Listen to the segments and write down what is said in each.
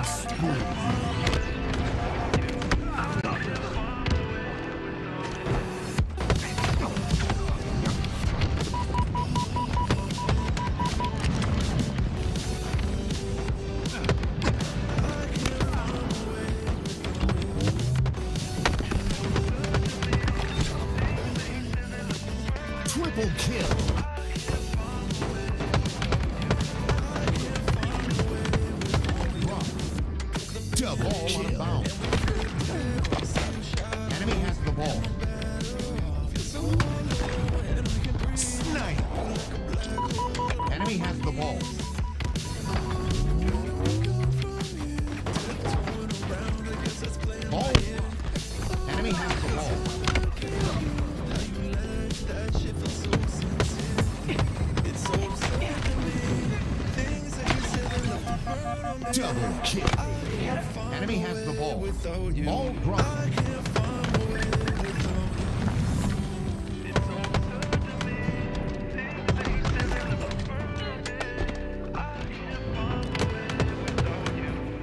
spree. Triple kill. Double kill. Enemy has the ball. Snipe. Enemy has the ball. Ball. Enemy has the ball. Double kill. Enemy has the ball. Ball drop.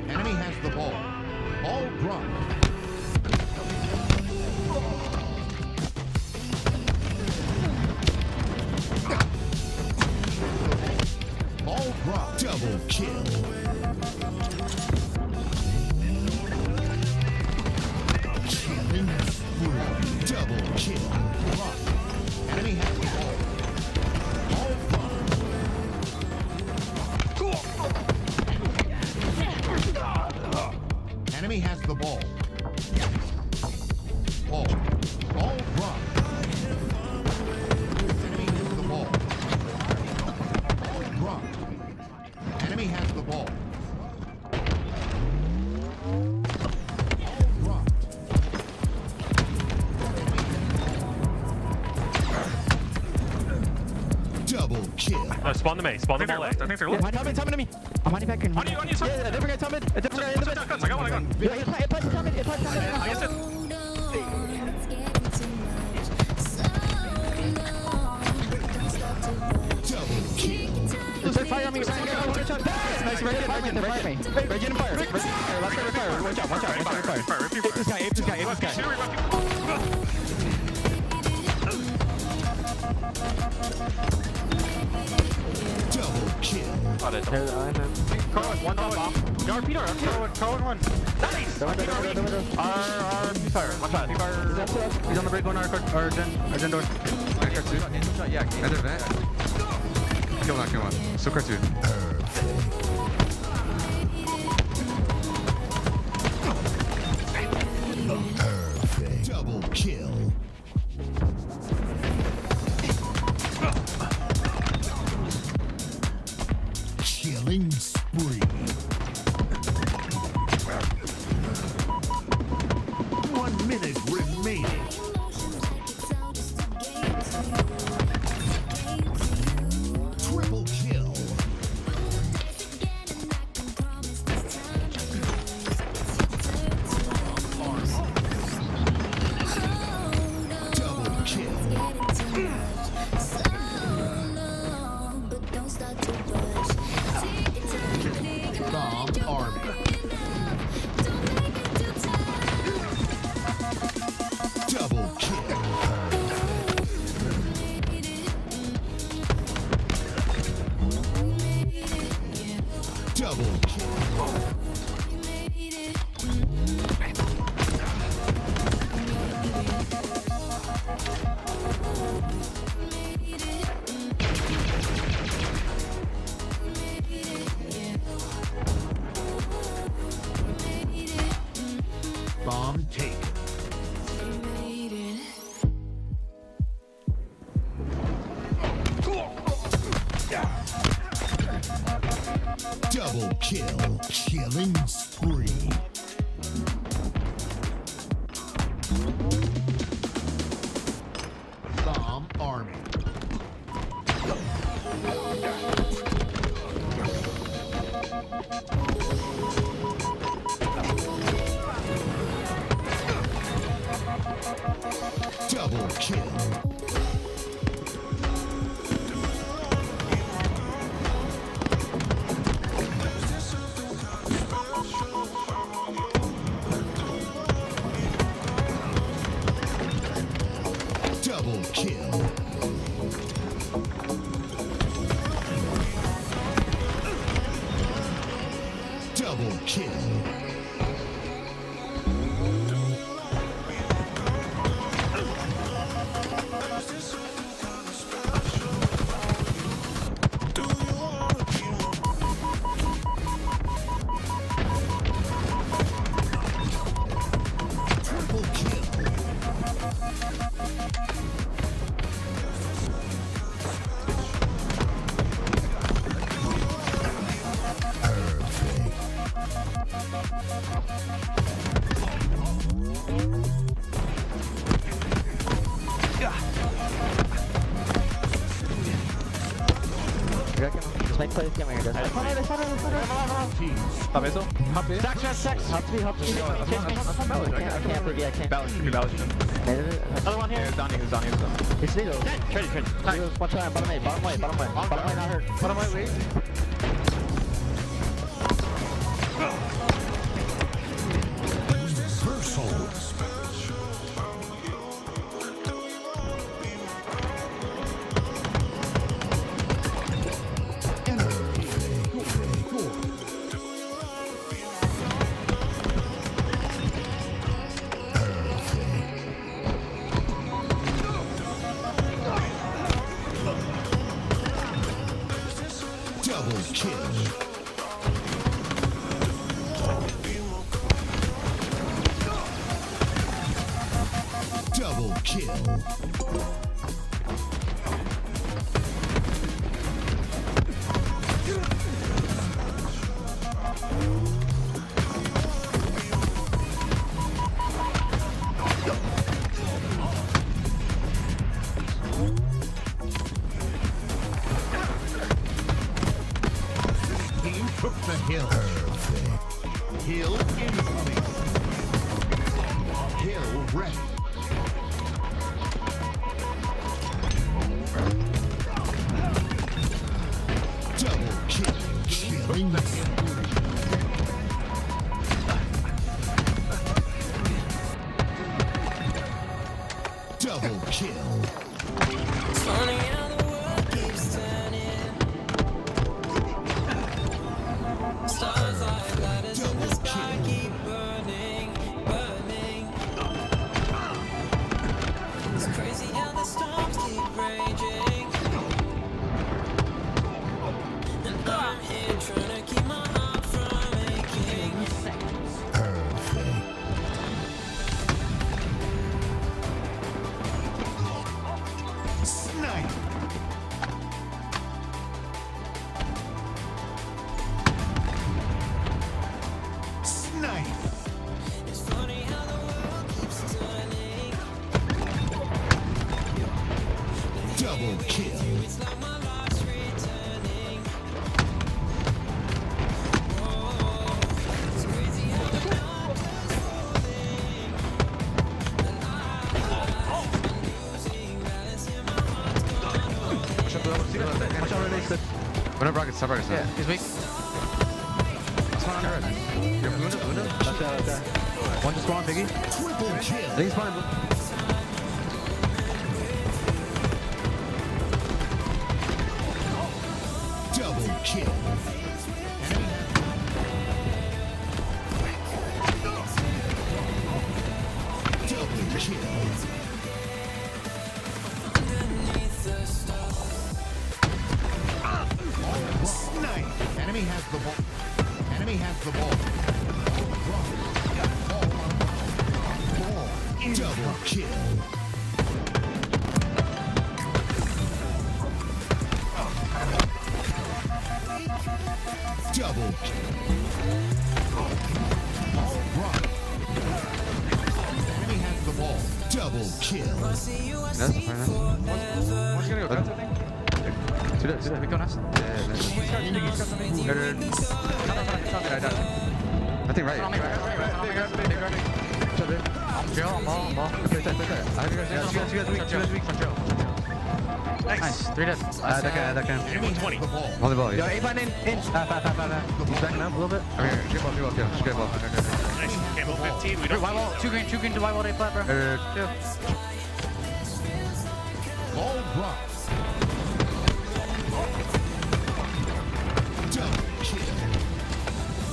Enemy has the ball. Ball drop. Ball drop. Double kill. Double kill. Drop. Enemy has the ball. Ball drop. Enemy has the ball. Ball. Ball drop. Enemy has the ball. Ball drop. Enemy has the ball. Double kill. Spawn them A. Spawn them all A. I think they're left. Top to me. I'm hiding back in. On you, son. Yeah, a different guy top mid. A different guy in the mid. I got one. Yeah, it punches top mid. It punches top mid. I guess it. Double kill. They're firing on me. Nice, right in fire me. Right in fire. Last guy fire. Watch out. Fire. Ape this guy. Double kill. Carl, one bomb. Yard Peter. Carl, one. Nice. Our fire. Watch out. He's on the break on our gen door. Yeah, another vent. Kill one. So cartoon. Perfect. Double kill. Killing spree. 1 minute remaining. Triple kill. Double kill. Bomb army. Double kill. Double kill. Bomb taken. Double kill. Killing spree. Bomb army. Double kill. kill. Triple kill. Just make plays, get my hair. Top middle. Top mid. Hop B. I can't believe I can't. Balance. Should be balance. Another one Yeah, here. it's down here. It's down here. It's Needle. Trade. Needle's one time. Bottom right. Bottom right not hurt. Bottom right, wait. First hold. Double kill. Double kill. Team took the hill. Perfect. Hill incoming. Hill ready. Double kill. Killing the hill. Double kill. Funny how the world keeps turning. Stars like ladders in the sky keep burning. It's crazy how the storms keep raging. And I'm here trying to keep my heart from aching. Perfect. Snipe. Snipe. It's funny how the world keeps turning. Double kill. It's like my life's returning. It's crazy how the night is falling. And I'm losing balance and my heart's gone. Watch out, release it. Whenever I get top right, Yeah, he's weak. That's not under it. You're Luna. That's there. One to spawn, Biggie. Triple I kill. think he's spawning. Double kill. Double kill. Snipe. Enemy has the ball. Enemy has the ball. Ball. Double kill. Double kill. All right. Enemy has the ball. Double kill. That's the final. One's gonna go. Do that. We go next. Nothing right. Jail on ball. I have you guys weak. Nice. 3 dead. That can. Volleyball. Yo, A-Bine in. He's backing up a little bit. Okay, get ball. Just get ball. Nice. Camo 15. We don't. White wall, 2 green to white wall, A flat, bro. Ball drop. Double kill.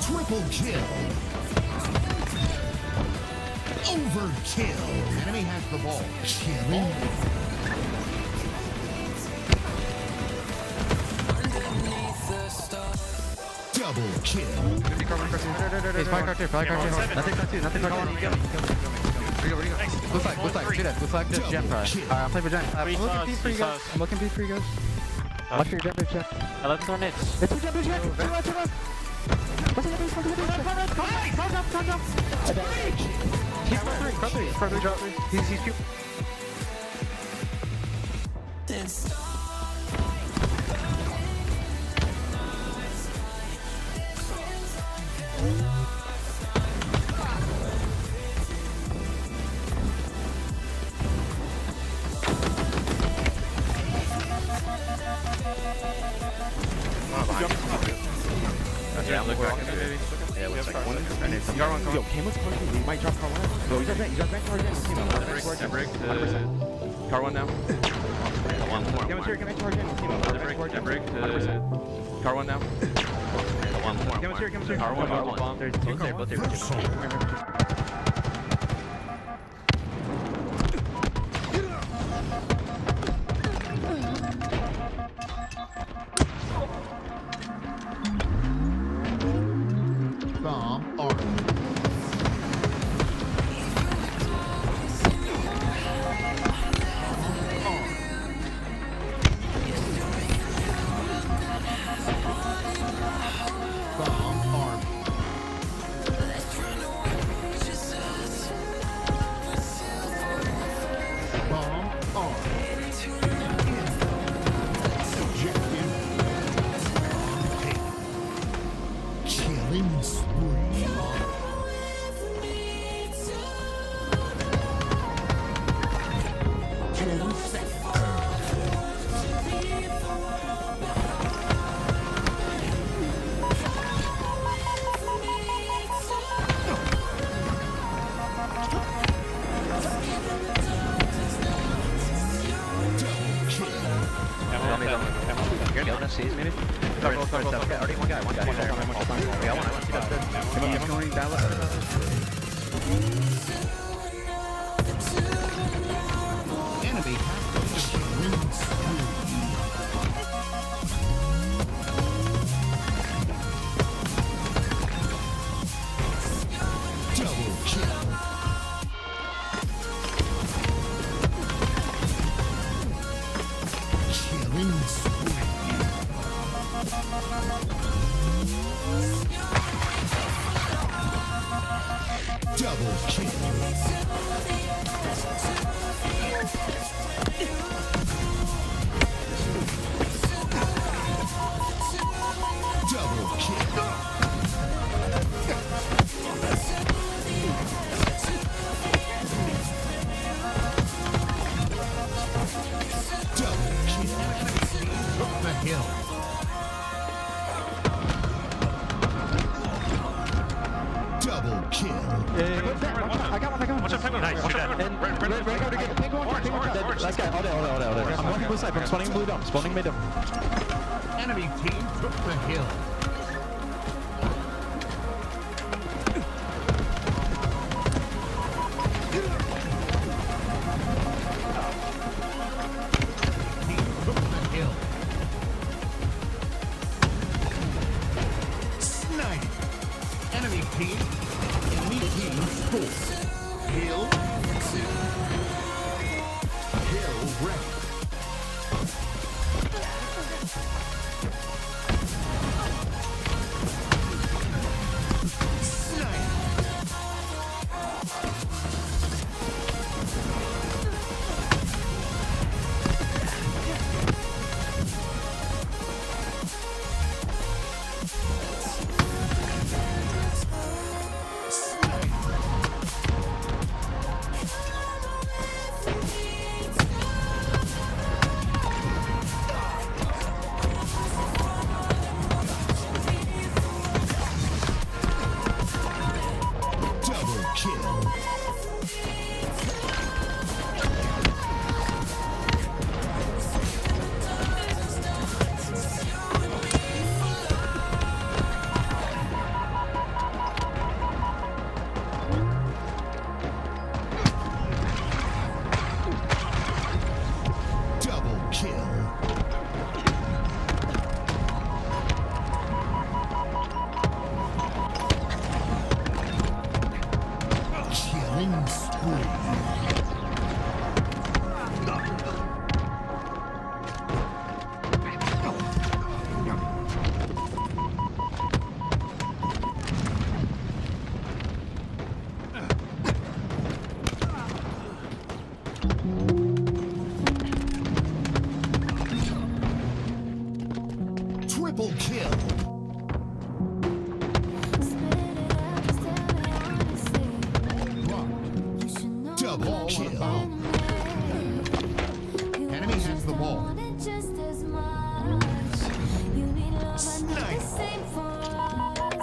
Triple Triple kill. Overkill. Enemy has the ball. Killing. Double kill. He's flying card 2, flying card 2. Nothing card 2, nothing card 2. Where you go? Blue flag, shoot it. Blue flag, just Gen fire. I'm playing for Gen. I'm looking P for you guys. I'm looking P for you guys. Watch your Gen boost check. I left on it. It's your Gen boost check. Two left. What's the boost? He's front 3, drop 3. He's cute. Yeah, look back. Yeah, looks like one. Yo, Cam, let's call you. We might drop car 1. Yo, you got back car again. Car 1 down. One more. Cam, here, come back car again. Car 1 down. One more. Cam, here. Car 1 there's both there, both there. Bomb armed. Bomb armed. Bomb armed. Objective. Killing spree. 10 seconds. You're gonna see maybe? Already one guy. Yeah, I want to see Enemy has the killing spree. Double kill. Killing spree. Double kill. Double kill. Double kill. Up the hill. Double kill. I got one. Watch out, nice. Shoot that. Last guy, all day. I'm walking blue side. I'm spawning blue dome. Spawning mid dome. Enemy team took the hill. Team took the hill. Snipe. Enemy team score. Hill. Hill wrecked. Triple kill. Double kill. Enemy has the ball. Snipe.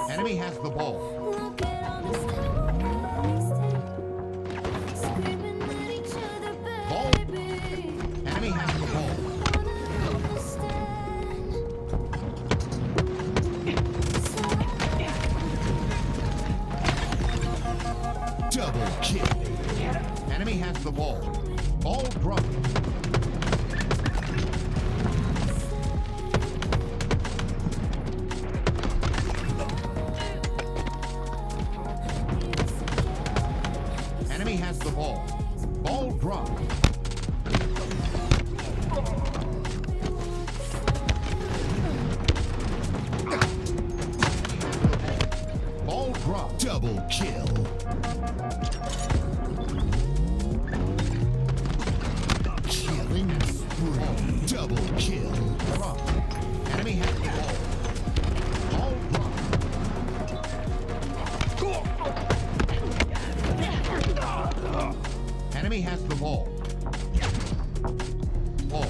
Enemy has the ball. Ball. Enemy has the ball. Double kill. Enemy has the ball. Ball dropped. Enemy has the ball. Ball dropped. Ball dropped. Double kill. Killing spree. Double kill. Drop. Enemy has the ball. Ball dropped. Enemy has the ball. Ball.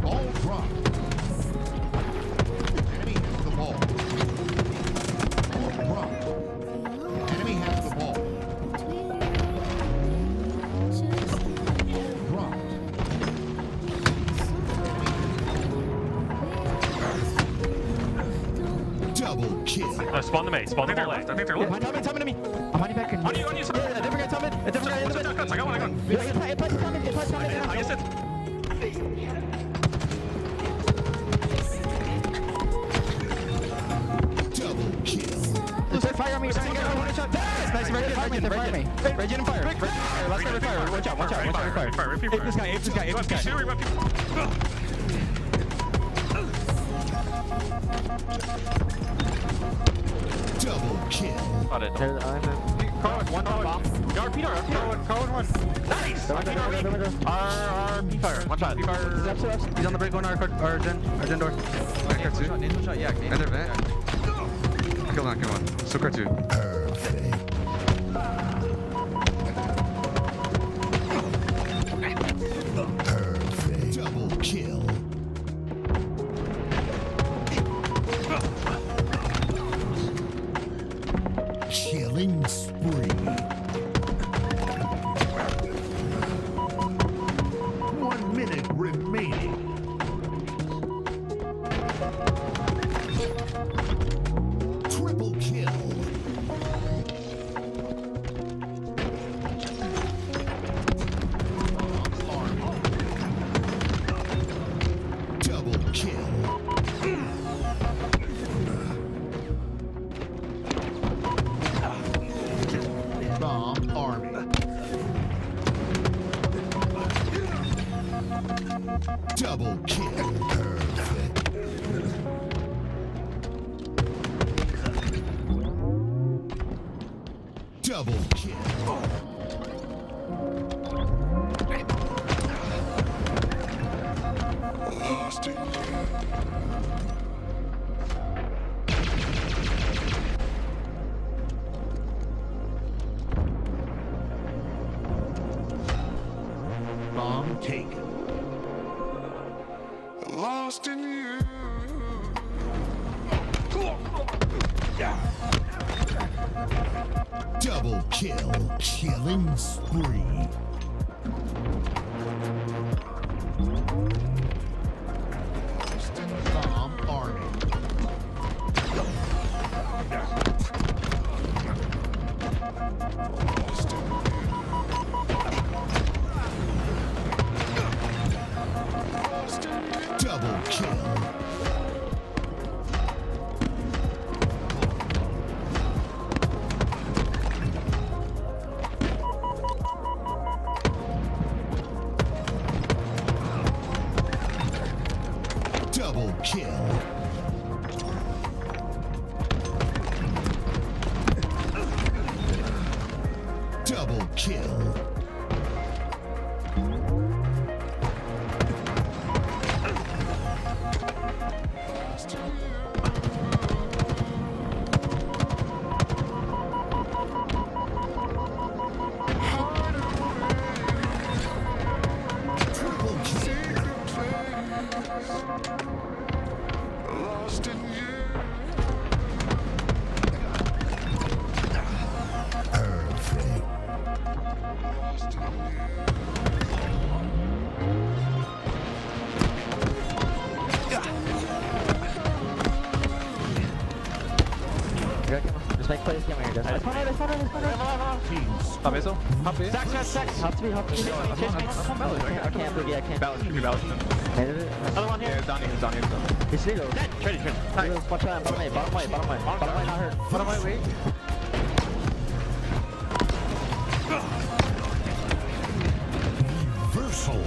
Ball dropped. Enemy has the ball. Ball dropped. Enemy has the ball. Ball dropped. Double kill. Spawn them A. Spawn them all A. Tell me to me. I'm honey back in. On you, Yeah, a different guy, tell me. A different guy in the bed. I got one. Yeah, it plays tell me. I guess it. Double kill. Just fire on me. Nice, very good. Fire me. Rage and fire. Last guy fire. Watch out. Fire. Ape this guy. Double kill. Carl, one bomb. Yard Peter, Carl, one. Nice! Our P fire. One shot. P fire. He's on the break on our gen door. Yeah, ender vent. Kill one. Super 2. Perfect. Perfect. Double kill. Killing spree. 1 minute remaining. Triple kill. Double kill. Bomb army. Double kill. Perfect. Double kill. Bomb taken. Lost in you. Double kill. Killing spree. Bomb army. Double kill. Snake play this game right here, guys. Top missile. Hop 3. I can't boogie, I can't. Balance, should be balanced. Hated it. Another one here. Yeah, it's down here. He's Seagull. Trade. Watch that, bottom right, bottom right. Bottom right, not hurt. Bottom right, wait. Versal.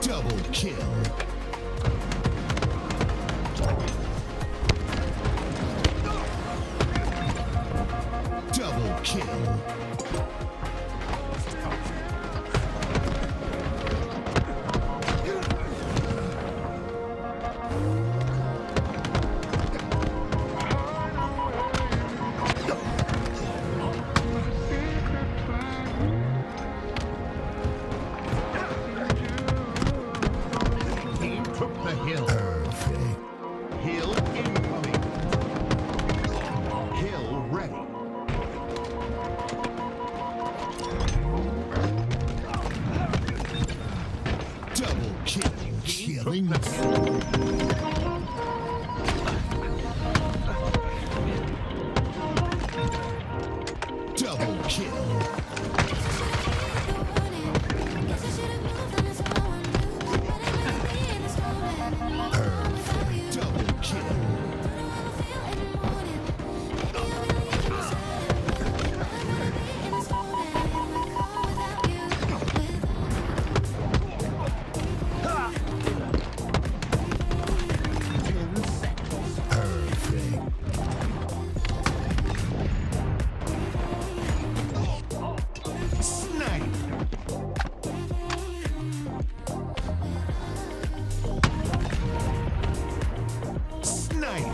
Double kill. Double kill. He took the hill. Perfect. Hill incoming. Hill ready. Double kill. Killing the hill. Double kill. Double kill. Perfect. Snipe. Snipe.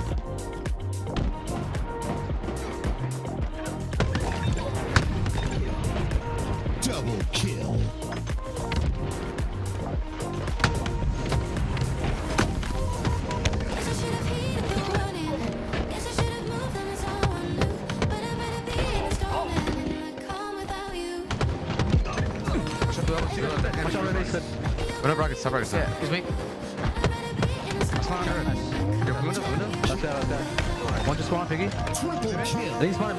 Double kill. Window rockets, top rockets. Yeah, he's weak. Window. That's that. One just spawned, Piggy. Triple I kill. think he's spawned.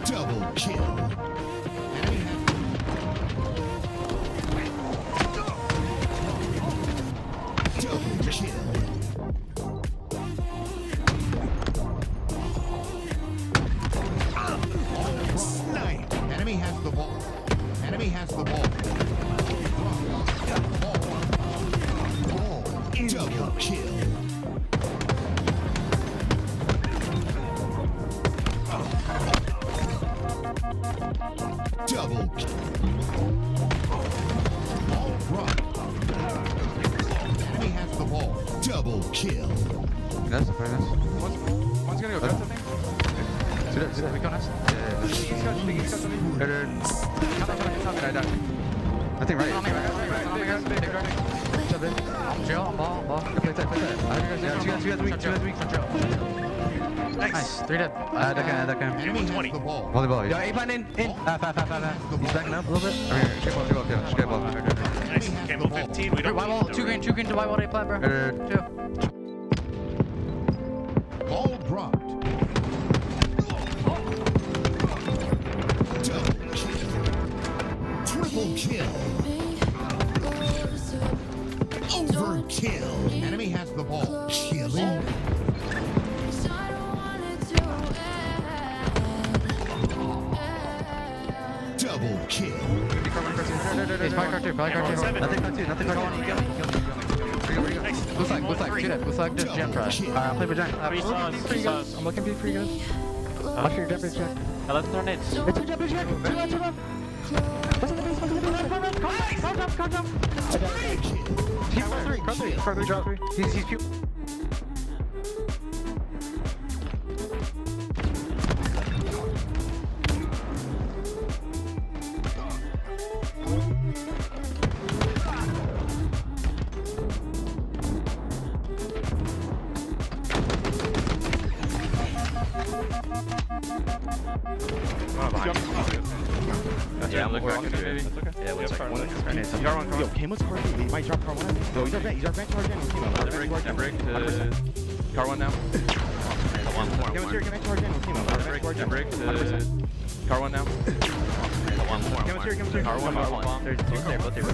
Double kill. Double kill. Snipe. Enemy has the ball. Enemy has the ball. Double kill. Double kill. All right. Enemy has the ball. Double kill. Nice, very nice. One's gonna go first, I think. See that? We got us. Nothing right. Jail, ball. Play tight. Two guys weak. Nice. 3 dead. That guy. Enemy has the ball. Volleyball. Yo, A-plan in. Fat. He's backing up a little bit. Check ball. Nice. Game of 15. We don't White wall, 2 green to white wall, A-plan, bro. 2. Ball dropped. Double kill. Triple kill. Overkill. Enemy has the ball. Killing. Double kill. He's probably car 2. Nothing car 2. Blue flag. Shoot it. Blue flag, just jam try. I'll play Vagina. I'm looking for you guys. Watch your jumper check. Let's turn it. It's a jumper check. 2 left. What's in the base? Car jump. He's car 3. Drop 3. He's cute. Yeah, I'm looking back at you. Yeah, one second. Yo, Kim was crazy. He might drop car one. Yo, he's our bench car again. Break to car one now. One more. Kim was here, Kim car again. Break to car one now. One more. Kim was here, Car one. Both there.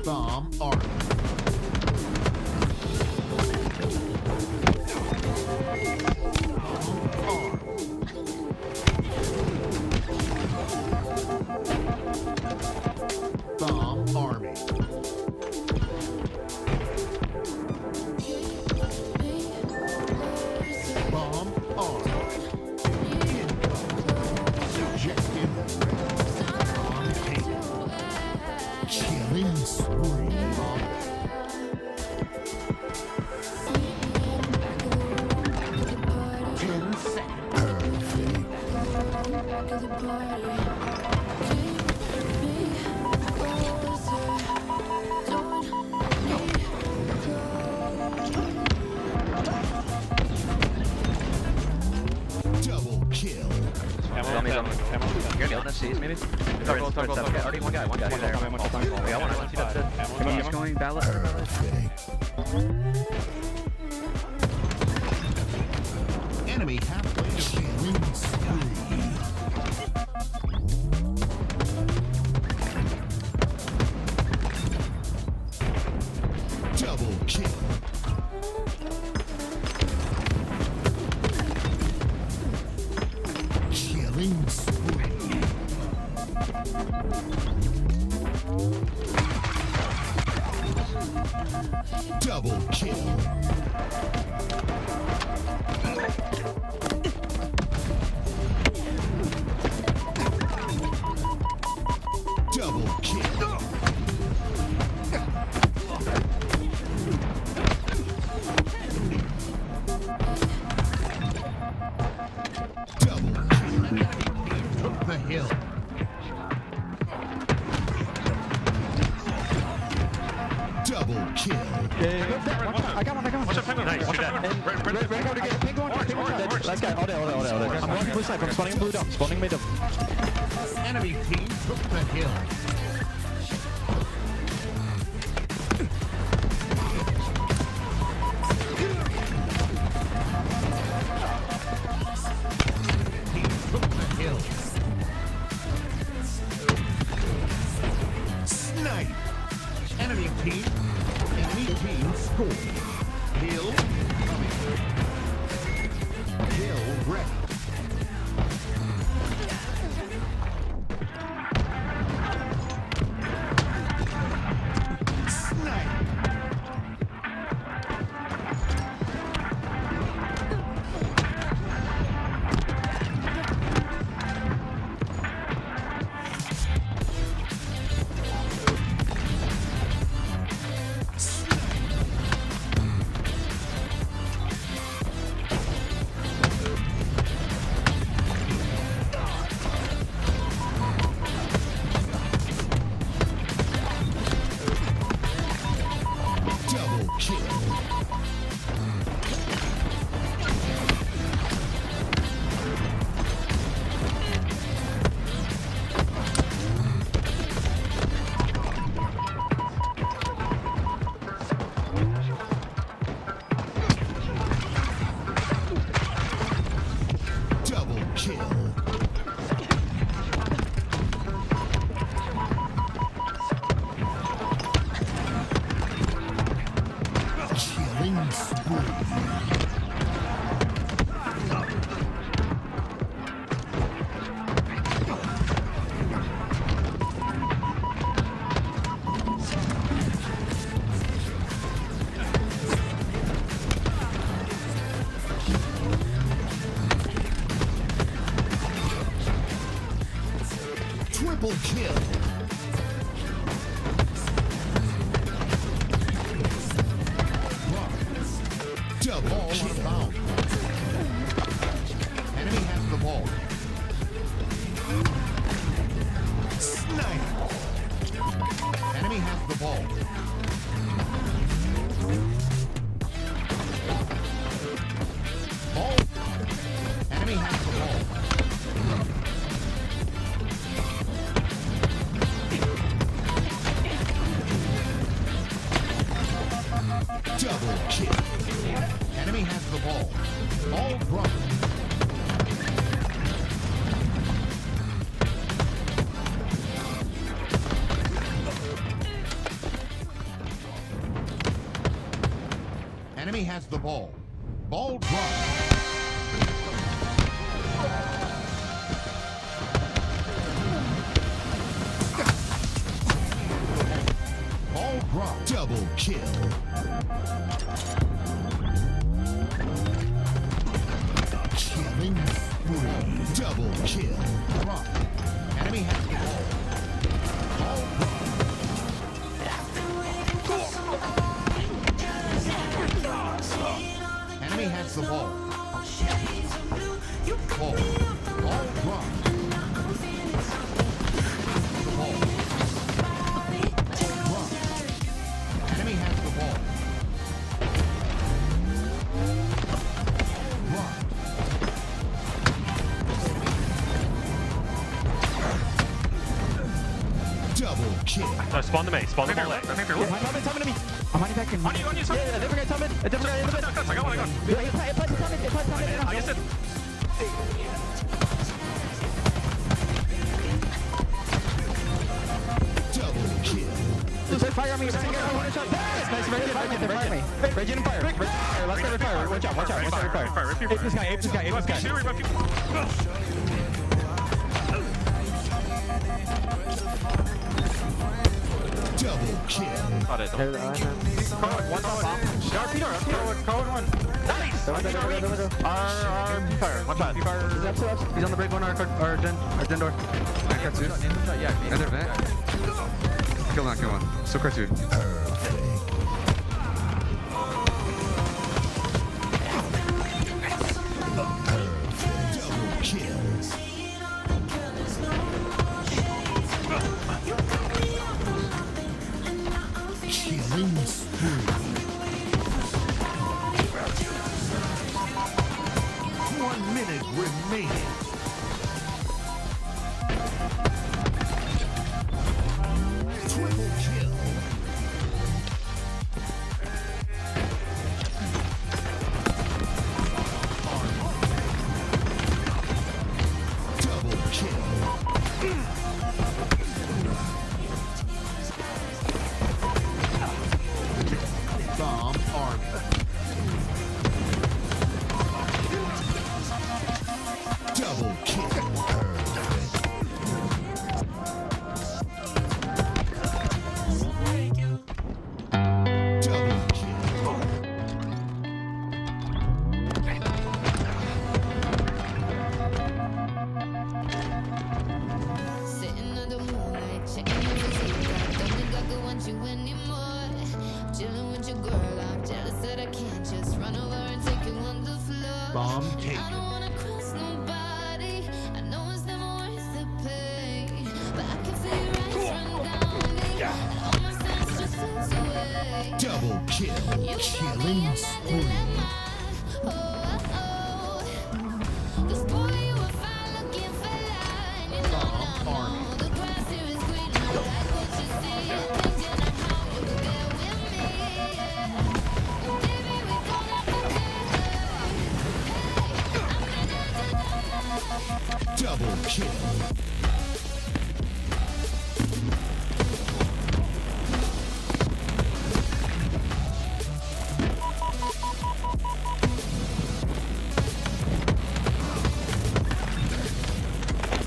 Bomb armed. Bomb army. Bomb armed. Objective. Bomb taken. Killing spree. 10 seconds. Perfect. Double kill. You're gonna seize maybe? Already one guy there. I want to see that. He's going ballot. Perfect. Enemy halfway to killing spree. Double kill. Killing spree. Double kill. Double kill. Double kill. Took the hill. Double kill. I got one. Watch out, penguin. Nice, shoot that. Last guy, all day. I'm going blue side, I'm spawning blue down, spawning mid up. Enemy team took the hill. Team took the hill. Snipe. Enemy team scored. Hill coming. Hill ready. Triple kill. Double kill. Enemy has the ball. United. Enemy has the ball. Ball. Enemy has the ball. Double kill. Enemy has the ball. Ball brought. Enemy has the ball. Ball dropped. Ball dropped. Double kill. Killing spree. Double kill. Drop. Enemy has the ball. Ball dropped. Enemy has the ball. Ball. Ball dropped. Ball. Dropped. Enemy has the ball. Dropped. Double kill. So spawn the main. Spawn the ball left. Top it me. I'm running back in. On you. Yeah, different guy, top it. A different guy, a different guy. I got one. Yeah, it puts it. I guess it. Double kill. Just fire on me. One shot. Nice. Regen, fire me. Regen and fire. Let's go fire. Watch out. Fire. Ape this guy. Double kill. One top bomb. Code one. Nice. Our fire. One shot. He's on the break one. Our gen door. Yeah, another vent. Kill one. So cartoon. Double kill. Killing spree. 1 minute remaining. Triple kill. Double kill. Bomb army. Double kill. Double kill. Sitting under moonlight, checking your physique. Don't think I could want you anymore. Chilling with your girl, I'm jealous that I can't just run over and take you on the floor. Bomb I taken. don't wanna cross nobody. I know it's never worth the pain, but I can feel your eyes run down me, and all my sense just fades away. Double kill. You got me Killing in that spree. dilemma. This boy, you were fine looking fine. You know, the grass here is green. I like what you see. Thinking of how you could get with me. And baby, we gon' have to Hey, Double kill.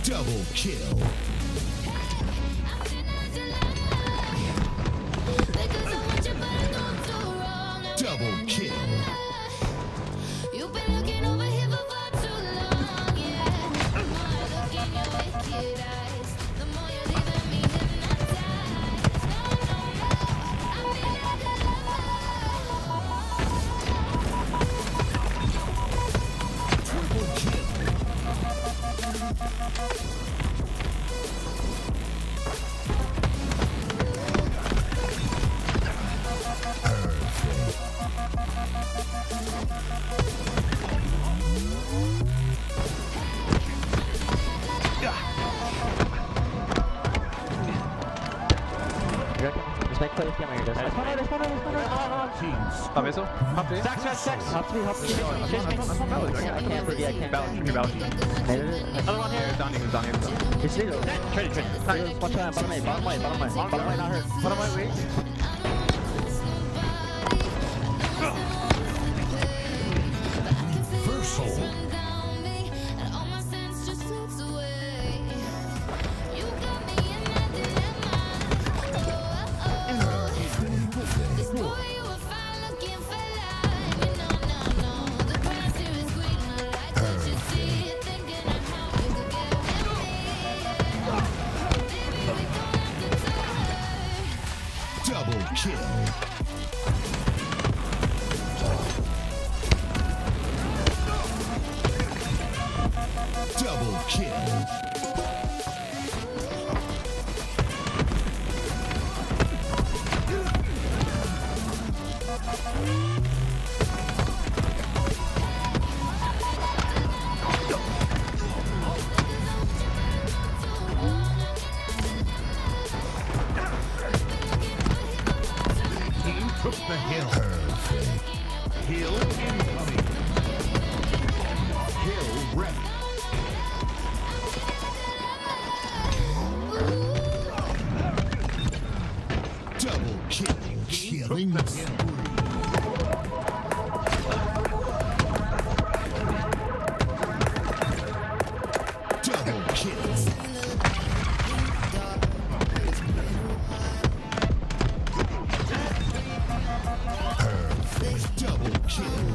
Double kill. because I want you, but I don't do wrong. Double kill. You've been looking over here for far too long, yeah. The more I look in your wicked eyes, the more you're leaving me hypnotized. No, I feel like a lover. Triple kill. Top missile. Top three. Stacks. Hop three. Chase me. I can't. Another one here. Down here. It's little. Trade. Watch out, bottom right, not hurt. Bottom right, wait. Versal. Double kill. Double kill. Team took the hill. Hill incoming. Hill ready. Double kill. Killing the spree. Double kill. Perfect. Double kill.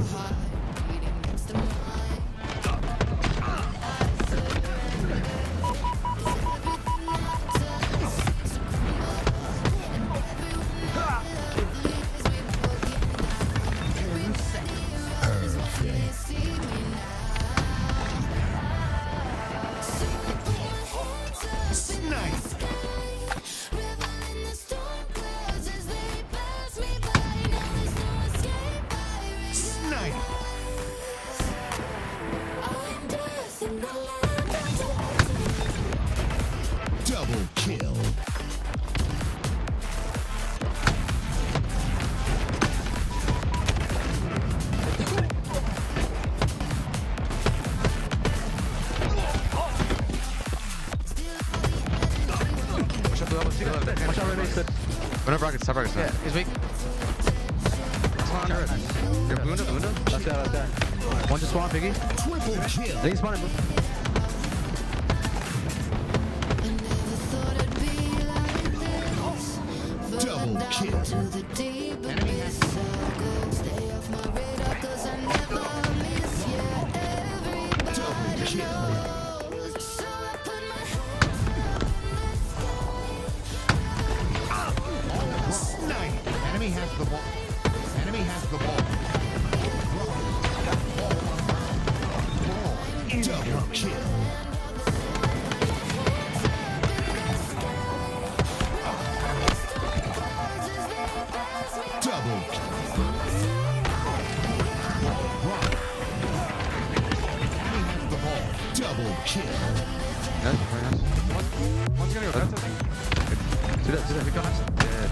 Snipe. Snipe. Double kill. Watch out, Red Base. Whenever rockets, top rockets. Yeah, he's weak. You're Bunda. That's that. One just spawn, Piggy. Triple kill. They spawn him. Double kill. Enemy has double kill. Snipe. Enemy has the ball. Enemy has the ball. Double kill. Double kill. Enemy has the ball. Double kill. Nice, very nice. One's gonna go fast, I think. Do that. We got nice. Yeah.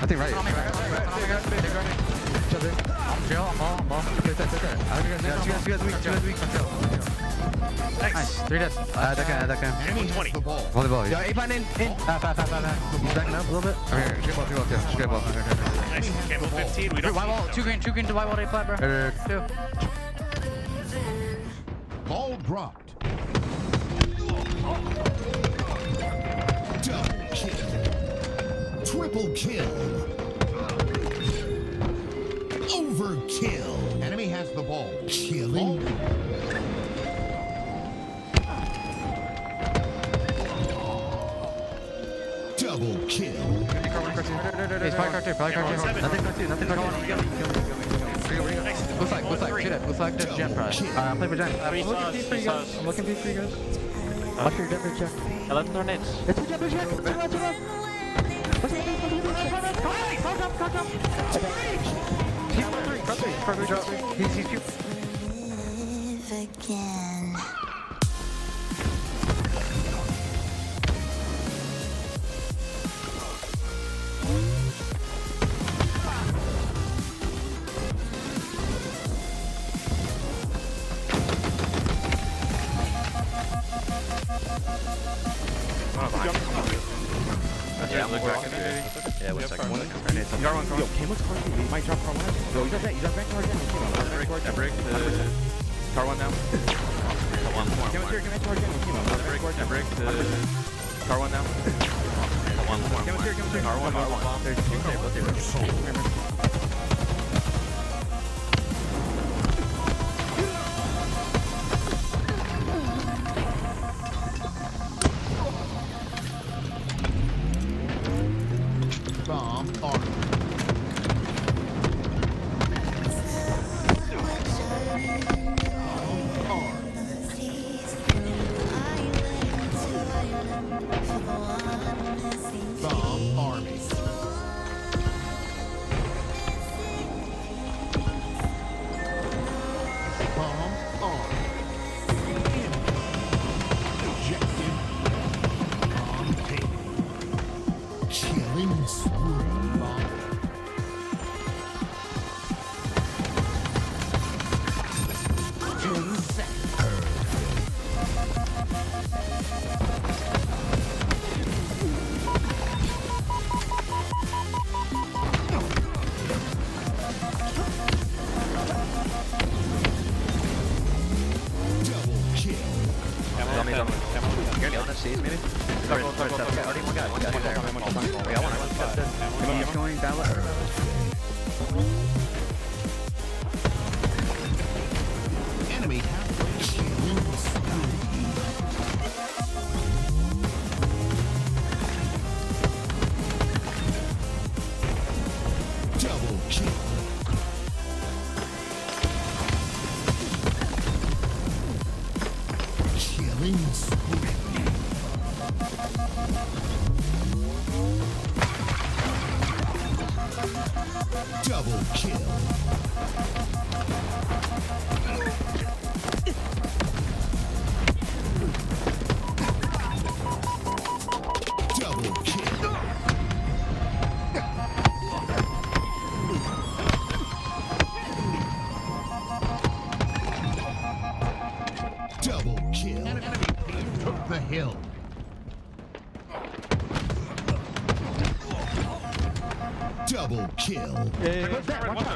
I think right. Jail, I'm ball. You guys weak. Nice. 3 dead. That guy. Enemy has 20. the ball. Volleyball. Yo, 8-9 in. He's backing up a little bit. Okay, straight ball. Straight ball. Nice. Camo 15. We don't White wall, need 2 green to white wall, 8 flat, bro. 2. Ball dropped. Double kill. Triple kill. Overkill. Enemy has the ball. Killing. Double kill. He's probably car 2, Nothing car 2. Blue flag, shoot it. Blue flag to gem prize. I'm playing for gem. I'm looking for you guys. Watch your jumper check. 11 tornadoes. It's a jumper check. He's cute. Again. Yeah, I'm looking back at it. Yeah, one second. You got one, Yo, Cam was car two. He might drop car one. Yo, you got back car again. I break the car one down. one more. Cam was here, Cam car again. I break the car one down. One more. Cam was here. Car one. Bomb armed. Bomb army. Bomb armed. Ejected. Bomb taken. Killing spree. Bomb. Double kill. You're on the seas, maybe? Okay, already one guy there. Wait, I want He's going down. Enemy halfway. Killing spree. Double kill. Killing spree. Double kill. Double kill. Double kill. Enemy team took the hill. Double kill.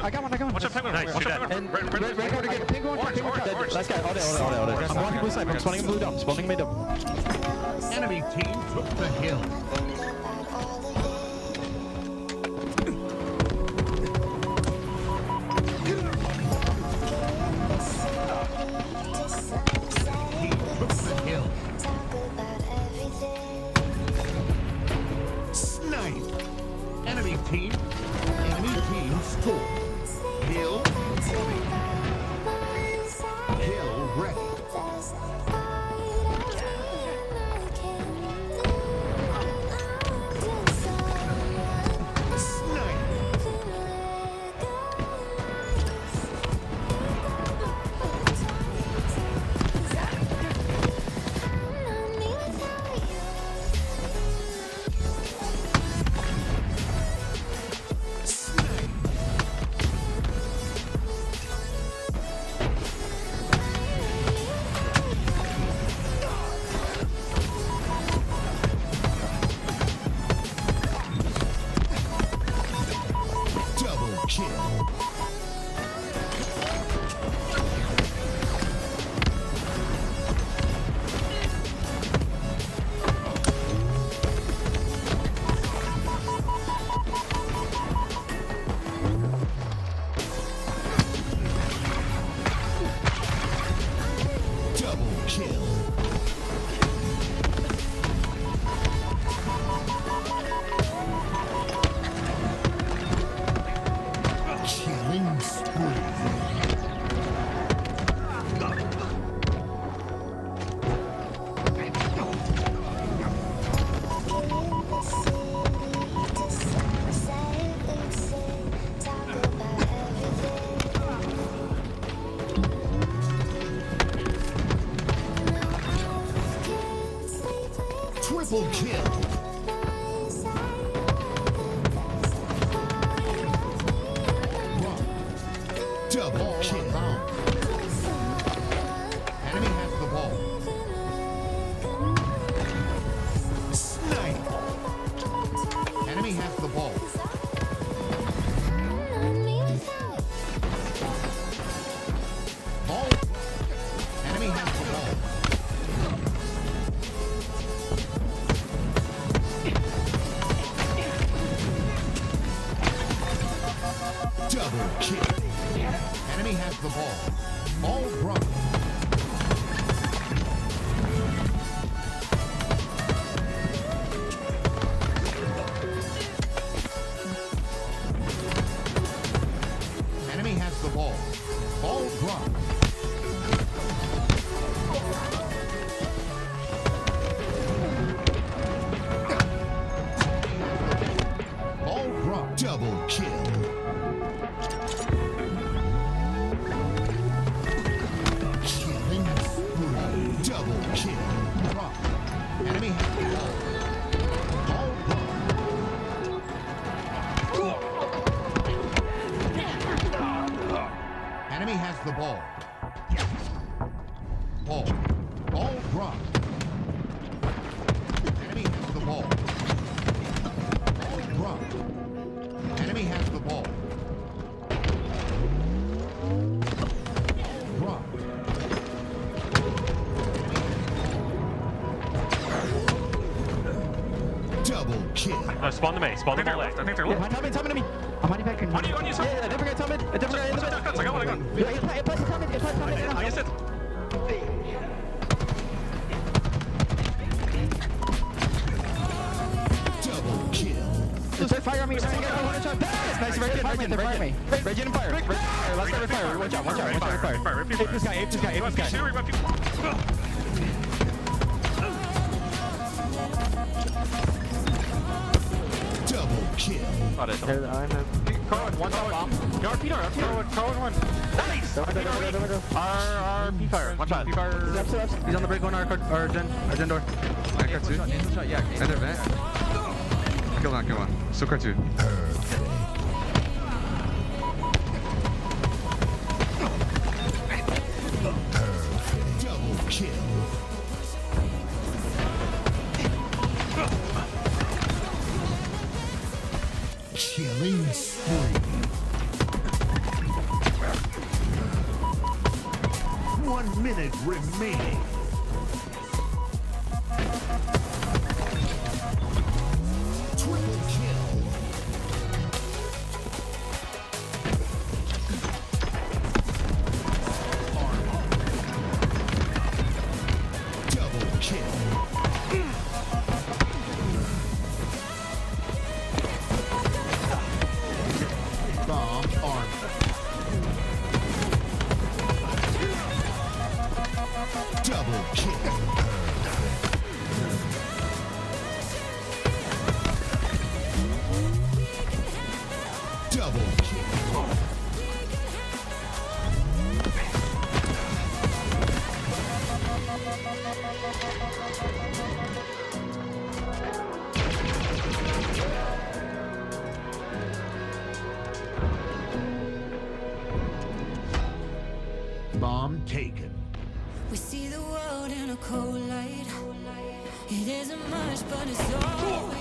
I got one. Watch out, penguin. Nice. Watch out, And red card again. Pink one. Last guy. All day. I'm spawning blue side. I'm spawning blue down. Spawning mid up. Enemy team took the hill. Team took the hill. Snipe. Enemy team score. Hill. Hill ready. Snipe. Double kill. Double kill. Killing spree. Triple kill. Double kill. Enemy has the ball. drop. Ball drop. Double kill. Killing spree. Double kill. Drop. Enemy has the ball. Ball drop. Enemy has the ball. Ball. Ball drop. Enemy has the ball. Ball drop. Enemy has the ball. Ball drop. Double kill. Spawn them A. Spawn them all A. I think they're Yeah, low. tell me, I'm on you back. On you, Yeah, different guy, tell me. A different guy in the middle. I got one, I got one. Yeah, it plays, tell me. I guess it. Double kill. Just fire on me. Nice, Virgin, fire me. Virgin and fire. Let's start with fire. Watch out. Fire. Ape this guy. Double kill. Carl, one shot bomb. Yard Peter, Carl, one. Nice! Our P fire. One shot. P fire. He's on the break on our gen door. I got two. Yeah, and they're vent. Kill one. Still car two. Double kill. Killing spree. 1 minute remaining. Triple kill. Double kill. Bomb armed. Double kill. Double kill. Bomb taken. We see the world in a cold light. It isn't much, but it's all we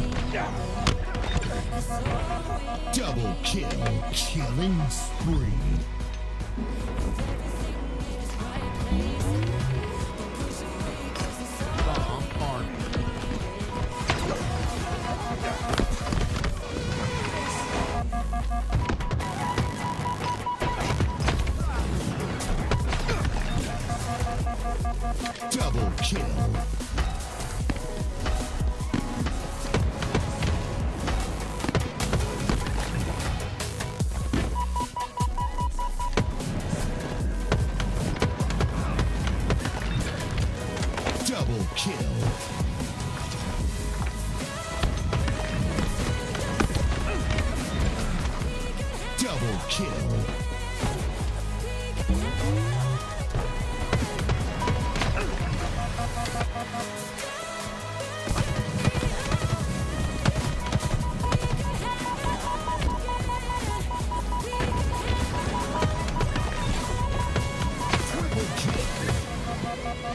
need. It's all we need. Double kill. Killing spree. Bomb armed. Double kill. Double kill. Double kill. Triple kill.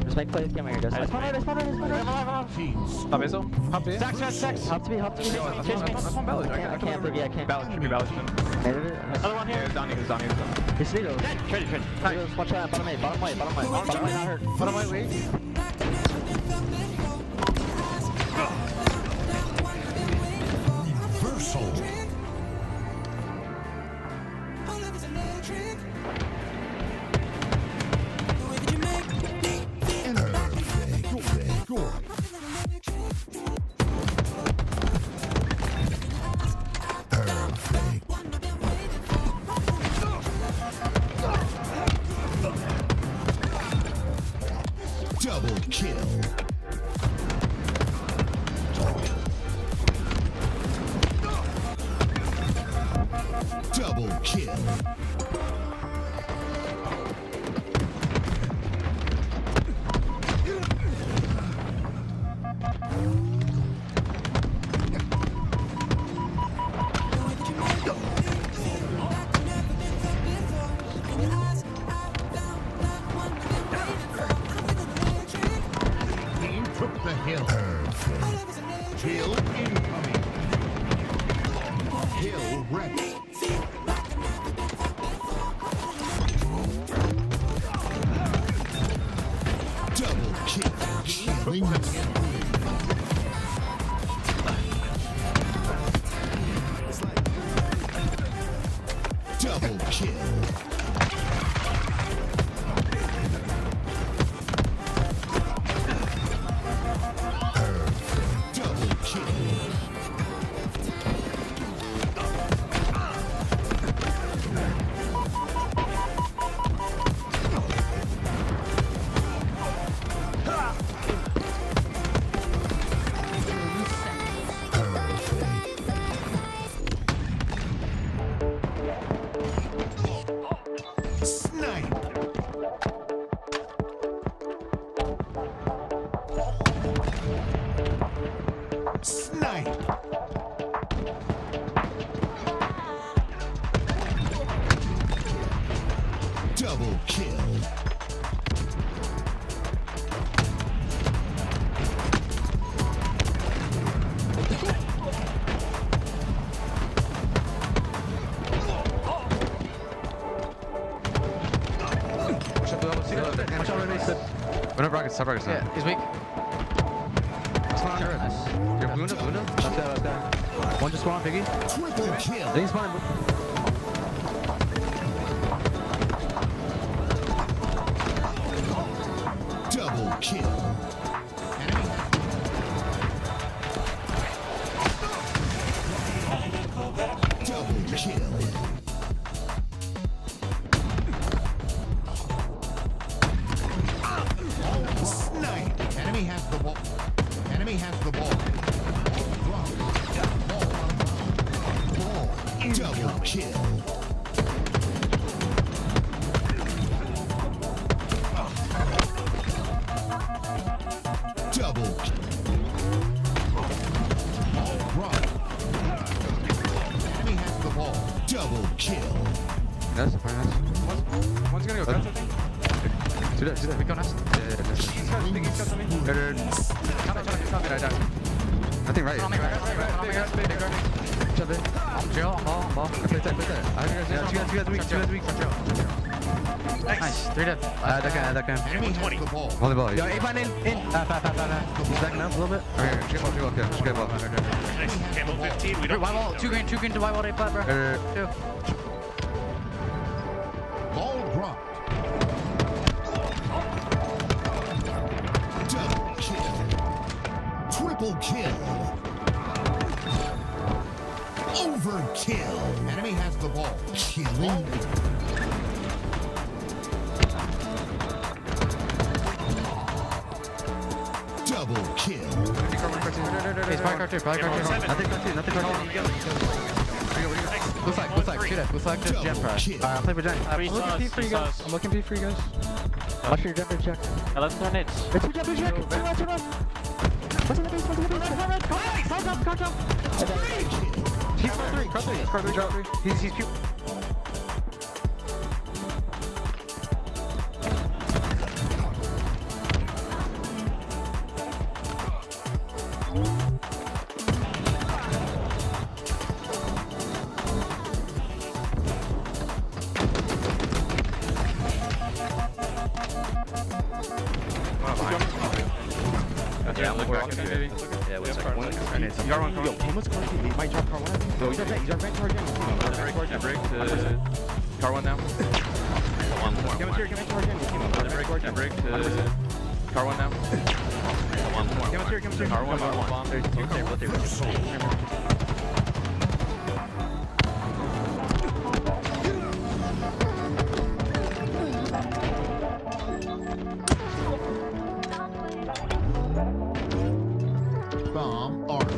Just make plays, come here, just. Teams. Top missile. Hop B. Hop to me. That's one Ballage. I can't believe I can't. Ballage, should be Ballage. Another one here. He's down. It's Vito. Trade. Watch out, bottom right, bottom right. Bottom right, not hurt. Bottom right, wait. Double kill. Team took the hill. Perfect. Kill incoming. Hill ready. Double kill. Killing double kill. Double kill. Snipe. Snipe. Double kill. Whenever rockets, top rockets. Yeah, he's weak. You're Luna. That's that. One just spawned, Piggy. Triple kill. Then he spawned. Double kill. Enemy. Double kill. Snipe. Enemy has the ball. Enemy has the ball. Ball. Double kill. Double kill. Right. Enemy has the ball. Double kill. Nice, very nice. One's gonna go guns, I think. Do that. We go next. He's got something. I died. Nothing right. Jump in. I'm jail. I'm ball. I played that. I have you guys weak. Nice. 3 dead. That guy. Enemy has the ball. Hold the ball. Yo, A-Pine in. He's backing up a little bit. Okay, get ball. Just get ball. Nice. Camo 15. We don't White wall. 2 green to white wall. A flat, bro. 2. Ball dropped. Double kill. Triple kill. Overkill. Enemy has the ball. Killing. Double kill. He's probably car 2. Nothing Blue flag. Shoot it. Blue flag to Gem Pride. Kill. I'll play for Gen. I'm Three looking P for you guys. sauce. I'm looking P for you guys. Watch your jump check. Let's turn it. It's a jump check. Turn around. What's in the base? Car jump. He's car 3. He's cute. Yeah, I'm looking back at you. Yeah, one second. You got one coming. Yo, Puma's car 2. He might drop car 1. Yo, he's on red car Gen. Break to car 1 now. One more. Give it here. Car Gen. Break to car 1 now. One more. Give it here. Car 1. Bomb armed.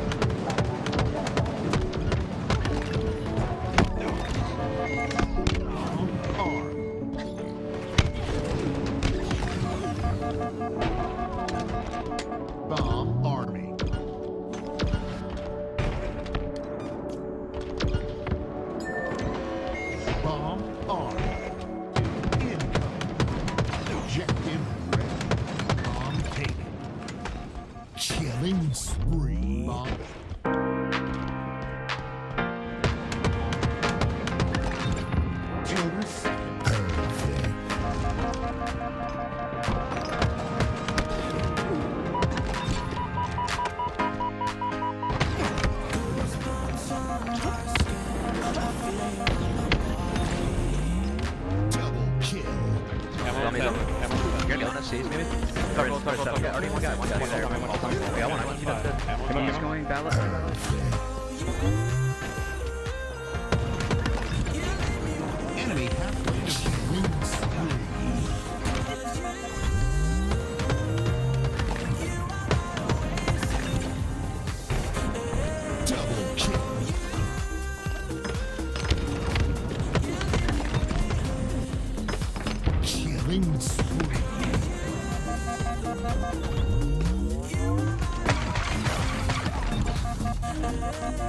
the C's maybe. Sorry, yeah, already one guy there. Okay, I want he does good. He's going ballot. Enemy halfway to killing spree. Double kill. Killing spree.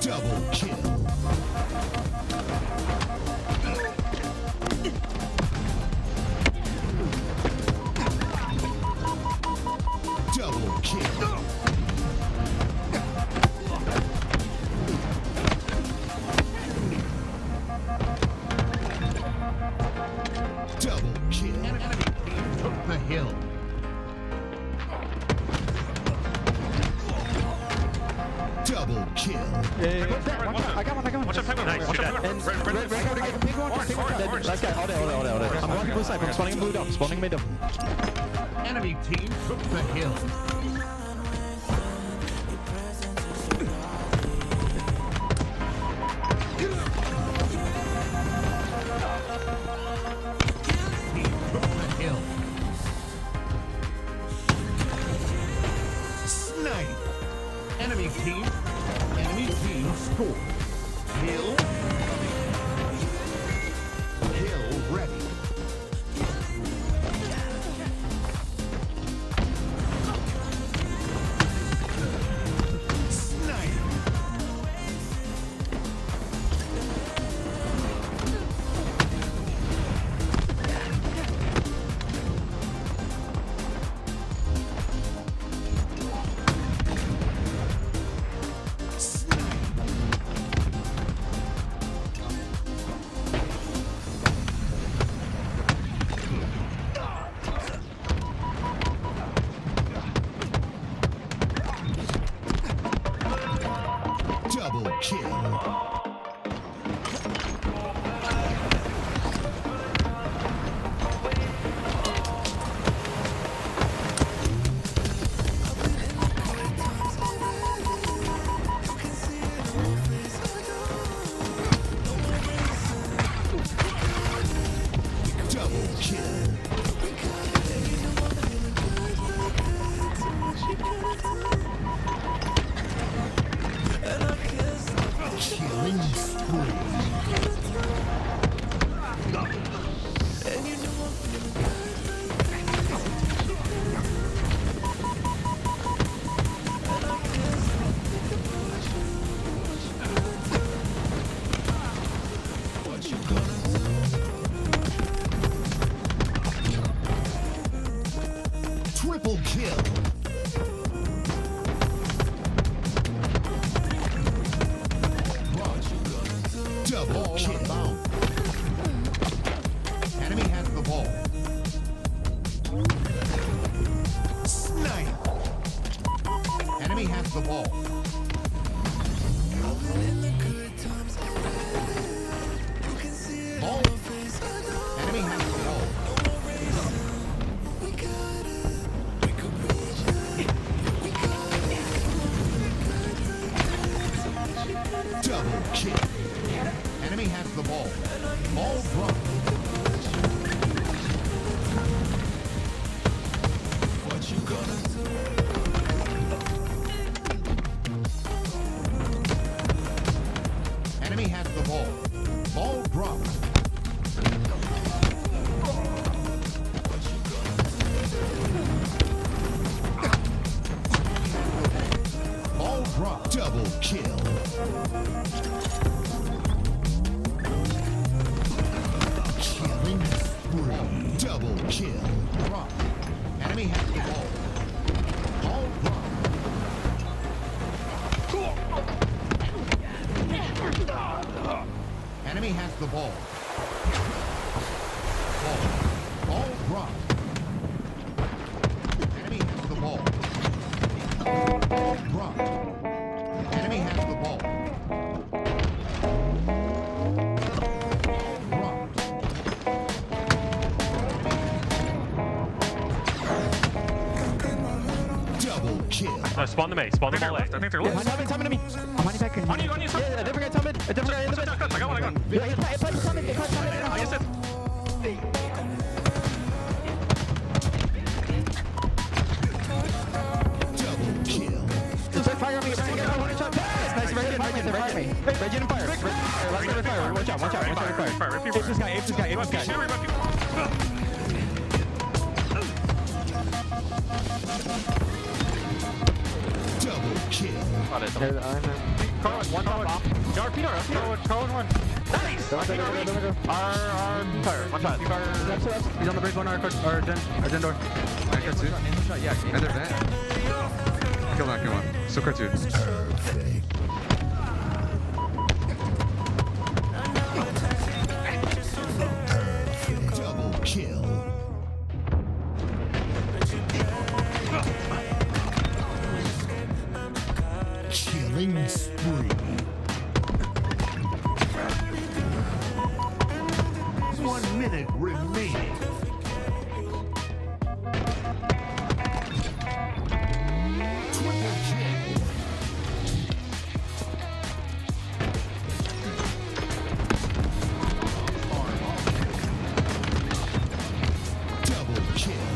Double kill. Double kill. Double kill. Enemy team took the hill. Double kill. I got one. Watch out, Peggle. Nice, Watch shoot out, that. Peggle. Red. Big one. Last guy, all day. I'm walking blue side, I'm spawning blue dome, spawning mid dome. Enemy team took the hill. Team took the hill. Snipe. Enemy team scored. Hill. Hill ready. Snipe. Double kill. Double kill. Killing spree. Triple kill. Double kill. Enemy has the ball. Snipe. Enemy has the ball. Ball. Enemy has the ball. Double kill. Enemy has the ball. Ball dropped. What you gonna do? Enemy has the ball. Ball dropped. Ball dropped. Double kill. Killing spree. Double kill. Drop. Enemy has the ball. Ball drop. Enemy has the ball. Ball dropped. Enemy has the ball. Ball dropped. Enemy has the ball. Dropped. Spawn them A. Spawn them all A. I think they're left. Time to me. I'm honey back in. On you, Yeah, a different guy Tommy. A different guy in the mid. I got one. Yeah, he played Tommy. They caught Tommy. I guess it. Double kill. Just fire on me. Nice, Reggie and fire me. Reggie and fire. Let's go to fire. Watch out. Fire. Ape this guy. Double kill. Cohen, one top bomb. Yard Peter, Cohen one. Nice! Our fire, one shot. He's on the break on our gen door. Yeah, and they're vent. Kill one. Still cartoon. Perfect. Double kill. Killing spree. 1 minute remaining. Triple kill. Double kill.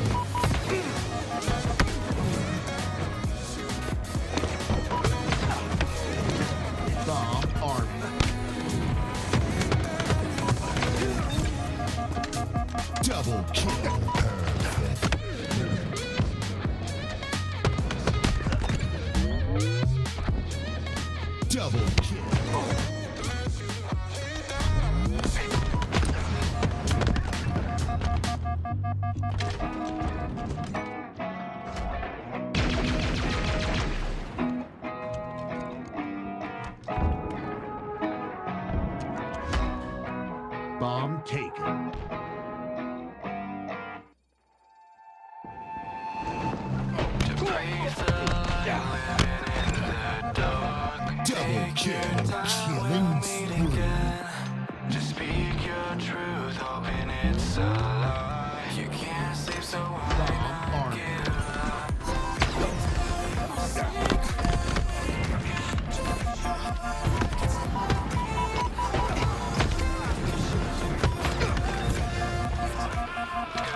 Bomb army. Double kill. Double kill. Bomb taken. Double kill. Killing spree. Just speak your truth, hoping it's a lie. You can't sleep, so Bomb army.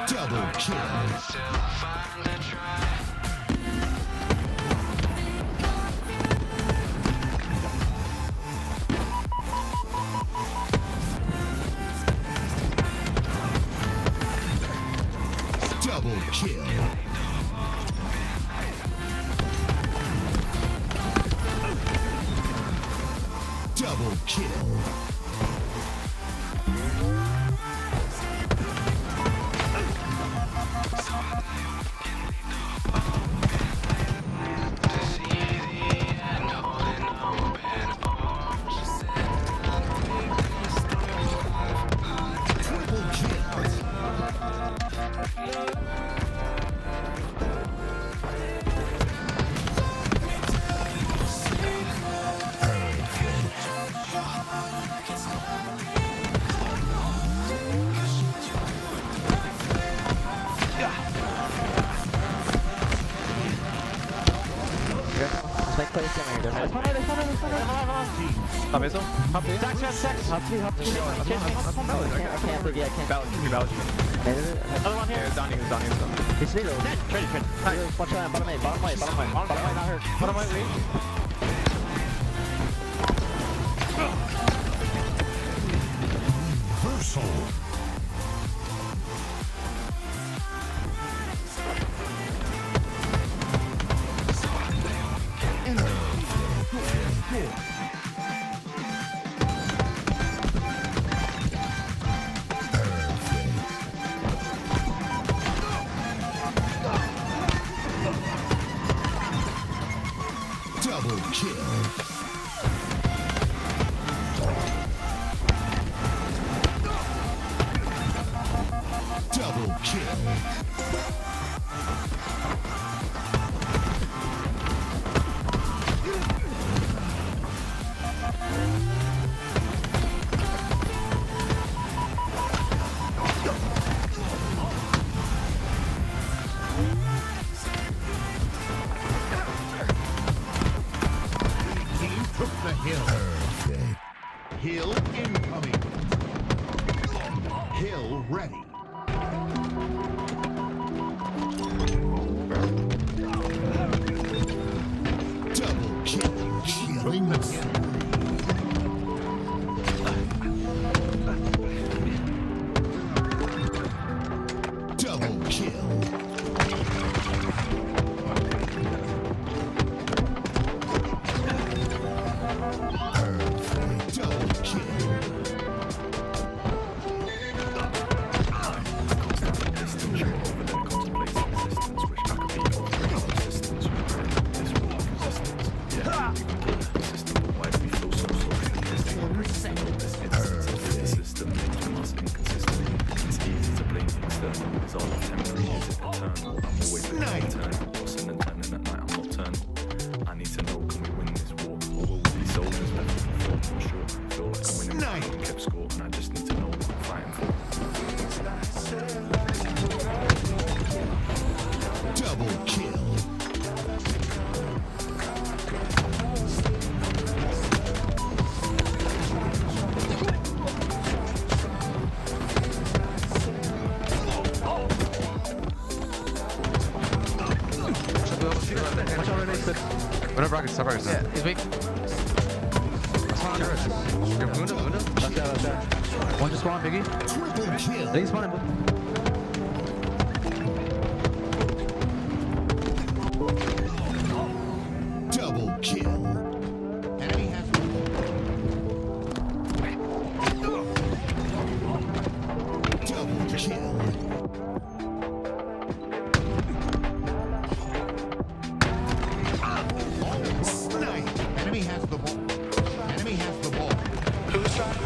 Double kill. still find the try. Double kill. Double kill. To see the end, holding open arms. Triple kill. Like play center. There's one. Top eso? Top A? Hop two. I can't believe I can't. Another one here. Donnie. It's zero. Trade. Watch out. Bottom right. Not hurt. Bottom right, wait. Reversal. Double Kill incoming. Kill ready. Double kill. Killing the double kill. Perfect. Double kill. Double kill. Whatever, rockets, stop rockets. Yeah, he's weak. One just spawn, Biggie. Triple kill. They spawn him. Double kill. Enemy has double kill. Snipe. Enemy has the ball. Enemy has the ball. Who's trying to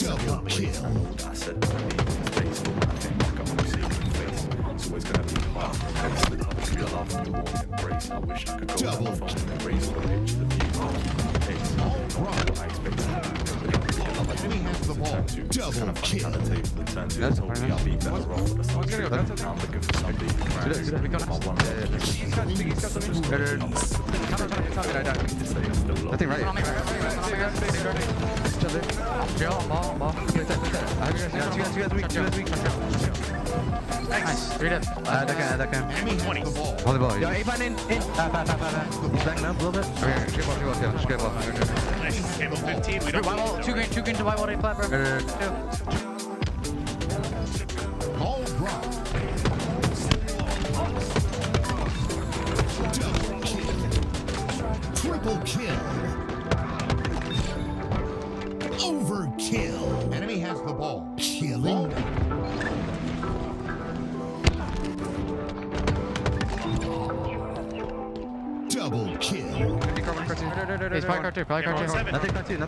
Double kill. I said to me, it's baseball. I think like I'm always seeing your face. It's always gonna be hard. Face the touch, you love, you warm embrace. I wish I could go on the phone and erase all the pictures of you. Pace. I expect to have Enemy has the ball. Double kill. the table and turn to I'll be better off with the sun. I'm looking for something. Nothing right. Nice. 3 dead. That guy. Enemy has the ball. Volleyball. Yo, A-Ban in. He's backing up a little bit. Okay, skip off, skip off. Nice. Camo 15. We don't White wall, 2 green to white wall, 8 flat, bro. Ball drop. Double kill. Triple kill. Overkill. Enemy has the ball. Killing. Double kill. He's probably car 2, Camo 7. Nothing car 2. You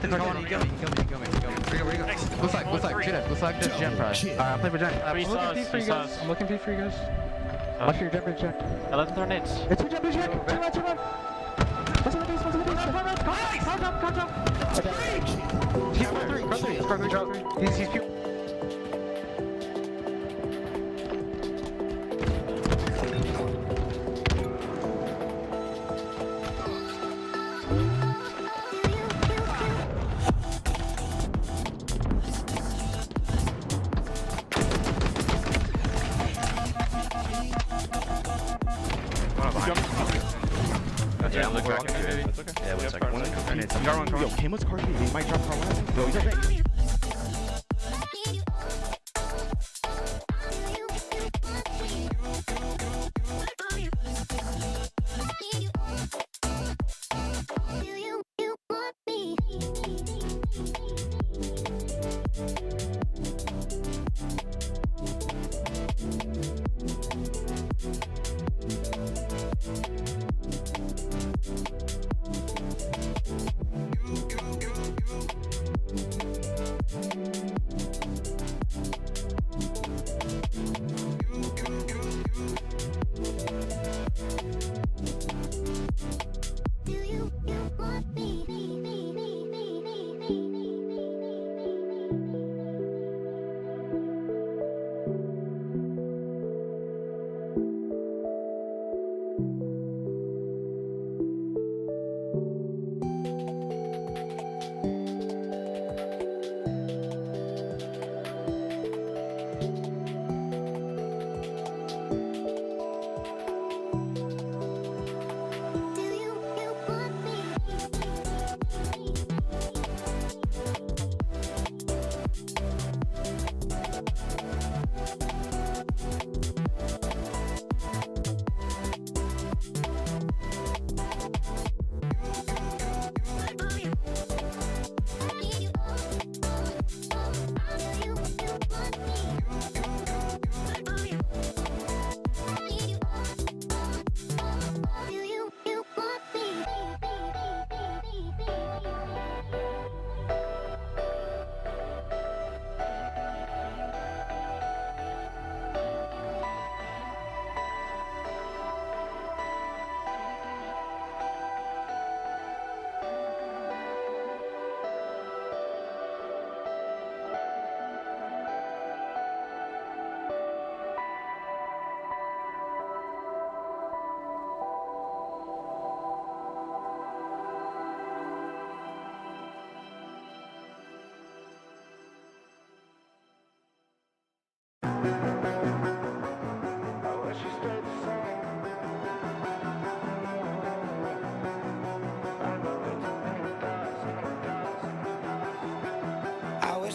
kill me. Blue flag, shoot it. Blue flag, just jump prize. Kill. Alright, I'll play for Jen. Free I'm looking sauce, for you free guys. sauce. I'm looking for you guys. Watch your jump check. 11 tornadoes. It's a jump check. Turn right. What's in the base? Car jump. He's car 3. He's cute. Yeah, I'm looking back into it. Yeah, 1 second. Yo, Camo's car 3. They might drop car 1. Yo, he's okay.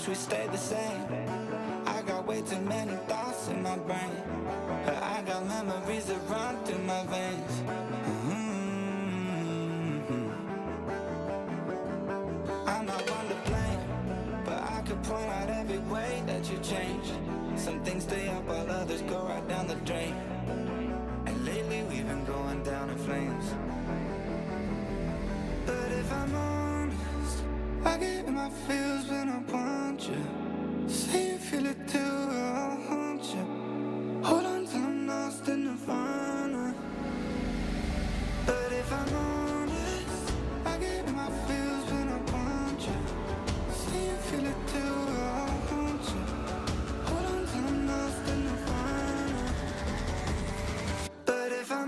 wish we stayed the same. I got way too many thoughts in my brain, but I got memories that run through my veins. I'm not one to blame, but I could point out every way that you changed. Some things stay up while others go right down the drain. And lately we've been going down in flames. But if I'm honest, I get in my feels when I want you. Say you feel it too, I'll haunt you. Hold on till I'm lost in nirvana. But if I'm honest, I get in my feels when I want you. Say you feel it too, I'll haunt you. Hold on till I'm lost in nirvana. But if I'm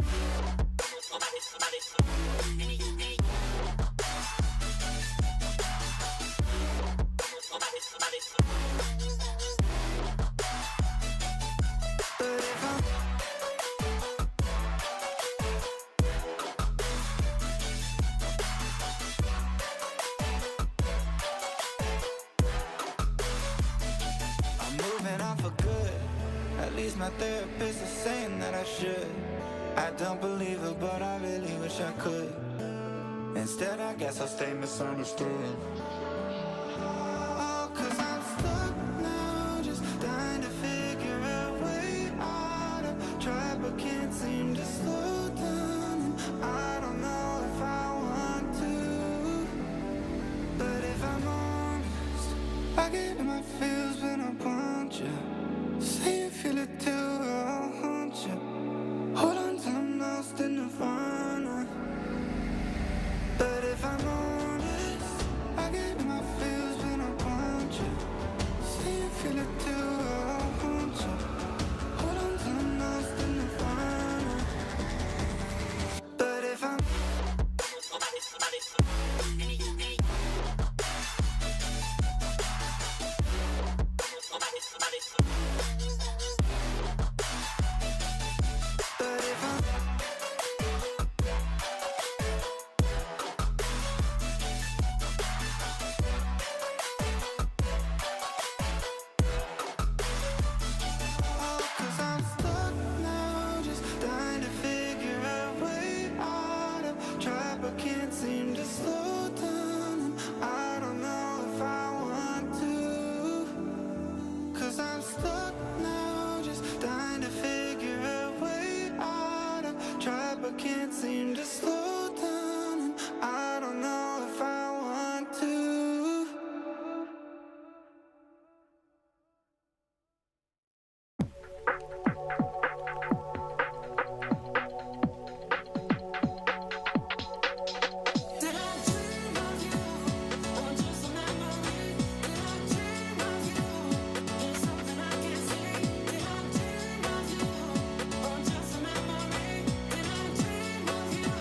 moving on for good. At least my therapist is saying that I should. I don't believe it, but I really wish I could. Instead, I guess I'll stay misunderstood. Oh, 'cause I'm stuck now, just trying to figure a way out. I've tried but can't seem to slow down. I don't know if I want to. But if I'm honest, I get in my feels when I want you. Say you feel it too, I'll haunt you. Hold on till I'm lost in nirvana. But if I'm honest, I get in my feels when I want you. Say you feel it too, I'll haunt you. Hold on till I'm lost in nirvana. But if I'm can't seem to slow down, and I don't know if I want to. Did I dream of you, or just a memory? Did I dream of you, there's something I can't see? Did I dream of you, or just a memory? Did I dream of you,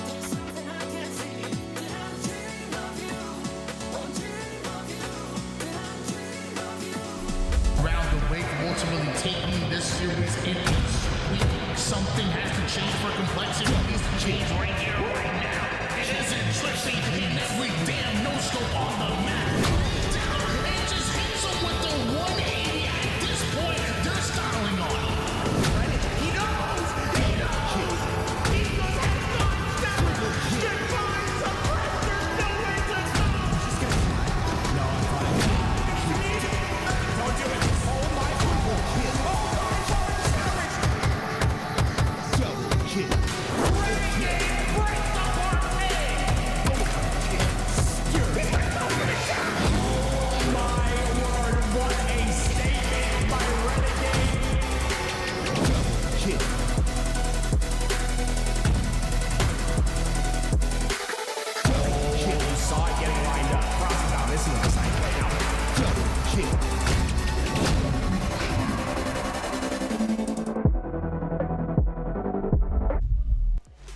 there's something I can't see? Did I dream of you, or dream of you? Did I dream of you? Round the wake, ultimately taking this series in each week. Something has to change for complexity. It needs to change right here, right now. It isn't tricky. Every damn no-scope on the map. And just hits him with the 180. At this point, they're styling on him. He knows. He knows. He goes on Get by some pressure. Nowhere to go. No, I'm fine. Don't do it. Oh my God. Double kill.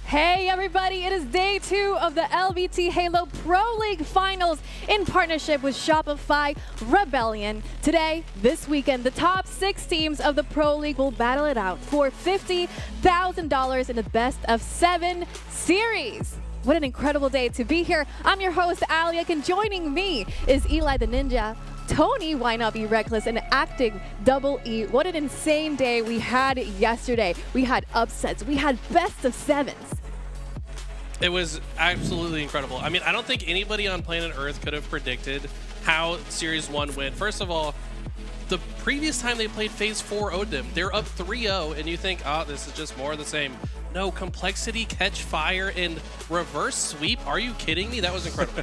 Hey everybody, it is day 2 of the LVT Halo Pro League Finals in partnership with Shopify Rebellion. Today, this weekend, the top 6 teams of the Pro League will battle it out for $50,000 in the best of 7 series. What an incredible day to be here. I'm your host, Aliak, and joining me is Eli the Ninja, Tony, why not be reckless, and acting double E. What an insane day we had yesterday. We had upsets. We had best of sevens. It was absolutely incredible. I mean, I don't think anybody on planet Earth could have predicted how Series 1 went. First of all, the previous time they played Phase 4 Odin, they're up 3-0, and you think, oh, this is just more of the same. No, Complexity, Catch Fire, and Reverse Sweep. Are you kidding me? That was incredible.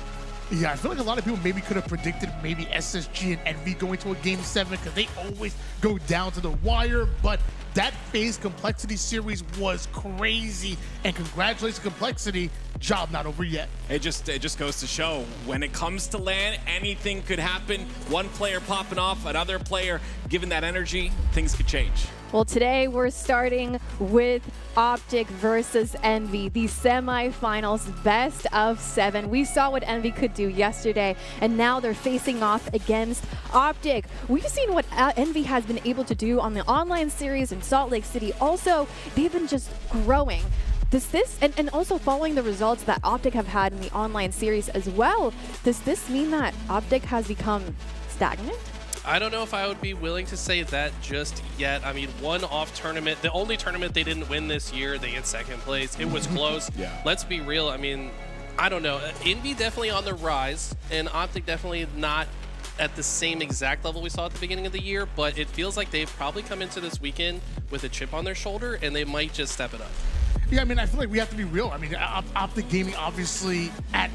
Yeah, I feel like a lot of people maybe could have predicted maybe SSG and Envy going to a Game 7 because they always go down to the wire, but that phase Complexity series was crazy, and congratulations Complexity, job not over yet. It just goes to show when it comes to LAN, anything could happen. One player popping off, another player giving that energy, things could change. Well, today we're starting with OpTic versus Envy, the semifinals, best of 7. We saw what Envy could do yesterday, and now they're facing off against OpTic. We've seen what Envy has been able to do on the online series in Salt Lake City. Also, they've been just growing. And also following the results that OpTic have had in the online series as well, does this mean that OpTic has become stagnant? I don't know if I would be willing to say that just yet. I mean, one-off tournament, the only tournament they didn't win this year, they get second place. It was close. Yeah. Let's be real. I mean, I don't know. Envy definitely on the rise, and OpTic definitely not at the same exact level we saw at the beginning of the year, but it feels like they've probably come into this weekend with a chip on their shoulder, and they might just step it up. Yeah, I mean, I feel like we have to be real. I mean, OpTic Gaming obviously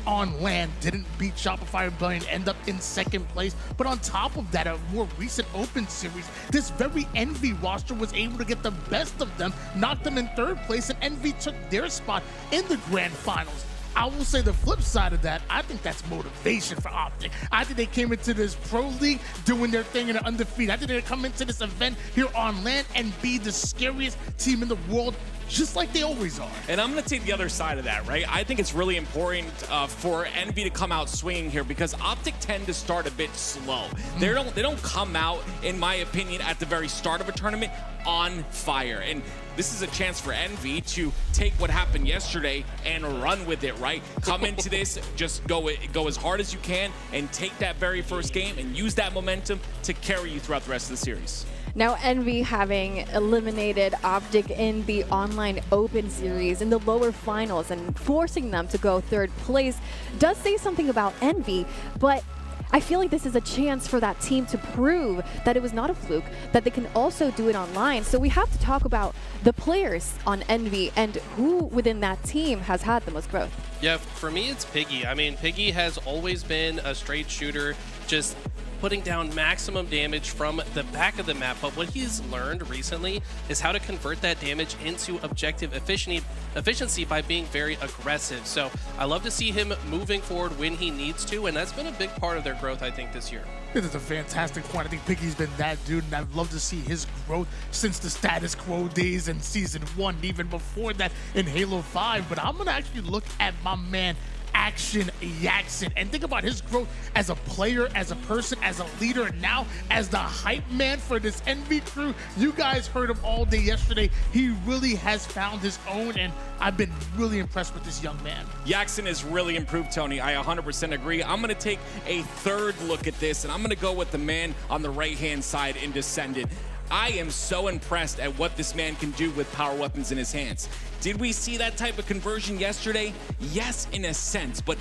on LAN didn't beat Shopify Rebellion, end up in second place. But on top of that, a more recent Open Series, this very Envy roster was able to get the best of them, knock them in third place, and Envy took their spot in the grand finals. I will say the flip side of that, I think that's motivation for OpTic. I think they came into this pro league doing their thing and are undefeated. I think they're come into this event here on LAN and be the scariest team in the world, just like they always are. And I'm going to take the other side of that, right? I think it's really important for Envy to come out swinging here because OpTic tend to start a bit slow. They don't come out, in my opinion, at the very start of a tournament on fire. And this is a chance for Envy to take what happened yesterday and run with it, right? Come into this, just go as hard as you can and take that very first game and use that momentum to carry you throughout the rest of the series. Now, Envy having eliminated OpTic in the online Open Series in the lower finals and forcing them to go third place does say something about Envy, but I feel like this is a chance for that team to prove that it was not a fluke, that they can also do it online. So we have to talk about the players on Envy and who within that team has had the most growth. Yeah, for me, it's Piggy. I mean, Piggy has always been a straight shooter, just putting down maximum damage from the back of the map, but what he's learned recently is how to convert that damage into objective efficiency by being very aggressive. So I love to see him moving forward when he needs to, and that's been a big part of their growth, I think, this year. This is a fantastic point. I think Piggy's been that dude, and I've loved to see his growth since the status quo days in Season 1, even before that in Halo 5. But I'm going to actually look at my man, Action Jackson, and think about his growth as a player, as a person, as a leader, and now as the hype man for this Envy crew. You guys heard him all day yesterday. He really has found his own, and I've been really impressed with this young man. Jackson has really improved, Tony. I 100% agree. I'm going to take a third look at this, and I'm going to go with the man on the right-hand side in Descendant. I am so impressed at what this man can do with power weapons in his hands. Did we see that type of conversion yesterday? Yes, in a sense, but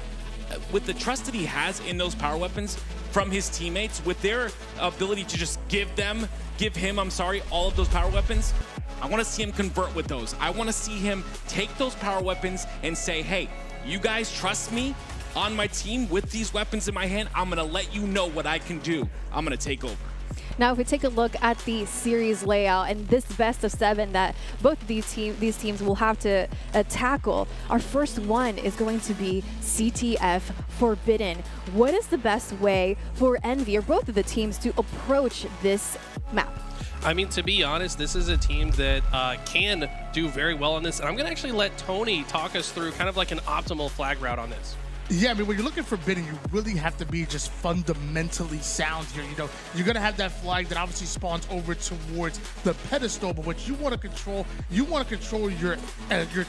with the trust that he has in those power weapons from his teammates, with their ability to just give him, all of those power weapons, I want to see him convert with those. I want to see him take those power weapons and say, hey, you guys trust me on my team with these weapons in my hand. I'm going to let you know what I can do. I'm going to take over. Now, if we take a look at the series layout and this best of 7 that both of these teams will have to tackle, our first one is going to be CTF Forbidden. What is the best way for Envy or both of the teams to approach this map? I mean, to be honest, this is a team that can do very well on this. And I'm going to actually let Tony talk us through kind of like an optimal flag route on this. Yeah, I mean, when you're looking for Forbidden, you really have to be just fundamentally sound here. You know, you're going to have that flag that obviously spawns over towards the pedestal, but what you want to control, your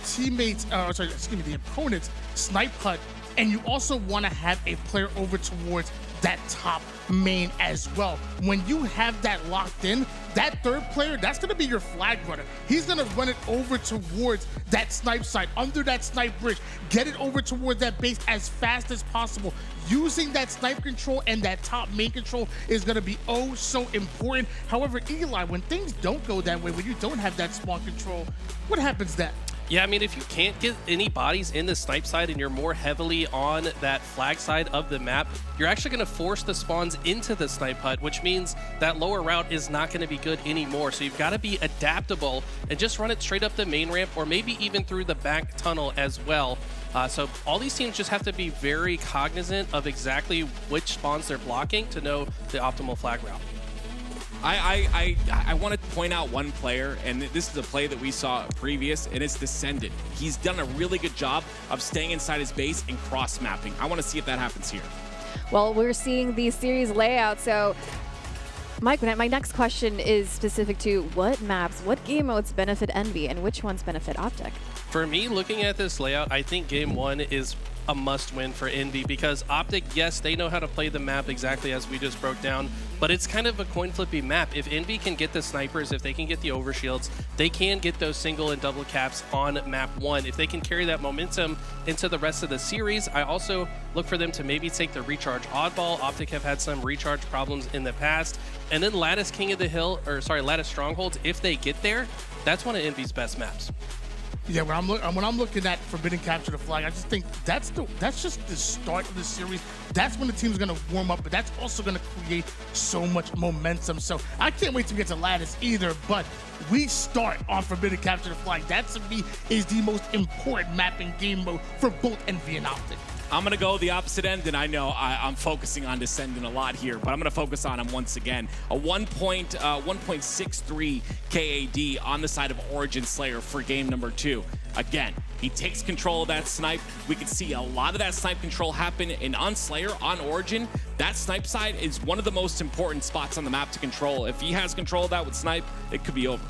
teammates, the opponent's snipe hut And you also want to have a player over towards that top main as well. When you have that locked in, that third player, that's going to be your flag runner. He's going to run it over towards that snipe site, under that snipe bridge, get it over towards that base as fast as possible. Using that snipe control and that top main control is going to be oh so important. However, Eli, when things don't go that way, when you don't have that spawn control, what happens then? Yeah, I mean, if you can't get any bodies in the snipe side and you're more heavily on that flag side of the map, you're actually going to force the spawns into the snipe hut, which means that lower route is not going to be good anymore. So you've got to be adaptable and just run it straight up the main ramp or maybe even through the back tunnel as well. So all these teams just have to be very cognizant of exactly which spawns they're blocking to know the optimal flag route. I want to point out one player, and this is a play that we saw previous, and it's Descendant. He's done a really good job of staying inside his base and cross-mapping. I want to see if that happens here. Well, we're seeing the series layout, so Mike, my next question is specific to what maps, what game modes benefit Envy, and which ones benefit OpTic? For me, looking at this layout, I think Game 1 is a must-win for Envy because OpTic, yes, they know how to play the map exactly as we just broke down, but it's kind of a coin-flippy map. If Envy can get the snipers, if they can get the overshields, they can get those single and double caps on map 1. If they can carry that momentum into the rest of the series, I also look for them to maybe take the recharge oddball. OpTic have had some recharge problems in the past. And then Lattice King of the Hill, or sorry, Lattice Strongholds, if they get there, that's one of Envy's best maps. Yeah, when I'm looking at Forbidden Capture the Flag, I just think that's just the start of the series. That's when the team's gonna warm up, but that's also gonna create so much momentum. So I can't wait to get to Lattice either, but we start on Forbidden Capture the Flag. That to me is the most important mapping game mode for both Envy and OpTic. I'm going to go the opposite end, and I know I'm focusing on Descendant a lot here, but I'm going to focus on him once again. A 1.63 KAD on the side of Origin Slayer for game number 2. Again, he takes control of that snipe. We can see a lot of that snipe control happen on Slayer, on Origin. That snipe side is one of the most important spots on the map to control. If he has control of that with snipe, it could be over.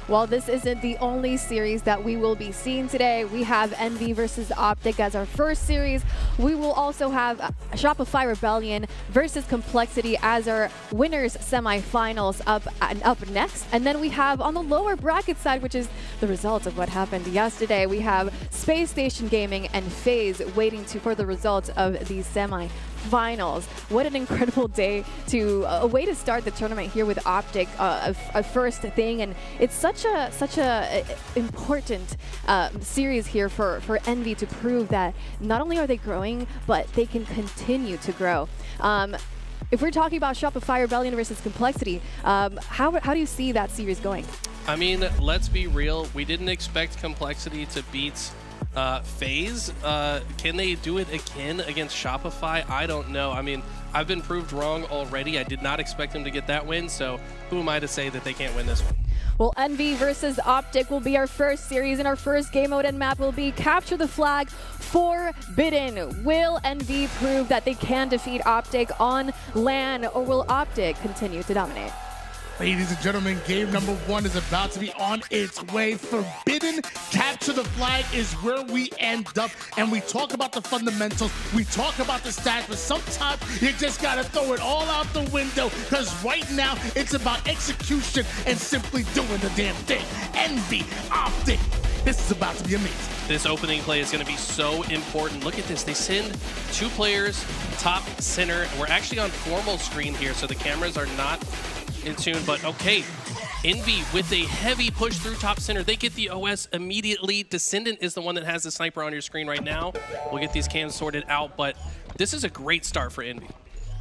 Well, this isn't the only series that we will be seeing today. We have Envy versus OpTic as our first series. We will also have Shopify Rebellion versus Complexity as our winners semifinals up next. And then we have on the lower bracket side, which is the result of what happened yesterday, we have Space Station Gaming and FaZe waiting for the results of these semi-finals. What an incredible day a way to start the tournament here with OpTic, a first thing, and it's such a important series here for Envy to prove that not only are they growing, but they can continue to grow. If we're talking about Shopify Rebellion versus Complexity, how do you see that series going? I mean, let's be real. We didn't expect Complexity to beat FaZe. Can they do it again against Shopify? I don't know. I mean, I've been proved wrong already. I did not expect them to get that win, so who am I to say that they can't win this one? Well, Envy versus OpTic will be our first series, and our first game mode and map will be Capture the Flag Forbidden. Will Envy prove that they can defeat OpTic on LAN, or will OpTic continue to dominate? Ladies and gentlemen, game number 1 is about to be on its way. Forbidden Capture the Flag is where we end up, and we talk about the fundamentals, we talk about the stats, but sometimes you just gotta throw it all out the window, because right now it's about execution and simply doing the damn thing. Envy, OpTic, this is about to be amazing. This opening play is going to be so important. Look at this. They send 2 players, top, center. We're actually on formal screen here, so the cameras are not in tune, but okay. Envy with a heavy push through top center. They get the OS immediately. Descendant is the one that has the sniper on your screen right now. We'll get these cams sorted out, but this is a great start for Envy.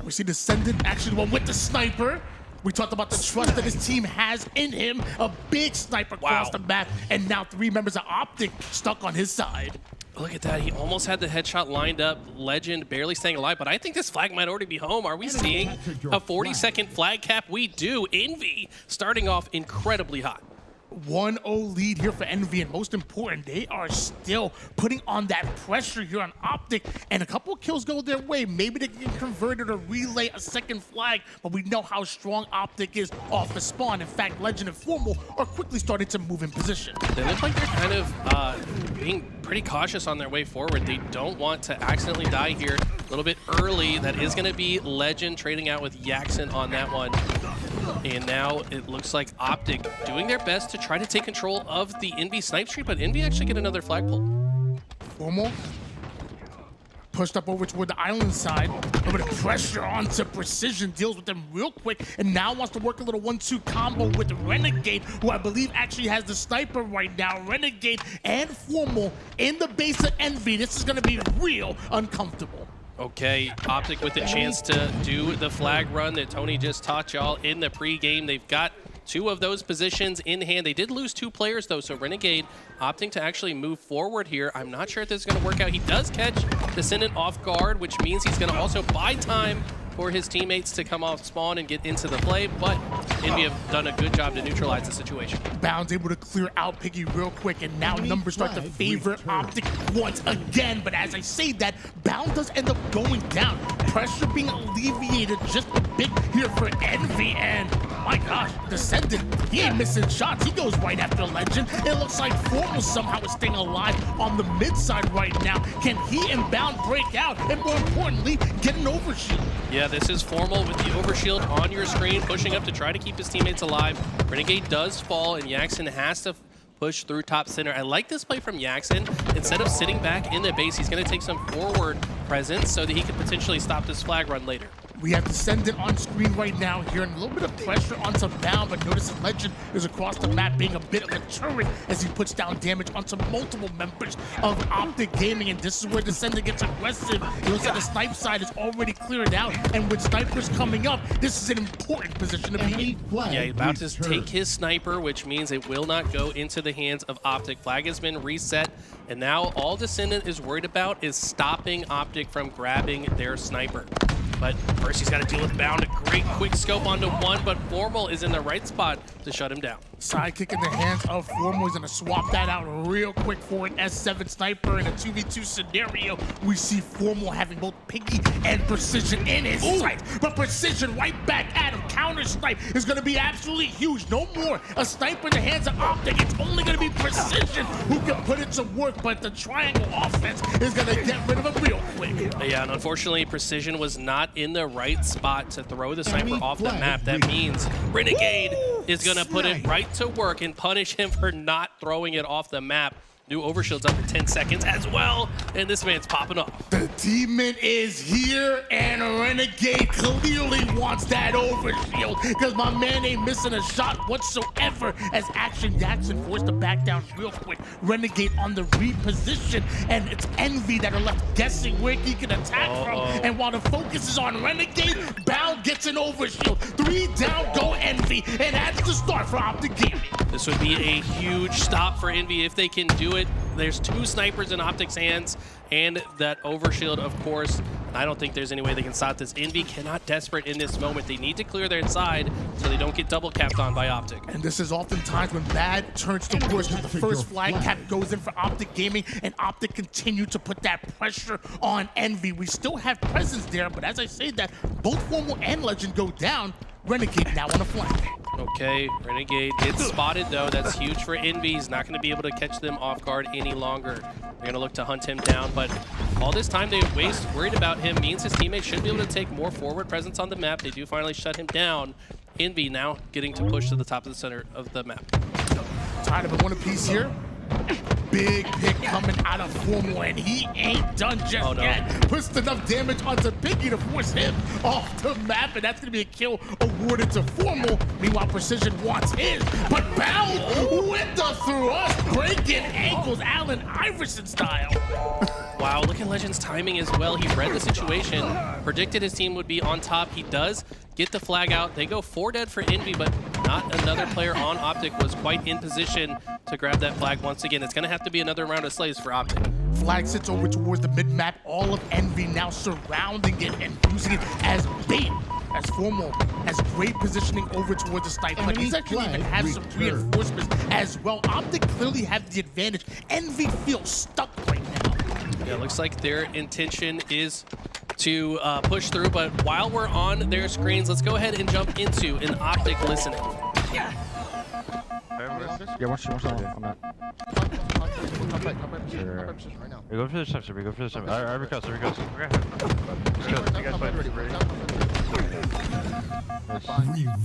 We see Descendant actually the one with the sniper. We talked about the trust that his team has in him. A big sniper across the map, and now 3 members of OpTic stuck on his side. Look at that. He almost had the headshot lined up. Legend barely staying alive, but I think this flag might already be home. Are we seeing a 40-second flag cap? We do. Envy starting off incredibly hot. 1-0 lead here for Envy, and most important, they are still putting on that pressure here on OpTic, and a couple kills go their way. Maybe they can convert it or relay a second flag, but we know how strong OpTic is off the spawn. In fact, Legend and Formal are quickly starting to move in position. They look like they're kind of being pretty cautious on their way forward. They don't want to accidentally die here a little bit early. That is going to be Legend trading out with Yaxon on that one. And now it looks like OpTic doing their best to try to take control of the Envy snipe streak, but Envy actually get another flag pull. Formal pushed up over toward the island side. A bit of pressure onto Precision, deals with them real quick, and now wants to work a little 1-2 combo with Renegade, who I believe actually has the sniper right now. Renegade and Formal in the base of Envy. This is going to be real uncomfortable. Okay, OpTic with the chance to do the flag run that Tony just taught y'all in the pregame. They've got 2 of those positions in hand. They did lose 2 players though, so Renegade opting to actually move forward here. I'm not sure if this is going to work out. He does catch Descendant off guard, which means he's going to also buy time for his teammates to come off spawn and get into the play, but Envy have done a good job to neutralize the situation. Bound's able to clear out Piggy real quick, and now numbers start to favor OpTic once again. But as I say that, Bound does end up going down. Pressure being alleviated just a bit here for Envy, and my gosh, Descendant, he ain't missing shots. He goes right after Legend. It looks like Formal somehow is staying alive on the mid side right now. Can he and Bound break out, and more importantly, get an overshield? Yeah, this is Formal with the overshield on your screen, pushing up to try to keep his teammates alive. Renegade does fall, and Yaxon has to push through top center. I like this play from Yaxon. Instead of sitting back in the base, he's going to take some forward presence so that he could potentially stop this flag run later. We have Descendant on screen right now, hearing a little bit of pressure onto Bound, but notice Legend is across the map being a bit of a turret as he puts down damage onto multiple members of OpTic Gaming, and this is where Descendant gets aggressive. It looks like the snipe side is already cleared out, and with snipers coming up, this is an important position to be in. Yeah, he's about to take his sniper, which means it will not go into the hands of OpTic. Flag has been reset, and now all Descendant is worried about is stopping OpTic from grabbing their sniper. But first he's got to deal with Bound. A great quick scope onto one, but Formal is in the right spot to shut him down. Sidekick in the hands of Formal. He's going to swap that out real quick for an S7 sniper in a 2v2 scenario. We see Formal having both Piggy and Precision in his sight, but Precision right back at him. Counter snipe is going to be absolutely huge. No more a sniper in the hands of OpTic. It's only going to be Precision who can put it to work, but the triangle offense is going to get rid of him real quick. Yeah, and unfortunately Precision was not in the right spot to throw the sniper off the map. That means Renegade is going to put it right to work and punish him for not throwing it off the map. New overshield's up to 10 seconds as well, and this man's popping off. The demon is here, and Renegade clearly wants that overshield because my man ain't missing a shot whatsoever as Action Jackson forced to back down real quick. Renegade on the reposition, and it's Envy that are left guessing where he can attack from. And while the focus is on Renegade, Bound gets an overshield. 3 down, go Envy, and that's the start for OpTic Gaming. This would be a huge stop for Envy if they can do it. There's 2 snipers in OpTic's hands and that overshield, of course. I don't think there's any way they can stop this. Envy cannot desperate in this moment. They need to clear their side so they don't get double capped on by OpTic. And this is oftentimes when bad turns to worse. The first flag cap goes in for OpTic Gaming, and OpTic continue to put that pressure on Envy. We still have presence there, but as I say that, both Formal and Legend go down. Renegade now on the flank. Okay, Renegade gets spotted though. That's huge for Envy. He's not going to be able to catch them off guard any longer. They're going to look to hunt him down, but all this time they waste worried about him means his teammates should be able to take more forward presence on the map. They do finally shut him down. Envy now getting to push to the top of the center of the map. Tired of a one apiece here. Big pick coming out of Formal, and he ain't done just yet. Puts enough damage onto Piggy to force him off the map, and that's going to be a kill awarded to Formal. Meanwhile, Precision wants his, but Bound with the thrust, breaking ankles, Allen Iverson style. Wow, look at Legend's timing as well. He read the situation, predicted his team would be on top. He does get the flag out. They go 4 dead for Envy, but not another player on OpTic was quite in position to grab that flag once again. It's going to have to be another round of slays for OpTic. Flag sits over towards the mid-map. All of Envy now surrounding it and using it as bait. As Formal has great positioning over towards the sniper. Like he's actually even have some reinforcements as well. OpTic clearly have the advantage. Envy feels stuck right now. Yeah, looks like their intention is to push through, but while we're on their screens, let's go ahead and jump into an OpTic listening. Yeah, watch that. I'm not. We go for the steps, we go for the steps. Every coast.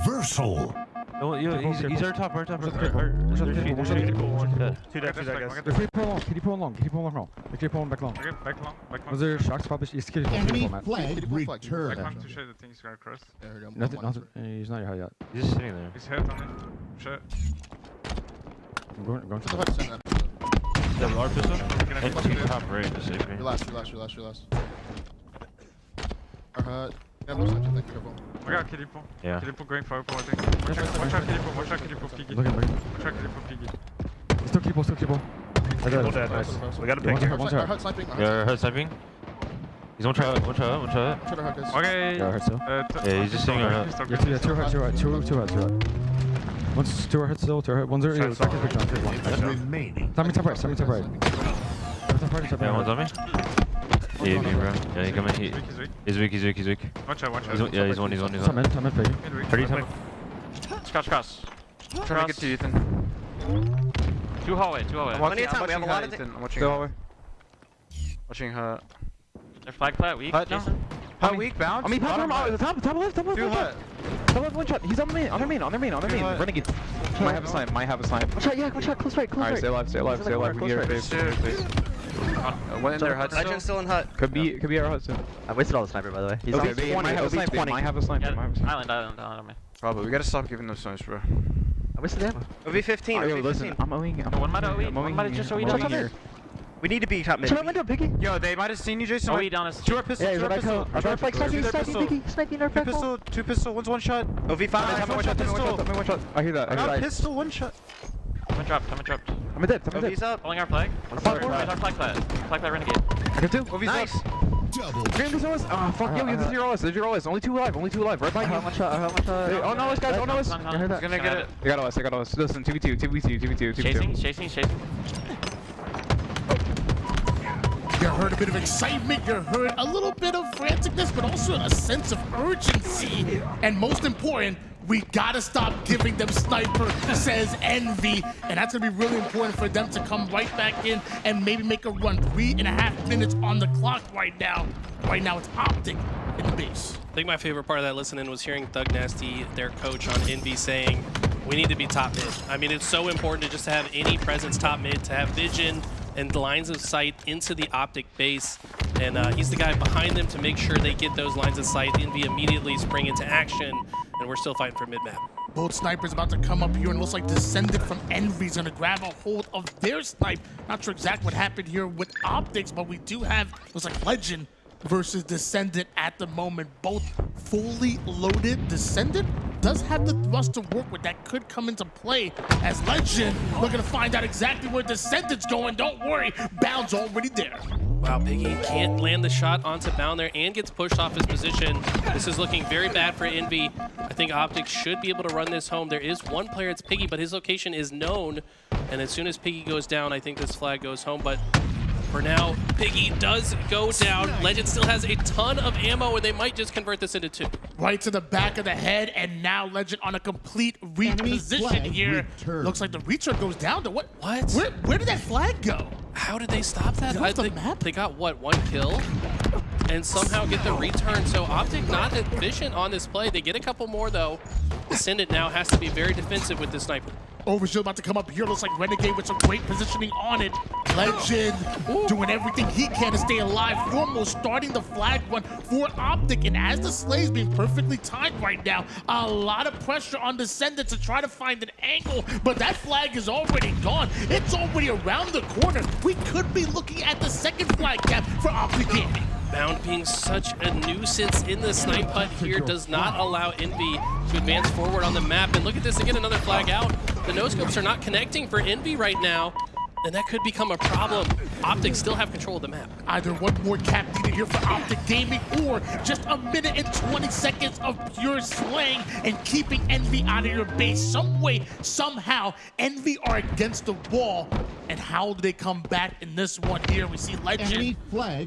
Reversal. No, he's our top. Two pull long. Keep pulling back long. Back long. Was there shocks published? He's kidding. Enemy flag I returned. come to show the thing he's gonna cross. Nothing. He's not your high yet. He's just sitting there. He's hit on it. Shit. I'm going to the Our pistol? And two top right to save me. Relax. Yeah, looks like you think, careful. I got Kiripo. Yeah. Kiripo going for open, I think. Watch out Kiripo, Piggy. Look at Watch out Kiripo, Piggy. Still keep. People dead, nice. We got a ping. Our hut sniping. Yeah, hurt sniping. He's one shot. Try to hut, guys. Okay. Yeah, hurt still. Yeah, he's just sitting on hut. Yeah, two hurt. One's two hurt still, two hurt. One's already back in picture. Remaining. Tell me top right. Yeah, one's on me. Yeah, bro. Yeah, he coming. He's weak. Watch out. Yeah, he's one. Top mid, Peggy. 30 time. Cross. Trying to get to Ethan. Two hallway. Plenty of time, we have a lot of things. I'm watching hallway. Watching her. Their flag plat weak. Hut, Jason. How weak bound? I mean, top left. Top left. Top left, one shot. He's on their main. Renegade. Might have a snipe. Watch out, close right. Alright, stay alive. We need our face. One in their hut. Legend's still in hut. Could be our hut soon. I wasted all the sniper, by the way. He's Okay, on they might have a sniper. Island on me. Probably. We gotta stop giving those snipes, bro. I wasted ammo. OV15. Listen, I'm owing. One might OE. One might just OE down here. We need to be top mid. Yo, they might have seen you, Jason. OE down us. Two pistol. Sniping our back. Two pistol. One's one shot. OV5. One shot. I hear that. Pistol, one shot. I'm dropped. I'm dead. OV's up. Pulling our flag. Our flag plat. Flag plat renegade. I got two. OV's nice. up. Oh, fuck you. This is your OS. Only two alive. Right by you. How much shot? Oh, no, guys. I heard that. Gonna get it. I got OS. Listen, 2v2. Chasing. You heard a bit of excitement, you heard a little bit of franticness, but also a sense of urgency. And most important, we gotta stop giving them sniper, says Envy. And that's gonna be really important for them to come right back in and maybe make a run. 3.5 minutes on the clock right now. Right now it's OpTic in the base. I think my favorite part of that listening was hearing Thug Nasty, their coach on Envy, saying, we need to be top mid. I mean, it's so important to just have any presence top mid, to have vision and lines of sight into the OpTic base. And he's the guy behind them to make sure they get those lines of sight. Envy immediately spring into action, and we're still fighting for mid-map. Both snipers about to come up here, and looks like Descendant from Envy's gonna grab a hold of their snipe. Not sure exactly what happened here with OpTics, but we do have, looks like Legend versus Descendant at the moment. Both fully loaded. Descendant does have the thrust to work with that could come into play as Legend looking to find out exactly where Descendant's going. Don't worry, Bound's already there. Wow, Piggy can't land the shot onto Bound there and gets pushed off his position. This is looking very bad for Envy. I think OpTic should be able to run this home. There is one player, it's Piggy, but his location is known. And as soon as Piggy goes down, I think this flag goes home. But for now, Piggy does go down. Legend still has a ton of ammo, and they might just convert this into 2. Right to the back of the head, and now Legend on a complete reposition here. Looks like the return goes down to what? Where did that flag go? How did they stop that? Off the map? They got, what, 1 kill? And somehow get the return. So OpTic not efficient on this play. They get a couple more, though. Descendant now has to be very defensive with this sniper. Overshield about to come up here. Looks like Renegade with some great positioning on it. Legend doing everything he can to stay alive. Formal starting the flag run for OpTic. And as the Slay's being perfectly timed right now, a lot of pressure on Descendant to try to find an angle. But that flag is already gone. It's already around the corner. We could be looking at the second flag cap for OpTic Gaming. Bound being such a nuisance in the snipe hut here does not allow Envy to advance forward on the map. And look at this again, another flag out. The no-scopes are not connecting for Envy right now. and that could become a problem. OpTic still have control of the map. Either one more cap needed here for OpTic Gaming, or just a minute and 20 seconds of pure slaying and keeping Envy out of your base. Some way, somehow, Envy are against the wall. And how do they come back in this one here? We see Legend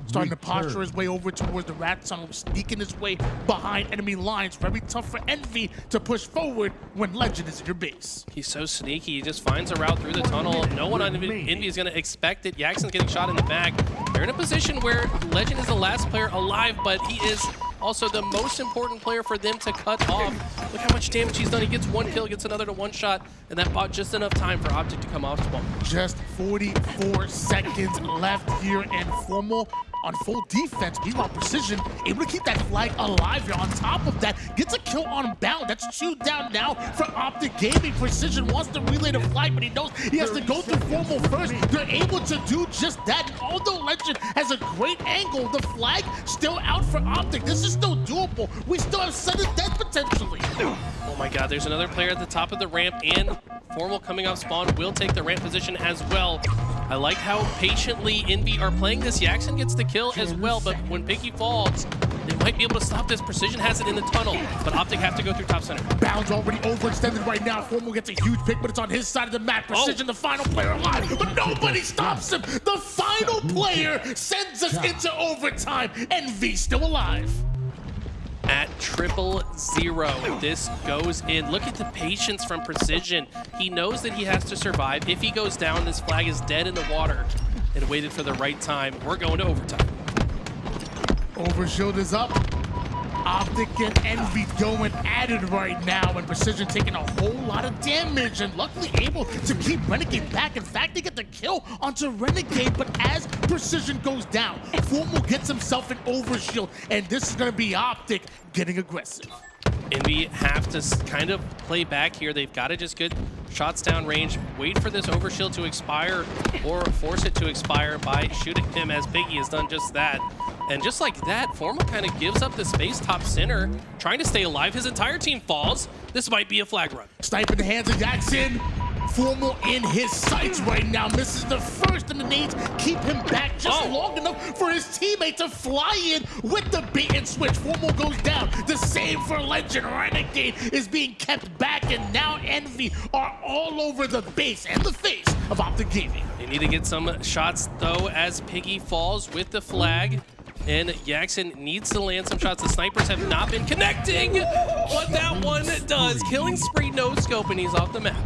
starting to posture his way over towards the rat tunnel, sneaking his way behind enemy lines. Very tough for Envy to push forward when Legend is in your base. He's so sneaky. He just finds a route through the tunnel. No one on Envy is going to expect it. Jackson's getting shot in the back. They're in a position where Legend is the last player alive, but he is also the most important player for them to cut off. Look how much damage he's done. He gets one kill, gets another to one shot, and that bought just enough time for OpTic to come off spawn. Just 44 seconds left here, and Formal on full defense. Meanwhile, Precision able to keep that flag alive here. On top of that, gets a kill on Bound. That's 2 down now for OpTic Gaming. Precision wants to relay the flag, but he knows he has to go through Formal first. They're able to do just that. And although Legend has a great angle, the flag still out for OpTic. This is still doable. We still have sudden death potentially. Oh my god, there's another player at the top of the ramp, and Formal coming off spawn will take the ramp position as well. I like how patiently Envy are playing this. Jackson gets the kill as well, but when Piggy falls, they might be able to stop this. Precision has it in the tunnel, but OpTic have to go through top center. Bound's already overextended right now. Formal gets a huge pick, but it's on his side of the map. Precision, the final player alive, but nobody stops him. The final player sends us into overtime. Envy still alive. At 0-0, this goes in. Look at the patience from Precision. He knows that he has to survive. If he goes down, this flag is dead in the water, and waited for the right time. We're going to overtime. Overshield is up. OpTic and Envy going at it right now, and Precision taking a whole lot of damage, and luckily able to keep Renegade back. In fact, they get the kill onto Renegade, but as Precision goes down, Formal gets himself an overshield, and this is going to be OpTic getting aggressive. Envy have to kind of play back here. They've got to just get shots down range, wait for this overshield to expire, or force it to expire by shooting him, as Piggy has done just that. And just like that, Formal kind of gives up the space top center, trying to stay alive. His entire team falls. This might be a flag run. Snipe in the hands of Jackson. Formal in his sights right now. Misses the first, and the nades keep him back just long enough for his teammate to fly in with the bait and switch. Formal goes down. The same for Legend. Renegade is being kept back, and now Envy are all over the base and the face of OpTic Gaming. They need to get some shots, though, as Piggy falls with the flag. And Jackson needs to land some shots. The snipers have not been connecting. What that one does. Killing spree, no scope, and he's off the map.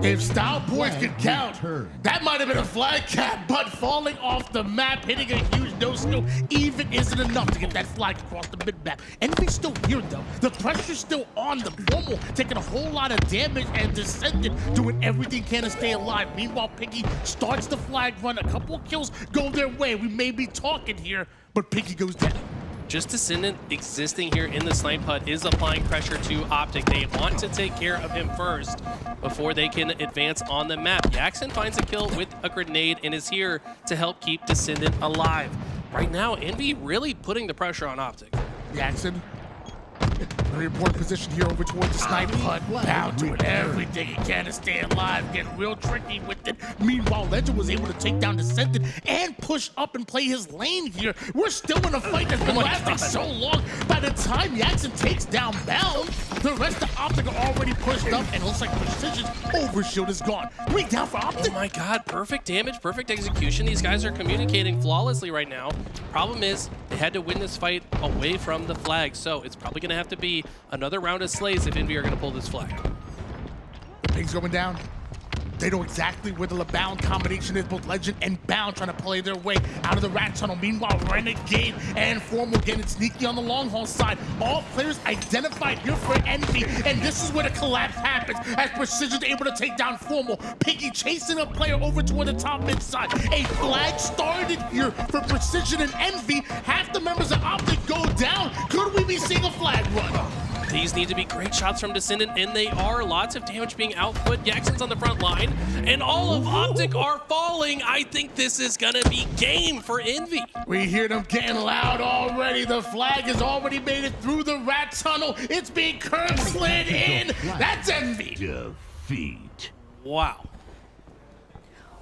If style points could count, that might have been a flag cap, but falling off the map, hitting a huge no-scope even isn't enough to get that flag across the mid-map. Envy's still here, though. The pressure's still on them. Formal taking a whole lot of damage, and Descendant doing everything he can to stay alive. Meanwhile, Piggy starts the flag run. A couple of kills go their way. We may be talking here, but Piggy goes down. Just Descendant existing here in the snipe hut is applying pressure to OpTic. They want to take care of him first before they can advance on the map. Jackson finds a kill with a grenade and is here to help keep Descendant alive. Right now, Envy really putting the pressure on OpTic. Jackson, very important position here over towards the snipe hut. Bound doing everything he can to stay alive, getting real tricky with it. Meanwhile, Legend was able to take down Descendant and push up and play his lane here. We're still in a fight that's been lasting so long. By the time Jackson takes down Bound, the rest of OpTic are already pushed up, and it looks like Precision's overshield is gone. 3 down for OpTic. Oh my god, perfect damage, perfect execution. These guys are communicating flawlessly right now. Problem is, they had to win this fight away from the flag, so it's probably going to have to be another round of slays if Envy are going to pull this flag. The ping's going down. They know exactly where the Bound combination is, both Legend and Bound trying to play their way out of the rat tunnel. Meanwhile, Renegade and Formal getting sneaky on the long haul side. All players identified here for Envy, and this is where the collapse happens as Precision's able to take down Formal. Piggy chasing a player over toward the top mid side. A flag started here for Precision and Envy. Half the members of OpTic go down. Could we be seeing a flag run? These need to be great shots from Descendant, and they are. Lots of damage being output. Jackson's on the front line, and all of OpTic are falling. I think this is gonna be game for Envy. We hear them getting loud already. The flag has already made it through the rat tunnel. It's being curb slid in. That's Envy. Defeat. Wow.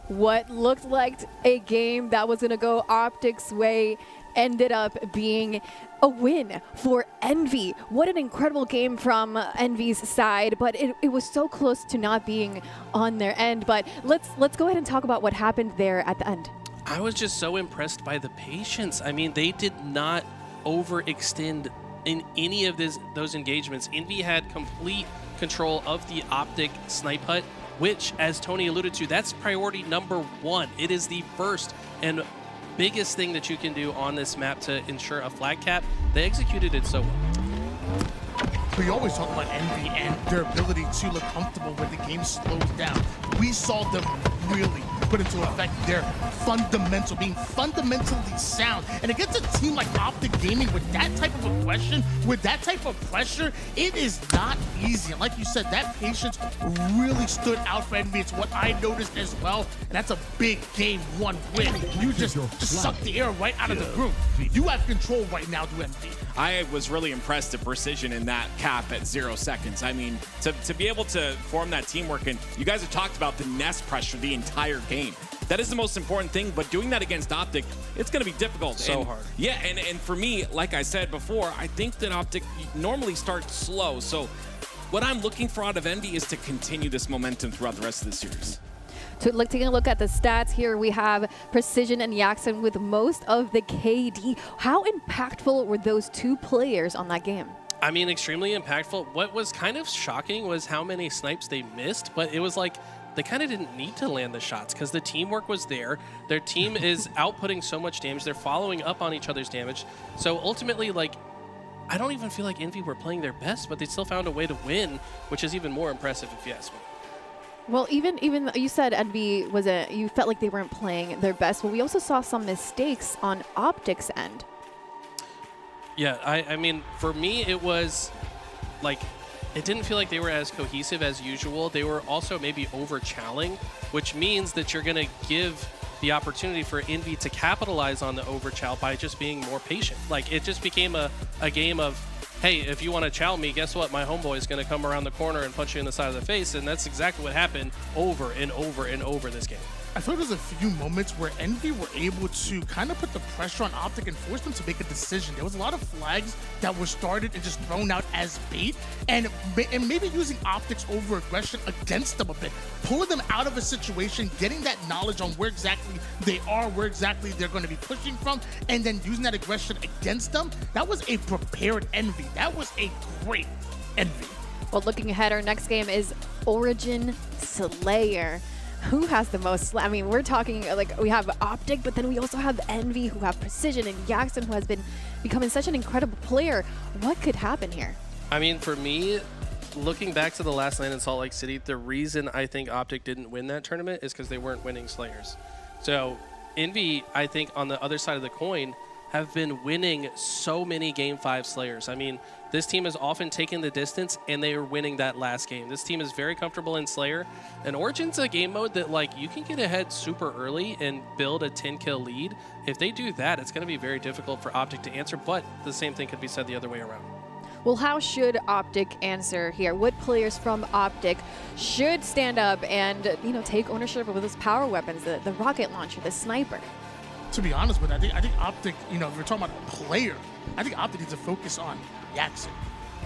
What looked like a game that was going to go OpTic's way ended up being a win for Envy. What an incredible game from Envy's side, but it was so close to not being on their end. But let's go ahead and talk about what happened there at the end. I was just so impressed by the patience. I mean, they did not overextend in any of those engagements. Envy had complete control of the OpTic snipe hut, which, as Tony alluded to, that's priority number 1. It is the first and biggest thing that you can do on this map to ensure a flag cap. They executed it so well. We always talk about Envy and their ability to look comfortable when the game slows down. We saw them really put into effect their being fundamentally sound. And against a team like OpTic Gaming with that type of aggression, with that type of pressure, it is not easy. And like you said, that patience really stood out for Envy. It's what I noticed as well. And that's a big game 1 win. You just suck the air right out of the group. You have control right now to Envy. I was really impressed at precision in that cap at 0 seconds. I mean, to be able to form that teamwork, and you guys have talked about the nest pressure the entire game. That is the most important thing, but doing that against OpTic, it's going to be difficult. So hard. Yeah, and for me, like I said before, I think that OpTic normally starts slow. So what I'm looking for out of Envy is to continue this momentum throughout the rest of the series. Taking a look at the stats here, we have Precision and Yaxon with most of the KD. How impactful were those 2 players on that game? I mean, extremely impactful. What was kind of shocking was how many snipes they missed, but it was like they kind of didn't need to land the shots because the teamwork was there. Their team is outputting so much damage. They're following up on each other's damage. So ultimately, like, I don't even feel like Envy were playing their best, but they still found a way to win, which is even more impressive if you ask me. Well, even you said Envy you felt like they weren't playing their best. Well, we also saw some mistakes on OpTic's end. Yeah, I mean, for me, it was like, it didn't feel like they were as cohesive as usual. They were also maybe over-challing, which means that you're going to give the opportunity for Envy to capitalize on the over-chal by just being more patient. Like, it just became a game of, hey, if you want to chow me, guess what? My homeboy is going to come around the corner and punch you in the side of the face, and that's exactly what happened over and over and over this game. I thought there was a few moments where Envy were able to kind of put the pressure on OpTic and force them to make a decision. There was a lot of flags that were started and just thrown out as bait, and maybe using OpTic's over-aggression against them a bit, pulling them out of a situation, getting that knowledge on where exactly they are, where exactly they're going to be pushing from, and then using that aggression against them. That was a prepared Envy. That was a great Envy. Well, looking ahead, our next game is Origin Slayer. Who has the most? I mean, we're talking like we have OpTic, but then we also have Envy, who have Precision, and Yaxon, who has been becoming such an incredible player. What could happen here? I mean, for me, looking back to the last night in Salt Lake City, the reason I think OpTic didn't win that tournament is because they weren't winning Slayers. So Envy, I think, on the other side of the coin, have been winning so many Game 5 Slayers. I mean, this team has often taken the distance, and they are winning that last game. This team is very comfortable in Slayer, and Origin's a game mode that, like, you can get ahead super early and build a 10-kill lead. If they do that, it's going to be very difficult for OpTic to answer, but the same thing could be said the other way around. Well, how should OpTic answer here? What players from OpTic should stand up and, take ownership of those power weapons, the rocket launcher, the sniper? To be honest with you, I think OpTic, if we're talking about a player, I think OpTic needs to focus on Yaxon.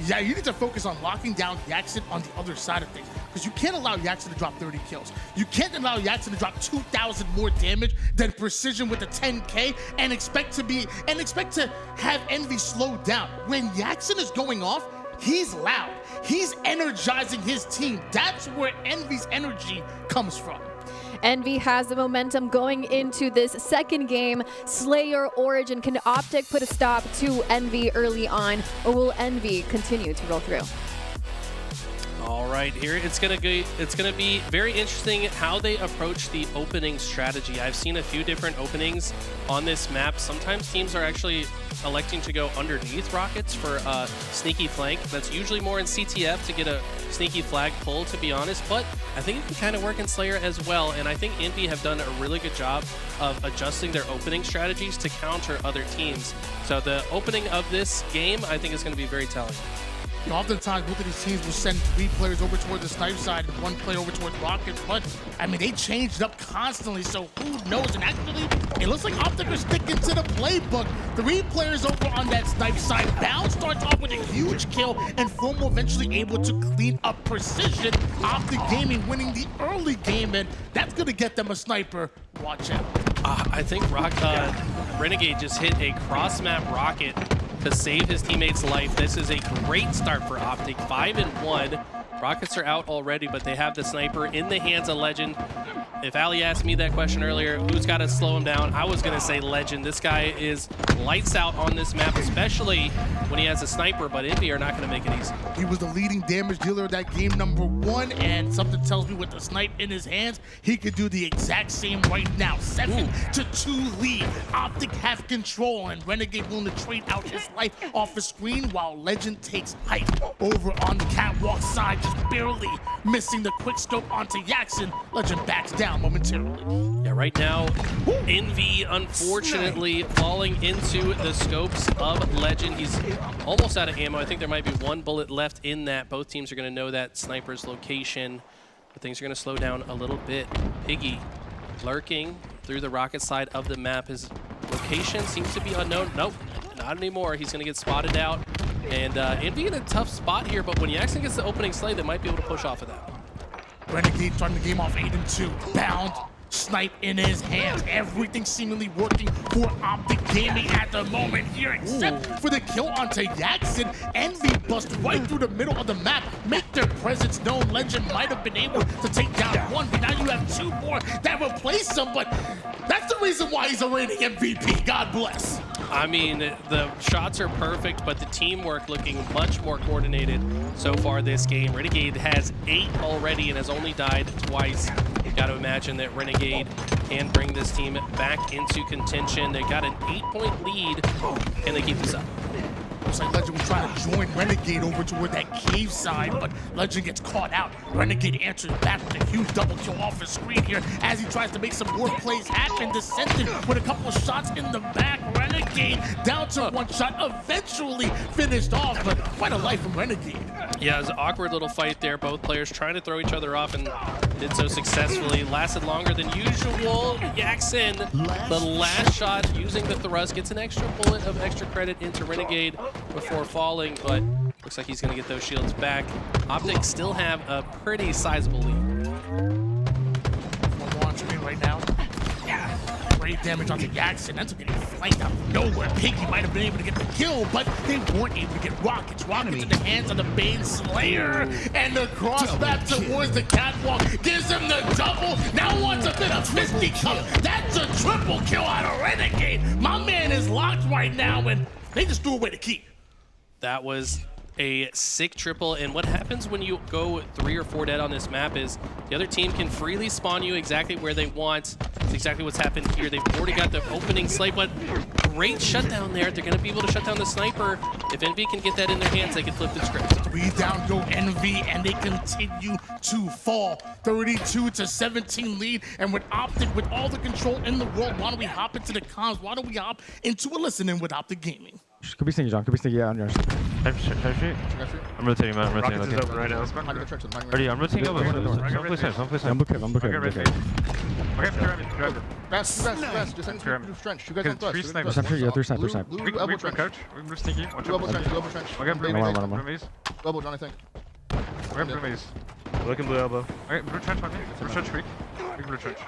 Yeah, you need to focus on locking down Yaxon on the other side of things, because you can't allow Yaxon to drop 30 kills. You can't allow Yaxon to drop 2,000 more damage than Precision with a 10K and expect to have Envy slow down. When Yaxon is going off, he's loud. He's energizing his team. That's where Envy's energy comes from. Envy has the momentum going into this second game. Slayer Origin. Can OpTic put a stop to Envy early on, or will Envy continue to roll through? All right, here it's gonna be very interesting how they approach the opening strategy. I've seen a few different openings on this map. Sometimes teams are actually electing to go underneath rockets for a sneaky flank. That's usually more in CTF to get a sneaky flag pull, to be honest, but I think it can kind of work in Slayer as well, and I think Envy have done a really good job of adjusting their opening strategies to counter other teams. So the opening of this game, I think, is going to be very telling. Oftentimes, both of these teams will send 3 players over toward the snipe side and 1 player over toward rocket. But, I mean, they changed up constantly, so who knows? And actually, it looks like OpTic are sticking to the playbook. 3 players over on that snipe side. Bound starts off with a huge kill, and Formal eventually able to clean up precision. OpTic Gaming winning the early game, and that's going to get them a sniper. Watch out. I think Renegade just hit a cross-map rocket to save his teammate's life. This is a great start for OpTic. 5-1. Rockets are out already, but they have the sniper in the hands of Legend. If Ali asked me that question earlier, who's got to slow him down, I was going to say Legend. This guy is lights out on this map, especially when he has a sniper, but Envy are not going to make it easy. He was the leading damage dealer of that game number 1, and something tells me with the snipe in his hands, he could do the exact same right now. 7-2 lead. OpTic have control, and Renegade willing to trade out his life off the screen while Legend takes height over on the catwalk side, just barely missing the quick scope onto Jackson. Legend backs down momentarily. Yeah, right now, Envy unfortunately falling into the scopes of Legend. He's almost out of ammo. I think there might be 1 bullet left in that. Both teams are going to know that sniper's location, but things are going to slow down a little bit. Piggy lurking through the rocket side of the map. His location seems to be unknown. Nope, not anymore. He's going to get spotted out. And Envy in a tough spot here, but when Jackson gets the opening slay, they might be able to push off of that. Renegade starting the game off 8-2. Bound, snipe in his hands. Everything seemingly working for OpTic Gaming at the moment here, except for the kill onto Jackson. Envy bust right through the middle of the map, make their presence known. Legend might have been able to take down 1, but now you have 2 more that replace him. But that's the reason why he's a reigning MVP. God bless. I mean, the shots are perfect, but the teamwork looking much more coordinated so far this game. Renegade has 8 already and has only died twice. You've got to imagine that Renegade can bring this team back into contention. They got an 8-point lead. Can they keep this up? Looks like Legend was trying to join Renegade over toward that cave side, but Legend gets caught out. Renegade answers back with a huge double kill off the screen here as he tries to make some more plays happen. Descended with a couple of shots in the back. Renegade down to 1 shot, eventually finished off, but quite a life from Renegade. Yeah, it was an awkward little fight there. Both players trying to throw each other off and did so successfully. Lasted longer than usual. Jackson, the last shot using the thrust, gets an extra bullet of extra credit into Renegade before falling, but looks like he's going to get those shields back. OpTic still have a pretty sizable lead. One more on screen right now. Yeah, great damage onto Jackson. That's getting flanked out of nowhere. Piggy might have been able to get the kill, but they weren't able to get rockets. Rockets in the hands of the Bane Slayer, and the cross back towards the catwalk gives him the double. Now wants a bit of fisticuff. That's a triple kill out of Renegade. My man is locked right now, and they just threw away the key. That was a sick triple, and what happens when you go 3 or 4 dead on this map is the other team can freely spawn you exactly where they want. It's exactly what's happened here. They've already got the opening slate, but great shutdown there. They're going to be able to shut down the sniper. If Envy can get that in their hands, they can flip the script. 3 down go Envy, and they continue to fall. 32-17 lead, and with OpTic, with all the control in the world, why don't we hop into the comms? Why don't we hop into a listening with OpTic Gaming? Could be sneaky, John. Could be sneaky. Yeah, on yours. I'm rotating, man. I'm rotating. Rockets is open right now. Ready, I'm rotating over. Don't play safe. I'm book him. Okay, Fast. Just send me to trench. You guys on thrust. Sniper, yeah, 3 sniper. We coach. We move sneaky. Watch Global out. trench. Okay, blue maze. Global, John, I think. Okay, blue maze. Looking blue elbow. Okay, blue trench on me. Blue trench weak. Big blue trench.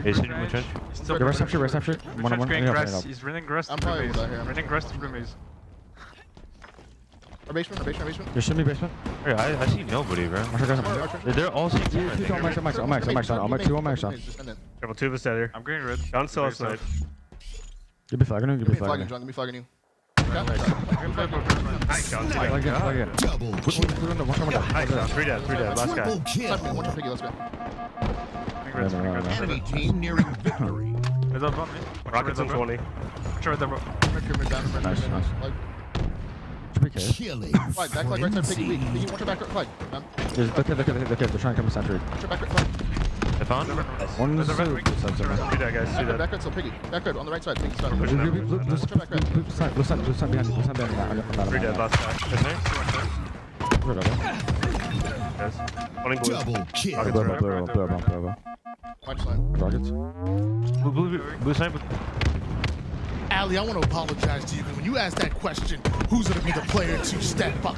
He's hitting blue trench. Still Rest capture. blue trench 1-on-1. going grass. He's running grass to I'm blue probably maze. over here. Running grass to blue maze. Our basement. There should be basement. Yeah, I see nobody, bro. They're all same team. Two on max. Two on max. Couple 2 of us out here. I'm going red. John still outside. You'll be flagging him. Give me flagging, John. Give me flagging you. Nice, John. Flag again. Put on the 1 Nice, John. 3 dead. Last guy. One more Piggy, let's go. Enemy team nearing victory. Red up on me. Rockets on 20. Sure, they're Nice. Killing. Flag, back flag, right side, Piggy weak. Piggy, watch your back right flag. Man. Look, they're trying to come in century. Watch your back right flag. I found him. One, There's a red 2. wing. 2 dead, guys. 2 dead. Back right, so Piggy. Back right, on the right side, Piggy side. Pushing them. Blue side behind you. 3 dead, last guy. Yes. Double kill. Okay, blue. Watch line. Rockets. Blue sniper. Ali, I want to apologize to you because when you asked that question, who's going to be the player to step up?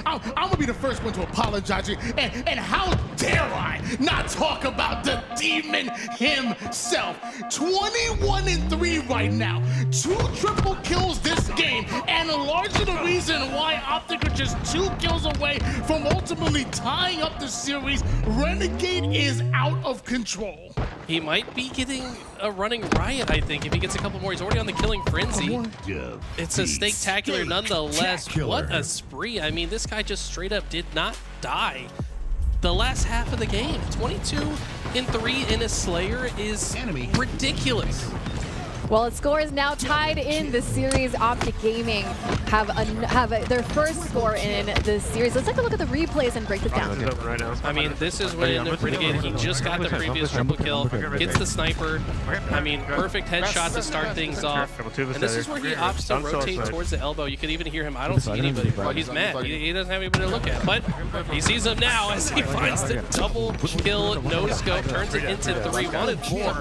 I'm going to be the first one to apologize to you. And how dare I not talk about the demon himself? 21-3 right now. 2 triple kills this game. And largely the reason why OpTic are just 2 kills away from ultimately tying up the series. Renegade is out of control. He might be getting a running riot, I think, if he gets a couple more. He's already on the killing frenzy. It's a steak-tacular nonetheless. What a spree. I mean, this guy just straight up did not die the last half of the game. 22-3 in a Slayer is ridiculous. Well, its score is now tied in the series. OpTic Gaming have their first score in the series. Let's take a look at the replays and break this down. I mean, this is when Renegade, he just got the previous triple kill, gets the sniper. I mean, perfect headshot to start things off. And this is where he opts to rotate towards the elbow. You can even hear him, I don't see anybody. Well, he's mad. He doesn't have anybody to look at. But he sees him now as he finds the double kill, no scope, turns it into 3. Wanted more,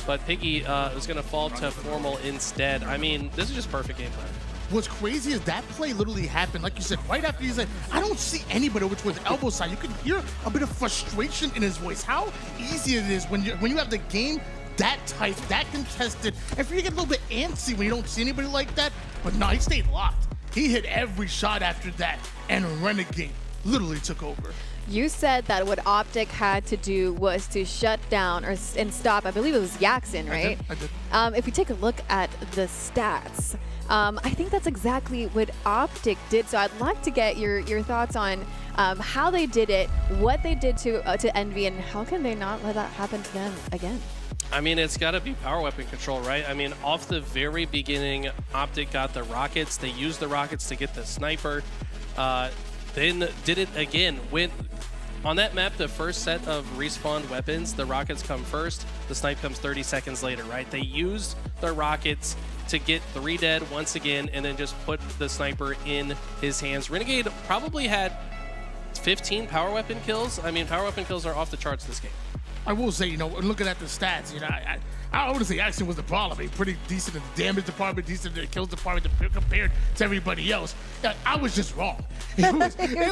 but Piggy is going to fall to formal instead. I mean, this is just perfect gameplay. What's crazy is that play literally happened, like you said, right after he said, I don't see anybody over towards the elbow side. You could hear a bit of frustration in his voice. How easy it is when you have the game that tight, that contested, and for you to get a little bit antsy when you don't see anybody like that. But no, he stayed locked. He hit every shot after that, and Renegade literally took over. You said that what OpTic had to do was to shut down and stop, I believe it was Yaxin, right? I did. If you take a look at the stats, I think that's exactly what OpTic did. So I'd like to get your thoughts on how they did it, what they did to Envy, and how can they not let that happen to them again? I mean, it's got to be power weapon control, right? I mean, off the very beginning, OpTic got the rockets. They used the rockets to get the sniper. Then did it again. On that map, the first set of respawned weapons, the rockets come first, the snipe comes 30 seconds later, right? They used the rockets to get 3 dead once again and then just put the sniper in his hands. Renegade probably had 15 power weapon kills. I mean, power weapon kills are off the charts this game. I will say, looking at the stats, I wouldn't say Action was the problem. He's pretty decent in the damage department, decent in the kills department compared to everybody else. I was just wrong. It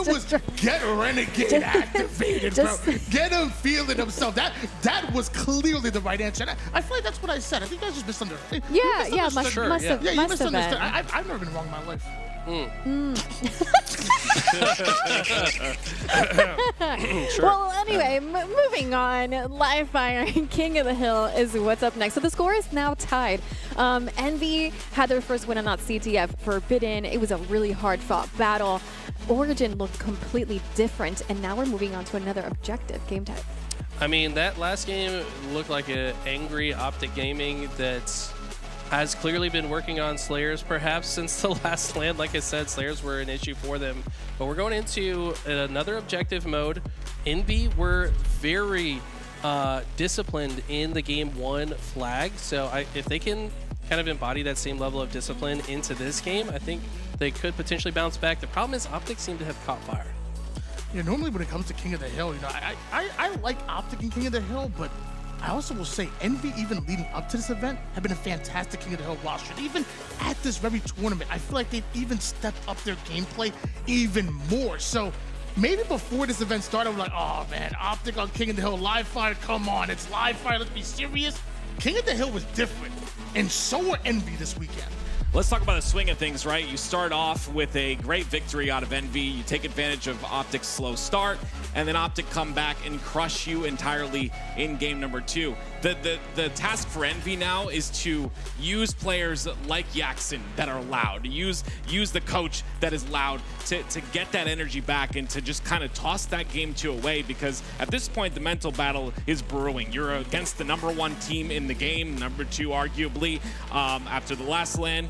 was get Renegade activated, bro. Get him feeling himself. That was clearly the right answer. And I feel like that's what I said. I think you guys just misunderstood. Yeah, must you have been. misunderstood. I've never been wrong in my life. Sure. Well, anyway, moving on. Live Fire King of the Hill is what's up next. So the score is now tied. Envy had their first win on that CTF. Forbidden, it was a really hard-fought battle. Origin looked completely different, and now we're moving on to another objective game type. I mean, that last game looked like an angry OpTic Gaming that has clearly been working on Slayers perhaps since the last LAN. Like I said, Slayers were an issue for them. But we're going into another objective mode. Envy were very disciplined in the game 1 flag. So if they can kind of embody that same level of discipline into this game, I think they could potentially bounce back. The problem is OpTic seem to have caught fire. Yeah, normally when it comes to King of the Hill, I like OpTic and King of the Hill, but I also will say Envy, even leading up to this event, have been a fantastic King of the Hill roster. Even at this very tournament, I feel like they've even stepped up their gameplay even more. So maybe before this event started, we're like, oh man, OpTic on King of the Hill, Live Fire, come on, it's Live Fire, let's be serious. King of the Hill was different, and so were Envy this weekend. Let's talk about the swing of things, right? You start off with a great victory out of Envy. You take advantage of OpTic's slow start, and then OpTic come back and crush you entirely in game number 2. The task for Envy now is to use players like Yaxin that are loud, use the coach that is loud to get that energy back and to just kind of toss that game 2 away, because at this point the mental battle is brewing. You're against the number 1 team in the game, number 2 arguably after the last LAN.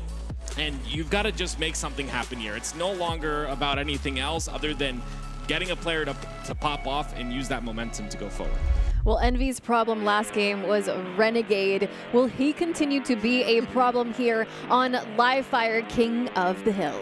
And you've got to just make something happen here. It's no longer about anything else other than getting a player to pop off and use that momentum to go forward. Well, Envy's problem last game was Renegade. Will he continue to be a problem here on Live Fire King of the Hill?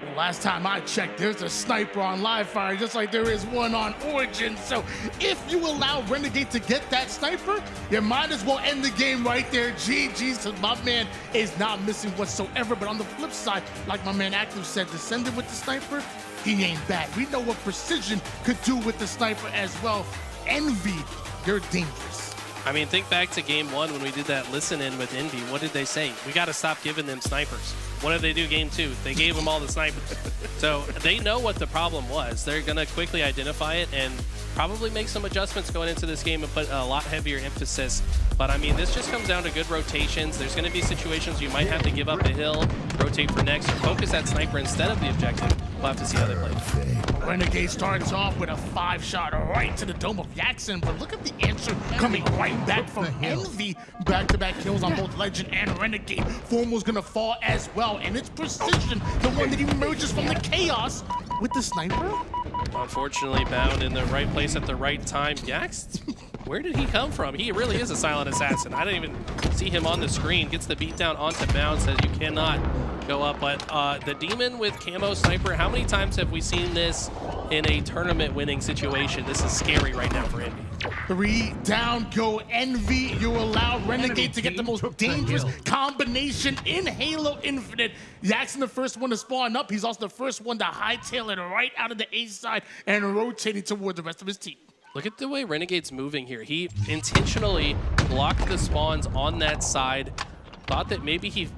Well, last time I checked, there's a sniper on live fire, just like there is one on Origin. So if you allow Renegade to get that sniper, you might as well end the game right there. GG's, so my man is not missing whatsoever. But on the flip side, like my man Active said, Descended with the sniper, he ain't bad. We know what Precision could do with the sniper as well. Envy, they're dangerous. I mean, think back to game 1 when we did that listen in with Envy. What did they say? We got to stop giving them snipers. What did they do game 2? They gave them all the snipers. So they know what the problem was. They're going to quickly identify it and probably make some adjustments going into this game and put a lot heavier emphasis. But I mean, this just comes down to good rotations. There's going to be situations you might have to give up a hill, rotate for next, or focus that sniper instead of the objective. We'll have to see how they play. Renegade starts off with a 5-shot right to the dome of Jackson, but look at the answer coming right back from Envy. Back-to-back kills on both Legend and Renegade. Formal's gonna fall as well, and it's Precision, the one that emerges from the chaos with the sniper. Unfortunately, bound in the right place at the right time. Yax, where did he come from? He really is a silent assassin. I didn't even see him on the screen. Gets the beatdown onto bound, says you cannot go up. But the Demon with camo sniper, how many times have we seen this in a tournament winning situation? This is scary right now for Envy. 3 down go Envy. You allow Renegade to get the most dangerous combination in Halo Infinite. Jackson the first one to spawn up. He's also the first one to hightail it right out of the A side and rotating toward the rest of his team. Look at the way Renegade's moving here. He intentionally blocked the spawns on that side. Thought that maybe he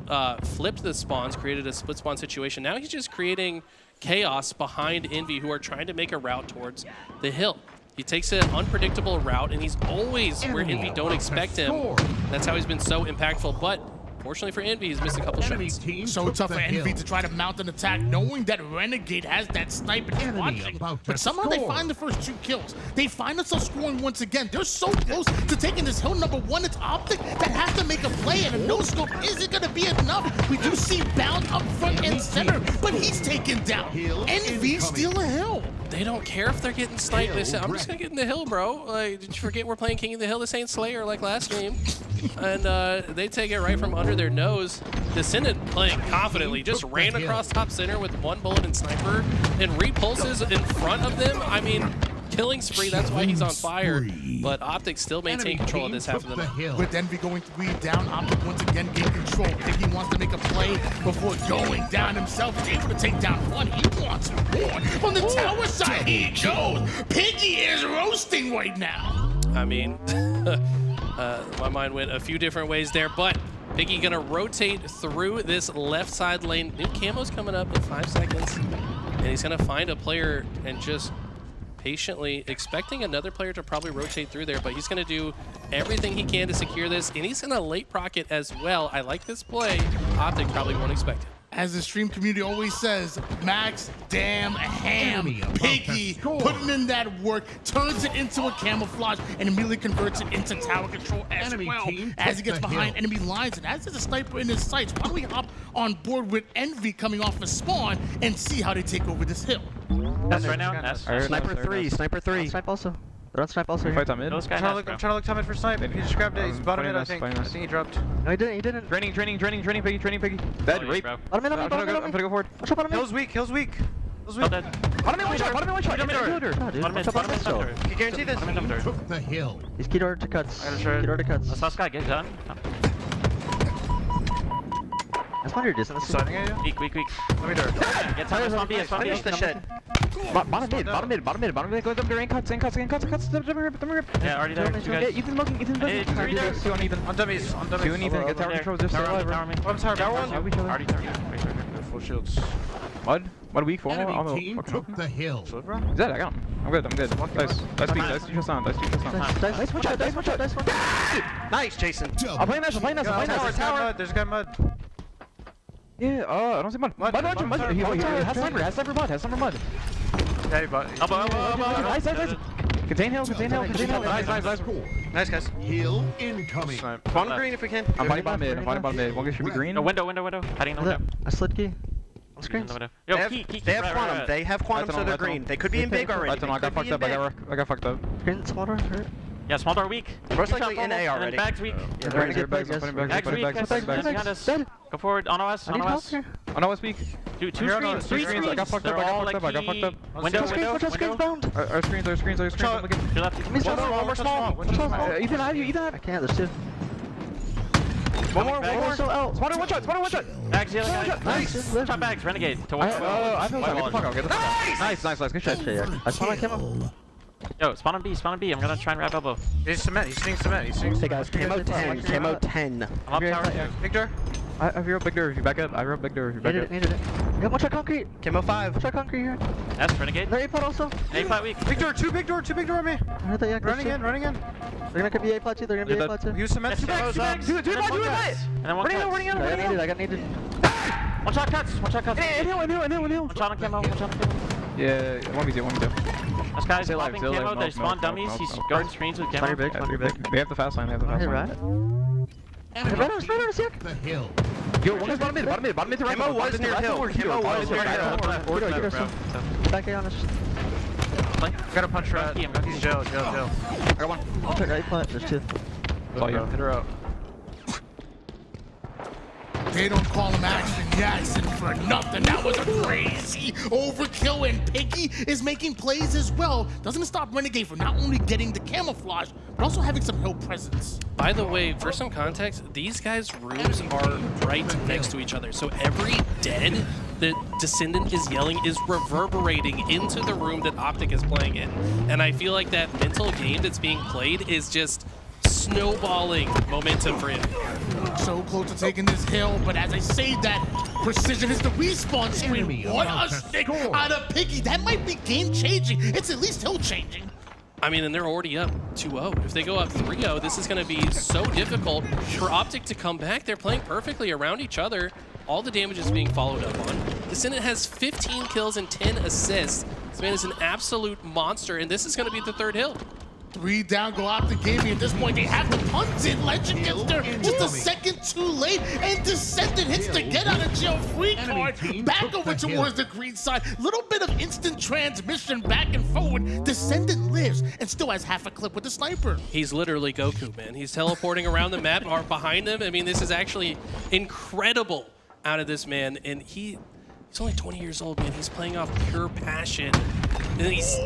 flipped the spawns, created a split spawn situation. Now he's just creating chaos behind Envy, who are trying to make a route towards the hill. He takes an unpredictable route, and he's always where Envy don't expect him. That's how he's been so impactful. But fortunately for Envy, he's missed a couple shots. So tough for Envy to try to mount an attack, knowing that Renegade has that sniper watching. But somehow they find the first 2 kills. They find themselves scoring once again. They're so close to taking this hill. Number 1, it's OpTic that has to make a play, and a no-scope isn't going to be enough. We do see Bound up front and center, but he's taken down. Envy steal a hill. They don't care if they're getting sniped. They say, I'm just going to get in the hill, bro. Like, did you forget we're playing King of the Hill? This ain't Slayer like last game. And they take it right from under their nose. Descendant playing confidently, just ran across top center with 1 bullet and sniper and repulses in front of them. I mean, killing spree, that's why he's on fire. But OpTic still maintain control of this half of the map. With Envy going 3 down, OpTic once again gain control. Piggy wants to make a play before going down himself. He's able to take down 1. He wants more. On the tower side, he goes. Piggy is roasting right now. I mean, my mind went a few different ways there, but Piggy gonna rotate through this left side lane. New camo's coming up in 5 seconds, and he's gonna find a player and just patiently expecting another player to probably rotate through there, but he's going to do everything he can to secure this, and he's going to late proc it as well. I like this play. OpTic probably won't expect it. As the stream community always says, Max damn ham. Piggy putting in that work, turns it into a camouflage, and immediately converts it into tower control as well as he gets behind enemy lines. And as there's a sniper in his sights, why don't we hop on board with Envy coming off the spawn and see how they take over this hill? That's right now. That's Sniper 3, Sniper 3. Snipe also. They're on snipe also here. Fight on mid. Those guys. I'm trying to look top mid for snipe. He just grabbed it. He's bottom mid, I think. I think he dropped. No, he didn't. Training, Piggy, Piggy. Dead, rape. Bottom mid, I'm gonna go forward. Watch out, bottom mid. Hill's weak. Bottom mid, one shot. You guarantee this? The hill. He's keyed order to cuts. Keyed order to cuts. Last guy, get done. That's why you're distant. Starting at you? Weak. Let me do it. Get time. Finish the shit. Bottom mid. Go up there and cuts. Rip. Yeah, already there. Ethan's looking. 2 on Ethan. On dummies. 2 and Ethan. Get tower controls. Just stay alive, bro. I'm sorry, tower 1. Already there. Full shields. Mud weak for the hill. Is that? I got him. I'm good. Nice weak. Nice neutral sound. Nice one shot. Nice, Jason. I'll play this. Tower. There's a guy mud. Yeah, I don't see mud. Mud. He has sniper mud. Yeah, but. Nice. Contain hill. Nice. Nice, guys. Hill incoming. Spawn green if we can. I'm fighting bottom mid. One guy should be green. No, window. Hiding in the window. A slit key. On screens. Yo, they have quantum. They have quantum, so they're green. They could be in big already. I got fucked up. I got fucked up. Screen, small door, hurt. Yeah, small door weak. Most likely in A already. Bags weak. I'm putting bags. Bags weak. Go forward. On OS. On OS weak. Dude, two Here, no, screens. three screens. I got fucked up. I got fucked up. Window. Our screens. Your left. One more small. Ethan, I have you. Ethan, I can't. There's two. One more. Spawner, one shot. Bags, the other guy. Nice. Shot bags, renegade. To one. I feel like get the fuck out. Nice. Good shot. I spawn on camo. Yo, spawn on B. I'm gonna try and wrap elbow. He's cement. He's seeing cement. Hey guys, camo 10. Camo 10. I'm up tower 2. Big door. I have your big door if you back up. I have big door if you back up. Needed it. Yeah, one shot concrete. Camo 5. One shot concrete here. That's renegade. They're A-plot also. A-plot weak. Big door, two big door on me. I heard that, yeah, Running in. They're gonna be A-plot too. Use cement. Two bags. Do it. And then one cuts. I got needed. One shot cuts. In hill. One shot on camo. Yeah, 1v2. This guy's Stay alive, popping stay alive. camo. They No, spawn no, dummies. no, He's no. going screens with camo. Big. They have the fast line. Right. The hill. Yo, one is bottom mid to right. Camo was near hill. Back A on us. Got a punch rat. He's Jail. I got one. I'll check right plot. There's two. Saw you. Hit her out. They don't call him Action Jackson for nothing. That was a crazy overkill, and Piggy is making plays as well. Doesn't stop Renegade from not only getting the camouflage, but also having some hill presence. By the way, for some context, these guys' rooms are right next to each other. So every dead that Descendant is yelling is reverberating into the room that OpTic is playing in. And I feel like that mental game that's being played is just snowballing momentum for him. So close to taking this hill, but as I say that, Precision hits the respawn screen. What a stick out of Piggy. That might be game-changing. It's at least hill-changing. I mean, and they're already up 2-0. If they go up 3-0, this is going to be so difficult for OpTic to come back. They're playing perfectly around each other. All the damage is being followed up on. Descendant has 15 kills and 10 assists. This man is an absolute monster, and this is going to be the third hill. 3 down, go out the gaming. At this point, they have to punt it. Legend gets there just a second too late, and Descendant hits the get out of jail free card. Back over towards the green side. Little bit of instant transmission back and forward. Descendant lives and still has half a clip with the sniper. He's literally Goku, man. He's teleporting around the map or behind them. I mean, this is actually incredible out of this man, and he's only 20 years old, man. He's playing off pure passion. And he's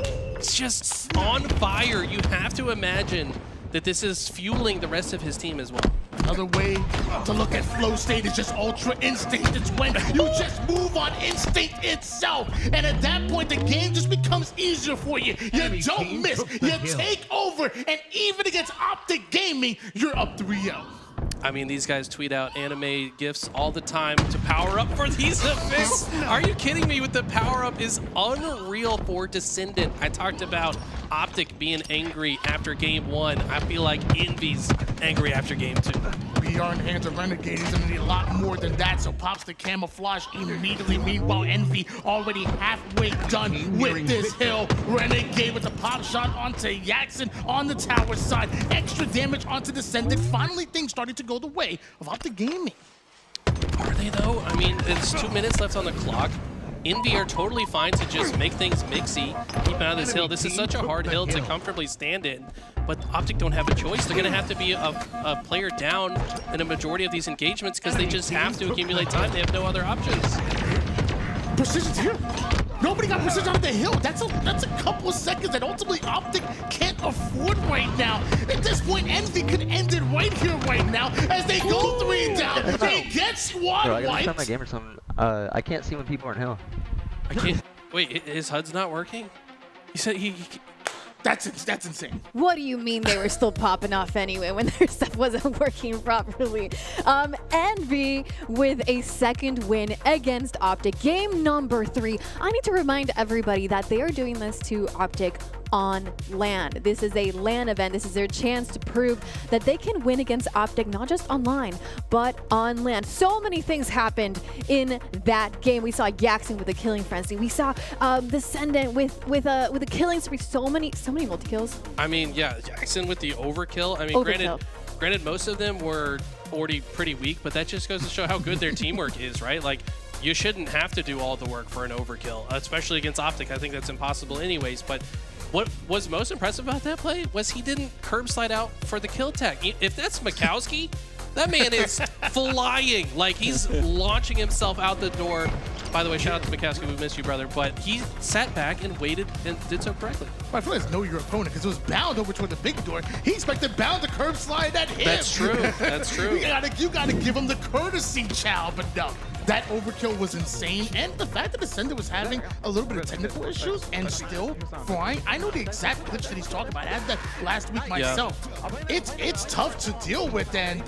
just on fire. You have to imagine that this is fueling the rest of his team as well. Another way to look at flow state is just ultra instinct. It's when you just move on instinct itself. And at that point, the game just becomes easier for you. You don't miss. You take over. And even against OpTic Gaming, you're up 3-0. I mean, these guys tweet out anime gifs all the time to power up for these events. Are you kidding me? With the power up is unreal for Descendant. I talked about OpTic being angry after game 1. I feel like Envy's angry after game 2. We are in the hands of Renegade. He's gonna need a lot more than that, so pops the camouflage immediately. Meanwhile, Envy already halfway done with this hill. Renegade with a pop shot onto Jackson on the tower side. Extra damage onto Descendant. Finally, things starting to go the way of OpTic Gaming. Are they though? I mean, there's 2 minutes left on the clock. Envy are totally fine to just make things mixy, keep out of this hill. This is such a hard hill to comfortably stand in, but OpTic don't have a choice. They're gonna have to be a player down in a majority of these engagements because they just have to accumulate time. They have no other options. Precision's here. Nobody got Precision on the hill. That's a couple of seconds that ultimately OpTic can't afford right now. At this point, Envy could end it right here, right now, as they go 3 down. They get squad Bro, I gotta wiped. start my game or something. I can't see when people are in hill. I can't. Wait, his HUD's not working? He said he That's insane. What do you mean they were still popping off anyway when their stuff wasn't working properly? Envy with a second win against OpTic. Game number 3. I need to remind everybody that they are doing this to OpTic on LAN. This is a LAN event. This is their chance to prove that they can win against OpTic, not just online, but on LAN. So many things happened in that game. We saw Jackson with a killing frenzy. We saw Descendant with a killing spree. So many multi-kills. I mean, yeah, Jackson with the overkill. I mean, granted, most of them were already pretty weak, but that just goes to show how good their teamwork is, right? Like, you shouldn't have to do all the work for an overkill, especially against OpTic. I think that's impossible anyways, but what was most impressive about that play was he didn't curb slide out for the kill tag. If that's Mikowski, that man is flying. Like, he's launching himself out the door By the way, shout out to McCaskey, we miss you, brother. But he sat back and waited and did so correctly. I feel like know your opponent because it was Bound over toward the big door. He expected Bound to curb slide at him. That's true. That's true. you gotta give him the courtesy, chow. But no, that overkill was insane. And the fact that Ascendant was having a little bit of technical issues and still flying. I know the exact glitch that he's talking about. I had that last week myself. It's tough to deal with, and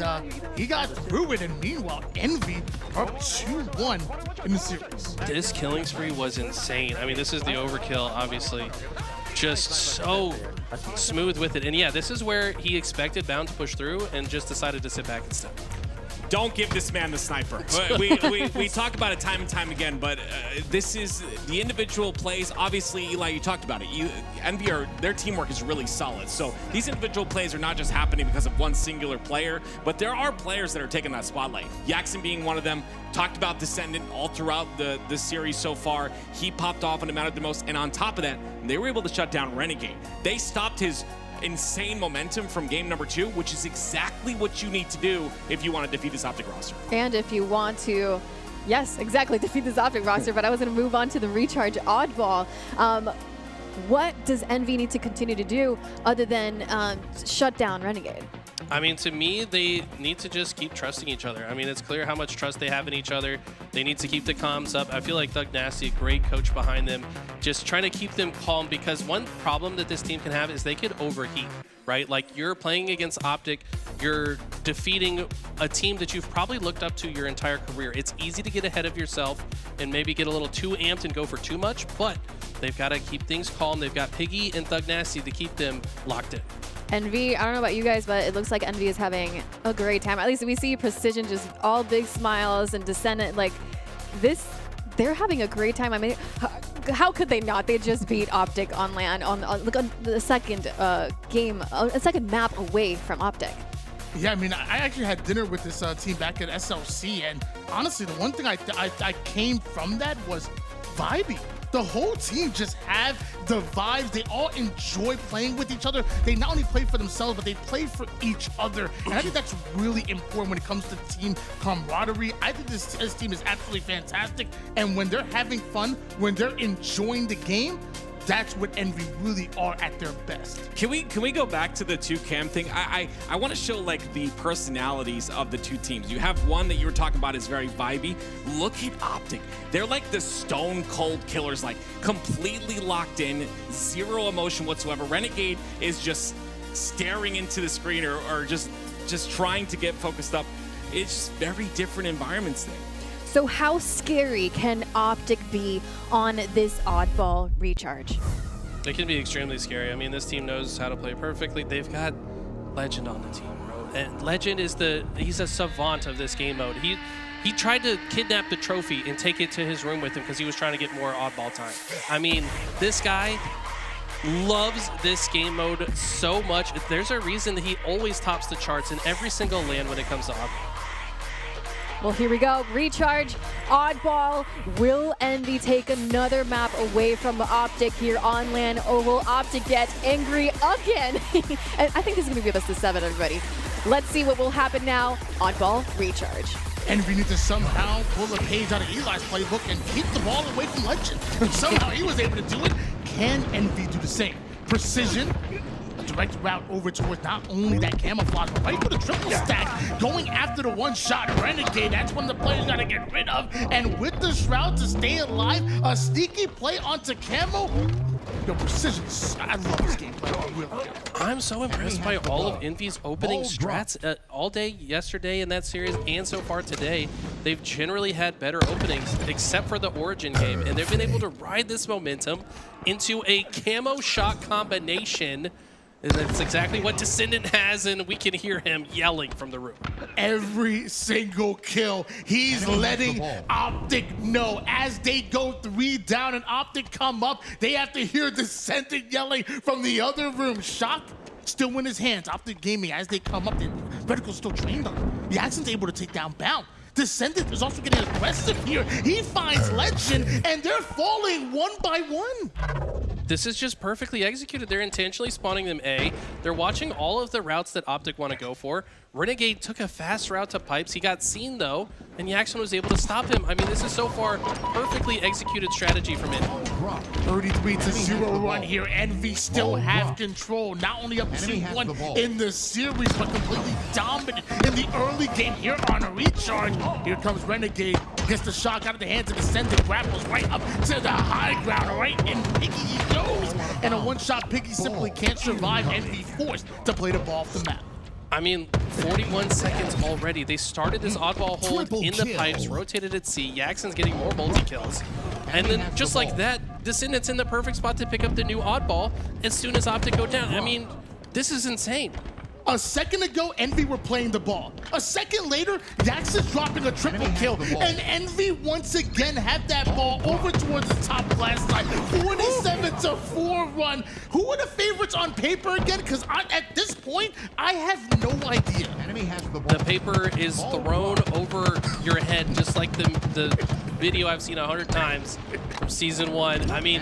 he got through it. And meanwhile, Envy up 2-1 in the series. This killing spree was insane. I mean, this is the overkill, obviously. Just so smooth with it. And yeah, this is where he expected Bound to push through and just decided to sit back instead. Don't give this man the sniper. we talk about it time and time again, but this is the individual plays. Obviously, Eli, you talked about it. Envy, their teamwork is really solid. So these individual plays are not just happening because of one singular player, but there are players that are taking that spotlight. Jackson being one of them. Talked about Descendant all throughout the series so far. He popped off and it mattered the most. And on top of that, they were able to shut down Renegade. They stopped his insane momentum from game number 2, which is exactly what you need to do if you want to defeat this OpTic roster. And if you want to, yes, exactly, defeat this OpTic roster, but I was going to move on to the recharge oddball. What does Envy need to continue to do other than shut down Renegade? I mean, to me, they need to just keep trusting each other. I mean, it's clear how much trust they have in each other. They need to keep the comms up. I feel like Thug Nasty, a great coach behind them, just trying to keep them calm, because one problem that this team can have is they could overheat, right? Like, you're playing against OpTic, you're defeating a team that you've probably looked up to your entire career. It's easy to get ahead of yourself and maybe get a little too amped and go for too much, but they've got to keep things calm. They've got Piggy and Thug Nasty to keep them locked in. Envy, I don't know about you guys, but it looks like Envy is having a great time. At least we see Precision just all big smiles and Descendant like this. They're having a great time. I mean, how could they not? They just beat OpTic on LAN on the second game, a second map away from OpTic. Yeah, I mean, I actually had dinner with this team back at SLC, and honestly, the one thing I came from that was vibey. The whole team just have the vibes. They all enjoy playing with each other. They not only play for themselves, but they play for each other. And I think that's really important when it comes to team camaraderie. I think this team is absolutely fantastic. And when they're having fun, when they're enjoying the game, that's what Envy really are at their best. Can we go back to the 2-cam thing? I want to show like the personalities of the two teams. You have one that you were talking about is very vibey. Look at OpTic. They're like the stone cold killers, like completely locked in, zero emotion whatsoever. Renegade is just staring into the screen or just trying to get focused up. It's just very different environments there. So how scary can OpTic be on this oddball recharge? It can be extremely scary. I mean, this team knows how to play perfectly. They've got Legend on the team, bro. And Legend is he's a savant of this game mode. He tried to kidnap the trophy and take it to his room with him because he was trying to get more oddball time. I mean, this guy loves this game mode so much. There's a reason that he always tops the charts in every single LAN when it comes to OpTic. Well, here we go. Recharge, oddball. Will Envy take another map away from OpTic here on LAN, or will OpTic get angry again? And I think this is going to be best of 7, everybody. Let's see what will happen now. Oddball, recharge. Envy needs to somehow pull a page out of Eli's playbook and keep the ball away from Legend. And somehow he was able to do it. Can Envy do the same? Precision. Direct route over towards not only that camouflage, but right for the triple stack, going after the one-shot Renegade. That's when the players got to get rid of. And with the Shroud to stay alive, a sneaky play onto Camo. Yo, Precision, I love this gameplay. Really. I'm so impressed by all of Envy's opening strats all day yesterday in that series and so far today. They've generally had better openings except for the Origin game, and they've been able to ride this momentum into a camo shot combination. And that's exactly what Descendant has, and we can hear him yelling from the room. Every single kill, he's letting OpTic know. As they go 3 down and OpTic come up, they have to hear Descendant yelling from the other room. Shock still in his hands. OpTic Gaming, as they come up, the Vertical's still trained on him. Jackson's able to take down Bound. Descendant is also getting aggressive here. He finds Legend, and they're falling one by one. This is just perfectly executed. They're intentionally spawning them A. They're watching all of the routes that OpTic want to go for. Renegade took a fast route to pipes. He got seen, though, and Yaxon was able to stop him. I mean, this is so far perfectly executed strategy from it. 33-0 run here. Envy still have control, not only up 2-1 in the series, but completely dominant in the early game here on a recharge. Here comes Renegade, gets the shot out of the hands of Ascendant, grapples right up to the high ground, right in Piggy he goes. And a one-shot Piggy simply can't survive. Envy forced to play the ball off the map. I mean, 41 seconds already. They started this oddball hold in the pipes, rotated at C. Yaxon's getting more multi-kills. And then just like that, Descendant's in the perfect spot to pick up the new oddball as soon as OpTic go down. I mean, this is insane. A second ago, Envy were playing the ball. A second later, Yaxon's dropping a triple kill. And Envy once again had that ball over towards the top glass side. 47-4 run. Who are the favorites on paper again? Because at this point, I have no idea. The paper is thrown over your head, just like the video I've seen 100 times from Season 1. I mean,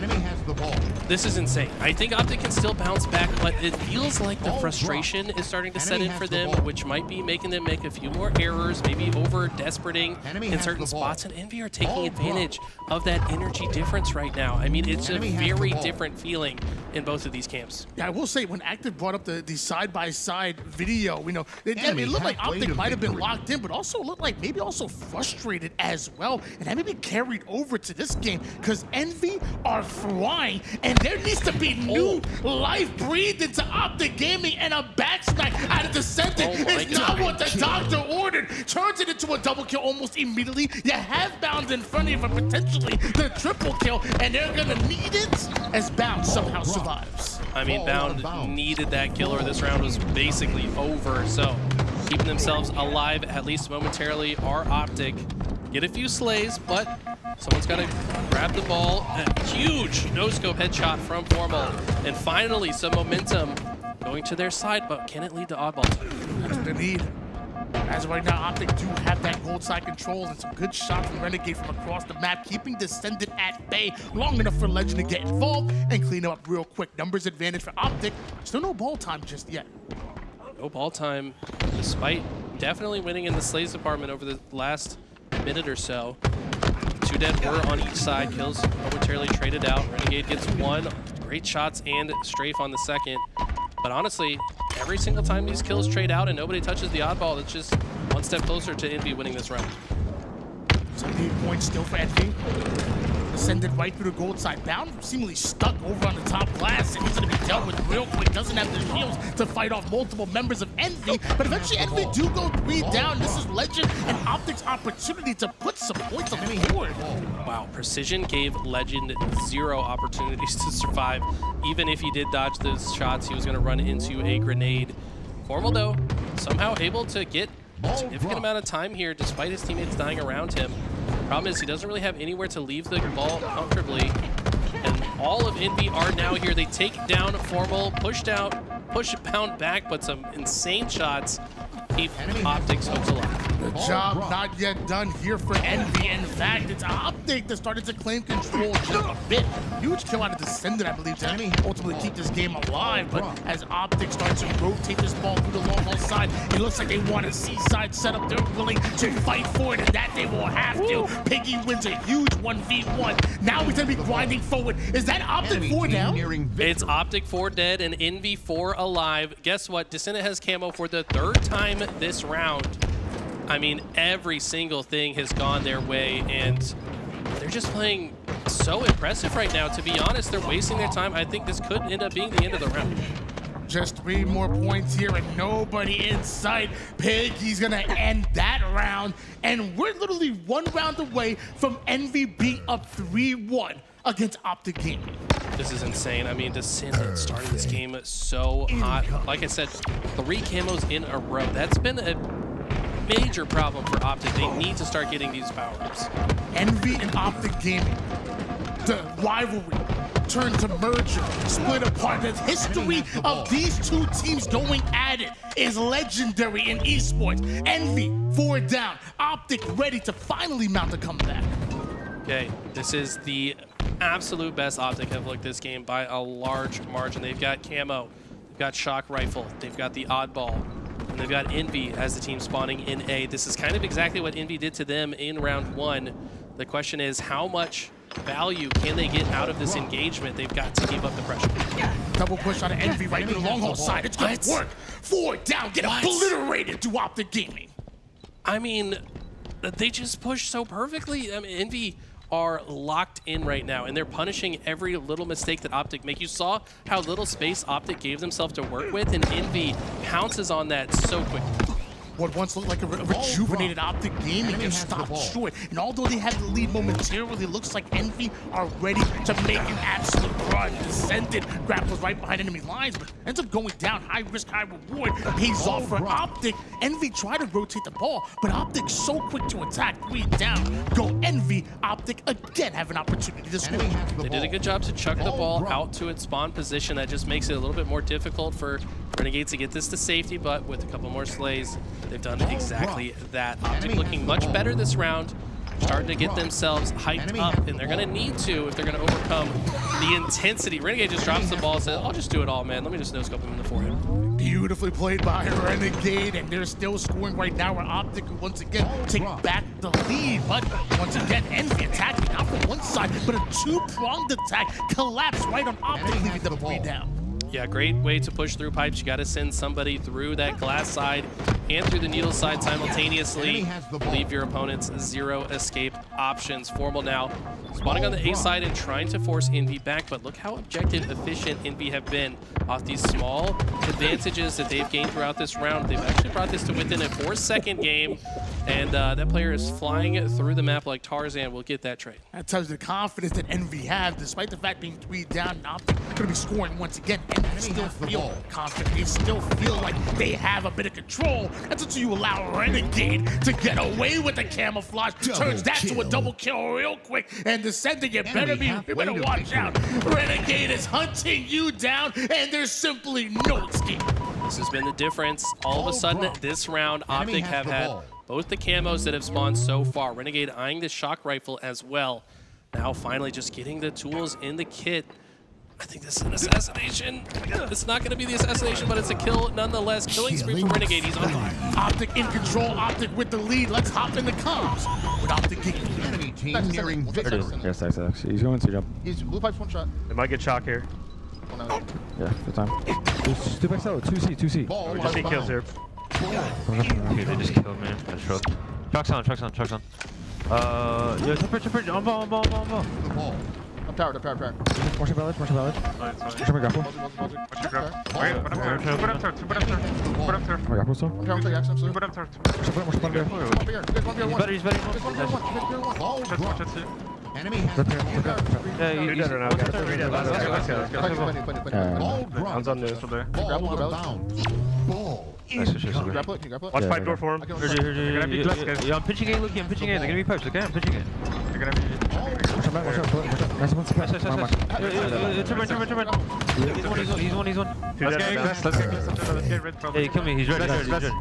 this is insane. I think OpTic can still bounce back, but it feels like the frustration is starting to set in for them, which might be making them make a few more errors, maybe over-desperating in certain spots, and Envy are taking advantage of that energy difference right now. I mean, it's a very different feeling in both of these camps. Yeah, I will say, when Active brought up the side-by-side video, you know, it looked like OpTic might have been locked in, but also looked like maybe also frustrated as well, and that maybe carried over to this game, because Envy are flying, and there needs to be new life breathed into OpTic Gaming, and a backsmack out of Descendant is not what the doctor ordered. Turns it into a double kill almost immediately. You have Bound in front of you for potentially the triple kill, and they're gonna need it as Bound somehow survives. I mean, Bound needed that kill, or this round was basically over. So keeping themselves alive, at least momentarily, are OpTic. Get a few slays, but someone's got to grab the ball. A huge no-scope headshot from Formal. And finally, some momentum going to their side, but can it lead to oddball time? That's what they need. As of right now, OpTic do have that gold side control, and some good shots from Renegade from across the map, keeping Descendant at bay long enough for Legend to get involved and clean up real quick. Numbers advantage for OpTic. Still no ball time just yet. No ball time, despite definitely winning in the slays department over the last minute or so. 2 dead were on each side. Kills momentarily traded out. Renegade gets 1. Great shots and strafe on the second. But honestly, every single time these kills trade out and nobody touches the oddball, it's just one step closer to Envy winning this round. 78 points still for Envy. Descended right through the gold side. Bound seemingly stuck over on the top glass, and he's going to be dealt with real quick. Doesn't have the shields to fight off multiple members of Envy, but eventually Envy do go 3 down. This is Legend and OpTic's opportunity to put some points on the board. Wow, Precision gave Legend 0 opportunities to survive. Even if he did dodge those shots, he was going to run into a grenade. Formal, though, somehow able to get a significant amount of time here despite his teammates dying around him. Problem is he doesn't really have anywhere to leave the ball comfortably. And all of Envy are now here. They take down Formal, pushed out, push Bound back, but some insane shots keep OpTic's hopes alive. The job not yet done here for Envy. In fact, it's OpTic that started to claim control just a bit. Huge kill out of Descendant, I believe, to ultimately keep this game alive. But as OpTic starts to rotate this ball through the long haul side, it looks like they want a C-side setup. They're willing to fight for it, and that they will have to. Piggy wins a huge 1v1. Now he's going to be grinding forward. Is that OpTic 4 down? It's OpTic 4 dead and Envy 4 alive. Guess what? Descendant has camo for the 3rd time this round. I mean, every single thing has gone their way, and they're just playing so impressive right now. To be honest, they're wasting their time. I think this could end up being the end of the round. Just 3 more points here and nobody in sight. Piggy's gonna end that round, and we're literally 1 round away from Envy being up 3-1 against OpTic Gaming. This is insane. I mean, Descendant started this game so hot. Like I said, 3 camos in a row. That's been a major problem for OpTic. They need to start getting these power-ups. Envy and OpTic Gaming, the rivalry turned to merger, split apart. The history of these 2 teams going at it is legendary in esports. Envy 4 down, OpTic ready to finally mount a comeback. Okay, this is the absolute best OpTic have looked this game by a large margin. They've got camo, they've got shock rifle, they've got the oddball. And they've got Envy as the team spawning in A. This is kind of exactly what Envy did to them in round 1. The question is, how much value can they get out of this engagement? They've got to keep up the pressure. Double push on Envy right through the long haul side. It's going to work. 4 down, get obliterated to OpTic Gaming. I mean, they just push so perfectly. I mean, Envy are locked in right now, and they're punishing every little mistake that OpTic make. You saw how little space OpTic gave themselves to work with, and Envy pounces on that so quickly. What once looked like a rejuvenated OpTic Gaming has stopped short. And although they had the lead momentarily, it looks like Envy are ready to make an absolute run. Descended, grapples right behind enemy lines, but ends up going down. High risk, high reward. Pays off for OpTic. Envy tried to rotate the ball, but OpTic so quick to attack. 3 down. Go Envy. OpTic again have an opportunity to score. They did a good job to chuck the ball out to its spawn position. That just makes it a little bit more difficult for Renegade to get this to safety, but with a couple more slays, they've done exactly that. OpTic looking much better this round, starting to get themselves hyped up, and they're going to need to if they're going to overcome the intensity. Renegade just drops the ball and says, I'll just do it all, man. Let me just no-scope him in the forehead. Beautifully played by Renegade, and they're still scoring right now where OpTic will once again take back the lead. But once again, Envy attacking not from one side, but a 2-pronged attack collapse right on OpTic, leaving them 3 down. Yeah, great way to push through pipes. You got to send somebody through that glass side and through the needle side simultaneously. Leave your opponents 0 escape options. Formal now spawning on the A side and trying to force Envy back, but look how objective, efficient Envy have been off these small advantages that they've gained throughout this round. They've actually brought this to within a 4-second game, and that player is flying through the map like Tarzan. Will get that trade. That tells you the confidence that Envy have, despite the fact being 3 down. OpTic going to be scoring once again. Envy still feel confident. They still feel like they have a bit of control. That's until you allow Renegade to get away with the camouflage. Turns that to a double kill real quick. And Descending, you better watch out. Renegade is hunting you down, and there's simply no escape. This has been the difference. All of a sudden, this round, OpTic have had both the camos that have spawned so far. Renegade eyeing the shock rifle as well. Now finally just getting the tools in the kit. I think this is an assassination. It's not going to be the assassination, but it's a kill nonetheless. Killing spree for Renegade. He's on fire. OpTic in control. OpTic with the lead. Let's hop in the comms with OpTic Gaming. Enemy team nearing victory. Yes, actually. He's going to jump. He's blue pipes 1 shot. They might get shock here. Yeah, good time. 2 back side, 2C. We just see kills here. Dude, they just killed me. I shrugged. Truck's on. Yo, temper. On ball. Up tower. Watch your ballad. Watch my grapple. Put up turret. My grapple still. Up tower, take action, absolutely. Put up turret. Watch my grapple. Up here. He's better. Enemy Yeah, You're dead right now. Let's go. Hands on neutral there. Grapple it. Can you grapple it? Watch pipe door for him. I'm pitching A, Lucky. I'm pitching A. They're gonna be pipes, okay? I'm pitching A. They're gonna be. Watch out. Nice one. Turn. He's one. Let's get red. Yeah, he killed me. He's red.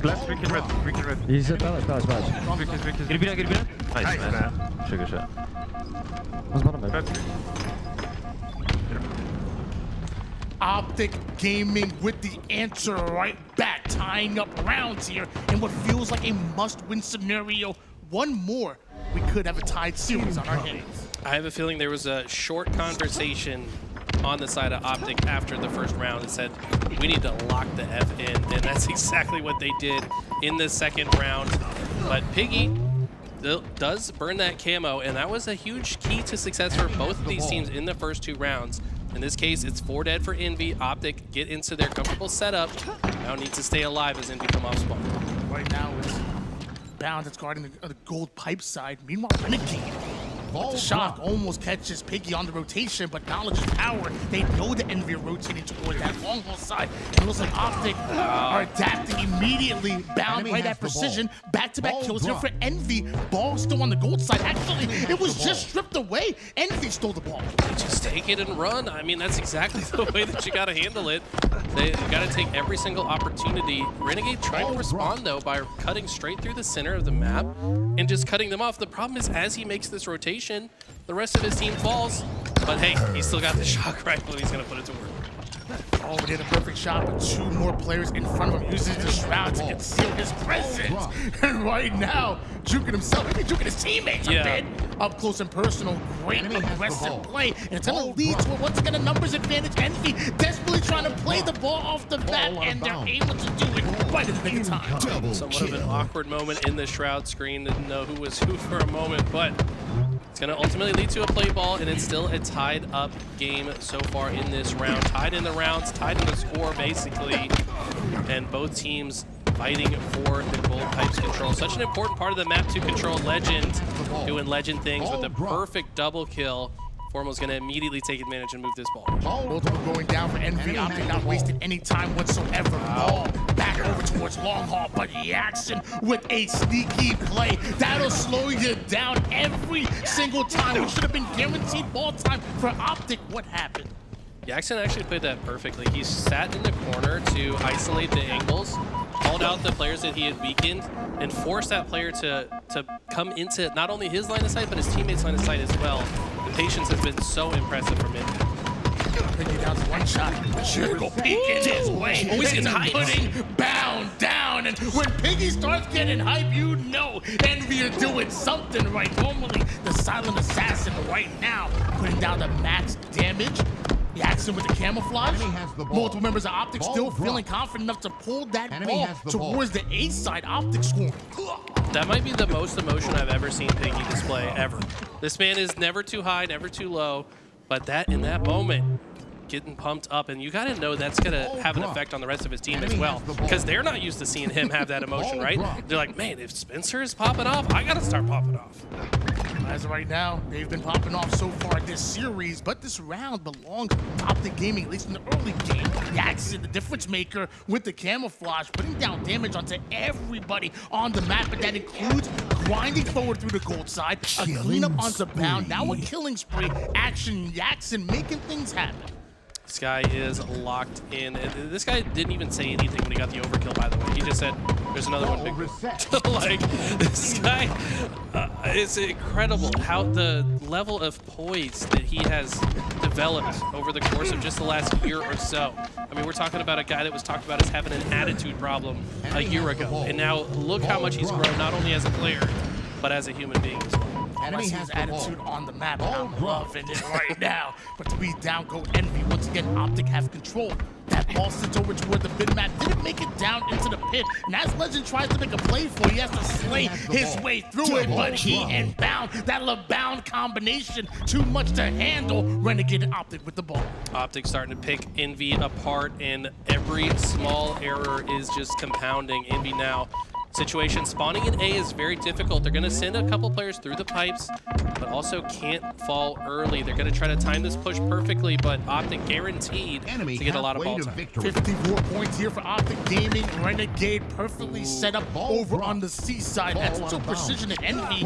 Glass, freaking red. He's a ballad. Get a beat on. Nice, man. Sugar shot. What's bottom, baby? OpTic Gaming with the answer right back, tying up rounds here in what feels like a must-win scenario. One more, we could have a tied series on our hands. I have a feeling there was a short conversation on the side of OpTic after the first round that said, we need to lock the F in, and that's exactly what they did in the second round. But Piggy does burn that camo, and that was a huge key to success for both of these teams in the first 2 rounds. In this case, it's 4 dead for Envy. OpTic get into their comfortable setup. Now need to stay alive as Envy come off spawn. Right now, it's Bound that's guarding the gold pipe side. Meanwhile, Renegade. The shock almost catches Piggy on the rotation, but knowledge is power. They know the Envy are rotating toward that long haul side. It looks like OpTic are adapting immediately. Bound right at precision. Back-to-back kills here for Envy. Ball still on the gold side. Actually, it was just stripped away. Envy stole the ball. Just take it and run. I mean, that's exactly the way that you got to handle it. They got to take every single opportunity. Renegade trying to respond, though, by cutting straight through the center of the map and just cutting them off. The problem is, as he makes this rotation, the rest of his team falls. But hey, he's still got the shock rifle and he's going to put it to work. Oh, he did a perfect shot, but 2 more players in front of him uses the shroud to conceal his presence. And right now, juking himself, maybe juking his teammates a bit. Up close and personal, great aggressive play. And it's going to lead to, once again, a numbers advantage. Envy desperately trying to play the ball off the bat, and they're able to do it right at the nick of time. Somewhat of an awkward moment in the shroud screen. Didn't know who was who for a moment, but it's going to ultimately lead to a play ball, and it's still a tied up game so far in this round. Tied in the rounds, tied in the score, basically. And both teams fighting for the gold pipes control. Such an important part of the map to control. Legend doing Legend things with a perfect double kill. Formal's going to immediately take advantage and move this ball. Multiple going down for Envy. OpTic not wasting any time whatsoever. Ball back over towards long haul, but Jackson with a sneaky play. That'll slow you down every single time. We should have been guaranteed ball time for OpTic. What happened? Jackson actually played that perfectly. He sat in the corner to isolate the angles, called out the players that he had weakened, and forced that player to come into not only his line of sight, but his teammates' line of sight as well. The patience has been so impressive from him. Piggy down to 1 shot. Jiggle peeking his way. Always getting hyped. Putting bound down. And when Piggy starts getting hype, you know Envy are doing something right. Normally, the silent assassin right now putting down the max damage. Jackson with the camouflage. Multiple members of OpTic still feeling confident enough to pull that ball towards the A side. OpTic scoring. That might be the most emotion I've ever seen Piggy display, ever. This man is never too high, never too low, but that in that moment, getting pumped up, and you got to know that's going to have an effect on the rest of his team as well, because they're not used to seeing him have that emotion, right? They're like, man, if Spencer is popping off, I got to start popping off. As of right now, they've been popping off so far this series, but this round belongs to OpTic Gaming, at least in the early game. Jackson, the difference maker with the camouflage, putting down damage onto everybody on the map, but that includes grinding forward through the gold side, a cleanup onto Bound, now a killing spree. Action Jackson making things happen. This guy is locked in. This guy didn't even say anything when he got the overkill, by the way. He just said, there's another one big. Like, this guy, it's incredible how the level of poise that he has developed over the course of just the last year or so. I mean, we're talking about a guy that was talked about as having an attitude problem a year ago. And now look how much he's grown, not only as a player, but as a human being as well. Enemy has attitude on the map, and I'm loving it right now. But to be down go Envy, once again, OpTic have control. That ball sits over toward the mid map, didn't make it down into the pit. And as Legend tries to make a play for it, he has to slay his way through it. But he and Bound, that LeBound combination, too much to handle. Renegade and OpTic with the ball. OpTic starting to pick Envy apart, and every small error is just compounding. Envy now. Situation spawning in A is very difficult. They're going to send a couple players through the pipes, but also can't fall early. They're going to try to time this push perfectly, but OpTic guaranteed to get a lot of ball time. 54 points here for OpTic Gaming. Renegade perfectly set up over on the C side. That's still precision and Envy.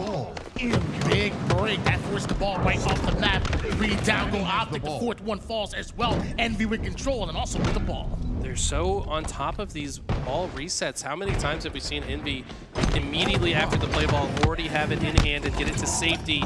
Big break. That forced the ball right off the map. 3 down go OpTic. The 4th one falls as well. Envy with control and also with the ball. They're so on top of these ball resets. How many times have we seen Envy immediately after the play ball already have it in hand and get it to safety?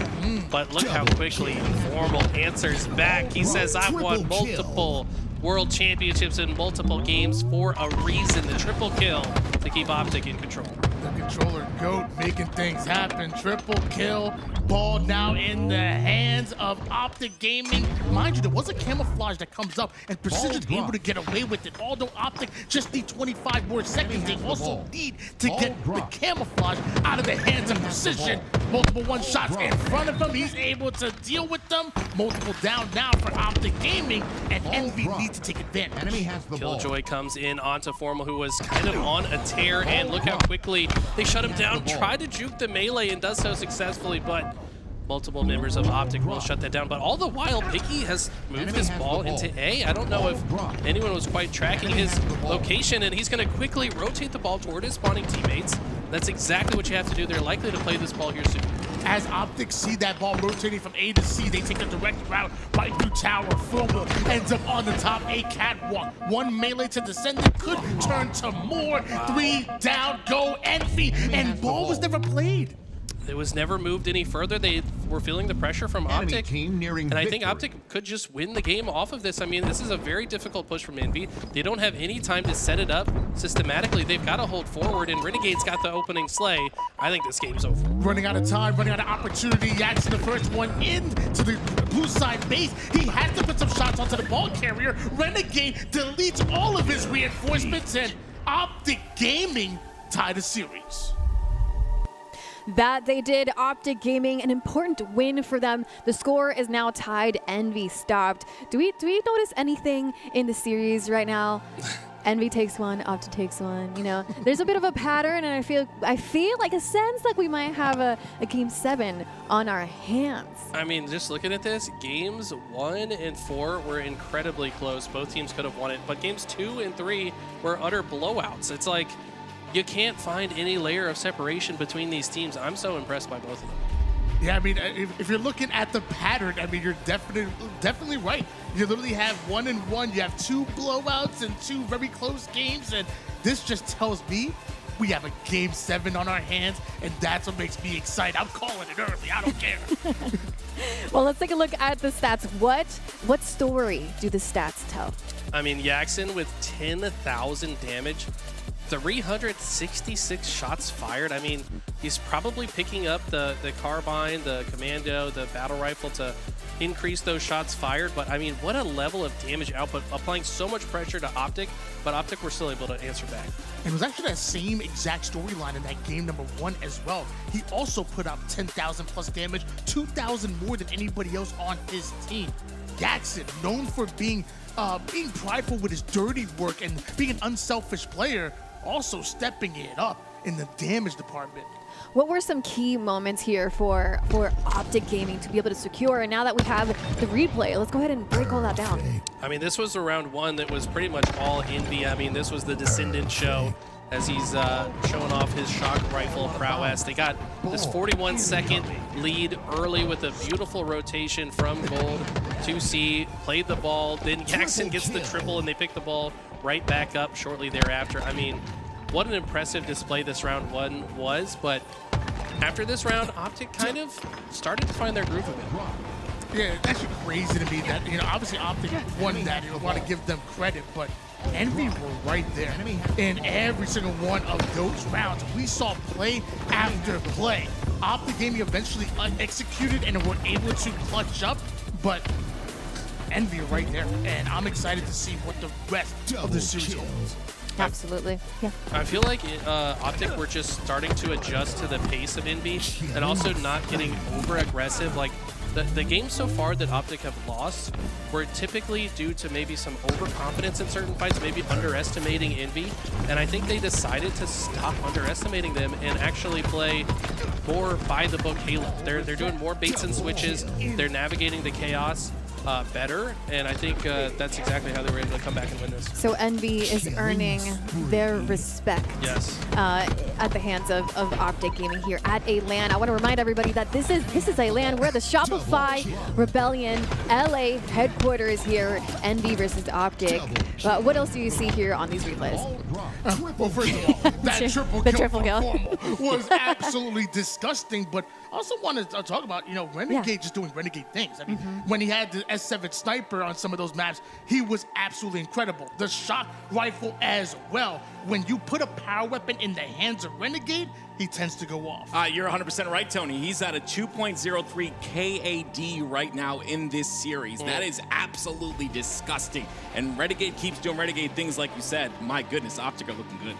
But look how quickly Formal answers back. He says, I've won multiple world championships in multiple games for a reason. The triple kill to keep OpTic in control. The controller GOAT making things happen. Triple kill. Ball now in the hands of OpTic Gaming. Mind you, there was a camouflage that comes up, and Precision's able to get away with it. Although OpTic just need 25 more seconds, they also need to get the camouflage out of the hands of Precision. Multiple one-shots in front of him. He's able to deal with them. Multiple down now for OpTic Gaming, and Envy needs to take advantage. Killjoy comes in onto Formal, who was kind of on a tear, and look how quickly they shut him down. Tried to juke the melee and does so successfully, but multiple members of OpTic will shut that down. But all the while, Piggy has moved this ball into A. I don't know if anyone was quite tracking his location, and he's going to quickly rotate the ball toward his spawning teammates. That's exactly what you have to do. They're likely to play this ball here soon. As OpTic see that ball rotating from A to C, they take a direct route right through tower. Formal ends up on the top A catwalk. 1 melee to descendant could turn to more. 3 down go Envy, and ball was never played. it was never moved any further. They were feeling the pressure from Enemy OpTic, team nearing and I think victory. OpTic could just win the game off of this. I mean, this is a very difficult push from Envy. They don't have any time to set it up systematically. They've got to hold forward, and Renegade's got the opening slay. I think this game's over. Running out of time, running out of opportunity. Jackson, the first one into the blue side base. He has to put some shots onto the ball carrier. Renegade deletes all of his reinforcements, and OpTic Gaming tie the series. That they did. OpTic Gaming, an important win for them. The score is now tied. Envy stopped. Do we notice anything in the series right now? Envy takes one, OpTic takes one. You know, there's a bit of a pattern, and I feel like a sense like we might have a game 7 on our hands. I mean, just looking at this, games 1 and 4 were incredibly close. Both teams could have won it, but games 2 and 3 were utter blowouts. It's like you can't find any layer of separation between these teams. I'm so impressed by both of them. Yeah, I mean, if you're looking at the pattern, I mean, you're definitely right. You literally have 1 and 1. You have 2 blowouts and 2 very close games, and this just tells me we have a game 7 on our hands, and that's what makes me excited. I'm calling it early. I don't care. Well, let's take a look at the stats. What story do the stats tell? I mean, Jackson with 10,000 damage, 366 shots fired. I mean, he's probably picking up the carbine, the commando, the battle rifle to increase those shots fired. But I mean, what a level of damage output, applying so much pressure to OpTic, but OpTic were still able to answer back. And it was actually that same exact storyline in that game number 1 as well. He also put up 10,000 plus damage, 2,000 more than anybody else on his team. Jackson, known for being prideful with his dirty work and being an unselfish player, also stepping it up in the damage department. What were some key moments here for OpTic Gaming to be able to secure? And now that we have the replay, let's go ahead and break all that down. I mean, this was the round 1 that was pretty much all Envy. I mean, this was the Descendant show as he's showing off his shock rifle prowess. They got this 41-second lead early with a beautiful rotation from Gold to C, played the ball, then Jackson gets the triple, and they pick the ball right back up shortly thereafter. I mean, what an impressive display this round 1 was, but after this round, OpTic kind of started to find their groove a bit. Yeah, it's actually crazy to me that, you know, obviously OpTic won that. You want to give them credit, but Envy were right there in every single one of those rounds. We saw play after play. OpTic Gaming eventually executed and were able to clutch up, but Envy are right there, and I'm excited to see what the rest of the series holds. Absolutely, yeah. I feel like OpTic were just starting to adjust to the pace of Envy and also not getting over aggressive. Like the games so far that OpTic have lost were typically due to maybe some overconfidence in certain fights, maybe underestimating Envy. And I think they decided to stop underestimating them and actually play more by the book Halo. They're doing more baits and switches. They're navigating the chaos better, and I think that's exactly how they were able to come back and win this. So Envy is earning their respect at the hands of OpTic Gaming here at a LAN. I want to remind everybody that this is a LAN. We're at the Shopify Rebellion LA headquarters here. Envy versus OpTic. What else do you see here on these replays? Well, first of all, that triple kill was absolutely disgusting, but I also want to talk about, you know, Renegade just doing Renegade things. I mean, when he had the S7 sniper on some of those maps, he was absolutely incredible. The shock rifle as well. When you put a power weapon in the hands of Renegade, he tends to go off. You're 100% right, Tony. He's at a 2.03 KAD right now in this series. That is absolutely disgusting. And Renegade keeps doing Renegade things like you said. My goodness, OpTic are looking good.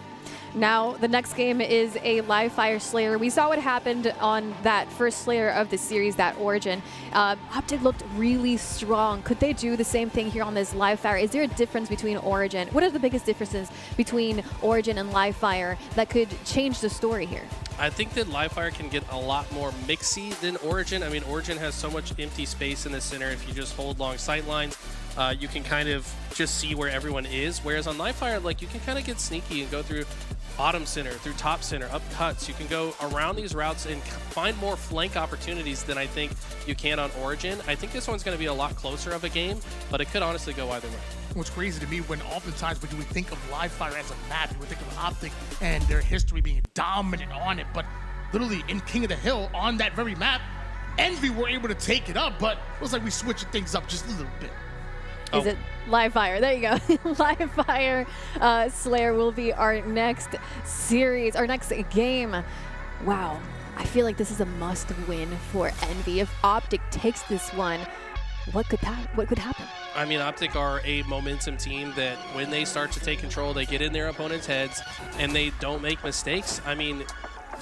Now, the next game is a live fire Slayer. We saw what happened on that first Slayer of the series, that Origin. OpTic looked really strong. Could they do the same thing here on this live fire? Is there a difference between Origin? What are the biggest differences between Origin and live fire that could change the story here? I think that Livefire can get a lot more mixy than Origin. I mean, Origin has so much empty space in the center. If you just hold long sight lines, you can kind of just see where everyone is. Whereas on Livefire, like, you can kind of get sneaky and go through bottom center, through top center, up cuts. You can go around these routes and find more flank opportunities than I think you can on Origin. I think this one's going to be a lot closer of a game, but it could honestly go either way. What's crazy to me, when oftentimes when you would think of Livefire as a map, you would think of OpTic and their history being dominant on it, but literally in King of the Hill on that very map. Envy were able to take it up, but it was like we switched things up just a little bit. Is it Live Fire? There you go. Live Fire Slayer will be our next series, our next game. Wow. I feel like this is a must-win for Envy. If OpTic takes this one, what could happen? I mean, OpTic are a momentum team that when they start to take control, they get in their opponent's heads and they don't make mistakes. I mean,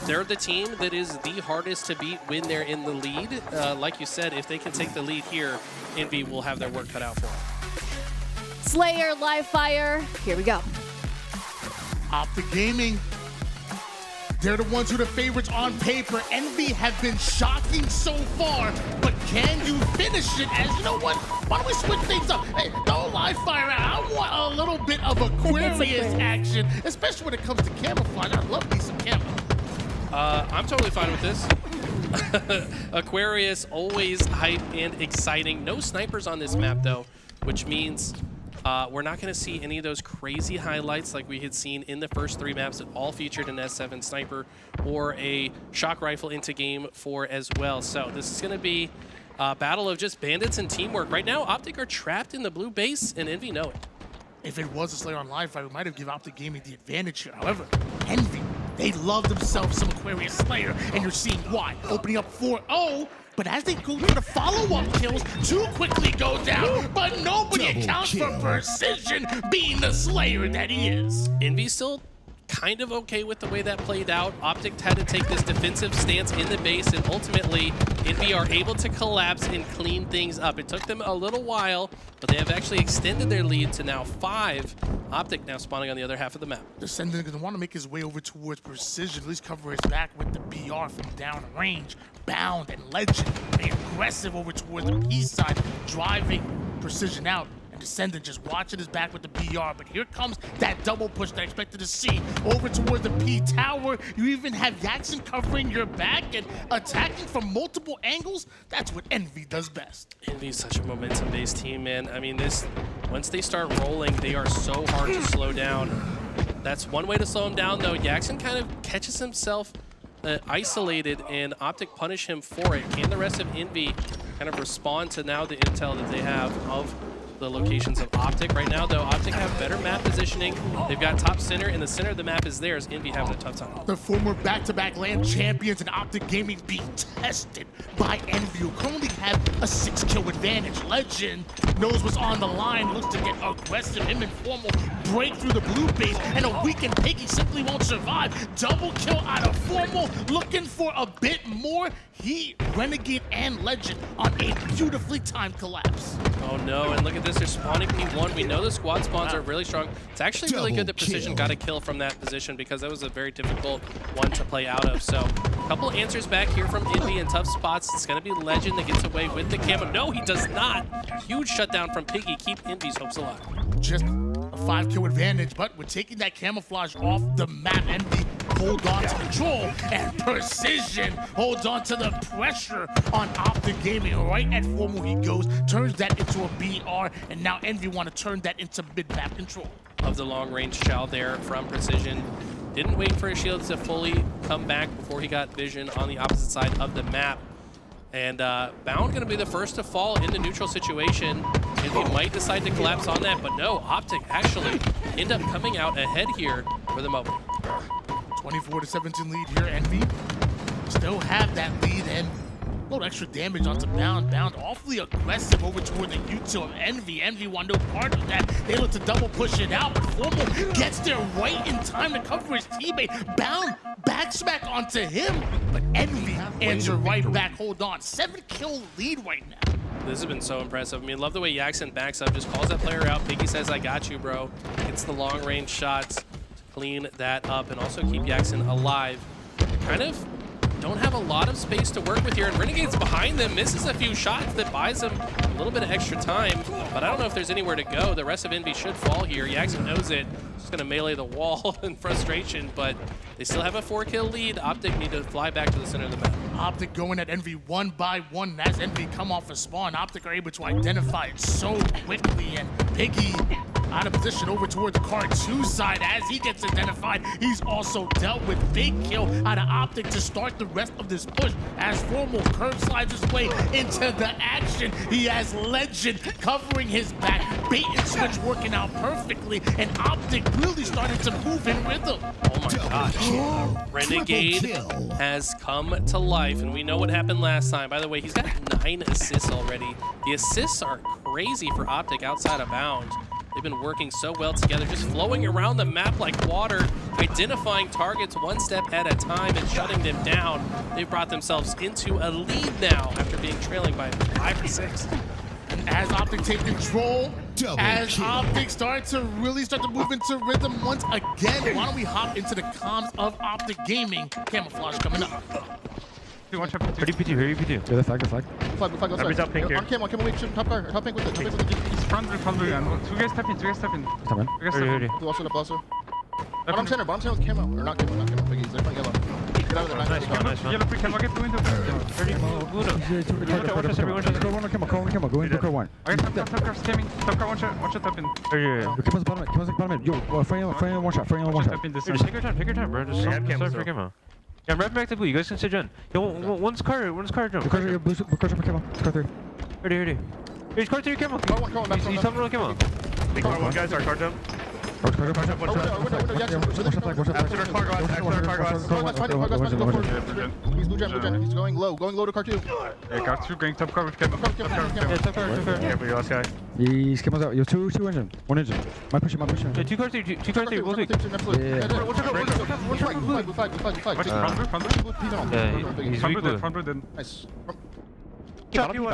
they're the team that is the hardest to beat when they're in the lead. Like you said, if they can take the lead here, Envy will have their work cut out for them. Slayer, Live Fire, here we go. OpTic Gaming. They're the ones who are the favorites on paper. Envy have been shocking so far, but can you finish it? As you know what? Why don't we switch things up? Hey, don't Live Fire out. I want a little bit of Aquarius action, especially when it comes to camouflage. I love me some camo. I'm totally fine with this. Aquarius, always hype and exciting. No snipers on this map, though, which means we're not going to see any of those crazy highlights like we had seen in the first 3 maps that all featured an S7 sniper or a shock rifle into game 4 as well. So this is going to be a battle of just bandits and teamwork. Right now, OpTic are trapped in the blue base, and Envy know it. If it was a Slayer on Live Fire, we might have given OpTic Gaming the advantage here. However, Envy, they love themselves some Aquarius Slayer, and you're seeing why. Opening up 4-0, but as they go through the follow-up kills, 2 quickly go down, but nobody accounts for Precision being the Slayer that he is. Envy's still kind of okay with the way that played out. OpTic had to take this defensive stance in the base, and ultimately, Envy are able to collapse and clean things up. It took them a little while, but they have actually extended their lead to now 5. OpTic now spawning on the other half of the map. Descendant going to want to make his way over towards Precision, at least cover his back with the BR from downrange. Bound and Legend, they aggressive over towards the P side, driving Precision out. Descendant just watching his back with the BR, but here comes that double push that I expected to see over towards the P tower. You even have Jackson covering your back and attacking from multiple angles. That's what Envy does best. Envy's such a momentum-based team, man. I mean, once they start rolling, they are so hard to slow down. That's one way to slow him down, though. Jackson kind of catches himself isolated, and OpTic punish him for it. Can the rest of Envy kind of respond to now the intel that they have of the locations of OpTic? Right now, though, OpTic have better map positioning. They've got top center, and the center of the map is theirs. Envy having a tough time. The former back-to-back LAN champions and OpTic Gaming being tested by Envy, who currently have a 6-kill advantage. Legend knows what's on the line, looks to get aggressive. Him and Formal break through the blue base, and a weakened Piggy simply won't survive. Double kill out of Formal, looking for a bit more. He, Renegade, and Legend on a beautifully timed collapse. Oh no, and look at this, they're spawning P1. We know the squad spawns are really strong. It's actually really good that Precision got a kill from that position, because that was a very difficult one to play out of. So, a couple answers back here from Envy in tough spots. It's going to be Legend that gets away with the camo. No, he does not. Huge shutdown from Piggy. Keep Envy's hopes alive. Just a 5-kill advantage, but we're taking that camouflage off the map. Envy hold on to control, and Precision holds on to the pressure on OpTic Gaming. Right at Formal he goes, turns that into a BR, and now Envy want to turn that into mid-map control. Of the long-range chow there from Precision. Didn't wait for his shields to fully come back before he got vision on the opposite side of the map. And Bound going to be the first to fall in the neutral situation. Envy might decide to collapse on that, but no, OpTic actually end up coming out ahead here for the moment. 24-17 lead here. Envy still have that lead, and a little extra damage onto Bound. Bound awfully aggressive over toward the util of Envy. Envy want no part of that. They look to double push it out, but Formal gets there right in time to cover his teammate. Bound back smack onto him, but Envy answer right back. Hold on, 7-kill lead right now. This has been so impressive. I mean, love the way Jackson backs up, just calls that player out. Piggy says, I got you, bro. Gets the long-range shots to clean that up and also keep Jackson alive. Kind of don't have a lot of space to work with here, and Renegade's behind them, misses a few shots that buys him a little bit of extra time, but I don't know if there's anywhere to go. The rest of Envy should fall here. Jackson knows it. Just gonna melee the wall in frustration, but they still have a 4-kill lead. OpTic need to fly back to the center of the map. OpTic going at Envy one by one. As Envy come off a spawn, OpTic are able to identify it so quickly, and Piggy out of position over towards card 2 side as he gets identified. He's also dealt with. Big kill out of OpTic to start the rest of this push as Formal curve slides his way into the action. He has Legend covering his back. Bait and switch working out perfectly, and OpTic really started to move in rhythm. Oh my gosh. Renegade has come to life, and we know what happened last time. By the way, he's got 9 assists already. The assists are crazy for OpTic outside of bounds. They've been working so well together, just flowing around the map like water, identifying targets one step at a time and shutting them down. They've brought themselves into a lead now after being trailing by 5 or 6. As OpTic take control, as OpTic start to move into rhythm once again, why don't we hop into the comms of OpTic Gaming? Camouflage coming up. 30 PT, 30 PT. Yeah, the flag, the flag. Flag, go Every top pink here. On cam, wait, shoot, top guard, top pink with it, top pink with it. Front blue, and 2 guys tap in, 2 guys tap in. Come in. 2 guys tap in. Blue also. Bottom center with camo. Or not camo, Biggies. They're playing yellow. Get out of there, nice. Yellow free, can I get blue into 30 blue. Go in, Booker 1. Okay, top car scamming. Top car, one shot tap in. Camo's bottom. Yo, frame one shot. Tap in this time. Take your time, bro. Just start for camo. Yeah, I'm right back to blue. You guys can stay gen. Yo, one's car jump. Booker jump camo. Car 3. Ready. He's car 3 camo. You tell me to camo. Big car, one guy's our car jump. Window, After the car glass. He's blue gen. He's going low to car 2. Yeah, car 2 going top car with camo. Yeah, top car. Careful, your last guy. He's camo's out. Yo, 2 engine. 1 engine. My push. Yeah, 2 car 3, blue weak. He's weak blue. Front blue then. Nice. Bottom P1.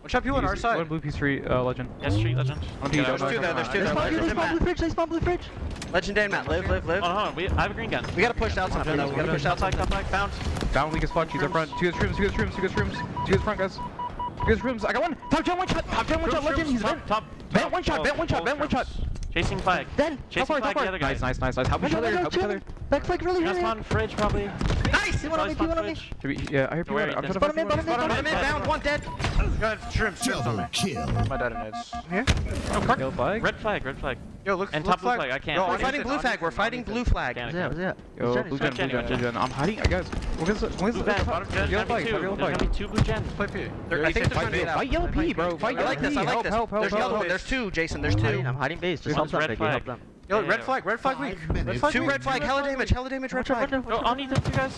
Watch P1 our side. One blue P3, Legend. Yes, street Legend. There's two there. They spawn blue fridge. Legend and Matt, live. Hold on, I have a green gun. We gotta push outside. We gotta push outside. Top flag, bounce. Down weak as fuck. He's up front. 2 guys rooms. 2 guys front, guys. 2 guys rooms. I got one. Top gen one shot. Legend. He's top. Vent one shot. Chasing flag. Then. Chasing flag, the other guy. Nice. Help each other. Back flag really Last one, fridge probably. Nice! He went on me. Yeah, I hear people. I'm trying to find Bottom in, bound, one dead. Got shrooms on me. My dad and Ed's. here. Kill flag. Red flag. Yo, look. And top blue flag, I can't. Yo, we're fighting blue flag. We're fighting blue flag. Yo, blue gen. I'm hiding, guys. Where's Bottom gen, yellow flag? there's gonna be 2 blue gens. Play P. I think they're trying to get out. Fight yellow P, bro. Fight I yellow like this. P. Help. There's yellow. There's 2, Jason. There's 2. I'm hiding base. Just One's red flag. Yo, red flag weak. 2 red flag. Hella damage, red flag. No, on Ethan, 2 guys.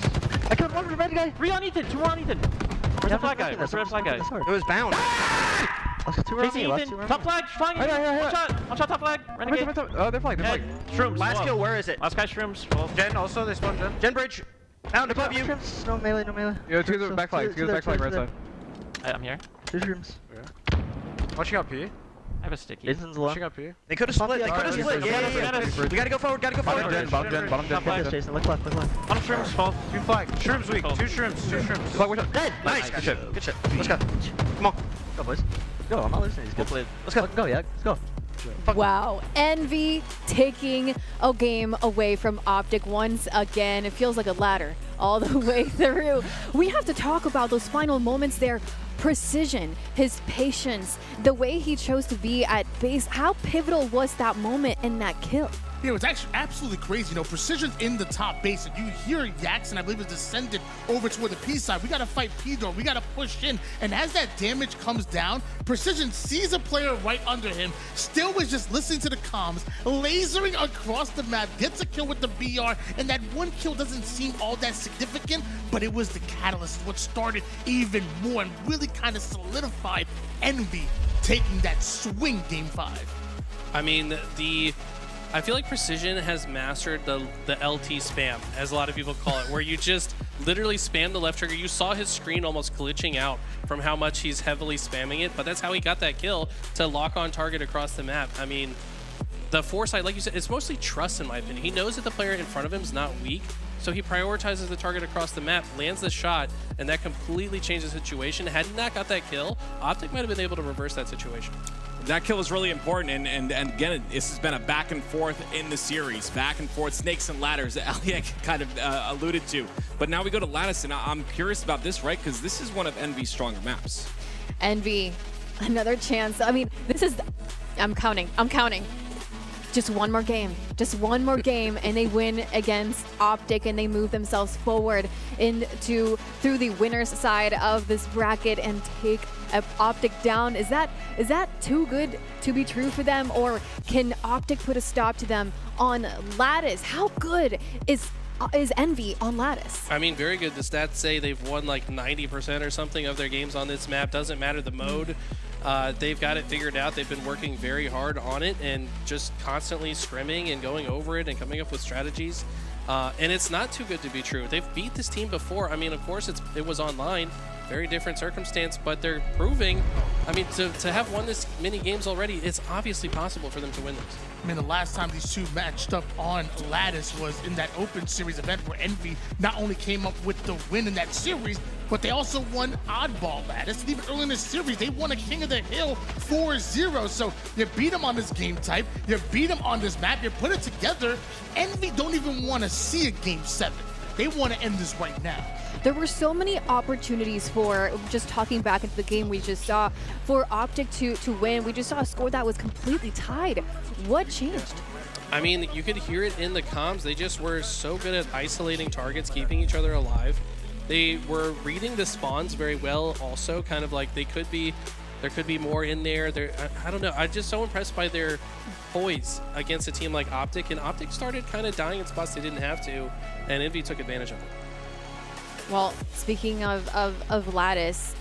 I killed one red guy. 3 on Ethan, 2 on Ethan. Where's the flag guy? Where's the red flag guy? It was bound. Chasing Ethan, top flag, flying Ethan. One shot, top flag. Renegade. They're flag. Shrooms. Last kill, where is it? Last guy shrooms. Well, Gen also, they spawned Gen. Gen bridge. Bound above you. No melee. Yo, 2 guys back flag. 2 guys back flag right side. I'm here. 2 shrooms. Watching out P. I have a sticky. Jason's low. Watching out P. They could have split. Yeah. We gotta go forward. Bottom gen. Yes, Jason, look left. Bottom shrooms, fall. 2 flag. Shrooms weak. 2 shrooms. Flag, watch out. Dead. Nice. Good shit. Let's go. Come on. Go, boys. Go, I'm not listening. He's good. Let's go. Go, yeah. Let's go. Wow, Envy taking a game away from OpTic once again. It feels like a ladder all the way through. We have to talk about those final moments there. Precision, his patience, the way he chose to be at base. How pivotal was that moment in that kill? Yeah, it's actually absolutely crazy. You know, Precision's in the top base, and you hear Jackson, I believe, is descended over toward the P side. We got to fight P-Door. We got to push in. And as that damage comes down, Precision sees a player right under him, still was just listening to the comms, lasering across the map, gets a kill with the BR, and that one kill doesn't seem all that significant, but it was the catalyst, what started even more and really kind of solidified Envy taking that swing game 5. I mean, I feel like Precision has mastered the LT spam, as a lot of people call it, where you just literally spam the left trigger. You saw his screen almost glitching out from how much he's heavily spamming it, but that's how he got that kill, to lock on target across the map. I mean, the foresight, like you said, it's mostly trust in my opinion. He knows that the player in front of him is not weak, so he prioritizes the target across the map, lands the shot, and that completely changes the situation. Had he not got that kill, OpTic might have been able to reverse that situation. That kill was really important, and again, this has been a back and forth in the series. Back and forth, snakes and ladders that Eliak kind of alluded to. But now we go to Lattice, and I'm curious about this, right? Because this is one of Envy's stronger maps. Envy, another chance. I mean, this is, I'm counting. just one more game, and they win against OpTic, and they move themselves forward through the winner's side of this bracket and take OpTic down. Is that too good to be true for them, or can OpTic put a stop to them on Lattice? How good is Envy on Lattice? I mean, very good. The stats say they've won like 90% or something of their games on this map. Doesn't matter the mode. They've got it figured out. They've been working very hard on it and just constantly scrimming and going over it and coming up with strategies. And it's not too good to be true. They've beat this team before. I mean, of course, it was online. Very different circumstance, but they're proving, I mean, to have won this many games already, it's obviously possible for them to win this. I mean, the last time these two matched up on Lattice was in that Open Series event where Envy not only came up with the win in that series, but they also won Oddball Lattice. And even early in the series, they won a King of the Hill 4-0. So you beat them on this game type, you beat them on this map, you put it together. Envy don't even want to see a Game 7. They want to end this right now. There were so many opportunities for, just talking back into the game we just saw, for OpTic to win. We just saw a score that was completely tied. What changed? I mean, you could hear it in the comms. They just were so good at isolating targets, keeping each other alive. They were reading the spawns very well also, kind of like there could be more in there. I don't know. I'm just so impressed by their poise against a team like OpTic, and OpTic started kind of dying in spots they didn't have to, and Envy took advantage of it. Well, speaking of Lattice,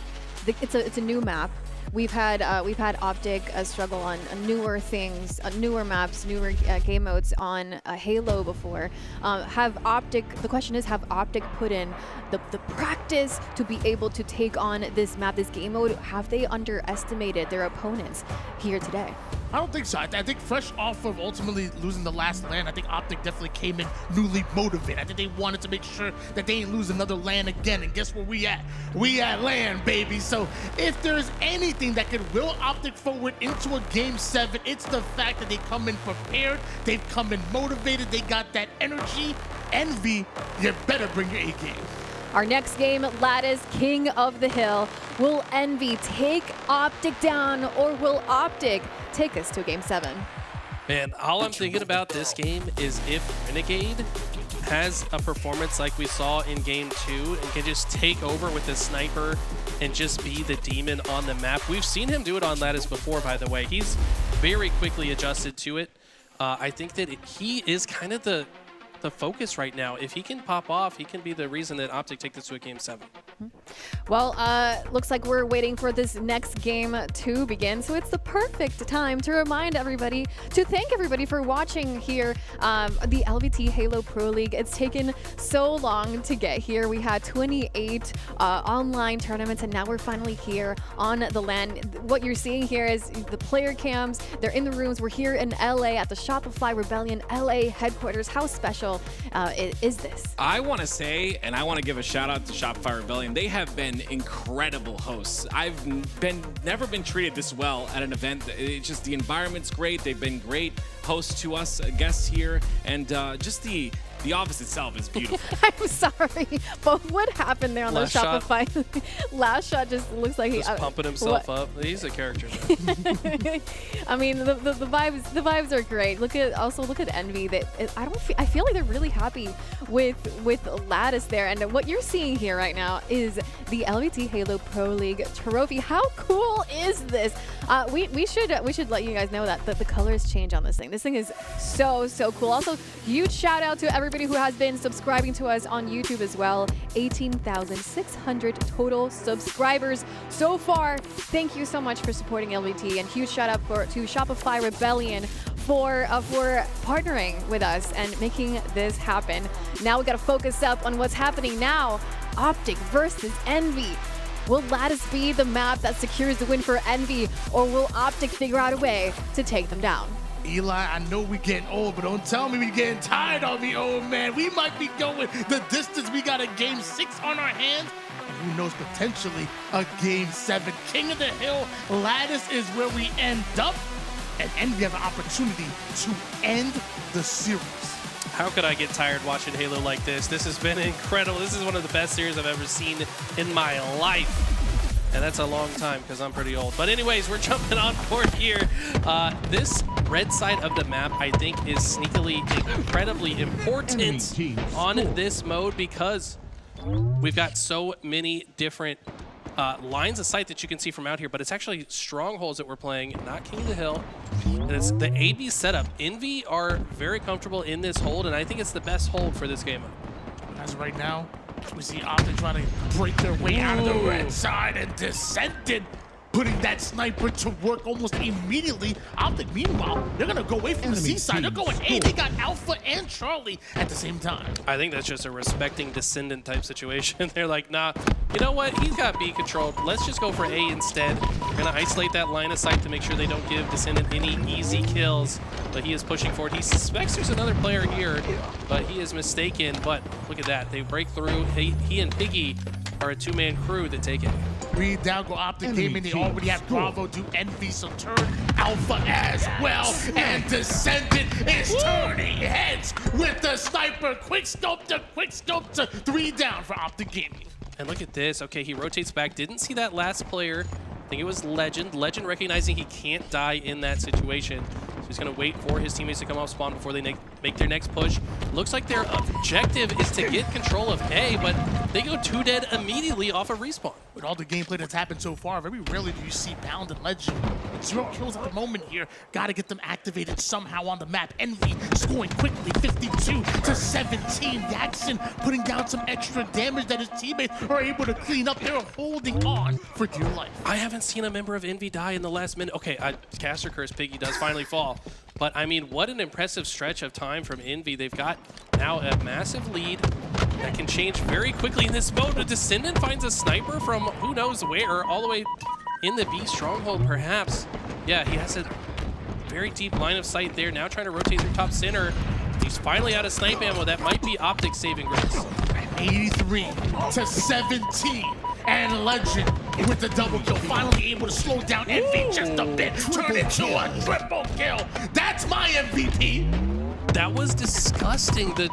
it's a new map. We've had OpTic struggle on newer things, newer maps, newer game modes on Halo before. The question is, have OpTic put in the practice to be able to take on this map, this game mode? Have they underestimated their opponents here today? I don't think so. I think fresh off of ultimately losing the last LAN, I think OpTic definitely came in newly motivated. I think they wanted to make sure that they ain't lose another LAN again. And guess where we at? We at LAN, baby. So if there's anything that could will OpTic forward into a Game 7, it's the fact that they come in prepared, they've come in motivated, they got that energy. Envy, you better bring your A game. Our next game, Lattice, King of the Hill. Will Envy take OpTic down, or will OpTic take us to Game 7? Man, all I'm thinking about this game is if Renegade has a performance like we saw in Game 2 and can just take over with the sniper and just be the demon on the map. We've seen him do it on Lattice before, by the way. He's very quickly adjusted to it. I think that he is kind of the focus right now. If he can pop off, he can be the reason that OpTic take this to a Game 7. Well, looks like we're waiting for this next game to begin, so it's the perfect time to remind everybody, to thank everybody for watching here, the LVT Halo Pro League. It's taken so long to get here. We had 28 online tournaments, and now we're finally here on the LAN. What you're seeing here is the player cams. They're in the rooms. We're here in LA at the Shopify Rebellion LA headquarters. How special is this? I want to say, and I want to give a shout out to Shopify Rebellion. They have been incredible hosts. I've never been treated this well at an event. It's just the environment's great. They've been great hosts to us, guests here, and just the office itself is beautiful. I'm sorry, but what happened there on Last the Shopify? Last shot just looks like he's pumping himself up. He's a character. I mean, the vibes are great. Look at Envy. I feel like they're really happy with Lattice there. And what you're seeing here right now is the LVT Halo Pro League trophy. How cool is this? We should let you guys know that the colors change on this thing. This thing is so cool. Also, huge shout out to everybody who has been subscribing to us on YouTube as well. 18,600 total subscribers so far. Thank you so much for supporting LVT, and huge shout out to Shopify Rebellion for partnering with us and making this happen. Now we got to focus up on what's happening now. OpTic versus Envy. Will Lattice be the map that secures the win for Envy, or will OpTic figure out a way to take them down? Eli, I know we getting old, but don't tell me we getting tired of me, old man. We might be going the distance. We got a Game 6 on our hands. And who knows, potentially a Game 7. King of the Hill, Lattice is where we end up. And Envy have an opportunity to end the series. How could I get tired watching Halo like this? This has been incredible. This is one of the best series I've ever seen in my life. And that's a long time because I'm pretty old. But anyways, we're jumping on board here. This red side of the map, I think, is sneakily incredibly important on this mode because we've got so many different lines of sight that you can see from out here, but it's actually strongholds that we're playing, not King of the Hill. And it's the AB setup. Envy are very comfortable in this hold, and I think it's the best hold for this game mode. As of right now, we see OpTic trying to break their way out of the red side and Descended putting that sniper to work almost immediately. OpTic, meanwhile, they're going to go away from the C side. They're going A. They got Alpha and Charlie at the same time. I think that's just a respecting Descendant type situation. They're like, nah, you know what? He's got B controlled. Let's just go for A instead. We're going to isolate that line of sight to make sure they don't give Descendant any easy kills. But he is pushing forward. He suspects there's another player here, but he is mistaken. But look at that. They break through. He and Piggy are a two-man crew that take it. 3 down, go OpTic Gaming. They already have Bravo do Envy, so turn Alpha as well. And Descendant is turning heads with the sniper. Quick scope to 3 down for OpTic Gaming. And look at this. Okay, he rotates back. Didn't see that last player. I think it was Legend. Legend recognizing he can't die in that situation. So he's going to wait for his teammates to come off spawn before they make their next push. Looks like their objective is to get control of A, but they go 2 dead immediately off of respawn. With all the gameplay that's happened so far, very rarely do you see Bound and Legend. 0 kills at the moment here. Got to get them activated somehow on the map. Envy scoring quickly, 52 to 17. Jackson putting down some extra damage that his teammates are able to clean up. They're holding on for dear life. I haven't seen a member of Envy die in the last minute. Okay, Caster Curse Piggy does finally fall. But, I mean, what an impressive stretch of time from Envy. They've got now a massive lead that can change very quickly in this mode. The Descendant finds a sniper from who knows where, all the way in the B stronghold, perhaps. Yeah, he has a very deep line of sight there. Now trying to rotate through top center. He's finally out of snipe ammo. That might be OpTic saving grace. 83 to 17. And Legend with the double kill, finally able to slow down Envy just a bit, turn into a triple kill. That's my MVP. That was disgusting. The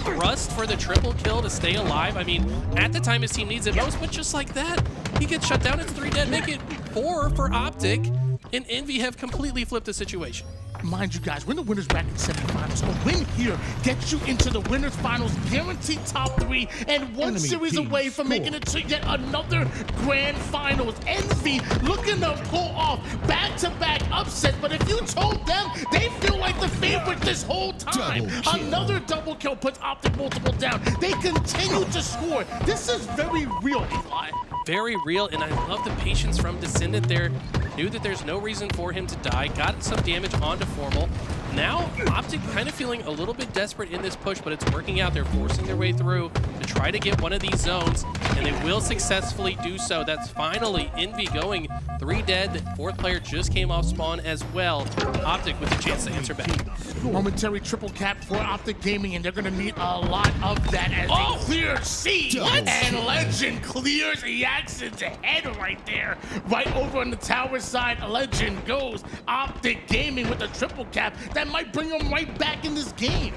thrust for the triple kill to stay alive. I mean, at the time his team needs it most, but just like that, he gets shut down. It's 3 dead, make it 4 for OpTic, and Envy have completely flipped the situation. Mind you guys, we're in the winners bracket semifinals. A win here gets you into the winners finals, guaranteed top 3, and one series away from making it to yet another grand finals. Envy looking to pull off back-to-back upsets, but if you told them, they feel like the favorite this whole time. Another double kill puts OpTic multiple down. They continue to score. This is very real, Eli. Very real, and I love the patience from Descendant there. Knew that there's no reason for him to die. Got some damage onto Formal. Now, OpTic kind of feeling a little bit desperate in this push, but it's working out. They're forcing their way through to try to get one of these zones, and they will successfully do so. That's finally Envy going 3 dead. The 4th player just came off spawn as well. OpTic with a chance to answer back. Momentary triple cap for OpTic Gaming, and they're going to need a lot of that as they clear C. And Legend clears Jackson's head right there. Right over on the tower side, Legend goes. OpTic Gaming with a triple cap. That might bring him right back in this game.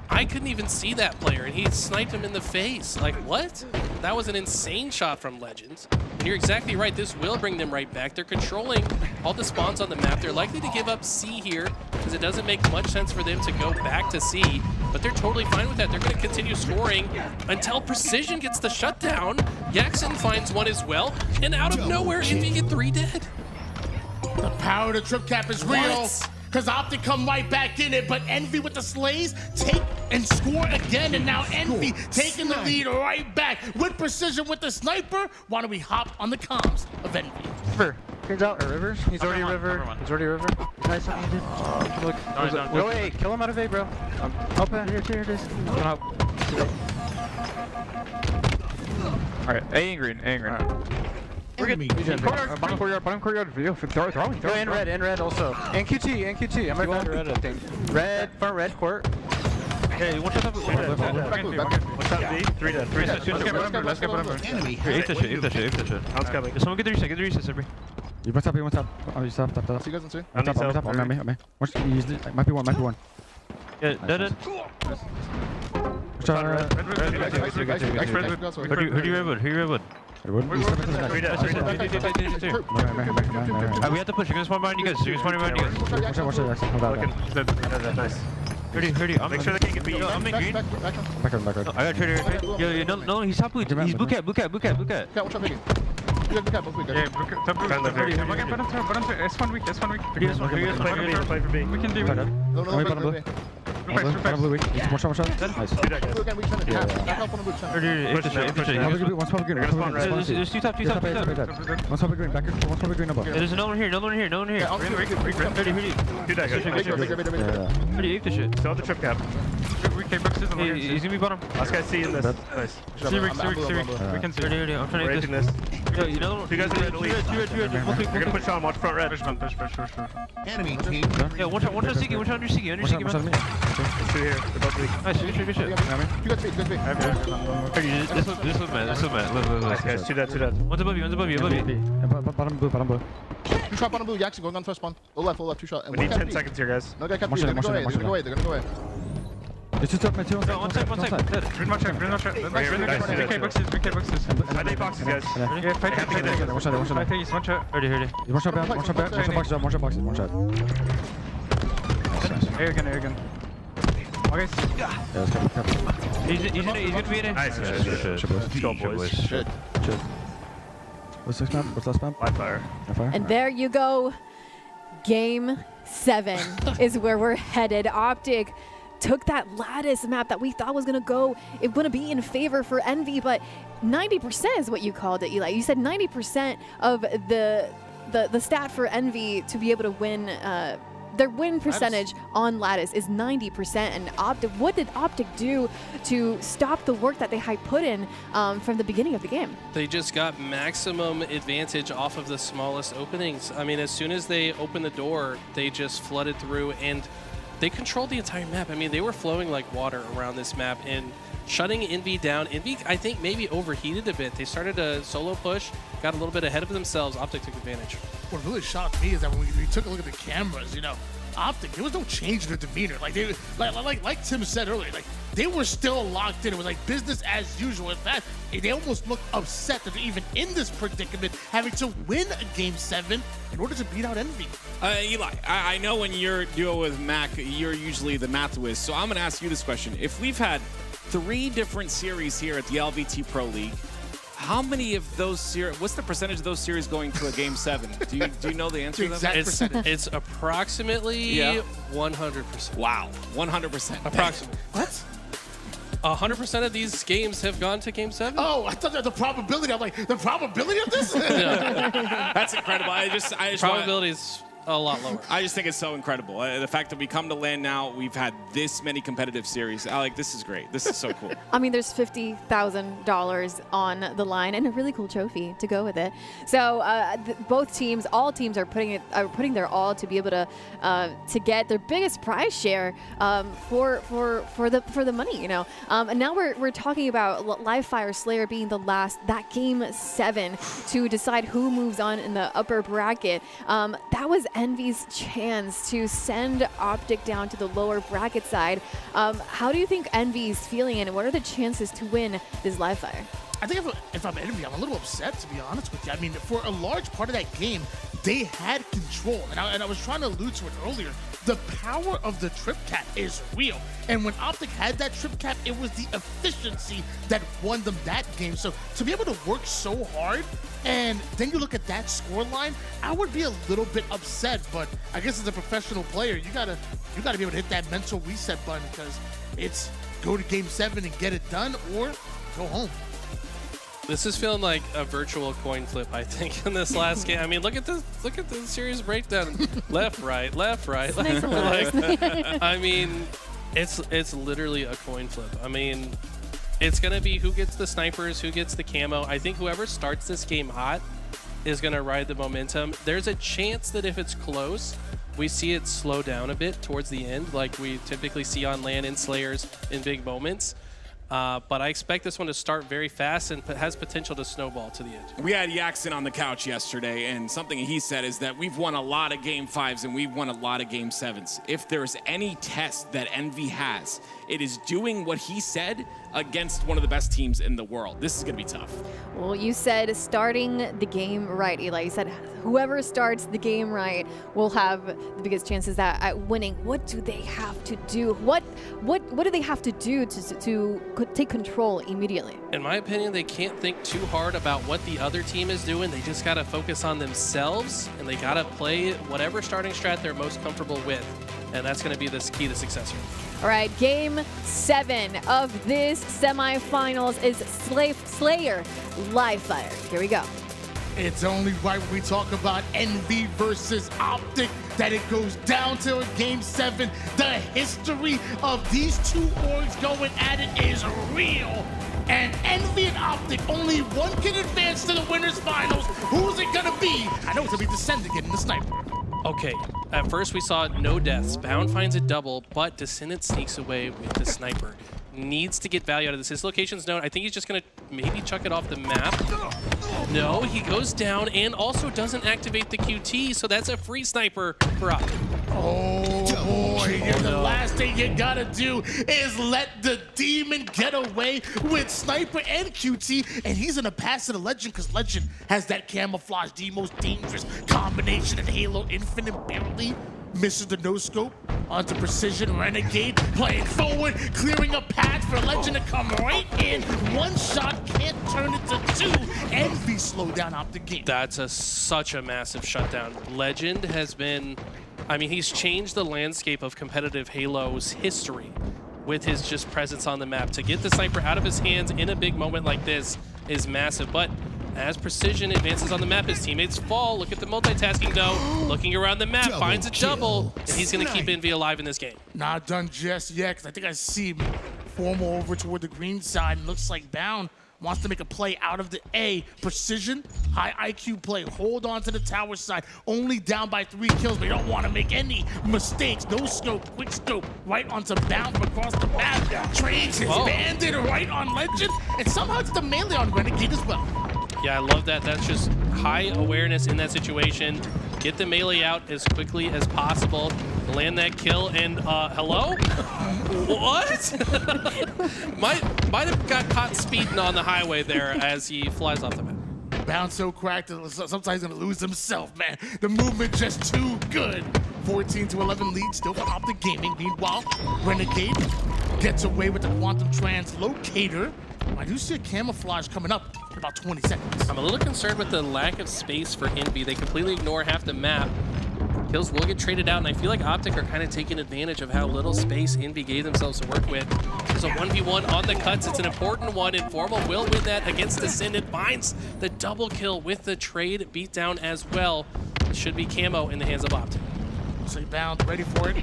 I couldn't even see that player, and he sniped him in the face. Like, what? That was an insane shot from Legends. And you're exactly right. This will bring them right back. They're controlling all the spawns on the map. They're likely to give up C here because it doesn't make much sense for them to go back to C, but they're totally fine with that. They're going to continue scoring until Precision gets the shutdown. Jackson finds one as well, and out of nowhere, Envy get 3 dead. The power of the trip cap is real. Because OpTic come right back in it, but Envy with the slays take and score again, and now Envy taking the lead right back with Precision with the sniper. Why don't we hop on the comms of Envy? River. Turns out, or Rivers. He's already a River. He's already a River. Nice one, dude. Look. Go A. Kill him out of A, bro. Open. Here it is. I'm gonna help. Alright, A and green. Alright. We're good. Bottom courtyard. Throwing. Go in red also. And QT. I'm right red, I think. Red, front red court. Okay, one shot up. One shot B. 3 dead. Let's get bottom. Ape the shit. Someone get the reset, Sabri. You what's up? Oh, you stop. See you guys in 2. On me. Might be one. Yeah, dead. Who do you red? We have to push. You're gonna spawn behind you guys. You're gonna spawn behind you guys. Watch it. Nice. Hurry. Make sure they can't get beat. Yo, I'm in green. Back on. I got trader. Yo, no, he's top blue. He's blue cat. Yeah, watch out, Piggy. You guys both weak, guys. Yeah, top blue. Bottom weak. S1 weak. Play for B. We can do it. No, Blue weak. One shot. Nice. Blue again, weak center. Yeah. Back up on the boot center. One spot green. There's two top. One spot green. Back. One spot green. Above. There's no one here. Yeah, on the weak. Do that, guys. Pretty ape the shit. Still have the trip cap. He's gonna be bottom. Last guy C in this. Nice. C-Rick. We can see. I'm trying to Raising hit this. this. Yo, you know, You guys are ready to leave. You're gonna push on. Watch front red. Push. Enemy team. Yo, one shot under Sigi, man. Two here. They're both weak. Nice, good shit. You got speed. This was mad. Nice, guys. Two dead. One's above you. Bottom blue. Two shot bottom blue. Yaxi going on first spawn. Low left. Two shot. We need 10 seconds here, guys. No guy kept They're gonna go away. They're gonna go away. It's two top. One side. Green watch out. Nice, BK boxes. I need boxes, guys. Yeah, fight. One shot. Piggies, one shot. Ready. One shot back. One shot boxes. One shot. Air again. Okay. Yeah, let's go. He's gonna be in it. Nice. Let's Go, boys. Shit. What's this map? What's last map? Live fire. And there you go. Game 7 is where we're headed. OpTic took that lattice map that we thought was going to be in favor for Envy, but 90% is what you called it, Eli. You said 90% of the stat for Envy to be able to win, their win percentage on lattice is 90%. And what did OpTic do to stop the work that they had put in from the beginning of the game? They just got maximum advantage off of the smallest openings. I mean, as soon as they opened the door, they just flooded through and they controlled the entire map. I mean, they were flowing like water around this map and shutting Envy down. Envy, I think, maybe overheated a bit. They started a solo push, got a little bit ahead of themselves. OpTic took advantage. What really shocked me is that when we took a look at the cameras, OpTic, there was no change in their demeanor. Like Tim said earlier, like they were still locked in. It was like business as usual. In fact, they almost looked upset that they're even in this predicament, having to win a Game 7 in order to beat out Envy. Eli, I know when you're dealing with Mac, you're usually the math whiz. So I'm going to ask you this question. If we've had 3 different series here at the LVT Pro League, how many of those series, what's the percentage of those series going to a Game 7? Do you know the answer to that? It's approximately 100%. Wow, 100%. Approximately. What? 100% of these games have gone to Game 7? Oh, I thought that the probability. I'm like, the probability of this? That's incredible. I just probability is a lot lower. I just think it's so incredible. The fact that we come to LAN now, we've had this many competitive series. This is great. This is so cool. I mean, there's $50,000 on the line and a really cool trophy to go with it. So all teams are putting their all to be able to get their biggest prize share for the money, And now we're talking about Live Fire Slayer being that Game 7 to decide who moves on in the upper bracket. That was Envy's chance to send OpTic down to the lower bracket side. How do you think Envy's feeling, and what are the chances to win this live fire? I think if I'm Envy, I'm a little upset, to be honest with you. I mean, for a large part of that game, they had control, and I was trying to allude to it earlier. The power of the trip cap is real, and when OpTic had that trip cap, it was the efficiency that won them that game. So to be able to work so hard, and then you look at that score line, I would be a little bit upset. But I guess as a professional player, you gotta be able to hit that mental reset button, because it's go to Game 7 and get it done, or go home. This is feeling like a virtual coin flip, I think, in this last game. I mean, look at the series breakdown. Left, right, left, right. Nice and nice. I mean, it's literally a coin flip. I mean, it's gonna be who gets the snipers, who gets the camo. I think whoever starts this game hot is gonna ride the momentum. There's a chance that if it's close, we see it slow down a bit towards the end, like we typically see on LAN and Slayers in big moments. But I expect this one to start very fast and has potential to snowball to the end. We had Yaxon on the couch yesterday, and something he said is that we've won a lot of Game 5s and we've won a lot of Game 7s. If there's any test that Envy has, it is doing what he said against one of the best teams in the world. This is going to be tough. Well, you said starting the game right, Eli. You said whoever starts the game right will have the biggest chances at winning. What do they have to do? What do they have to do to take control immediately? In my opinion, they can't think too hard about what the other team is doing. They just got to focus on themselves, and they got to play whatever starting strat they're most comfortable with. And that's going to be the key to success here. All right, game 7 of this semifinals is Slayer Live Fire. Here we go. It's only right when we talk about Envy versus OpTic that it goes down to a game 7. The history of these two orgs going at it is real. And Envy and OpTic, only one can advance to the winners finals. Who's it gonna be? I know it's gonna be Descendant getting the sniper. Okay, at first we saw no deaths. Bound finds a double, but Descendant sneaks away with the sniper. Needs to get value out of this. His location's known. I think he's just gonna maybe chuck it off the map. No, he goes down and also doesn't activate the QT, so that's a free sniper for OpTic. Oh boy, the last thing you gotta do is let the demon get away with sniper and QT, and he's gonna pass to the Legend because Legend has that camouflage, the most dangerous combination in Halo Infinite. Barely misses the no-scope onto Precision Renegade, playing forward, clearing a path for Legend to come right in. One shot can't turn it to 2. Envy slow down OpTic game. That's such a massive shutdown. Legend has been, I mean, he's changed the landscape of competitive Halo's history with his just presence on the map. To get the sniper out of his hands in a big moment like this is massive, but as Precision advances on the map, his teammates fall. Look at the multitasking though. Looking around the map, finds a double, and he's gonna keep Envy alive in this game. Not done just yet, because I think I see Formal over toward the green side, and looks like Bound wants to make a play out of the A. Precision, high IQ play, hold on to the tower side, only down by 3 kills, but you don't want to make any mistakes. No scope, quick scope, right onto Bound from across the map. Trades his bandit right on Legend, and somehow it's the melee on Renegade as well. Yeah, I love that. That's just high awareness in that situation. Get the melee out as quickly as possible. Land that kill, and hello? What? might have got caught speeding on the highway there as he flies off the map. Bound so cracked that sometimes he's gonna lose himself, man. The movement just too good. 14-11 lead still for OpTic Gaming. Meanwhile, Renegade gets away with the Quantum Translocator. I do see a camouflage coming up in about 20 seconds. I'm a little concerned with the lack of space for Envy. They completely ignore half the map. Kills will get traded out, and I feel like OpTic are kind of taking advantage of how little space Envy gave themselves to work with. There's a 1v1 on the cuts. It's an important one. Informal will win that against Descendant. Finds the double kill with the trade beatdown as well. It should be camo in the hands of OpTic. So Bound ready for it.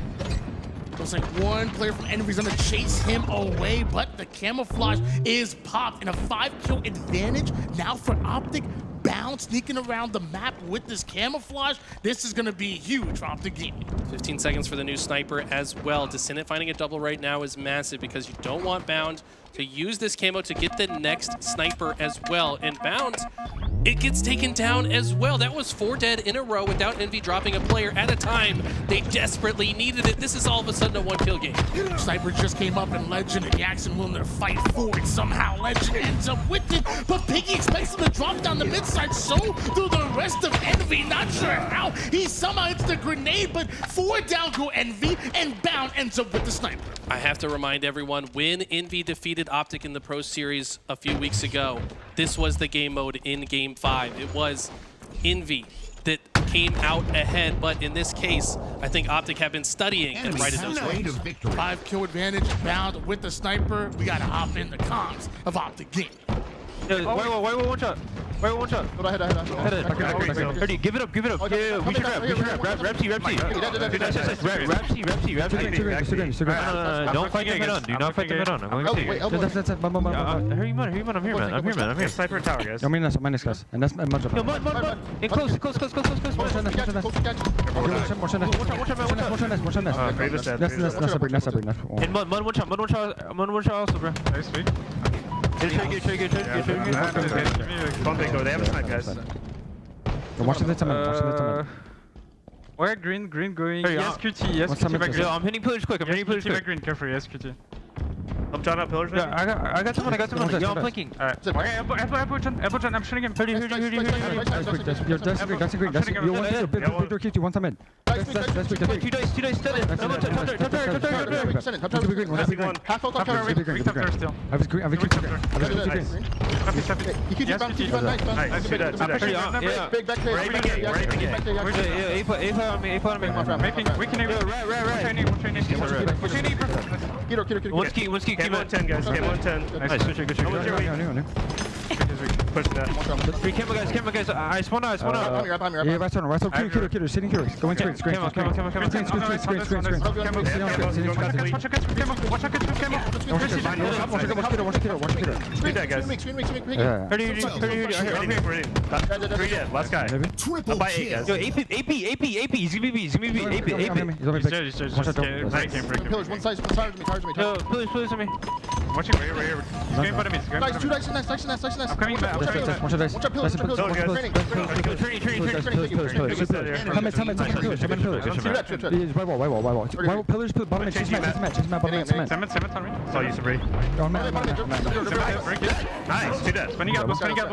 Looks like one player from Envy's gonna chase him away, but the camouflage is popped, and a 5-kill advantage now for OpTic. Bound sneaking around the map with this camouflage. This is gonna be huge for OpTic Gaming. 15 seconds for the new sniper as well. Descendant finding a double right now is massive because you don't want Bound to use this camo to get the next sniper as well. And Bound, it gets taken down as well. That was 4 dead in a row without Envy dropping a player at a time. They desperately needed it. This is all of a sudden a 1-kill game. Sniper just came up in Legend, and Jackson willing to fight for it. Somehow Legend ends up with it, but Piggy expects him to drop down the mid side, so do the rest of Envy. Not sure how. He somehow hits the grenade, but 4 down go Envy, and Bound ends up with the sniper. I have to remind everyone, when Envy defeated OpTic in the Pro Series a few weeks ago, this was the game mode in Game 5. It was Envy that came out ahead, but in this case, I think OpTic have been studying and righted those wrongs. 5-kill advantage, Bound with the sniper. We gotta hop in the comms of OpTic Gaming. Wait, one shot. Wait, one shot. Hold on, head. Ready, give it up. Yeah, we should grab. Rep T. Rep T. Don't fight the mid-on. Do not fight the mid-on. I'm going to see you. Hurry, man. I'm here, man. Sniper and tower, guys. Jag minns guys. And that's much of it. In close. In mud, one shot also, bro. Nice, sweet. Get trade. Bumping go. They have a snipe, guys. Watch the Where green going? Hey, Yes, QT. Yes, QT back green. I'm hitting pillage quick. QT back green. Careful. Yes, QT. Help John out pillars. Yeah, I got someone. Yo, I'm flanking. Alright. Okay, elbow, John. I'm shooting him. 30. You're dancing green. You want to big door keep you one time in. That's big. Two dice. Half ult cover. Weak top third still. I have green. You keep nice. Nice. Do that. Big back there. A on me. We can even. One ski. Cam 110, guys. Cam 110. Nice. Good shot. Pushing that. Three camera guys. I spawn out. Yeah, right on. Kiddo, sitting here. Go in screen. Come on. Screen. Watch out, Do that, guys. Last guy. Up by 8, guys. Yo, AP. He's gonna be AP. Pillars, one side of me. Yo, please on me. Watching right here. He's going for me. Nice, two dice, nice. I'm coming back. Watch out, pillars. Training. Pillars, bottom edge, cement. Saw you, Sabri. Nice, do that. Spinning out,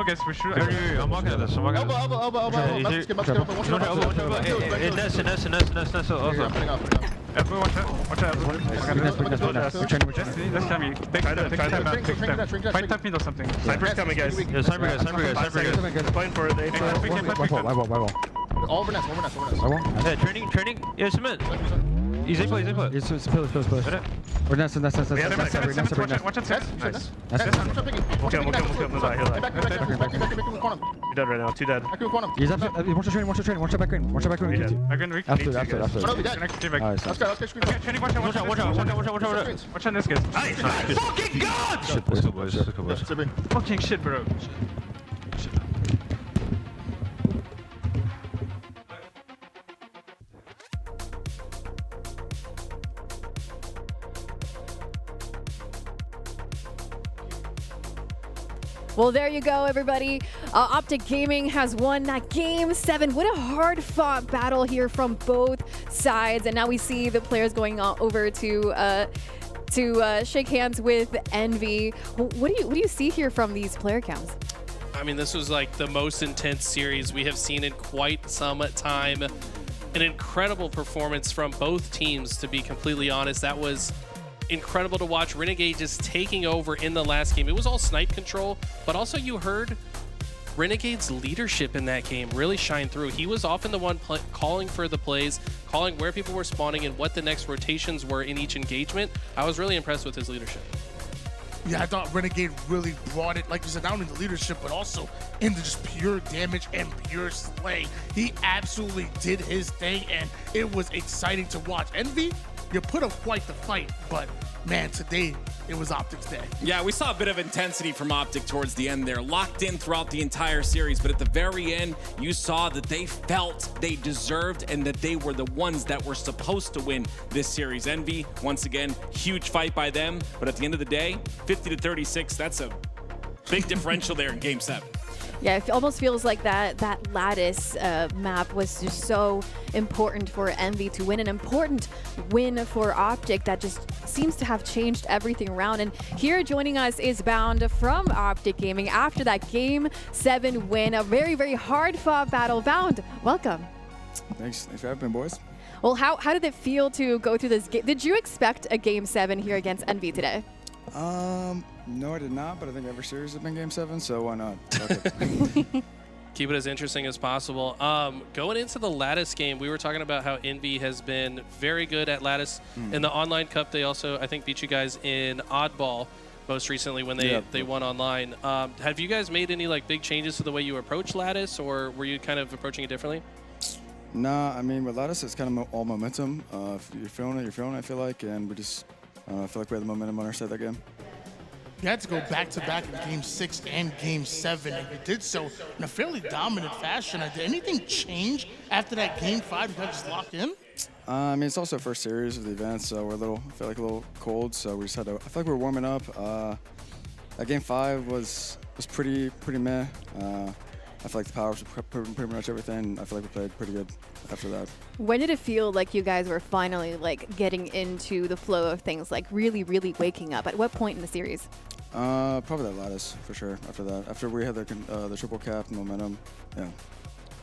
guys. We shoot. I'm walking at this. Elbow. Elbow, watch out. Let's tell me. Fight top middle something. Sniper's coming, guys. Cyber. Playing for it. All over nest. Training. Yeah, cement. Easy play. It's pillars. Or nest. Watch out, Nice. We'll kill him. You're dead right now. 2 dead. He's after. Watch the training. Watch the back green. Weak. After. Nice. Let's go. Training, watch out. Watch on this, guys. Nice. Fucking god! Let's go, boys. Fucking shit, bro. Well, there you go, everybody. OpTic Gaming has won that Game 7. What a hard-fought battle here from both sides. And now we see the players going over to shake hands with Envy. What do you see here from these player counts? I mean, this was like the most intense series we have seen in quite some time. An incredible performance from both teams, to be completely honest. That was incredible to watch. Renegade just taking over in the last game. It was all snipe control, but also you heard Renegade's leadership in that game really shine through. He was often the one calling for the plays, calling where people were spawning and what the next rotations were in each engagement. I was really impressed with his leadership. Yeah, I thought Renegade really brought it, like you said, not only the leadership, but also into just pure damage and pure slay. He absolutely did his thing, and it was exciting to watch. Envy, you put up quite the fight, but man, today it was OpTic's day. Yeah, we saw a bit of intensity from OpTic towards the end there, locked in throughout the entire series, but at the very end, you saw that they felt they deserved and that they were the ones that were supposed to win this series. Envy, once again, huge fight by them, but at the end of the day, 50-36, that's a big differential there in Game 7. Yeah, it almost feels like that Lattice map was just so important for Envy to win, an important win for OpTic that just seems to have changed everything around. And here joining us is Bound from OpTic Gaming after that Game 7 win, a very, very hard-fought battle. Bound, welcome. Thanks for having me, boys. Well, how did it feel to go through this game? Did you expect a Game 7 here against Envy today? No, I did not, but I think every series has been Game 7, so why not? Keep it as interesting as possible. Going into the Lattice game, we were talking about how Envy has been very good at Lattice. In the online cup, they also, I think, beat you guys in Oddball most recently when they won online. Have you guys made any like big changes to the way you approach Lattice, or were you kind of approaching it differently? Nah, I mean, with Lattice, it's kind of all momentum. If you're feeling it, I feel like, and we just, I feel like we had the momentum on our side that game. You had to go back-to-back in Game 6 and Game 7, and you did so in a fairly dominant fashion. Did anything change after that Game 5? You guys just locked in? I mean, it's also our first series of the event, so we're I feel like a little cold, so we just had to, I feel like we were warming up. That Game 5 was pretty meh. I feel like the power was pretty much everything. I feel like we played pretty good after that. When did it feel like you guys were finally like getting into the flow of things, like really, really waking up? At what point in the series? Probably that lattice for sure. After that, after we had the triple cap momentum, yeah.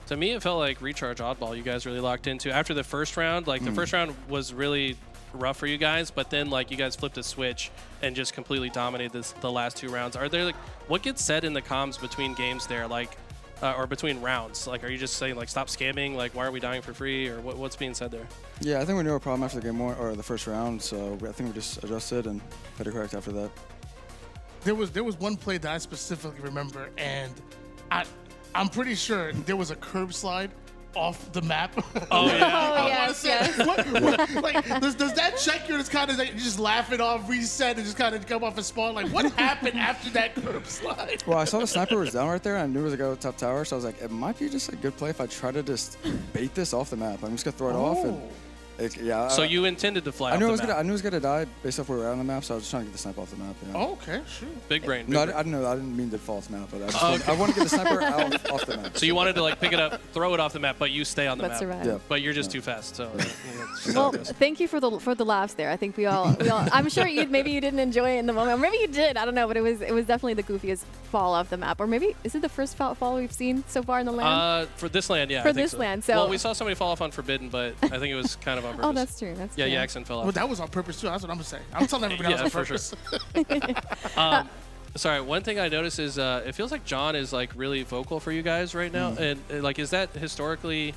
To me, it felt like Recharge Oddball you guys really locked into. After the first round, like the first round was really rough for you guys, but then like you guys flipped a switch and just completely dominated the last 2 rounds. Are there like, what gets said in the comms between games there, like, or between rounds? Like, are you just saying like, stop scamming? Like, why are we dying for free? Or what's being said there? Yeah, I think we knew our problem after the game or the first round, so I think we just adjusted and played it correct after that. There was one play that I specifically remember, and I'm pretty sure there was a curb slide off the map. Oh yeah. Oh, yes. What, like, does that check you? Just kind of like, you just laugh it off, reset, and just kind of come off and spawn. Like, what happened after that curb slide? Well, I saw the sniper was down right there, and I knew it was a guy with top tower, so I was like, it might be just a good play if I try to just bait this off the map. I'm just gonna throw it off, and yeah. So you intended to fly off the map? I knew it was gonna die based off where we were on the map, so I was just trying to get the sniper off the map. Yeah. Oh, okay, sure. Big brain. No, I didn't know. I didn't mean to fall off the map, but I want to get the sniper out off the map. So you wanted to like pick it up, throw it off the map, but you stay on the But map. survive. Yeah. But you're just too fast. So. it's just Well, how it goes. thank you for the laughs there. I think we all I'm sure maybe you didn't enjoy it in the moment, or maybe you did. I don't know, but it was definitely the goofiest fall off the map, or maybe is it the first fall we've seen so far in the LAN? For this land, yeah. For I think this so. land, so well, we saw somebody fall off on Forbidden, but I think it was kind of on purpose. oh, that's true. That's yeah, true. Jackson fell off. Well, that was on purpose too. That's what I'm gonna say. I'm telling everybody Yeah, else on for purpose. Sorry, one thing I noticed is it feels like John is like really vocal for you guys right now, and like is that historically,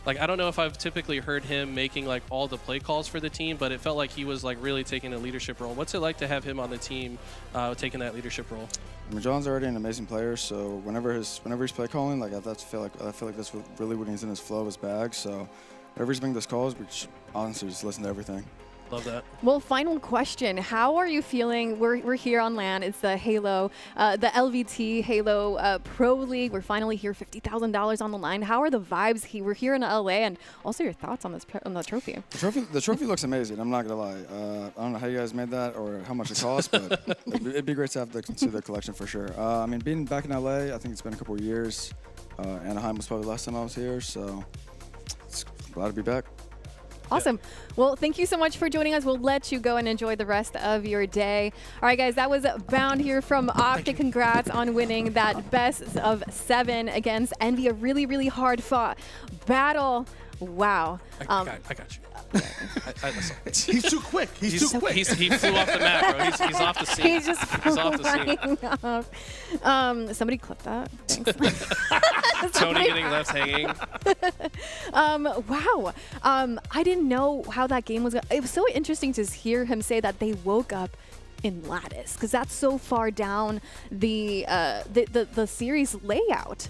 like I don't know if I've typically heard him making like all the play calls for the team, but it felt like he was like really taking a leadership role. What's it like to have him on the team, taking that leadership role? I mean, John's already an amazing player, so whenever he's play calling, like I feel like that's really when he's in his flow, his bag. So whenever he's making those calls, we honestly just listen to everything. Love that. Well, final question. How are you feeling? We're here on LAN. It's the Halo, the LVT Halo Pro League. We're finally here, $50,000 on the line. How are the vibes here? We're here in LA, and also your thoughts on on the trophy. The trophy looks amazing. I'm not gonna lie. I don't know how you guys made that or how much it cost, but it'd be great to have the collection for sure. I mean, being back in LA, I think it's been a couple of years. Anaheim was probably the last time I was here, so it's glad to be back. Awesome. Well, thank you so much for joining us. We'll let you go and enjoy the rest of your day. All right, guys, that was Bound here from OpTic. Congrats on winning that best of 7 against Envy. A really, really hard fought battle. Wow. I got you. He's too quick. He's too quick. He flew off the map, bro. He's off the scene. He's just He's off the scene. off. Somebody clip that. Thanks. Tony getting left hanging. Wow. I didn't know how that game was. It was so interesting to hear him say that they woke up in Lattice, because that's so far down the series layout.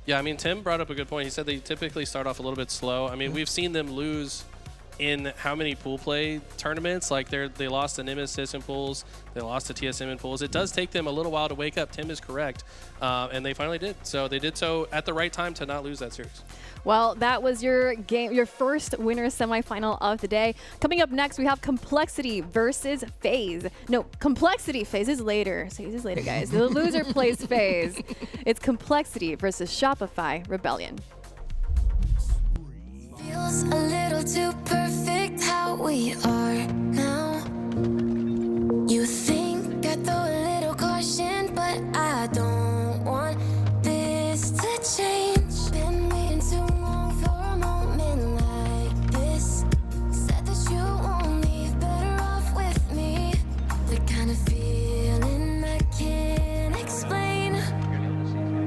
Yeah, I mean, Tim brought up a good point. He said they typically start off a little bit slow. I mean, we've seen them lose in how many pool play tournaments? Like they lost to Nemesis in pools, they lost to TSM in pools. It does take them a little while to wake up. Tim is correct, and they finally did. So they did so at the right time to not lose that series. Well, that was your game, your first winner semifinal of the day. Coming up next, we have Complexity versus FaZe. No, Complexity. FaZe is later. FaZe is later, guys. The loser plays FaZe. It's Complexity versus Shopify Rebellion. Feels a little too perfect how we are now. You think I throw a little caution, but I don't want this to change. Been waiting too long for a moment like this. Said that you won't leave, better off with me. The kind of feeling I can't explain.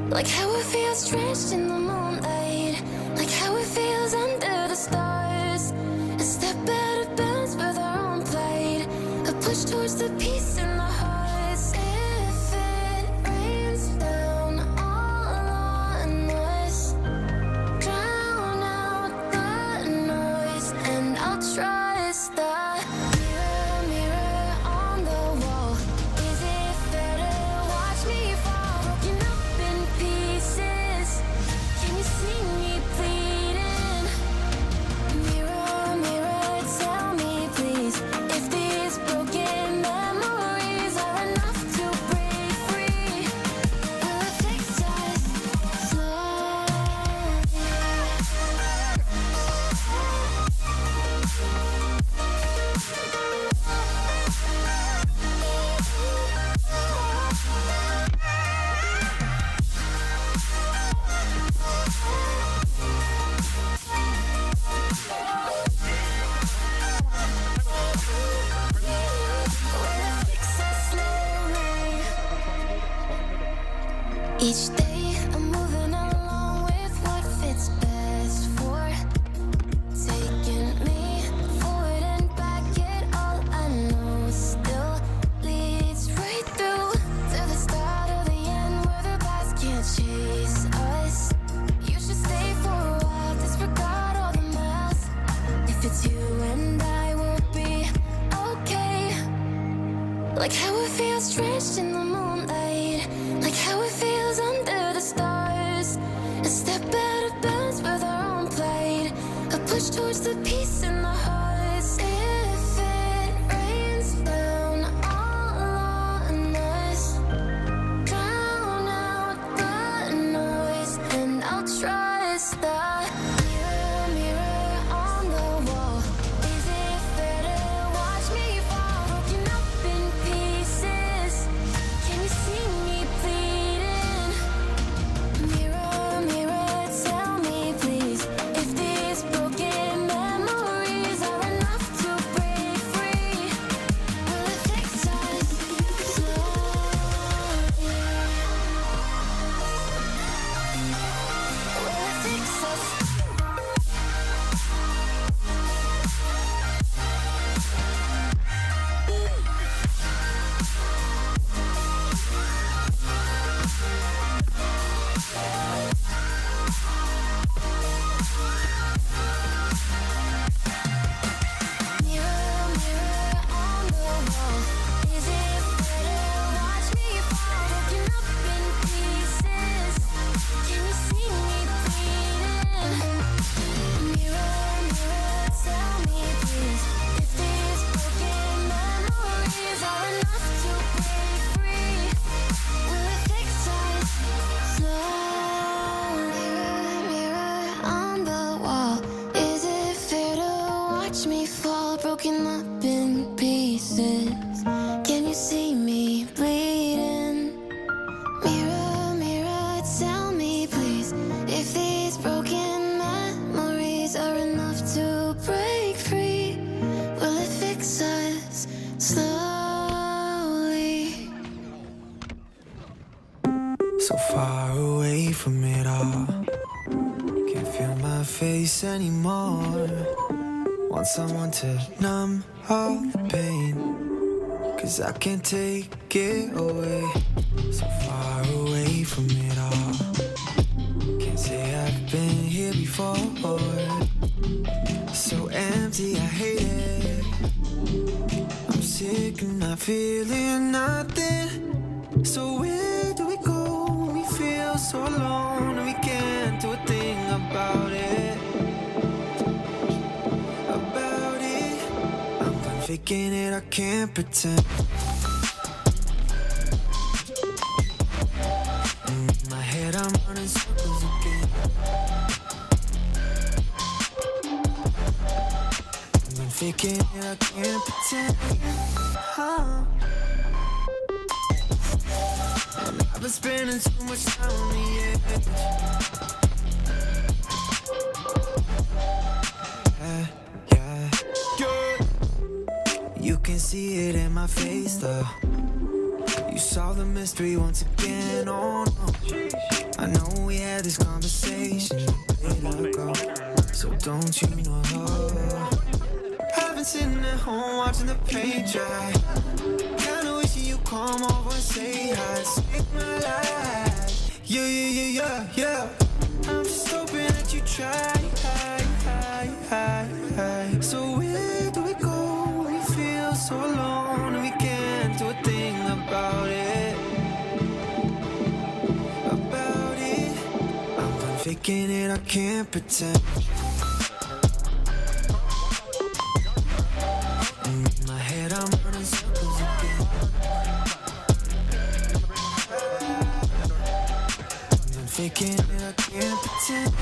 Like how it feels drenched in the moonlight. Like how it feels under the stars. A step out of bounds with our own plight. A push towards the peace in the hearts. If it rains down all on us, drown out the noise, and I'll trust the mirror, mirror on the wall. Is it fair to watch me fall? Broken up in pieces. Can you see me bleeding? Mirror, mirror, tell me please if these broken memories are enough to break free. Will it fix us slowly? Each day I'm moving along with what fits best for taking me forward and back. It all I know still leads right through to the start of the end where the past can't chase us. You should stay for a while, disregard all the miles. If it's you and I, will be okay. Like how it feels drenched in the moonlight, like how it feels under the stars. A step out of bounds with our own plight, a push towards the peace in the hearts. If it rains down all on us, drown out the noise, and I'll trust the mirror, mirror on the wall. Is it fair to watch me fall, broken up in pieces? Can you see me bleeding? Mirror, mirror, tell me please, if these broken memories are enough to break free. Will it fix us slowly? Will it fix us? Mirror, mirror on the wall, is it fair to watch me fall, broken up in pieces? Can you see me bleeding? Mirror, mirror, tell me please, if these broken memories are enough to break free. Will it fix us slowly? Mirror, mirror on the wall, is it fair to watch me fall, broken up in pieces? Can you see me bleeding? Mirror, mirror, tell me please, if these broken memories are enough to break free. Will it fix us slowly? So far away from it all, can't feel my face anymore. Want someone to numb all the pain, 'cause I can't take it away. So far away from it all, can't say I've been here before. So empty, I hate it. I'm sick and not feeling nothing. So where do we go when we feel so alone and we can't do a thing about it? About it, I'm done faking it, I can't pretend. In my head I'm running circles again. I'm done faking it, I can't pretend. I've been spending too much time on the edge. You can see it in my face though. You solve the mystery once again, oh no. I know we had this conversation later ago, so don't you know? I've been sitting at home watching the paint dry, kinda wishing you come over and say hi, save my life. Yeah. I'm just hoping that you try. So where do we go when we feel so alone and we can't do a thing about it? About it, I'm done faking it, I can't pretend. In my head I'm running circles again. I'm done faking it, I can't pretend.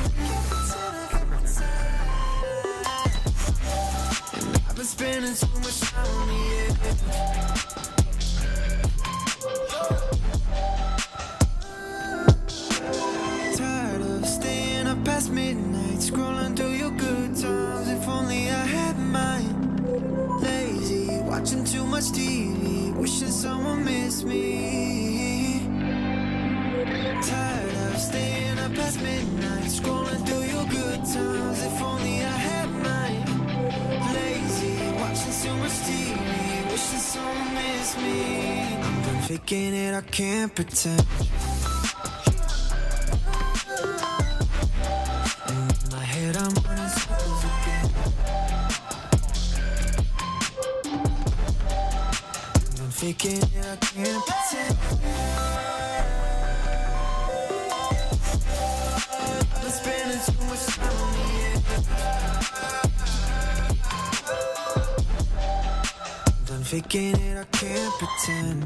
I've been spending so much time on the edge. Tired of staying up past midnight, scrolling through your good times. If only I had mine. Lazy, watching too much TV, wishing someone missed me. Tired of staying up past midnight, scrolling through your good times. If only I had mine. Lazy, watching so much TV, wishing someone missed me. I'm done faking it, I can't pretend. And in my head, I'm running circles again. I'm done faking it, I can't pretend. I've been spending too much time on the edge. I'm done faking it, I can't pretend.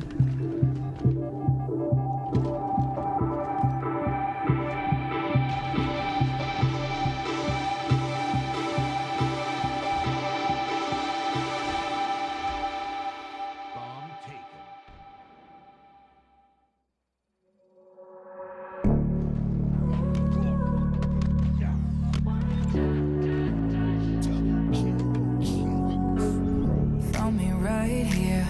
Found me right here.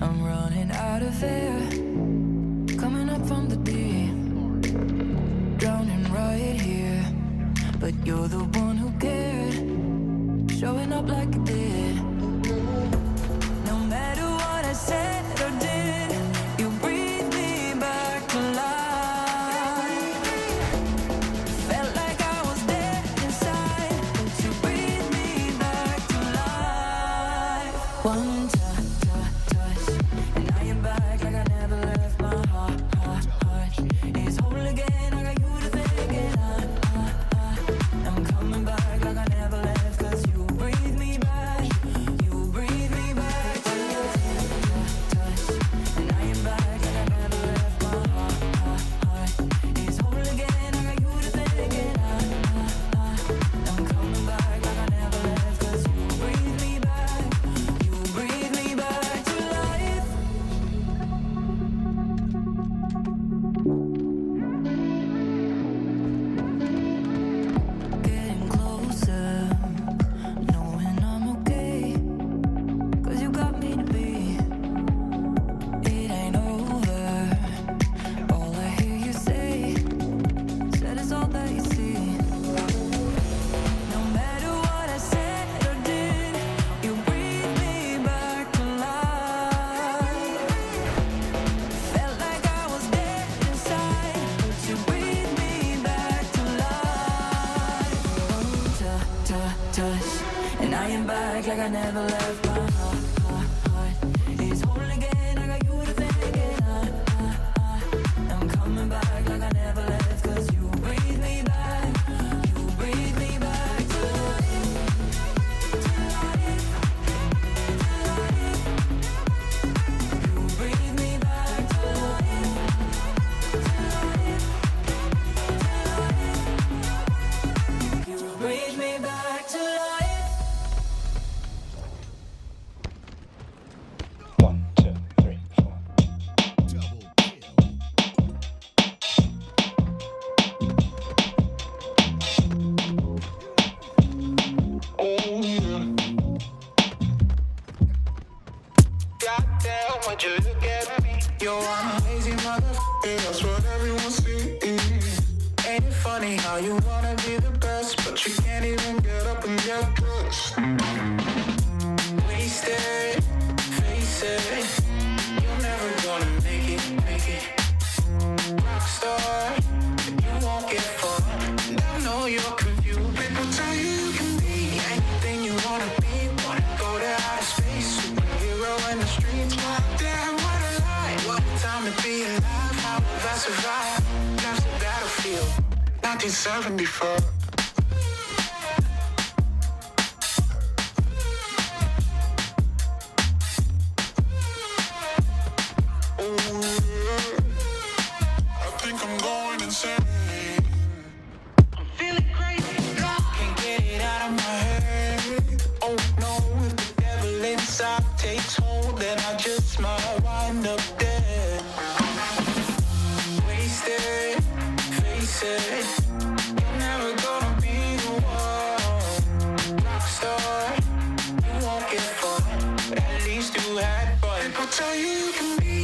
I'm running out of air. Coming up from the deep. Drowning right here. But you're the one who cared. Showing up like you did. No matter what I said or did, you breathe me back to life. Felt like I was dead inside, but you breathe me back to life. One touch, and I am back like I never left my heart. It's whole again, I got you to thank, and I'm coming back like I never left, 'cause you breathe me back. You breathe me back to touch, and I am back like I never left my heart. It's whole again, I got you to thank, and I'm coming back like I never left, 'cause you breathe me back. You breathe me back to life. Getting closer, knowing I'm okay, 'cause you got me to be. It ain't over. All I hear you say, said it's all that you see. No matter what I said or did, you breathe me back to life. Felt like I was dead inside, but you breathe me back to life. Touch, and I am back like I never left my heart. It's whole again, I got you to thank, and I'm coming back like I never left, 'cause you breathe me back. You breathe me back to life. You breathe me back to life. You breathe me back to life. Goddamn, would you look at me? Yo, I'm a lazy motherfucker, that's what everyone sees. Ain't it funny how you wanna be the best, but you can't even get up and get dressed? Wasted, face it, you're never gonna make it. Rockstar, you won't get far. I know you're confused. People tell you you can be anything you wanna be. Wanna go to outer space, superhero in the streets. What damn, what a lie. What time to be alive? How will I survive? That's the battlefield, 1974. I think I'm going insane. I'm feeling crazy. Can't get it out of my head. Oh no, if the devil inside takes hold, then I just might wind up dead. Wasted, face it, you're never gonna be the one. Rockstar, you won't get far. At least you had fun. People tell you you can be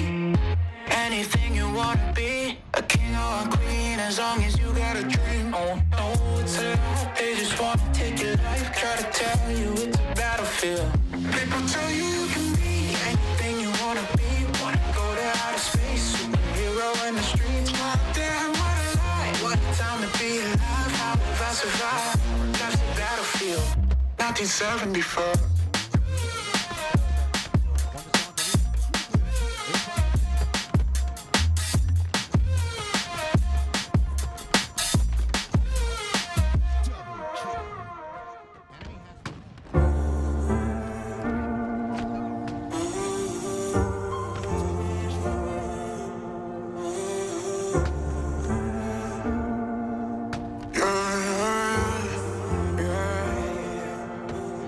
anything you wanna be. A king know I'm clean as long as you got a dream. Oh no, it's a lie. They just wanna take your life. Try to tell you it's a battlefield. People tell you you can be anything you wanna be. Wanna go to outer space, superhero in the streets. Damn, what a lie. What a time to be alive. How have I survived? That's the battlefield. 1974.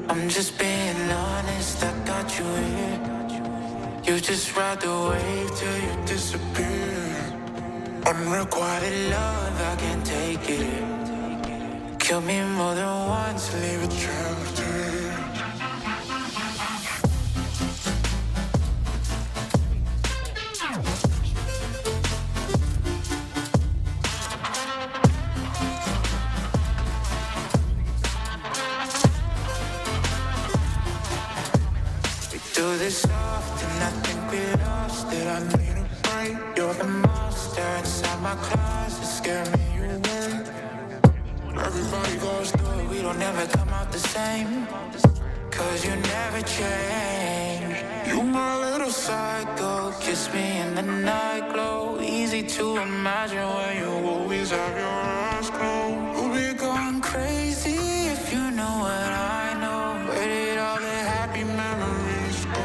I'm just being honest, I got you here. You just ride the wave till you disappear. Unrequited love, I can't take it. Kill me more than once, leave a trail of tears. Do this often, I think we lost it. I need a break. You're the monster inside my closet, scare me away. Everybody goes through it, we don't ever come out the same. Cause you never change. You my little psycho, kiss me in the night glow. Easy to imagine when you always have your eyes closed. We'll be going crazy if you know what I know. Where did all the happy memories go?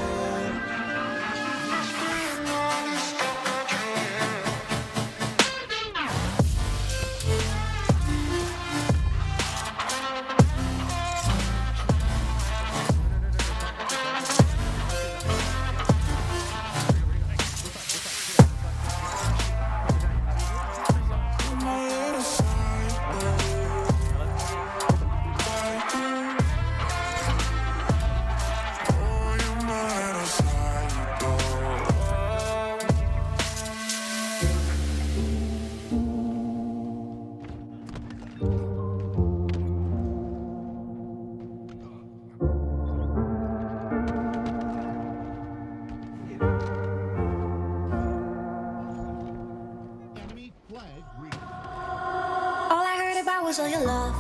All I heard about was all your love,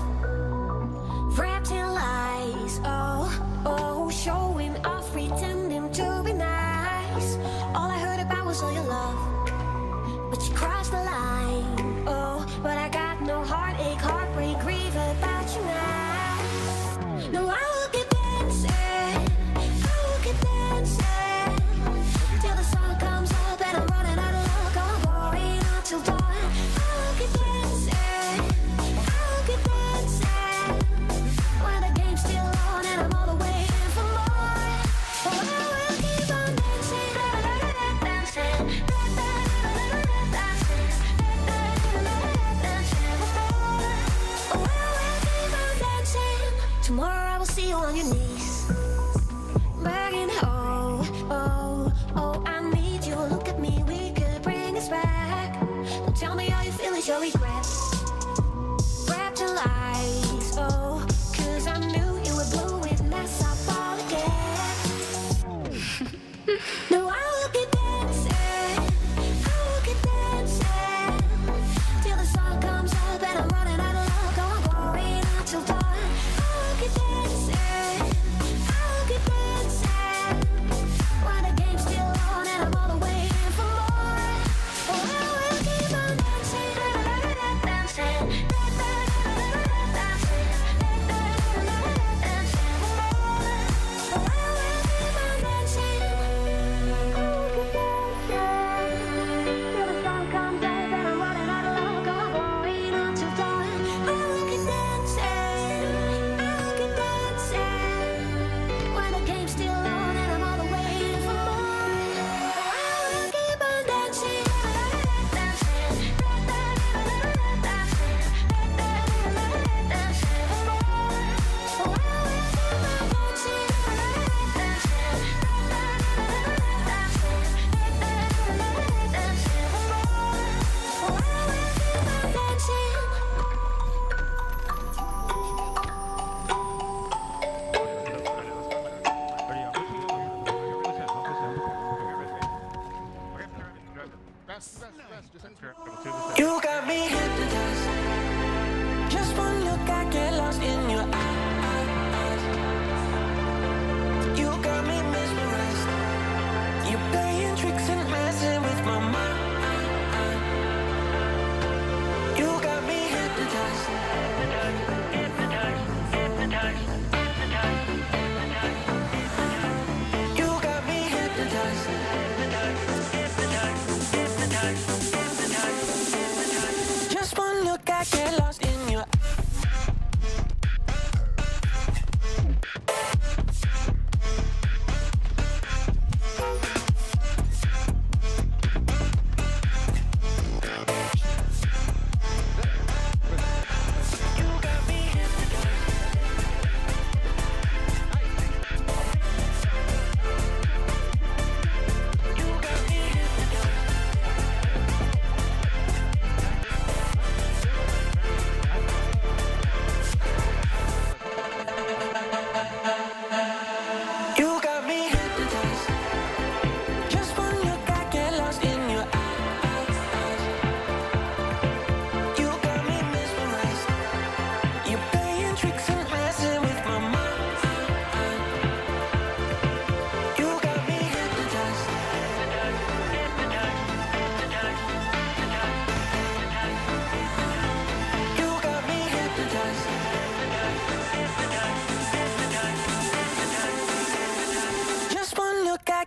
wrapped in lies. Oh, oh, showing off, pretending to be nice. All I heard about was all your love, but you crossed the line. Oh, but I got no heartache, heartbreak, grief about you now. No, I will keep dancing, I will keep dancing till the sun comes up and I'm running out of luck. I'm going out till dawn. I will keep dancing, I will keep dancing when the game's still on and I'm all the way in for more. Oh, I will keep on dancing, dancing, oh, I will keep on dancing. Tomorrow I will see you on your knees, begging, oh, oh, oh, I need you. Look at me, we could bring us back. Don't tell me how you feel, it's your regrets, wrapped in lies. Oh, cause I knew you would blow it, mess up all again. No, I will keep dancing, I will keep dancing till the sun comes up and I'm running out of luck. I'm going out till dawn. I will keep dancing, I will keep dancing when the game's still on and I'm all the way in for more. Oh, I will keep on dancing, dancing, dancing, oh, I will keep on dancing.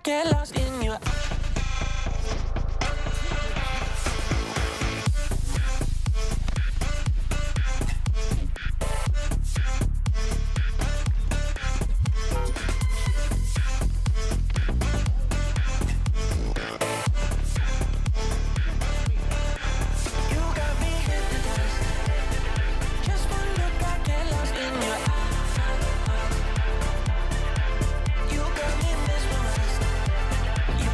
get lost in your You got me mesmerized. You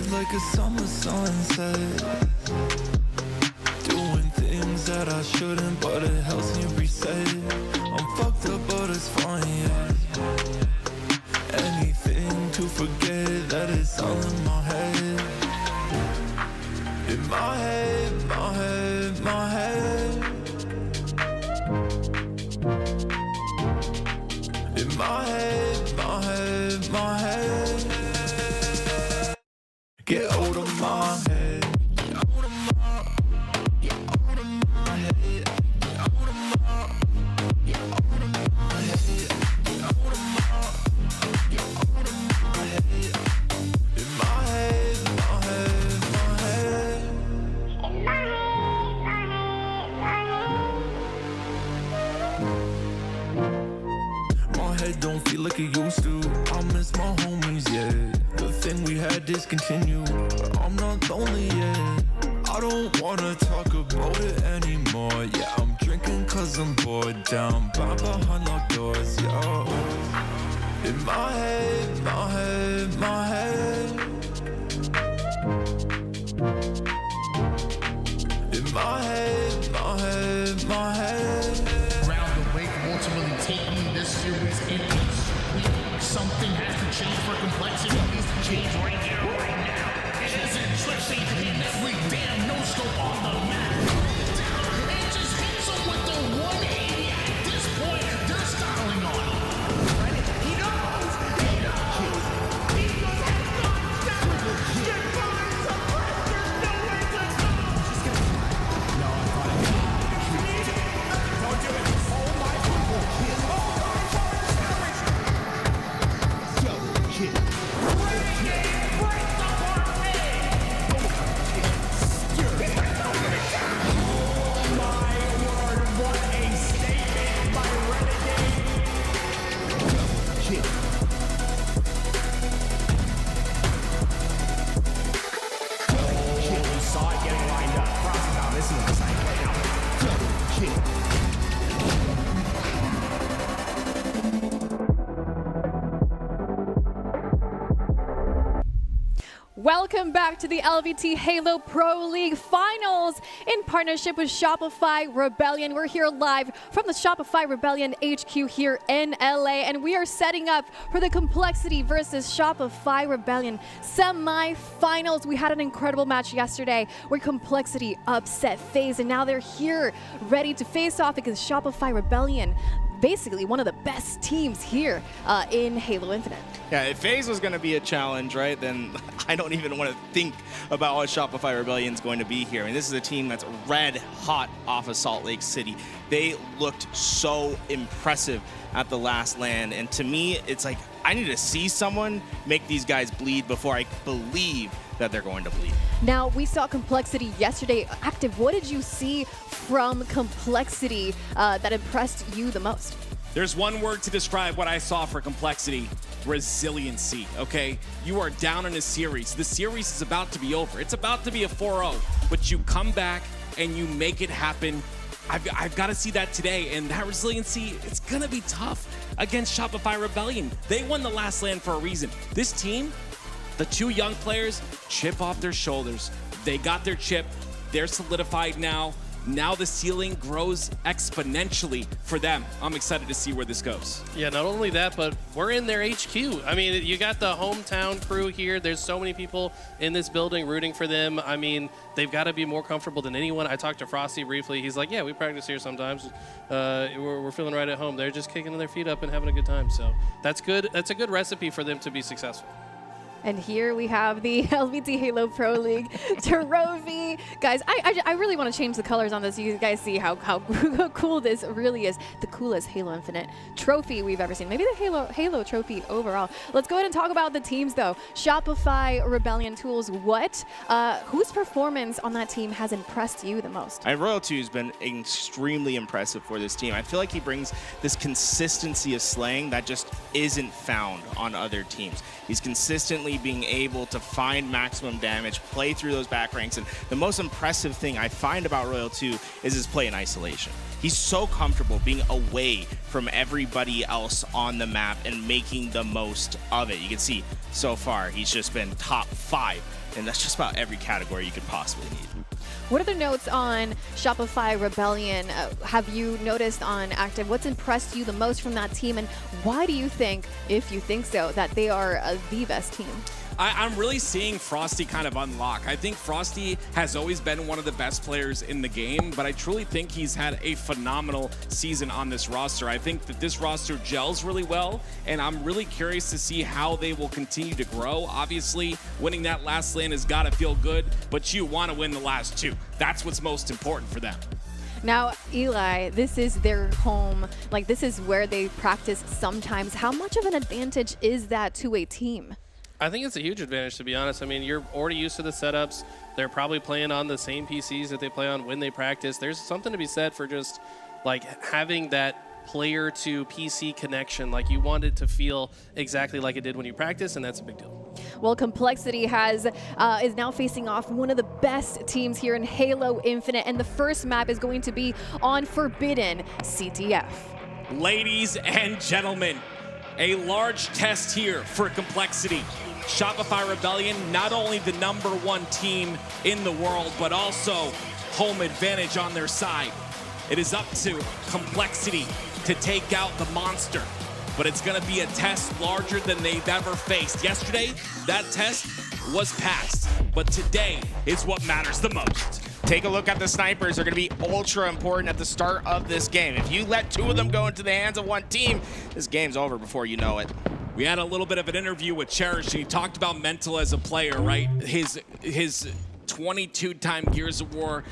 live like a summer sunset. Doing things that I shouldn't, but it helps me reset. I'm fucked up, but it's fine, yeah. Anything to forget that it's all in my head. In my head, my head, my head. In my head, my head, my head. Get out of my head. Get out of my, get out of my head. Get out of my, get out of my head. Get out of my, get out of my head. In my head, my head, my head. In my head, my head, my head. My head don't feel like it used to. I miss my homies, yeah. The thing we had discontinued, but I'm not lonely yet. I don't wanna talk about it anymore. Yeah, I'm drinking cause I'm bored, down bound behind locked doors, yo. In my head, my head, my head. In my head, my head, my head. Round the wake, ultimately taking this series in each week. Something has to change for complexity. It needs to change right here, right now. It isn't tricky in every damn no-scope on the map. It just hits them with the 180. At this point, they're styling on him. He knows. He knows. He goes out non-stop. Get by some pressure. No way to go. No, I thought I did. Don't do it. Oh my football. Oh my God. Double kick. Welcome back to the LVT Halo Pro League Finals in partnership with Shopify Rebellion. We're here live from the Shopify Rebellion HQ here in LA, and we are setting up for the Complexity versus Shopify Rebellion semi-finals. We had an incredible match yesterday where Complexity upset FaZe, and now they're here ready to face off against Shopify Rebellion. Basically one of the best teams here in Halo Infinite. Yeah, if FaZe was going to be a challenge, right, then I don't even want to think about what Shopify Rebellion is going to be here. I mean, this is a team that's red hot off of Salt Lake City. They looked so impressive at the last LAN, and to me, it's like I need to see someone make these guys bleed before I believe that they're going to bleed. Now, we saw Complexity yesterday active. What did you see from Complexity that impressed you the most? There's one word to describe what I saw for Complexity: resiliency, okay? You are down in a series. The series is about to be over. It's about to be a 4-0, but you come back and you make it happen. I've got to see that today, and that resiliency, it's going to be tough against Shopify Rebellion. They won the last LAN for a reason. This team, the two young players, chip off their shoulders. They got their chip. They're solidified now. Now the ceiling grows exponentially for them. I'm excited to see where this goes. Yeah, not only that, but we're in their HQ. I mean, you got the hometown crew here. There's so many people in this building rooting for them. I mean, they've got to be more comfortable than anyone. I talked to Frosty briefly. He's like, yeah, we practice here sometimes. We're feeling right at home. They're just kicking their feet up and having a good time. So that's good. That's a good recipe for them to be successful. And here we have the LVT Halo Pro League trophy. Guys, I really want to change the colors on this so you guys see how cool this really is. The coolest Halo Infinite trophy we've ever seen. Maybe the Halo trophy overall. Let's go ahead and talk about the teams, though. Shopify Rebellion Tools, whose performance on that team has impressed you the most? Royal 2 has been extremely impressive for this team. I feel like he brings this consistency of slaying that just isn't found on other teams. He's consistently being able to find maximum damage, play through those back ranks, and the most impressive thing I find about Royal 2 is his play in isolation. He's so comfortable being away from everybody else on the map and making the most of it. You can see so far he's just been top 5 and that's just about every category you could possibly need. What other notes on Shopify Rebellion have you noticed on Active? What's impressed you the most from that team, and why do you think, if you think so, that they are the best team? I'm really seeing Frosty kind of unlock. I think Frosty has always been one of the best players in the game, but I truly think he's had a phenomenal season on this roster. I think that this roster gels really well, and I'm really curious to see how they will continue to grow. Obviously, winning that last LAN has got to feel good, but you want to win the last two. That's what's most important for them. Now, Eli, this is their home. Like, this is where they practice sometimes. How much of an advantage is that to a team? I think it's a huge advantage, to be honest. I mean, you're already used to the setups. They're probably playing on the same PCs that they play on when they practice. There's something to be said for just, like, having that player to PC connection. Like, you want it to feel exactly like it did when you practice, and that's a big deal. Well, Complexity is now facing off one of the best teams here in Halo Infinite, and the first map is going to be on Forbidden CTF. Ladies and gentlemen, a large test here for Complexity. Shopify Rebellion, not only the #1 team in the world, but also home advantage on their side. It is up to Complexity to take out the monster, but it's going to be a test larger than they've ever faced. Yesterday, that test was passed, but today is what matters the most. Take a look at the snipers. They're going to be ultra important at the start of this game. If you let two of them go into the hands of one team, this game's over before you know it. We had a little bit of an interview with Cherish, and he talked about mental as a player, right? His 22-time Gears of War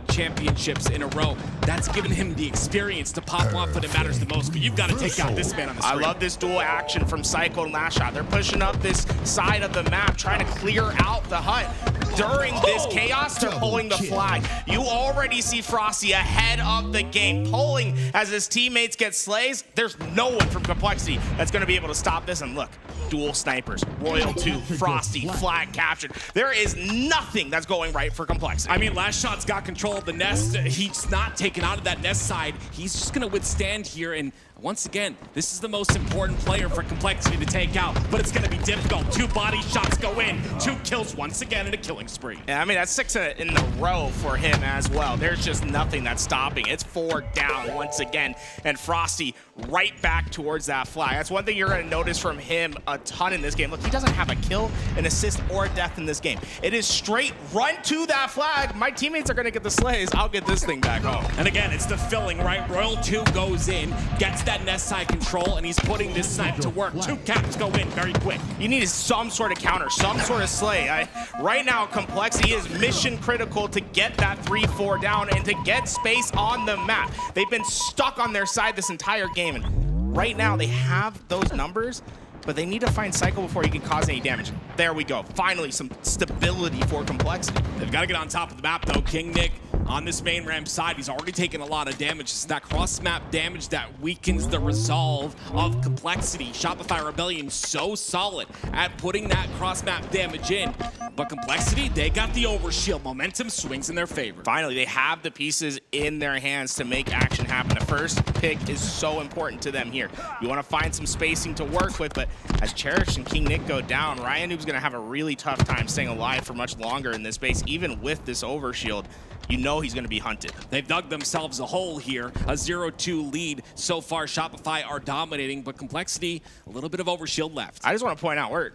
championships in a row. That's given him the experience to pop off when it matters the most, but you've got to take out this man on the screen. I love this dual action from Psycho and Last Shot. They're pushing up this side of the map, trying to clear out the hut. During this chaos, they're pulling the flag. You already see Frosty ahead of the game, pulling as his teammates get slays. There's no one from Complexity that's going to be able to stop this. And look, dual snipers, Royal 2, Frosty, flag captured. There is nothing that's going right for Complexity. I mean, Last Shot's got control of the nest. He's not taken out of that nest side. He's just going to withstand here, and once again, this is the most important player for Complexity to take out, but it's going to be difficult. 2 body shots go in, 2 kills once again in a killing spree. Yeah, I mean, that's 6 in a row for him as well. There's just nothing that's stopping. It's 4 down once again, and Frosty right back towards that flag. That's one thing you're going to notice from him a ton in this game. Look, he doesn't have a kill, an assist, or a death in this game. It is straight run to that flag. My teammates are going to get the slays. I'll get this thing back home. And again, it's the filling, right? Royal 2 goes in, gets that nest side control, and he's putting this snipe to work. 2 caps go in very quick. You need some sort of counter, some sort of slay. Right now, Complexity is mission critical to get that 3-4 down and to get space on the map. They've been stuck on their side this entire game, and right now they have those numbers, but they need to find Cycle before he can cause any damage. There we go. Finally, some stability for Complexity. They've got to get on top of the map, though. King Nick on this main ramp side, he's already taken a lot of damage. It's that cross-map damage that weakens the resolve of Complexity. Shopify Rebellion so solid at putting that cross-map damage in, but Complexity, they got the overshield. Momentum swings in their favor. Finally, they have the pieces in their hands to make action happen. The first pick is so important to them here. You want to find some spacing to work with, but as Cherish and King Nick go down, Ryan Noob's going to have a really tough time staying alive for much longer in this base, even with this overshield. You know he's going to be hunted. They've dug themselves a hole here. A 0-2 lead. So far, Shopify are dominating, but Complexity, a little bit of overshield left. I just want to point out, we're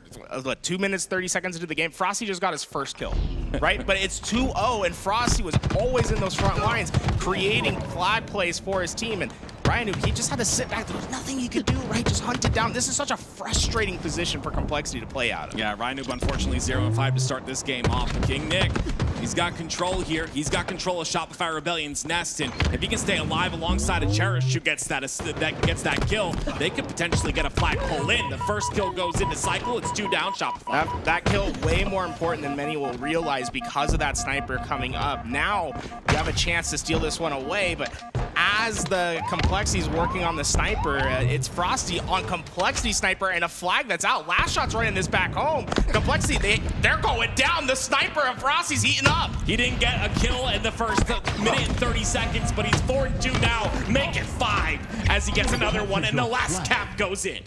2 minutes, 30 seconds into the game. Frosty just got his first kill, right? But it's 2-0, and Frosty was always in those front lines, creating flag plays for his team. And Ryan, he just had to sit back. There was nothing he could do, right? Just hunt it down. This is such a frustrating position for Complexity to play out of. Yeah, Ryan Noob, unfortunately, 0-5 to start this game off. But King Nick, he's got control here. He's got control of Shopify Rebellion's nest, and if he can stay alive alongside a Cherish who gets that kill, they could potentially get a flag pull in. The first kill goes into Cycle. It's 2 down, Shopify. That kill way more important than many will realize because of that sniper coming up. Now you have a chance to steal this one away, but as the Complexity's working on the sniper, it's Frosty on Complexity sniper and a flag that's out. Last Shot's running this back home. Complexity, they're going down. The sniper of Frosty's heating up. He didn't get a kill in the first minute and 30 seconds, but he's 4-2 now. Make it 5 as he gets another one, and the last cap goes in.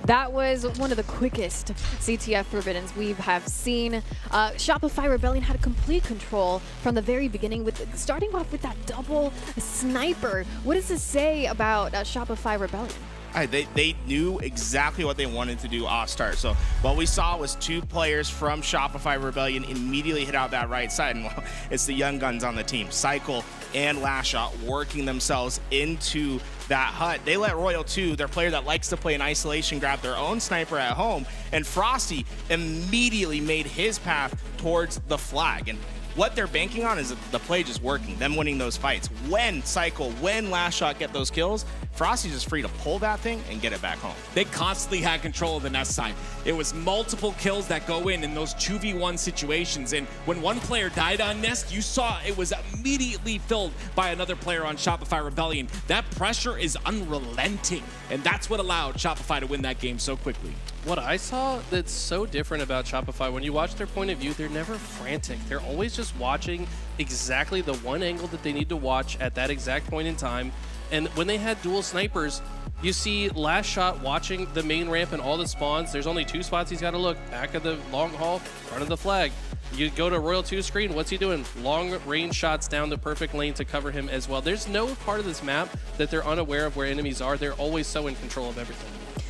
That was one of the quickest CTF Forbiddens we have seen. Shopify Rebellion had complete control from the very beginning, with starting off with that double sniper. What does this say about Shopify Rebellion? They knew exactly what they wanted to do off start. So what we saw was 2 players from Shopify Rebellion immediately hit out that right side. And well, it's the young guns on the team, Cycle and Lashshot, working themselves into that hut. They let Royal 2, their player that likes to play in isolation, grab their own sniper at home. And Frosty immediately made his path towards the flag. And what they're banking on is the play just working, them winning those fights. When Cycle, when Lashshot get those kills, Frosty's just free to pull that thing and get it back home. They constantly had control of the nest side. It was multiple kills that go in those 2v1 situations. And when one player died on nest, you saw it was immediately filled by another player on Shopify Rebellion. That pressure is unrelenting. And that's what allowed Shopify to win that game so quickly. What I saw that's so different about Shopify, when you watch their point of view, they're never frantic. They're always just watching exactly the one angle that they need to watch at that exact point in time. And when they had dual snipers, you see Lashshot watching the main ramp and all the spawns. There's only 2 spots he's got to look. Back of the long haul, front of the flag. You go to Royal 2 screen, what's he doing? Long range shots down the perfect lane to cover him as well. There's no part of this map that they're unaware of where enemies are. They're always so in control of everything.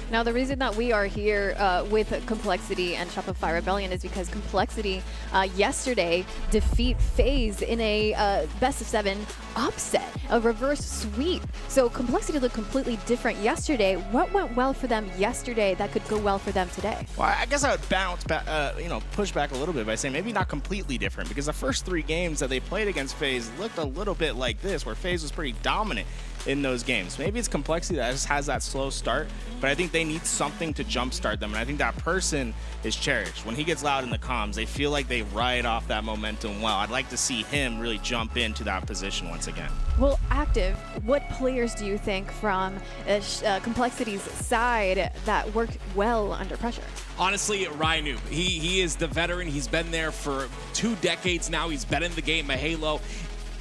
Now, the reason that we are here with Complexity and Shopify Rebellion is because Complexity yesterday defeat FaZe in a best of 7 upset, a reverse sweep. So Complexity looked completely different yesterday. What went well for them yesterday that could go well for them today? Well, I guess I would bounce back, push back a little bit by saying maybe not completely different, because the first 3 games that they played against FaZe looked a little bit like this, where FaZe was pretty dominant in those games. Maybe it's Complexity that just has that slow start, but I think they need something to jumpstart them, and I think that person is Cherish. When he gets loud in the comms, they feel like they ride off that momentum well. I'd like to see him really jump into that position once again. Well, Active, what players do you think from Complexity's side that work well under pressure? Honestly, Ryu, he is the veteran. He's been there for 2 decades now. He's been in the game of Halo.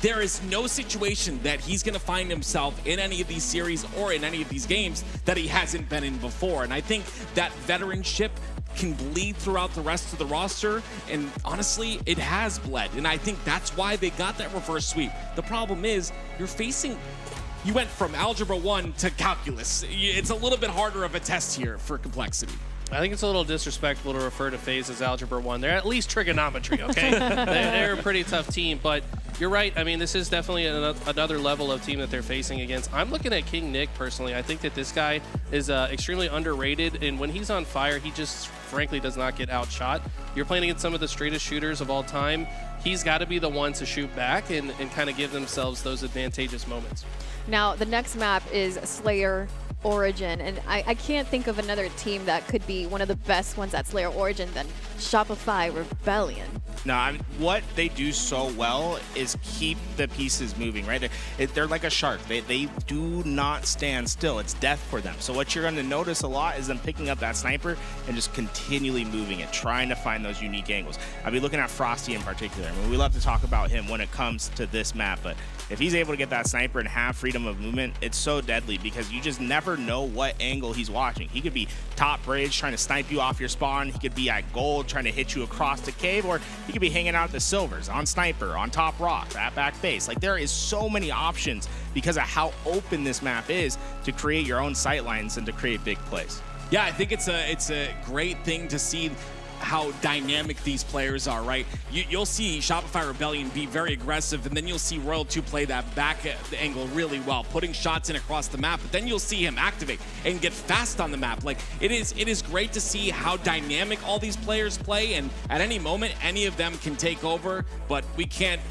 There is no situation that he's going to find himself in any of these series or in any of these games that he hasn't been in before. And I think that veteranship can bleed throughout the rest of the roster. And honestly, it has bled. And I think that's why they got that reverse sweep. The problem is you went from Algebra 1 to Calculus. It's a little bit harder of a test here for Complexity. I think it's a little disrespectful to refer to FaZe as Algebra 1. They're at least trigonometry, okay? they're a pretty tough team, but you're right. I mean, this is definitely another level of team that they're facing against. I'm looking at King Nick personally. I think that this guy is extremely underrated, and when he's on fire, he just frankly does not get outshot. You're playing against some of the straightest shooters of all time. He's got to be the one to shoot back and kind of give themselves those advantageous moments. Now, the next map is Slayer Origin, and I can't think of another team that could be one of the best ones at Slayer Origin than Shopify Rebellion. No, what they do so well is keep the pieces moving, right? They're like a shark. They do not stand still. It's death for them. So what you're going to notice a lot is them picking up that sniper and just continually moving it, trying to find those unique angles. I'll be looking at Frosty in particular. I mean, we love to talk about him when it comes to this map, but if he's able to get that sniper and have freedom of movement, it's so deadly because you just never know what angle he's watching. He could be top bridge trying to snipe you off your spawn. He could be at gold trying to hit you across the cave, or he could be hanging out at the silvers, on sniper, on top rock, at back base. Like, there is so many options because of how open this map is to create your own sight lines and to create big plays. Yeah, I think it's a great thing to see how dynamic these players are, right? You'll see Shopify Rebellion be very aggressive, and then you'll see Royal 2 play that back angle really well, putting shots in across the map, but then you'll see him activate and get fast on the map. Like, it is great to see how dynamic all these players play, and at any moment, any of them can take over, but we can't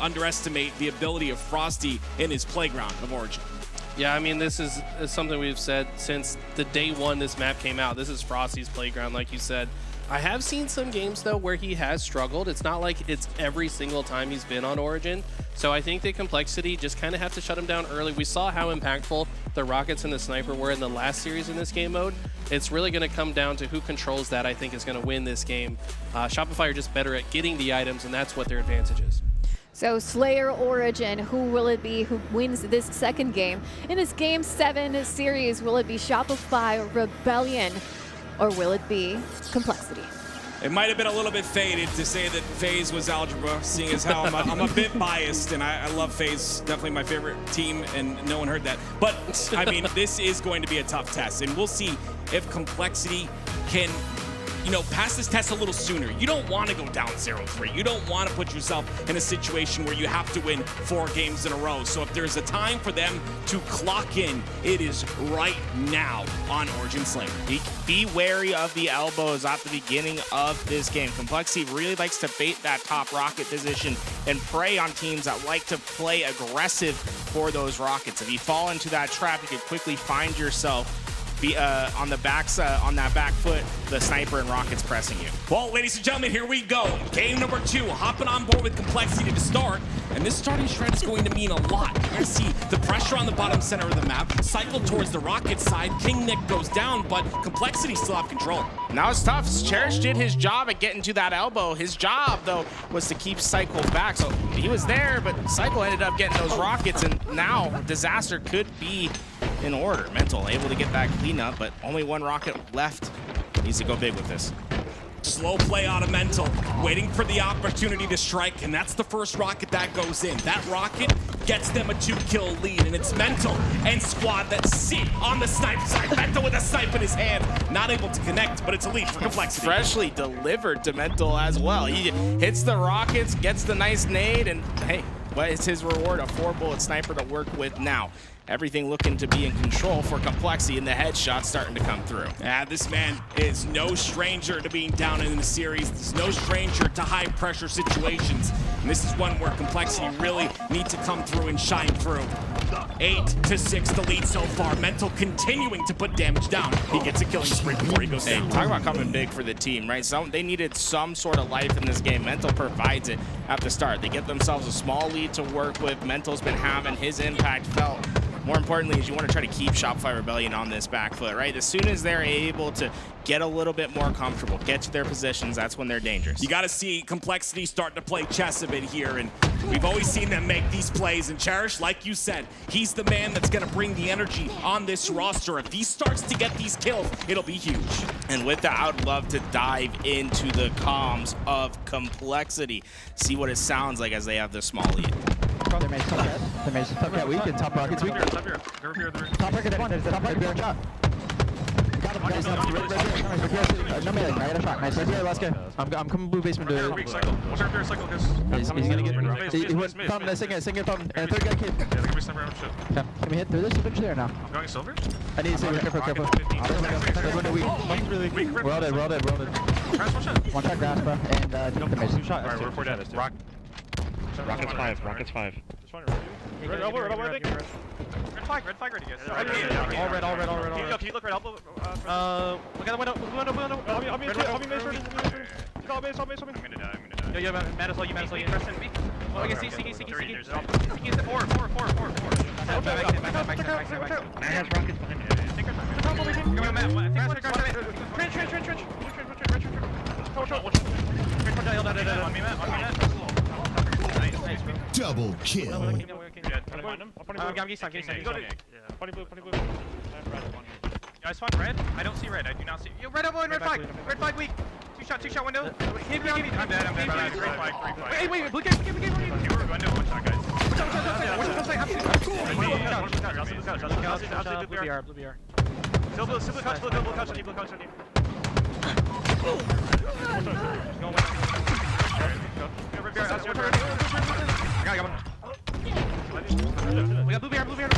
underestimate the ability of Frosty in his playground of Origin. Yeah, I mean, this is something we've said since the day one this map came out. This is Frosty's playground, like you said. I have seen some games, though, where he has struggled. It's not like it's every single time he's been on Origin. So I think the Complexity just kind of have to shut him down early. We saw how impactful the Rockets and the Sniper were in the last series in this game mode. It's really going to come down to who controls that, I think, is going to win this game. Shopify are just better at getting the items, and that's what their advantage is. So Slayer Origin, who will it be who wins this second game? In this Game 7 series, will it be Shopify Rebellion or will it be Complexity? It might have been a little bit faded to say that FaZe was Algebra, seeing as how I'm a bit biased, and I love FaZe, definitely my favorite team, and no one heard that. But, I mean, this is going to be a tough test, and we'll see if Complexity can, you know, pass this test a little sooner. You don't want to go down 0-3. You don't want to put yourself in a situation where you have to win 4 games in a row. So if there's a time for them to clock in, it is right now on Origin Slayer. Be wary of the elbows at the beginning of this game. Complexity really likes to bait that top rocket position and prey on teams that like to play aggressive for those rockets. If you fall into that trap, you can quickly find yourself on the on that back foot, the sniper and rockets pressing you. Well, ladies and gentlemen, here we go. Game number 2, hopping on board with Complexity to start. And this starting shred is going to mean a lot. You're going to see the pressure on the bottom center of the map, cycle towards the rocket side. King Nick goes down, but Complexity still have control. Now it's tough. Cherish did his job at getting to that elbow. His job, though, was to keep Cycle back. So he was there, but Cycle ended up getting those rockets, and now Disaster could be in order. Mental able to get that cleanup, but only 1 rocket left. Needs to go big with this. Slow play out of Mental, waiting for the opportunity to strike, and that's the first rocket that goes in. That rocket gets them a 2-kill lead, and it's Mental and Squad that sit on the snipe side. Mental with a snipe in his hand, not able to connect, but it's a lead for Complexity. Freshly delivered to Mental as well. He hits the rockets, gets the nice nade, and hey, what is his reward? A 4-bullet sniper to work with now. Everything looking to be in control for Complexity, and the headshot starting to come through. Yeah, this man is no stranger to being down in the series. He's no stranger to high-pressure situations. And this is one where Complexity really need to come through and shine through. 8-6 the lead so far. Mental continuing to put damage down. He gets a killing spree before he goes down. Talk about coming big for the team, right? They needed some sort of life in this game. Mental provides it at the start. They get themselves a small lead to work with. Mental's been having his impact felt. More importantly is you want to try to keep Shopify Rebellion on this back foot, right? As soon as they're able to get a little bit more comfortable, get to their positions, that's when they're dangerous. You got to see Complexity starting to play chess a bit here, and we've always seen them make these plays. And Cherish, like you said, he's the man that's going to bring the energy on this roster. If he starts to get these kills, it'll be huge. And with that, I would love to dive into the comms of Complexity, see what it sounds like as they have this small lead. They made top red. They made top red weak and top rockets weak. Top rocket one. Top rocket behind shot. Got him, guys. No melee. I got a shot. Nice. Let's go. I'm coming blue basement to. He's gonna get. He went fountain. Second fountain. And third guy kid. Can we hit through this? Which there now? I'm going silver? I need to say careful. Third window weak. One's really weak. We're all dead. One shot grass, bro. And the mason. Alright, we're 4 dead. Rockets 5. Rockets 5. Red elbow, red flag ready, guys. All red. Can you look red elbow? Look at the window. I'll be mace first. All base. I'm gonna die. Yo, Madisol, you. Preston, B. Oh, you see. He's at 4. Man has rockets behind Trench. Double kill. I'm getting some. Funny blue. Guys, find red. I don't see red. I do not see. Yo, red elbow and red flag. Red flag weak. Two shot window. Give me. I'm dead. Green flag. Wait. Blue game. We're window. One shot, guys. Blue BR. Still blue couch on you. I got one. We got blue bear. Blue bear.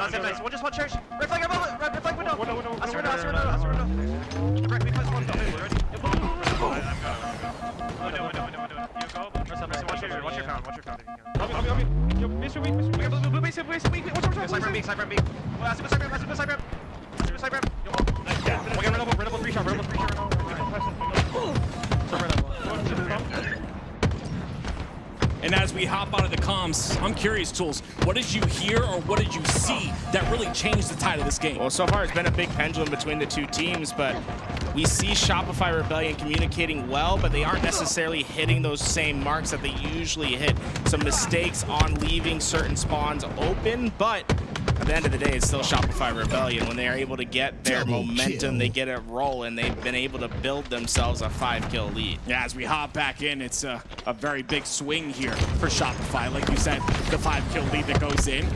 I'm here. One just one cherish. Red flag window. Watch your pound. Blue base. Sniper B. Sniper. Red And as we hop out of the comms, I'm curious, Tools, what did you hear or what did you see that really changed the tide of this game? Well, so far it's been a big pendulum between the two teams, but we see Shopify Rebellion communicating well, but they aren't necessarily hitting those same marks that they usually hit. Some mistakes on leaving certain spawns open, but at the end of the day, it's still Shopify Rebellion. When they are able to get their momentum, they get it rolling. They've been able to build themselves a 5-kill lead. Yeah, as we hop back in, it's a very big swing here for Shopify. Like you said, the 5-kill lead that goes in.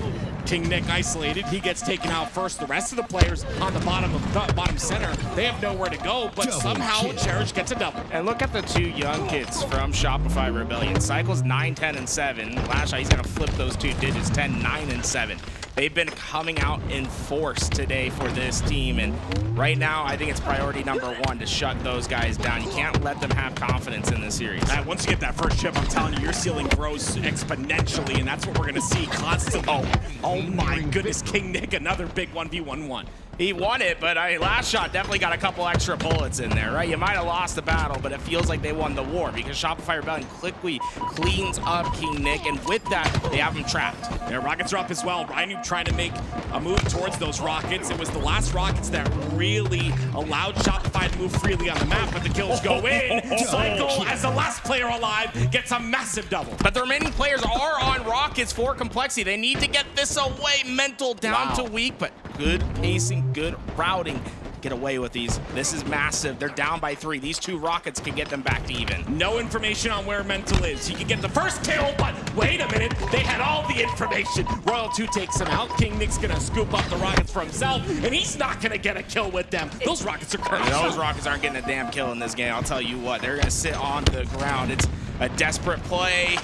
King Nick isolated, he gets taken out first. The rest of the players on the bottom center, they have nowhere to go, but somehow Cherish gets a double. And look at the two young kids from Shopify Rebellion. Cycle's 9, 10, and 7. Lashot, he's gonna flip those two digits, 10, 9, and 7. They've been coming out in force today for this team, and right now I think it's priority number 1 to shut those guys down. You can't let them have confidence in this series. Once you get that first chip, I'm telling you, your ceiling grows exponentially, and that's what we're gonna see constantly. Oh my goodness, King Nick, another big 1v1-1. He won it, but Lashot definitely got a couple extra bullets in there, right? You might have lost the battle, but it feels like they won the war because Shopify Rebellion quickly cleans up King Nick, and with that, they have him trapped. Yeah, rockets are up as well. Rhino trying to make a move towards those rockets. It was the last rockets that really allowed Shopify to move freely on the map, but the kills go in. Cycle, as the last player alive, gets a massive double. But the remaining players are on rockets for Complexity. They need to get this away. Mental down to weak, but good pacing, good routing. Get away with these. This is massive. They're down by 3. These 2 rockets can get them back to even. No information on where Mental is. He can get the first kill, but wait a minute. They had all the information. Royal 2 takes him out. King Nick's gonna scoop up the rockets for himself, and he's not gonna get a kill with them. Those rockets are cursed. Those rockets aren't getting a damn kill in this game. I'll tell you what. They're gonna sit on the ground. It's a desperate play.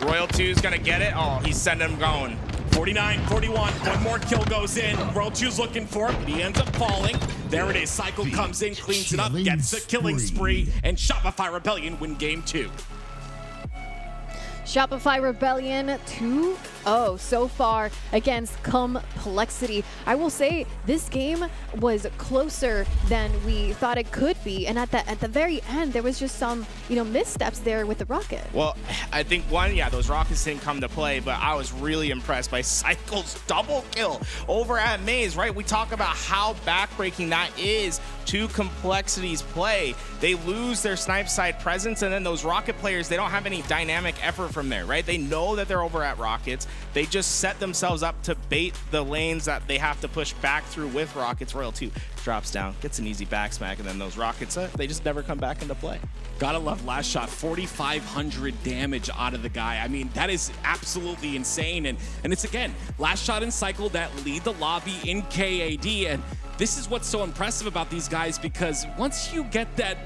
Royal 2's gonna get it. Oh, he's sending him going. 49-41, one more kill goes in. Royal 2's looking for it, but he ends up falling. There it is, Cycle comes in, cleans it up, gets the killing spree, and Shopify Rebellion win game 2. Shopify Rebellion 2-0 so far against Complexity. I will say this game was closer than we thought it could be, and at the very end there was just some missteps there with the rocket. Well, I think those rockets didn't come to play, but I was really impressed by Cycle's double kill over at Maze, right? We talk about how backbreaking that is to Complexity's play. They lose their snipe side presence, and then those rocket players, they don't have any dynamic effort from there, right? They know that they're over at rockets. They just set themselves up to bait the lanes that they have to push back through with rockets. Royal 2 drops down, gets an easy back smack, and then those rockets, they just never come back into play. Gotta love Lashot, 4,500 damage out of the guy. I mean, that is absolutely insane. And it's, again, Lashot and Cycle that lead the lobby in KAD. And this is what's so impressive about these guys, because once you get that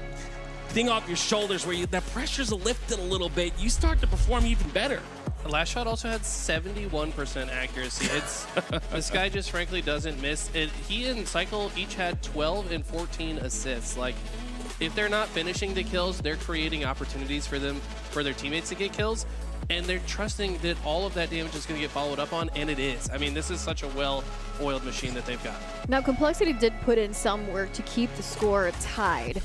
thing off your shoulders where that pressure's lifted a little bit, you start to perform even better. Lashot also had 71% accuracy. This guy just frankly doesn't miss it. He and Cycle each had 12 and 14 assists. Like, if they're not finishing the kills, they're creating opportunities for their teammates to get kills, and they're trusting that all of that damage is going to get followed up on, and it is. I mean, this is such a well-oiled machine that they've got. Now, Complexity did put in some work to keep the score tied,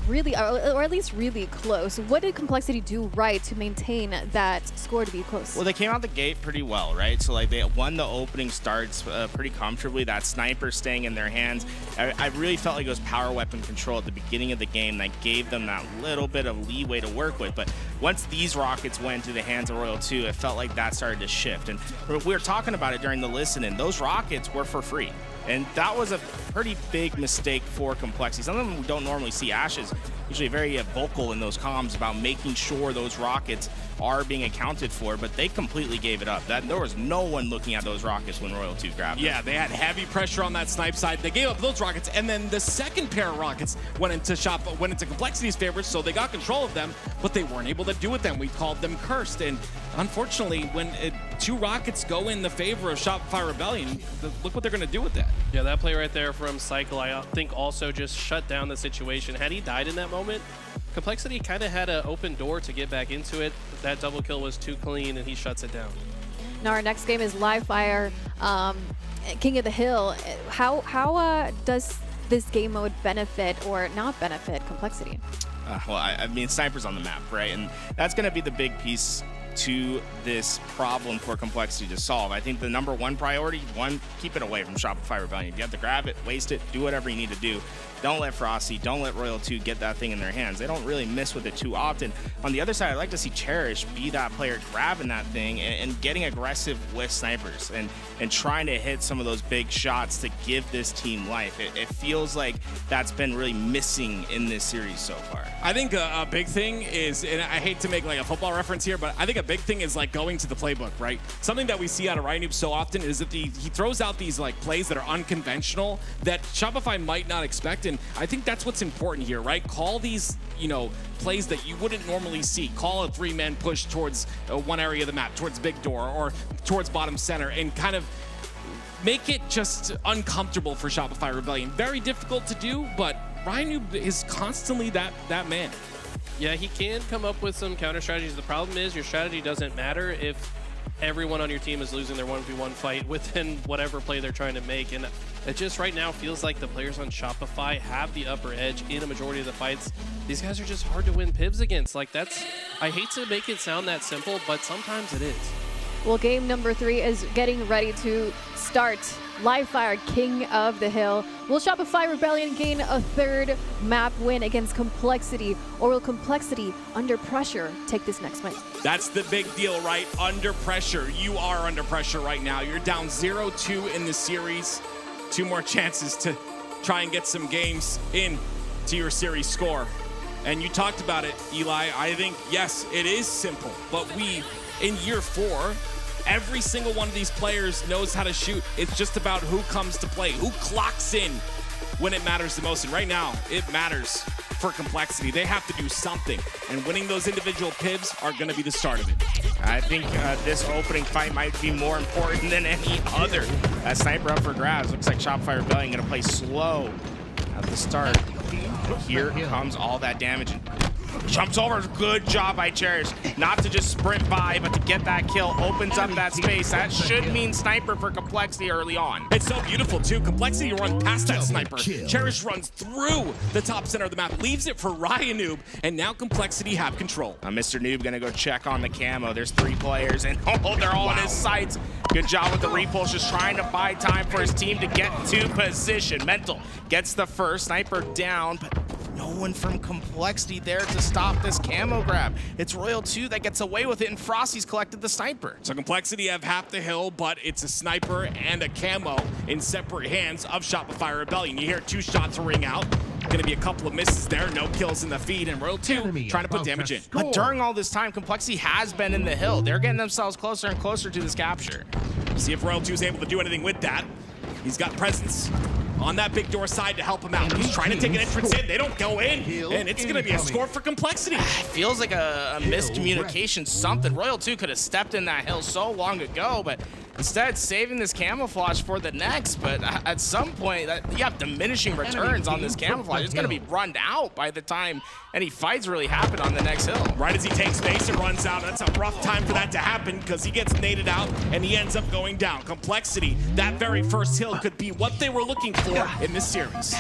really, or at least really close. What did Complexity do right to maintain that score to be close? Well, they came out the gate pretty well, right? So, they won the opening starts pretty comfortably. That sniper staying in their hands. I really felt like it was power weapon control at the beginning of the game that gave them that little bit of leeway to work with. But once these rockets went to the hands of Royal 2, it felt like that started to shift. And we were talking about it during the listen-in. Those rockets were for free. And that was a pretty big mistake for Complexity. Some of them we don't normally see. Ash is usually very vocal in those comms about making sure those rockets are being accounted for, but they completely gave it up. There was no one looking at those rockets when Royal 2 grabbed them. Yeah, they had heavy pressure on that snipe side. They gave up those rockets, and then the second pair of rockets went into Complexity's favor, so they got control of them, but they weren't able to do with them. We called them cursed, and unfortunately, when 2 rockets go in the favor of Shopify Rebellion, look what they're going to do with that. Yeah, that play right there from Cycle, I think also just shut down the situation. Had he died in that moment, Complexity kind of had an open door to get back into it. That double kill was too clean, and he shuts it down. Now our next game is Live Fire, King of the Hill. How does this game mode benefit or not benefit Complexity? Well, I mean, Sniper's on the map, right? And that's going to be the big piece to this problem for Complexity to solve. I think the number one priority, keep it away from Shopify Rebellion. If you have to grab it, waste it, do whatever you need to do. Don't let Frosty, don't let Royal 2 get that thing in their hands. They don't really miss with it too often. On the other side, I'd like to see Cherish be that player grabbing that thing and getting aggressive with snipers and trying to hit some of those big shots to give this team life. It feels like that's been really missing in this series so far. I think a big thing is, and I hate to make like a football reference here, but I think a big thing is like going to the playbook, right? Something that we see out of Ryan so often is that he throws out these like plays that are unconventional that Shopify might not expect. And I think that's what's important here, right? Call these, plays that you wouldn't normally see. Call a 3-man push towards one area of the map, towards big door or towards bottom center, and kind of make it just uncomfortable for Shopify Rebellion. Very difficult to do, but Ryan is constantly that man. Yeah, he can come up with some counter strategies. The problem is your strategy doesn't matter if everyone on your team is losing their 1v1 fight within whatever play they're trying to make. And it just right now feels like the players on Shopify have the upper edge in a majority of the fights. These guys are just hard to win pivs against. Like I hate to make it sound that simple, but sometimes it is. Well, game number 3 is getting ready to start. Livefire, King of the Hill. Will Shopify Rebellion gain a 3rd map win against Complexity, or will Complexity, under pressure, take this next fight? That's the big deal, right? Under pressure. You are under pressure right now. You're down 0-2 in the series. 2 more chances to try and get some games in to your series score. And you talked about it, Eli. I think, yes, it is simple, but in year 4, every single one of these players knows how to shoot. It's just about who comes to play, who clocks in when it matters the most. And right now, it matters for Complexity. They have to do something, and winning those individual pivs are going to be the start of it. I think this opening fight might be more important than any other. That sniper up for grabs. Looks like Shopify Rebellion going to play slow at the start. Here comes all that damage. Jumps over. Good job by Cherish. Not to just sprint by, but to get that kill. Opens up that space. That should mean sniper for Complexity early on. It's so beautiful, too. Complexity runs past that sniper. Cherish runs through the top center of the map, leaves it for Ryan Noob, and now Complexity have control. Mr. Noob going to go check on the camo. There's 3 players, and they're all in his sights. Good job with the repulse, just trying to buy time for his team to get to position. Mental gets the first. Sniper down, but no one from Complexity there to stop this camo grab. It's Royal 2 that gets away with it, and Frosty's collected the sniper. So Complexity have half the hill, but it's a sniper and a camo in separate hands of Shopify Rebellion. You hear 2 shots ring out. Gonna be a couple of misses there, no kills in the feed, and Royal 2 trying to put damage in. But during all this time, Complexity has been in the hill. They're getting themselves closer and closer to this capture. See if Royal 2 is able to do anything with that. He's got presence on that big door side to help him out. He's trying to take an entrance in. They don't go in, and it's going to be a score for Complexity. It feels like a miscommunication, something. Royal 2 could have stepped in that hill so long ago, but instead saving this camouflage for the next. But at some point, you have diminishing returns on this camouflage. It's going to be run out by the time any fights really happen on the next hill. Right as he takes space and runs out, that's a rough time for that to happen because he gets naded out and he ends up going down. Complexity, that very first hill could be what they were looking for in this series.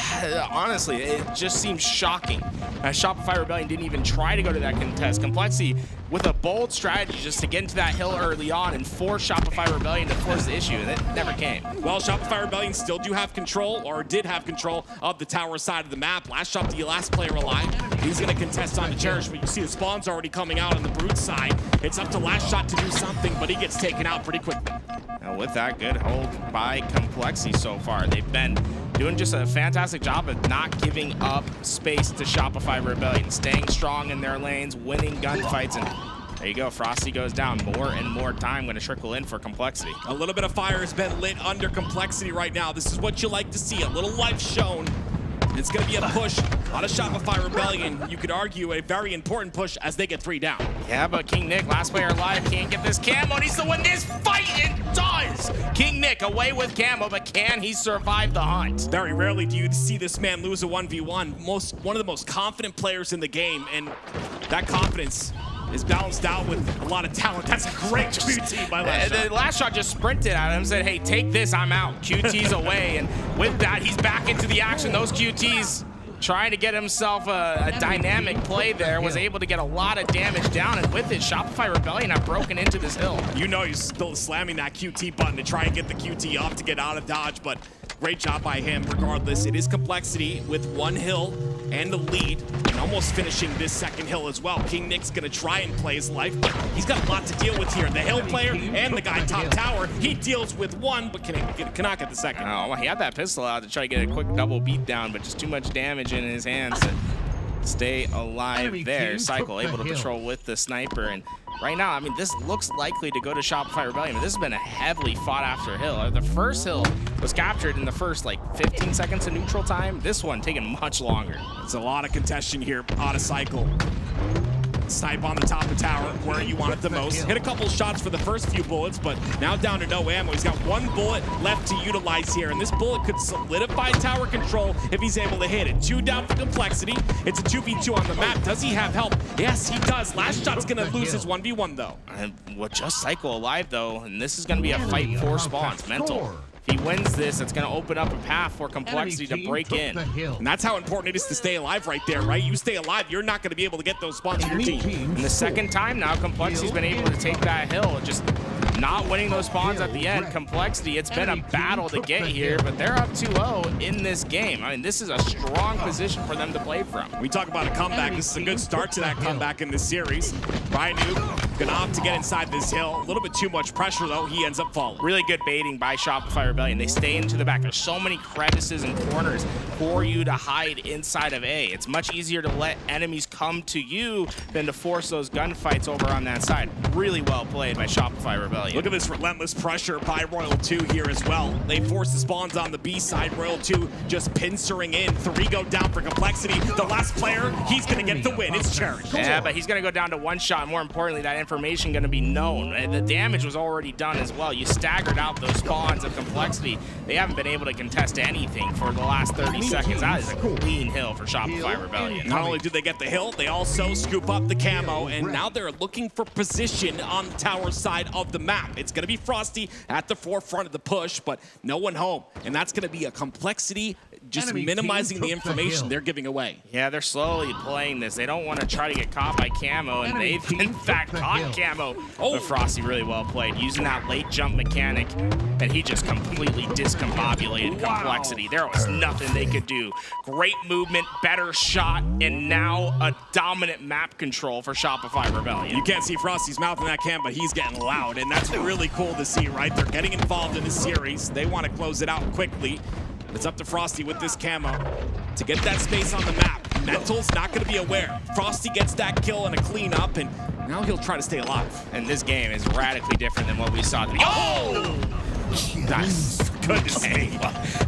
Honestly, it just seems shocking. Shopify Rebellion didn't even try to go to that contest. Complexity with a bold strategy just to get into that hill early on and force Shopify Rebellion to force the issue, and it never came. Well, Shopify Rebellion still do have control, or did have control, of the tower side of the map. Last shot, the last player alive. He's going to contest on the Cherish, but you see the spawns already coming out on the Brood side. It's up to Last Shot to do something, but he gets taken out pretty quickly. Now with that, good hold by Complexity so far. They've been doing just a fantastic job of not giving up space to Shopify Rebellion, staying strong in their lanes, winning gunfights, and there you go. Frosty goes down. More and more time going to trickle in for Complexity. A little bit of fire has been lit under Complexity right now. This is what you like to see, a little life shown. It's going to be a push on a Shopify Rebellion. You could argue a very important push as they get 3 down. Yeah, but King Nick, last player alive, can't get this camo. Needs to win this fight. It does. King Nick away with camo, but can he survive the hunt? Very rarely do you see this man lose a 1v1. One of the most confident players in the game, and that confidence is balanced out with a lot of talent. That's a great QT by Last Shot. The Last Shot just sprinted at him, said, hey, take this, I'm out. QT's away, and with that, he's back into the action. Those QTs trying to get himself a dynamic play there, was able to get a lot of damage down, and with it, Shopify Rebellion have broken into this hill. You know he's still slamming that QT button to try and get the QT off to get out of dodge, but great job by him. Regardless, it is Complexity with one hill and the lead, and almost finishing this second hill as well. King Nick's gonna try and play his life, but he's got a lot to deal with here. The hill player and the guy top tower, he deals with one, but cannot get the second. Oh, well, he had that pistol out to try to get a quick double beat down, but just too much damage in his hands to stay alive there. Cycle able to patrol with the sniper, and right now, I mean, this looks likely to go to Shopify Rebellion, but this has been a heavily fought after hill. The first hill was captured in the first, like, 15 seconds of neutral time. This one taking much longer. It's a lot of contention here out of Cycle. Snipe on the top of tower where you want it the most. Hit a couple shots for the first few bullets, but now down to no ammo. He's got one bullet left to utilize here, and this bullet could solidify tower control if he's able to hit it. 2 down for Complexity. It's a 2v2 on the map. Does he have help? Yes, he does. Last shot's gonna lose his 1v1 though. And with just Cycle alive though, and this is gonna be a fight for spawns. Mental. If he wins this, it's going to open up a path for Complexity to break in. And that's how important it is to stay alive right there, right? You stay alive, you're not going to be able to get those spawns in your team. And the second time now, Complexity's been able to take that hill, just not winning those spawns at the end. Complexity, it's been a battle to get here, but they're up 2-0 in this game. I mean, this is a strong position for them to play from. We talk about a comeback. This is a good start to that comeback in this series. Ryu gonna opt to get inside this hill. A little bit too much pressure, though. He ends up falling. Really good baiting by Shopify Rebellion. They stay into the back. There's so many crevices and corners for you to hide inside of A. It's much easier to let enemies come to you than to force those gunfights over on that side. Really well played by Shopify Rebellion. Look at this relentless pressure by Royal 2 here as well. They force the spawns on the B side. Royal 2 just pincering in. 3 go down for Complexity. The last player, he's gonna get the win. It's Cherish. Yeah, but he's gonna go down to 1 shot. More importantly, that information gonna be known. And the damage was already done as well. You staggered out those spawns of Complexity. They haven't been able to contest anything for the last 30 seconds. That is a clean hill for Shopify Rebellion. Not only did they get the hill, they also scoop up the camo, and now they're looking for position on the tower side of the map. It's gonna be Frosty at the forefront of the push, but no one home. And that's gonna be a Complexity just minimizing the information they're giving away. Yeah, they're slowly playing this. They don't want to try to get caught by camo, and they've in fact caught camo. But Frosty really well played, using that late jump mechanic, and he just completely discombobulated Complexity. There was nothing they could do. Great movement, better shot, and now a dominant map control for Shopify Rebellion. You can't see Frosty's mouth in that cam, but he's getting loud, and that's really cool to see, right? They're getting involved in the series. They want to close it out quickly. It's up to Frosty with this camo to get that space on the map. Mental's not going to be aware. Frosty gets that kill and a cleanup, and now he'll try to stay alive. And this game is radically different than what we saw. Oh! That's goodness me.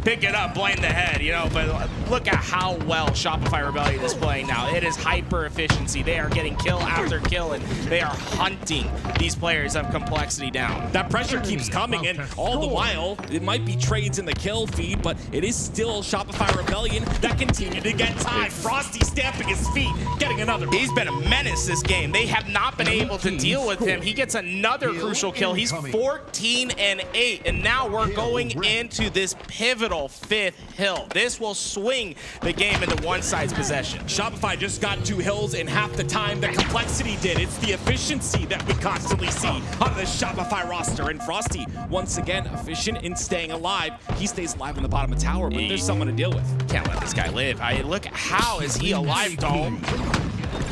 Pick it up, blame the head, you know, but look at how well Shopify Rebellion is playing now. It is hyper efficiency. They are getting kill after kill, and they are hunting these players of Complexity down. That pressure keeps coming, and all the while, it might be trades in the kill feed, but it is still Shopify Rebellion that continue to get tied. Frosty stamping his feet, getting another. He's been a menace this game. They have not been able to deal with him. He gets another crucial kill. He's 14-8, and now we're going into this pivotal 5th hill. This will swing the game into one side's possession. Shopify just got 2 hills in half the time that Complexity did. It's the efficiency that we constantly see on the Shopify roster. And Frosty, once again, efficient in staying alive. He stays alive on the bottom of tower, but there's someone to deal with. Can't let this guy live. Look, how is he alive, Dome?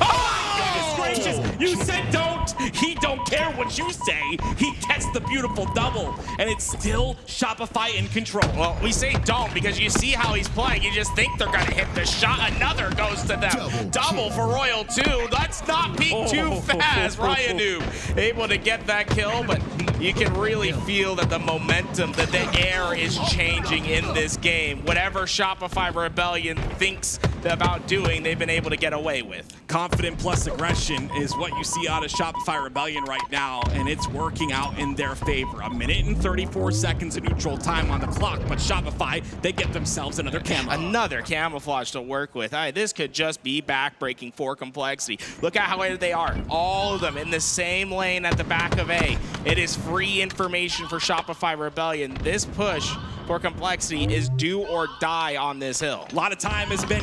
Oh, goodness gracious! You said don't! He don't care what you say. He gets the beautiful double, and it's still Shopify in control. Well, we say don't because you see how he's playing. You just think they're going to hit the shot. Another goes to them. Double for Royal 2. Let's not peek too fast. Ryanu able to get that kill, but you can really feel that the momentum, that the air is changing in this game. Whatever Shopify Rebellion thinks about doing, they've been able to get away with. Confident plus aggression is what you see out of Shopify Rebellion right now, and it's working out in their favor. 1 minute and 34 seconds of neutral time on the clock, but Shopify, they get themselves another camo. Another camouflage to work with. This could just be backbreaking for Complexity. Look at how they are. All of them in the same lane at the back of A. It is free information for Shopify Rebellion. This push for Complexity is do or die on this hill. A lot of time has been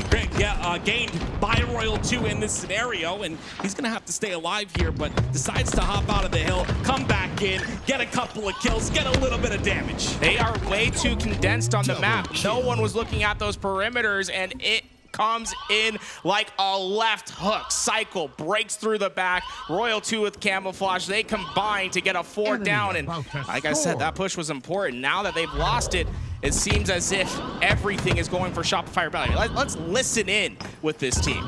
gained by Royal 2 in this scenario, and he's going to have to stay alive here, but decides to hop out of the hill, come back in, get a couple of kills, get a little bit of damage. They are way too condensed on the map. No one was looking at those perimeters, and it comes in like a left hook. Cycle breaks through the back. Royal 2 with camouflage. They combine to get a 4 down, and like I said, that push was important. Now that they've lost it, it seems as if everything is going for Shopify Rebellion. Let's listen in with this team.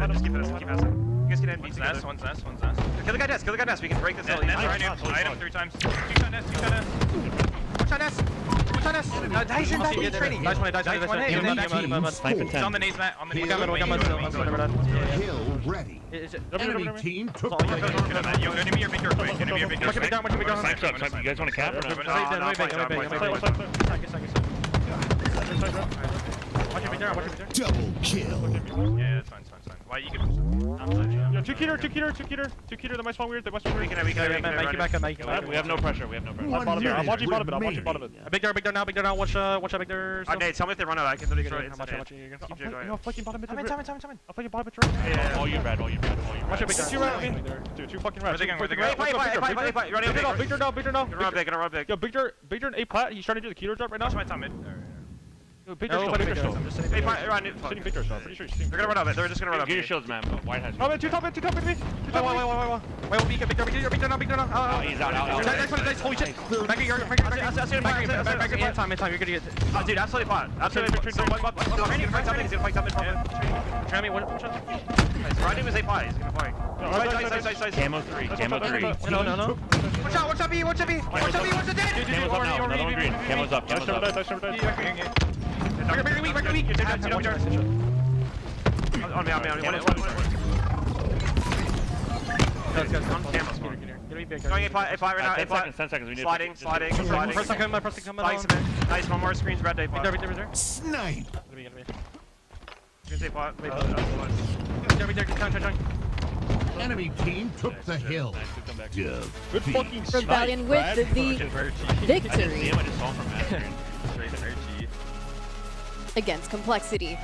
Just keep it. You guys get in. One's nest. Kill the guy nest. We can break this hill. Item 3 times. 2 shot nest. One shot nest. Dice in training. Dice one. He's on the nades, Matt. On the nades. Hill ready. Enemy team took the Yo, enemy or Victor quick. Enemy or Victor quick. You guys want to cap? double kill. Yeah, it's fine. Why you can? Yo, 2 keter, that might spawn weird. We can We have no pressure. I'm watching bottom it. Big door now. Watch that big door. Nate, tell me if they run out. I can destroy it. I'm flanking bottom mid. I'm in. I'm flanking bottom mid. Yeah. All you red. Watch it, big door. 2 red. 2 fucking red. Where they going? Big door. Gonna run big. Yo, big door and A plat. He's trying to do the keter drop right now. Watch my time mid. Yo, big door still. Sitting big door still. Pretty sure he's sitting. They're gonna run out. They're just gonna run out. Get your shields, man. White has. Top mid, 2 top mid. Wait, big door now. He's out. Nice, holy shit. Back at your time, you're gonna get. Dude, absolutely fine. Absolutely. He's gonna fight top mid. Try me, one shot. Riding was A pie. He's gonna fight. Camo 3. No. Watch out, B. Watch out, dead. Camo's up now. Another one green. Camo's up. On me. Going A5 right now. 10 seconds. We need Sliding. Pressing. Nice, one more screens, red A5. There. Snipe. Screens A5. Enemy team took the hill. Good fucking Rebellion with the victory I just saw him from Master. against Complexity.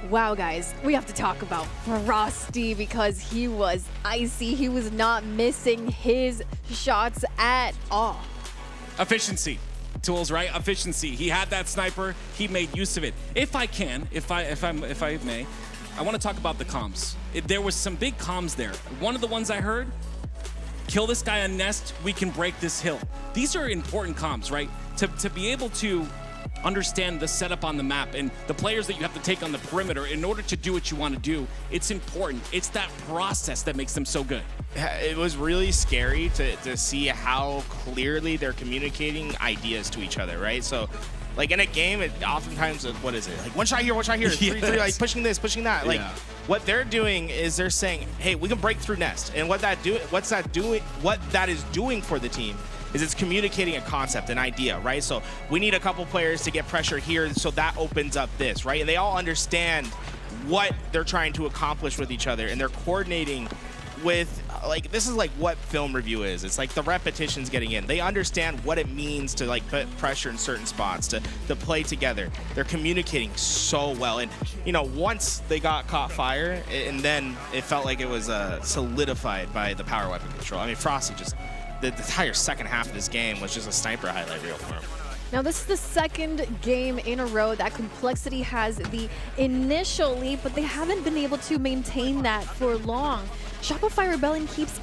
Wow, guys, we have to talk about Frosty because he was icy. He was not missing his shots at all. Efficiency. Tools, right? Efficiency. He had that sniper. He made use of it. If I may, I want to talk about the comms. There was some big comms there. One of the ones I heard, kill this guy on nest, we can break this hill. These are important comms, right? To be able to understand the setup on the map and the players that you have to take on the perimeter in order to do what you want to do, it's important. It's that process that makes them so good. It was really scary to see how clearly they're communicating ideas to each other, right? So, like in a game, it oftentimes, what is it? Like one shot here, 3, like pushing this, pushing that. Like what they're doing is they're saying, hey, we can break through nest. And what that is doing for the team is it's communicating a concept, an idea, right? So we need a couple players to get pressure here, so that opens up this, right? And they all understand what they're trying to accomplish with each other, and they're coordinating with, like, this is like what film review is. It's like the repetitions getting in. They understand what it means to like put pressure in certain spots, to play together. They're communicating so well. And, you know, once they got caught fire, and then it felt like it was solidified by the power weapon control. I mean, Frosty just, the entire second half of this game was just a sniper highlight reel for him. Now, this is the second game in a row that Complexity has the initial lead, but they haven't been able to maintain that for long. Shopify Rebellion keeps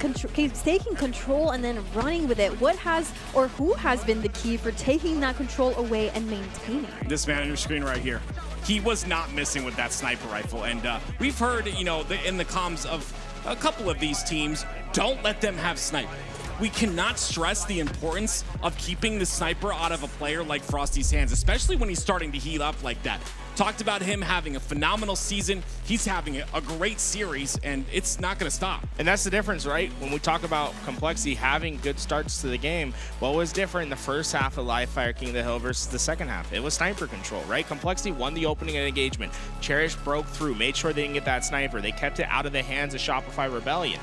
taking control and then running with it. What has or who has been the key for taking that control away and maintaining it? This man on your screen right here. He was not missing with that sniper rifle. And we've heard, you know, in the comms of a couple of these teams, don't let them have sniper. We cannot stress the importance of keeping the sniper out of a player like Frosty's hands, especially when he's starting to heat up like that. Talked about him having a phenomenal season. He's having a great series, and it's not going to stop. And that's the difference, right? When we talk about Complexity having good starts to the game, what was different in the first half of Live Fire King of the Hill versus the second half? It was sniper control, right? Complexity won the opening engagement. Cherish broke through, made sure they didn't get that sniper. They kept it out of the hands of Shopify Rebellion.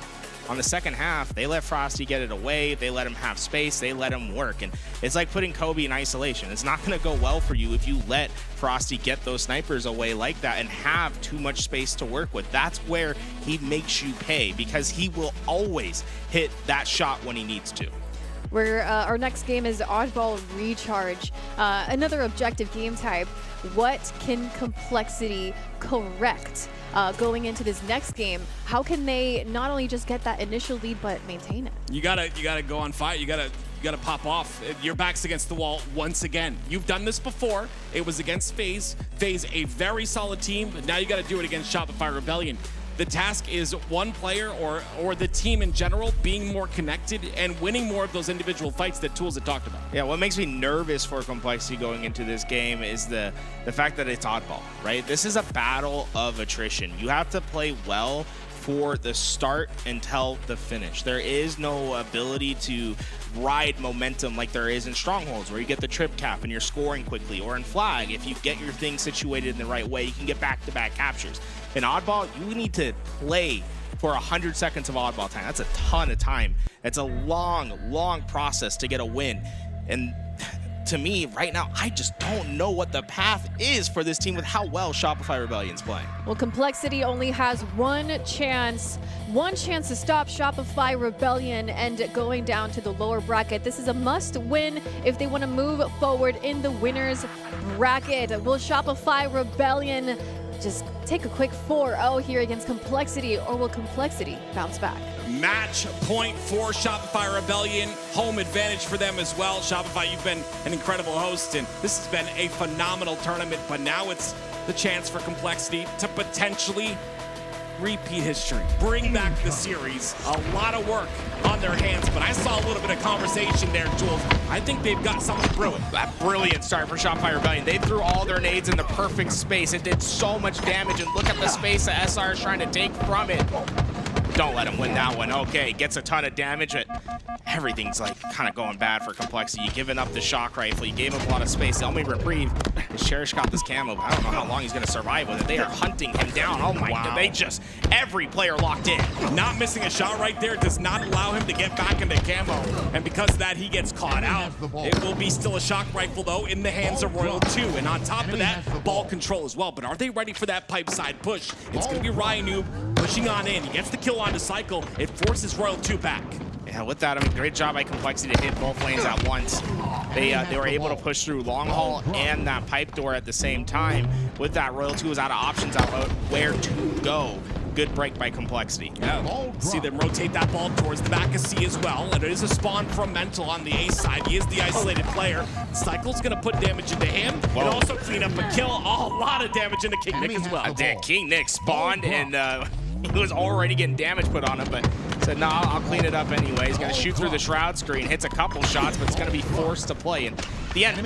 On the second half, they let Frosty get it away. They let him have space. They let him work. And it's like putting Kobe in isolation. It's not going to go well for you if you let Frosty get those snipers away like that and have too much space to work with. That's where he makes you pay, because he will always hit that shot when he needs to. Our next game is Oddball Recharge, another objective game type. What can Complexity correct going into this next game? How can they not only just get that initial lead but maintain it? You gotta go on fire. You gotta pop off. Your back's against the wall once again. You've done this before. It was against FaZe. FaZe, a very solid team, but now you gotta do it against Shopify Rebellion. The task is one player or the team in general being more connected and winning more of those individual fights that Tools had talked about. Yeah, what makes me nervous for Complexity going into this game is the fact that it's oddball, right? This is a battle of attrition. You have to play well for the start until the finish. There is no ability to ride momentum like there is in Strongholds, where you get the trip cap and you're scoring quickly, or in Flag, if you get your thing situated in the right way, you can get back-to-back captures. In Oddball, you need to play for 100 seconds of Oddball time. That's a ton of time. It's a long, long process to get a win. And to me, right now, I just don't know what the path is for this team with how well Shopify Rebellion's playing. Well, Complexity only has one chance to stop Shopify Rebellion and going down to the lower bracket. This is a must-win if they want to move forward in the winner's bracket. Will Shopify Rebellion just take a quick 4-0 here against Complexity, or will Complexity bounce back? Match point for Shopify Rebellion. Home advantage for them as well. Shopify, you've been an incredible host, and this has been a phenomenal tournament, but now it's the chance for Complexity to potentially repeat history, bring back the series. A lot of work on their hands, but I saw a little bit of conversation there, Jules. I think they've got something brewing. That brilliant start for Shopify Rebellion. They threw all their nades in the perfect space. It did so much damage, and look at the space that SR is trying to take from it. Don't let him win that one. Okay, gets a ton of damage, but everything's like kind of going bad for Complexity. You giving up the shock rifle. You gave him a lot of space. The only reprieve is Cherish got this camo, but I don't know how long he's going to survive with it. They are hunting him down. Oh my God, they just, every player locked in. Not missing a shot right there does not allow him to get back into camo, and because of that, he gets caught out. It will be still a shock rifle, though, in the hands of Royal 2, and on top of that, ball control as well. But are they ready for that pipe side push? It's going to be Ryan Noob pushing on in. He gets the kill onto Cycle. It forces Royal 2 back. Yeah, with that, I mean, great job by Complexity to hit both lanes at once. They were able to push through long haul and that pipe door at the same time. With that, Royal 2 was out of options about where to go. Good break by Complexity. Yeah, see them rotate that ball towards the back of C as well, and it is a spawn from Mental on the A side. He is the isolated player. Cycle's gonna put damage into him, and also clean up a kill. A lot of damage into King Nick as well. King Nick spawned, and he was already getting damage put on him, but said, nah, I'll clean it up anyway. He's gonna shoot through the shroud screen, hits a couple shots, but it's gonna be forced to play. And the end.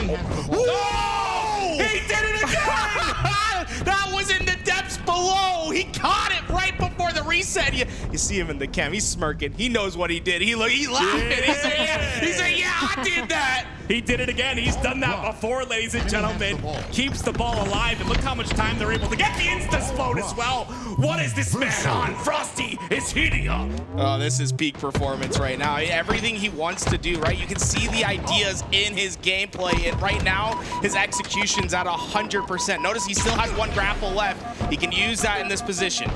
Oh! He did it again! That was in the depths below. He caught it right before the reset. You see him in the cam. He's smirking. He knows what he did. He's laughing. Yeah. He said, yeah, I did that. He did it again. He's done that before, ladies and gentlemen. Keeps the ball alive, and look how much time they're able to get the insta-explode as well. What is this man on? Frosty is heating up. Oh, this is peak performance right now. Everything he wants to do, right? You can see the ideas in his gameplay, and right now, his execution's at 100%. Notice he still has one grapple left. He can use that in this position.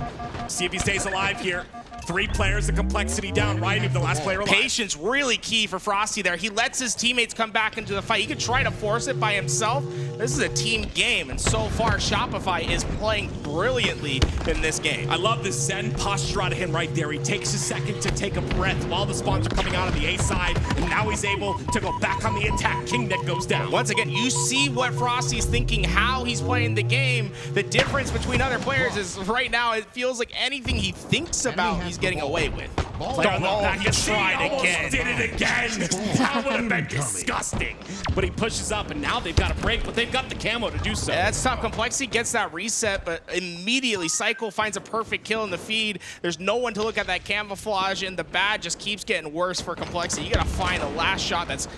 See if he stays alive here. 3 players, the Complexity down, right? If the last player alive. Patience really key for Frosty there. He lets his teammates come back into the fight. He could try to force it by himself. This is a team game, and so far Shopify is playing brilliantly in this game. I love the Zen posture out of him right there. He takes a second to take a breath while the spawns are coming out on the A side, and now he's able to go back on the attack. King Nick goes down. Once again, you see what Frosty's thinking, how he's playing the game. The difference between other players is right now it feels like anything he thinks about, he's getting away with. Player on the back and tried again. Did it again. That would have been disgusting. But he pushes up, and now they've got a break, but they've got the camo to do so. Yeah, that's tough. Complexity gets that reset, but immediately Cycle finds a perfect kill in the feed. There's no one to look at that camouflage, and the bad just keeps getting worse for Complexity. You gotta find the last shot that's...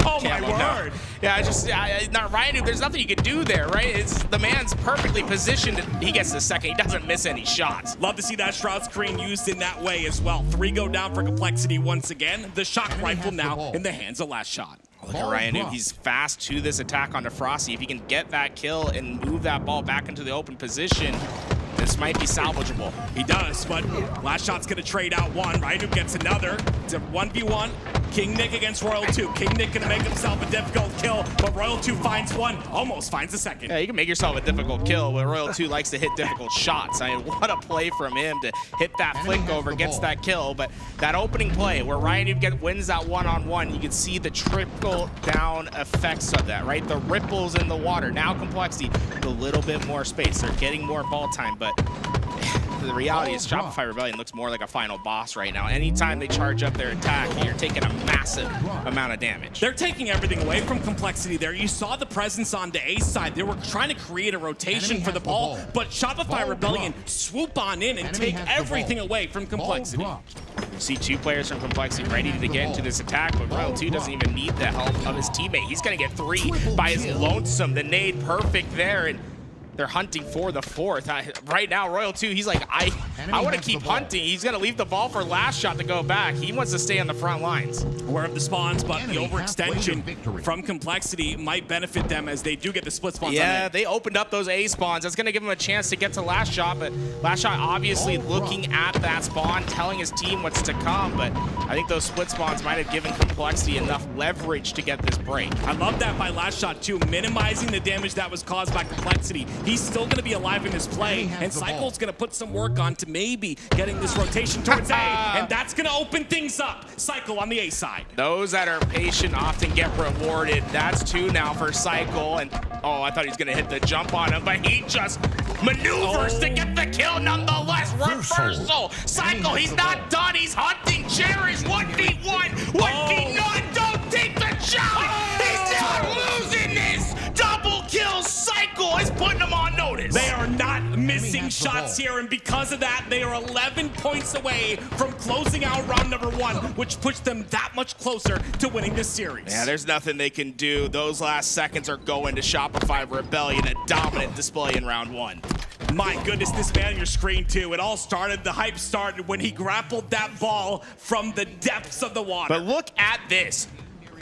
Oh my word! Yeah, not Ryan. There's nothing you can do there, right? It's the man's perfectly positioned. And he gets the second. He doesn't miss any shots. Love to see that shroud screen used in that way as well. 3 go down for Complexity once again. The shock rifle now in the hands of Last Shot. Look at Ryan. He's fast to this attack onto Frosty. If he can get that kill and move that ball back into the open position, this might be salvageable. He does, but Last Shot's gonna trade out one. Ryan gets another. It's a 1v1. King Nick against Royal 2. King Nick gonna make himself a difficult kill, but Royal 2 finds one, almost finds the second. Yeah, you can make yourself a difficult kill, but Royal 2 likes to hit difficult shots. I mean, what a play from him to hit that flick over, gets that kill, but that opening play where Ryan wins that one-on-one, you can see the trickle down effects of that, right? The ripples in the water. Now Complexity, a little bit more space. They're getting more ball time, but the reality is Shopify Rebellion looks more like a final boss right now. Anytime they charge up their attack, you're taking a massive amount of damage. They're taking everything away from Complexity there. You saw the presence on the A side. They were trying to create a rotation for the ball, but Shopify Rebellion swoop on in and take everything away from Complexity. You see 2 players from Complexity ready to get into this attack, but Royal 2 doesn't even need the help of his teammate. He's going to get 3 by his lonesome. The nade perfect there, and they're hunting for the 4th. Right now, Royal 2, he's like, I want to keep hunting. He's going to leave the ball for Last Shot to go back. He wants to stay on the front lines. Aware of the spawns, but the overextension from Complexity might benefit them as they do get the split spawns. Yeah, they opened up those A spawns. That's going to give him a chance to get to Last Shot, but Last Shot obviously looking at that spawn, telling his team what's to come, but I think those split spawns might have given Complexity enough leverage to get this break. I love that by Last Shot too, minimizing the damage that was caused by Complexity. He's still going to be alive in this play, and Cycle's going to put some work on to maybe getting this rotation towards A, and that's going to open things up. Cycle on the A side. Those that are patient often get rewarded. That's 2 now for Cycle, and oh, I thought he was going to hit the jump on him, but he just maneuvers to get the kill nonetheless. Reversal. Cycle, he's not done. He's hunting. Cherish 1v1, 1v9. Don't take the challenge. He's not losing this. Double kill. Cycle is putting him on notice. They are not missing shots here, and because of that, they are 11 points away from closing out round number 1, which puts them that much closer to winning this series. Yeah, there's nothing they can do. Those last seconds are going to Shopify Rebellion, a dominant display in round 1. My goodness, this man on your screen too. It all started, the hype started when he grappled that ball from the depths of the water. But look at this.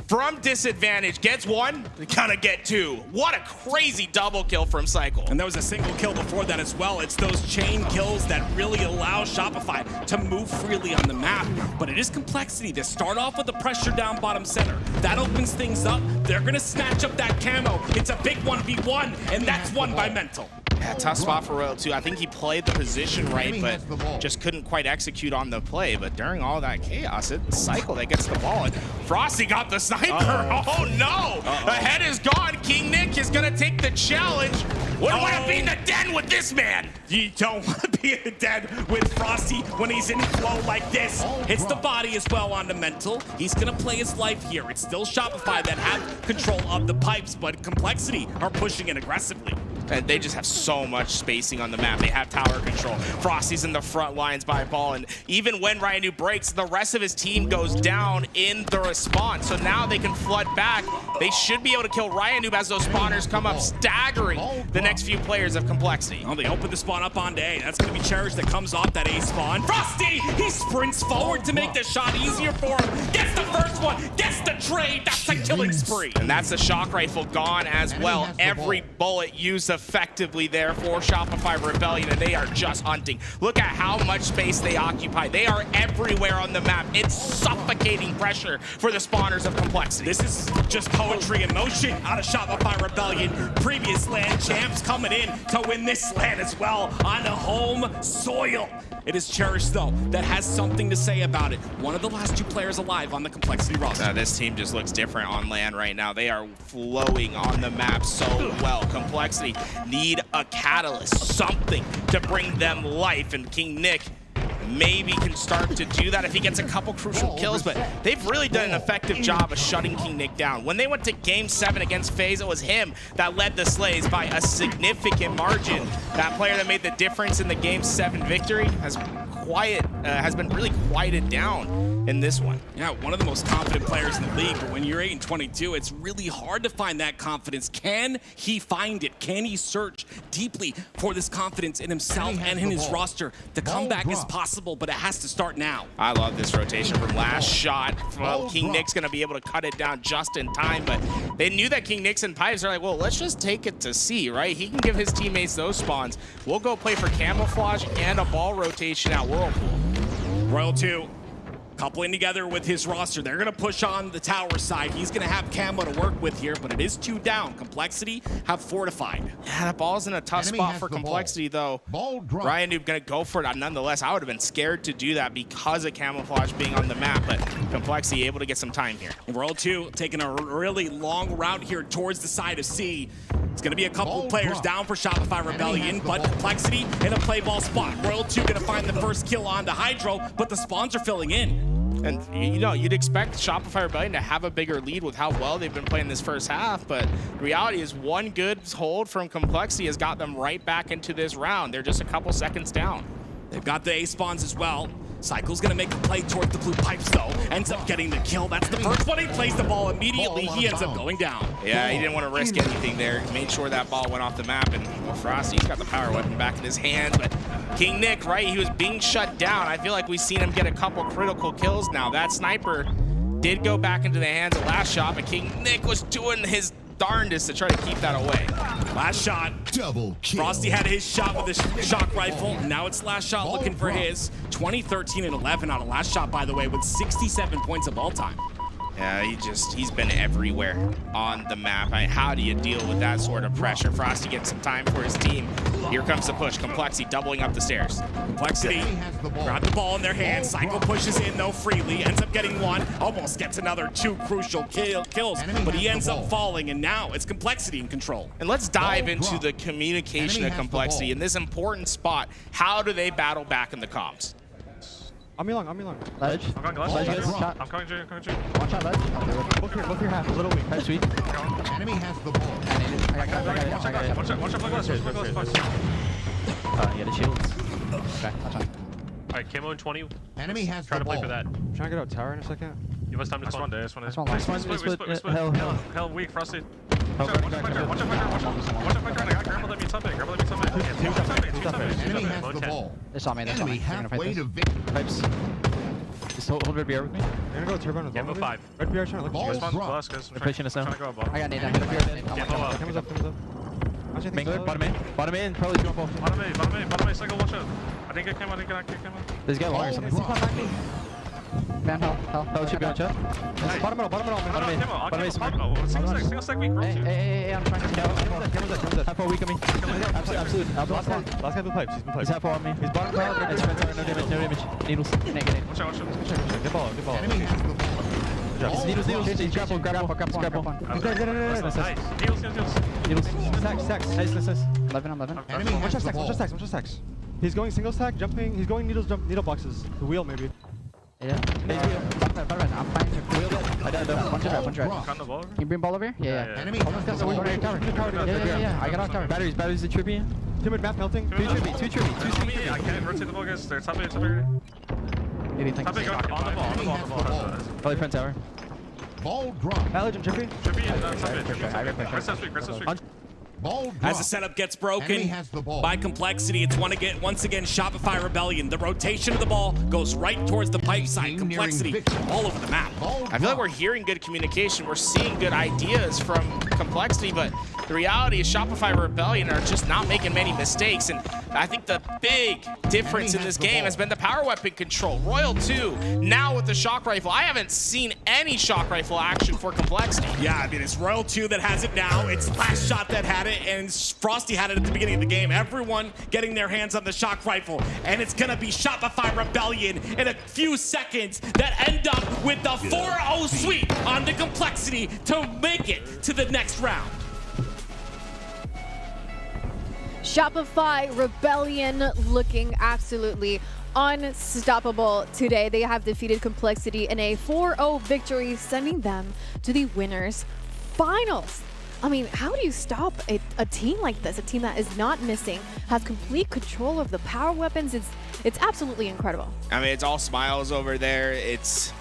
From disadvantage, gets 1, gonna get 2. What a crazy double kill from Cycle. And there was a single kill before that as well. It's those chain kills that really allow Shopify to move freely on the map. But it is Complexity to start off with the pressure down bottom center. That opens things up. They're gonna snatch up that camo. It's a big 1v1, and that's won by Mental. Yeah, tough spot for Royal 2. I think he played the position right, but just couldn't quite execute on the play. But during all that chaos, it's Cycle that gets the ball. And Frosty got the sniper. Oh, no. The head is gone. King Nick is going to take the challenge. Wouldn't want to be in the den with this man. You don't want to be in the den with Frosty when he's in flow like this. Hits the body as well on the Mental. He's going to play his life here. It's still Shopify that have control of the pipes, but Complexity are pushing it aggressively. And they just have so much spacing on the map. They have tower control. Frosty's in the front lines by ball, and even when Ryan breaks, the rest of his team goes down in the response. So now they can flood back. They should be able to kill Ryan as those spawners come up, staggering the next few players of Complexity. Oh, they open the spawn up on A. That's going to be Cherish that comes off that A spawn. Frosty, he sprints forward to make the shot easier for him. Gets the first one, gets the trade. That's a killing spree. And that's the shock rifle gone as well. Every bullet used effectively there for Shopify Rebellion, and they are just hunting. Look at how much space they occupy. They are everywhere on the map. It's suffocating pressure for the spawners of Complexity. This is just poetry in motion out of Shopify Rebellion. Previous LAN champs coming in to win this LAN as well on the home soil. It is Cherish, though, that has something to say about it. One of the last 2 players alive on the Complexity roster. This team just looks different on LAN right now. They are flowing on the map so well. Complexity need a catalyst, something to bring them life, and King Nick maybe can start to do that if he gets a couple crucial kills, but they've really done an effective job of shutting King Nick down. When they went to Game 7 against FaZe, it was him that led the Slays by a significant margin. That player that made the difference in the Game 7 victory has been really quieted down in this one. Yeah, one of the most confident players in the league, but when you're 8-22, it's really hard to find that confidence. Can he find it? Can he search deeply for this confidence in himself and in his roster? The comeback is possible, but it has to start now. I love this rotation from last shot. Well, King Nick's gonna be able to cut it down just in time, but they knew that King Nick's and Pipes are like, well, let's just take it to C, right? He can give his teammates those spawns. We'll go play for camouflage and a ball rotation at Whirlpool. Royal 2 coupling together with his roster. They're going to push on the tower side. He's going to have Camo to work with here, but it is 2 down. Complexity have fortified. Yeah, that ball's in a tough spot for Complexity, though. Ryan Noob going to go for it. Nonetheless, I would have been scared to do that because of Camouflage being on the map, but Complexity able to get some time here. Royal 2 taking a really long route here towards the side of C. It's going to be a couple of players down for Shopify Rebellion, but Complexity in a play ball spot. Royal 2 going to find the first kill on the Hydro, but the spawns are filling in. And, you know, you'd expect Shopify Rebellion to have a bigger lead with how well they've been playing this first half, but the reality is one good hold from Complexity has got them right back into this round. They're just a couple seconds down. They've got the A spawns as well. Cycle's gonna make a play toward the blue pipes though. Ends up getting the kill. That's the first one. He plays the ball immediately. He ends up going down. Yeah, he didn't want to risk anything there. He made sure that ball went off the map, and well, Frosty's got the power weapon back in his hands, but King Nick, right, he was being shut down. I feel like we've seen him get a couple critical kills now. That sniper did go back into the hands of last shot, but King Nick was doing his darndest to try to keep that away. Last shot. Double kill. Frosty had his shot with the shock rifle. Now it's last shot looking for his. 20, 13, and 11 on a last shot, by the way, with 67 points of all time. Yeah, he's been everywhere on the map. How do you deal with that sort of pressure? Frosty gets some time for his team. Here comes the push. Complexity doubling up the stairs. Complexity grab the ball in their hands. Cycle pushes in though freely. Ends up getting one. Almost gets another 2 crucial kills, but he ends up falling, and now it's Complexity in control. And let's dive into the communication of Complexity in this important spot. How do they battle back in the comms? On me long. Ledge. I'm going glass. Ledge, guys. Shot. I'm coming Jay. One shot, ledge. Both your half. A little weak. That's sweet. Enemy has the ball. I got it. Watch out, play glass. Yeah, the shields. Okay, that's fine. Alright, Camo in 20. Enemy has Try the to play ball. for that. I'm trying to get out tower in a second. Give us time to spawn. That's one. We split. Hell weak, Frosty. Watch out, fighter. I got grandma let me top it. Enemy has the ball. They saw me. Enemy halfway to victory. Pipes. Just hold red BR with me. You're gonna go turbo on Camo 5. Red BR trying to look Ball at you guys. drop. Glass, guys. They're pushing us now. Trying to go up bottom. I got nade. I hit up here. Camo up. Cameras up. Mangler, bottom A, probably jump off. Bottom A, cycle, watch out. I didn't get Camo, This guy longer something. Man, hell, should be on chat. Bottom middle. Bottom A. Single stack weak, bro. Hey, I'm trying to Cameras up. half 4 weak on me. Absolute. Last guy blue pipes. He's half 4 on me. He's bottom cloud. No damage. Needles. Negative. Watch out. Good ball. Enemy has the ball. Needles. Grab one. Nice. Needles. Stacks. Nice. 11. Enemy Watch has your the ball. stacks. Watch your stacks. He's going single stack, jumping. He's going needle boxes. The wheel maybe. Yeah. I'm fine. One trap. On the ball. Can you bring ball over here? Yeah. Enemy has the ball. Yeah. I got off tower. Batteries are trippy. Timid map melting. Two trippy. I can't rotate the ball, guys. They're top A. Maybe think. Top A, on the ball. Probably front tower. Ball drop. Legend trippy. Top A. Ball drop. As the setup gets broken Enemy has the ball. by Complexity, it's once again Shopify Rebellion. The rotation of the ball goes right towards the pipe side. Complexity all over the map. I feel like we're hearing good communication. We're seeing good ideas from Complexity, but the reality is Shopify Rebellion are just not making many mistakes. And I think the big difference in this game has been the power weapon control. Royal 2, now with the shock rifle. I haven't seen any shock rifle action for Complexity. Yeah, I mean, it's Royal 2 that has it now. It's Last Shot that had it, and Frosty had it at the beginning of the game. Everyone getting their hands on the shock rifle, and it's gonna be Shopify Rebellion in a few seconds that end up with the 4-0 sweep on the Complexity to make it to the next round. Shopify Rebellion looking absolutely unstoppable today. They have defeated Complexity in a 4-0 victory, sending them to the winners finals. I mean, how do you stop a team like this? A team that is not missing, has complete control of the power weapons. It's absolutely incredible. I mean, it's all smiles over there. It's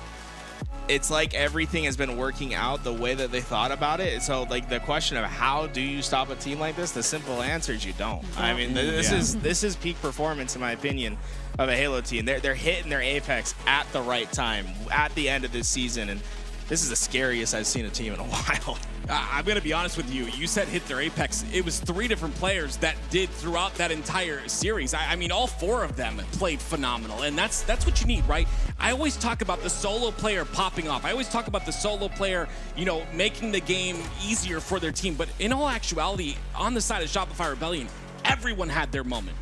like everything has been working out the way that they thought about it. So, like, the question of how do you stop a team like this, the simple answer is you don't. I mean, this is peak performance, in my opinion, of a Halo team. They're hitting their apex at the right time, at the end of this season, and this is the scariest I've seen a team in a while. I'm going to be honest with you. You said hit their apex. It was 3 different players that did throughout that entire series. I mean, all 4 of them played phenomenal, and that's what you need, right? I always talk about the solo player popping off. I always talk about the solo player, you know, making the game easier for their team. But in all actuality, on the side of Shopify Rebellion, everyone had their moment.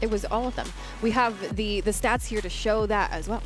It was all of them. We have the stats here to show that as well.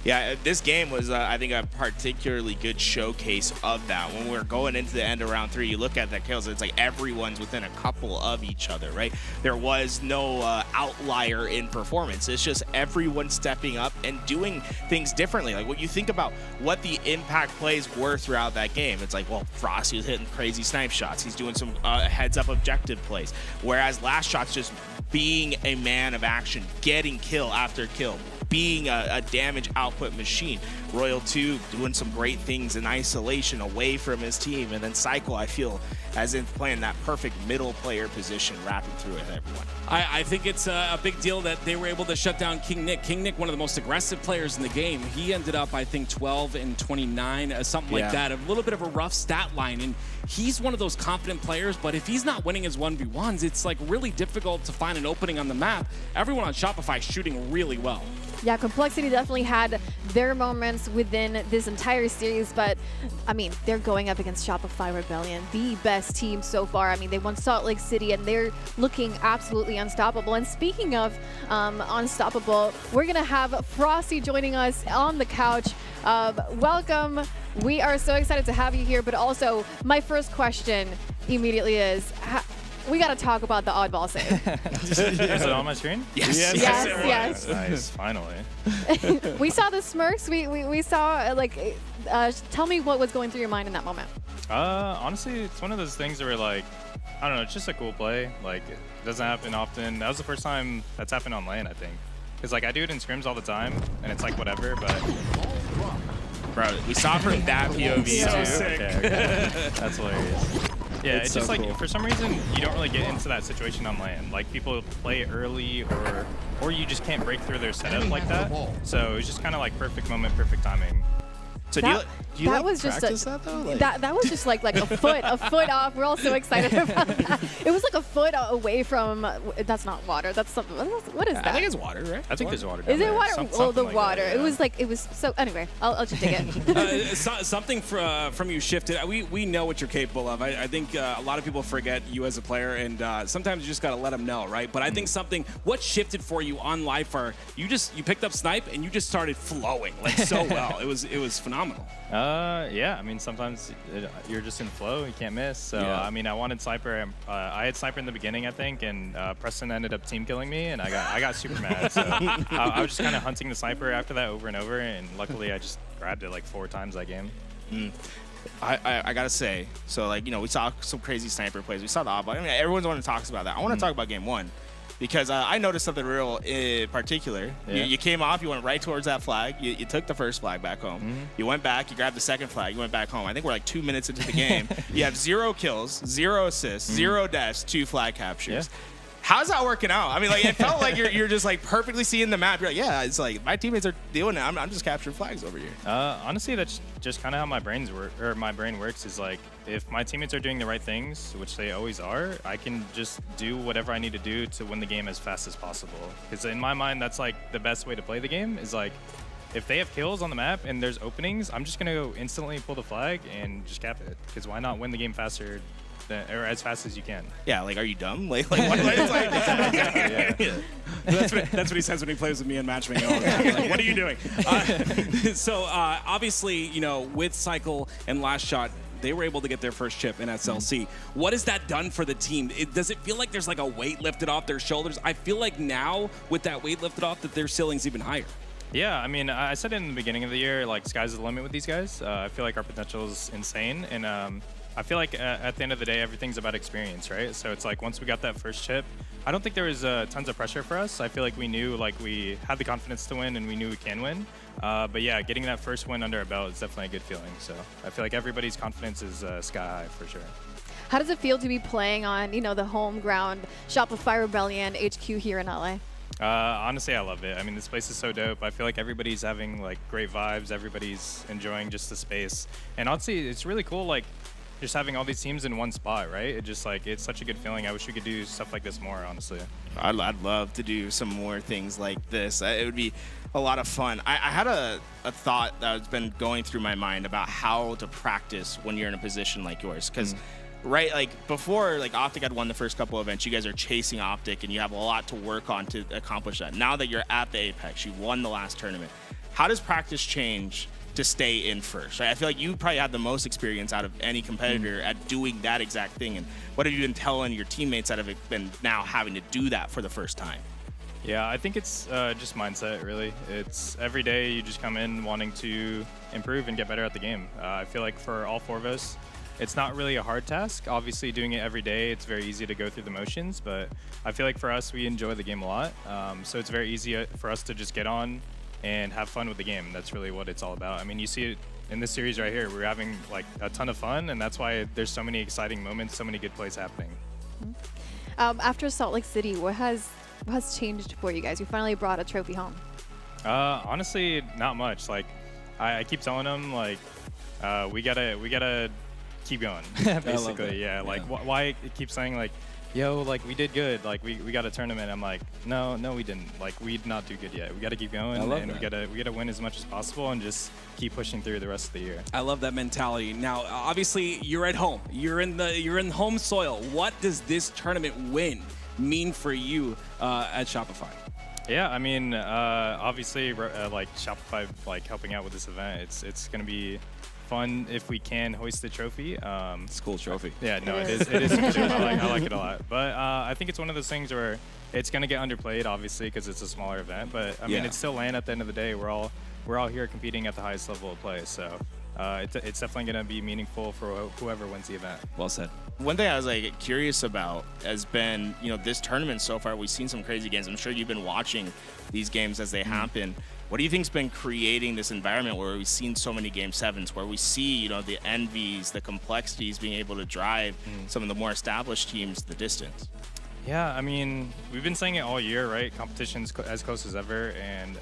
Yeah, this game was, I think, a particularly good showcase of that. When we're going into the end of round 3, you look at that kills, it's like everyone's within a couple of each other, right? There was no outlier in performance. It's just everyone stepping up and doing things differently. Like, when you think about what the impact plays were throughout that game, it's like, well, Frosty was hitting crazy snipe shots. He's doing some heads-up objective plays. Whereas Last Shot's just being a man of action, getting kill after kill, being a damage output machine. Royal 2 doing some great things in isolation away from his team. And then Cycle, I feel, as in playing that perfect middle player position, wrapping through with everyone. I think it's a big deal that they were able to shut down King Nick. King Nick, one of the most aggressive players in the game. He ended up, I think, 12 and 29, something like that. A little bit of a rough stat line. And he's one of those confident players, but if he's not winning his 1v1s, it's like really difficult to find an opening on the map. Everyone on Shopify shooting really well. Yeah, Complexity definitely had their moments within this entire series, but I mean, they're going up against Shopify Rebellion, the best team so far. I mean, they won Salt Lake City and they're looking absolutely unstoppable. And speaking of unstoppable, we're gonna have Frosty joining us on the couch. Welcome. We are so excited to have you here, but also my first question immediately is, we got to talk about the oddball save. Is it on my screen? Yes. Nice, finally. We saw the smirks. We saw, like, tell me what was going through your mind in that moment. Honestly, it's one of those things where, like, I don't know, it's just a cool play. Like, it doesn't happen often. That was the first time that's happened on LAN, I think. Because, like, I do it in scrims all the time, and it's like, whatever, but... Bro, we saw from that POV, too. Okay. That's hilarious. Yeah, it's just so like, cool. For some reason, you don't really get into that situation on LAN. Like, people play early, or you just can't break through their setup like that. So it was just kind of like perfect moment, perfect timing. So do you that like was just practice that though? Like... That was just like a foot off. We're all so excited about that. It was like a foot away from. That's not water. That's something. What is that? I think it's water, right? I think there's water. Is it water? Oh, the like water. That, yeah. It was so. Anyway, I'll just dig it. Something from you shifted. We know what you're capable of. I think a lot of people forget you as a player, and sometimes you just gotta let them know, right? But I think what shifted for you on Live Fire, you picked up snipe and you just started flowing like so well. It was phenomenal. Yeah, I mean, sometimes you're just in flow, you can't miss. So, I mean, I wanted Sniper. I had Sniper in the beginning, I think, and Preston ended up team killing me, and I got super mad. So I was just kind of hunting the Sniper after that over and over, and luckily I just grabbed it like 4 times that game. I gotta say, so like, you know, we saw some crazy Sniper plays. We saw the oddball. I mean, everyone's one talks about that. I want to talk about game 1. Because I noticed something real particular. Yeah. You came off, you went right towards that flag. You took the first flag back home. You went back, you grabbed the second flag, you went back home. I think we're like 2 minutes into the game. You have 0 kills, 0 assists, 0 deaths, 2 flag captures. Yeah. How's that working out? I mean, like, it felt like you're just like perfectly seeing the map. You're like, yeah, it's like my teammates are doing it. I'm just capturing flags over here. Honestly, that's just kind of how my brain works. Is like, if my teammates are doing the right things, which they always are, I can just do whatever I need to do to win the game as fast as possible. Because in my mind, that's like the best way to play the game. Is like, if they have kills on the map and there's openings, I'm just gonna go instantly pull the flag and just cap it. Because why not win the game faster? Or as fast as you can. Yeah, like, are you dumb? Like what? It's like, yeah. That's what he says when he plays with me in matchmaking. Like, what are you doing? So obviously, you know, with Cycle and Last Shot, they were able to get their first chip in SLC. What has that done for the team? Does it feel like there's like a weight lifted off their shoulders? I feel like now with that weight lifted off that their ceiling's even higher. Yeah, I mean, I said it in the beginning of the year, like, sky's the limit with these guys. I feel like our potential is insane, and I feel like at the end of the day, everything's about experience, right? So it's like once we got that first chip, I don't think there was tons of pressure for us. I feel like we knew, like, we had the confidence to win, and we knew we can win. But yeah, getting that first win under our belt is definitely a good feeling. So I feel like everybody's confidence is sky high for sure. How does it feel to be playing on, you know, the home ground Shopify Rebellion HQ here in LA? Honestly, I love it. I mean, this place is so dope. I feel like everybody's having like great vibes. Everybody's enjoying just the space. And honestly, it's really cool, like, just having all these teams in one spot, right? It just like, it's such a good feeling. I wish we could do stuff like this more, honestly. I'd love to do some more things like this. It would be a lot of fun. I had a thought that's been going through my mind about how to practice when you're in a position like yours. Because right, like before, like OpTic had won the first couple of events, you guys are chasing OpTic and you have a lot to work on to accomplish that. Now that you're at the Apex, you won the last tournament. How does practice change to stay in first? Right? I feel like you probably had the most experience out of any competitor at doing that exact thing. And what have you been telling your teammates that have been now having to do that for the first time? Yeah, I think it's just mindset, really. It's every day you just come in wanting to improve and get better at the game. I feel like for all four of us, it's not really a hard task. Obviously, doing it every day, it's very easy to go through the motions, but I feel like for us, we enjoy the game a lot. So it's very easy for us to just get on and have fun with the game. That's really what it's all about. I mean, you see it in this series right here. We're having like a ton of fun, and that's why there's so many exciting moments, so many good plays happening. After Salt Lake City, what has changed for you guys? You finally brought a trophy home. Honestly, not much. Like, I keep telling them, like, we gotta keep going. Basically, yeah. Like, why keep saying like, yo, like we did good, like we got a tournament. I'm like, no, we didn't. Like, we did not do good yet. We got to keep going, and we gotta win as much as possible, and just keep pushing through the rest of the year. I love that mentality. Now, obviously, you're at home. You're in home soil. What does this tournament win mean for you at Shopify? Yeah, I mean, obviously, like Shopify, like helping out with this event, it's gonna be fun if we can hoist the trophy. It's a cool trophy. Yeah, no, it is for sure. I like it a lot. But I think it's one of those things where it's going to get underplayed, obviously, because it's a smaller event. But I mean, it's still LAN at the end of the day. We're all here competing at the highest level of play. So it's definitely going to be meaningful for whoever wins the event. Well said. One thing I was like curious about has been, you know, this tournament so far, we've seen some crazy games. I'm sure you've been watching these games as they happen. What do you think's been creating this environment where we've seen so many Game 7s, where we see, you know, the envies, the complexities being able to drive some of the more established teams the distance? Yeah, I mean, we've been saying it all year, right? Competition's as close as ever, and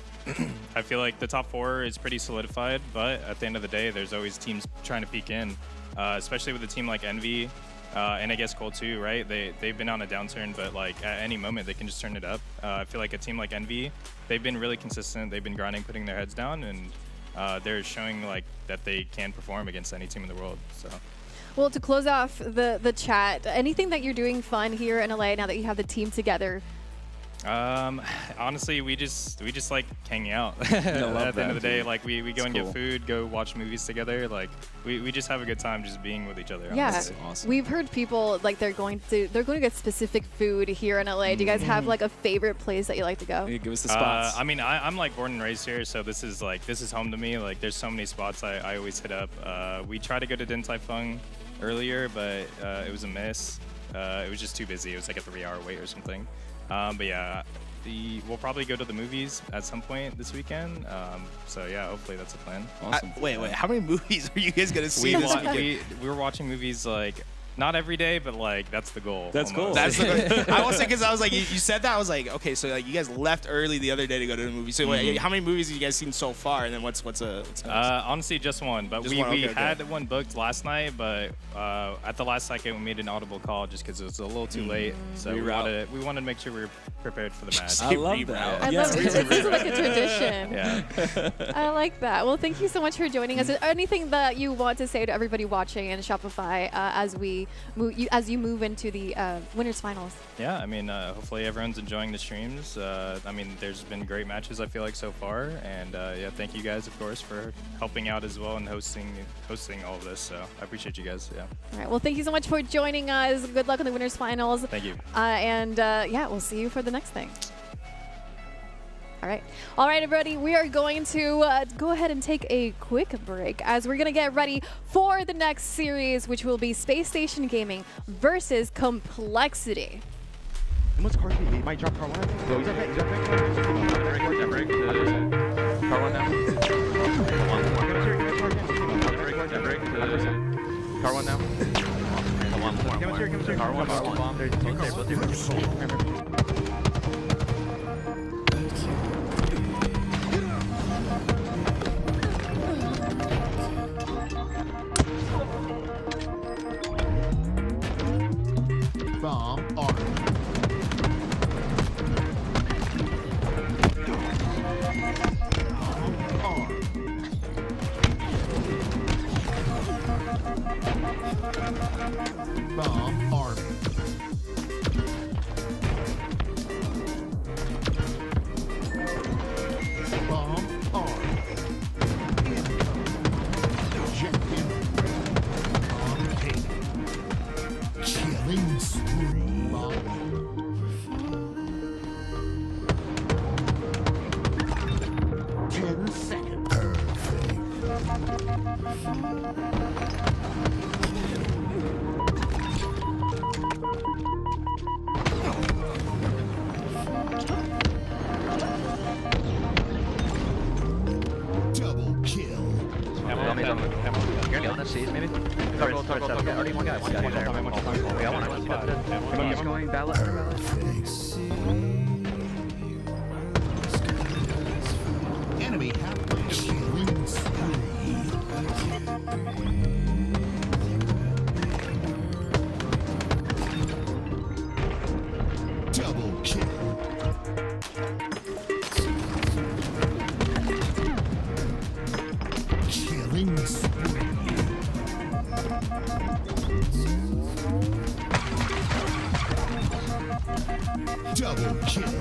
I feel like the top four is pretty solidified, but at the end of the day, there's always teams trying to peek in, especially with a team like Envy, and I guess Cole too, right? They've been on a downturn, but like at any moment they can just turn it up. I feel like a team like Envy, they've been really consistent. They've been grinding, putting their heads down, and they're showing like that they can perform against any team in the world. So. Well, to close off the chat, anything that you're doing fun here in LA now that you have the team together? Honestly, we just like hanging out. At the end of the day, like we go and get food, go watch movies together. Like we just have a good time just being with each other. Yeah, honestly. awesome. We've heard people like they're going to get specific food here in LA. Do you guys have like a favorite place that you like to go? Yeah, give us the spots. I mean, I'm like born and raised here, so this is home to me. Like there's so many spots I always hit up. We tried to go to Din Tai Fung earlier, but it was a miss. It was just too busy. It was like a 3-hour wait or something. But yeah, we'll probably go to the movies at some point this weekend. So yeah, hopefully that's the plan. Awesome. Wait, how many movies are you guys gonna see this weekend? We were watching movies like not every day, but like that's the goal. That's almost. cool. That's the goal. I was because I was like, you said that, I was like, okay, so like you guys left early the other day to go to the movie. So wait, how many movies have you guys seen so far? And then what's next? Honestly, just one. But we had one booked last night, but at the last second we made an audible call just because it was a little too late. So we wanted to make sure we were prepared for the match. I love that. I love it. This is like a tradition. Yeah. I like that. Well, thank you so much for joining us. Is there anything that you want to say to everybody watching in Shopify as we as you move into the winners finals? Yeah, I mean, hopefully everyone's enjoying the streams. I mean, there's been great matches, I feel like, so far. And yeah, thank you guys, of course, for helping out as well and hosting all of this. So I appreciate you guys. Yeah. All right. Well, thank you so much for joining us. Good luck in the winners finals. Thank you. And yeah, we'll see you for the next thing. All right. All right, everybody. We are going to go ahead and take a quick break as we're going to get ready for the next series, which will be Space Station Gaming versus Complexity. And what's Carby? He might drop car one. Yo, he's up there. He's up there. Break. Car one now. Car one now. Car one bomb. There's two there. Both there. Bomb armed. Bomb armed. Bomb armed. Ejected. Bomb taken. Killing spree. Bomb. 10 seconds. Double kill. You're on the seas, maybe? Already one guy there. We got one. He's going ballot. Enemy halfway. Killing spree. Double kill. Killing spree. Double kill.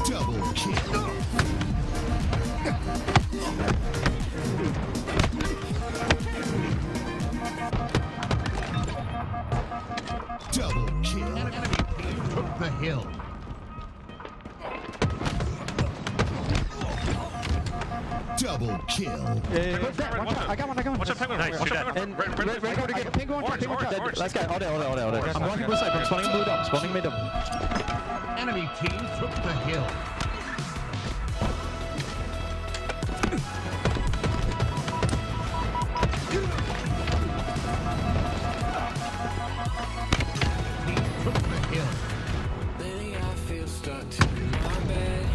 Double kill. Double kill. Enemy team took the hill. Double kill. I got one. Watch out, nice. Watch out, And Red to get ping one. Last guy. All day. I'm walking blue side. I'm spawning blue dome. Spawning mid dome. Enemy team took the hill. Team took the hill. Lately I feel stuck to my bed.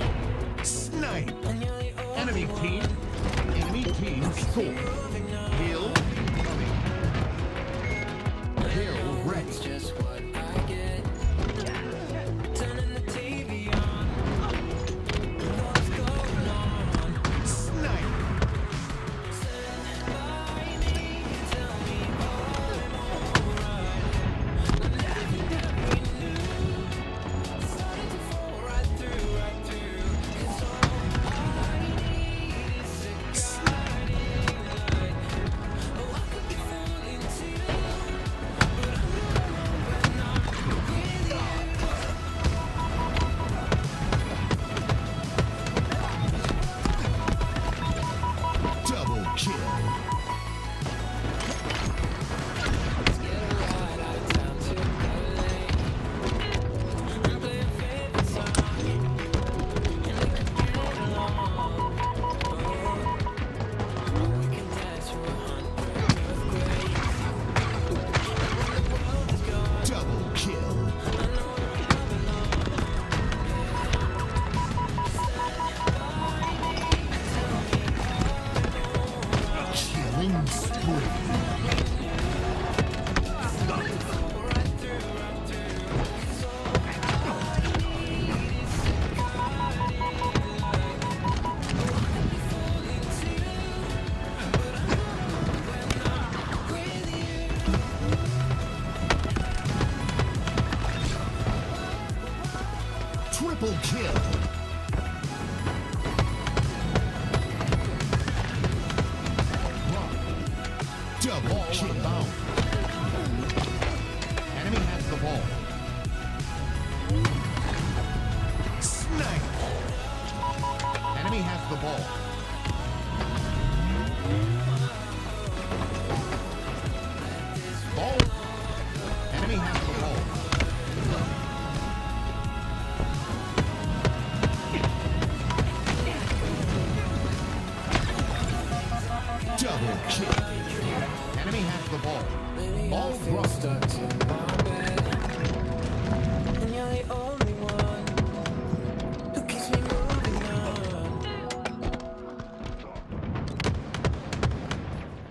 Snipe. Enemy team score. Hill coming. Hill ready. Just what I get. Turning the TV on. What's going on? Snipe. Tell me I'm alright. Everything we knew started to fall right through. It's all I need is exciting light. the ball. Ball. Enemy has the ball. Double kill. Enemy has the ball. Ball dropped. And you're the only one who keeps me moving on.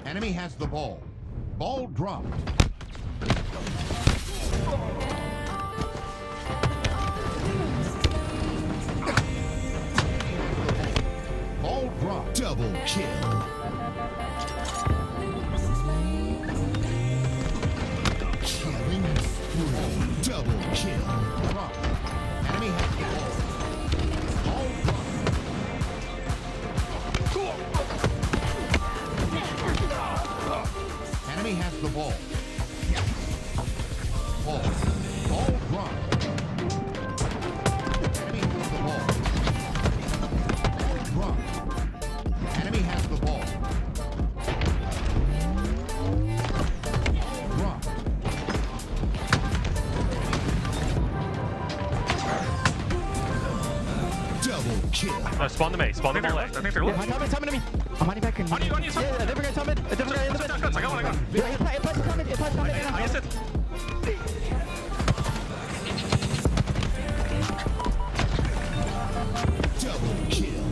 Enemy has the ball. Ball dropped. Ball dropped. Double kill. Killing spree. Double kill. Drop. Enemy has the ball. Ball dropped. Enemy has the ball. Ball. Ball dropped. Enemy has the ball. Ball dropped. Enemy has the ball. Dropped. Double kill. Spawn the maze. Spawn the ball left. I think they're left. Time to me. I'm running back in. On you. Yeah, a different guy, Tommy. A different guy in the mid. I got one. Yeah, it plays Tommy. It plays Tommy. I guess it. Double kill.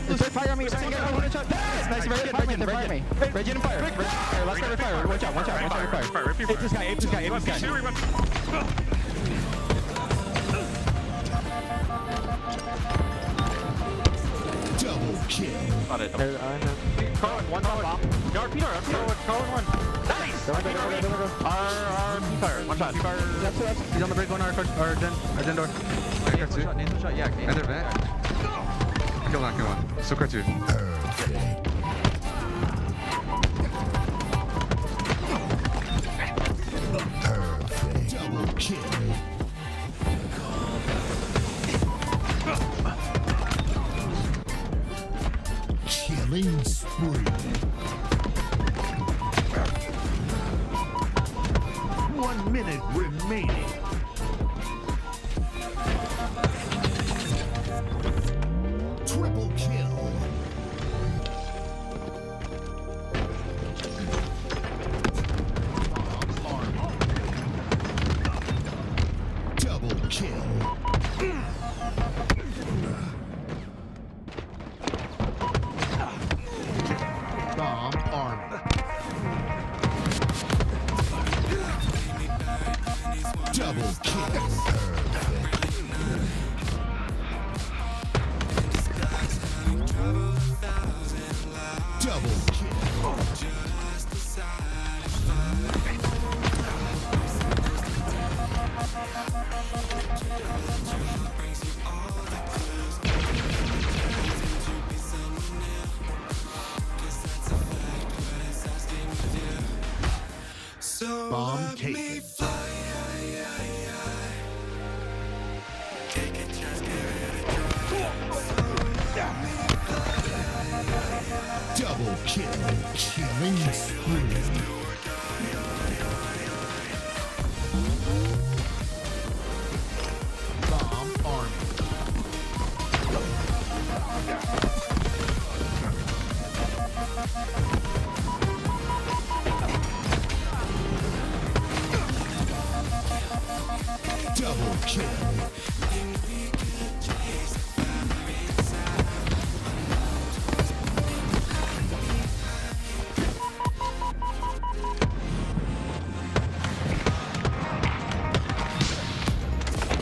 They're fire on me. Nice. Very good. Fire me. Regen and fire. Let's go with fire. Watch out. Watch out. Watch out. Fire. Ape this guy. Ape this guy. Ape this guy. Double kill. Carl, one bomb. Yard Peter. Carl, one. Nice. Our fire. One shot. He's on the break on our gen door. Nasal shot, yeah. And they're back. Kill one. Still car 2. Perfect. Double kill. Killing spree. 1 minute remaining. Triple kill. Double kill. Bomb armed. Double kill. Double kill. Bomb taken. Double kill. Killing spree. Bomb armed. Double kill.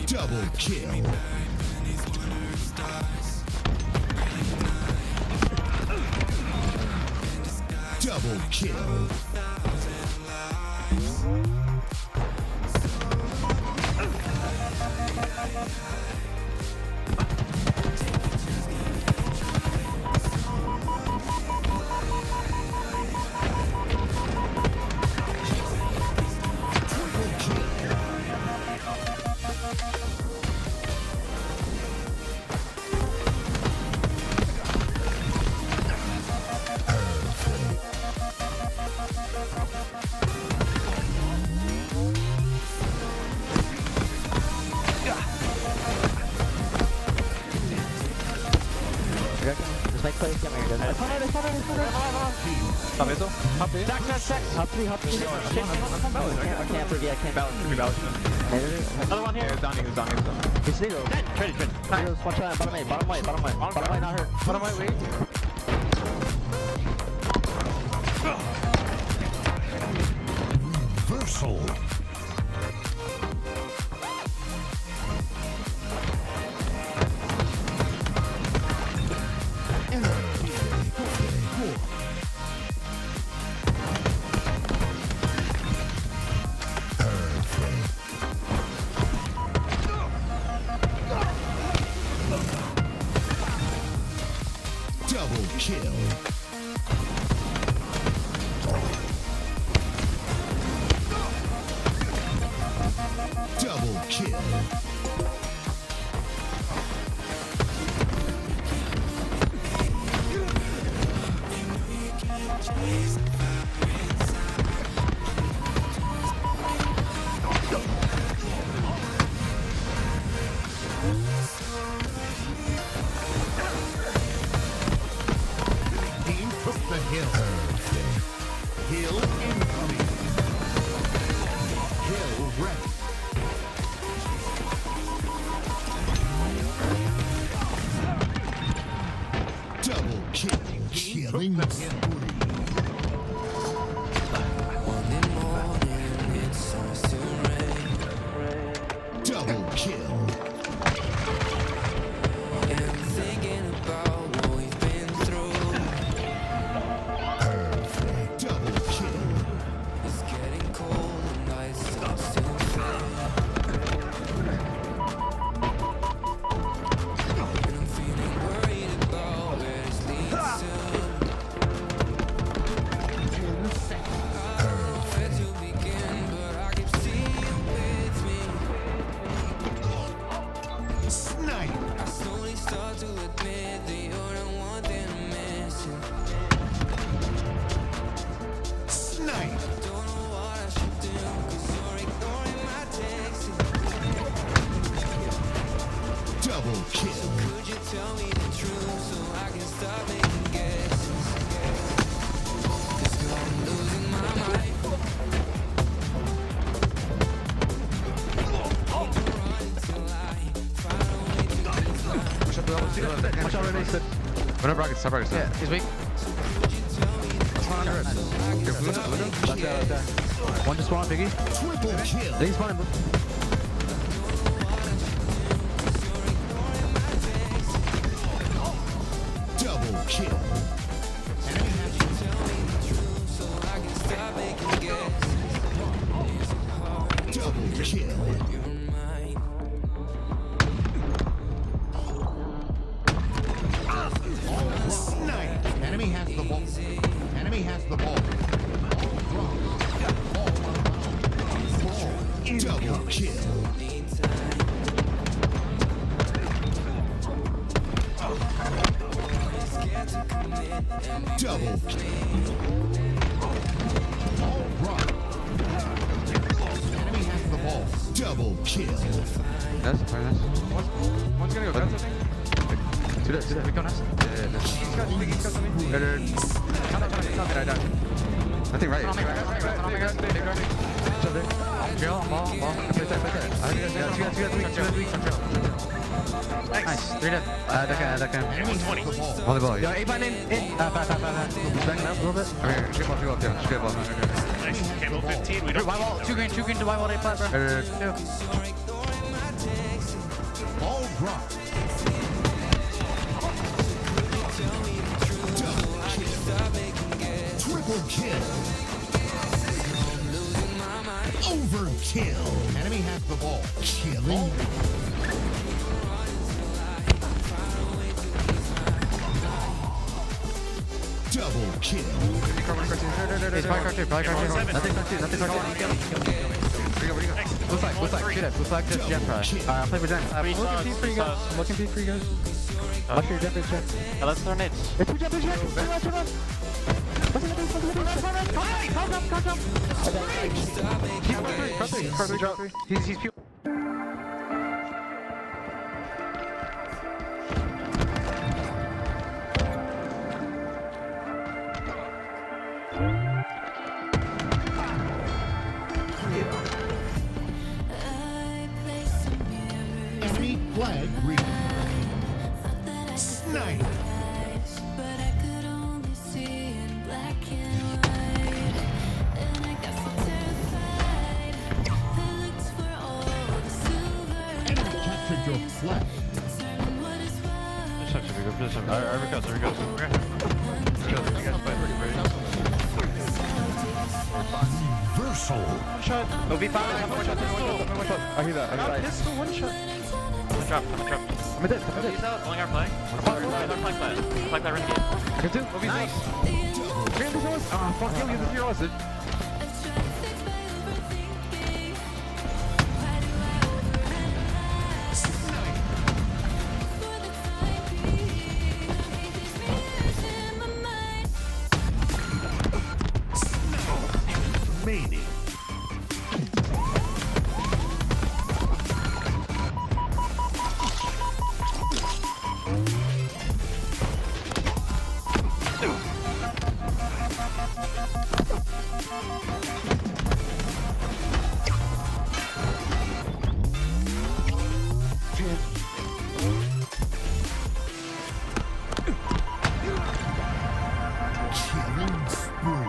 Double kill. Double kill. Just make plays, get me here, guys. Top middle. Top B. Hop 3. I can't forget, I can't balance. Another one here. He's down. He's Sneagle. Trade. Sneagle's one shot, bottom right, not hurt. Bottom right, wait. Reversal. Double kill. Double kill. Team took the hill. Hill incoming. Hill ready. Double kill. Killing the spree. Double kill. Perfect. Double kill. Snipe. Snipe. Double kill. Could you tell me the truth so I can stop making guesses? 'Cause girl, I'm losing my mind. Watch out, release it. Whatever rockets, top rockets. Yeah, he's weak. One just spawn, Biggie. Triple kill. They spawn him. Double kill. Double kill. Snipe. Enemy has the ball. Enemy has the ball. Double kill. Double kill. All right. Enemy has the ball. Double kill. That's very nice. One's gonna go guns, I think. Do that. We go nice. Yeah. He's got something. Better. Nothing right. Drill, ball. Play that. Nice. 3 dead. That can. Volleyball. Yo, 8 in. He's backing up a little bit. Okay, straight ball. Straight ball. Nice. Camo 15. We don't. White wall. 2 green to white wall. 8 flat, bro. All right. Triple kill. Overkill. Enemy has the ball. Killing. Double kill. He's probably car 2. Nothing car 2. Blue flag. Shoot it. Blue flag just jump try. I'll play for Jen. I'm looking P for you guys. Watch your jump, check. Let's throw nades. It's 2 jump. Turn on. Car 3 drop. He's pure. Snipe. But I could only see in black and white. And I got so terrified. I looked for all the silver Captured your flag. determine what is what. Here goes. Reversal. One shot. OV5. I hear that. Pistol, one shot. I'm drop. I'm dead. He's out. Pulling our flag. Our flag flat. Flag flat renegade. I got two. Nice. Oh, fuck you. Use the zero hostage. Remaining. Killing spree.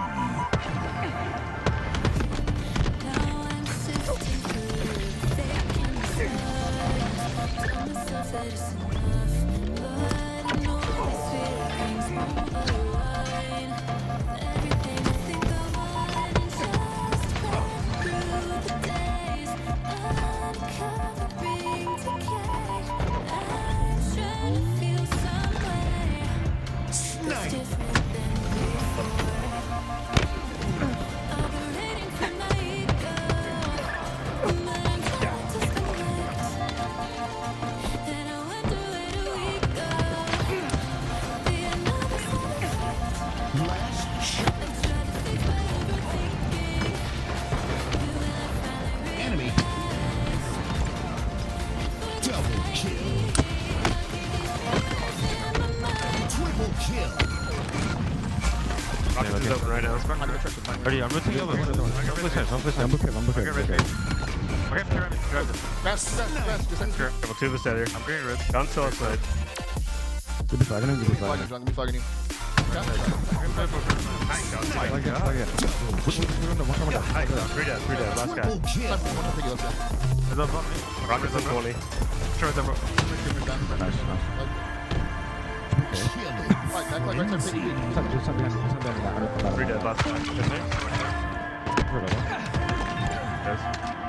Enemy. Double kill. Triple kill. Rocket is open right now. Ready, I'm rotating over. I'm Fast. Just Level 2 of here. I'm green red. Down to outside. Give me flagging you. Three dead. Last guy. Is up on me. Rocket's up 20. Sure, it's up. Nice. Three dead. Last guy. Yes.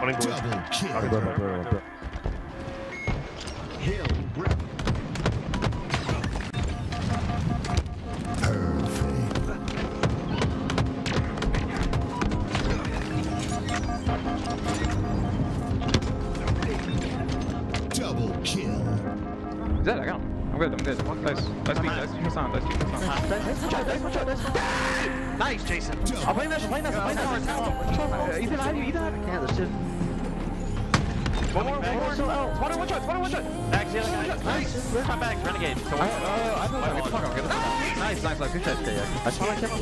One in blue. Rocket's up. Hill rip. Double kill. Dead, I got him. I'm good. Nice beat sound. Nice, Jason. I'll play this. Ethan, how do you eat that? I can't, this shit. One more. One shot. Back, the other guy. Nice. Come back, renegade. So Nice. Good shot. Yeah. I saw my camera.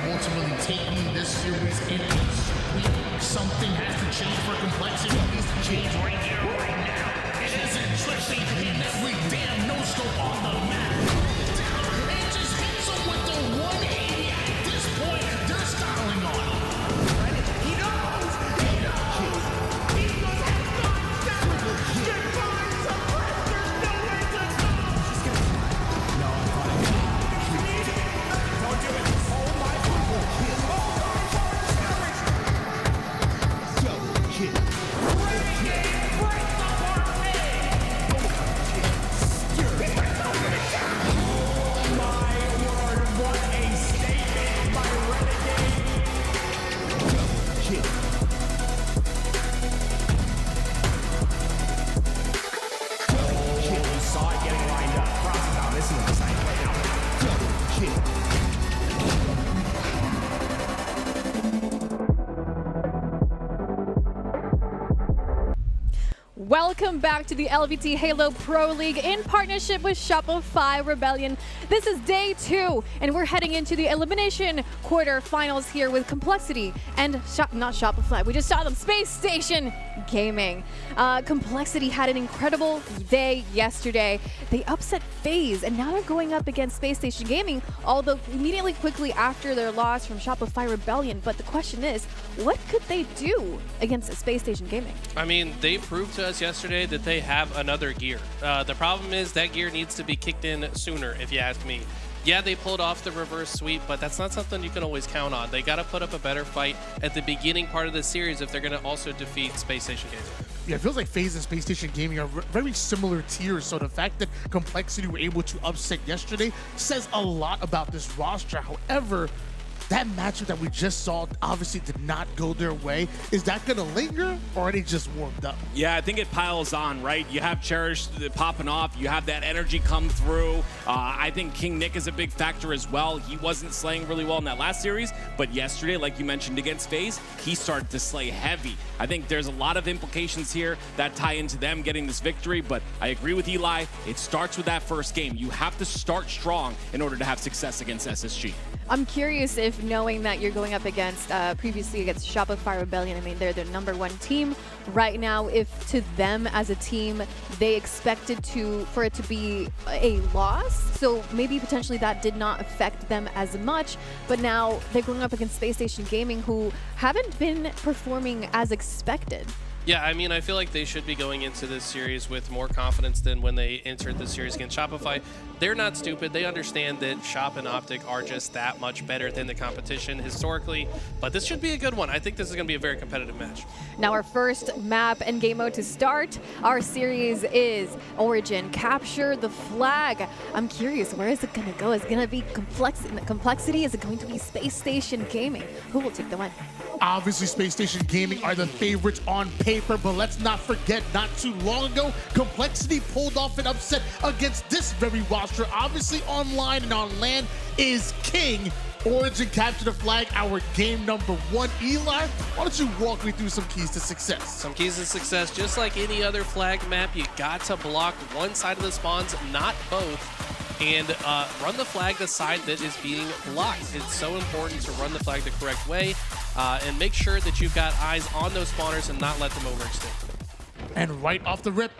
Ultimately taking this series in a sweep. Something has to change for complexity. It needs to change right here, right now. It isn't tricky in every damn no-scope on the map. It just hits them with the 180. At this point, they're styling on him. He knows. He knows. He goes get by suppressed. There's nowhere to go. No, I'm fine. Don't do it. Oh my God. Welcome back to the LVT Halo Pro League in partnership with Shopify Rebellion. This is day 2, and we're heading into the elimination quarterfinals here with Complexity and not Shopify. We just saw them, Space Station Gaming. Complexity had an incredible day yesterday. They upset FaZe, and now they're going up against Space Station Gaming, although immediately quickly after their loss from Shopify Rebellion. But the question is, what could they do against Space Station Gaming? I mean, they proved to us yesterday that they have another gear. The problem is that gear needs to be kicked in sooner, if you ask me. Yeah, they pulled off the reverse sweep, but that's not something you can always count on. They got to put up a better fight at the beginning part of the series if they're going to also defeat Space Station Gaming. Yeah, it feels like FaZe and Space Station Gaming are very similar tiers, so the fact that Complexity were able to upset yesterday says a lot about this roster. However, that matchup that we just saw obviously did not go their way. Is that going to linger, or are they just warmed up? Yeah, I think it piles on, right? You have Cherish popping off. You have that energy come through. I think King Nick is a big factor as well. He wasn't slaying really well in that last series, but yesterday, like you mentioned against FaZe, he started to slay heavy. I think there's a lot of implications here that tie into them getting this victory, but I agree with Eli. It starts with that first game. You have to start strong in order to have success against SSG. I'm curious if, knowing that you're going up against previously against Shopify Rebellion, I mean, they're the #1 team right now, if to them as a team they expected for it to be a loss, so maybe potentially that did not affect them as much, but now they're going up against Space Station Gaming, who haven't been performing as expected. Yeah, I mean, I feel like they should be going into this series with more confidence than when they entered the series against Shopify. They're not stupid. They understand that Shop and OpTic are just that much better than the competition historically, but this should be a good one. I think this is going to be a very competitive match. Now our first map and game mode to start our series is Origin. Capture the flag. I'm curious, where is it going to go? Is it going to be Complexity? Is it going to be Space Station Gaming? Who will take the win? Obviously, Space Station Gaming are the favorites on paper, but let's not forget, not too long ago, Complexity pulled off an upset against this very roster. Obviously, online and on LAN is king. Origin captured the flag, our game #1. Eli, why don't you walk me through some keys to success? Some keys to success, just like any other flag map, you got to block one side of the spawns, not both. And run the flag the side that is being blocked. It's so important to run the flag the correct way and make sure that you've got eyes on those spawners and not let them overextend. And right off the rip,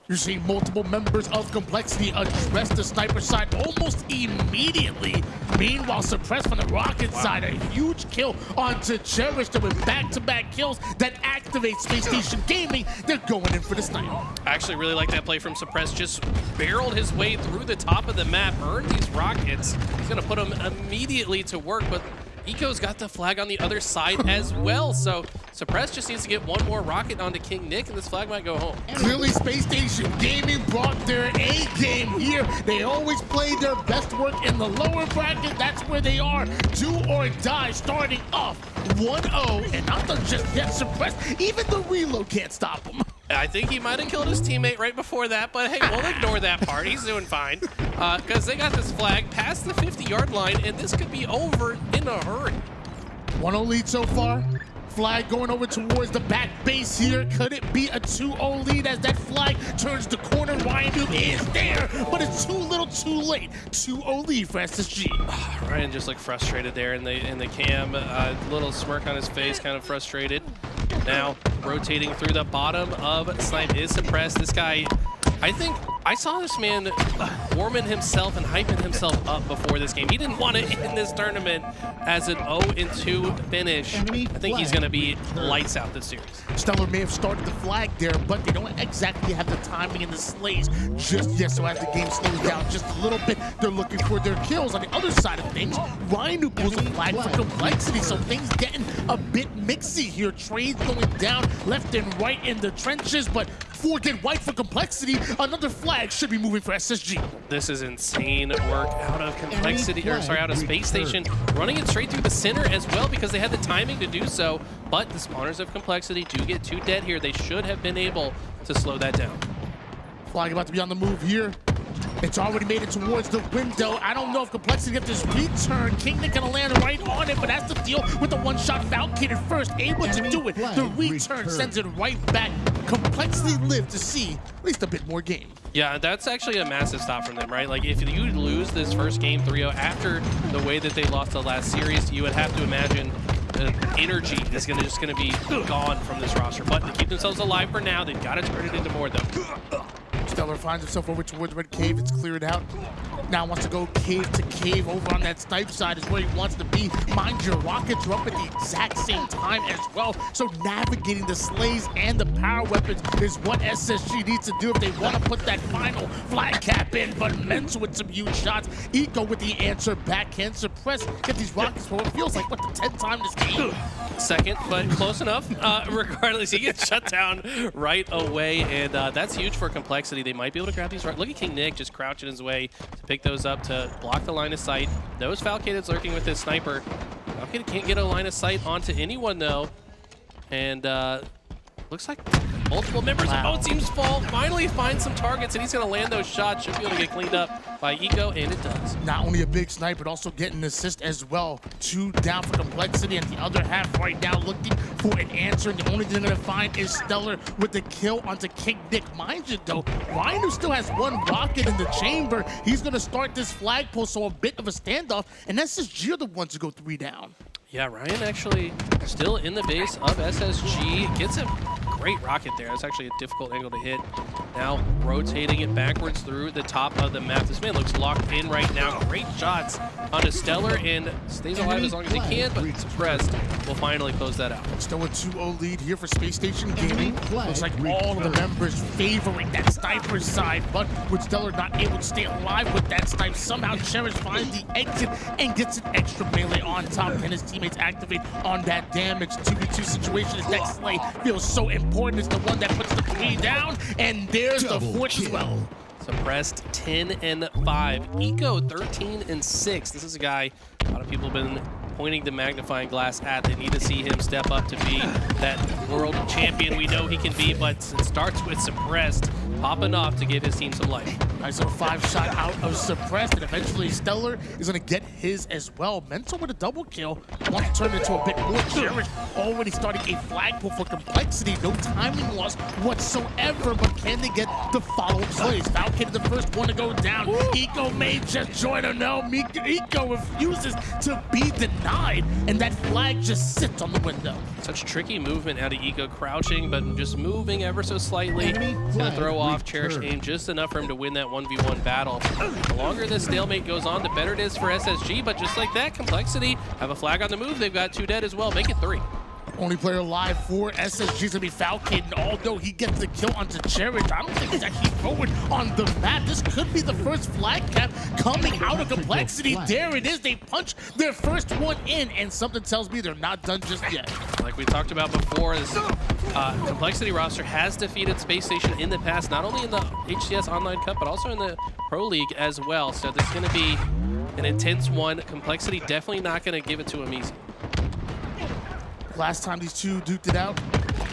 you're seeing multiple members of Complexity address the sniper side almost immediately. Meanwhile, Suppressed from the Rocket side, a huge kill onto Cherish with back-to-back kills that activate Space Station Gaming. They're going in for the snipe. I actually really like that play from Suppressed. Just barreled his way through the top of the map, earned these rockets. He's going to put them immediately to work, but Eco's got the flag on the other side as well, so Suppressed just needs to get one more rocket onto King Nick, and this flag might go home. Clearly, Space Station Gaming brought their A-game here. They always play their best work in the lower bracket. That's where they are. Do or die, starting off 1-0, and not just yet Suppressed. Even the reload can't stop him. I think he might have killed his teammate right before that, but hey, we'll ignore that part. He's doing fine because they got this flag past the 50-yard line, and this could be over in a hurry. 1-0 lead so far. Flag going over towards the back base here. Could it be a 2-0 lead as that flag turns the corner? Ryan is there, but it's too little too late. 2-0 lead for SSG. Ryan just looked frustrated there in the cam. Little smirk on his face, kind of frustrated. Now rotating through the bottom of Snipe is Suppressed. This guy, I think I saw this man warming himself and hyping himself up before this game. He didn't want to end this tournament as an 0-2 finish. I think he's going to be lights out this series. Stellar may have started the flag there, but they don't exactly have the timing and the slays just yet. So as the game slows down just a little bit, they're looking for their kills. On the other side of things, Ryan pulls a flag for Complexity, so things getting a bit mixy here. Trades going down left and right in the trenches, but forget white for Complexity. Another flag should be moving for SSG. This is insane work out of Complexity, or sorry, out of Space Station, running it straight through the center as well because they had the timing to do so. But the spawners of Complexity do get 2 dead here. They should have been able to slow that down. Flag about to be on the move here. It's already made it towards the window. I don't know if Complexity get this return. King Nick gonna land right on it, but that's the deal with the one-shot Valkyrie first. Able to do it. The return sends it right back. Complexity live to see at least a bit more game. Yeah, that's actually a massive stop from them, right? Like, if you lose this first game 3-0 after the way that they lost the last series, you would have to imagine the energy is just gonna be gone from this roster. But they keep themselves alive for now. They've got to turn it into more, though. Stellar finds himself over towards Red Cave. It's cleared out. Now wants to go cave to cave. Over on that snipe side is where he wants to be. Mind your rockets are up at the exact same time as well. So navigating the slays and the power weapons is what SSG needs to do if they want to put that final flag cap in. But Mental with some huge shots. Eco with the answer back. Can suppress. Get these rockets for what feels like, what, the 10th time this game? Second, but close enough. Regardless, he gets shut down right away, and that's huge for Complexity. They might be able to grab these. Look at King Nick just crouching his way to pick those up to block the line of sight. Those Falcated's lurking with his sniper. Falcated can't get a line of sight onto anyone though, and looks like multiple members of both teams fall. Finally finds some targets, and he's going to land those shots. Should be able to get cleaned up by Eco, and it does. Not only a big snipe, but also getting an assist as well. 2 down for Complexity, and the other half right now looking for an answer. And the only thing they're going to find is Stellar with the kill onto King Nick. Mind you, though, Ryan, who still has 1 rocket in the chamber, he's going to start this flagpole, so a bit of a standoff, and SSG are the ones who go 3 down. Yeah, Ryan actually still in the base of SSG. Gets a great rocket there. That's actually a difficult angle to hit. Now rotating it backwards through the top of the map. This man looks locked in right now. Great shots onto Stellar and stays alive as long as he can, but suppressed will finally close that out. Still a 2-0 lead here for Space Station Gaming. Looks like all of the members favoring that sniper side, but with Stellar not able to stay alive with that snipe, somehow Cherish finds the exit and gets an extra melee on top. And his teammates activate on that damage. 2v2 situation. His next slay feels so important. It's the one that puts the 3 down, and there's the 4th as well. Suppressed 10 and 5. Eco 13 and 6. This is a guy a lot of people have been pointing the magnifying glass at. They need to see him step up to be that world champion we know he can be, but it starts with Suppressed popping off to give his team some life. Nice little 5-shot out of Suppressed, and eventually Stellar is going to get his as well. Mental with a double kill. Want to turn it into a bit more. Cherish already starting a flagpole for Complexity. No timing loss whatsoever, but can they get the follow-up plays? Falcon the first one to go down. Eco may just join or no. Eco refuses to be denied, and that flag just sits on the window. Such tricky movement out of Eco, crouching, but just moving ever so slightly. He's going to throw off Cherish aim just enough for him to win that 1v1 battle. The longer this stalemate goes on, the better it is for SSG, but just like that, Complexity have a flag on the move. They've got 2 dead as well. Make it 3. Only player alive for SSG is going to be Falcon, although he gets the kill onto Cherish. I don't think he's actually forward on the map. This could be the first flag cap coming out of Complexity. There it is. They punch their first one in, and something tells me they're not done just yet. Like we talked about before, this Complexity roster has defeated Space Station in the past, not only in the HCS Online Cup, but also in the Pro League as well. So this is going to be an intense one. Complexity definitely not going to give it to him easy. Last time these two duked it out,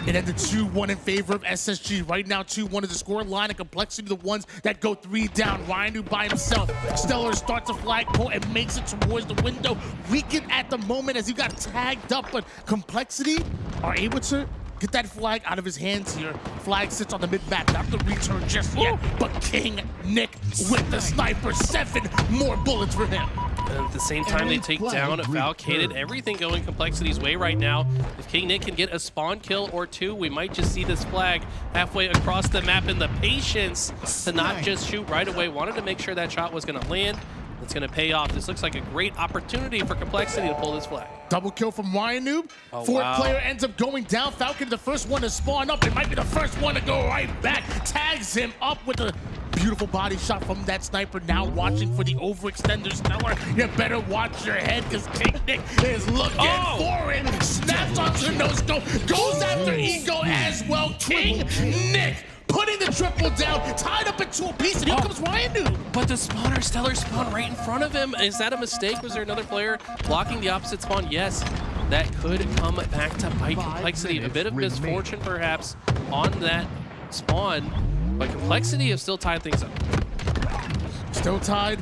it ended 2-1 in favor of SSG. Right now, 2-1 is the score line, and Complexity the ones that go 3 down. Ryan by himself. Stellar starts a flagpole and makes it towards the window. Weakened at the moment as he got tagged up, but Complexity are able to get that flag out of his hands here. Flag sits on the mid-map, not the return just yet, but King Nick with the sniper. 7 more bullets for him. And at the same time, they take down Valcated. Everything going Complexity's way right now. If King Nick can get a spawn kill or 2, we might just see this flag halfway across the map, and the patience to not just shoot right away. Wanted to make sure that shot was going to land. It's going to pay off. This looks like a great opportunity for Complexity to pull this flag. Double kill from Ryan Noob. 4th player ends up going down. Falcon the first one to spawn up. It might be the first one to go right back. Tags him up with a beautiful body shot from that sniper. Now watching for the overextender. Stellar, you better watch your head because King Nick is looking for it. Snaps onto the no-scope. Goes after Ego as well. King Nick putting the triple down, tied up into a piece, and here comes Ryan Noob. But the spawner, Stellar spawn right in front of him. Is that a mistake? Was there another player blocking the opposite spawn? Yes, that could come back to bite Complexity. A bit of misfortune perhaps on that spawn, but Complexity have still tied things up. Still tied.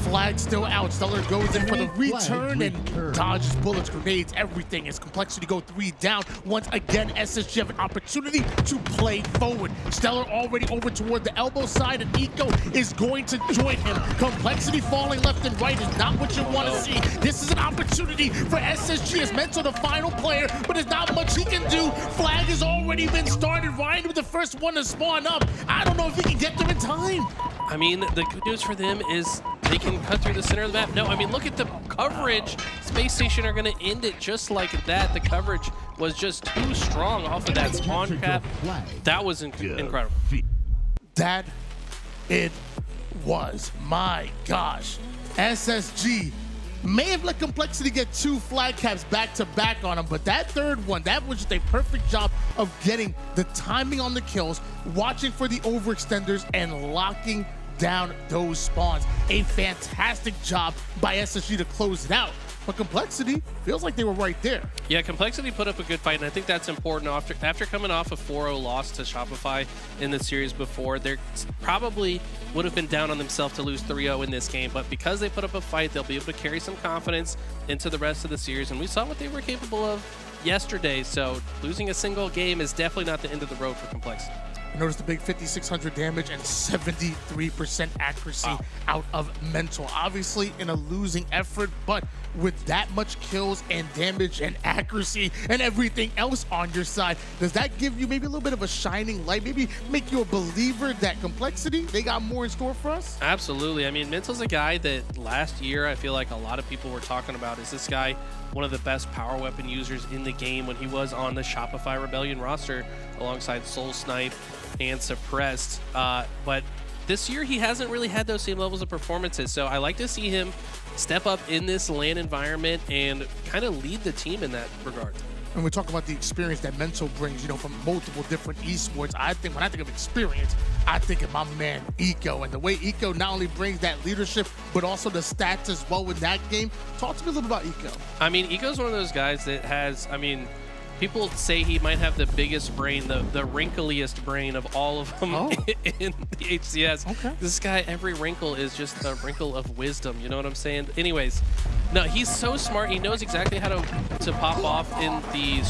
Flag still out. Stellar goes in for the return and dodges bullets, grenades, everything. As Complexity go 3 down. Once again, SSG have an opportunity to play forward. Stellar already over toward the elbow side, and Eco is going to join him. Complexity falling left and right is not what you want to see. This is an opportunity for SSG as Mental the final player, but there's not much he can do. Flag has already been started. Ryan with the first one to spawn up. I don't know if he can get there in time. I mean, the good news for them is they can cut through the center of the map. No, I mean, look at the coverage. Space Station are going to end it just like that. The coverage was just too strong off of that spawn cap. That was incredible. That it was. My gosh. SSG may have let Complexity get 2 flag caps back to back on him, but that third one, that was just a perfect job of getting the timing on the kills, watching for the overextenders, and locking down those spawns. A fantastic job by SSG to close it out. But Complexity feels like they were right there. Yeah, Complexity put up a good fight, and I think that's important. After coming off a 4-0 loss to Shopify in the series before, they probably would have been down on themselves to lose 3-0 in this game, but because they put up a fight, they'll be able to carry some confidence into the rest of the series, and we saw what they were capable of yesterday, so losing a single game is definitely not the end of the road for Complexity. Notice the big 5,600 damage and 73% accuracy out of Mental. Obviously in a losing effort, but with that much kills and damage and accuracy and everything else on your side, does that give you maybe a little bit of a shining light? Maybe make you a believer that Complexity, they got more in store for us? Absolutely. I mean, Mental's a guy that last year I feel like a lot of people were talking about. Is this guy one of the best power weapon users in the game when he was on the Shopify Rebellion roster alongside Soul Snipe and Suppressed, but this year he hasn't really had those same levels of performances, so I like to see him step up in this LAN environment and kind of lead the team in that regard. When we talk about the experience that Mental brings, you know, from multiple different esports, I think when I think of experience, I think of my man Eco, and the way Eco not only brings that leadership, but also the stats as well in that game. Talk to me a little about Eco. I mean, Eco's one of those guys that has, I mean, people say he might have the biggest brain, the wrinkliest brain of all of them in the HCS. Okay. This guy, every wrinkle is just a wrinkle of wisdom. You know what I'm saying? Anyways, no, he's so smart. He knows exactly how to pop off in the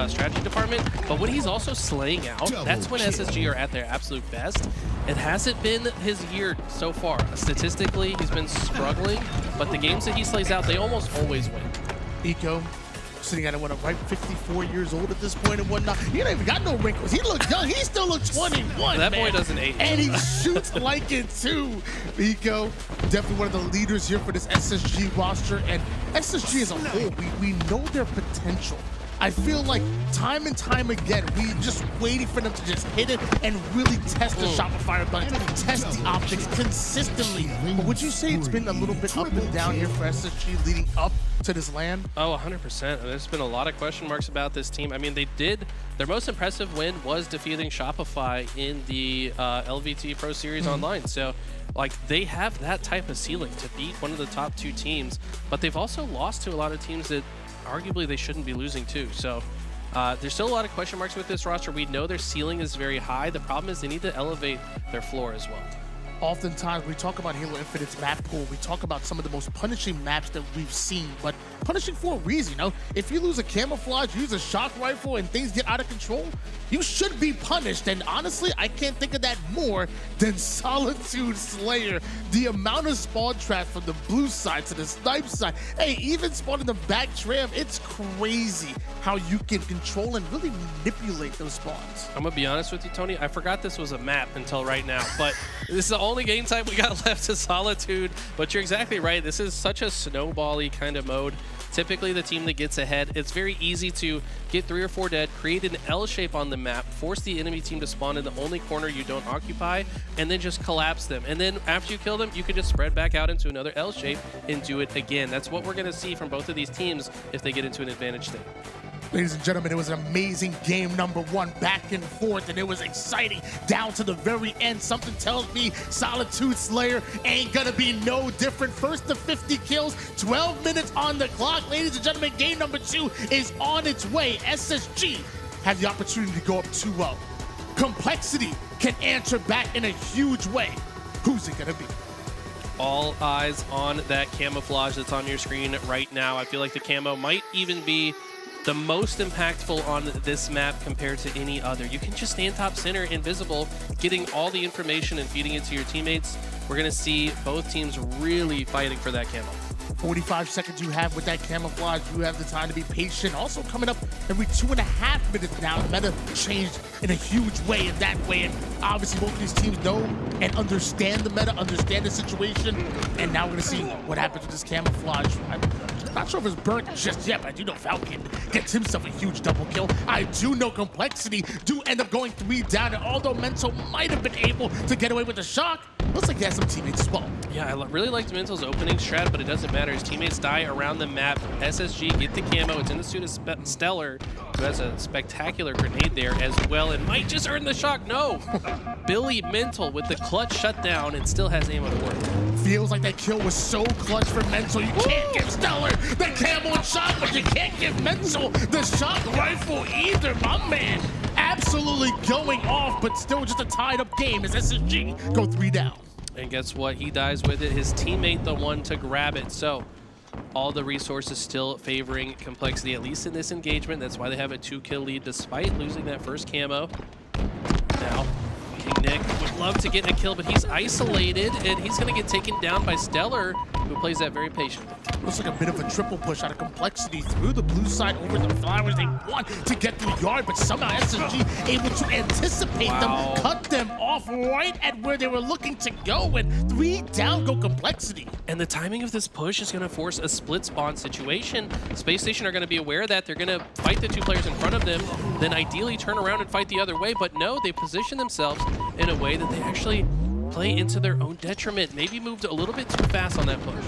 strategy department. But when he's also slaying out, that's when SSG are at their absolute best. It hasn't been his year so far. Statistically, he's been struggling. But the games that he slays out, they almost always win. Eco sitting at a ripe 54 years old at this point and whatnot. He don't even got no wrinkles. He look young. He still looks 21. That man. boy doesn't age. And he shoots like it too. Eco, definitely one of the leaders here for this SSG roster. And SSG as a whole, we know their potential. I feel like time and time again, we just waiting for them to just hit it and really test the Shopify Rebellion, test the optics consistently. But would you say it's been a little bit up and down here for SSG leading up to this LAN? Oh, 100%. There's been a lot of question marks about this team. I mean, their most impressive win was defeating Shopify in the LVT Pro Series Online. So, like, they have that type of ceiling to beat one of the top 2 teams, but they've also lost to a lot of teams that arguably they shouldn't be losing to. So there's still a lot of question marks with this roster. We know their ceiling is very high. The problem is they need to elevate their floor as well. Oftentimes, we talk about Halo Infinite's map pool. We talk about some of the most punishing maps that we've seen, but punishing for a reason, you know? If you lose a camouflage, use a shock rifle, and things get out of control, you should be punished. And honestly, I can't think of that more than Solitude Slayer. The amount of spawn traps from the blue side to the snipe side, hey, even spawning the back tram, it's crazy how you can control and really manipulate those spawns. I'm gonna be honest with you, Tony, I forgot this was a map until right now, but this is the only game type we got left to Solitude. But you're exactly right, this is such a snowbally kind of mode. Typically the team that gets ahead, it's very easy to get 3 or 4 dead, create an L shape on the map, force the enemy team to spawn in the only corner you don't occupy, and then just collapse them. And then after you kill them, you can just spread back out into another L shape and do it again. That's what we're gonna see from both of these teams if they get into an advantage state. Ladies and gentlemen, it was an amazing game number 1, back and forth, and it was exciting down to the very end. Something tells me Solitude Slayer ain't gonna be no different. First to 50 kills, 12 minutes on the clock. Ladies and gentlemen, game number 2 is on its way. SSG had the opportunity to go up 2-0. Complexity can answer back in a huge way. Who's it gonna be? All eyes on that camouflage that's on your screen right now. I feel like the camo might even be the most impactful on this map compared to any other. You can just stand top center, invisible, getting all the information and feeding it to your teammates. We're going to see both teams really fighting for that camo. 45 seconds you have with that camouflage. You have the time to be patient. Also coming up every 2.5 minutes now. The meta changed in a huge way in that way. And obviously both of these teams know and understand the meta, understand the situation. And now we're going to see what happens with this camouflage. I'm not sure if it's burnt just yet, but I do know Falcon gets himself a huge double kill. I do know Complexity do end up going 3 down. And although Mental might have been able to get away with the shock, looks like he has some teammates as well. Yeah, I really liked Mental's opening strat, but it doesn't matter. His teammates die around the map. SSG get the camo. It's in the suit of Stellar, who has a spectacular grenade there as well, and might just earn the shock. No! Billy Mental with the clutch shutdown and still has ammo to work. Feels like that kill was so clutch for Mental. You can't give Stellar the camo and shock, but you can't give Mental the shock rifle either, my man. Absolutely going off, but still just a tied up game as SSG go 3 down. And guess what? He dies with it. His teammate, the one to grab it. So all the resources still favoring Complexity, at least in this engagement. That's why they have a 2-kill lead despite losing that first camo. Now, King Nick would love to get a kill, but he's isolated, and he's going to get taken down by Stellar, who plays that very patiently. Looks like a bit of a triple push out of Complexity through the blue side over the flowers. They want to get to the yard, but somehow SSG able to anticipate them, cut them off right at where they were looking to go, and 3 down go Complexity. And the timing of this push is going to force a split spawn situation. Space Station are going to be aware of that. They're going to fight the 2 players in front of them, then ideally turn around and fight the other way, but no, they position themselves in a way that they actually play into their own detriment. Maybe moved a little bit too fast on that push.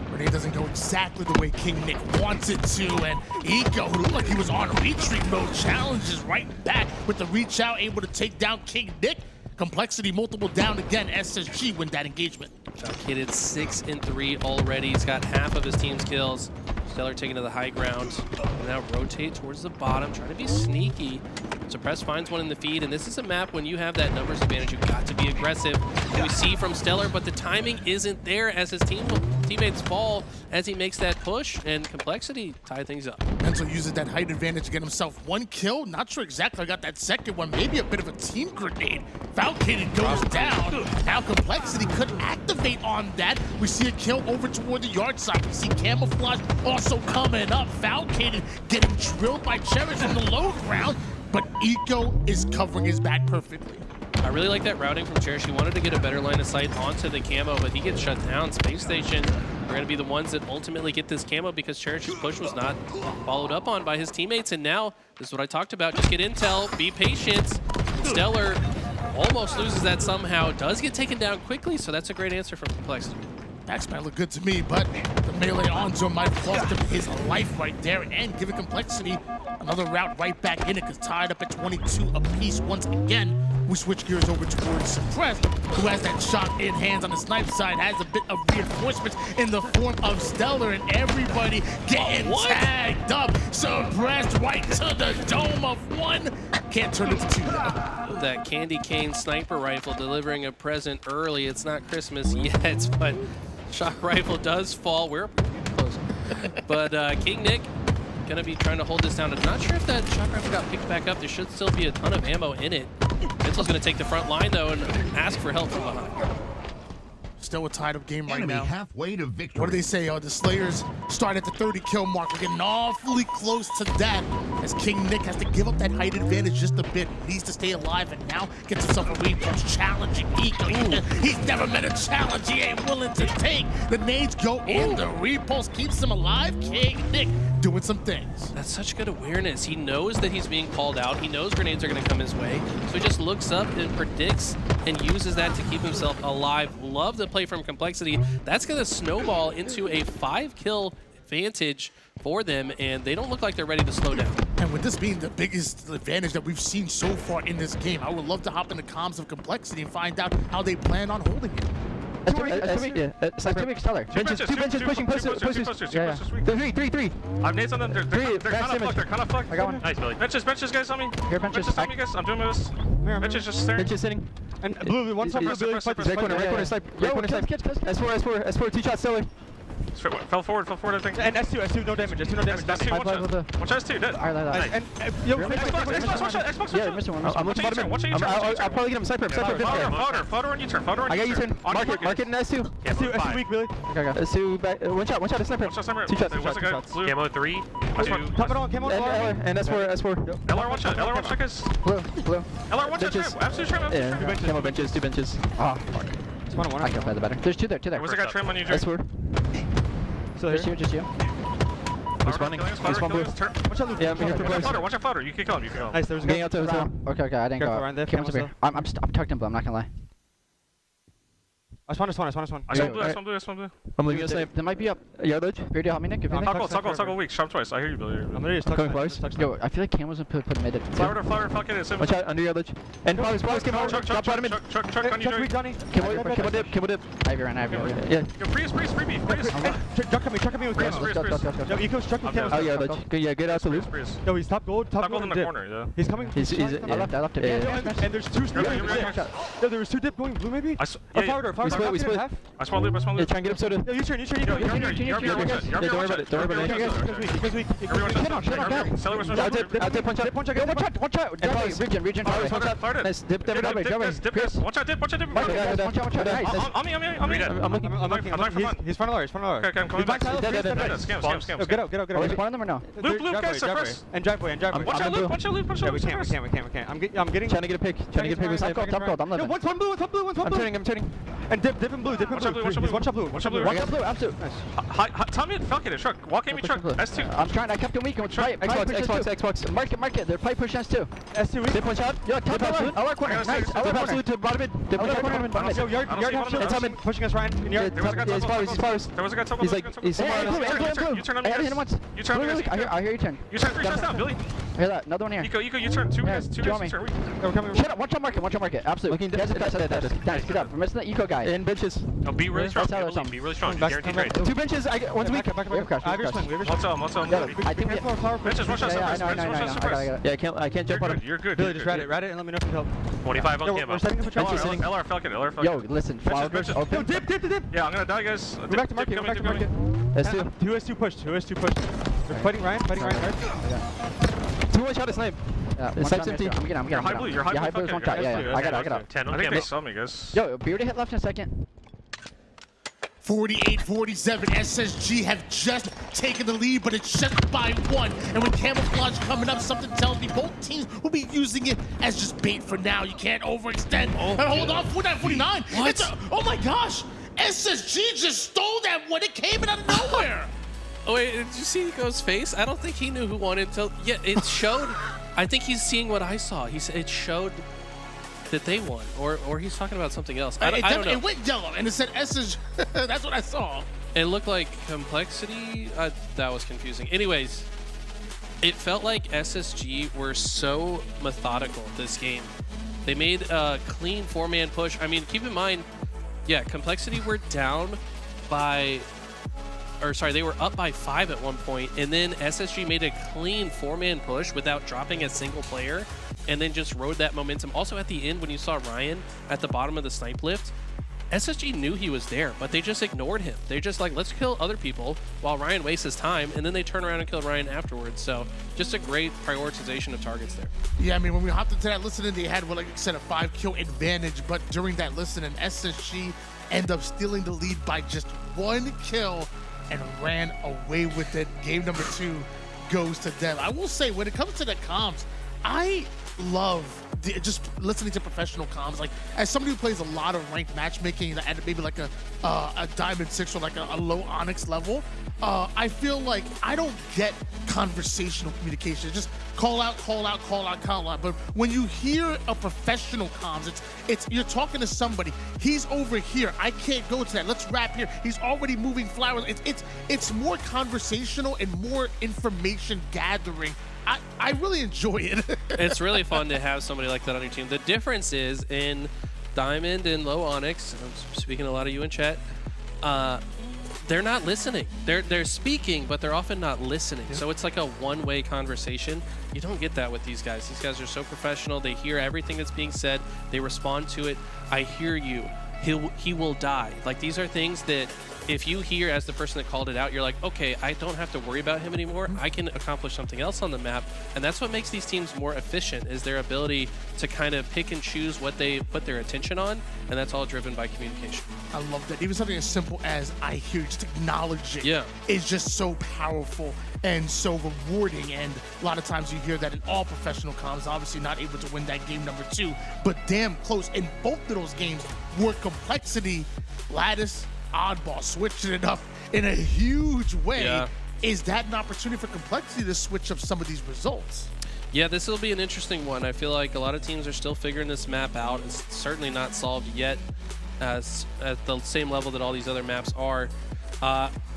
Grenade doesn't go exactly the way King Nick wants it to, and Eco, who looked like he was on retreat mode, challenges right back with the reach out, able to take down King Nick. Complexity multiple down again. SSG win that engagement. Kid is 6 and 3 already. He's got half of his team's kills. Stellar taking to the high ground. And now rotate towards the bottom, trying to be sneaky. Suppress finds one in the feed, and this is a map when you have that numbers advantage, you've got to be aggressive. We see from Stellar, but the timing isn't there as his teammates fall as he makes that push, and Complexity tie things up. Mental uses that height advantage to get himself 1 kill. Not sure exactly I got that second one. Maybe a bit of a team grenade. Falcon goes down. Now Complexity could activate on that. We see a kill over toward the yard side. We see Camouflage also coming up. Falcon getting drilled by Cherish in the low ground, but Eco is covering his back perfectly. I really like that routing from Cherish. He wanted to get a better line of sight onto the camo, but he gets shut down. Space Station are going to be the ones that ultimately get this camo because Cherish's push was not followed up on by his teammates. And now, this is what I talked about. Just get intel, be patient. Stellar almost loses that somehow. Does get taken down quickly, so that's a great answer from Complexity. Backspan look good to me, but the melee onzo might have cost him his life right there, and giving Complexity another route right back in it, because tied up at 22 apiece once again. We switch gears over towards Suppressed, who has that shot in hands on the snipe side, has a bit of reinforcements in the form of Stellar, and everybody getting tagged up. Suppressed right to the dome of 1. Can't turn it to 2 now. That candy cane sniper rifle delivering a present early. It's not Christmas yet, but shock rifle does fall. We're close. But King Nick gonna be trying to hold this down. I'm not sure if that shock rifle got picked back up. There should still be a ton of ammo in it. Mental's gonna take the front line though and ask for help from behind. Still a tied up game right now. Halfway to victory. What do they say? The Slayers start at the 30 kill mark. We're getting awfully close to that as King Nick has to give up that height advantage just a bit. Needs to stay alive and now gets himself a repulse challenging Eco. He's never met a challenge he ain't willing to take. The nades go in. The repulse keeps him alive. King Nick doing some things. That's such good awareness. He knows that he's being called out. He knows grenades are going to come his way. So he just looks up and predicts and uses that to keep himself alive. Love the play from Complexity. That's going to snowball into a 5-kill advantage for them, and they don't look like they're ready to slow down. And with this being the biggest advantage that we've seen so far in this game, I would love to hop in the comms of Complexity and find out how they plan on holding it. It's like 2 weeks Stellar. Two benches pushing, push. Yeah. 3. I have nades on them. They're kind of fucked. They're kind of fucked. I got one. Nice, Billy. Benches guys on me. Here, benches. On me, guys. I'm doing my best. Benches just staring. Benches sitting. And blue, one top blue, fight this. Right corner, snipe. Right corner, snipe. S4, 2 shots, silly. Fell forward, I think. And S2, no damage. S2, no damage. S2, watch S2, dead. Alright. And yo, Xbox, yeah, missing one. I'm looking bottom. I'll probably get him sniper. Fodder on U-turn. I got U-turn. Mark it in S2. S2 weak, Billy. Okay. S2 back. One shot, sniper. 2 shots. Camo 3. Top it on, camo on. And S4. LR one shot guys. Blue. LR one shot trim. Absolute trim. Yeah, camo benches, 2 benches. Ah, fuck. It's 1-1. I can play the better. There's 2 there. Where's the guy trim on you, S4. Just you. Responding. Respawn blue. Yeah, I'm here for blue. Watch out, Fodder. You can kill him. Nice, there's a guy out there as well. Okay, I didn't go. Cameras up here. I'm tucked in blue, I'm not gonna lie. I spawned one. I spawned blue. I'm leaving this. They might be up. Yard ledge. Beardy, help me, Nick. Toggle weak. Sharp twice. I hear you, Billy. I'm literally just coming close. Yo, I feel like Cam wasn't put mid it. Flower, Falcon is. Watch out, under yard ledge. And Flowers came out. Drop bottom mid. Chuck on you, Johnny. Kimbo dip. Ivy ran. Yeah. Yo, freeze. Chuck at me with camo. Yo, Eco's chuck with camo. Oh, yard ledge. Yeah, get out the loop. Yo, he's top gold in the corner, yeah. He's coming. I left it. Yeah. And there's 2 snipers. Yo, there was 2 dip going blue, maybe? Powder. We split. I spawned loop. Yeah, try and get him soda. Yo, you turn. Don't worry about it. Because weak. I'll dip, punch out. Watch out. Region. Nice, dip. Watch out, dip. Watch out. Nice. On me. I'm looking. He's front of ours. Okay, I'm coming back. Scam. Get out. Are we spawning them or no? Loop, guys, suppress. And drive away. Watch out, loop. Yeah, we can't. I'm getting. Trying to get a pick. Top gold. I'm Yo, living. one's blue. I'm turning. And dip in blue. Watch out, blue. One shot blue. Absolute. Nice. Tell me, Falcon, truck. Walk in me, truck. S2. I'm trying. I kept him weak. Xbox. Mark it. They're pipe push S2. S2. Dip one shot. Yo, top absolute. I'll corner. Nice. Dip absolute to bottom mid. Dip corner. Yo, yard half shot. Pushing us, Ryan. In yard. He's flowers. There was a guy top. He's somewhere on us. You turn on me. I gotta hit him once. You turn on me. I hear you turn. You turn 3 shots down, Billy. I hear that. Another one here. Eco, you turn. 2 guys. 2 guys. Turn. Shut up. Watch out market. Absolutely. Nice. Get up. We're missing the eco guy. In benches. No, be really strong. Be really strong. Guaranteed trade. 2 benches. One's weak. What's up? I think we have. Benches, one shot. Yeah, I can't jump on him. You're good. Billy, just rat it and let me know if you help. 45 on camo. LR Falcon. Yo, listen. Flowers open. Yo, dip. Yeah, I'm gonna die, guys. Go back to market. S2. 2 pushed. They're fighting Ryan. 2 one shot a snipe. The site's empty. I'm getting. You're high blue. Yeah, high blue is one shot. Yeah. I got it. 10 on camo. I think they saw me, guys. Yo, Beardy hit left in a second. 48-47, SSG have just taken the lead, but it's just by 1. And with camouflage coming up, something tells me both teams will be using it as just bait for now. You can't overextend. And hold on, 49. Oh my gosh! SSG just stole that one. It came out of nowhere. Oh wait, did you see Eco's face? I don't think he knew who won until it showed. I think he's seeing what I saw. It showed that they won, or he's talking about something else. I don't know. It went yellow, and it said SSG. That's what I saw. It looked like complexity. That was confusing. Anyways, it felt like SSG were so methodical this game. They made a clean 4-man push. I mean, keep in mind, yeah, complexity were down by. Or sorry, they were up by 5 at one point, and then SSG made a clean 4-man push without dropping a single player, and then just rode that momentum. Also at the end, when you saw Ryan at the bottom of the snipe lift, SSG knew he was there, but they just ignored him. They're just like, let's kill other people while Ryan wastes his time, and then they turn around and kill Ryan afterwards. So just a great prioritization of targets there. Yeah, I mean, when we hopped into that listening, they had, well, like you said, a 5-kill advantage, but during that listening, SSG ended up stealing the lead by just 1 kill and ran away with it. Game number 2 goes to them. I will say, when it comes to the comms, I love just listening to professional comms. Like, as somebody who plays a lot of ranked matchmaking at maybe like a Diamond 6 or like a low Onyx level, I feel like I don't get conversational communication. It's just call out. But when you hear a professional comms, it's you're talking to somebody. He's over here. I can't go to that. Let's wrap here. He's already moving flowers. It's more conversational and more information gathering. I really enjoy it. It's really fun to have somebody like that on your team. The difference is in Diamond and low Onyx, I'm speaking a lot of you in chat, they're not listening. They're speaking, but they're often not listening. So it's like a one-way conversation. You don't get that with these guys. These guys are so professional. They hear everything that's being said. They respond to it. I hear you. He will die. Like, these are things that if you hear as the person that called it out, you're like, okay, I don't have to worry about him anymore. I can accomplish something else on the map. And that's what makes these teams more efficient, is their ability to kind of pick and choose what they put their attention on. And that's all driven by communication. I love that. Even something as simple as I hear, just acknowledging is just so powerful and so rewarding. And a lot of times you hear that in all professional comms, obviously not able to win that game number 2, but damn close. In both of those games were Complexity, Lattice, Oddball, switching it up in a huge way. Yeah. Is that an opportunity for Complexity to switch up some of these results? Yeah, this will be an interesting one. I feel like a lot of teams are still figuring this map out. It's certainly not solved yet at the same level that all these other maps are.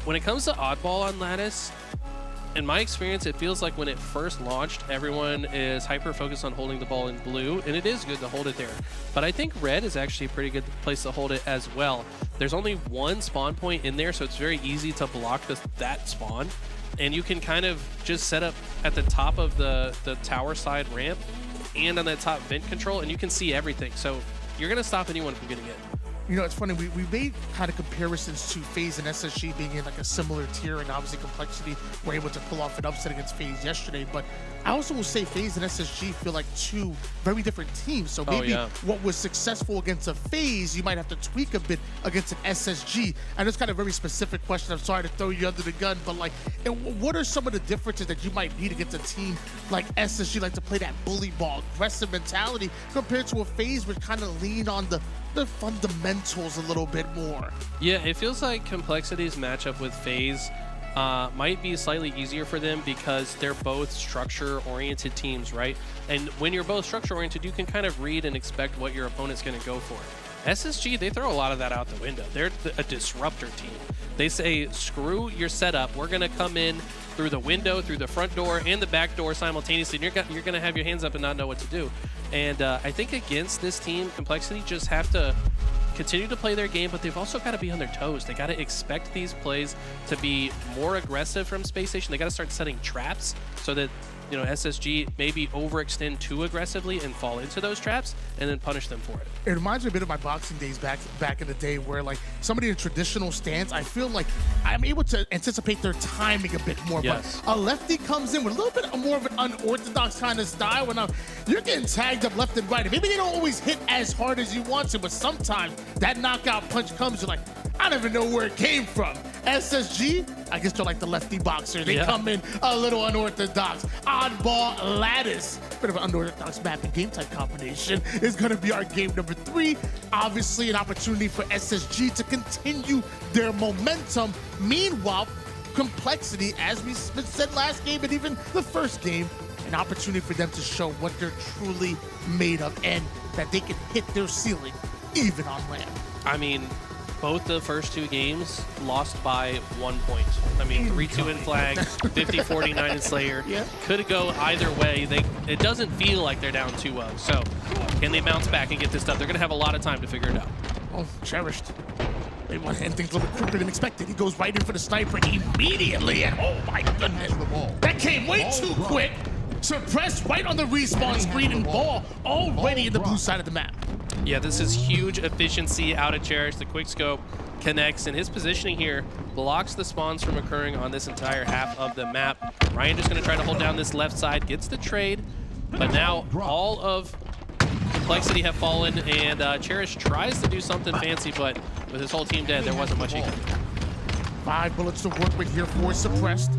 When it comes to Oddball on Lattice, in my experience, it feels like when it first launched, everyone is hyper-focused on holding the ball in blue, and it is good to hold it there. But I think red is actually a pretty good place to hold it as well. There's only one spawn point in there, so it's very easy to block that spawn. And you can kind of just set up at the top of the tower side ramp and on that top vent control, and you can see everything. So you're going to stop anyone from getting it. You know, it's funny, we made kind of comparisons to FaZe and SSG being in like a similar tier, and obviously Complexity were able to pull off an upset against FaZe yesterday, but I also will say FaZe and SSG feel like two very different teams. So maybe what was successful against a FaZe, you might have to tweak a bit against an SSG. And it's kind of a very specific question. I'm sorry to throw you under the gun, but like, what are some of the differences that you might need against a team like SSG, like to play that bully ball, aggressive mentality, compared to a FaZe which kind of lean on the fundamentals a little bit more? Yeah, it feels like Complexity's matchup with FaZe might be slightly easier for them because they're both structure-oriented teams, right? And when you're both structure-oriented, you can kind of read and expect what your opponent's going to go for. SSG, they throw a lot of that out the window. They're a disruptor team. They say, screw your setup. We're going to come in through the window, through the front door, and the back door simultaneously. And you're going to have your hands up and not know what to do. And I think against this team, Complexity just have to continue to play their game, but they've also got to be on their toes. They got to expect these plays to be more aggressive from Space Station. They got to start setting traps so that, you know, SSG maybe overextend too aggressively and fall into those traps and then punish them for it. It reminds me a bit of my boxing days back in the day where, like, somebody in traditional stance, I feel like I'm able to anticipate their timing a bit more. Yes. But a lefty comes in with a little bit more of an unorthodox kind of style when you're getting tagged up left and right. And maybe they don't always hit as hard as you want to, but sometimes that knockout punch comes, you're like, I don't even know where it came from. SSG, I guess they're like the lefty boxer. They come in a little unorthodox. Oddball, Lattice, bit of an unorthodox map and game type combination is going to be our game number 3. Obviously, an opportunity for SSG to continue their momentum. Meanwhile, Complexity, as we said last game and even the first game, an opportunity for them to show what they're truly made of and that they can hit their ceiling even on LAN. I mean, both the first 2 games lost by 1 point. I mean, 3-2 in Flag, 50-49 in Slayer. Could go either way. It doesn't feel like they're down 2-0. So can they bounce back and get this stuff? They're going to have a lot of time to figure it out. Oh, Cherished. They want to end things a little bit quicker than expected. He goes right in for the sniper immediately, and oh my goodness, that came way too quick. Suppressed right on the respawn screen, and ball already in the blue side of the map. Yeah, this is huge efficiency out of Cherish. The quick scope connects, and his positioning here blocks the spawns from occurring on this entire half of the map. Ryan just going to try to hold down this left side, gets the trade, but now all of Complexity have fallen, and Cherish tries to do something fancy, but with his whole team dead, there wasn't much he could do. 5 bullets to work with here for Suppressed.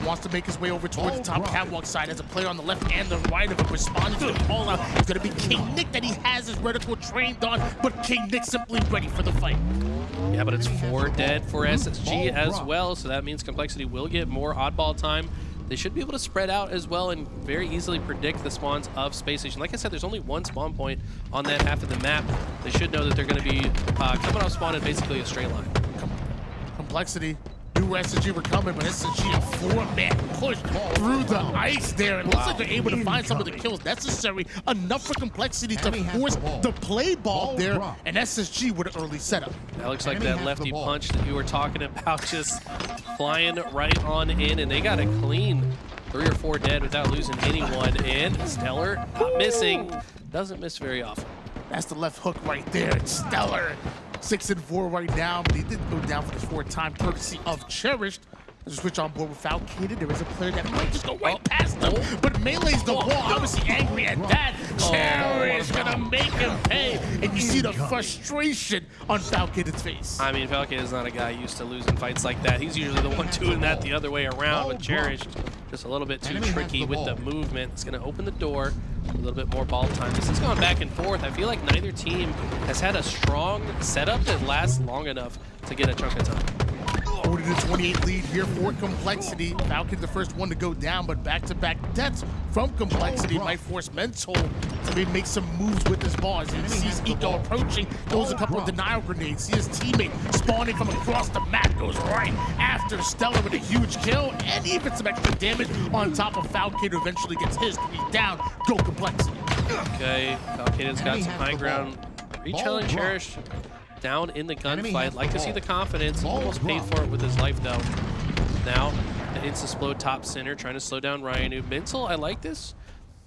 Wants to make his way over toward the top catwalk side as a player on the left and the right of him responding to the call out. It's going to be King Nick that he has his reticle trained on, but King Nick simply ready for the fight. Yeah, but it's 4 dead for SSG as well, so that means Complexity will get more oddball time. They should be able to spread out as well and very easily predict the spawns of Space Station. Like I said, there's only 1 spawn point on that half of the map. They should know that they're going to be coming off spawn in basically a straight line. Complexity doing where SSG were coming, but SSG a 4-man push through the ice there. It looks like they're able to find some of the kills necessary, enough for Complexity to force the play ball there, and SSG with an early setup. That looks like that lefty punch that you were talking about, just flying right on in, and they got a clean 3 or 4 dead without losing anyone, and Stellar not missing. Doesn't miss very often. That's the left hook right there. It's Stellar. 6-4 right now, but he did go down for the 4th time, courtesy of Cherished. Let's switch on board with Falcated. There is a player that might just go right past them, but melee's the wall. Obviously angry at that. Cherished gonna make him pay, and you see the frustration on Falcated's face. I mean, Falcated is not a guy used to losing fights like that. He's usually the one doing that the other way around, with Cherished just a little bit too tricky with the movement. It's gonna open the door. A little bit more ball time. This has gone back and forth. I feel like neither team has had a strong setup that lasts long enough to get a chunk of time. 40-28 lead here for Complexity. Falcon the first one to go down, but back-to-back deaths from Complexity might force Mental to maybe make some moves with this ball. As he sees Eco approaching, throws a couple of denial grenades. See his teammate spawning from across the map, goes right after Stellar with a huge kill, and even some extra damage on top of Falcon, who eventually gets his 3 down. Go Complexity. Okay, Falcated's got some high ground. Rechalling Cherished down in the gunfight. Like to see the confidence. Almost paid for it with his life though. Now, the insta-splode top center, trying to slow down Ryan. Mental, I like this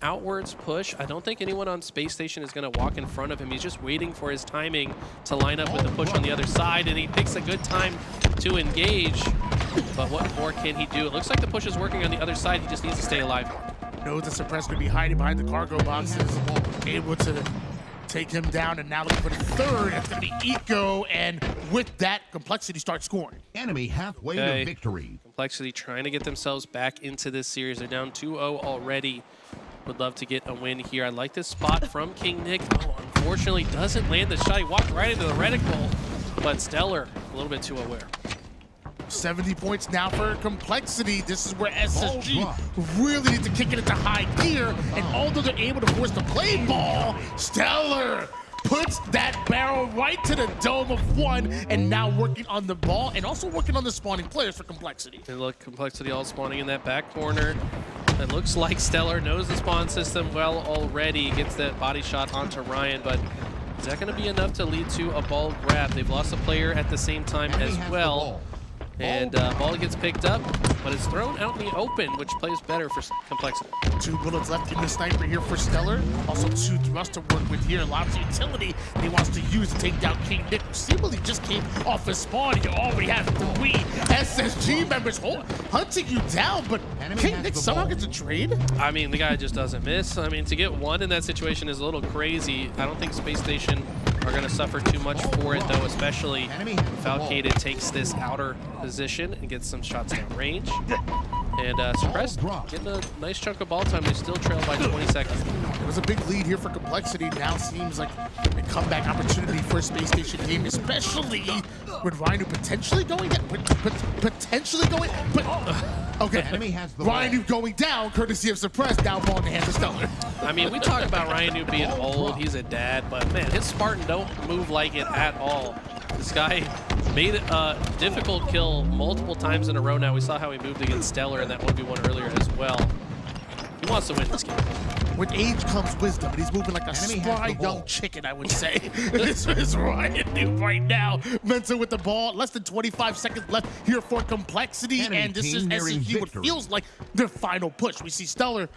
outwards push. I don't think anyone on Space Station is going to walk in front of him. He's just waiting for his timing to line up with the push on the other side, and he picks a good time to engage. But what more can he do? It looks like the push is working on the other side. He just needs to stay alive. Knows the Suppressor to be hiding behind the cargo boxes. Able to take him down, and now looking for the 3rd. It's going to be Eco, and with that, Complexity starts scoring. Enemy halfway to victory. Complexity trying to get themselves back into this series. They're down 2-0 already. Would love to get a win here. I like this spot from King Nick. Oh, unfortunately doesn't land the shot. He walked right into the reticle, but Stellar a little bit too aware. 70 points now for Complexity. This is where SSG really need to kick it into high gear, and although they're able to force the play ball, Stellar puts that barrel right to the dome of 1, and now working on the ball and also working on the spawning players for Complexity. And look, Complexity all spawning in that back corner. It looks like Stellar knows the spawn system well already. Gets that body shot onto Ryan, but is that going to be enough to lead to a ball grab? They've lost a player at the same time as well. And ball gets picked up, but it's thrown out in the open, which plays better for Complexity. 2 bullets left in the sniper here for Stellar. Also 2 thrusts to work with here. Lots of utility he wants to use to take down King Nick, who seemingly just came off his spawn. You already have 3 SSG members hunting you down, but King Nick somehow gets a trade? I mean, the guy just doesn't miss. I mean, to get 1 in that situation is a little crazy. I don't think Space Station are going to suffer too much for it, though, especially Falcated takes this outer position and gets some shots down range. And Suppressed getting a nice chunk of ball time. They still trail by 20 seconds. It was a big lead here for Complexity. Now seems like a comeback opportunity for a Space Station game, especially with Ryan potentially going down. Potentially going, but okay. Ryan going down, courtesy of Suppressed, down ball in the hands of Stellar. I mean, we talk about Ryan being old. He's a dad, but man, his Spartan don't move like it at all. This guy made a difficult kill multiple times in a row now. We saw how he moved against Stellar in that 1v1 earlier as well. He wants to win this game. With age comes wisdom, and he's moving like a spry young chicken, I would say. This is Ryan Noob right now. Mental with the ball. Less than 25 seconds left here for Complexity, and this is SSG, what feels like their final push. We see Stellar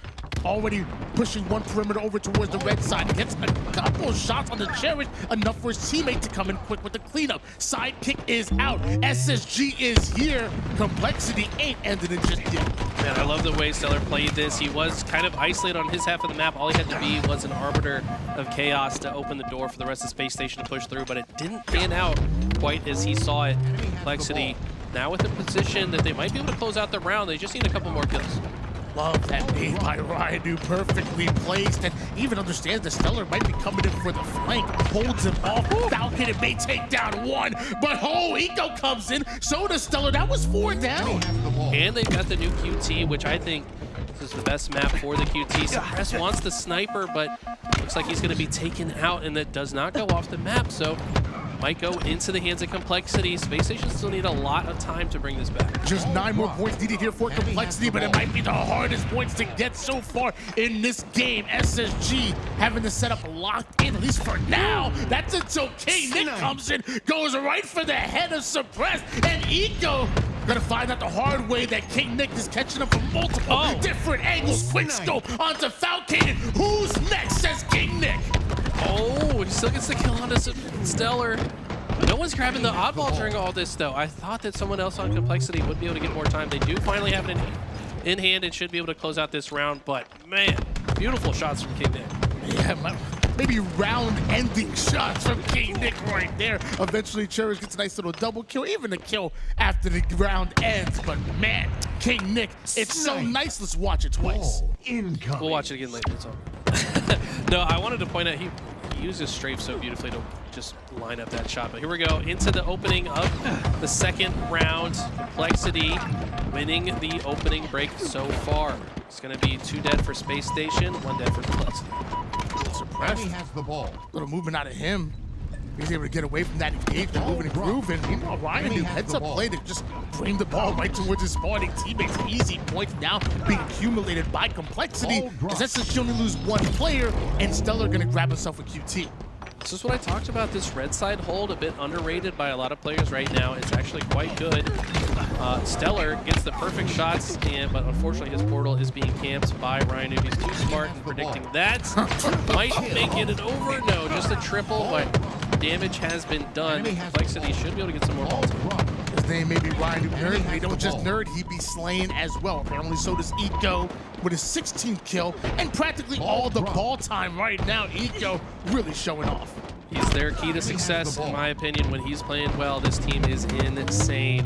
already pushing 1 perimeter over towards the red side. Gets a couple shots on the Cherish, enough for his teammate to come in quick with the cleanup. Sidekick is out. SSG is here. Complexity ain't ended it just yet. Man, I love the way Stellar played this. He was kind of isolated on his half of the map. All he had to be was an arbiter of chaos to open the door for the rest of Space Station to push through, but it didn't pan out quite as he saw it. Complexity now with a position that they might be able to close out the round. They just need a couple more kills. Love that nade by Ryan, who perfectly placed, and even understands that Stellar might be coming in for the flank. Holds him off. Falcon may take down 1, but Eco comes in. So does Stellar. That was 4 down. And they've got the new QT, which I think this is the best map for the QT. Suppress wants the sniper, but looks like he's going to be taken out, and that does not go off the map. So might go into the hands of Complexity. Space Station still need a lot of time to bring this back. Just 9 more points needed here for Complexity, but it might be the hardest points to get so far in this game. SSG having the setup locked in, at least for now. That's until K-Nick comes in, goes right for the head of Suppressed, and Eco gonna find out the hard way that K-Nick is catching up from multiple different angles. Quick scope onto Falcated. Who's next, says K-Nick. Oh, he still gets the kill onto Stellar. No one's grabbing the oddball during all this, though. I thought that someone else on Complexity would be able to get more time. They do finally have it in hand and should be able to close out this round, but man, beautiful shots from K-Nick. Yeah, maybe round-ending shots from K-Nick right there. Eventually, Cherish gets a nice little double kill, even a kill after the round ends. But man, K-Nick, it's so nice. Let's watch it twice. We'll watch it again later. It's all. No, I wanted to point out he uses strafe so beautifully to just line up that shot. But here we go into the opening of the second round. Complexity winning the opening break so far. It's going to be 2 dead for Space Station, 1 dead for Complexity. Suppressed. He has the ball. Little movement out of him. He's able to get away from that engagement, moving and grooving. Meanwhile, Ryan do heads up play to just bring the ball right towards his spawning teammates. Easy points now being accumulated by Complexity. As SSG only lose 1 player, and Stellar gonna grab himself a QT. This is what I talked about, this red side hold, a bit underrated by a lot of players right now. It's actually quite good. Stellar gets the perfect shots, but unfortunately his portal is being camped by Ryan. If he's too smart in predicting that, might make it an over. No, just a triple, but damage has been done. Complexity should be able to get some more balls. His name may be Ryan Nerd, but he don't just nerd, he be slaying as well. Apparently so does Eco with his 16th kill and practically all the ball time right now. Eco really showing off. He's their key to success, in my opinion. When he's playing well, this team is insane.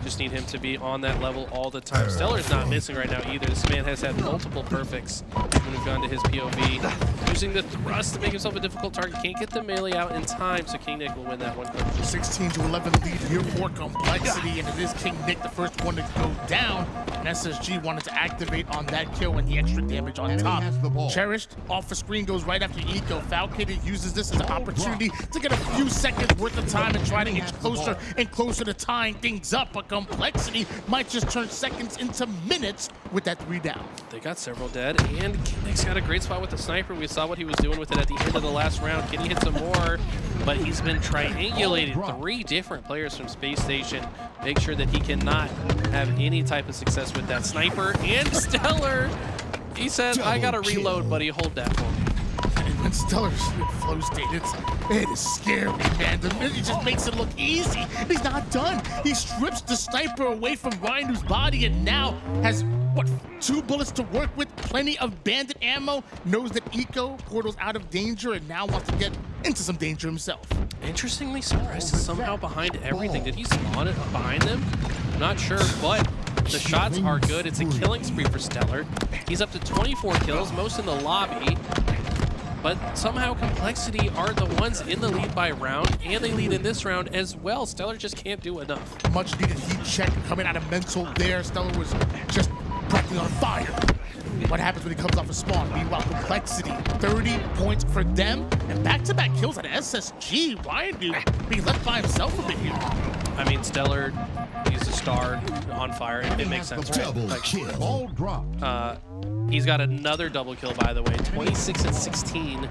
Just need him to be on that level all the time. Stellar's not missing right now either. This man has had multiple perfects when we've gone to his POV. Using the thrust to make himself a difficult target. Can't get the melee out in time, so King Nick will win that one. 16-11 lead here for Complexity, and it is King Nick the first one to go down. And SSG wanted to activate on that kill and the extra damage on top. Cherished off the screen goes right after Eco. Falcated uses this as an opportunity to get a few seconds worth of time and try to inch closer and closer to tying things up. But Complexity might just turn seconds into minutes with that 3 down. They got several dead, and King Nick's got a great spot with the sniper. We saw what he was doing with it at the end of the last round. Can he hit some more? But he's been triangulated 3 different players from Space Station. Make sure that he cannot have any type of success with that sniper. And Stellar, he said, I gotta reload, buddy. Hold that for me. And when Stellar's in flow state, it is scary, man. He just makes it look easy. He's not done. He strips the sniper away from Ryandu's body and now has, what, 2 bullets to work with, plenty of bandit ammo, knows that Eco portal's out of danger and now wants to get into some danger himself. Interestingly, Suppressed is somehow behind everything. Did he spawn it behind them? I'm not sure, but the shots are good. It's a killing spree for Stellar. He's up to 24 kills, most in the lobby. But somehow Complexity are the ones in the lead by round, and they lead in this round as well. Stellar just can't do enough. Much needed heat check coming out of mental there. Stellar was just practically on fire. What happens when he comes off a spawn? Meanwhile, Complexity, 30 points for them, and back-to-back kills out of SSG. Ryan being left by himself a bit here. I mean, Stellar, he's a star on fire. It makes sense, right? Like, Ball drop. He's got another double kill, by the way, 26 and 16.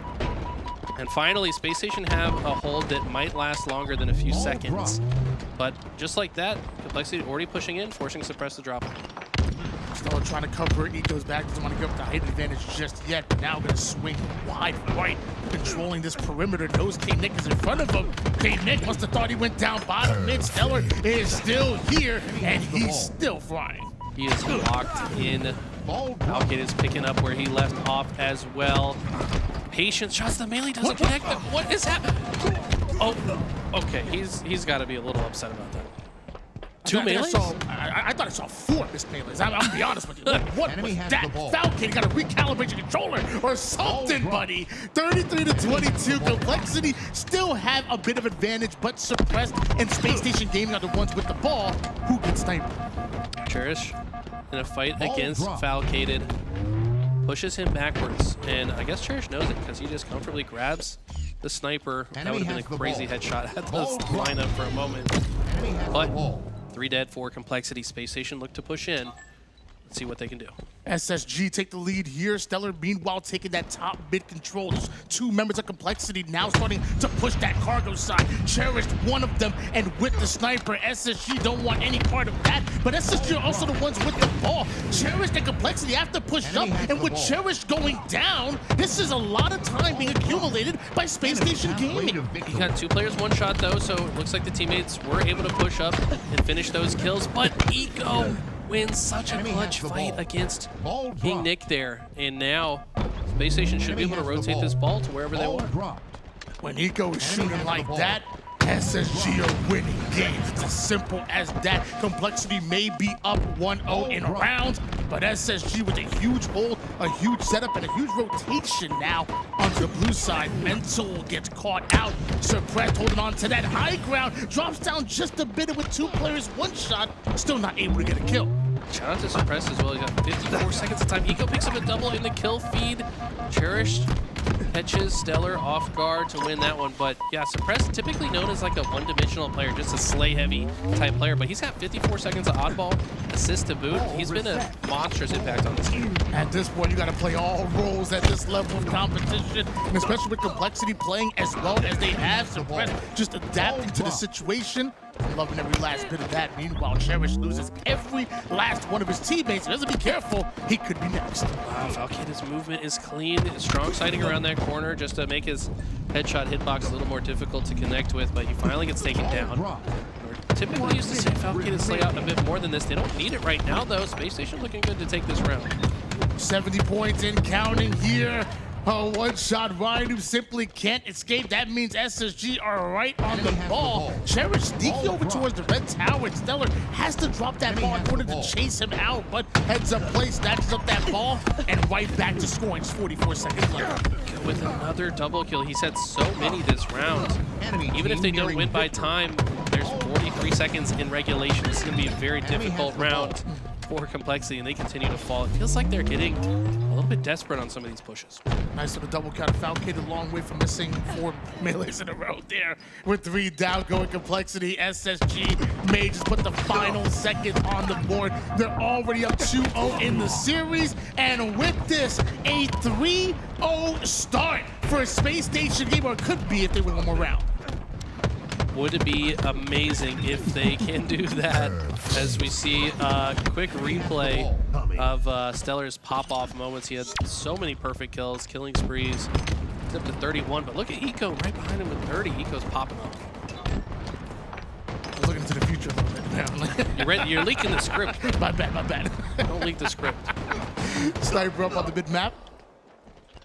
And finally, Space Station have a hold that might last longer than a few seconds. But just like that, Complexity already pushing in, forcing Suppress to drop. Stellar trying to cover it. He goes back, doesn't want to give up the height advantage just yet. Now going to swing wide right, controlling this perimeter. Knows K-Nick is in front of him. K-Nick must have thought he went down bottom mid. Stellar is still here, and he's still flying. He is locked in. Falcade is picking up where he left off as well. Patience shots, the melee doesn't connect. What is happening? Oh, okay. He's got to be a little upset about that. 2 melees? I thought I saw 4 missed melees. I'm gonna be honest with you. What was that? Falcon got to recalibrate your controller or something, buddy. 33 to 22. Complexity still have a bit of advantage, but Suppressed and Space Station Gaming are the ones with the ball. Who gets sniped? Cherish in a fight against Falcated pushes him backwards, and I guess Cherish knows it because he just comfortably grabs the sniper. That would have been a crazy headshot at the lineup for a moment. But 3 dead for Complexity. Space Station look to push in. Let's see what they can do. SSG take the lead here. Stellar, meanwhile, taking that top mid control. There's 2 members of Complexity now starting to push that cargo side. Cherished one of them, and with the sniper, SSG don't want any part of that. But SSG are also the ones with the ball. Cherished and Complexity have to push up, and with Cherished going down, this is a lot of time being accumulated by Space Station Gaming. He got 2 players, 1 shot though, so it looks like the teammates were able to push up and finish those kills. But Eco wins such a clutch fight against King Nick there. And now Space Station should be able to rotate this ball to wherever they want. When Eco is shooting like that, SSG are winning games. It's as simple as that. Complexity may be up 1-0 in rounds, but SSG with a huge hold, a huge setup, and a huge rotation now on the blue side. Mental gets caught out. Suppressed holding on to that high ground. Drops down just a bit with 2 players, 1 shot. Still not able to get a kill. Shout out to Suppressed as well. He got 54 seconds of time. Eco picks up a double in the kill feed. Cherished catches Stellar off guard to win that one. But yeah, Suppressed typically known as like a one-dimensional player, just a slay-heavy type player. But he's got 54 seconds of oddball assist to boot. He's been a monstrous impact on this team. At this point, you got to play all roles at this level of competition, and especially with Complexity playing as well as they have. Suppressed just adapting to the situation. Loving every last bit of that. Meanwhile, Cherish loses every last one of his teammates. He doesn't be careful, he could be next. Wow, Valkade's movement is clean. Strong sighting around that corner just to make his headshot hitbox a little more difficult to connect with, but he finally gets taken down. We're typically used to see Valkade slay out a bit more than this. They don't need it right now, though. Space Station looking good to take this round. 70 points in, counting here. A one-shot Ryan who simply can't escape. That means SSG are right on the ball. Cherish sneaking over towards the red tower. Stellar has to drop that ball in order to chase him out, but heads up play, snatches up that ball, and right back to scoring. Just 44 seconds left. With another double kill. He's had so many this round. Even if they don't win by time, there's 43 seconds in regulation. This is going to be a very difficult round for Complexity, and they continue to fall. It feels like they're getting a little bit desperate on some of these pushes. Nice little double count. Falcade a long way from missing 4 melees in a row there. With 3 down going Complexity. SSG may just put the final second on the board. They're already up 2-0 in the series. And with this, a 3-0 start for a Space Station game, or it could be if they win one more round. Would it be amazing if they can do that, as we see a quick replay of Stellar's pop-off moments. He had so many perfect kills, killing sprees. He's up to 31, but look at Eco right behind him with 30. Eco's popping up. I was looking into the future a little bit, apparently. You're leaking the script. My bad. Don't leak the script. Sniper up on the mid-map.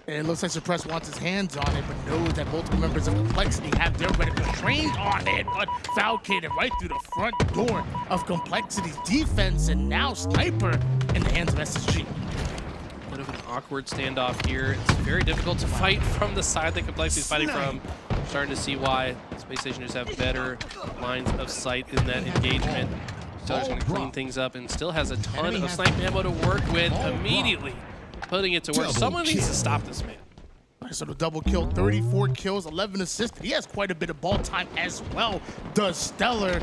And it looks like Suppress wants his hands on it, but knows that multiple members of Complexity have their reticle trained on it. But Falcade right through the front door of Complexity's defense, and now Sniper in the hands of SSG. Bit of an awkward standoff here. It's very difficult to fight from the side that Complexity is fighting from. I'm starting to see why Space Station just have better lines of sight in that engagement. Stellar's going to clean things up and still has a ton of snipe ammo to work with immediately. Putting it to work. Someone needs to stop this man. Nice little double kill, 34 kills, 11 assists. He has quite a bit of ball time as well, does Stellar.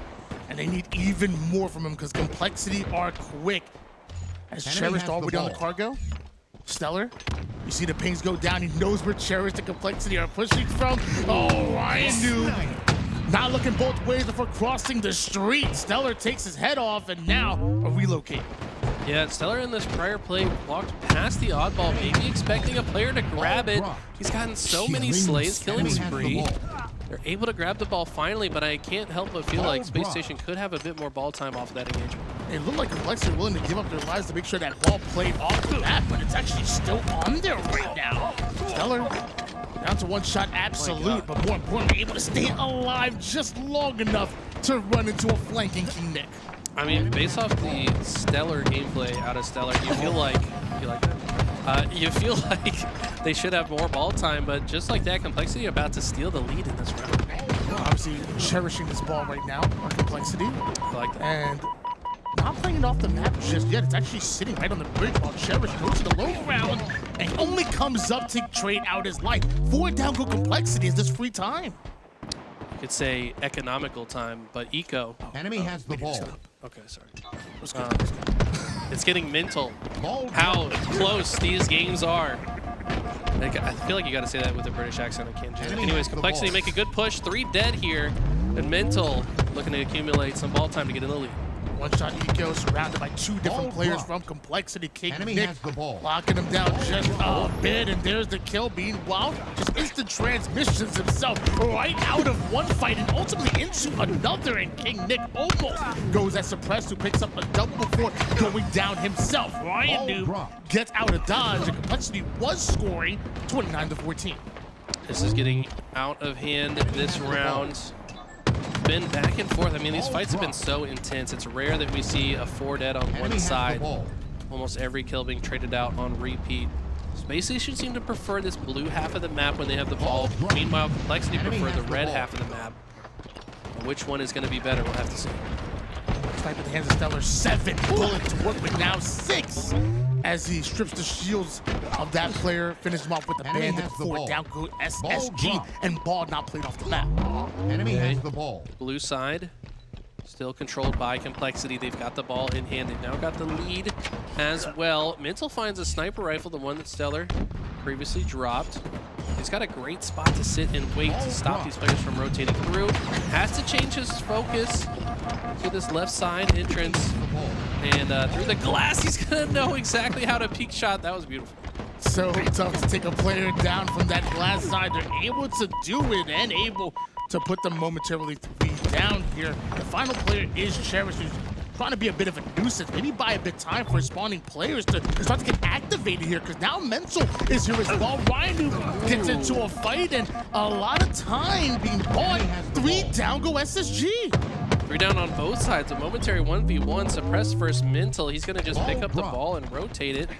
And they need even more from him because Complexity are quick. As Cherished already on the cargo. Stellar, you see the pings go down. He knows where Cherished and Complexity are pushing from. Oh, Ryan knew. Not looking both ways before crossing the street. Stellar takes his head off, and now a relocate. Yeah, Stellar in this prior play walked past the oddball, maybe expecting a player to grab it. He's gotten so many slays, killing spree. They're able to grab the ball finally, but I can't help but feel like Space Station could have a bit more ball time off of that engagement. It looked like Complexity were willing to give up their lives to make sure that ball played off the map, but it's actually still on there right now. Stellar down to 1 shot absolute, but more importantly, able to stay alive just long enough to run into a flanking King Nick. I mean, based off the Stellar gameplay out of Stellar, you feel like they should have more ball time, but just like that, Complexity are about to steal the lead in this round. Obviously, cherishing this ball right now on Complexity. I like that. And not playing it off the map just yet. It's actually sitting right on the bridge while Cherish goes to the low ground. and only comes up to trade out his life. 4 down go Complexity is this free time. You could say economical time, but Eco. Enemy has the ball. Okay, sorry. It's getting mental how close these games are. Like, I feel like you got to say that with a British accent. I can't do it. Anyways, Complexity make a good push. 3 dead here. And Mental looking to accumulate some ball time to get in the lead. One-shot Eco surrounded by 2 different players from Complexity. King Nick locking him down just a bit, and there's the kill. Meanwhile, just instant transmissions himself right out of one fight and ultimately into another, and King Nick almost goes as Suppressed, who picks up a double before going down himself. Ryan Noob gets out of dodge, and Complexity was scoring 29-14. This is getting out of hand this round. Been back and forth. I mean, these fights have been so intense. It's rare that we see a 4 dead on one side. Almost every kill being traded out on repeat. Space Station seem to prefer this blue half of the map when they have the ball. Meanwhile, Complexity prefer the red half of the map. Which one is going to be better? We'll have to see. Snipe in the hands of Stellar. 7 bullets to work with now. 6 as he strips the shields of that player. Finishes him off with the bandit. 4 down go SSG, and ball not played off the map. Enemy has the ball. Blue side still controlled by Complexity. They've got the ball in hand. They've now got the lead as well. Mental finds a sniper rifle, the one that Stellar previously dropped. He's got a great spot to sit and wait to stop these players from rotating through. Has to change his focus to this left side entrance. And through the glass, he's going to know exactly how to peek shot. That was beautiful. So tough to take a player down from that glass side. They're able to do it and able to put them momentarily 3 down here. The final player is Cherish, who's trying to be a bit of a nuisance. Maybe buy a bit of time for spawning players to start to get activated here, because now Mental is here as well. Ryan gets into a fight and a lot of time being bought. 3 down go SSG. 3 down on both sides. A momentary 1v1. Suppressed first Mental. He's going to just pick up the ball and rotate it.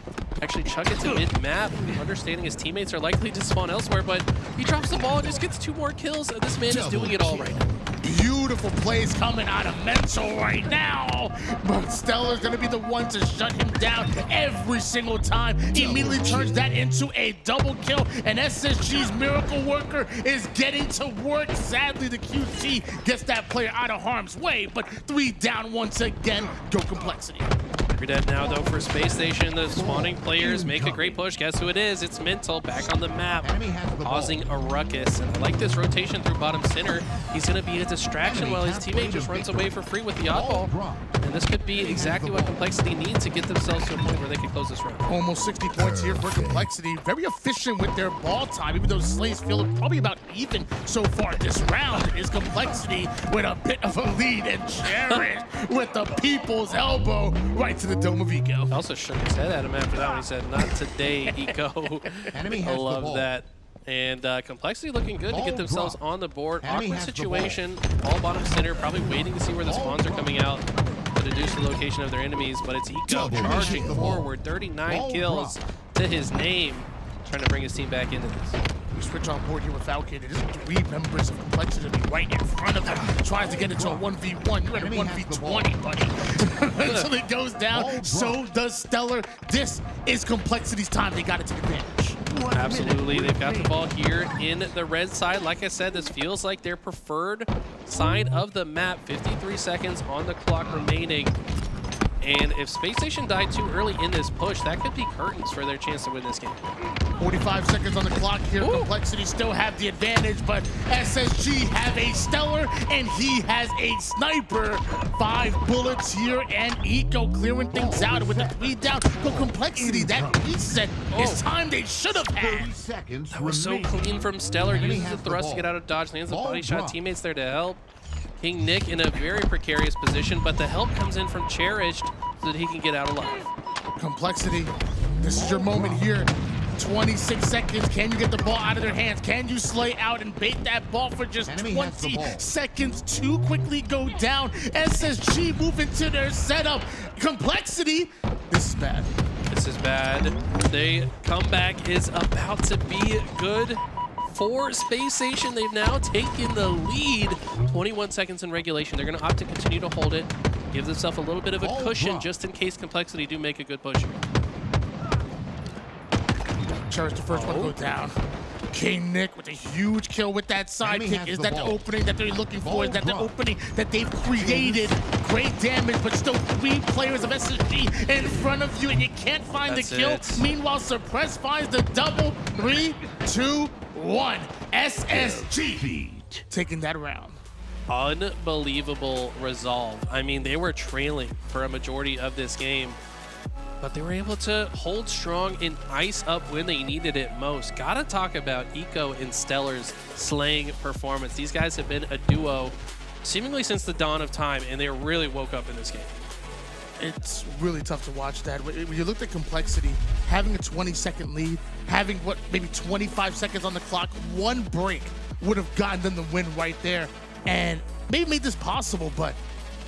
Actually chuck it to mid-map, understanding his teammates are likely to spawn elsewhere, but he drops the ball and just gets 2 more kills, and this man is doing it all right now. Beautiful plays coming out of Mental right now, but Stellar's gonna be the one to shut him down every single time. He immediately turns that into a double kill, and SSG's Miracle Worker is getting to work. Sadly, the QC gets that player out of harm's way, but 3 down once again. Go Complexity. 3 dead now, though, for Space Station. The spawning players make a great push. Guess who it is? It's Mental back on the map, causing a ruckus. And I like this rotation through bottom center. He's going to be a distraction while his teammate just runs away for free with the oddball. And this could be exactly what Complexity needs to get themselves to a point where they can close this round. Almost 60 points here for Complexity. Very efficient with their ball time, even though Slays feel probably about even so far this round. Is Complexity with a bit of a lead, and Cherish with the people's elbow right to the dome of Eco. Also shook his head at him after that one. He said, "Not today, Eco." I love that. And Complexity looking good to get themselves on the board. Awkward situation, all bottom center, probably waiting to see where the spawns are coming out to deduce the location of their enemies, but it's Eco charging forward, 39 kills to his name, trying to bring his team back into this. We switch on board here with Falcon. It is 3 members of Complexity to be right in front of them. Tries to get into a 1v1. You're in a 1v20, buddy. Until it goes down, so does Stellar. This is Complexity's time. They got to take advantage. Absolutely. They've got the ball here in the red side. Like I said, this feels like their preferred side of the map. 53 seconds on the clock remaining. And if Space Station died too early in this push, that could be curtains for their chance to win this game. 45 seconds on the clock here. Ooh. Complexity still have the advantage, but SSG have a Stellar, and he has a Sniper. 5 bullets here, and Eco clearing things out with the 3 down. But Complexity, that reset is time they should have had. That was so clean from Stellar. Uses the thrust to get out of dodge, lands the body shot. Teammates there to help. King Nick in a very precarious position, but the help comes in from Cherished so that he can get out alive. Complexity, this is your moment here. 26 seconds. Can you get the ball out of their hands? Can you slay out and bait that ball for just 20 seconds? Too quickly go down. SSG move into their setup. Complexity, this is bad. This is bad. The comeback is about to be good for Space Station. They've now taken the lead. 21 seconds in regulation. They're going to opt to continue to hold it. Give themselves a little bit of a cushion just in case Complexity do make a good push here. Cherish the first one to go down. King Nick with a huge kill with that sidekick. Is that the opening that they're looking for? Is that the opening that they've created? Great damage, but still 3 players of SSG in front of you, and you can't find the kill. Meanwhile, Suppress finds the double. 3, 2, 1. SSG taking that round. Unbelievable resolve. I mean, they were trailing for a majority of this game, but they were able to hold strong and ice up when they needed it most. Gotta talk about Eco and Stellar's slaying performance. These guys have been a duo seemingly since the dawn of time, and they really woke up in this game. It's really tough to watch that. When you look at complexity, having a 20-second lead, having maybe 25 seconds on the clock, one break would have gotten them the win right there, and maybe made this possible, but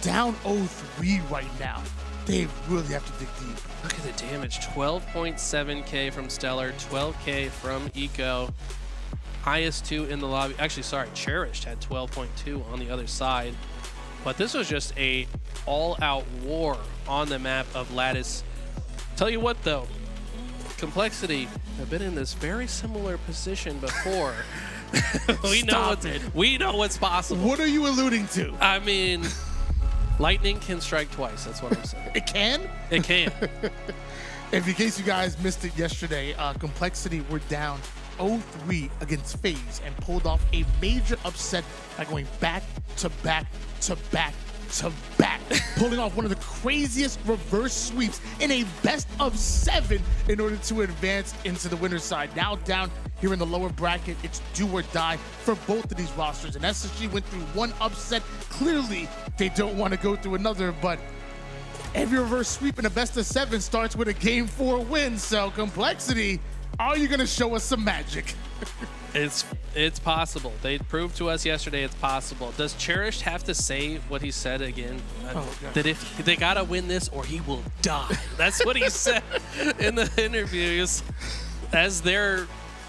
down 0-3 right now. They really have to dig deep. Look at the damage. 12.7k from Stellar, 12k from Eco. Highest 2 in the lobby. Actually, sorry, Cherished had 12.2 on the other side. But this was just a all-out war on the map of Lattice. Tell you what, though, Complexity have been in this very similar position before. we know what's possible. What are you alluding to? I mean, lightning can strike twice. That's what I'm saying. It can? It can. In case you guys missed it yesterday, Complexity were down 0-3 against FaZe and pulled off a major upset by going back to back to back to back, pulling off one of the craziest reverse sweeps in a best-of-7 in order to advance into the winner's side. Now down here in the lower bracket, it's do or die for both of these rosters. And SSG went through one upset. Clearly, they don't want to go through another, but every reverse sweep in a best-of-7 starts with a Game 4 win. So Complexity, are you going to show us some magic? It's possible. They proved to us yesterday it's possible. Does Cherished have to say what he said again? That if they gotta win this or he will die. That's what he said in the interviews as their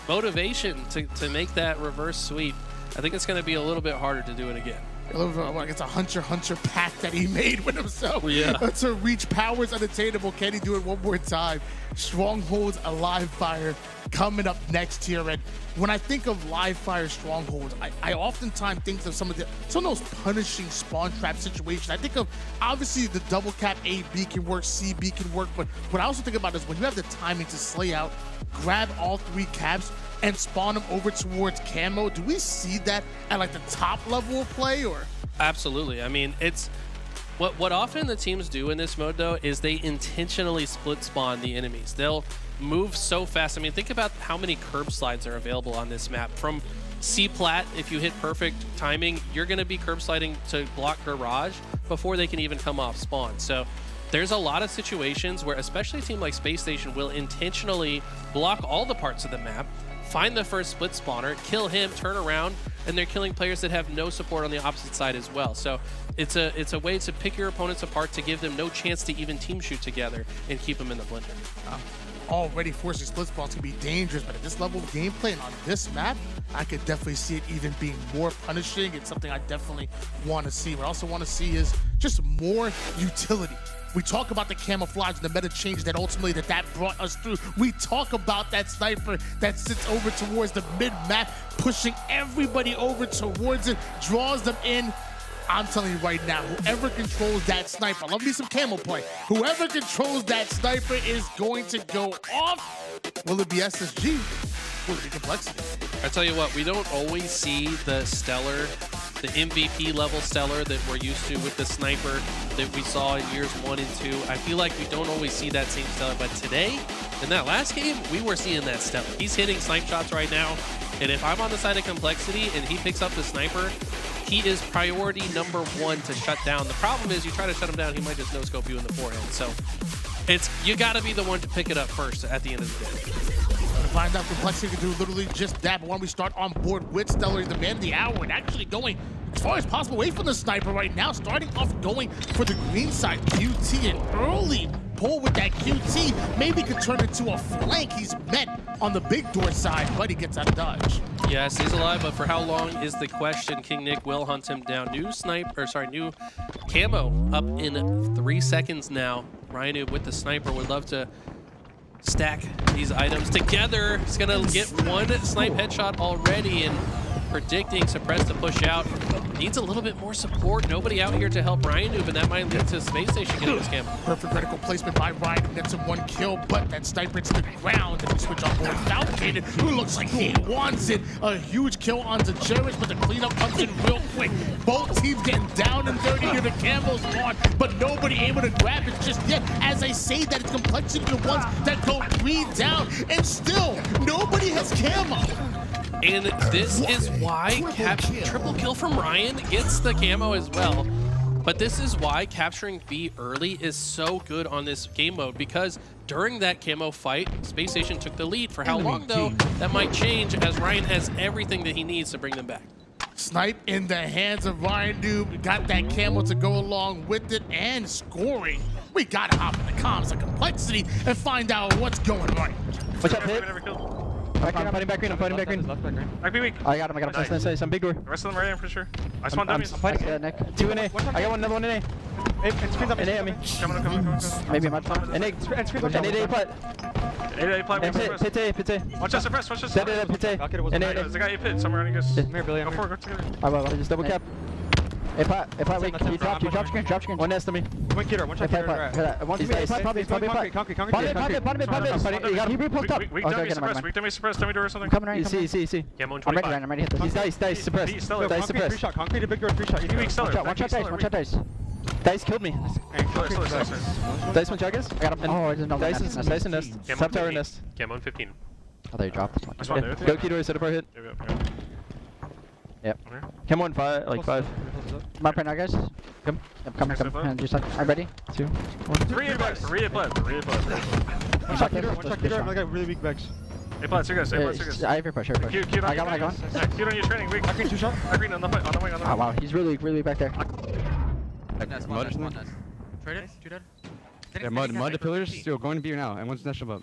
motivation to make that reverse sweep. I think it's going to be a little bit harder to do it again. It's a Hunter pact that he made with himself. Yeah. To reach powers unattainable. Can he do it one more time? Strongholds, a live fire coming up next here. And when I think of live fire strongholds, I oftentimes think of some of those punishing spawn trap situations. I think of obviously the double cap A, B can work, C, B can work. But what I also think about is when you have the timing to slay out, grab all 3 caps, and spawn them over towards camo. Do we see that at like the top level of play, or? Absolutely. I mean, it's what often the teams do in this mode though is they intentionally split spawn the enemies. They'll move so fast. I mean, think about how many curb slides are available on this map. From C-Plat, if you hit perfect timing, you're going to be curb sliding to block Garage before they can even come off spawn. So there's a lot of situations where especially a team like Space Station will intentionally block all the parts of the map, find the first split spawner, kill him, turn around, and they're killing players that have no support on the opposite side as well. So it's a way to pick your opponents apart to give them no chance to even team shoot together and keep them in the blender. Already forcing split spawns can be dangerous, but at this level of gameplay and on this map, I could definitely see it even being more punishing. It's something I definitely want to see. What I also want to see is just more utility. We talk about the camouflage and the meta change that ultimately that brought us through. We talk about that sniper that sits over towards the mid-map, pushing everybody over towards it, draws them in. I'm telling you right now, whoever controls that sniper, love me some camo play, whoever controls that sniper is going to go off. Will it be SSG? Will it be Complexity? I tell you what, we don't always see the Stellar, the MVP level Stellar that we're used to with the sniper that we saw in years 1 and 2. I feel like we don't always see that same Stellar, but today, in that last game, we were seeing that Stellar. He's hitting snipe shots right now, and if I'm on the side of Complexity and he picks up the sniper, he is priority #1 to shut down. The problem is you try to shut him down, he might just no-scope you in the forehead. So you gotta be the one to pick it up first at the end of the day. To find out Complexity can do literally just that, but when we start on board with Stellar, the man of the hour, and actually going as far as possible away from the sniper right now, starting off going for the green side. QT, an early pull with that QT, maybe could turn into a flank. He's met on the big door side, but he gets out of dodge. Yes, he's alive, but for how long is the question. King Nick will hunt him down. New camo up in 3 seconds now. Ryan with the sniper would love to stack these items together. He's gonna get one snipe headshot already, and predicting Suppress to push out. Needs a little bit more support. Nobody out here to help Ryan Noob, and that might lead to Space Station getting this camp. Perfect vertical placement by Ryan, who gets him one kill, but that sniper hits the ground. And we switch on board Falcon, who looks like he wants it. A huge kill onto Cherish, but the cleanup comes in real quick. Both teams getting down and dirty near the Campbell's spawn, but nobody able to grab it just yet. As I say that, it's Complexity the ones that go 3 down, and still nobody has camo. And this is why triple kill from Ryan gets the camo as well. But this is why capturing B early is so good on this game mode, because during that camo fight, Space Station took the lead. For how long, though, that might change as Ryan has everything that he needs to bring them back. Snipe in the hands of Ryan Noob. Got that camo to go along with it, and scoring. We gotta hop in the comms of Complexity and find out what's going right. What's up, hit? I'm fighting back green. Back B weak. I got him. Nice. Some big door. The rest of them right, I'm pretty sure. I spawned dummies. I'm fighting. Yeah, Nick. 2 in A. I got another one in A. It screens up. In A on me. Come on. Maybe I'm not. In A. And A plat. Pit A. Watch out, Suppress. Watch out. Pit A. And there's a guy you pit somewhere, I guess. Go for it. Go together. I just double cap. A plat, wait. You drop screen. One nest to me. One kidder. One shot kidder. One to me. A plat, probably plat. Concrete. You got him. He pre-popped up. Weak dummy suppress. Dummy door or something. Coming right. See. Camo in I'm 25. ready to hit this. He's dice. Suppress. Dice suppress. Concrete to big door. 3 shot. Weak stellar. One shot dice. Dice killed me. Dice one shot, guys. I got him. Oh, I didn't know. Dice and nest. Top tower nest. Camo in 15. Oh, they dropped. Go key door. Set up our hit. Yep. Come on, 5. Like 5. Come up right now, guys. Come. Come. Just like, I'm ready. 2, 1. 3 in bags. 3 in plat. One shot kidder. I got really weak bags. Hey, plats, you guys. I have your push. Cute I got one. Yeah, cute on your training. Weak. I green 2 shot. I green on the wing. Oh, wow. He's really back there. Mud. Traded? 2 dead? Yeah, mud to pillars. Still going to be here now. And one's nest jump up.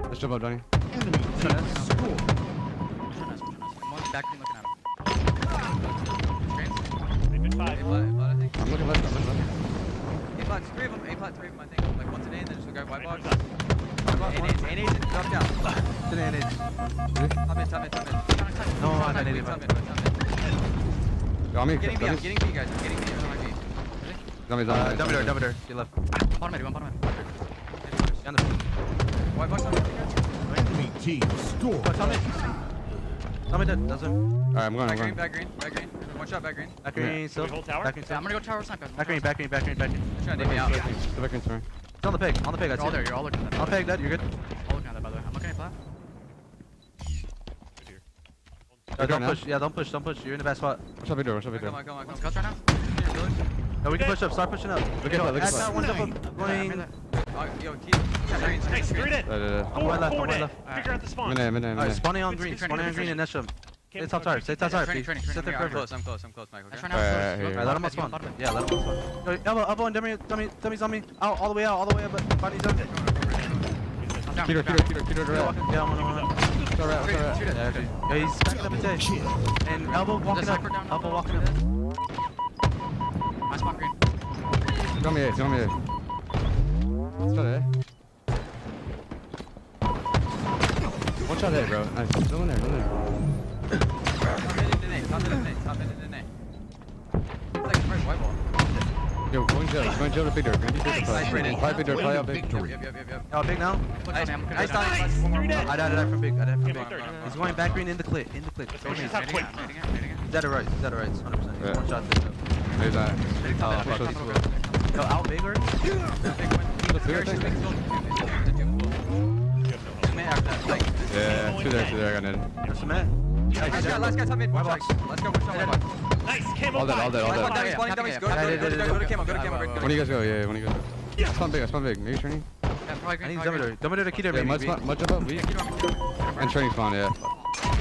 Let's jump up, Johnny. Back looking at him. I'm looking left. A-plat, 3 of them, I think. Like, one's an A and then just a guy white box. A-nades and drop down. To the A-nades. Top mid. No, I had A-nades. I'm getting B, guys. I'm getting B. Dummy door. Get left. Bottom mid. Down the white box on me. Enemy team score. Tommy dead. Doesn't. Alright, I'm going. Back green. One shot back green. Back green, still. Hold tower? I'm gonna go tower sniper. Back green. Trying to dig me out. Still back green, sorry. It's on the pig. You're all there. You're all looking at that. On the pig, dead. You're good. All looking at that, by the way. I'm looking at plat. Don't push. You're in the best spot. Watch out big door. Come on. Cuts right now. No, we can push up. Start pushing up. Look at that. One's up. Going. Yo, keep. Nice, 3 dead. Four left. Figure out the spawn. Alright, spawning on green and Nesham. Stay top tower, Sit there forever. I'm close, Mike. Okay. Alright, let him on spawn. Yeah, let him on spawn. Elbow and dummies on me. All the way out, Body's on. Keto direct. Yeah, I'm on. It's alright. Yeah, he's backing up his edge. And elbow walking up. My spawn green. Got me A. Let's try A. One shot A, bro. Nice. Go in there. Top mid in A. It's like first white ball. Yo, going Joe to big door. Five big door, play out big. Yep. Oh, big now? Nice. I died from big. He's going back green in the clit. Is that a right? 100%. One shot. There's that. Yo, out bigger. Yeah, two there. I got it. Cement. Last guy top mid. Let's go. Nice, camo. All dead. Go to camo. When do you guys go? Yeah, when do you guys go? I spawn big. Maybe training? I need Dumbledore to keep there, baby. Yeah, mud jump up, weak. And training spawn, yeah.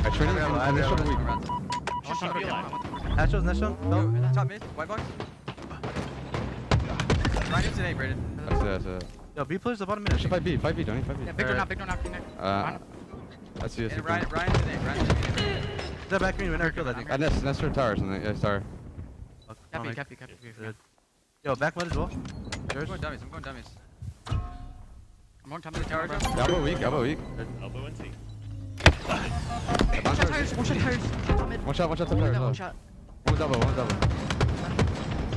I training and this one weak. Nashville? No. Top mid. White box. Right into A, Braden. That's it. Yo, B players the bottom mid. Fight B, Johnny. Yeah, big door now. I see it. Ryan in A. Is that back green? We never killed that thing. Nest or towers, yeah, tower. Copy. Yo, back mud as well. I'm going dummies. One time in the tower. Elbow weak. Elbow and T. One shot tires. One shot tires. One shot to tires. One shot. One double.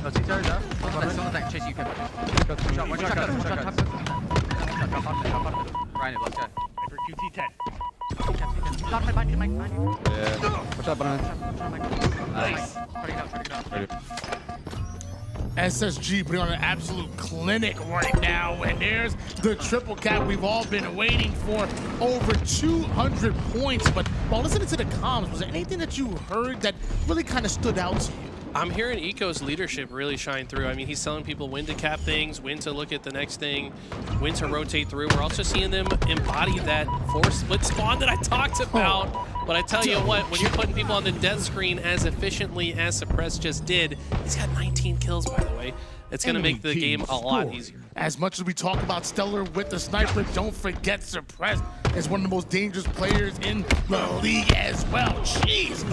Oh, T tires up. Still on that. Chase, you can. One shot. One shot. One shot. Ryan, let's go. For QT10. Got my behind you. Yeah. Watch out, banana. Nice. Starting it out. SSG putting on an absolute clinic right now, and there's the triple cap we've all been waiting for. Over 200 points, but while listening to the comms, was there anything that you heard that really kind of stood out to you? I'm hearing Eco's leadership really shine through. I mean, he's telling people when to cap things, when to look at the next thing, when to rotate through. We're also seeing them embody that force split spawn that I talked about. But I tell you what, when you're putting people on the death screen as efficiently as Suppress just did, he's got 19 kills, by the way. It's going to make the game a lot easier. As much as we talk about Stellar with the sniper, don't forget Suppress is one of the most dangerous players in the league as well. Jeez.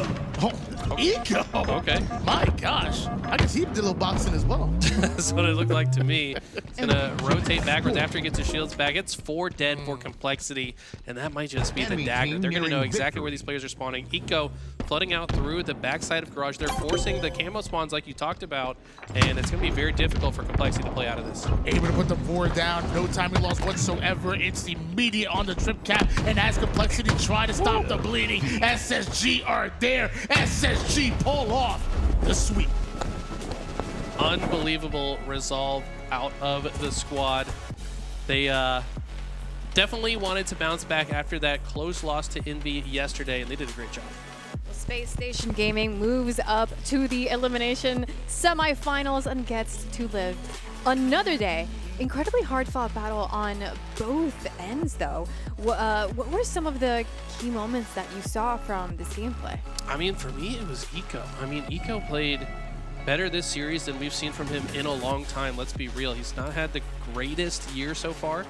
Oh, Eco. Okay. My gosh. I guess he did a little boxing as well. That's what it looked like to me. He's going to rotate backwards after he gets his shields back. It's 4 dead for complexity, and that might just be the dagger. They're going to know exactly where these players are spawning. Eco flooding out through the backside of Garage. They're forcing the camo spawns like you talked about, and it's going to be very difficult for complexity to play out of this. Able to put the board down, no timing loss whatsoever. It's immediate on the trip cap, and as complexity try to stop the bleeding, SSG are there. SSG pull off the sweep. Unbelievable resolve out of the squad. They definitely wanted to bounce back after that close loss to Envy yesterday, and they did a great job. Space Station Gaming moves up to the elimination semifinals and gets to live another day. Incredibly hard-fought battle on both ends, though. What were some of the key moments that you saw from this gameplay? I mean, for me, it was Eco. I mean, Eco played better this series than we've seen from him in a long time. Let's be real. He's not had the greatest year so far,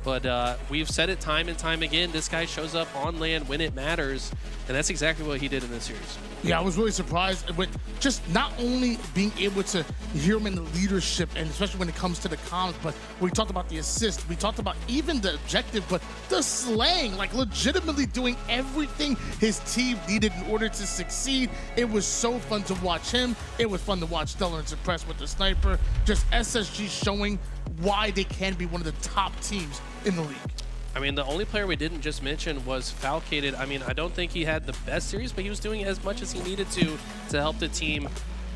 but we've said it time and time again. This guy shows up on LAN when it matters, and that's exactly what he did in this series. Yeah, I was really surprised with just not only being able to hear him in the leadership, and especially when it comes to the comms, but we talked about the assist, we talked about even the objective, but the slaying, like legitimately doing everything his team needed in order to succeed. It was so fun to watch him. It was fun to watch Stellar and Suppress with the sniper. Just SSG showing why they can be one of the top teams in the league. I mean, the only player we didn't just mention was Falcated. I mean, I don't think he had the best series, but he was doing as much as he needed to help the team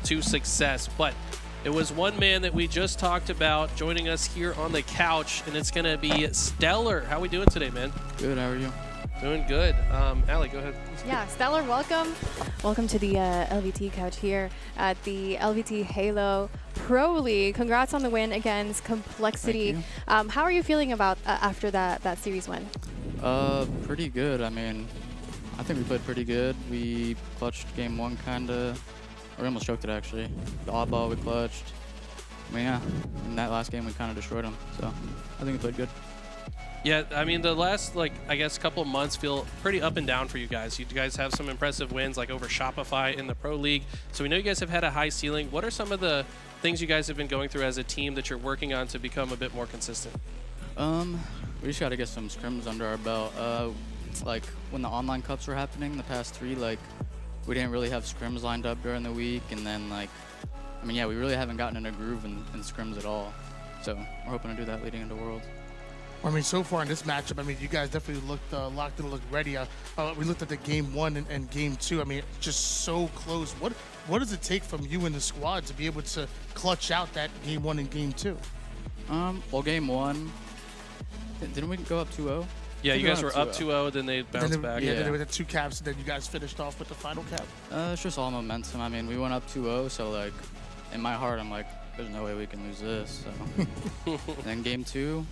to success. But it was one man that we just talked about joining us here on the couch, and it's going to be Stellar. How we doing today, man? Good, how are you? Doing good. Allie, go ahead. Yeah, Stellar, welcome. Welcome to the LVT couch here at the LVT Halo Pro League. Congrats on the win against Complexity. How are you feeling about after that series win? Pretty good. I mean, I think we played pretty good. We clutched game one kinda, or we almost choked it actually. The oddball we clutched. I mean, yeah, in that last game we kind of destroyed them. So I think we played good. Yeah, I mean, the last, I guess, couple months feel pretty up and down for you guys. You guys have some impressive wins, like over Shopify in the Pro League. So we know you guys have had a high ceiling. What are some of the things you guys have been going through as a team that you're working on to become a bit more consistent? We just got to get some scrims under our belt. Like, when the online cups were happening, the past 3, we didn't really have scrims lined up during the week. And then, I mean, yeah, we really haven't gotten in a groove in scrims at all. So we're hoping to do that leading into Worlds. I mean, so far in this matchup, I mean, you guys definitely looked locked and looked ready. We looked at the game 1 and game 2. I mean, just so close. What does it take from you and the squad to be able to clutch out that game 1 and game 2? Well, game 1, didn't we go up 2-0? Yeah, you guys were up 2-0, then they bounced back. Yeah, then there were the 2 caps, and then you guys finished off with the final cap. It's just all momentum. I mean, we went up 2-0, so, in my heart, I'm like, there's no way we can lose this. So. Then game 2,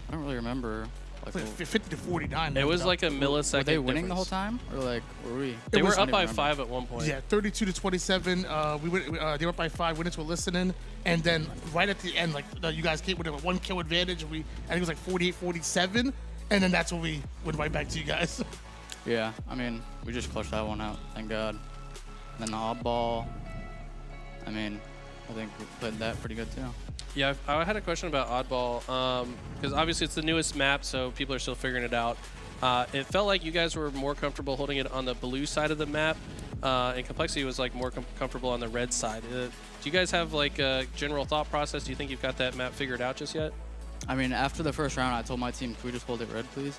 I don't really remember. 50-49. It was like a millisecond. Were they winning difference. the whole time, or were we? They were up by 5 at one point. Yeah, 32-27. They were up by 5. Went into a listening, and then right at the end, you guys came with a 1 kill advantage. I think it was like 48-47, and then that's when we went right back to you guys. Yeah, I mean, we just clutched that one out. Thank God. And then the oddball. I mean, I think we played that pretty good too. Yeah, I had a question about Oddball, because obviously it's the newest map, so people are still figuring it out. It felt like you guys were more comfortable holding it on the blue side of the map, and Complexity was like more comfortable on the red side. Do you guys have like a general thought process? Do you think you've got that map figured out just yet? I mean, after the first round, I told my team, can we just hold it red, please?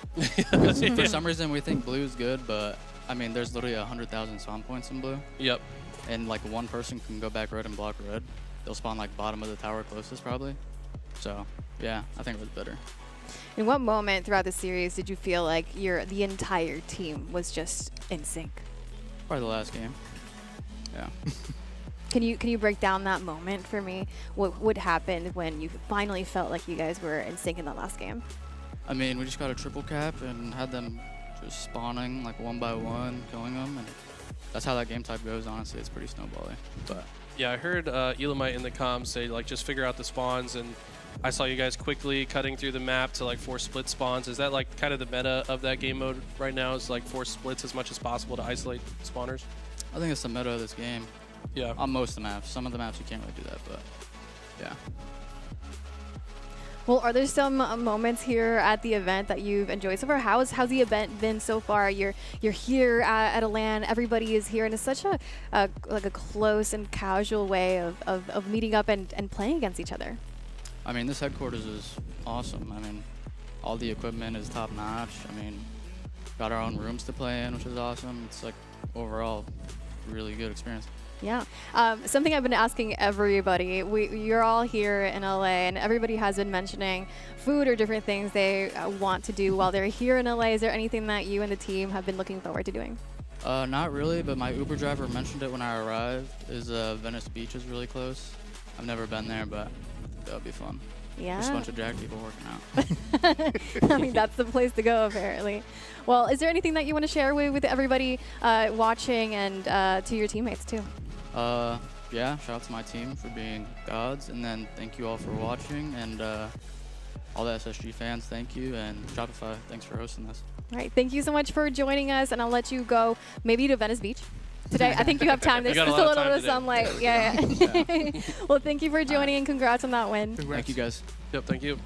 For some reason, we think blue is good, but I mean, there's literally 100,000 spawn points in blue. Yep. And like one person can go back red and block red. They'll spawn like bottom of the tower closest probably. So yeah, I think red's better. In what moment throughout the series did you feel like the entire team was just in sync? Probably the last game. Yeah. Can you break down that moment for me? What happened when you finally felt like you guys were in sync in that last game? I mean, we just got a triple cap and had them just spawning like one by one, killing them, and that's how that game type goes. Honestly, it's pretty snowbally. But yeah, I heard Elamite in the comms say like just figure out the spawns, and I saw you guys quickly cutting through the map to like force split spawns. Is that like kind of the meta of that game mode right now? Is like force splits as much as possible to isolate spawners? I think it's the meta of this game. Yeah. On most of the maps. Some of the maps you can't really do that, but yeah. Well, are there some moments here at the event that you've enjoyed so far? How's the event been so far? You're here at a LAN. Everybody is here, and it's such a like a close and casual way of meeting up and playing against each other. I mean, this headquarters is awesome. I mean, all the equipment is top notch. I mean, got our own rooms to play in, which is awesome. It's like overall really good experience. Yeah. Something I've been asking everybody, you're all here in LA, and everybody has been mentioning food or different things they want to do while they're here in LA. Is there anything that you and the team have been looking forward to doing? Not really, but my Uber driver mentioned it when I arrived. Venice Beach is really close. I've never been there, but that would be fun. Yeah. Just a bunch of Jack people working out. I mean, that's the place to go, apparently. Well, is there anything that you want to share with everybody watching and to your teammates, too? Yeah, shout out to my team for being gods, and then thank you all for watching, and all the SSG fans, thank you, and Shopify, thanks for hosting this. All right, thank you so much for joining us, and I'll let you go maybe to Venice Beach today. I think you have time. There's just a little bit of sunlight. Yeah. Well, thank you for joining, and congrats on that win. Thank you, guys. Yep, thank you.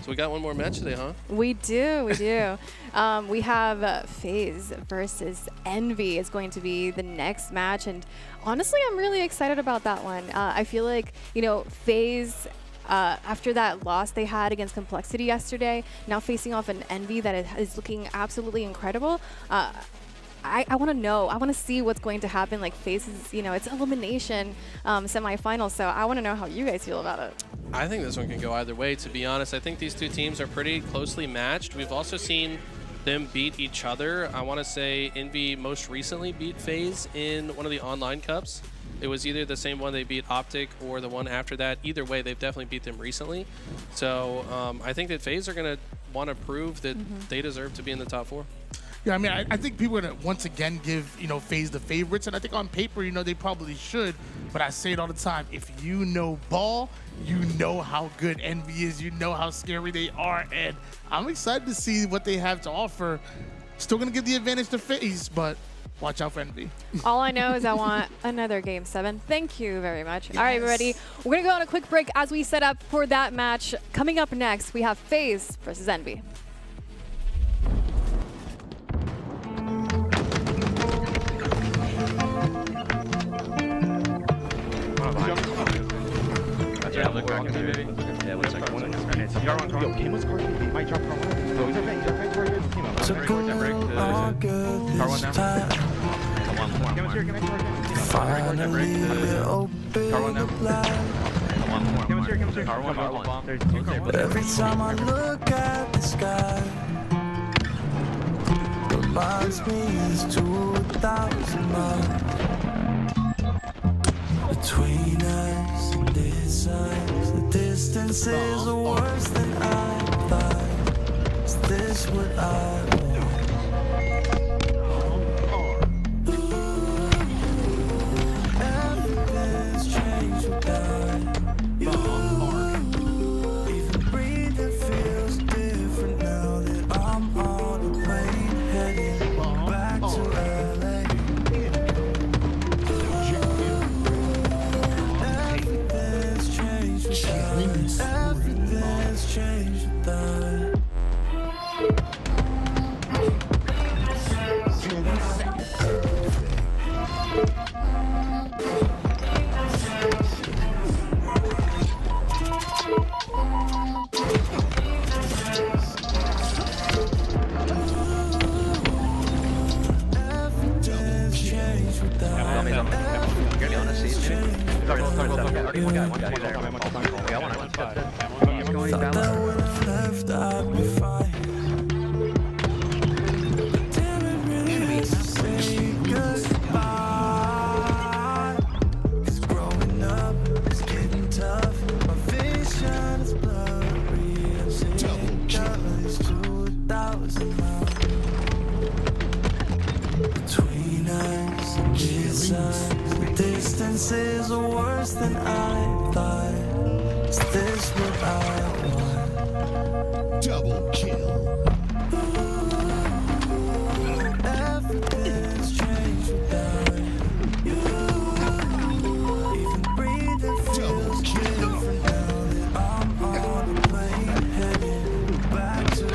So we got one more match today, huh? We do. We have FaZe versus Envy is going to be the next match, and honestly, I'm really excited about that one. I feel like, FaZe, after that loss they had against Complexity yesterday, now facing off an Envy that is looking absolutely incredible. I want to know. I want to see what's going to happen. Like FaZe's, it's elimination semifinal, so I want to know how you guys feel about it. I think this one can go either way, to be honest. I think these two teams are pretty closely matched. We've also seen them beat each other. I want to say Envy most recently beat FaZe in one of the online cups. It was either the same one they beat OpTic or the one after that. Either way, they've definitely beat them recently. So I think that FaZe are going to want to prove that they deserve to be in the top 4. Yeah, I mean, I think people are going to once again give, FaZe the favorites. And I think on paper, they probably should. But I say it all the time. If you know ball, you know how good Envy is. You know how scary they are. And I'm excited to see what they have to offer. Still going to give the advantage to FaZe, but watch out for Envy. All I know is I want another Game 7. Thank you very much. Yes. All right, everybody. We're going to go on a quick break as we set up for that match. Coming up next, we have FaZe versus Envy. Yeah, look back in there. Yeah, looks like 1 minute. Yo, Kimo's car might drop from 1. So he's okay. Kimo. All good this time. Kimo's here. Finally open the blind. Kimo's here. But every time I look at the sky, reminds me it's 2,000 miles between us and this eyes. The distances are worse than I thought. Is this what I want? Everything's changed without you. Even breathing feels different now that I'm on a plane heading back to LA. C's maybe. Already one guy there. We got one. He's going down. Left, I'd be fine. But damn, it really hurts to say goodbye. 'Cause growing up is getting tough. My vision is blurry. I'm seeing colors to 1,000 miles between us and this us. The distances are worse than I thought. Is this what I want? Double kill. Everything's changed without you. Even breathing feels different now that I'm on a plane headed back to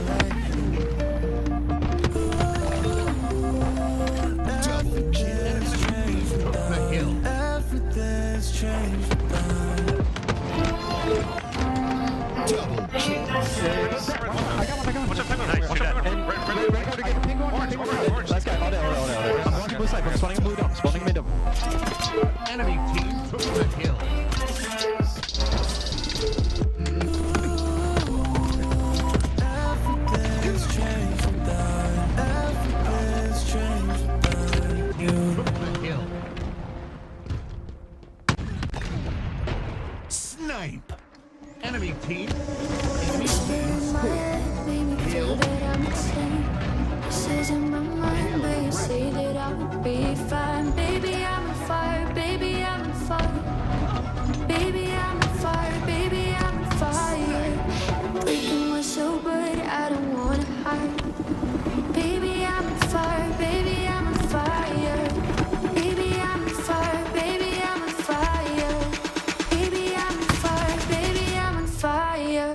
LA. Everything's changed without you. Everything's changed without you. Double kill. Last guy, all day. I'm watching blue side, I'm spawning a blue dome, spawning a mid dome. Enemy team took the kill. Everything's changed without you. Everything's changed without you. The kill. Snipe. Enemy team. Enemy team. Kill. This is in my mind, but you say that I would be fine. Baby, I'm on fire. Baby, I'm on fire. Baby, I'm on fire. Baby, I'm on fire. Breaking my soul, but I don't wanna hide. Baby, I'm on fire. Baby, I'm on fire. Baby, I'm on fire. Baby, I'm on fire. Baby, I'm on fire. Baby, I'm on fire.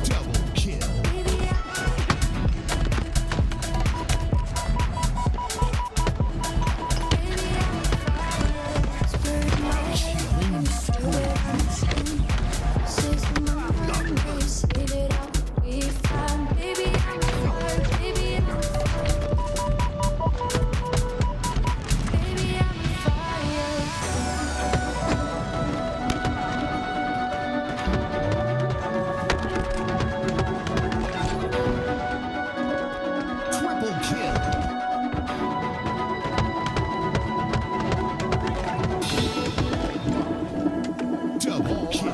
Double kill. Double kill. Triple kill. Double kill.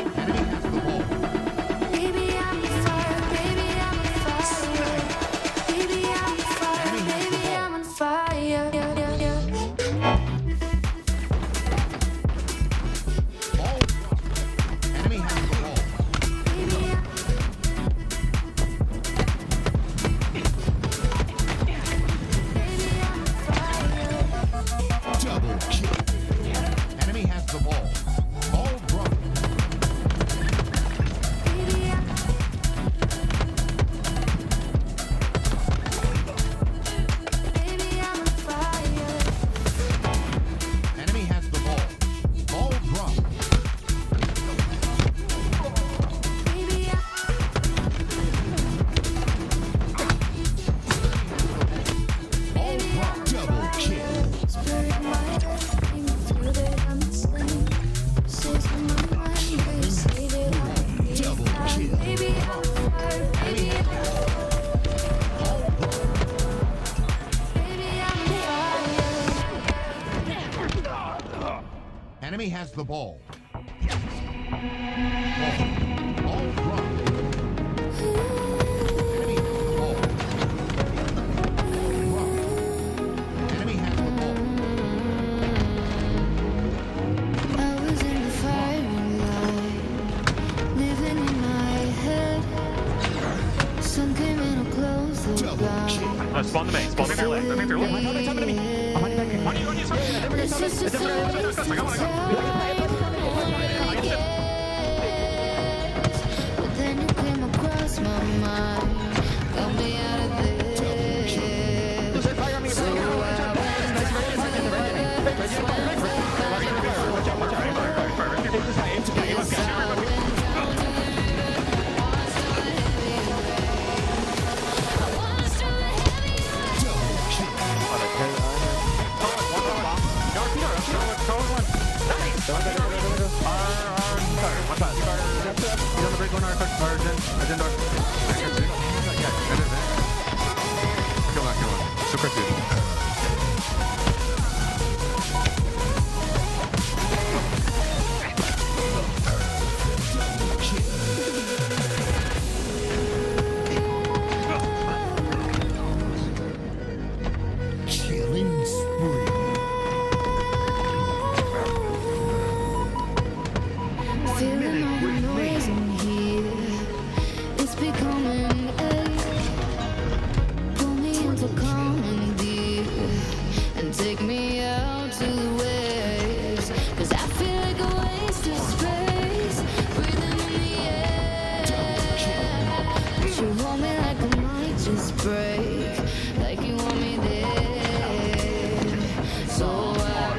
Enemy has the ball. Baby, I'm on fire. Baby, I'm on fire. Baby, I'm on fire. Baby, I'm on fire. Ball. Enemy has the ball. Double kill. Enemy has the ball. Ball drop. Enemy has the ball. Ball drop. Ball drop. Double kill. Double kill. Enemy has the ball. Ball drop. Enemy has the ball. Drop. Enemy has the ball. I was in the firing line, living in my head. Spawn the main. Spawn the main. I think they're low. But then you came across my mind, got me out of there. Super good. Killing spree. Feeling all the noise in here, it's becoming pull me into common deep and take me out to the waves. 'Cause I feel like a waste of space, breathing in the air. But you hold me like I might just break, like you want me there. So I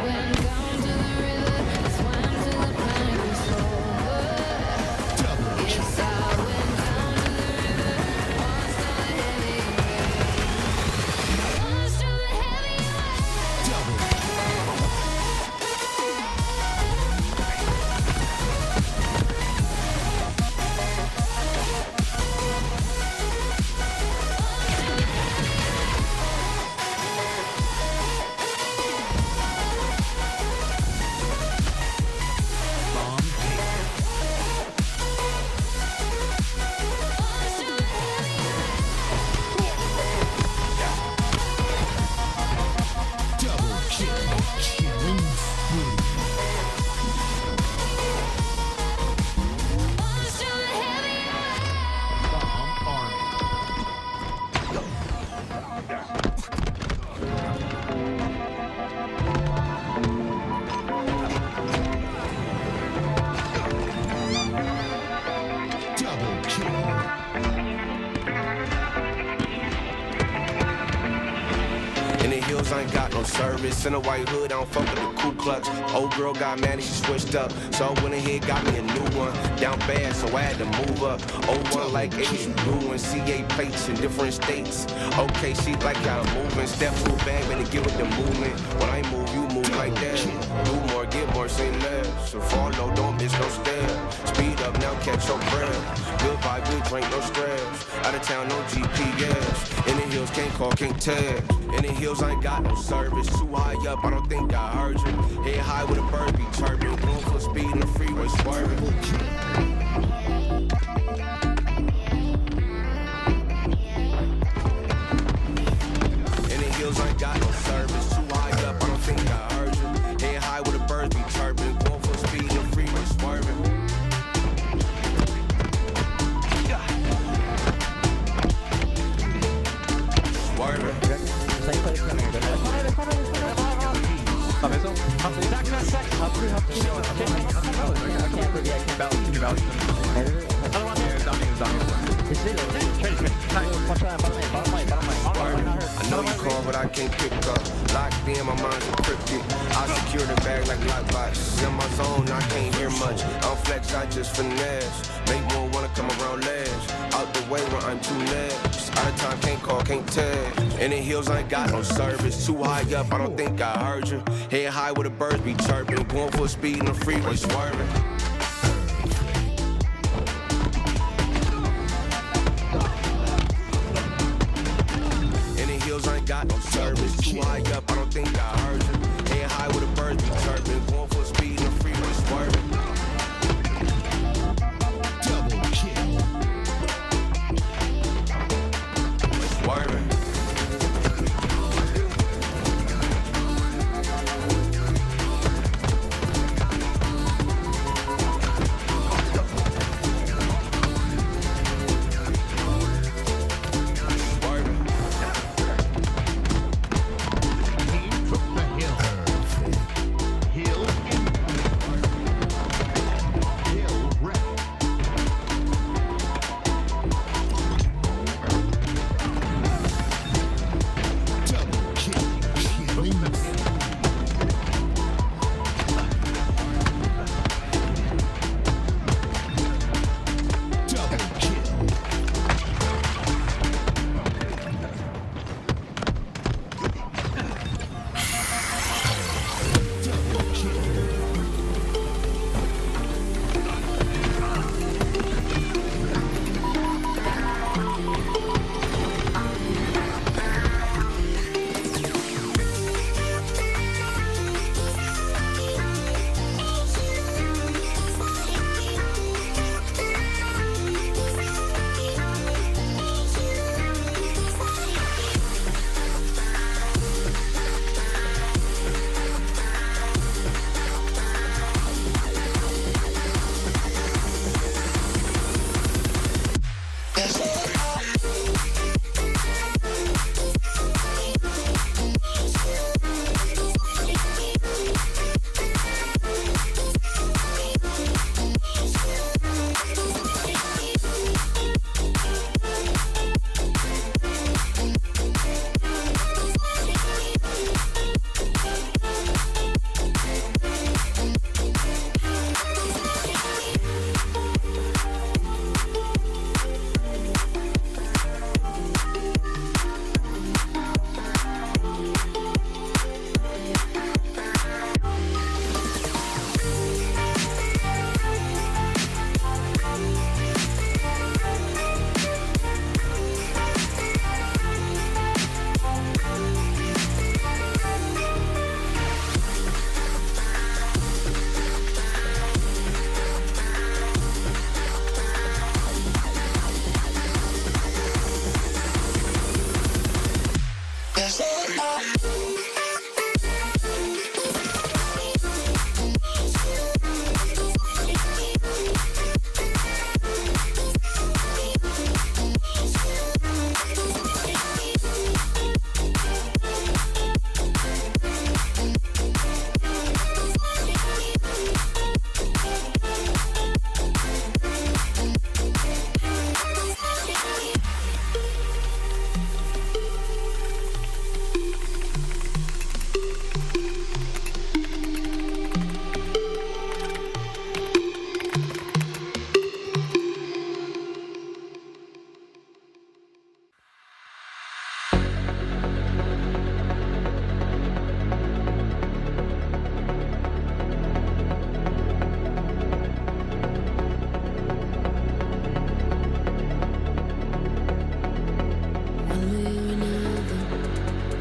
went down to the river, swam to the plank and over. Yes, I went down to the river, washed all the heavy rain. Washed all the heavy Double kill. Killing spree. Bomb army. Double kill. In the hills, I ain't got no service. In a white hood, I don't fuck with the Ku Klux. Old girl got mad and she switched up. So I went ahead, got me a new one. Down bad, so I had to move up. Old one like Ace, doing CA plates in different states. Okay, she like how I'm moving. Step to a bag, man, to get with the movement. When I move, you move like that. Do more, get more, say less. So follow, don't miss no step. Speed up now, catch your breath. Good vibe, good drink, no stress. Out of town, no GPS. In the hills, can't call, can't tell. In the hills, I ain't got no service. Too high up, I don't think I heard you. Head high with a bird be chirping. Going full speed in the freeway, swerving. In the hills, I ain't got no service. Too high up, I don't think I heard you. Head high with a bird be chirping. Going full speed in the freeway, swerving. I know you call, but I can't pick up. Locked in, my mind's encrypted. I secure the bag like lockbox. In my zone, I can't hear much. I don't flex, I just finesse. Make more wanna come around last. Out the way when I'm too next. Out of time, can't call, can't tag. In the hills, I ain't got no service. Too high up, I don't think I heard you. Head high with the birds be chirping. Going full speed in the freeway, swerving. In the hills, I ain't got no service. Too high up, I don't think I heard you. Head high with the birds be chirping. Going full speed in the freeway, swerving. Double kill. Swerving.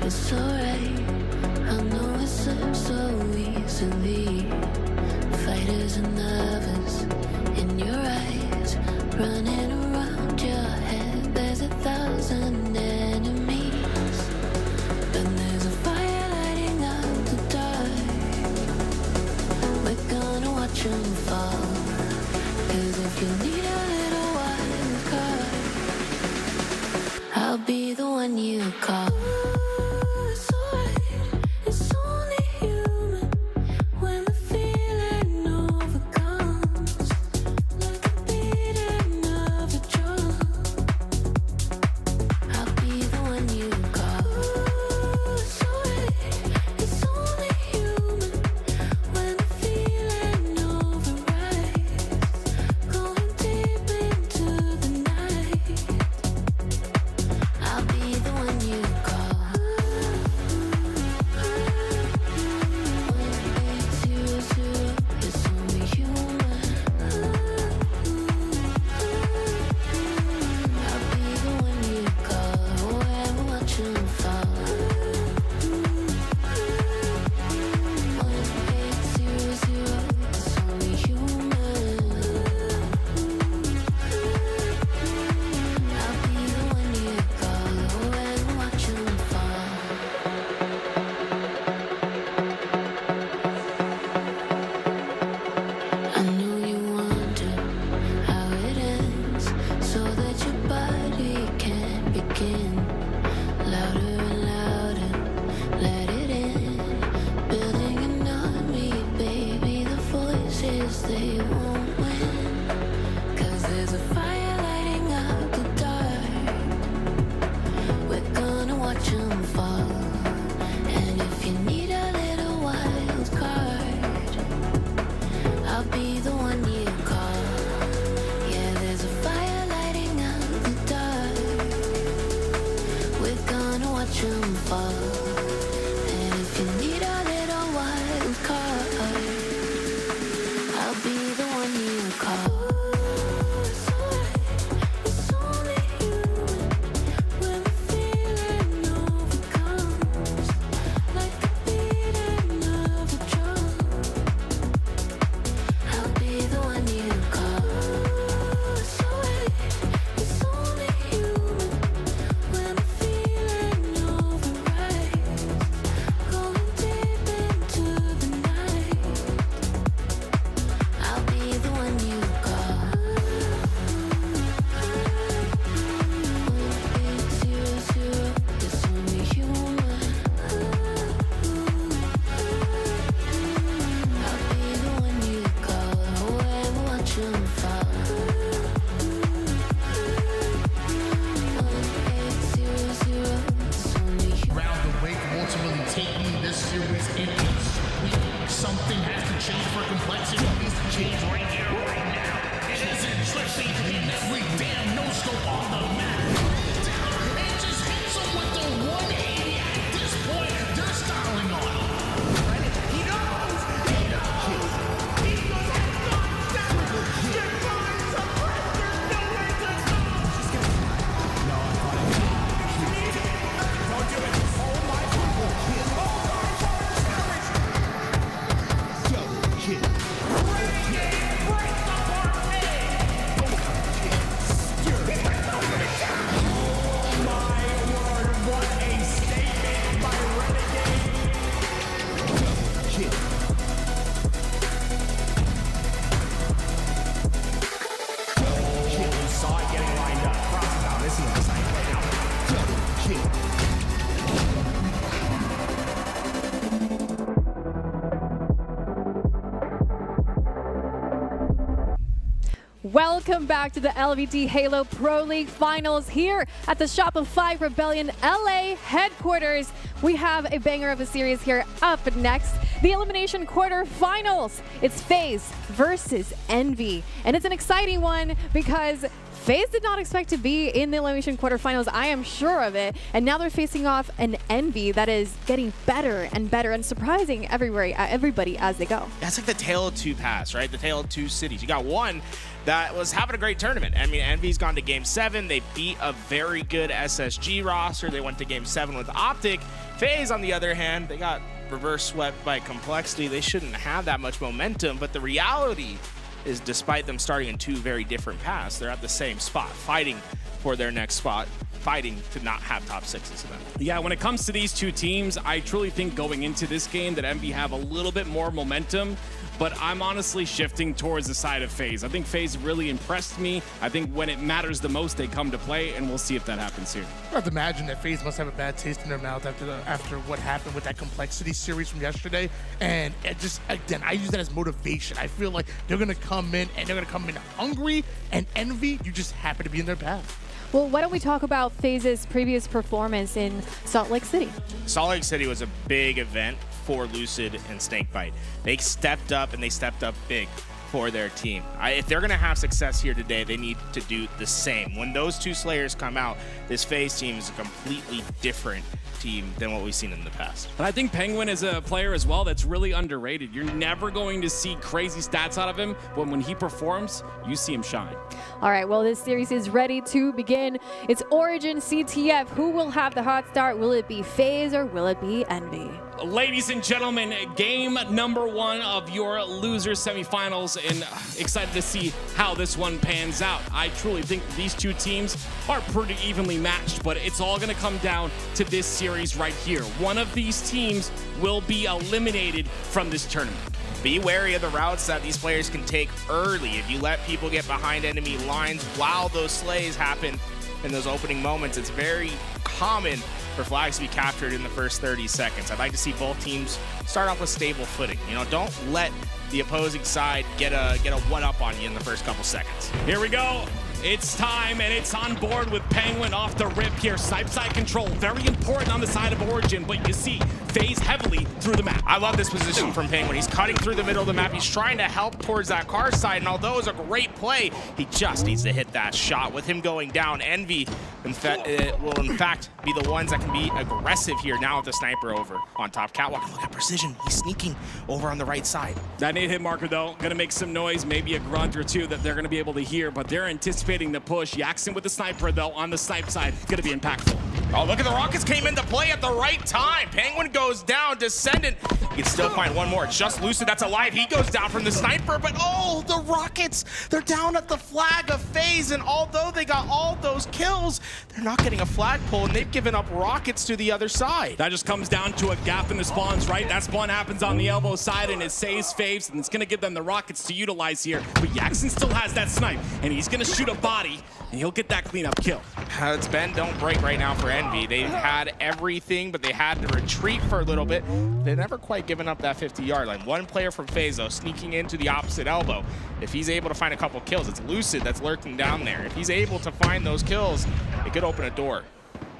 it's alright. I know it slips so easily. Fighters and lovers in your eyes, running around your head. There's 1,000 enemies, but there's a fire lighting up the dark. We're gonna watch them fall. 'Cause if you need a little wild card, I'll be the one you call. It's alright, it's only human when the feeling overcomes, like a beating of a drum. I'll be the one you call. It's alright, it's only human when the feeling overrides, going deep into the night. I'll be the one you call. 1800, it's only human. I'll be the one you call when we watch them fall. 1800, it's only human. I'll be the one you call when we watch them fall. I know you wonder how it ends, so that your body can begin. Louder and louder, let it in. Building an army, baby, the voices, they won't win. 'Cause there's a fire lighting up the dark. We're gonna watch them fall. And if you need a little wild card, I'll be the one you call. Yeah, there's a fire lighting up the dark. We're gonna watch them fall. And if you need a little wild card, I'll be the one you call. It's alright, it's only human when the feeling overcomes, like the beating of a drum. I'll be the one you call. It's alright, it's only human when the feeling overrides, going deep into the night. I'll be the one you call. 1800, it's only human. I'll be the one you call when we watch them fall. 1800, it's only human. Round the way from ultimately taking this series in each week. Something has to change for complexity. It needs to change right here, right now. It isn't tricky. Every damn no scope on the map. And just hits them with the 180. At this point, they're styling on him. He knows. He knows. He knows how to stop. Get behind some pressure. Nowhere to go. Don't do it. Oh my God. Double kill. Break the parquet. Welcome back to the LVT Halo Pro League Finals here at the Shopify Rebellion LA headquarters. We have a banger of a series here up next. The Elimination Quarterfinals. It's FaZe versus Envy. And it's an exciting one because FaZe did not expect to be in the elimination quarterfinals, I am sure of it. And now they're facing off an Envy that is getting better and better and surprising everybody as they go. That's like the Tale of Two Paths, right? The Tale of Two Cities. You got one that was having a great tournament. I mean, Envy's gone to Game 7. They beat a very good SSG roster. They went to Game 7 with OpTic. FaZe, on the other hand, they got reverse swept by Complexity. They shouldn't have that much momentum, but the reality is despite them starting in two very different paths, they're at the same spot, fighting for their next spot, fighting to not have top sixes in them. Yeah, when it comes to these two teams, I truly think going into this game that Envy have a little bit more momentum, but I'm honestly shifting towards the side of FaZe. I think FaZe really impressed me. I think when it matters the most, they come to play, and we'll see if that happens here. I have to imagine that FaZe must have a bad taste in their mouth after what happened with that Complexity series from yesterday. And it just, again, I use that as motivation. I feel like they're going to come in, and they're going to come in hungry, and Envy, you just happen to be in their path. Well, why don't we talk about FaZe's previous performance in Salt Lake City? Salt Lake City was a big event for Lucid and Snakebite. They stepped up, and they stepped up big for their team. If they're going to have success here today, they need to do the same. When those two Slayers come out, this FaZe team is a completely different team than what we've seen in the past. And I think Penguin is a player as well that's really underrated. You're never going to see crazy stats out of him, but when he performs, you see him shine. All right, well, this series is ready to begin. It's Origin CTF. Who will have the hot start? Will it be FaZe or will it be Envy? Ladies and gentlemen, game number 1 of your losers semifinals, and excited to see how this one pans out. I truly think these two teams are pretty evenly matched, but it's all going to come down to this series right here. One of these teams will be eliminated from this tournament. Be wary of the routes that these players can take early. If you let people get behind enemy lines while those slays happen in those opening moments, it's very common for flags to be captured in the first 30 seconds. I'd like to see both teams start off with stable footing. You know, don't let the opposing side get a one-up on you in the first couple seconds. Here we go. It's time, and it's on board with Penguin off the rip here. Snipe side control, very important on the side of Origin, but you see FaZe heavily through the map. I love this position from Penguin. He's cutting through the middle of the map. He's trying to help towards that car side, and although it's a great play, he just needs to hit that shot. With him going down, Envy will in fact be the ones that can be aggressive here now with the sniper over on top. Catwalk, look at precision. He's sneaking over on the right side. That nade hit marker, though, going to make some noise, maybe a grunt or two that they're going to be able to hear, but they're anticipating the push. Jackson with the sniper, though, on the snipe side, going to be impactful. Oh, look at the Rockets came into play at the right time. Penguin goes down, Descendant. He can still find one more. Just Lucid, that's alive. He goes down from the sniper, but oh, the Rockets, they're down at the flag of FaZe, and although they got all those kills, they're not getting a flag pull, and they've given up Rockets to the other side. That just comes down to a gap in the spawns, right? That spawn happens on the elbow side, and it saves FaZe, and it's going to give them the Rockets to utilize here. But Jackson still has that snipe, and he's going to shoot a body, and he'll get that cleanup kill. It's bend, don't break right now for Envy. They've had everything, but they had to retreat for a little bit. They've never quite given up that 50-yard line. One player from FaZe, though, sneaking into the opposite elbow. If he's able to find a couple kills, it's Lucid that's lurking down there. If he's able to find those kills, it could open a door.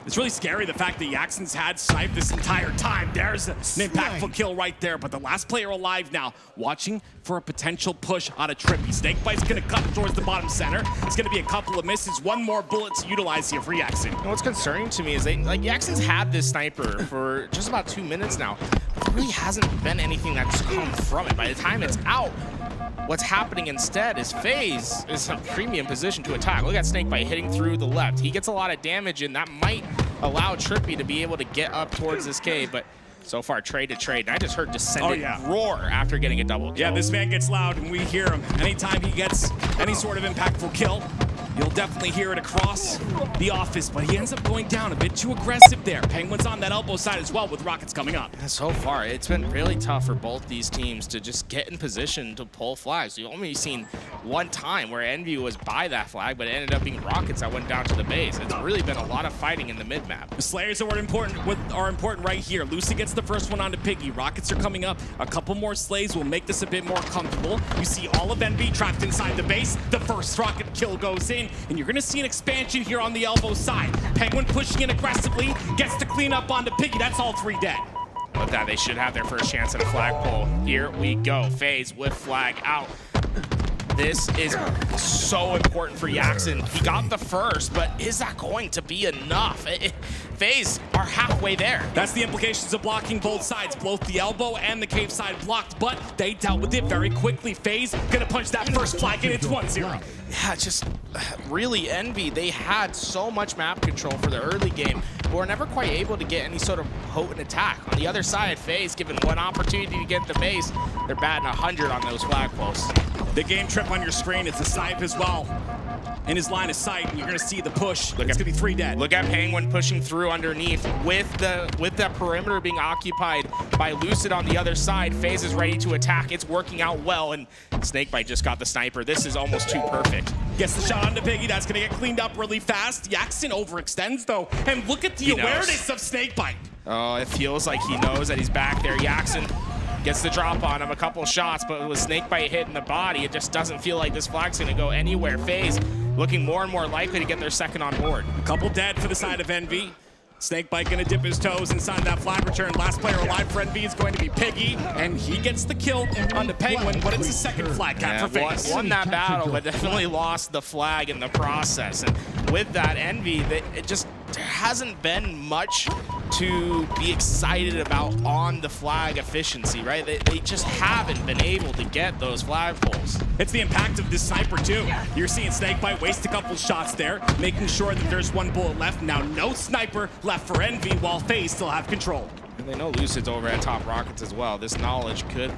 It's really scary, the fact that Jackson's had snipe this entire time. There's an impactful kill right there, but the last player alive now, watching for a potential push out of Trippy. Snakebite's going to cut towards the bottom center. It's going to be a couple of misses. One more bullet to utilize here for Jackson. You know, what's concerning to me is Jackson's had this sniper for just about 2 minutes now, but there really hasn't been anything that's come from it. By the time it's out, what's happening instead is FaZe is in a premium position to attack. Look at Snakebite hitting through the left. He gets a lot of damage, and that might allow Trippy to be able to get up towards this cave, but so far trade to trade. And I just heard Descendant roar after getting a double kill. Yeah, this man gets loud, and we hear him. Anytime he gets any sort of impactful kill, you'll definitely hear it across the office, but he ends up going down a bit too aggressive there. Penguin's on that elbow side as well with Rockets coming up. So far, it's been really tough for both these teams to just get in position to pull flags. You've only seen one time where Envy was by that flag, but it ended up being Rockets that went down to the base. It's really been a lot of fighting in the mid-map. The Slayers are important right here. Lucy gets the first one onto Piggy. Rockets are coming up. A couple more Slays will make this a bit more comfortable. You see all of Envy trapped inside the base. The first Rocket kill goes in, and you're going to see an expansion here on the elbow side. Penguin pushing in aggressively, gets to clean up onto Piggy. That's all three dead. With that, they should have their first chance at a flag pull. Here we go. FaZe with flag out. this is so important for Jackson. He got the first, but is that going to be enough? FaZe are halfway there. That's the implications of blocking both sides. Both the elbow and the cave side blocked, but they dealt with it very quickly. FaZe gonna punch that first flag, and it's 1-0. Yeah, just really Envy. They had so much map control for the early game, but were never quite able to get any sort of potent attack. On the other side, FaZe, given one opportunity to get the base, they're batting 100 on those flagpoles. The game trip on your screen, it's a snipe as well. In his line of sight, and you're gonna see the push. It's gonna be 3 dead. Look at Penguin pushing through underneath with that perimeter being occupied by Lucid on the other side. FaZe is ready to attack. It's working out well, and Snakebite just got the sniper. This is almost too perfect. Gets the shot onto Piggy. That's gonna get cleaned up really fast. Jackson overextends though, and look at the awareness of Snakebite. Oh, it feels like he knows that he's back there. Jackson gets the drop on him, a couple shots, but with Snakebite hitting the body, it just doesn't feel like this flag's gonna go anywhere. FaZe looking more and more likely to get their second on board. A couple dead for the side of Envy. Snakebite gonna dip his toes inside that flag return. Last player alive for Envy is going to be Piggy, and he gets the kill on the Penguin, but it's the second flag cap for FaZe. Won that battle, but definitely lost the flag in the process. And with that, Envy, it just there hasn't been much to be excited about on the flag efficiency, right? They just haven't been able to get those flagpoles. It's the impact of this sniper too. You're seeing Snakebite waste a couple shots there, making sure that there's 1 bullet left. Now no sniper left for Envy while FaZe still have control. And they know Lucid's over at top rockets as well. This knowledge could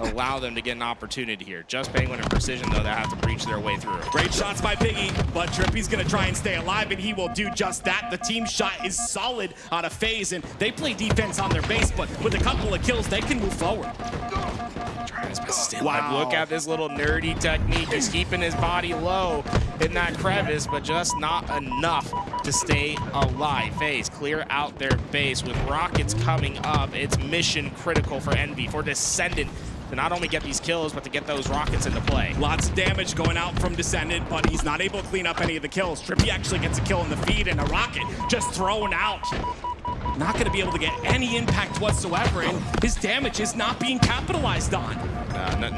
allow them to get an opportunity here. Just Penguin and Precision, though, that have to breach their way through. Great shots by Piggy, but Trippy's gonna try and stay alive, and he will do just that. The team shot is solid out of FaZe, and they play defense on their base, but with a couple of kills, they can move forward. Trying his best to stay alive. Look at this little nerdy technique. He's keeping his body low in that crevice, but just not enough to stay alive. FaZe clear out their base with rockets coming up. It's mission critical for Envy, for Descendant, to not only get these kills, but to get those rockets into play. Lots of damage going out from Descendant, but he's not able to clean up any of the kills. Trippy actually gets a kill in the feed, and a rocket just thrown out. Not going to be able to get any impact whatsoever, and his damage is not being capitalized on.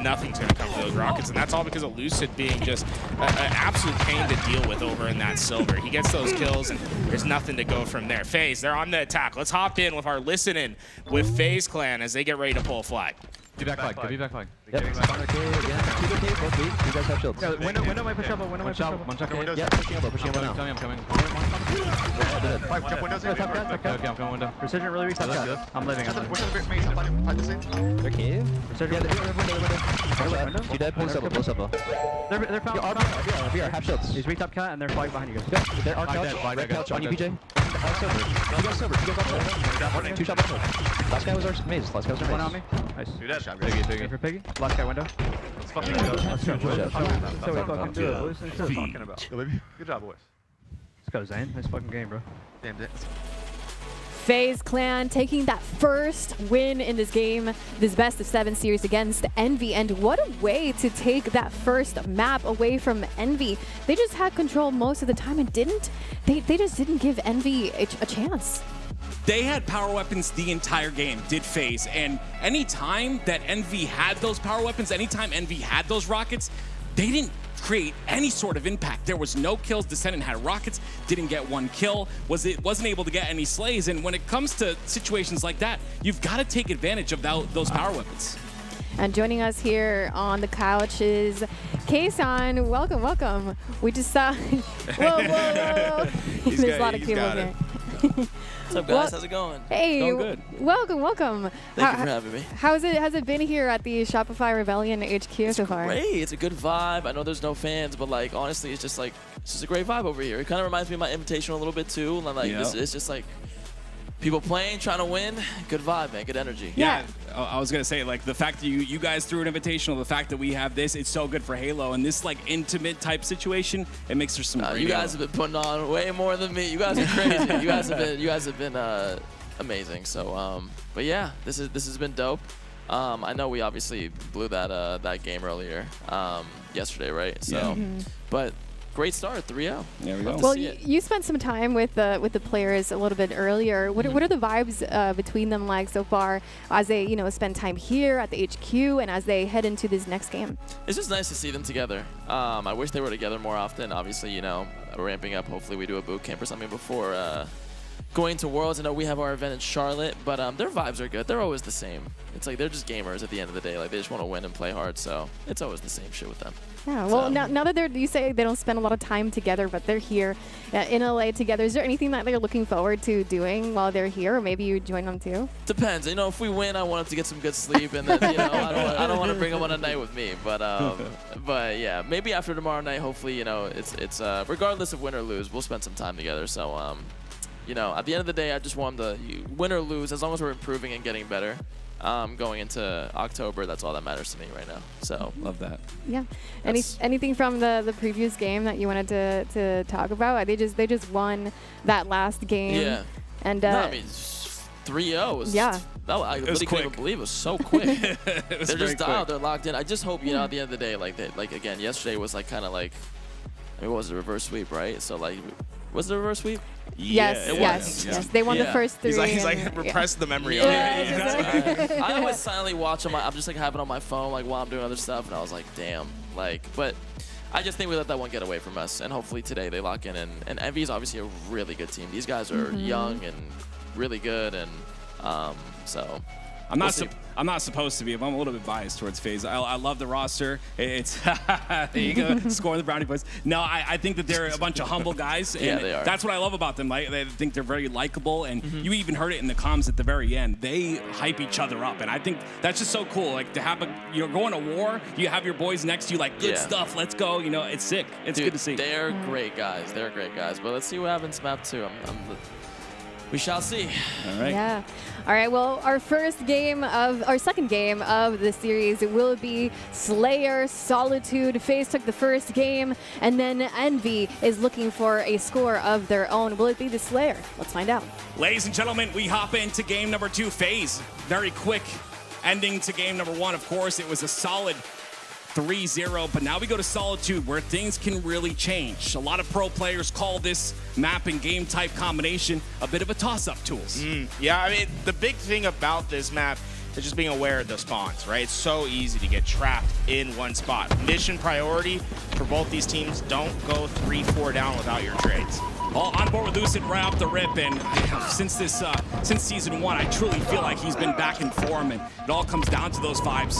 Nothing's going to come to those rockets, and that's all because of Lucid being just an absolute pain to deal with over in that silver. He gets those kills, and there's nothing to go from there. FaZe, they're on the attack. Let's hop in with our listening with FaZe Clan as they get ready to pull a flag. Be back flag. Be back flag. Yep. You guys have shields. Yeah, window might push up. Window might push up. One shot. Yeah, pushing elbow now. I'm coming. Jump windows here. Okay, I'm going window. Precision really weak. I'm living. What's the maze? Behind the scene? They're cave. Precision. Yeah, window. You dead. Pull silver. Pull silver. They're found. VR, half shields. He's weak top cat and they're flag behind you guys. Yep, they're arc couch. Red couch on you, PJ. Silver. You guys silver. You guys up. 2 shot window. Last guy was our maze. Last guy was our maze. One on me. Nice. Do that. Piggy. For Piggy. Last guy window. Let's fucking go. Let's go. So we fucking do it. What are you talking about? Good job, boys. Let's go, Zane. Nice fucking game, bro. Damn it. FaZe Clan taking that first win in this game, this best of 7 series against Envy. And what a way to take that first map away from Envy. They just had control most of the time and they just didn't give Envy a chance. They had power weapons the entire game, did FaZe, and anytime that Envy had those power weapons, anytime Envy had those rockets, they didn't create any sort of impact. There was no kills. Descendant had rockets, didn't get 1 kill, wasn't able to get any slays, and when it comes to situations like that, you've got to take advantage of those power weapons. And joining us here on the couch is Kason. Welcome, welcome. We just saw. Whoa. There's a lot of cables here. What's up, guys? How's it going? Hey, going good. welcome. Thank you for having me. Has it been here at the Shopify Rebellion HQ so far? Great. It's a good vibe. I know there's no fans, but like honestly, it's just a great vibe over here. It kind of reminds me of my Invitational a little bit too. Like it's just like people playing, trying to win. Good vibe, man. Good energy. Yeah. I was gonna say, like, the fact that you guys threw an invitational, the fact that we have this, it's so good for Halo. And this like intimate type situation, it makes for some. You guys have been putting on way more than me. You guys are crazy. you guys have been amazing. So, but yeah, this has been dope. I know we obviously blew that game earlier, yesterday, right? So, but great start, 3-0. There we go. Well, you spent some time with the players a little bit earlier. What are the vibes between them like so far as they spend time here at the HQ and as they head into this next game? It's just nice to see them together. I wish they were together more often. Obviously, ramping up. Hopefully, we do a boot camp or something before going to Worlds. I know we have our event in Charlotte, but their vibes are good. They're always the same. It's like they're just gamers at the end of the day. Like they just want to win and play hard. So it's always the same shit with them. Yeah. Well, now that you say they don't spend a lot of time together, but they're here in LA together. Is there anything that they're looking forward to doing while they're here, or maybe you join them too? Depends. If we win, I want them to get some good sleep, and then I don't want to bring them on a night with me. But yeah, maybe after tomorrow night, hopefully it's regardless of win or lose, we'll spend some time together. So at the end of the day, I just want them to win or lose, as long as we're improving and getting better. Going into October, that's all that matters to me right now. So love that. Yeah. Anything from the previous game that you wanted to talk about? They just won that last game. Yeah. And no, I mean 3-0 was. Yeah. I really couldn't even believe it was so quick. They're just dialed. They're locked in. I just hope at the end of the day, again, yesterday was kind of what was it, reverse sweep, right? So was it a reverse sweep? Yes. They won the first 3. He's like repress the memory. I always silently watch them. I'm just have it on my phone while I'm doing other stuff, and I was like, damn. But I just think we let that one get away from us, and hopefully today they lock in. And Envy is obviously a really good team. These guys are young and really good, and so. I'm not supposed to be, but I'm a little bit biased towards FaZe. I love the roster. It's there you go, scoring the brownie points. No, I think that they're a bunch of humble guys. And yeah, they are. That's what I love about them. I think they're very likable, and you even heard it in the comms at the very end. They hype each other up, and I think that's just so cool. To have you're going to war, you have your boys next to you, good stuff. Let's go. It's sick. It's good to see. They're great guys. They're great guys. But let's see what happens map 2. We shall see. All right. Yeah. All right. Well, our second game of the series will be Slayer Solitude. FaZe took the first game, and then Envy is looking for a score of their own. Will it be the Slayer? Let's find out. Ladies and gentlemen, we hop into game number 2. FaZe, very quick ending to game number 1. Of course, it was a solid 3-0, but now we go to Solitude, where things can really change. A lot of pro players call this map and game type combination a bit of a toss-up tools. Yeah, I mean, the big thing about this map is just being aware of the spawns, right? It's so easy to get trapped in one spot. Mission priority for both these teams, don't go 3-4 down without your trades. All on board with Lucid right off the rip, and since season 1, I truly feel like he's been back in form, and it all comes down to those vibes.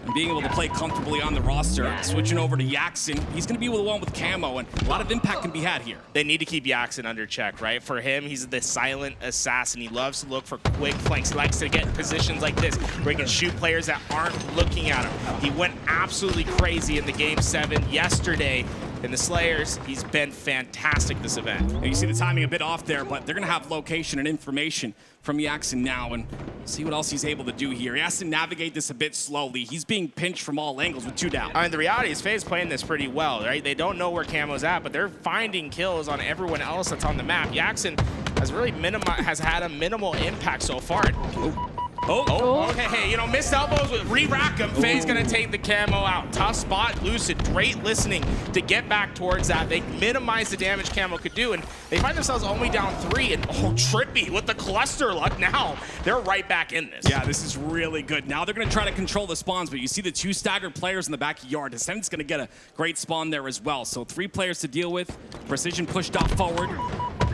And being able to play comfortably on the roster. Switching over to Yaxin, he's going to be the one with camo, and a lot of impact can be had here. They need to keep Yaxin under check, right? For him, he's the silent assassin. He loves to look for quick flanks. He likes to get in positions like this where he can shoot players that aren't looking at him. He went absolutely crazy in the Game 7 yesterday. In the Slayers, he's been fantastic this event. And you see the timing a bit off there, but they're going to have location and information from Yaxin now, and see what else he's able to do here. He has to navigate this a bit slowly. He's being pinched from all angles with 2 down. I mean, the reality is FaZe playing this pretty well, right? They don't know where Camo's at, but they're finding kills on everyone else that's on the map. Yaxin has really has had a minimal impact so far. Okay, hey, missed elbows with re-rack him. FaZe gonna take the camo out. Tough spot, Lucid, great listening to get back towards that. They minimize the damage camo could do, and they find themselves only down 3, and Trippy with the cluster luck now. They're right back in this. Yeah, this is really good. Now they're gonna try to control the spawns, but you see the 2 staggered players in the backyard. Descendant's gonna get a great spawn there as well. So 3 players to deal with. Precision pushed off forward.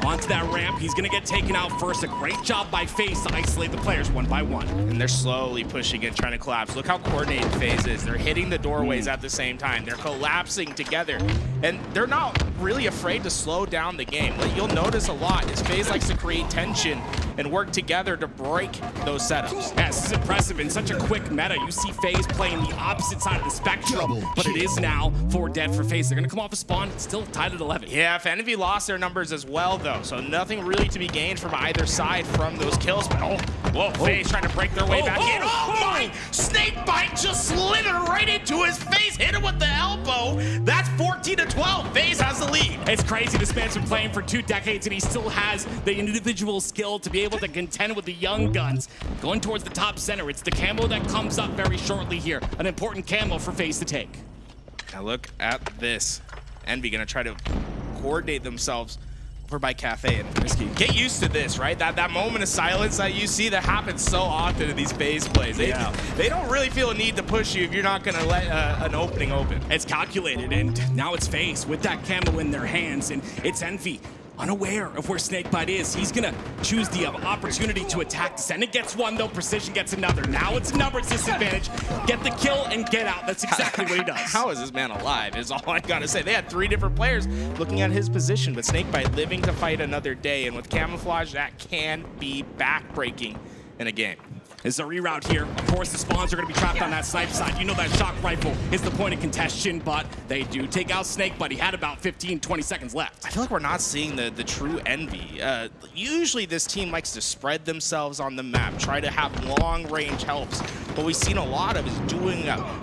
Onto that ramp, he's gonna get taken out first. A great job by FaZe to isolate the players 1 by 1. And they're slowly pushing in, trying to collapse. Look how coordinated FaZe is. They're hitting the doorways at the same time. They're collapsing together. And they're not really afraid to slow down the game. What you'll notice a lot is FaZe likes to create tension and work together to break those setups. Yeah, this is impressive. In such a quick meta, you see FaZe playing the opposite side of the spectrum, but it is now 4 dead for FaZe. They're gonna come off a spawn, still tied at 11. Yeah, if Envy lost their numbers as well, though, so nothing really to be gained from either side from those kills. But FaZe trying to break their way back in. Oh my! Snake bite just slithered right into his face, hit him with the elbow. That's 14-12. FaZe has the lead. It's crazy. This man's been playing for 2 decades, and he still has the individual skill to be able to contend with the young guns. Going towards the top center, it's the camo that comes up very shortly here. An important camo for FaZe to take. Now look at this. Envy gonna try to coordinate themselves over by Cafe and Risky. Get used to this, right? That moment of silence that you see that happens so often in these phase plays. They don't really feel a need to push you if you're not gonna let an opening open. It's calculated, and now it's FaZe with that camo in their hands, and it's Envy. Unaware of where Snakebite is, he's gonna choose the opportunity to attack. Descendant gets one though, Precision gets another. Now it's a numbers disadvantage. Get the kill and get out. That's exactly what he does. How is this man alive is all I gotta say. They had 3 different players looking at his position, but Snakebite living to fight another day, and with camouflage, that can be backbreaking in a game. It's a reroute here. Of course, the spawns are going to be trapped on that snipe side. You know that shock rifle is the point of contention, but they do take out Snake, but he had about 15, 20 seconds left. I feel like we're not seeing the true Envy. Usually this team likes to spread themselves on the map, try to have long-range helps. What we've seen a lot of is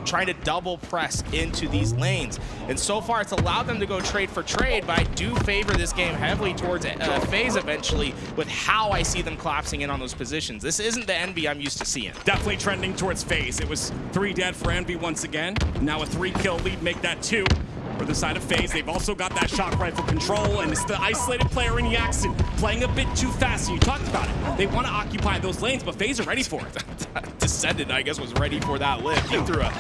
trying to double press into these lanes. And so far, it's allowed them to go trade for trade, but I do favor this game heavily towards FaZe eventually with how I see them collapsing in on those positions. This isn't the Envy I'm used to seeing. Definitely trending towards FaZe. It was 3 dead for Envy once again. Now a 3-kill lead, make that 2 for the side of FaZe. They've also got that shock rifle control, and it's the isolated player in Yaxon playing a bit too fast. You talked about it. They want to occupy those lanes, but FaZe are ready for it. Descendant, I guess, was ready for that lift. He threw a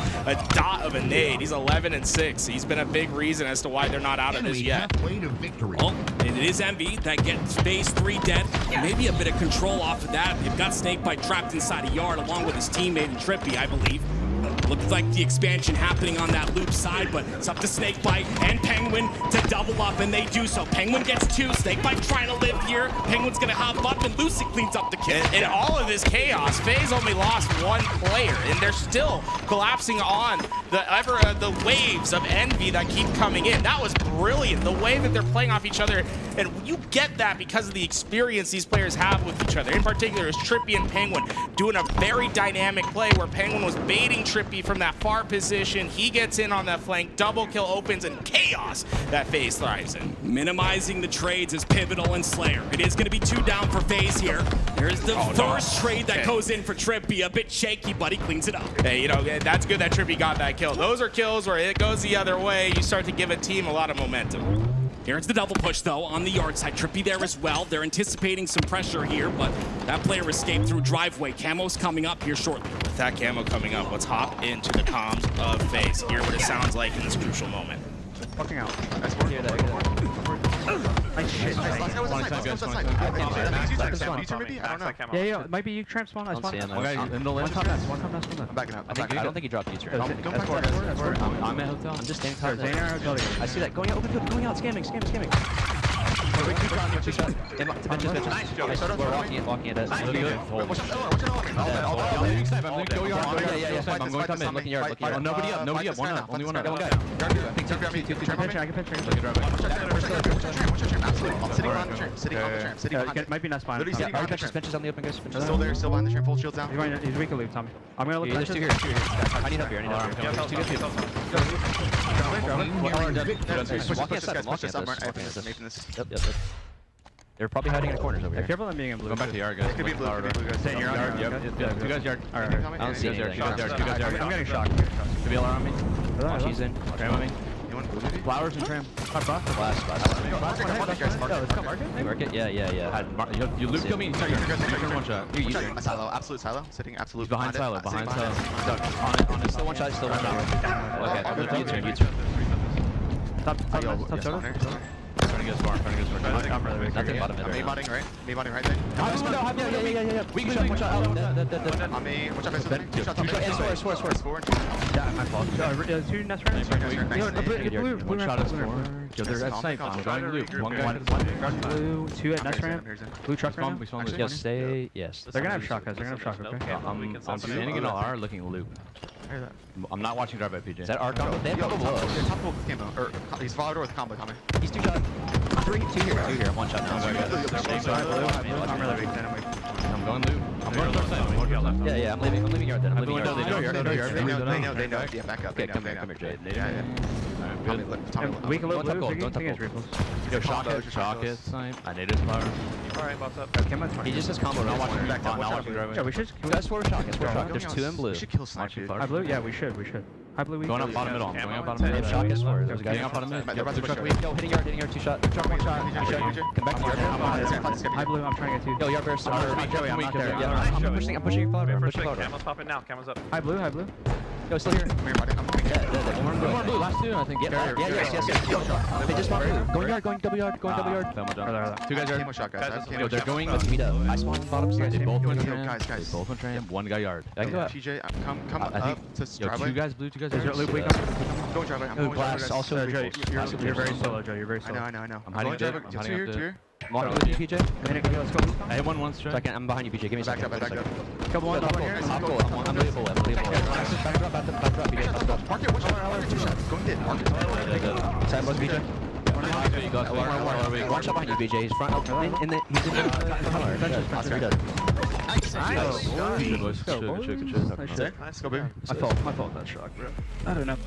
dot of a nade. He's 11-6. He's been a big reason as to why they're not out of this yet. Well, it is Envy that gets FaZe 3 dead. Maybe a bit of control off of that. They've got Snakebite trapped inside a yard along with his teammate and Trippy, I believe. Looks like the expansion happening on that loop side, but it's up to Snakebite and Penguin to double up, and they do so. Penguin gets 2. Snakebite trying to live here. Penguin's gonna hop up, and Lucy cleans up the kill. In all of this chaos, FaZe only lost 1 player, and they're still collapsing on the waves of Envy that keep coming in. That was brilliant, the way that they're playing off each other, and you get that because of the experience these players have with each other. In particular, is Trippy and Penguin doing a very dynamic play where Penguin was baiting Trippy from that far position. He gets in on that flank, double kill opens, and chaos that FaZe thrives in. Minimizing the trades is pivotal in Slayer. It is going to be 2 down for FaZe here. There's the first trade that goes in for Trippy. A bit shaky, but he cleans it up. Hey, you know, that's good that Trippy got that kill. Those are kills where it goes the other way. You start to give a team a lot of momentum. Here's the double push, though, on the yard side. Trippy there as well. They're anticipating some pressure here, but that player escaped through driveway. Camo's coming up here shortly. With that camo coming up, let's hop into the comms of FaZe. Hear what it sounds like in this crucial moment. Fucking out. Nice work. Nice shit. Let's go outside. Yeah, might be you tramp spawn. I spawn. One top nest. I'm backing up. I don't think he dropped U-turn. I'm at hotel. I'm just standing top. I see that. Going out, open, going out, scamming. Nice, Joe. We're walking it. I'm going top mid, looking yard. Nobody up. One up. Only one up. One guy. I can pinch. It might be not spawn. Benches on the open, guys. Still there, still behind the tram, full shields down. He's weak to leave, Tommy. I'm gonna look at this. 2 here. I need help here. There's 2 good people. Yep. They're probably hiding in the corners over here. Careful them being in blue. Go back to yard, guys. Could be blue, guys. Stay in your yard. Yep. 2 guys yard. Alright. I don't see anything. 2 guys yard. I'm getting shocked. Could be alarm on me. Watch he's in. Tram on me. Flowers and tram. Let's come market. Yeah. You loop kill me and start your one shot. You're Silo, absolute silo. Sitting absolute behind silo. On it. Still one shot. Okay. U-turn. Top Trying to get smart. I'm really weak. Nothing bottom mid. Me botting right there. Yeah. We can one shot. On me, watch out, Score. Yeah, my fault. 2 nest rounds. One shot is 4. Yo, they're at snipe. I'm going loop. One guy. Blue, 2 at nest ramp. Blue truck right now. Yes, stay. Yes. They're gonna have shock, guys. Okay. I'm standing in LR looking loop. I'm not watching drive by PJ. Is that our combo? They have combo below. Top camo. Or he's followed with combo coming. He's 2 shot. 2 here. 2 here. 1 shot now. I'm really weak. I'm going loop. I'm going left. Yeah. I'm leaving yard then. I'm leaving yard. They know. Yeah, back up. Okay, come here, Jade. Yeah. We can loop blue. Don't touch gold. Yo, shock it. Snipe. I need his power. Alright, boss up. He just has combo. Not watching back. Not watching driveway. Yeah, we should. Guys, 4 shock. There's 2 in blue. We should kill Snipe, dude. Blue? Yeah, we should. High blue weak. Going up bottom middle. Going up bottom They middle. have shot gets for it. Those guys Getting up bottom middle. Yo, hitting yard, 2 shot. Come back to yard. High blue, I'm trying to get 2. Yo, yard bear, Joey, I'm not there. Yeah, I'm pushing your flower. I'm pushing flower. Camel's popping now. Camel's up. High blue. Yo, still here. One more blue, last 2, I think. Yeah, yes. They just spawned blue. Going yard, going double yard. Two guys are. Camo shot, guys. Yo, they're going. Meet up. I spawned bottom stairs. They both went tram. Guys. They both went tram. One guy yard. I can go up. TJ, come I think. up to Yo, driveway. 2 guys blue. 2 guys. Is there loop weak? Go driveway. I'm going Glass driveway. also. Joe, you're very solo, Joe. You're very solo. I know. I'm I'm hiding going up there. driveway. I'm Two hiding here, up two there. here. Walk with you, PJ. Let's go. I hit one straight. Second, I'm behind you, PJ. Give me a second. Back up. Couple one. I'm leavable. Back drop, PJ. Let's go. Mark it. Which one? 2 shots. Go and get. Mark it. Side boss, PJ. One shot behind you, BJ. He's front. He's in the tunnel. Oscar, he does. Good boys. Good. Nice. Go big. My fault. That shock, bro. I don't know.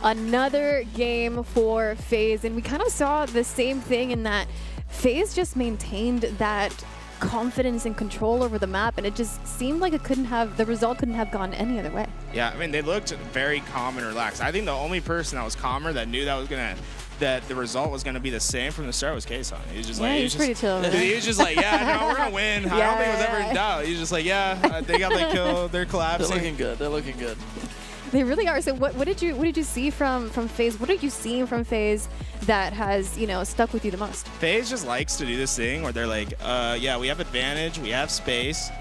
Another game for FaZe, and we kind of saw the same thing in that FaZe just maintained that confidence and control over the map, and it just seemed like the result couldn't have gone any other way. Yeah, I mean, they looked very calm and relaxed. I think the only person that was calmer, that knew that the result was gonna be the same from the start, was Kason. He was just he's pretty chill. He was just like, yeah, no, we're gonna win. I don't think it was ever in doubt. He's just like, yeah, they got the kill. They're collapsing. They're looking good. They really are. So what did you see from FaZe? What are you seeing from FaZe that has stuck with you the most? FaZe just likes to do this thing where they're like, yeah, we have advantage, we have space,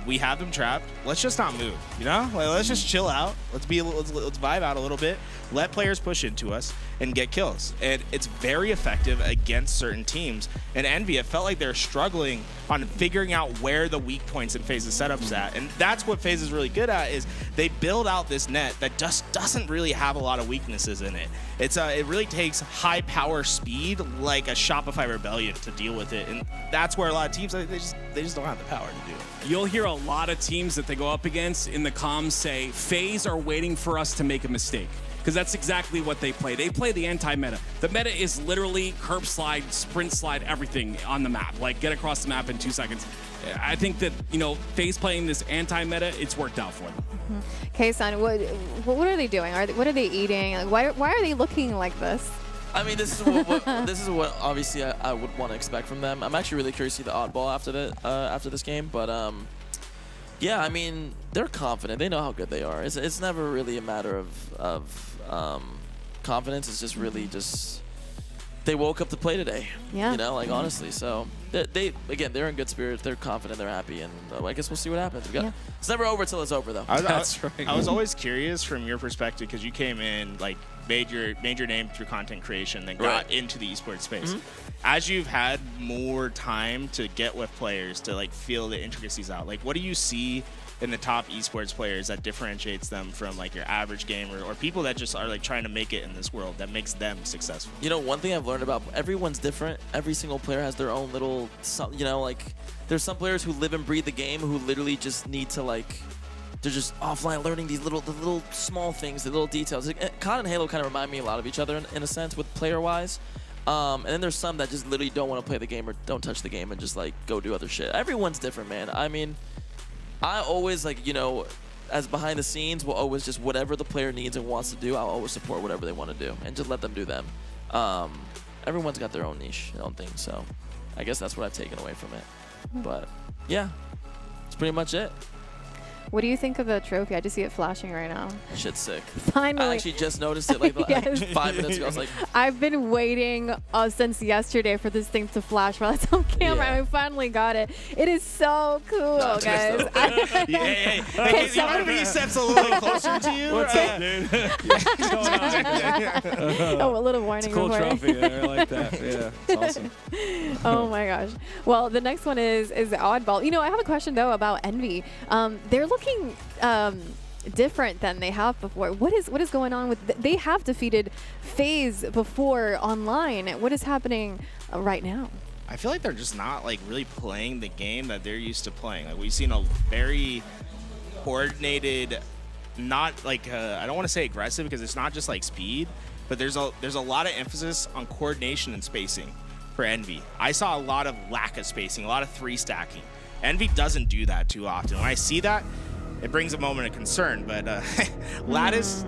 we have them trapped. Let's just not move, Like, let's just chill out. Let's vibe out a little bit. Let players push into us and get kills. And it's very effective against certain teams. And Envy, it felt like they're struggling on figuring out where the weak points in FaZe's setup's at. And that's what FaZe is really good at, is they build out this net that just doesn't really have a lot of weaknesses in it. It really takes high power speed like a Shopify Rebellion to deal with it. And that's where a lot of teams, they just don't have the power to do it. You'll hear a lot of teams that they go up against in the comms say, FaZe are waiting for us to make a mistake. Because that's exactly what they play. They play the anti-meta. The meta is literally curb slide, sprint slide, everything on the map. Like, get across the map in 2 seconds. I think that, FaZe playing this anti-meta, it's worked out for them. Kason, what are they doing? What are they eating? Like, why are they looking like this? I mean, this is what obviously I would want to expect from them. I'm actually really curious to see the oddball after this game, but yeah, I mean, they're confident. They know how good they are. It's never really a matter of confidence. It's just really they woke up to play today. Yeah. Like, honestly. So they're in good spirits. They're confident. They're happy, and I guess we'll see what happens. It's never over till it's over, though. That's right. I was always curious from your perspective, because you came in, like, made your name through content creation, then got into the esports space. As you've had more time to get with players to like feel the intricacies out, like, what do you see in the top esports players that differentiates them from like your average gamer or people that just are like trying to make it in this world, that makes them successful? One thing I've learned about everyone's different. Every single player has their own little, like, there's some players who live and breathe the game who literally just need to, like, they're just offline learning these little small things, the little details. COD and Halo kind of remind me a lot of each other in a sense with player-wise. And then there's some that just literally don't want to play the game or don't touch the game and just like go do other shit. Everyone's different, man. I mean, I always like, as behind the scenes, will always just whatever the player needs and wants to do, I'll always support whatever they want to do and just let them do them. Everyone's got their own niche, their own thing. So I guess that's what I've taken away from it. But yeah, that's pretty much it. What do you think of the trophy? I just see it flashing right now. Shit's sick. Finally. I actually just noticed it like 5 minutes ago. I was like, I've been waiting since yesterday for this thing to flash while it's on camera, and we finally got it. It is so cool, guys. Hey, you want me steps a little closer to you? What's up, dude? Oh, a little warning. It's a cool before. trophy. I like that. Yeah, it's awesome. Oh my gosh. Well, the next one is oddball. I have a question though about Envy. They're looking different than they have before. What is going on with? They have defeated FaZe before online. What is happening right now? I feel like they're just not like really playing the game that they're used to playing. Like, we've seen a very coordinated, not like I don't want to say aggressive because it's not just like speed, but there's a lot of emphasis on coordination and spacing for Envy. I saw a lot of lack of spacing, a lot of 3 stacking. Envy doesn't do that too often. When I see that, it brings a moment of concern. But Lattice,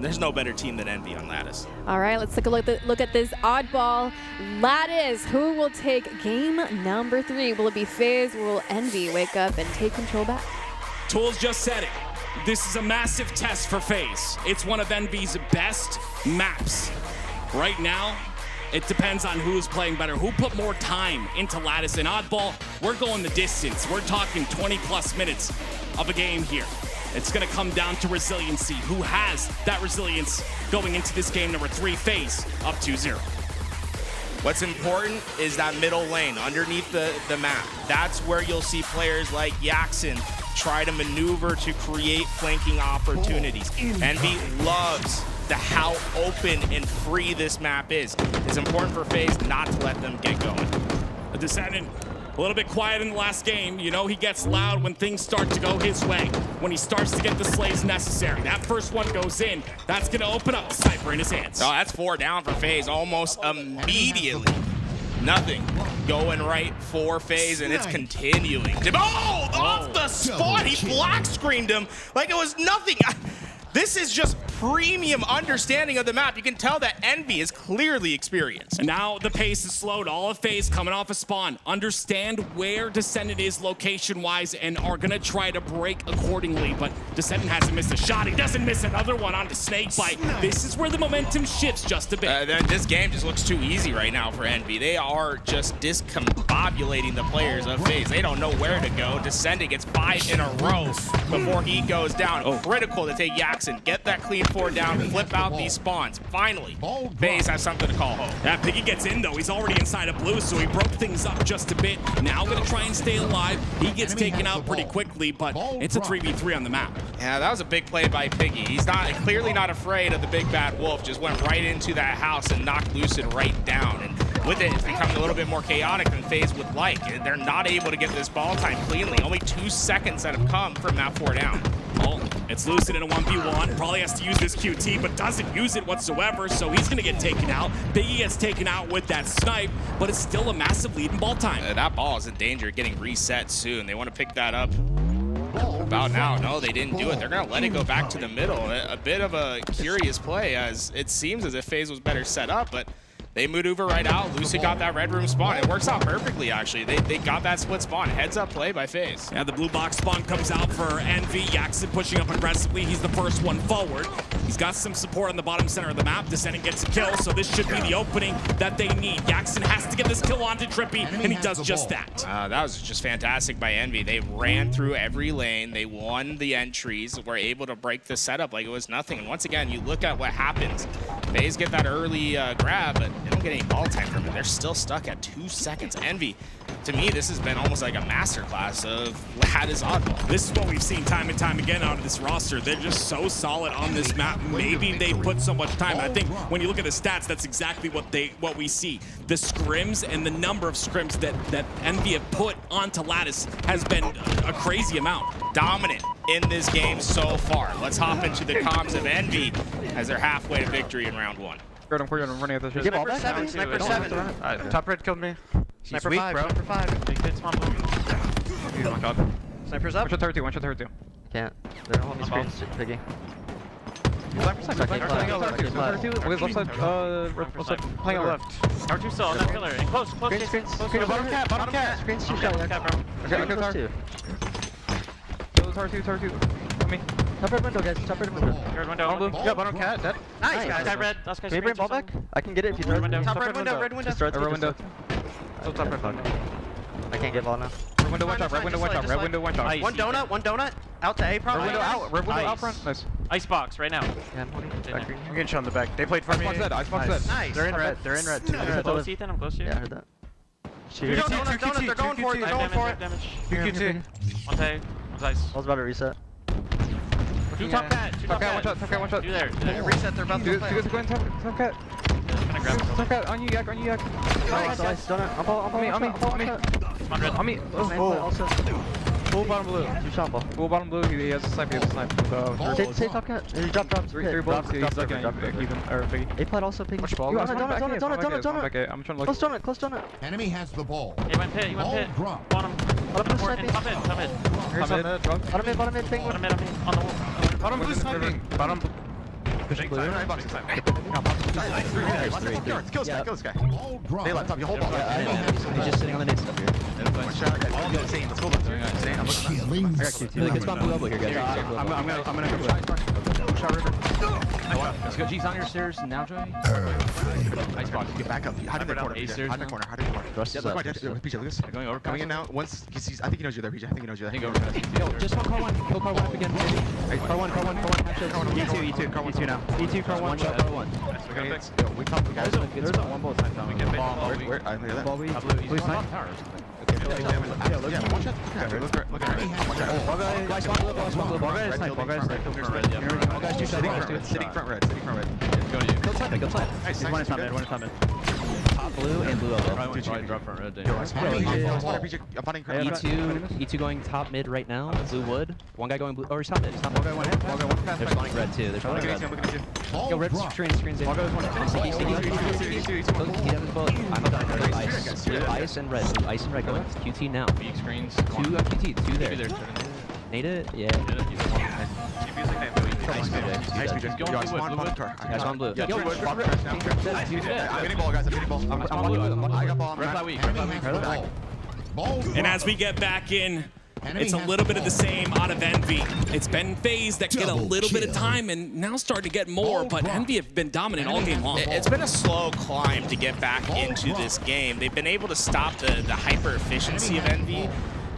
There's no better team than Envy on Lattice. All right, let's take a look at this oddball. Lattice, who will take game number 3? Will it be FaZe or will Envy wake up and take control back? Tools just said it. This is a massive test for FaZe. It's one of Envy's best maps. Right now, it depends on who's playing better, who put more time into Lattice. And Oddball, we're going the distance. We're talking 20+ minutes of a game here. It's going to come down to resiliency. Who has that resilience going into this game number 3? FaZe up 2-0. What's important is that middle lane underneath the map. That's where you'll see players like Yaxin try to maneuver to create flanking opportunities. Envy loves how open and free this map is. It's important for FaZe not to let them get going. A Descendant, a little bit quiet in the last game. You know, he gets loud when things start to go his way, when he starts to get the slays necessary. That first one goes in. That's going to open up a sniper in his hands. Oh, that's 4 down for FaZe almost immediately. Nothing going right for FaZe, and it's continuing. Oh, off the spot, he black screened him like it was nothing. This is just premium understanding of the map. You can tell that Envy is clearly experienced. And now the pace is slowed. All of FaZe coming off a spawn. Understand where Descendant is location-wise and are going to try to break accordingly. But Descendant hasn't missed a shot. He doesn't miss another one onto Snakebite. This is where the momentum shifts just a bit. This game just looks too easy right now for Envy. They are just discombobulating the players of FaZe. They don't know where to go. Descendant gets 5 in a row before he goes down. Critical to take Yaxin. Get that clean 4 down, flip out these spawns. Finally, FaZe has something to call home. Yeah, Piggy gets in though. He's already inside of blue, so he broke things up just a bit. Now gonna try and stay alive. He gets taken out pretty quickly, but it's a 3v3 on the map. Yeah, that was a big play by Piggy. He's clearly not afraid of the big bad wolf. Just went right into that house and knocked Lucid right down. And with it, it's becoming a little bit more chaotic than FaZe would like. They're not able to get this ball time cleanly. Only 2 seconds that have come from that 4 down. Oh, it's Lucid in a 1v1. Probably has to use this QT, but doesn't use it whatsoever, so he's going to get taken out. Piggy gets taken out with that snipe, but it's still a massive lead in ball time. That ball is in danger of getting reset soon. They want to pick that up about now. No, they didn't do it. They're going to let it go back to the middle. A bit of a curious play, as it seems as if FaZe was better set up, but they maneuver right out. Lucid got that red room spawn. It works out perfectly, actually. They got that split spawn. Heads up play by FaZe. Yeah, the blue box spawn comes out for Envy. Yaxin pushing up aggressively. He's the first one forward. He's got some support on the bottom center of the map. Descendant gets a kill, so this should be the opening that they need. Yaxin has to get this kill onto Trippy, and he does just that. That was just fantastic by Envy. They ran through every lane. They won the entries. Were able to break the setup like it was nothing. And once again, you look at what happens. FaZe get that early grab, but they don't get any ball time from it. They're still stuck at 2 seconds. Envy, to me, this has been almost like a masterclass of Lattice oddball. This is what we've seen time and time again out of this roster. They're just so solid on this map. Maybe they put so much time. I think when you look at the stats, that's exactly what we see. The scrims and the number of scrims that Envy have put onto Lattice has been a crazy amount. Dominant in this game so far. Let's hop into the comms of Envy as they're halfway to victory in round 1. I'm running at this shit. Sniper 7, Sniper 7. Top red killed me. Sniper weak, 5, bro. Sniper 5. Big hits, mom. One shot. Sniper's up. One shot 32, one shot 32. Can't. They're on the screen, Piggy. Left side, left side, playing on left. R2 still on that pillar. And close. Screen. Bottom cat. Screen's 2 shot. Okay, Close 2. Tar2. On me. Top red window, guys. Top red window. Third window. Bottom blue. Yeah, bottom cat. Dead. Nice, guys. That red. That's Can you bring ball back? I can get it if you throw it. Top red window. Red window. Just throw it. Red window. Still top red window. I can't get ball now. Red window, one shot. Red window, one shot. Red window, one shot. One donut. Out to A Red window out. Red window out front. Nice. Icebox right now. Yeah, I'm getting shot in the back. They played for me. Icebox dead. Nice. They're in red. I'm close, Ethan. I'm close to you. Yeah, I heard that. Donut. They're going for it. They're going for it. QT. One tag. One's ice. I was about to reset. Two top cat. Top cat, one shot. Two there. Reset, they're about to play. Go in top cat. Top cat, on you, Yak. Nice. Donut. On me. Also. Full bottom blue. 2 shot ball. Full bottom blue, he has a sniper, Say top cat. He dropped. 3 bullets, he's looking at even, or Piggy. A plant also, Piggy. Donut. I'm trying to look. Close donut. Enemy has the ball. He went pit. Bottom. Top mid. Bottom mid, thing. Bottom mid. On the wall. Bottom blue sniping. Bottom pushing blue. Right box inside. Kill this guy. They left top. You hold ball. He's just sitting on the nade stuff here. One shot. Insane. Let's go back. Insane. I'm looking. I got QT. Really good spawn blue elbow here, guys. I'm gonna go shot river. Let's go. G's on your stairs now, Joey. Icebox. Get back up. Hide in the corner. Hide in the corner. Hide in the corner. Rush is Look, up. PJ, look at this. Going over. Coming in now. Once he sees, I think he knows you're there, PJ. I think he knows you're there. Yo, just hold car one. Kill car one up again, baby. Car one. Half shield. E2 now. E2 car one. One shot, car one. We top the guys. There's a one ball time. We can make Where? I hear that. Ball we. Blue snipe. Tower or something. Yeah, one shot. Look at it. Ball guy spawn blue. Ball guy snipe. Ball guy snipe. Ball guys two shots. Sitting front red. Sitting front red. Go to you. Kill snipe. Nice. One is not mid. Top blue and blue elbow. Probably drop front red. E2 going top mid right now. Blue wood. One guy going blue. Oh, he's top mid. One guy one hit. They're spawning red too. They're spawning red. Yo, red screens in. He doesn't bullet. I'm about to ice. Blue ice and red. Blue ice and red going QT now. Weak screens. 2 on QT. 2 there. Nade it? Yeah. Nice, PJ. Guys on blue. I'm getting ball, guys. I'm getting ball. I got ball. And as we get back in, it's a little bit of the same out of Envy. It's been FaZe that get a little bit of time and now starting to get more, but Envy have been dominant all game long. It's been a slow climb to get back into this game. They've been able to stop the hyper efficiency of Envy,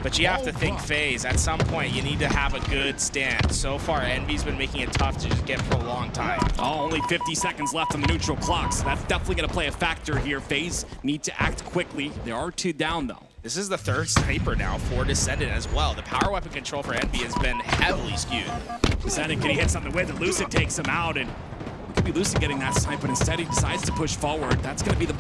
but you have to think FaZe. At some point, you need to have a good stand. So far, Envy's been making it tough to just get for a long time. Oh, only 50 seconds left on the neutral clock, so that's definitely going to play a factor here. FaZe need to act quickly. There are 2 down, though. This is the 3rd sniper now for Descendant as well. The power weapon control for Envy has been heavily skewed. Descendant, can he hit something with it? Lucid takes him out, and it could be Lucid getting that snipe, but instead he decides to push forward. That's going to be the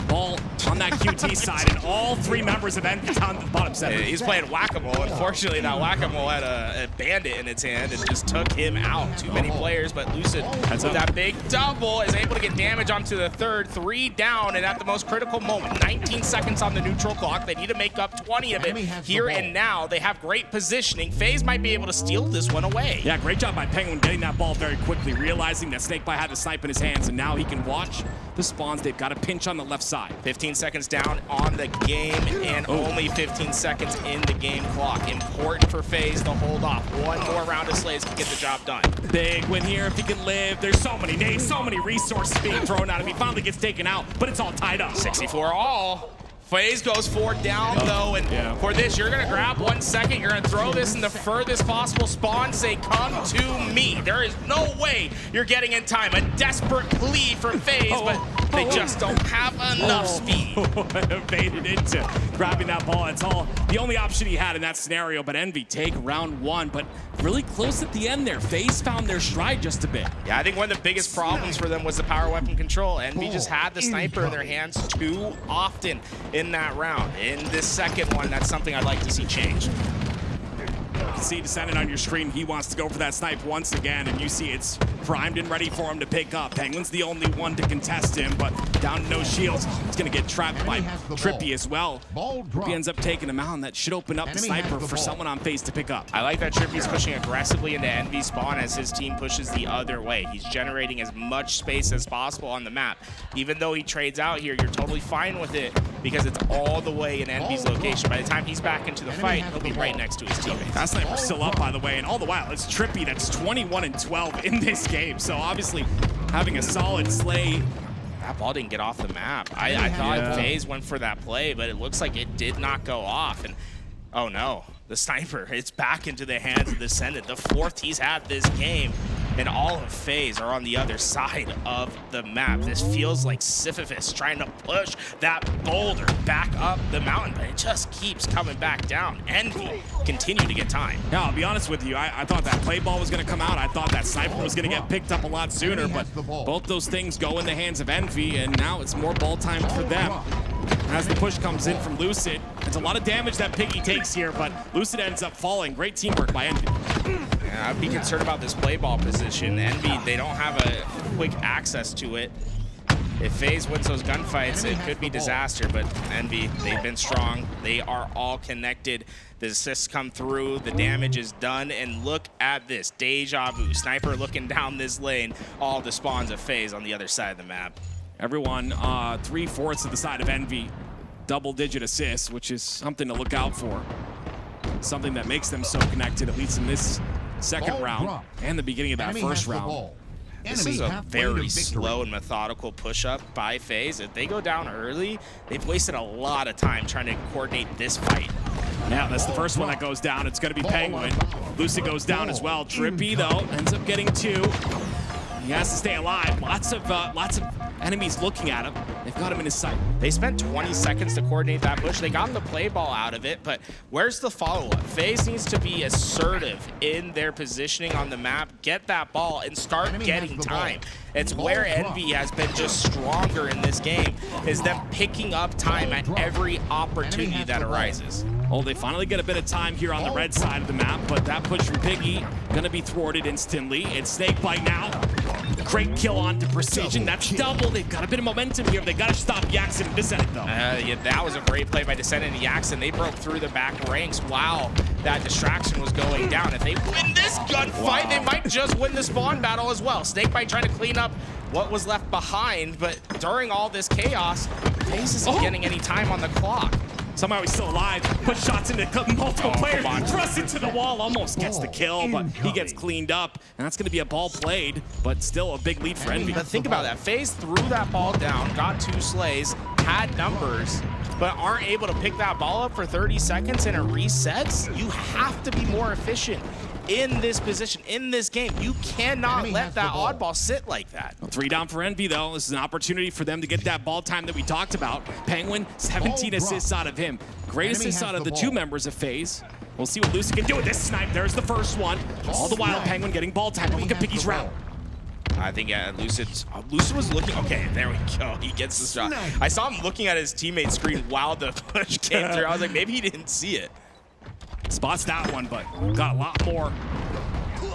ball on that QT side, and all 3 members of Envy down to the bottom center. He's playing whack-a-mole. Unfortunately, that whack-a-mole had a bandit in its hand and just took him out. Too many players, but Lucid, with that big double, is able to get damage onto the 3rd. 3 down, and at the most critical moment, 19 seconds on the neutral clock. They need to make up 20 of it here and now. They have great positioning. FaZe might be able to steal this one away. Yeah, great job by Penguin getting that ball very quickly, realizing that Snakebite had the snipe in his hands, and now he can watch the spawns. They've got a pinch on the left side. 15 seconds down on the game, and only 15 seconds in the game clock. Important for FaZe to hold off. One more round of slays can get the job done. Big win here if he can live. There's so many nades, so many resources being thrown at him. He finally gets taken out, but it's all tied up. 64 all. FaZe goes 4 down though, and for this, you're gonna grab 1 second, you're gonna throw this in the furthest possible spawn, say, come to me. There is no way you're getting in time. A desperate plea for FaZe, but they just don't have enough speed. Evaded into grabbing that ball. It's all the only option he had in that scenario, but Envy take round 1, but really close at the end there. FaZe found their stride just a bit. Yeah, I think one of the biggest problems for them was the power weapon control. Envy just had the sniper in their hands too often in that round. In this second one, that's something I'd like to see change. You can see Descendant on your screen. He wants to go for that snipe once again, and you see it's primed and ready for him to pick up. Penguin's the only one to contest him, but down to no shields. He's going to get trapped by Trippy as well. Trippy ends up taking him out, and that should open up the sniper for someone on FaZe to pick up. I like that Trippy's pushing aggressively into Envy spawn as his team pushes the other way. He's generating as much space as possible on the map. Even though he trades out here, you're totally fine with it because it's all the way in Envy's location. By the time he's back into the fight, he'll be right next to his teammates. That sniper's still up, by the way, and all the while, it's Trippy that's 21-12 in this game. So obviously, having a solid slay. That ball didn't get off the map. I thought FaZe went for that play, but it looks like it did not go off. And oh no, the sniper, it's back into the hands of Descendant. The 4th he's had this game, and all of FaZe are on the other side of the map. This feels like Sisyphus trying to push that boulder back up the mountain, but it just keeps coming back down. Envy continue to get time. Yeah, I'll be honest with you. I thought that play ball was going to come out. I thought that sniper was going to get picked up a lot sooner, but both those things go in the hands of Envy, and now it's more ball time for them. As the push comes in from Lucid, it's a lot of damage that Piggy takes here, but Lucid ends up falling. Great teamwork by Envy. Yeah, I'd be concerned about this play ball position. Envy, they don't have a quick access to it. if FaZe wins those gunfights, it could be disaster, but Envy, they've been strong. They are all connected. The assists come through, the damage is done, and look at this. Deja vu. Sniper looking down this lane, all the spawns of FaZe on the other side of the map. Everyone 3/4 of the side of Envy. Double-digit assists, which is something to look out for. Something that makes them so connected, at least in this second round and the beginning of that first round. This is a very slow and methodical push-up by FaZe. If they go down early, they've wasted a lot of time trying to coordinate this fight. Now, that's the first one that goes down. It's going to be Penguin. Lucid goes down as well. Trippy, though, ends up getting 2. He has to stay alive. Lots of enemies looking at him. They've got him in his sight. They spent 20 seconds to coordinate that push. They got the play ball out of it, but where's the follow-up? FaZe needs to be assertive in their positioning on the map, get that ball, and start getting time. It's where Envy has been just stronger in this game, is them picking up time at every opportunity that arises. Oh, they finally get a bit of time here on the red side of the map, but that push from Piggy gonna be thwarted instantly. It's Snakebite now. Great kill on to Precision. That's double. They've got a bit of momentum here. They gotta stop Yaxon and Descendant, though. Yeah, that was a great play by Descendant and Yaxon. They broke through the back ranks while that distraction was going down. If they win this gunfight, they might just win the spawn battle as well. Snakebite trying to clean up what was left behind, but during all this chaos, FaZe isn't getting any time on the clock. Somehow he's still alive. Put shots into multiple players. Thrust into the wall. Almost gets the kill, but he gets cleaned up. And that's going to be a ball played, but still a big lead for Envy. But think about that. FaZe threw that ball down, got 2 slays, had numbers, but aren't able to pick that ball up for 30 seconds and it resets. You have to be more efficient in this position, in this game. You cannot let that oddball sit like that. 3 down for Envy, though. This is an opportunity for them to get that ball time that we talked about. Penguin, 17 assists out of him. Great assists out of the 2 members of FaZe. We'll see what Lucid can do with this snipe. There's the first one. All the while, Penguin getting ball time. But look at Piggy's route. I think Lucid was looking, okay, there we go. He gets the shot. I saw him looking at his teammate's screen while the push came through. I was like, maybe he didn't see it. Spots that one, but got a lot more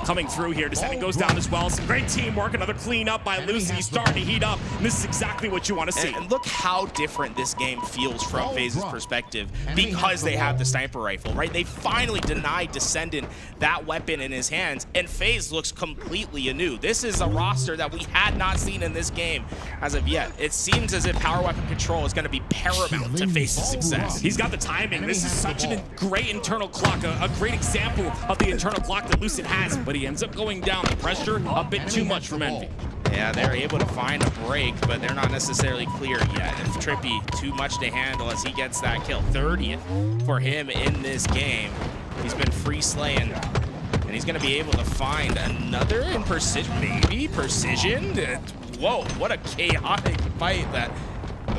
coming through here. Descendant goes down as well. Some great teamwork. Another clean up by Lucy. He's starting to heat up. And this is exactly what you want to see. And look how different this game feels from FaZe's perspective because they have the sniper rifle, right? They finally denied Descendant that weapon in his hands, and FaZe looks completely anew. This is a roster that we had not seen in this game as of yet. It seems as if power weapon control is going to be paramount to FaZe's success. He's got the timing. This is such a great internal clock, a great example of the internal clock that Lucid has, but he ends up going down. The pressure a bit too much from Envy. Yeah, they're able to find a break, but they're not necessarily clear yet. If Trippy, too much to handle as he gets that kill. 30th for him in this game. He's been free slaying, and he's going to be able to find another in precision, maybe precision. Whoa, what a chaotic fight that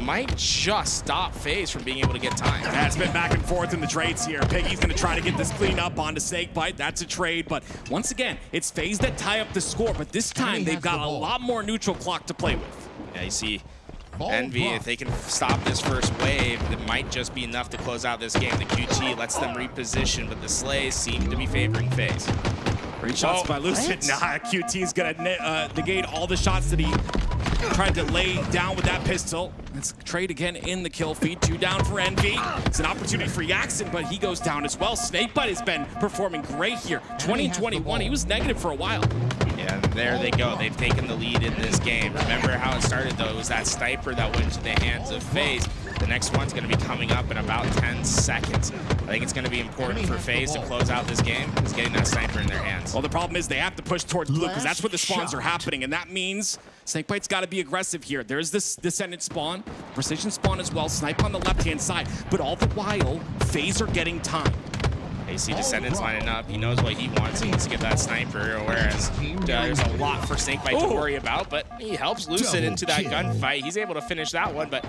might just stop FaZe from being able to get time. Yeah, it's been back and forth in the trades here. Piggy's going to try to get this clean up onto Snakebite. That's a trade, but once again, it's FaZe that tie up the score, but this time they've got a lot more neutral clock to play with. Yeah, you see Envy, if they can stop this first wave, it might just be enough to close out this game. The QT lets them reposition, but the slays seem to be favoring FaZe. Great shots by Lucid. Nah, QT's going to negate all the shots that he tried to lay down with that pistol. Let's trade again in the kill feed. 2 down for Envy. It's an opportunity for Yaxon, but he goes down as well. Snakebite has been performing great here. 2021, he was negative for a while. Yeah, there they go. They've taken the lead in this game. Remember how it started, though? It was that sniper that went into the hands of FaZe. The next one's going to be coming up in about 10 seconds. I think it's going to be important for FaZe to close out this game, is getting that sniper in their hands. Well, the problem is they have to push towards blue because that's where the spawns are happening, and that means Snakebite's got to be aggressive here. There's this Descendant spawn, Precision spawn as well, Snipe on the left-hand side, but all the while, FaZe are getting time. You see Descendants lining up. He knows what he wants. He needs to get that sniper, whereas there's a lot for Snakebite to worry about, but he helps Lucid into that gunfight. He's able to finish that one, but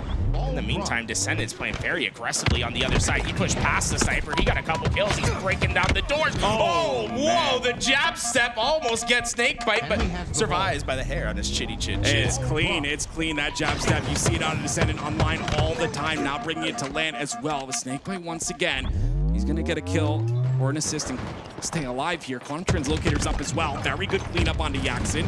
in the meantime, Descendants playing very aggressively on the other side. He pushed past the sniper. He got a couple kills. He's breaking down the doors. Oh, whoa, the jab step almost gets Snakebite, but survives by the hair on his chitty chin. It's clean. It's clean, that jab step. You see it on a Descendant online all the time, now bringing it to LAN as well. The Snakebite once again. He's going to get a kill or an assist and staying alive here. Quantum Translocators up as well. Very good cleanup onto Jackson.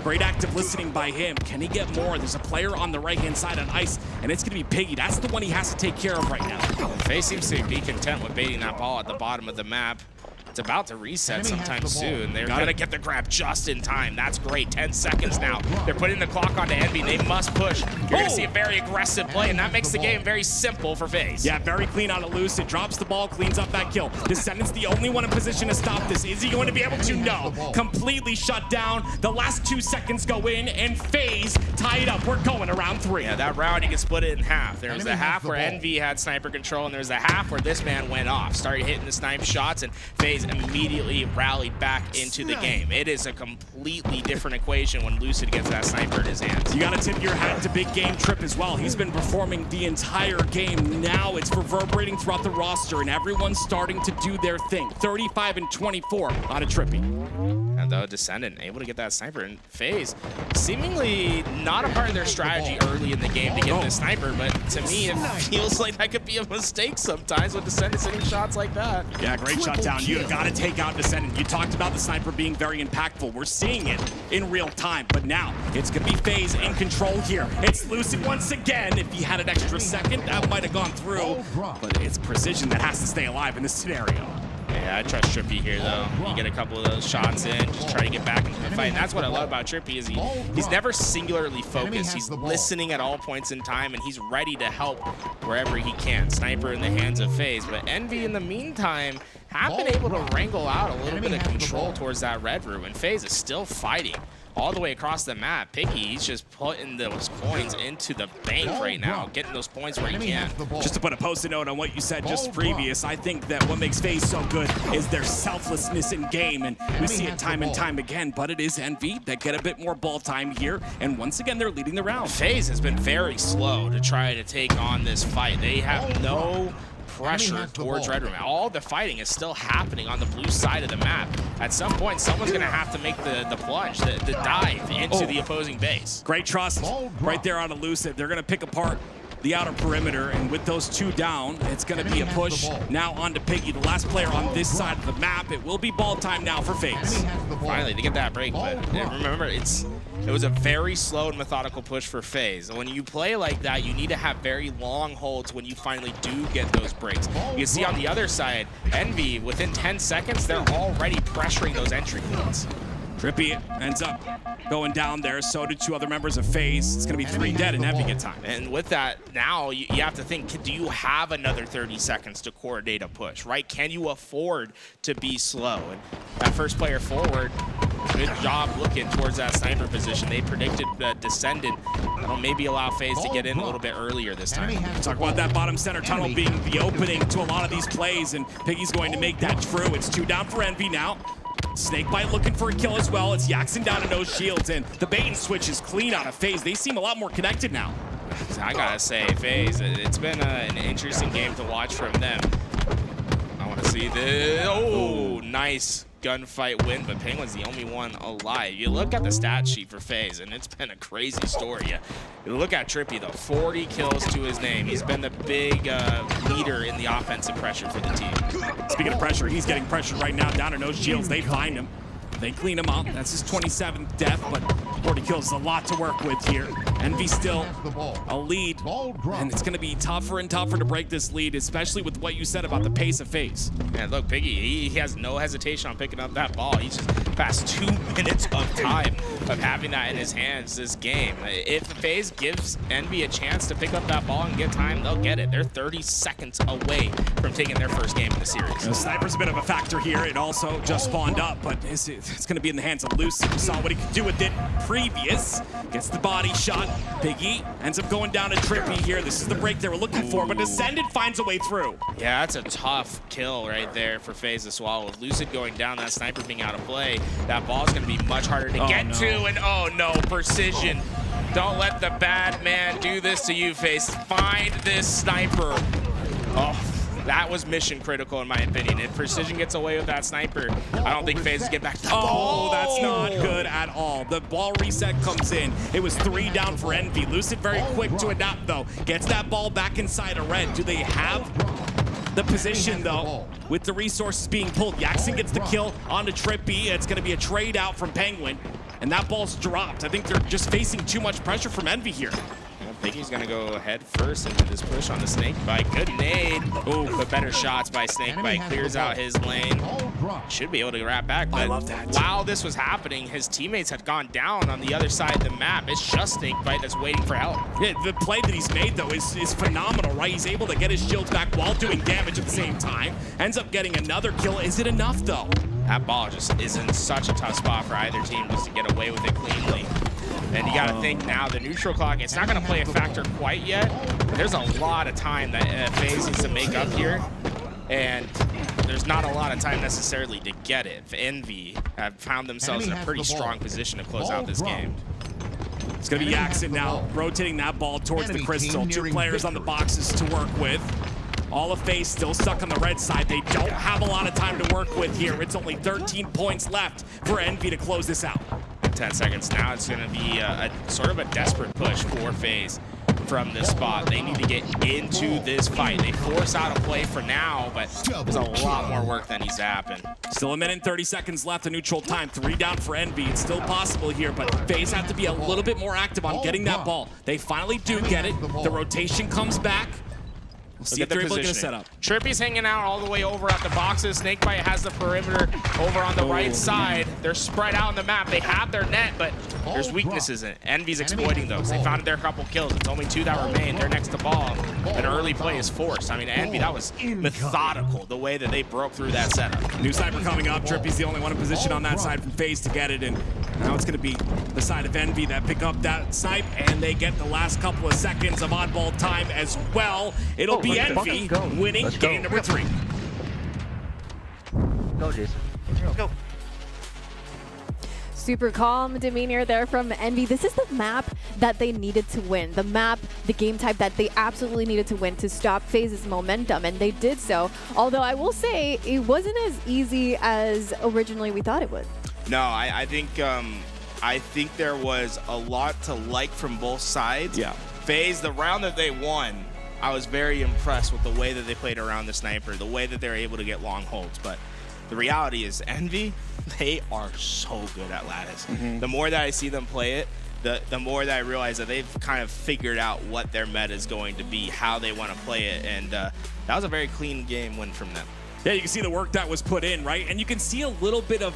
Great active listening by him. Can he get more? There's a player on the right-hand side on ice, and it's going to be Piggy. That's the one he has to take care of right now. FaZe seems to be content with baiting that ball at the bottom of the map. It's about to reset sometime soon. They're going to get the grab just in time. That's great. 10 seconds now. They're putting the clock onto Envy. They must push. You're going to see a very aggressive play, and that makes the game very simple for FaZe. Yeah, very clean out of Lucid. Drops the ball, cleans up that kill. Descendant's the only one in position to stop this. Is he going to be able to? No. Completely shut down. The last 2 seconds go in, and FaZe tie it up. We're going to round 3. Yeah, that round, you can split it in half. There was a half where Envy had sniper control, and there was a half where this man went off. Started hitting the snipe shots, and FaZe immediately rallied back into the game. It is a completely different equation when Lucid gets that sniper in his hands. You got to tip your hat to Big Game Trip as well. He's been performing the entire game. Now it's reverberating throughout the roster, and everyone's starting to do their thing. 35 and 24 out of Trippy. And though Descendant able to get that sniper, and FaZe seemingly not a part of their strategy early in the game to get this sniper, but to me it feels like that could be a mistake sometimes with Descendant hitting shots like that. Yeah, great shutdown. You got to take out Descendant. You talked about the sniper being very impactful. We're seeing it in real time, but now it's going to be FaZe in control here. It's Lucid once again. If he had an extra second, that might have gone through, but it's precision that has to stay alive in this scenario. Yeah, I trust Trippy here, though. You get a couple of those shots in, just try to get back into the fight. And that's what I love about Trippy is he's never singularly focused. He's listening at all points in time, and he's ready to help wherever he can. Sniper in the hands of FaZe. But Envy, in the meantime, have been able to wrangle out a little bit of control towards that red room, and FaZe is still fighting all the way across the map. Piggy, he's just putting those coins into the bank right now, getting those points where he can. Just to put a post-it note on what you said just previous, I think that what makes FaZe so good is their selflessness in game, and we see it time and time again, but it is Envy that get a bit more ball time here, and once again, they're leading the round. FaZe has been very slow to try to take on this fight. They have no pressure towards Red Room. All the fighting is still happening on the blue side of the map. At some point, someone's going to have to make the plunge, the dive into the opposing base. Great trust right there on a Lucid. They're going to pick apart the outer perimeter, and with those two down, it's going to be a push now onto Piggy, the last player on this side of the map. It will be ball time now for FaZe. Finally, they get that break, but remember, it was a very slow and methodical push for FaZe. When you play like that, you need to have very long holds when you finally do get those breaks. You can see on the other side, Envy, within 10 seconds, they're already pressuring those entry points. Trippy ends up going down there. So did 2 other members of FaZe. It's going to be 3 dead in Envy get time. And with that, now you have to think, do you have another 30 seconds to coordinate a push, right? Can you afford to be slow? And that first player forward, good job looking towards that sniper position. They predicted Descendant. That'll maybe allow FaZe to get in a little bit earlier this time. Talk about that bottom center tunnel being the opening to a lot of these plays, and Piggy's going to make that true. It's 2 down for Envy now. Snakebite looking for a kill as well. It's Jackson down to no shields, and the bait and switch is clean out of FaZe. They seem a lot more connected now. I gotta say, FaZe, it's been an interesting game to watch from them. I want to see this. Oh, nice gunfight win, but Penguin's the only one alive. You look at the stat sheet for FaZe, and it's been a crazy story. You look at Trippy, though, 40 kills to his name. He's been the big leader in the offensive pressure for the team. Speaking of pressure, he's getting pressure right now down to no shields. They find him. They clean him up. That's his 27th death, but 40 kills is a lot to work with here. Envy still a lead, and it's going to be tougher and tougher to break this lead, especially with what you said about the pace of FaZe. And look, Piggy, he has no hesitation on picking up that ball. He's just past 2 minutes of time of having that in his hands this game. If FaZe gives Envy a chance to pick up that ball and get time, they'll get it. They're 30 seconds away from taking their first game in the series. The sniper's a bit of a factor here. It also just spawned up, but it's going to be in the hands of Lucid. We saw what he could do with it previous. Gets the body shot. Piggy ends up going down to Trippy here. This is the break they were looking for, but Descendant finds a way through. Yeah, that's a tough kill right there for FaZe to swallow. With Lucid going down, that sniper being out of play, that ball's going to be much harder to get to, and oh no, precision. Don't let the bad man do this to you, FaZe. Find this sniper. Oh, that was mission critical in my opinion. If Precision gets away with that sniper, I don't think FaZe get back to that ball. Oh, that's not good at all. The ball reset comes in. It was 3 down for Envy. Lucid very quick to adapt though. Gets that ball back inside of red. Do they have the position, though, with the resources being pulled. Jackson gets the kill onto Trippy. It's going to be a trade out from Penguin, and that ball's dropped. I think they're just facing too much pressure from Envy here. Piggy's gonna go head first into this push on the Snakebite. Good nade. Ooh, but better shots by Snakebite. Clears out his lane. Should be able to wrap back, but I love that. while this was happening, his teammates had gone down on the other side of the map. It's just Snakebite that's waiting for help. Yeah, the play that he's made, though, is phenomenal, right? He's able to get his shields back while doing damage at the same time. Ends up getting another kill. Is it enough, though? That ball just is in such a tough spot for either team just to get away with it cleanly. And you got to think now, the neutral clock, it's not going to play a factor quite yet. There's a lot of time that FaZe needs to make up here. And there's not a lot of time necessarily to get it. Envy have found themselves in a pretty strong position to close out this game. It's going to be Jackson now, rotating that ball towards the crystal. 2 players on the boxes to work with. All of FaZe still stuck on the red side. They don't have a lot of time to work with here. It's only 13 points left for Envy to close this out. 10 seconds now. It's going to be a sort of a desperate push for FaZe from this spot. They need to get into this fight. They force out a play for now, but there's a lot more work that needs to happen. Still 1 minute and 30 seconds left of neutral time. 3 down for Envy. It's still possible here, but FaZe have to be a little bit more active on getting that ball. They finally do get it. The rotation comes back. We'll see if they're able to get a setup. Trippy's hanging out all the way over at the boxes. Snakebite has the perimeter over on the right side. They're spread out on the map. They have their net, but there's weaknesses in it. Envy's exploiting those. They found their couple kills. It's only 2 that remain. They're next to ball. An early play is forced. I mean, Envy, that was methodical, the way that they broke through that setup. New sniper coming up. Trippy's the only one in position on that side from FaZe to get it, and now it's going to be the side of Envy that pick up that snipe, and they get the last couple of seconds of oddball time as well. It'll be Envy winning game number 3. Go, Jason. Let's go. Super calm demeanor there from Envy. This is the map that they needed to win. The map, the game type that they absolutely needed to win to stop FaZe's momentum, and they did so. Although I will say it wasn't as easy as originally we thought it would. No, I think there was a lot to like from both sides. Yeah. FaZe, the round that they won, I was very impressed with the way that they played around the sniper, the way that they're able to get long holds. But the reality is, Envy, they are so good at Lattice. The more that I see them play it, the more that I realize that they've kind of figured out what their meta is going to be, how they want to play it, and that was a very clean game win from them. Yeah, you can see the work that was put in, right? And you can see a little bit of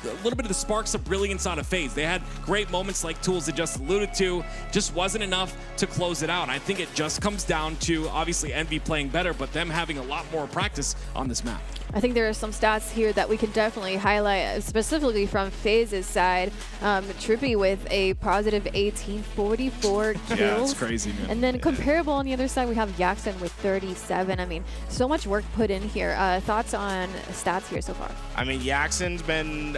the sparks of brilliance out of FaZe. They had great moments like Tools had just alluded to, just wasn't enough to close it out. And I think it just comes down to obviously Envy playing better, but them having a lot more practice on this map. I think there are some stats here that we can definitely highlight, specifically from FaZe's side. Trippy with a positive 18, 44 kills. Yeah, it's crazy, man. And then comparable on the other side, we have Jackson with 37. I mean, so much work put in here. Thoughts on stats here so far? I mean, Jackson's been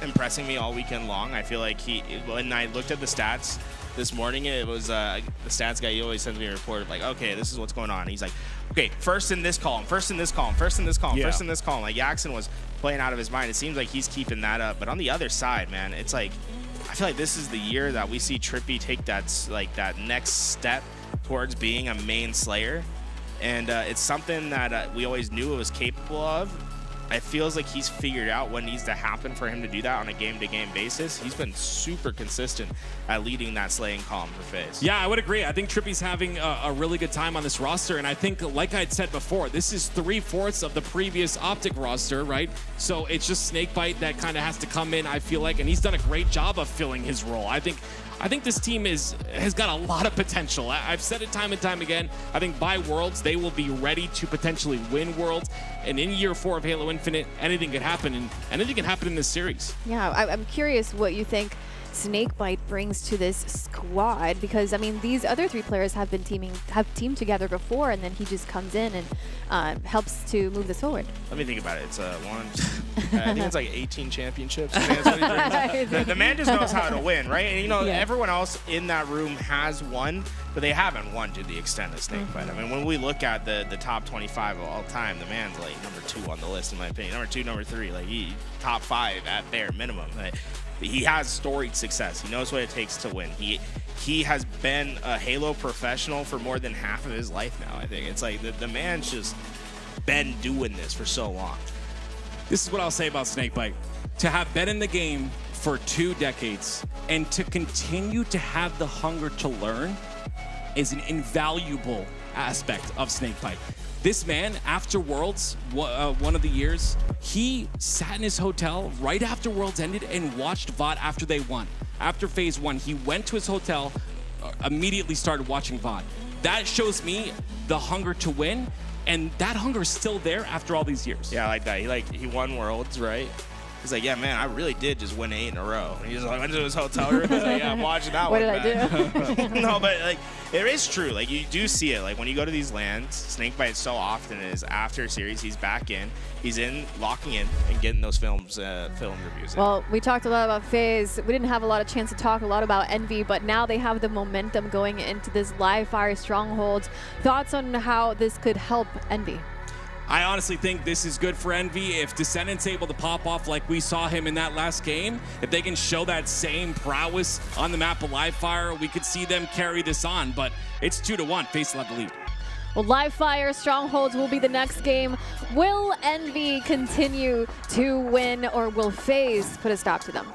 impressing me all weekend long. I feel like when I looked at the stats this morning, it was the stats guy, he always sends me a report of like, okay, this is what's going on. He's like, okay, first in this column, first in this column, first in this column, first in this column. Like, Jackson was playing out of his mind. It seems like he's keeping that up. But on the other side, man, it's like, I feel like this is the year that we see Trippy take that next step towards being a main slayer. And it's something that we always knew it was capable of. It feels like he's figured out what needs to happen for him to do that on a game-to-game basis. He's been super consistent at leading that slaying column for FaZe. Yeah, I would agree. I think Trippy's having a really good time on this roster, and I think, like I'd said before, this is 3/4 of the previous OpTic roster, right? So it's just Snakebite that kind of has to come in, I feel like, and he's done a great job of filling his role. I think this team has got a lot of potential. I've said it time and time again. I think by Worlds, they will be ready to potentially win Worlds. And in year 4 of Halo Infinite, anything could happen, and anything can happen in this series. Yeah, I'm curious what you think Snakebite brings to this squad, because I mean these other 3 players have teamed together before, and then he just comes in and helps to move this forward. Let me think about it. It's I think it's like 18 championships. I think that's what he brings. The man just knows how to win, right? And you know, everyone else in that room has won, but they haven't won to the extent of Snakebite. I mean, when we look at the top 25 of all time, the man's like number 2 on the list, in my opinion. Number 2, number 3, like he top 5 at bare minimum. Like, he has storied success. He knows what it takes to win. He has been a Halo professional for more than half of his life now, I think. It's like the man's just been doing this for so long. This is what I'll say about Snakebite. To have been in the game for 2 decades and to continue to have the hunger to learn is an invaluable aspect of Snakebite. This man, after Worlds, one of the years, he sat in his hotel right after Worlds ended and watched VOD after they won. After Phase 1, he went to his hotel, immediately started watching VOD. That shows me the hunger to win, and that hunger is still there after all these years. Yeah, I like that. He won Worlds, right? He's like, yeah, man, I really did just win 8 in a row. And he just like went to his hotel room. He's like, yeah, I'm watching that What one. did I do? No, but like, it is true. Like, you do see it. Like, when you go to these LANs, Snakebite so often is after a series, he's back in. He's locking in and getting those film reviews in. Well, we talked a lot about FaZe. We didn't have a lot of chance to talk a lot about Envy, but now they have the momentum going into this live fire strongholds. Thoughts on how this could help Envy? I honestly think this is good for Envy. If Descendant's able to pop off like we saw him in that last game, if they can show that same prowess on the map of live fire, we could see them carry this on, but it's 2-1. FaZe will have the lead. Well, live fire strongholds will be the next game. Will Envy continue to win, or will FaZe put a stop to them?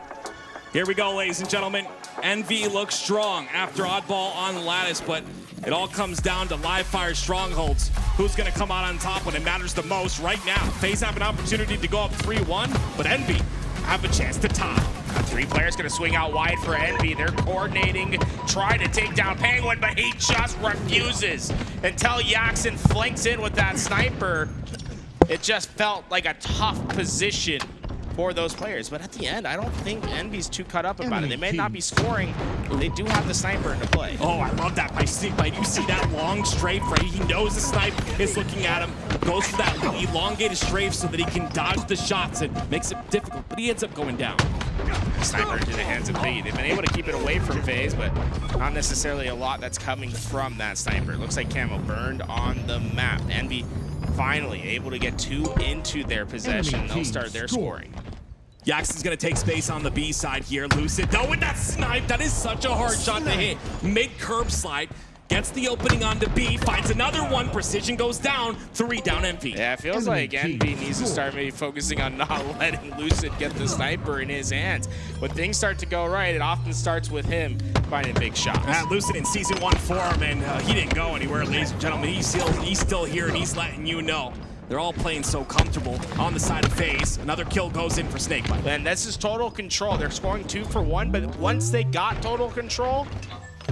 Here we go, ladies and gentlemen. Envy looks strong after oddball on Lattice, but it all comes down to live fire strongholds. Who's going to come out on top when it matters the most right now? FaZe have an opportunity to go up 3-1, but Envy have a chance to tie. 3 players going to swing out wide for Envy. They're coordinating, trying to take down Penguin, but he just refuses. Until Yaxon flanks in with that sniper, it just felt like a tough position for those players. But at the end, I don't think Envy's too cut up about it. They may not be scoring, but they do have the sniper into play. Oh, I love that by Snakebite. You see that long strafe, right? He knows the snipe is looking at him, goes for that elongated strafe so that he can dodge the shots. It makes it difficult, but he ends up going down. Sniper into the hands of Piggy. They've been able to keep it away from FaZe, but not necessarily a lot that's coming from that sniper. It looks like Camo burned on the map. Envy finally able to get 2 into their possession. They'll start their scoring. Yaxon's gonna take space on the B side here. Lucid, though, with that snipe, that is such a hard shot to hit. Mid-curb slide, gets the opening on the B, finds another one, precision goes down, 3 down Envy. Yeah, it feels like Envy needs to start maybe focusing on not letting Lucid get the sniper in his hands. When things start to go right, it often starts with him finding big shots. Lucid in Season 1 form, and he didn't go anywhere, ladies and gentlemen. He's still here, and he's letting you know. They're all playing so comfortable on the side of FaZe. Another kill goes in for Snakebite. And this is total control. They're scoring 2 for 1, but once they got total control,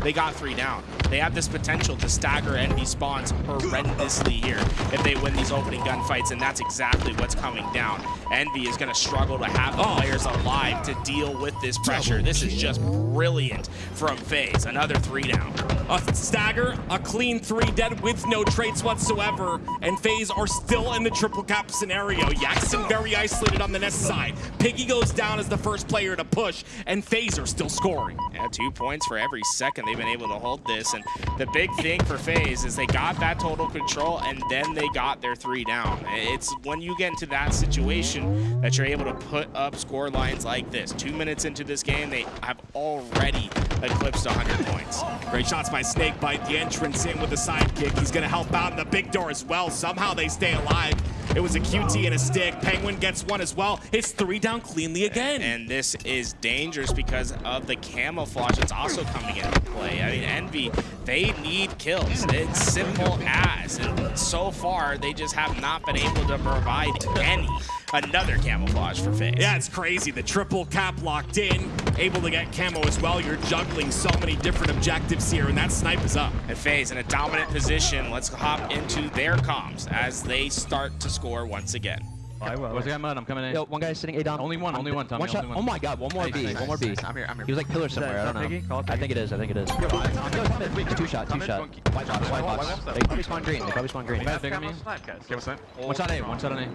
they got 3 down. They have this potential to stagger Envy spawns horrendously here if they win these opening gunfights, and that's exactly what's coming down. Envy is going to struggle to have the players alive to deal with this pressure. This is just brilliant from FaZe. Another 3 down. A stagger, a clean 3 dead with no traits whatsoever, and FaZe are still in the triple cap scenario. Yaxon very isolated on the Nest side. Piggy goes down as the first player to push, and FaZe are still scoring. Yeah, 2 points for every second they've been able to hold this, and the big thing for FaZe is they got that total control, and then they got their 3 down. It's when you get into that situation that you're able to put up score lines like this. 2 minutes into this game, they have already eclipsed 100 points. Great shots by Snakebite, the entrance in with the sidekick. He's gonna help out in the big door as well. Somehow they stay alive. It was a QT and a stick. Penguin gets 1 as well. It's 3 down cleanly again. And this is dangerous because of the camouflage that's also coming into play. I mean, Envy, they need kills. It's simple as. And so far, they just have not been able to provide any. Another camouflage for FaZe. Yeah, it's crazy. The triple cap locked in, able to get camo as well. You're juggling so many different objectives here, and that snipe is up. And FaZe in a dominant position. Let's hop into their comms as they start to score once again. I will. Where's the guy mud? I'm coming in. Yo, one guy's sitting A down. Only one, Tommy. One shot. Oh my god, one more B. Nice. One more B. I'm here. He was like pillar somewhere. I don't know. I think it is. Yo, Thomas, 2 shot. White box. They probably spawn green. You got a big on me? One shot A.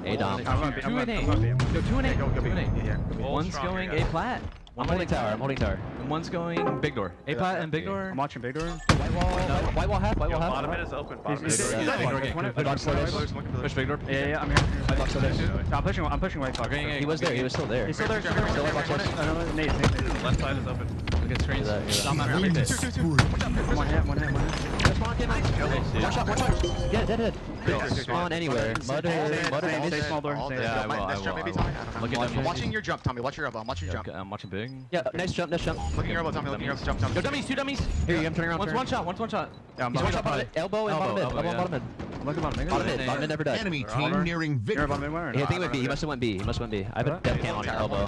A down. 2 and 8. Yo, 2 and 8. 2 and 8. One's going A plat. I'm holding tower. And one's going big door. A plat and big door. I'm watching big door. White wall half. Bottom mid is open. Push big door. Yeah, I'm here. White box I'm pushing white box. He was there. He was still there. He's still there. Still white box. Nate. Left side is open. Look at screens. One hit. spawn, get one shot. Yeah, dead. Spawn anywhere. Mud or small door. Yeah, I will. Maybe Tommy. I'm watching your jump, Tommy. Watch your elbow. I'm watching your jump. I'm watching big. Yeah, nice jump. Looking your elbow, Tommy. Looking your elbow. Jump. Yo, dummies, 2 dummies. Here, I'm turning around. One's one shot. Yeah, he's one shot bottom mid. Elbow and bottom mid. Bottom mid. Look at bottom Bottom mid never died. Enemy team nearing victory. Yeah, I think it went B. He must have went B. I have a death cam on your elbow.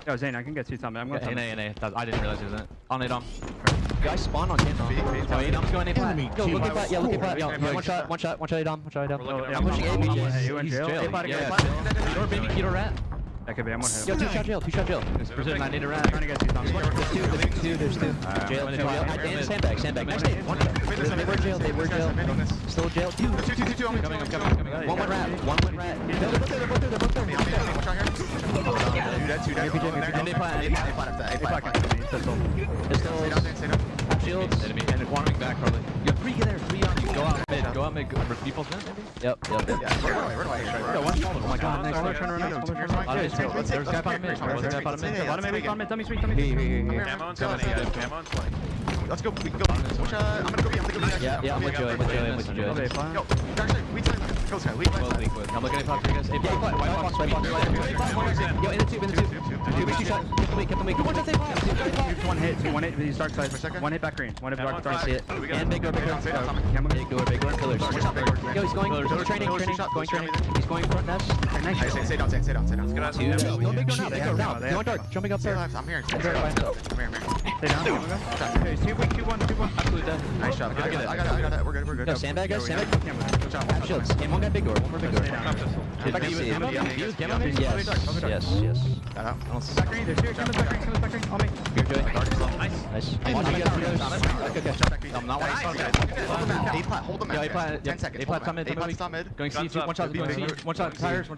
Yo, Zane, I can get 2 Tommy. I'm going to NA. I didn't realize he was in it. On it, on. Guys spawn on Canton. I'm going A plat. Yo, look at plat. Yeah, look at plat. Yo, one shot A dom. I'm pushing A, BJ. You in jail? Keto baby, keto rat. That could be. I'm on him. Yo, 2 shot jail. Precision, I need a rat. Trying to get 2 Tommy. There's two. Jail. And sandbag. Nice day. One shot. They were jail. Still jail. 2. Two. I'm Coming. One went rat. They're both there. Watch out here. Two dead. And they plat. Stay down. Shields. Enemy. And warming back, probably. You have 3 there. 3 on you. Go out mid. Default mid, maybe? Yep. Where do I? Yo, one small door. Oh my god, Nice. nice. Turn around. There's a guy bottom mid. Bottom maybe. Dummy sweet. Ammo on 20. Let's go. We can go. I'm gonna go B. Yeah, I'm with Joey. Okay, fine. Yo, actually, we time. Ghost guy. I'm looking at top for you guys. Yo, in the tube. 2 shot. Kept them weak. One shot, 1 hit. 1 hit. He starts side. 1 hit back green. 1 hit back dark. see it. And big door. Big door pillars. Yo, he's going training. He's going front nest. Nice. Stay down. Go big door now. Going dark. Jumping up there. I'm here. Stay down. Okay, 2 weak. 2-1. Absolutely dead. Nice job. I got it. We're good. Yo, sandbag guys. Have shields. And one guy big door. One more big door. He was Gamma? Yes. Got out. Back green. There's 2. Cameras back green. On me. You're Joey. I'm Nice. not one. Hold them Yeah, at 10 seconds. A plat top mid. Going C. One shot. One shot tires. I'm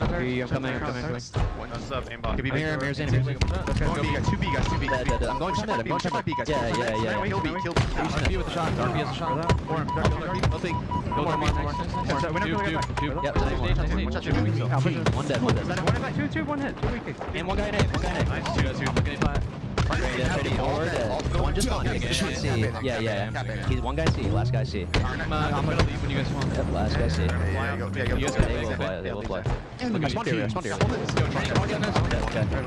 coming. What's up, aimbot? Mirror's in. Go B guys. 2 B guys. I'm going to mid. B guys. Yeah. Kill B. B with the shot. RP has a shot. Go more. Yep. One dead. One back. 2. 1 hit. 2 weak. And one guy in A. Nice. 2. I'm looking at plat. One just gone. C. Yeah. He's one guy C. Last guy C. I'm gonna leave when you guys want. Yep. Last guy C. You guys They will play. Spawn here. Okay.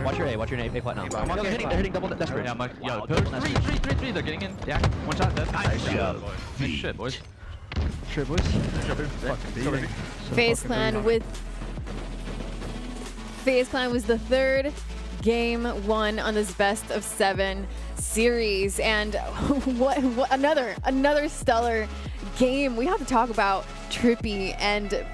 Watch your A. A plat now. They're hitting double desperate. Yeah, pillars. 3. They're getting in. Yeah. One shot dead. Nice job. Nice shit, boys. FaZe Clan was the 3rd game won on this best of 7 series, and what another stellar game. We have to talk about Trippy and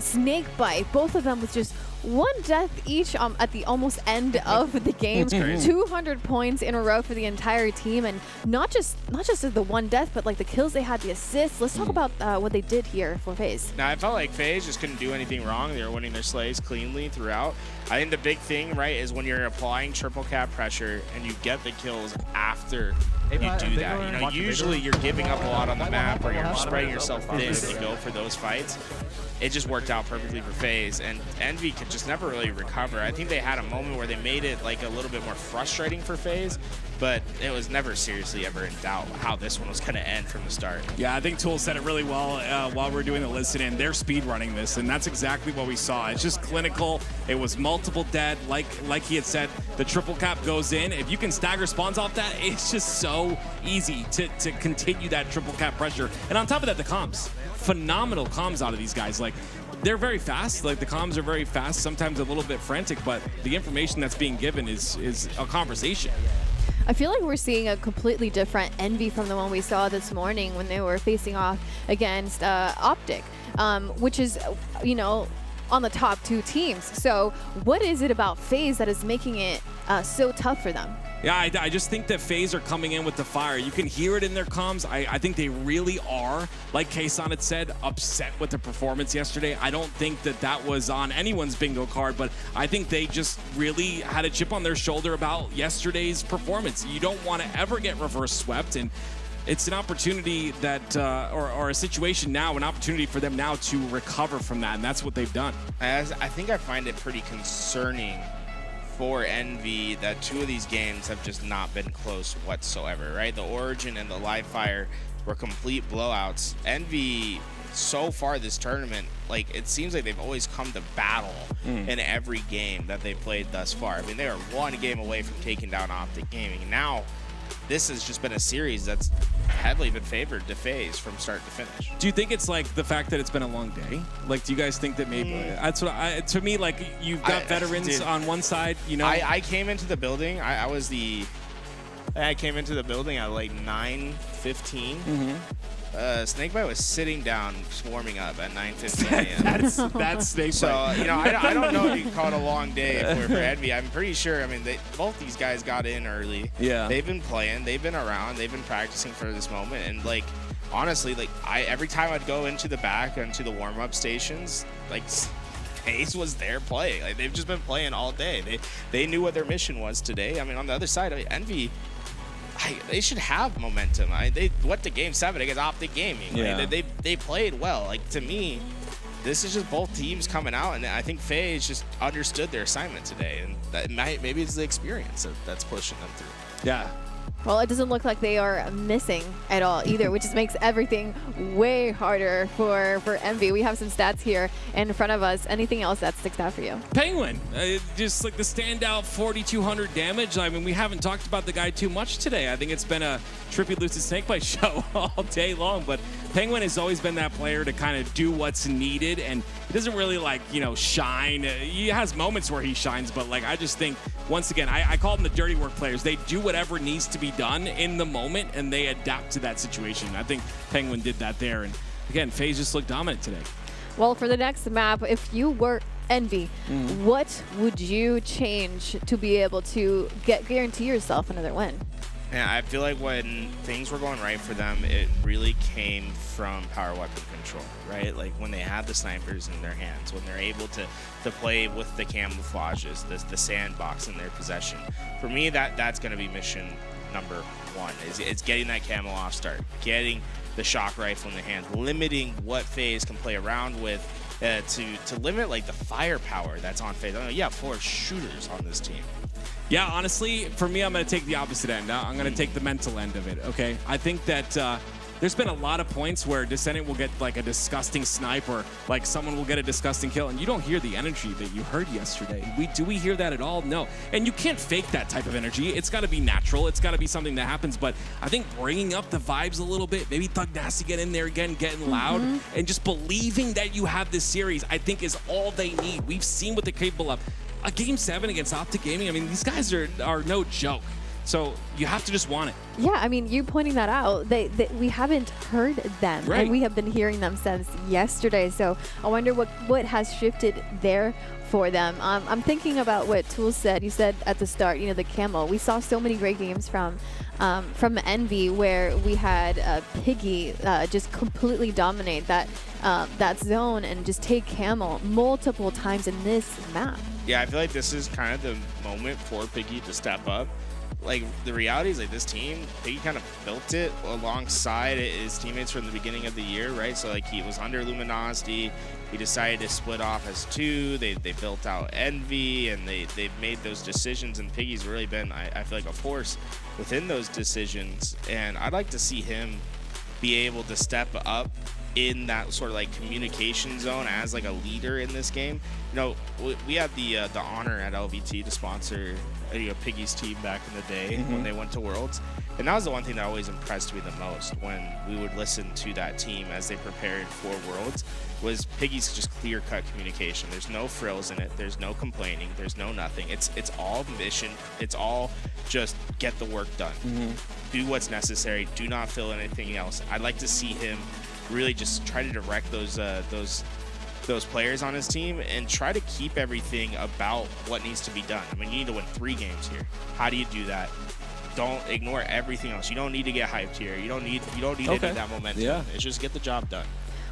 Snakebite. Both of them with just 1 death each at the almost end of the game. 200 points in a row for the entire team, and not just the 1 death, but like the kills they had, the assists. Let's talk about what they did here for FaZe. Now, I felt like FaZe just couldn't do anything wrong. They were winning their slays cleanly throughout. I think the big thing, right, is when you're applying triple cap pressure and you get the kills after you do that. You know, usually you're giving up a lot on the map, or you're spreading yourself thin to go for those fights. It just worked out perfectly for FaZe, and Envy could just never really recover. I think they had a moment where they made it like a little bit more frustrating for FaZe, but it was never seriously ever in doubt how this one was going to end from the start. Yeah, I think Tool said it really well while we were doing the listen-in. They're speed running this, and that's exactly what we saw. It's just clinical. It was multiple dead. Like he had said, the triple cap goes in. If you can stagger spawns off that, it's just so easy to continue that triple cap pressure. And on top of that, the comms. Phenomenal comms out of these guys. Like, they're very fast. Like, the comms are very fast, sometimes a little bit frantic, but the information that's being given is a conversation. I feel like we're seeing a completely different Envy from the one we saw this morning when they were facing off against OpTic, which is, you know, on the top 2 teams. So what is it about FaZe that is making it so tough for them? Yeah, I just think that FaZe are coming in with the fire. You can hear it in their comms. I think they really are, like Kayson had said, upset with the performance yesterday. I don't think that was on anyone's bingo card, but I think they just really had a chip on their shoulder about yesterday's performance. You don't want to ever get reverse swept, and it's an opportunity that, or a situation now, an opportunity for them now to recover from that, and that's what they've done. I think I find it pretty concerning for Envy that 2 of these games have just not been close whatsoever, right? The Origin and the Live Fire were complete blowouts. Envy, so far this tournament, like, it seems like they've always come to battle in every game that they've played thus far. I mean, they are one game away from taking down OpTic Gaming. And now, this has just been a series that's heavily been favored to FaZe from start to finish. Do you think it's like the fact that it's been a long day? Like, do you guys think that maybe that's what to me, like, you've got veterans on one side, you know? I came into the building. I came into the building at like 9:15. Snakebite was sitting down, warming up at 9:15 a.m. that's Snakebite. So, you know, I don't know if you can call it a long day for Envy. I'm pretty sure, I mean, both these guys got in early. Yeah. They've been playing. They've been around. They've been practicing for this moment. And, like, honestly, like, every time I'd go into the back, into the warm-up stations, like, FaZe was there playing. Like, they've just been playing all day. They knew what their mission was today. I mean, on the other side, Envy, they should have momentum. They went to Game 7 against OpTic Gaming. Yeah. Like, they played well. Like, to me, this is just both teams coming out, and I think FaZe just understood their assignment today, and maybe it's the experience that's pushing them through. Yeah. Well, it doesn't look like they are missing at all either, which just makes everything way harder for Envy. We have some stats here in front of us. Anything else that sticks out for you? Penguin, just like the standout 4,200 damage. I mean, we haven't talked about the guy too much today. I think it's been a Trippy Lucid Snakebite show all day long, but Penguin has always been that player to kind of do what's needed, and he doesn't really, like, you know, shine. He has moments where he shines, but, like, I just think, once again, I call them the dirty work players. They do whatever needs to be done in the moment, and they adapt to that situation. I think Penguin did that there, and again, FaZe just looked dominant today. Well, for the next map, if you were Envy, what would you change to be able to guarantee yourself another win? Yeah, I feel like when things were going right for them, it really came from power weapon control, right? Like when they have the snipers in their hands, when they're able to play with the camouflages, the sandbox in their possession. For me, that's going to be mission number one. It's getting that camo off start, getting the shock rifle in their hands, limiting what FaZe can play around with to limit like the firepower that's on FaZe. I mean, yeah, 4 shooters on this team. Yeah, honestly, for me, I'm going to take the opposite end. I'm going to take the mental end of it, okay? I think that there's been a lot of points where Descendant will get, like, a disgusting snipe or, like, someone will get a disgusting kill, and you don't hear the energy that you heard yesterday. Do we hear that at all? No. And you can't fake that type of energy. It's got to be natural. It's got to be something that happens, but I think bringing up the vibes a little bit, maybe Thug Nasty get in there again, getting loud, and just believing that you have this series, I think is all they need. We've seen what they're capable of. A Game 7 against OpTic Gaming, I mean, these guys are no joke. So you have to just want it. Yeah, I mean, you pointing that out, we haven't heard them, right, and we have been hearing them since yesterday. So I wonder what has shifted there for them. I'm thinking about what Tool said. You said at the start, you know, the camo. We saw so many great games from Envy where we had Piggy just completely dominate that zone and just take camo multiple times in this map. Yeah, I feel like this is kind of the moment for Piggy to step up. Like, the reality is, like, this team, Piggy kind of built it alongside his teammates from the beginning of the year, right? So, like, he was under Luminosity. He decided to split off as 2. They built out Envy, and they've made those decisions, and Piggy's really been, I feel like, a force within those decisions. And I'd like to see him be able to step up in that sort of like communication zone as like a leader in this game. You know, we had the honor at LVT to sponsor Piggy's team back in the day when they went to Worlds, and that was the one thing that always impressed me the most when we would listen to that team as they prepared for Worlds, was Piggy's just clear-cut communication. There's no frills in it. There's no complaining. There's no nothing. It's all mission. It's all just get the work done. Do what's necessary. Do not fill anything else. I'd like to see him really just try to direct those players on his team and try to keep everything about what needs to be done. I mean, you need to win 3 games here. How do you do that? Don't ignore everything else. You don't need to get hyped here. You don't need any of that momentum. It's just get the job done.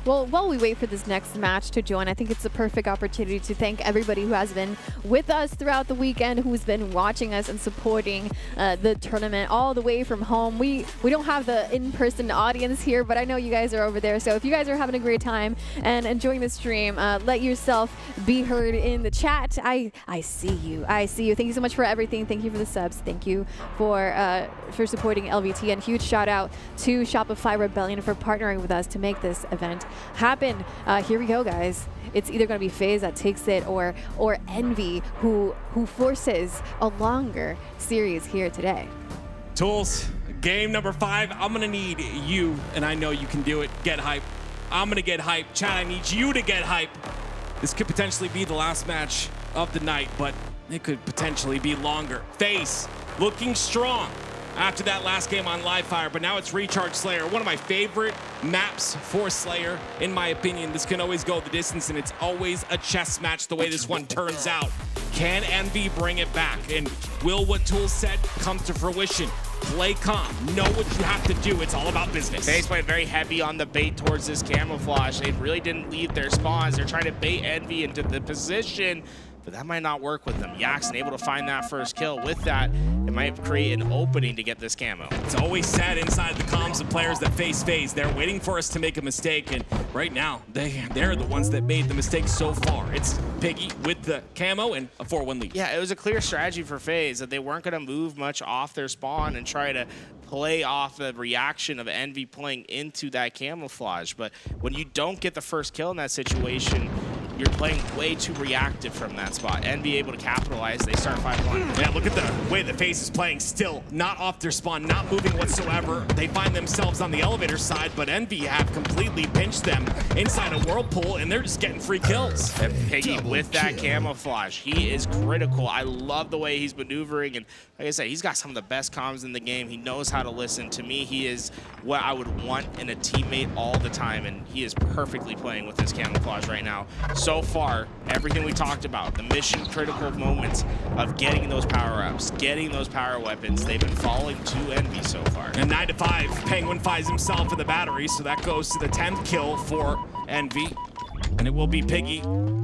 Well, while we wait for this next match to join, I think it's a perfect opportunity to thank everybody who has been with us throughout the weekend, who's been watching us and supporting the tournament all the way from home. We don't have the in-person audience here, but I know you guys are over there. So if you guys are having a great time and enjoying the stream, let yourself be heard in the chat. I see you. I see you. Thank you so much for everything. Thank you for the subs. Thank you for supporting LVT, and huge shout out to Shopify Rebellion for partnering with us to make this event happen. Here we go, guys. It's either going to be FaZe that takes it or Envy who forces a longer series here today. Tools, game number 5. I'm going to need you, and I know you can do it. Get hype. I'm going to get hype. Chad, I need you to get hype. This could potentially be the last match of the night, but it could potentially be longer. FaZe looking strong after that last game on Livefire, but now it's Recharge Slayer. One of my favorite maps for Slayer, in my opinion. This can always go the distance, and it's always a chess match the way this one turns out. Can Envy bring it back? And will what Tools said come to fruition? Play calm. Know what you have to do. It's all about business. FaZe played very heavy on the bait towards this camouflage. They really didn't leave their spawns. They're trying to bait Envy into the position, but that might not work with them. Yaxen able to find that first kill. With that, it might create an opening to get this camo. It's always said inside the comms of players that face FaZe, they're waiting for us to make a mistake, and right now, they're the ones that made the mistake so far. It's Piggy with the camo and a 4-1 lead. Yeah, it was a clear strategy for FaZe that they weren't going to move much off their spawn and try to play off the reaction of Envy playing into that camouflage. But when you don't get the first kill in that situation, you're playing way too reactive from that spot. Envy able to capitalize. They start 5-1. Yeah, look at the way the FaZe is playing still. Not off their spawn, not moving whatsoever. They find themselves on the elevator side, but Envy have completely pinched them inside a whirlpool, and they're just getting free kills. And Piggy with that camouflage. He is critical. I love the way he's maneuvering, and like I said, he's got some of the best comms in the game. He knows how to listen. To me, he is what I would want in a teammate all the time, and he is perfectly playing with this camouflage right now. So far, everything we talked about, the mission critical moments of getting those power-ups, getting those power weapons, they've been falling to Envy so far. And 9-5, Penguin finds himself in the battery, so that goes to the 10th kill for Envy. And it will be Piggy.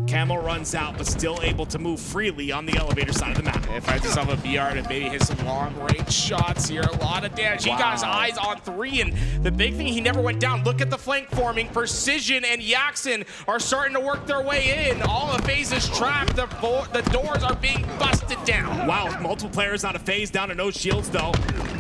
Camo runs out, but still able to move freely on the elevator side of the map. It finds himself a BR to maybe hit some long-range shots here. A lot of damage. He got his eyes on 3, and the big thing, he never went down. Look at the flank forming. Precision and Yaxen are starting to work their way in. All of FaZe is trapped. The doors are being busted down. Wow, multiple players out of FaZe, down to no shields, though.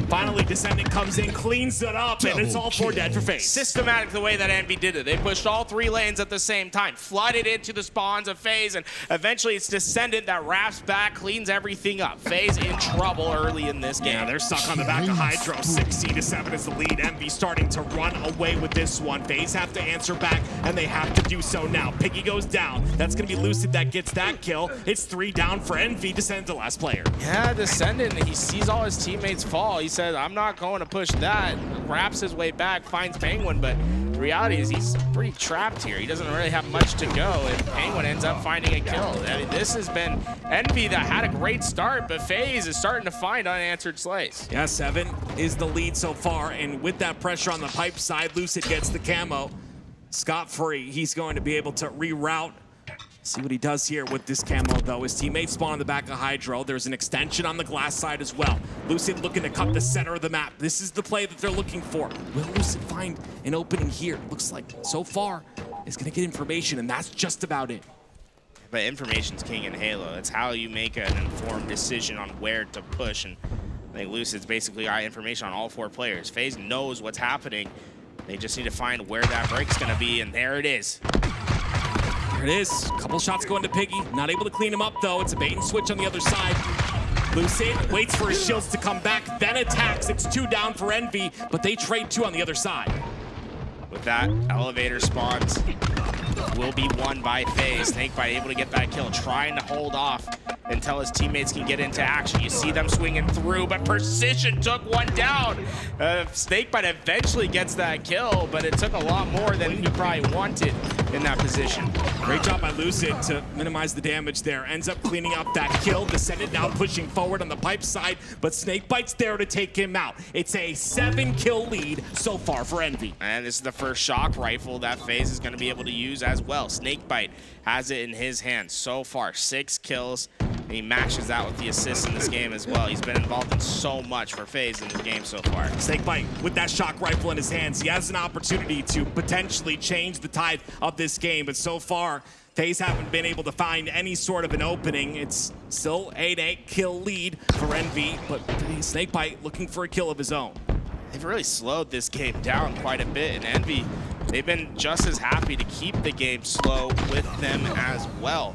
Finally, Descendant comes in, cleans it up, and it's all 4 dead for FaZe. Systematic the way that Envy did it. They pushed all 3 lanes at the same time, flooded into the spawns of FaZe, and eventually it's Descendant that wraps back, cleans everything up. FaZe in trouble early in this game. Yeah, they're stuck on the back of Hydro. 16-7 is the lead. Envy starting to run away with this one. FaZe have to answer back, and they have to do so now. Piggy goes down. That's going to be Lucid that gets that kill. It's 3 down for Envy. Descendant, the last player. Yeah, Descendant, he sees all his teammates fall. He said, I'm not going to push that. Wraps his way back, finds Penguin, but the reality is he's pretty trapped here. He doesn't really have much to go, and Penguin ends up finding a kill. I mean, this has been Envy that had a great start, but FaZe is starting to find unanswered slays. Yeah, 7 is the lead so far, and with that pressure on the pipe side, Lucid gets the camo. Scot-free, he's going to be able to reroute. See what he does here with this camo, though. His teammates spawn on the back of Hydro. There's an extension on the glass side as well. Lucid looking to cut the center of the map. This is the play that they're looking for. Will Lucid find an opening here? Looks like, so far, is going to get information, and that's just about it. But information's king in Halo. It's how you make an informed decision on where to push, and I think Lucid's basically got information on all 4 players. FaZe knows what's happening. They just need to find where that break's going to be, and there it is. There it is. Couple shots going to Piggy. Not able to clean him up, though. It's a bait and switch on the other side. Lucid waits for his shields to come back, then attacks. It's 2 down for Envy, but they trade 2 on the other side. With that, elevator spawns will be won by FaZe. Snakebite able to get that kill, trying to hold off until his teammates can get into action. You see them swinging through, but Precision took one down. Snakebite eventually gets that kill, but it took a lot more than he probably wanted in that position. Great job by Lucid to minimize the damage there. Ends up cleaning up that kill. Descendant now pushing forward on the pipe side, but Snakebite's there to take him out. It's a 7-kill lead so far for Envy. And this is the first shock rifle that FaZe is going to be able to use as well. Snakebite has it in his hands so far. 6 kills, and he matches that with the assists in this game as well. He's been involved in so much for FaZe in this game so far. Snakebite with that shock rifle in his hands. He has an opportunity to potentially change the tide of this game, but so far, FaZe haven't been able to find any sort of an opening. It's still an 8-kill lead for Envy, but Snakebite looking for a kill of his own. They've really slowed this game down quite a bit, and Envy, they've been just as happy to keep the game slow with them as well.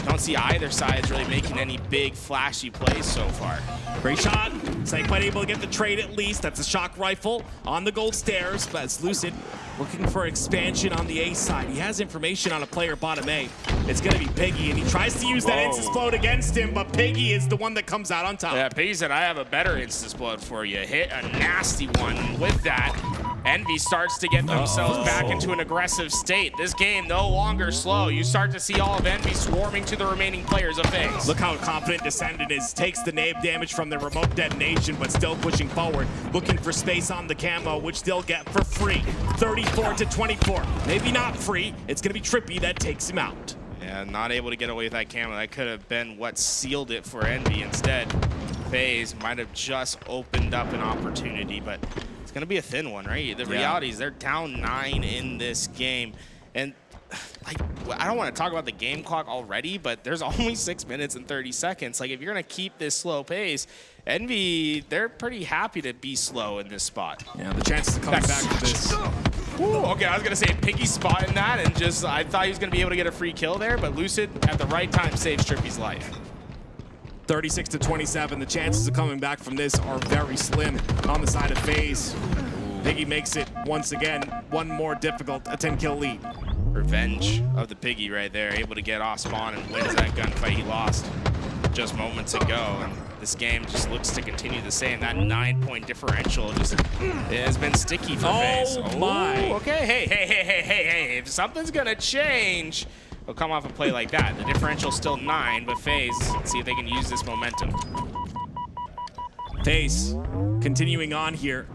Don't see either side really making any big flashy plays so far. Great shot. Snakebite able to get the trade at least. That's a shock rifle on the gold stairs, but it's Lucid looking for expansion on the A side. He has information on a player bottom A. It's going to be Piggy, and he tries to use that Instasplode against him, but Piggy is the one that comes out on top. Yeah, Piggy said, I have a better Instasplode for you. Hit a nasty one. With that, Envy starts to get themselves back into an aggressive state. This game no longer slow. You start to see all of Envy swarming to the remaining players of FaZe. Look how confident Descendant is. Takes the nade damage from the remote detonation, but still pushing forward. Looking for space on the camo, which they'll get for free. 34-24. Maybe not free. It's going to be Trippy that takes him out. Yeah, not able to get away with that camo. That could have been what sealed it for Envy. Instead, FaZe might have just opened up an opportunity, but it's going to be a thin one, right? The reality is they're down 9 in this game. And like, I don't want to talk about the game clock already, but there's only 6 minutes and 30 seconds. Like, if you're going to keep this slow pace, Envy, they're pretty happy to be slow in this spot. Yeah, the chances of coming back to this. Ooh, okay, I was going to say Piggy spot in that, and just I thought he was going to be able to get a free kill there, but Lucid at the right time saves Trippy's life. 36-27. The chances of coming back from this are very slim on the side of FaZe. Piggy makes it once again one more difficult, a 10-kill lead. Revenge of the Piggy right there, able to get off spawn and wins that gunfight he lost just moments ago. And this game just looks to continue the same. That 9-point differential just it has been sticky for FaZe. Oh my! Okay, hey! If something's gonna change, they'll come off a play like that. The differential's still 9, but FaZe, let's see if they can use this momentum. FaZe continuing on here.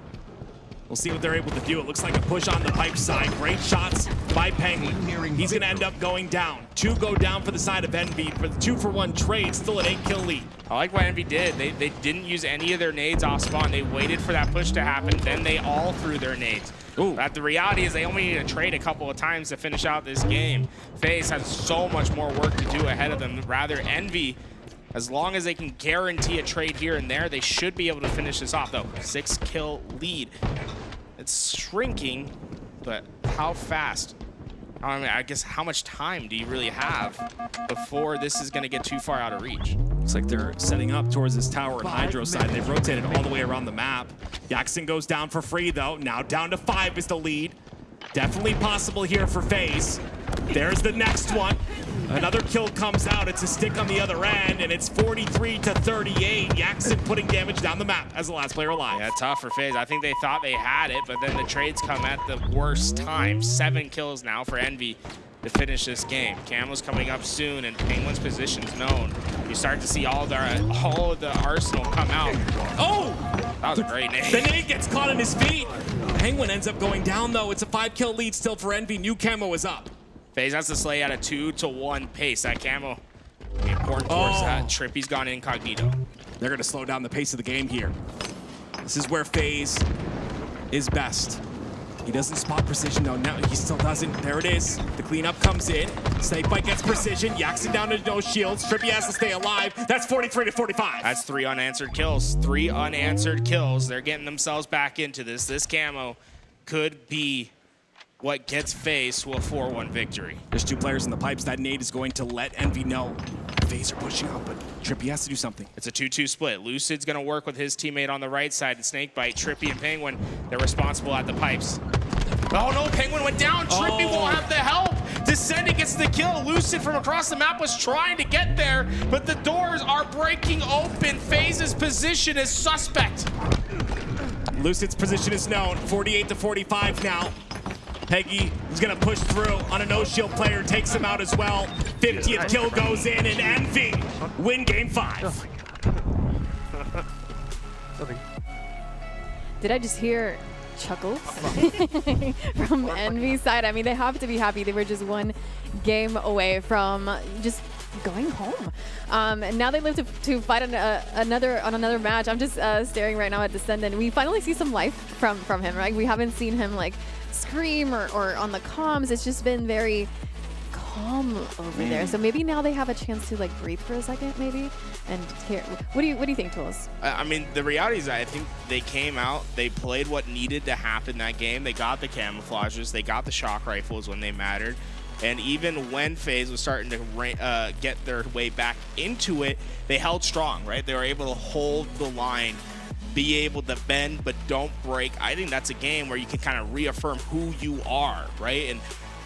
We'll see what they're able to do. It looks like a push on the pipe side. Great shots by Penguin. He's going to end up going down. 2 go down for the side of Envy for the 2-for-1 trade. Still an 8-kill lead. I like what Envy did. They didn't use any of their nades off spawn. They waited for that push to happen. Then they all threw their nades. But the reality is they only need to trade a couple of times to finish out this game. FaZe has so much more work to do ahead of them. Rather, Envy, as long as they can guarantee a trade here and there, they should be able to finish this off, though. 6-kill lead. It's shrinking, but how fast? I mean, I guess how much time do you really have before this is going to get too far out of reach? Looks like they're setting up towards this tower and Hydro side. They've rotated all the way around the map. Jackson goes down for free, though. Now down to 5 is the lead. Definitely possible here for FaZe. There's the next one. Another kill comes out. It's a stick on the other end, and it's 43-38. Jackson putting damage down the map as the last player alive. Yeah, tough for FaZe. I think they thought they had it, but then the trades come at the worst time. 7 kills now for Envy to finish this game. Camo's coming up soon, and Penguin's position's known. You start to see all of the arsenal come out. Oh! That was a great nade. The nade gets caught in his feet. Penguin ends up going down, though. It's a 5-kill lead still for Envy. New camo is up. FaZe has to slay at a 2-to-1 pace. That camo be important towards that. Trippy's gone incognito. They're going to slow down the pace of the game here. This is where FaZe is best. He doesn't spot precision, though. Now he still doesn't. There it is. The cleanup comes in. Snakebite gets precision. Jackson down to no shields. Trippy has to stay alive. That's 43-45. That's 3 unanswered kills. 3 unanswered kills. They're getting themselves back into this. This camo could be what gets FaZe to a 4-1 victory. There's 2 players in the pipes. That nade is going to let Envy know. FaZe are pushing up, but Trippy has to do something. It's a 2-2 split. Lucid's going to work with his teammate on the right side, and Snakebite, Trippy, and Penguin, they're responsible at the pipes. Oh no, Penguin went down. Trippy won't have the help. Descendant gets the kill. Lucid from across the map was trying to get there, but the doors are breaking open. FaZe's position is suspect. Lucid's position is known. 48-45 now. Peggy is going to push through on a no-shield player, takes him out as well. 50th kill goes in, and Envy win game 5. Did I just hear chuckles from Envy's side? I mean, they have to be happy. They were just one game away from just going home. And now they live to fight on another match. I'm just staring right now at Descendant. We finally see some life from him, right? We haven't seen him like scream or on the comms. It's just been very calm over there. So maybe now they have a chance to like breathe for a second, maybe. And here, what do you think, Tools? I mean, the reality is, I think they came out, they played what needed to happen that game. They got the camouflages, they got the shock rifles when they mattered. And even when FaZe was starting to get their way back into it, they held strong, right? They were able to hold the line, be able to bend but don't break. I think that's a game where you can kind of reaffirm who you are, right? And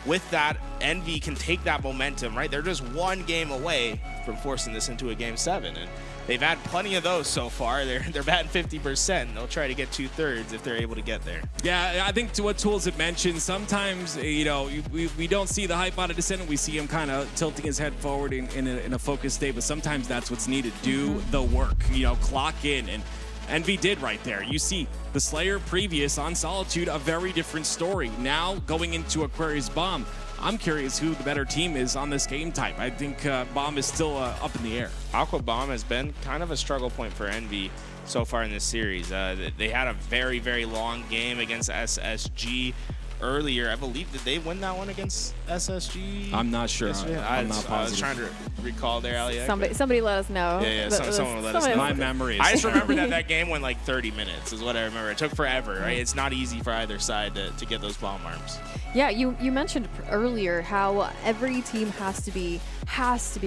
with that, Envy can take that momentum, right? They're just one game away from forcing this into a game 7, and they've had plenty of those so far. They're batting 50%. They'll try to get 2/3 if they're able to get there. Yeah, I think to what Tools had mentioned, sometimes, you know, we don't see the hype out of Descendant. We see him kind of tilting his head forward in a focused state, but sometimes that's what's needed. Do the work, you know, clock in, and Envy did right there. You see the Slayer previous on Solitude, a very different story. Now going into Aquarius Bomb, I'm curious who the better team is on this game type. I think Bomb is still up in the air. Aqua Bomb has been kind of a struggle point for Envy so far in this series. They had a very, very long game against SSG earlier. I believe, did they win that one against SSG? I'm not sure. I'm not positive. I was trying to recall there, Ali. Somebody let us know. Yeah, someone will let us know. My memory. I just remember that game went like 30 minutes is what I remember. It took forever, right? It's not easy for either side to get those bomb arms. Yeah, you mentioned earlier how every team has to be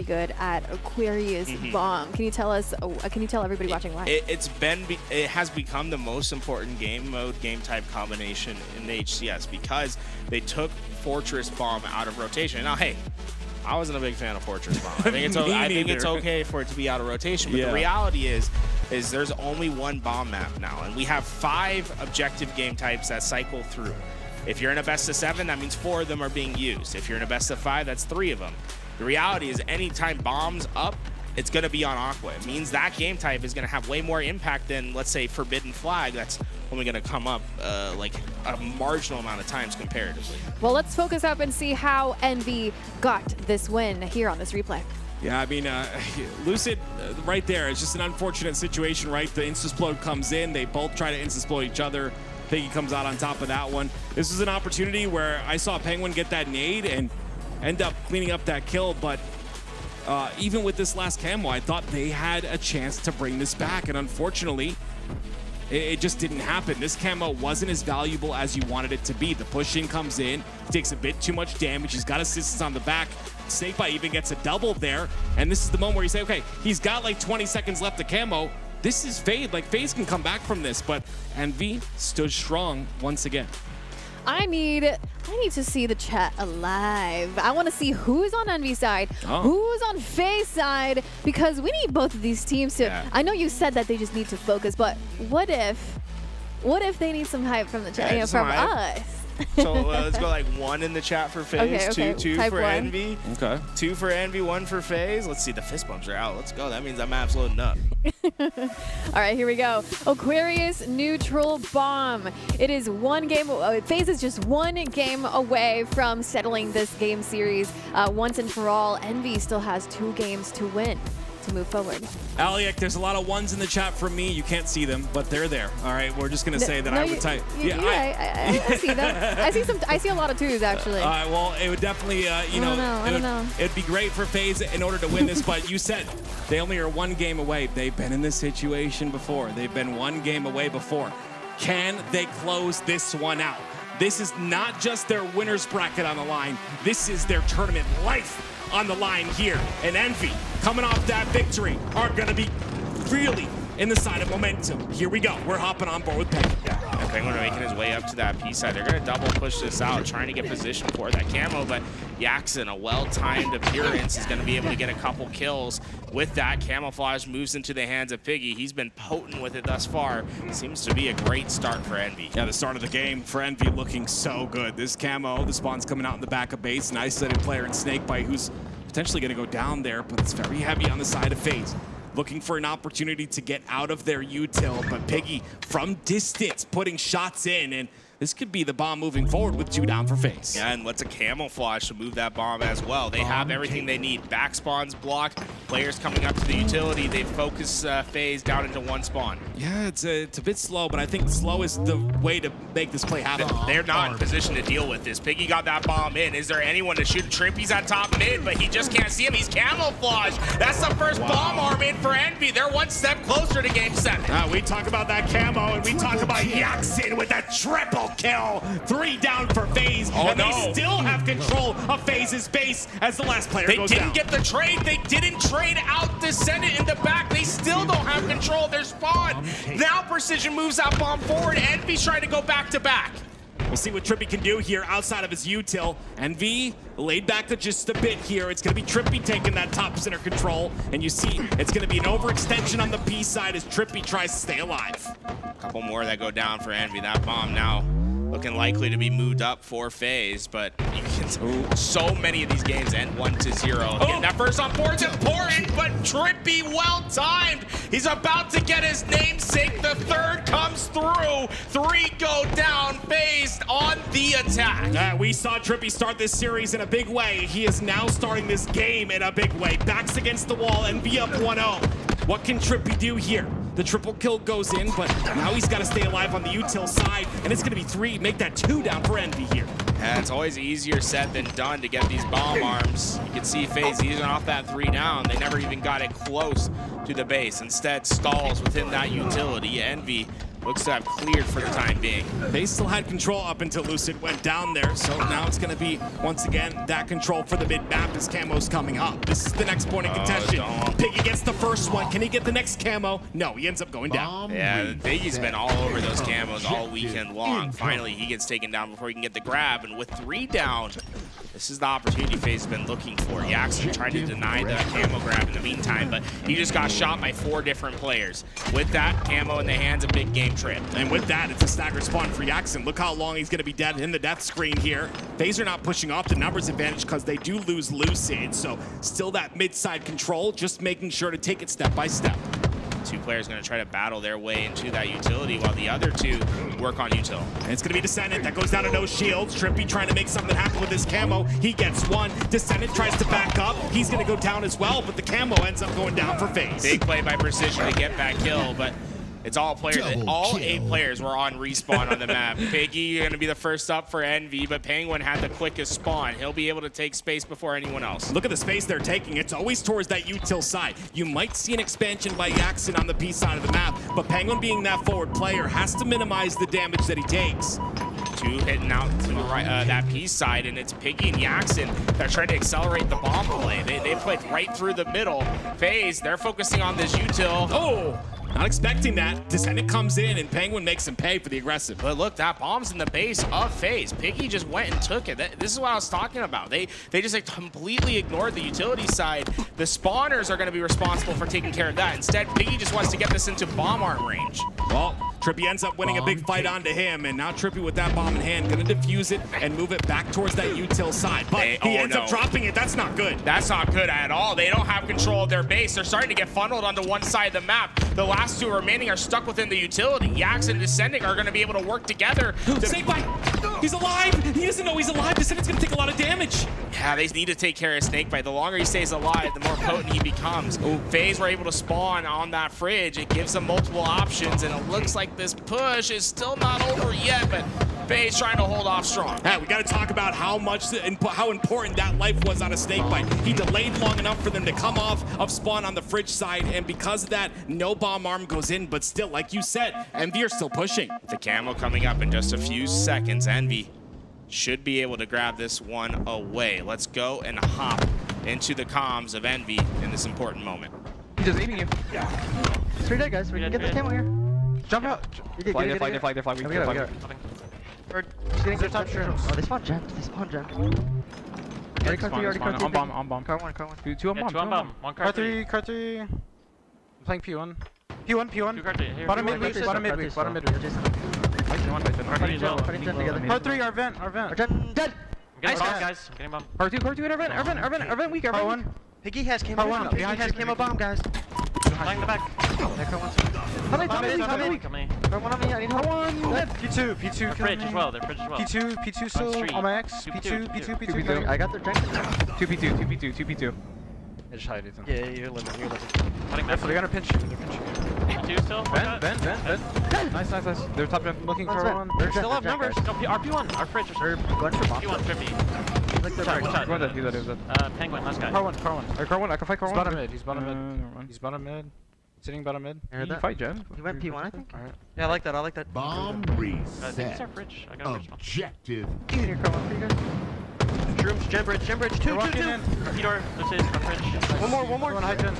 good at Aquarius Bomb. Can you tell us? Can you tell everybody watching why? It has become the most important game mode, game type combination in the HCS because they took Fortress Bomb out of rotation. Now, hey, I wasn't a big fan of Fortress Bomb. I think it's okay for it to be out of rotation, but the reality is there's only one bomb map now, and we have 5 objective game types that cycle through. If you're in a best of 7, that means 4 of them are being used. If you're in a best of 5, that's 3 of them. The reality is anytime bomb's up, it's going to be on Aqua. It means that game type is going to have way more impact than, let's say, Forbidden Flag. That's only going to come up like a marginal amount of times comparatively. Well, let's focus up and see how Envy got this win here on this replay. Yeah, I mean, Lucid right there. It's just an unfortunate situation, right? The Instasplode comes in. They both try to Instasplode each other. Piggy comes out on top of that one. This is an opportunity where I saw Penguin get that nade and end up cleaning up that kill, but even with this last camo, I thought they had a chance to bring this back, and unfortunately, it just didn't happen. This camo wasn't as valuable as you wanted it to be. The push-in comes in, takes a bit too much damage. He's got assistance on the back. Snakebite even gets a double there, and this is the moment where you say, okay, he's got like 20 seconds left to camo. This is FaZe. Like, FaZe can come back from this, but Envy stood strong once again. I need to see the chat alive. I want to see who's on Envy's side, who's on FaZe side, because we need both of these teams to. Yeah. I know you said that they just need to focus, but what if they need some hype from the chat, from us? So let's go like 1 in the chat for FaZe, okay. 2 Type for 1. Envy, 2 for Envy, 1 for FaZe. Let's see, the fist bumps are out. Let's go. That means that map's loading up. All right, here we go. Aquarius neutral bomb. It is 1 game. FaZe is just 1 game away from settling this game series once and for all. Envy still has 2 games to win to move forward. Aliak, there's a lot of 1s in the chat from me. You can't see them, but they're there. All right, we're just gonna say that I would type. I see them. I see a lot of 2s actually. All right, well, it would definitely, I don't know. It'd be great for FaZe in order to win this, but you said they only are 1 game away. They've been in this situation before. They've been 1 game away before. Can they close this one out? This is not just their winner's bracket on the line. This is their tournament life on the line here. And Envy, coming off that victory, are going to be really in the side of momentum. Here we go. We're hopping on board with Peggy. Penguin making his way up to that P side. They're going to double push this out, trying to get position for that camo, but Jackson, a well-timed appearance, is going to be able to get a couple kills. With that, Camouflage moves into the hands of Piggy. He's been potent with it thus far. Seems to be a great start for Envy. Yeah, the start of the game for Envy looking so good. This camo, the spawn's coming out in the back of base. An isolated player in Snakebite who's potentially going to go down there, but it's very heavy on the side of FaZe. Looking for an opportunity to get out of their util, but Piggy from distance putting shots in, and this could be the bomb moving forward with 2 down for FaZe. Yeah, and let's a Camouflage to move that bomb as well. They have everything they need. Back spawns blocked, players coming up to the utility. They focus FaZe down into 1 spawn. Yeah, it's a bit slow, but I think slow is the way to make this play happen. They're not in position to deal with this. Piggy got that bomb in. Is there anyone to shoot? Trippy's on top mid, but he just can't see him. He's Camouflage. That's the first bomb arm in for Envy. They're 1 step closer to game 7. We talk about that camo, and we talk about Jackson with that triple kill. 3 down for FaZe, and they still have control of FaZe's base as the last player goes down. They didn't get the trade. They didn't trade out Descendant in the back. They still don't have control of their spawn. Now Precision moves that bomb forward. Envy's trying to go back to back. We'll see what Trippy can do here outside of his util. Envy laid back just a bit here. It's going to be Trippy taking that top center control. And you see it's going to be an overextension on the P side as Trippy tries to stay alive. A couple more that go down for Envy. That bomb now looking likely to be moved up for FaZe, but you can so many of these games end 1-0. Getting that first on board is important, but Trippy well-timed. He's about to get his namesake. The 3rd comes through. 3 go down. FaZe on the attack. We saw Trippy start this series in a big way. He is now starting this game in a big way. Backs against the wall and be up 1-0. What can Trippy do here? The triple kill goes in, but now he's got to stay alive on the util side, and it's going to be 3. Make that 2 down for Envy here. Yeah, it's always easier said than done to get these bomb arms. You can see FaZe easing off that 3 down. They never even got it close to the base. Instead, stalls within that utility. Envy looks to have cleared for the time being. They still had control up until Lucid went down there, so now it's going to be, once again, that control for the mid-map as Camo's coming up. This is the next point of contention. Piggy gets the first one. Can he get the next camo? No, he ends up going down. Yeah, Piggy's been all over those camos all weekend long. Finally, he gets taken down before he can get the grab, and with 3 down, this is the opportunity FaZe has been looking for. Jackson tried to deny the camo grab in the meantime, but he just got shot by 4 different players. With that, camo in the hands of Big Game Trip. And with that, it's a staggered spawn for Jackson. Look how long he's going to be dead in the death screen here. FaZe are not pushing off the numbers advantage because they do lose Lucid, so still that mid-side control, just making sure to take it step by step. 2 players going to try to battle their way into that utility while the other 2 work on util. And it's going to be Descendant that goes down to no shields. Trippy trying to make something happen with his camo. He gets 1. Descendant tries to back up. He's going to go down as well, but the camo ends up going down for FaZe. Big play by Precision to get that kill, but it's all players. All 8 players were on respawn on the map. Piggy going to be the first up for Envy, but Penguin had the quickest spawn. He'll be able to take space before anyone else. Look at the space they're taking. It's always towards that util side. You might see an expansion by Jackson on the P side of the map, but Penguin being that forward player has to minimize the damage that he takes. 2 hitting out to the right, that P side, and it's Piggy and Jackson that are trying to accelerate the bomb play. They played right through the middle. FaZe, they're focusing on this util. Oh! Not expecting that. Descendant comes in and Penguin makes him pay for the aggressive. But look, that bomb's in the base of FaZe. Piggy just went and took it. This is what I was talking about. They just like completely ignored the utility side. The spawners are going to be responsible for taking care of that. Instead, Piggy just wants to get this into bomb arm range. Well, Trippy ends up winning a big fight onto him, and now Trippy with that bomb in hand, gonna defuse it and move it back towards that util side. But he ends up dropping it. That's not good. That's not good at all. They don't have control of their base. They're starting to get funneled onto one side of the map. The last 2 remaining are stuck within the utility. Jackson and Descending are gonna be able to work together. Snakebite! He's alive! He doesn't know he's alive. Descending's gonna take a lot of damage. Yeah, they need to take care of Snakebite. The longer he stays alive, the more potent he becomes. FaZe were able to spawn on that fridge. It gives them multiple options, and it looks like this push is still not over yet, but FaZe trying to hold off strong. Yeah, we got to talk about how important that life was on a Snakebite. He delayed long enough for them to come off of spawn on the fridge side, and because of that, no bomb arm goes in, but still, like you said, Envy are still pushing. The camo coming up in just a few seconds. Envy should be able to grab this one away. Let's go and hop into the comms of Envy in this important moment. He's just eating you. Yeah. 3 dead, guys. We can get this camo here. Jump out. Flag there, flag there, flag there, flag. We got it. Or Getting their top shrooms. Oh, they spawned gems. They spawned gems. Already car 3, already car 2. On bomb, on bomb. Car 1, car 1. Two on bomb, two on bomb. One car 3, car 3. I'm playing P1. P1. Two car 3. Here. Bottom mid weak, bottom mid weak. Car 3 as well. Car 3, our vent. Dead! I'm getting bomb, guys. I'm getting bomb. Car 2, in our vent weak, our vent. Piggy has camo. Piggy has camo bomb, guys. Flying in the back. Yeah, car 1. Come in. Car 1 on me, I need help. P2. They're fridge as well. They're fridge as well. P2 still on my X. P2. I got their junction. 2P2. I just hide it. Yeah, you're living. Cutting back. They're gonna pinch you. P2 still. Vent. Nice. They're top gen. Looking for one. They Still have numbers. No, RP1. Our fridge. Going for bomb. P1 trippy. Like One shot. He's dead. Penguin, last guy. Car 1. Car 1. I can fight car 1. He's bottom mid. Sitting bottom mid. I heard that. Fight, Jen. He went P1, I think. Alright. Yeah, I like that. Bomb I think it's our reset. fridge. I got a fridge. Objective. Here, car 1 for you guys. Shrooms, gem bridge. 2. Peter, this is our fridge. One more. High Jen.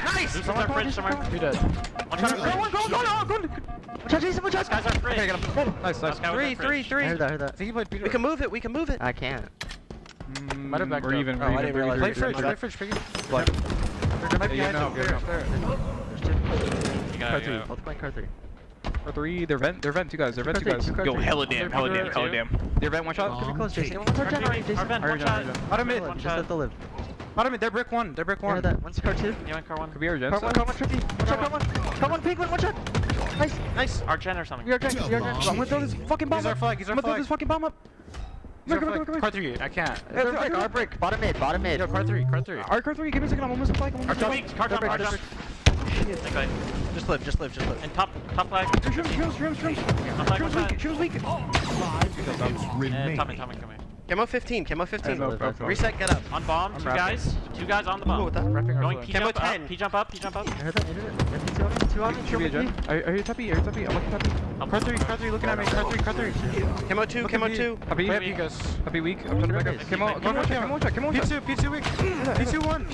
Nice! This is our fridge somewhere. You're dead. One shot. Go! Jason, This guy's our fridge. Okay, get him. Nice. Last guy was our fridge. 3. I heard that. I think he played Peter. We can move it. I can't. Might have backed We're up. even. I didn't realize. Play fridge, Piggy. There might be Yeah, no, There's 2. You got it. Let's play car 3. Car 3, they're vent, 2 guys. They're vent 2 guys. Go, hella damn. They're vent 1 shot. Could be close, Jason. One's our gen already, Jason. Our vent, one shot. Bottom mid. Just let the live. Bottom mid, they're brick 1. I heard that. One's car 2. You went car 1. Could be our gen. Car 1, tricky. One shot, car 1. Car 1, pink 1 shot. Nice. Our gen or something. We are gen. I'm gonna throw this fucking bomb up. I'm gonna throw this fucking bomb up. Come on. Car 3, I can't. Our brick. Bottom mid. Yo, car 3. Our car 3, give me a second, I'm almost a flag. Car top. Okay. Just live. And top flag. Shrooms. Top flag, one shot. Shrooms weak. 5 seconds And remaining. Tommy. Camo 15. Reset, get up. On bomb, two guys on the bomb. Cool with that. Going P jump up, P jump up. I heard that. 2 on me. Should be a gen. Are you Tuppy? I'm looking Car 3, looking at me. Car 3. Camo 2. Tuppy weak. I'm trying to back up. Come on, P2 weak. P2 1.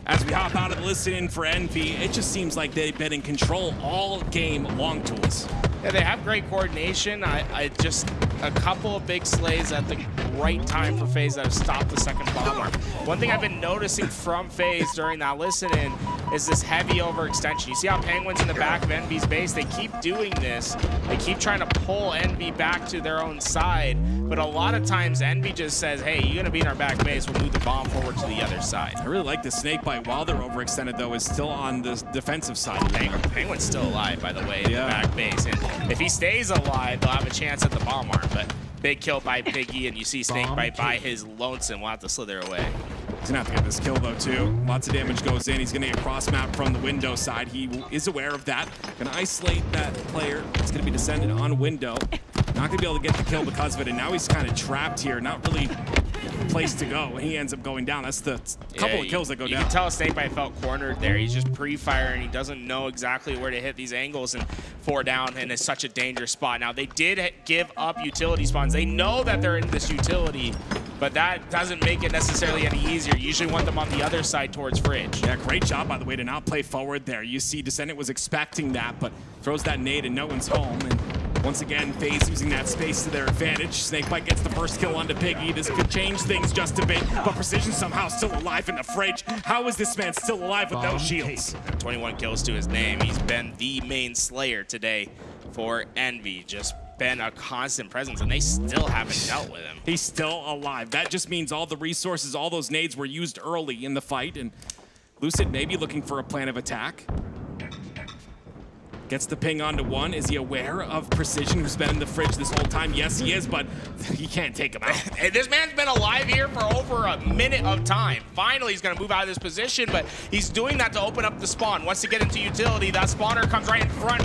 As we hop out of the listen-in for Envy, it just seems like they've been in control all game long to us. Yeah, they have great coordination. I just a couple of big slays at the right time for FaZe that have stopped the second bomb arm. One thing I've been noticing from FaZe during that listen-in is this heavy overextension. You see how Penguin's in the back of Envy's base? They keep doing this. They keep trying to pull Envy back to their own side, but a lot of times Envy just says, hey, you're gonna be in our back base, we'll move the bomb forward to the other side. I really like the snake bite while they're overextended, though, is still on the defensive side. Penguin's still alive, by the way, in the back base. And if he stays alive, they'll have a chance at the bomb arm. But big kill by Piggy, and you see Snake Bite by his lonesome. We'll have to slither away. He's gonna have to get this kill, though, too. Lots of damage goes in. He's gonna get cross map from the window side. He is aware of that. Gonna isolate that player. It's gonna be descended on window. Not gonna be able to get the kill because of it, and now he's kind of trapped here. Not really place to go, and he ends up going down. That's the couple of kills that go down. You can tell Snakebite felt cornered there. He's just pre-firing. He doesn't know exactly where to hit these angles, and 4 down, and it's such a dangerous spot. Now, they did give up utility spawns. They know that they're in this utility, but that doesn't make it necessarily any easier. You usually want them on the other side towards Fridge. Yeah, great job, by the way, to not play forward there. You see Descendant was expecting that, but throws that nade and no one's home. And once again, FaZe using that space to their advantage. Snakebite gets the first kill onto Piggy. This could change things just a bit, but Precision somehow still alive in the Fridge. How is this man still alive with those shields? 21 kills to his name. He's been the main slayer today for Envy. Just been a constant presence, and they still haven't dealt with him. He's still alive. That just means all the resources, all those nades were used early in the fight, and Lucid may be looking for a plan of attack. Gets the ping onto 1. Is he aware of Precision, who's been in the Fridge this whole time? Yes, he is, but he can't take him out. This man's been alive here for over a minute of time. Finally, he's going to move out of this position, but he's doing that to open up the spawn. Once to get into utility, that spawner comes right in front.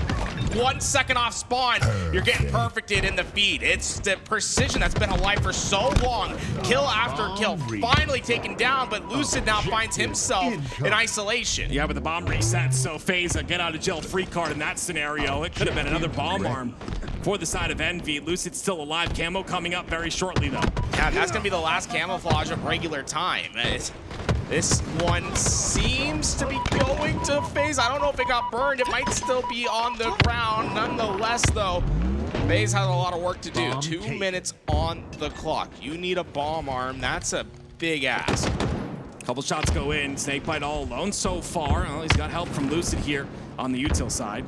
1 second off spawn, you're getting perfected in the feed. It's the Precision that's been alive for so long. Kill after kill, finally taken down, but Lucid now finds himself in isolation. Yeah, but the bomb resets, so FaZe a get out of jail free card in that scenario. It could have been another bomb arm for the side of Envy. Lucid's still alive. Camo coming up very shortly, though. Yeah, that's going to be the last camouflage of regular time. This one seems to be going to FaZe. I don't know if it got burned. It might still be on the ground. Nonetheless, though, FaZe has a lot of work to do. 2 minutes on the clock. You need a bomb arm. That's a big ask. Couple shots go in. Snakebite all alone so far. Well, he's got help from Lucid here on the util side.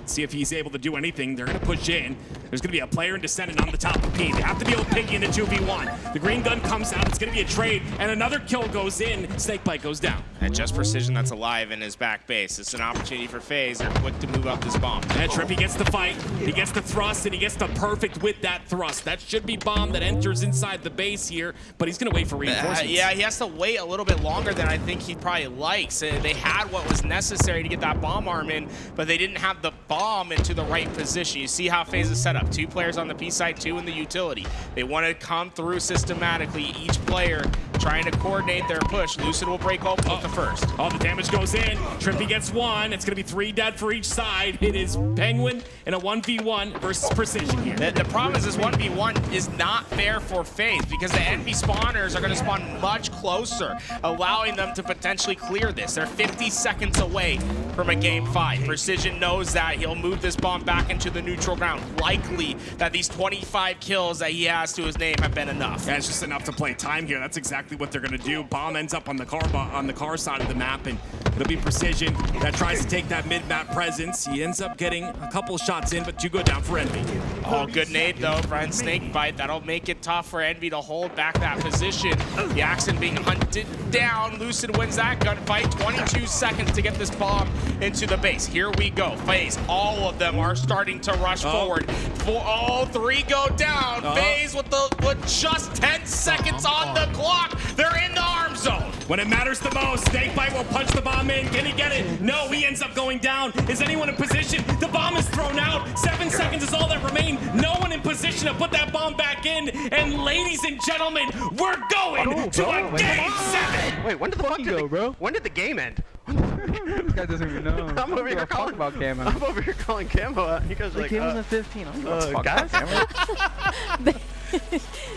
See if he's able to do anything. They're going to push in. There's going to be a player in Descendant on the top of P. They have to deal with Piggy in the 2v1. The green gun comes out. It's going to be a trade, and another kill goes in. Snakebite goes down. And just Precision that's alive in his back base. It's an opportunity for FaZe. They're quick to move up this bomb. And Trippy gets the fight. He gets the thrust, and he gets the perfect with that thrust. That should be bomb that enters inside the base here, but he's going to wait for reinforcements. Yeah, he has to wait a little bit longer than I think he probably likes. They had what was necessary to get that bomb arm in, but they didn't have the bomb into the right position. You see how FaZe is set up. 2 players on the P side, 2 in the utility. They want to come through systematically, each player trying to coordinate their push. Lucid will break open with the first. Oh, the damage goes in. Trippy gets 1. It's going to be 3 dead for each side. It is Penguin in a 1v1 versus Precision here. The problem is this 1v1 is not fair for FaZe because the enemy spawners are going to spawn much closer, allowing them to potentially clear this. They're 50 seconds away from a game 5. Precision knows that. He'll move this bomb back into the neutral ground. Likely that these 25 kills that he has to his name have been enough. Yeah, it's just enough to play time here. That's exactly what they're going to do. Bomb ends up on the car side of the map, and it'll be Precision that tries to take that mid-map presence. He ends up getting a couple shots in, but 2 go down for Envy. Oh, good nade though, Brian Snakebite. That'll make it tough for Envy to hold back that position. The Axon being hunted down. Lucid wins that gunfight. 22 seconds to get this bomb into the base. Here we go. FaZe, all of them are starting to rush forward. All 3 go down. FaZe with just 10 seconds on the clock. They're in the arm zone. When it matters the most, Snakebite will punch the bomb in. Can he get it? No, he ends up going down. Is anyone in position? The bomb is thrown out. 7 seconds is all that remain. No one in position to put that bomb back in. And ladies and gentlemen, we're going to a game 7. Wait, when did the fuck go, bro? When did the game end? This guy doesn't even know. I'm over here calling about camo. I'm over here calling camo. You guys are like, game's in 15. I'm gonna fuck guys?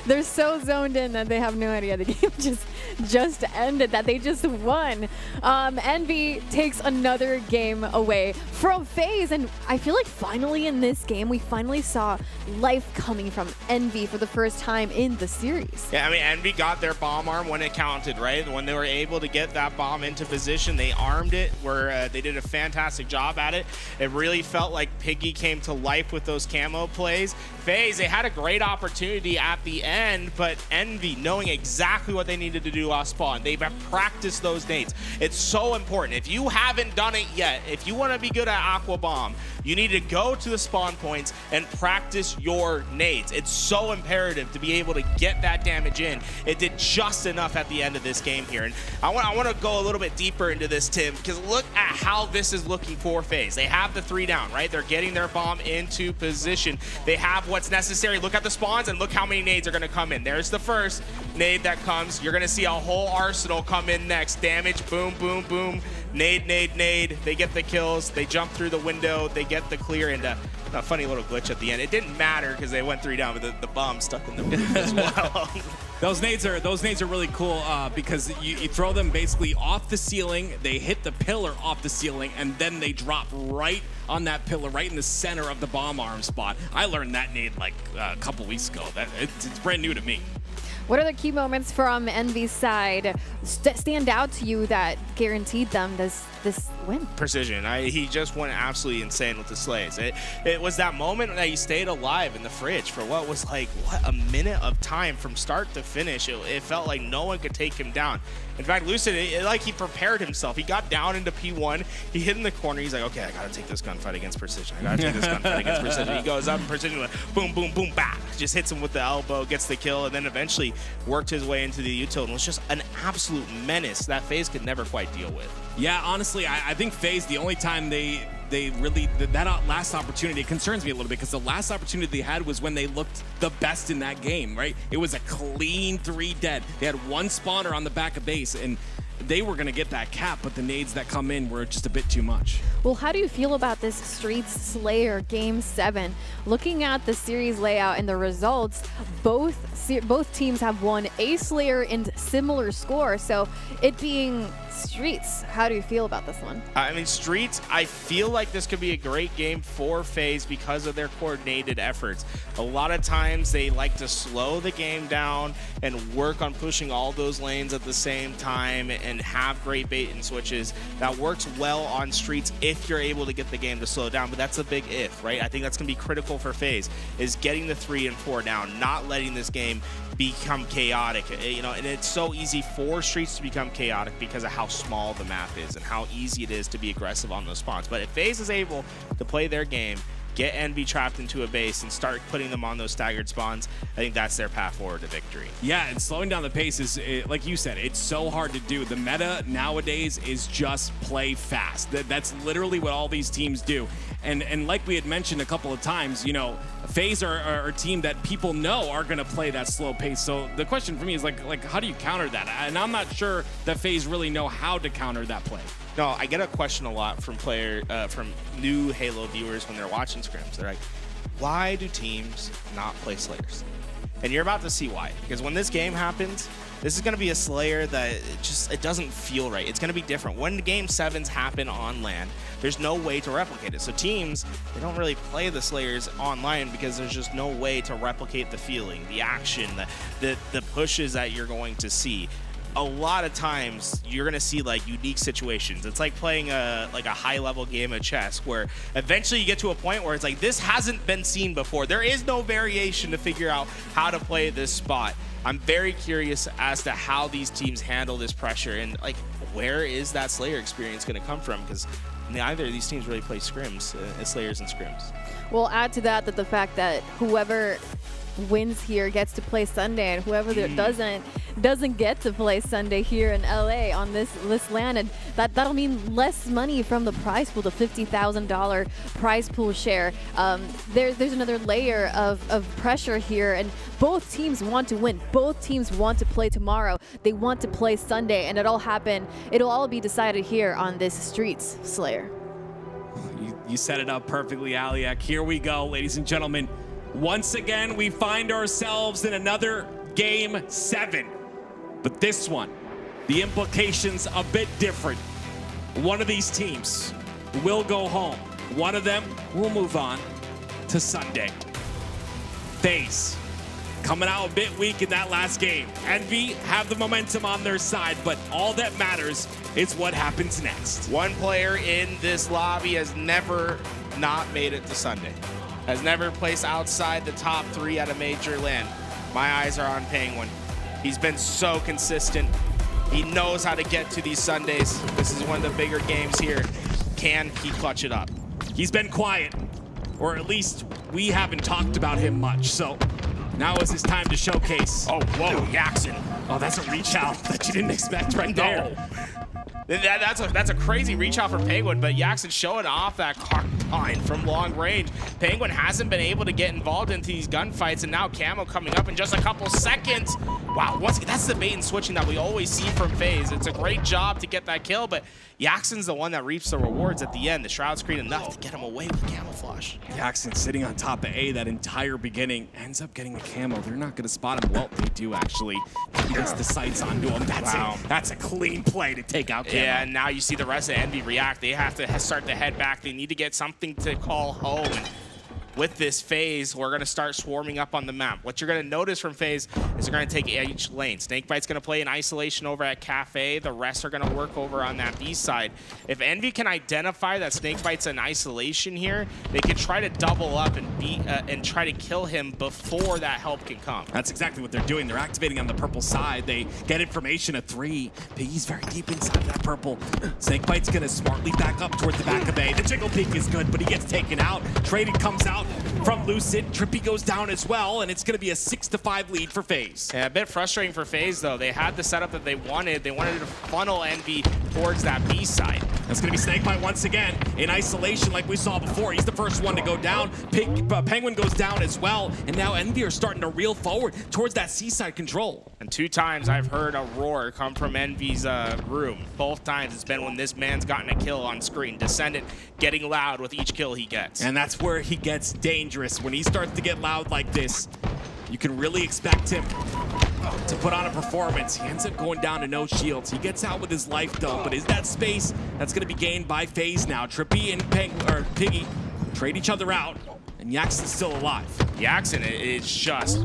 They're so zoned in that they have no idea the game just ended, that they just won. Envy takes another game away from FaZe, and I feel like finally in this game, we finally saw life coming from Envy for the first time in the series. Yeah, I mean, Envy got their bomb arm when it counted, right? When they were able to get that bomb into position, they armed it, where they did a fantastic job at it. It really felt like Piggy came to life with those camo plays. FaZe, they had a great opportunity at the end, but Envy, knowing exactly what they needed to do off spawn, they've practiced those nades. It's so important. If you haven't done it yet, if you want to be good at Aqua Bomb, you need to go to the spawn points and practice your nades. It's so imperative to be able to get that damage in. It did just enough at the end of this game here. And I want to go a little bit deeper into this, Tim, because look at how this is looking for FaZe. They have the 3 down, right? They're getting their bomb into position. They have what's necessary. Look at the spawns and look how many nades are going to come in. There's the first nade that comes. You're going to see a whole arsenal come in next. Damage, boom, boom, boom. Nade, nade, nade. They get the kills. They jump through the window. They get the clear, and a funny little glitch at the end. It didn't matter because they went 3 down, but the bomb stuck in the roof as well. Those nades are really cool because you throw them basically off the ceiling. They hit the pillar off the ceiling, and then they drop right on that pillar, right in the center of the bomb arm spot. I learned that nade like a couple weeks ago. It's brand new to me. What are the key moments from Envy's side stand out to you that guaranteed them this win? Precision. He just went absolutely insane with the slays. It was that moment that he stayed alive in the fridge for what was like, a minute of time from start to finish. It felt like no one could take him down. In fact, Lucid, like he prepared himself. He got down into P1. He hid in the corner. He's like, okay, I got to take this gunfight against Precision. I got to take this gunfight against Precision. He goes up, and Precision went boom, boom, boom, bah. Just hits him with the elbow, gets the kill, and then eventually worked his way into the util. And it was just an absolute menace that FaZe could never quite deal with. Yeah, honestly, I think FaZe, the only time they really, that last opportunity, it concerns me a little bit because the last opportunity they had was when they looked the best in that game, right? It was a clean 3 dead. They had 1 spawner on the back of base, and they were going to get that cap, but the nades that come in were just a bit too much. Well, how do you feel about this Streets Slayer Game 7? Looking at the series layout and the results, both teams have won a Slayer and similar score. So it being Streets, how do you feel about this one? I mean, Streets, I feel like this could be a great game for FaZe because of their coordinated efforts. A lot of times they like to slow the game down and work on pushing all those lanes at the same time and have great bait and switches. That works well on Streets if you're able to get the game to slow down, but that's a big if, right? I think that's going to be critical for FaZe, is getting the 3 and 4 down, not letting this game become chaotic, you know, and it's so easy for Streets to become chaotic because of how small the map is and how easy it is to be aggressive on those spawns. But if FaZe is able to play their game, get Envy trapped into a base and start putting them on those staggered spawns, I think that's their path forward to victory. Yeah, and slowing down the pace is, like you said, it's so hard to do. The meta nowadays is just play fast. That's literally what all these teams do. And like we had mentioned a couple of times, you know, FaZe are a team that people know are going to play that slow pace. So the question for me is like, how do you counter that? And I'm not sure that FaZe really know how to counter that play. No, I get a question a lot from from new Halo viewers when they're watching scrims. They're like, why do teams not play Slayers? And you're about to see why. Because when this game happens, this is going to be a Slayer that it doesn't feel right. It's going to be different. When the Game 7s happen on LAN, there's no way to replicate it. So teams, they don't really play the Slayers online because there's just no way to replicate the feeling, the action, the pushes that you're going to see. A lot of times you're gonna see like unique situations. It's like playing a high-level game of chess where eventually you get to a point where it's like, this hasn't been seen before. There is no variation to figure out how to play this spot. I'm very curious as to how these teams handle this pressure and like, where is that Slayer experience gonna come from? Because neither of these teams really play scrims, Slayers and scrims. We'll add to that the fact that whoever wins here gets to play Sunday, and whoever doesn't get to play Sunday here in LA on this LAN, and that'll mean less money from the prize pool, the $50,000 prize pool share. There's another layer of pressure here, and both teams want to win. Both teams want to play tomorrow. They want to play Sunday, and it'll all be decided here on this Streets Slayer. You set it up perfectly, Aliak. Here we go, ladies and gentlemen. Once again, we find ourselves in another Game 7. But this one, the implications a bit different. One of these teams will go home. One of them will move on to Sunday. FaZe coming out a bit weak in that last game. Envy have the momentum on their side, but all that matters is what happens next. One player in this lobby has never not made it to Sunday. Has never placed outside the top 3 at a major LAN. My eyes are on Penguin. He's been so consistent. He knows how to get to these Sundays. This is one of the bigger games here. Can he clutch it up? He's been quiet, or at least we haven't talked about him much, so now is his time to showcase. Oh, whoa, Jackson. Oh, that's a reach out that you didn't expect right there. That's a crazy reach out from Penguin, but Jackson showing off that carbine from long range. Penguin hasn't been able to get involved into these gunfights, and now Camo coming up in just a couple seconds. Wow, that's the bait and switching that we always see from FaZe. It's a great job to get that kill, but Jackson's the one that reaps the rewards at the end. The Shroud Screen enough to get him away with camouflage. Jackson sitting on top of A that entire beginning, ends up getting the camo. They're not going to spot him. Well, they do actually. He gets the sights onto him. That's a clean play to take out camo. Yeah, and now you see the rest of Envy react. They have to start to head back. They need to get something to call home. And with this FaZe, we're going to start swarming up on the map. What you're going to notice from FaZe is they're going to take each lane. Snakebite's going to play in isolation over at Cafe. The rest are going to work over on that B side. If Envy can identify that Snakebite's in isolation here, they can try to double up and try to kill him before that help can come. That's exactly what they're doing. They're activating on the purple side. They get information at 3. Piggy's very deep inside of that purple. Snakebite's going to smartly back up towards the back of A. The jiggle peek is good, but he gets taken out. Traded comes out from Lucid. Trippy goes down as well, and it's going to be a 6-5 lead for FaZe. Yeah, a bit frustrating for FaZe, though. They had the setup that they wanted. They wanted to funnel Envy towards that B side. That's going to be Snakebite once again in isolation like we saw before. He's the first one to go down. Penguin goes down as well, and now Envy are starting to reel forward towards that C-side control. And 2 times I've heard a roar come from Envy's room. Both times it's been when this man's gotten a kill on screen. Descendant getting loud with each kill he gets. And that's where he gets dangerous. When he starts to get loud like this, you can really expect him to put on a performance. He ends up going down to no shields. He gets out with his life though, but is that space that's gonna be gained by FaZe now? Trippy and Piggy trade each other out, and Yaxon's still alive. Yaxon is just,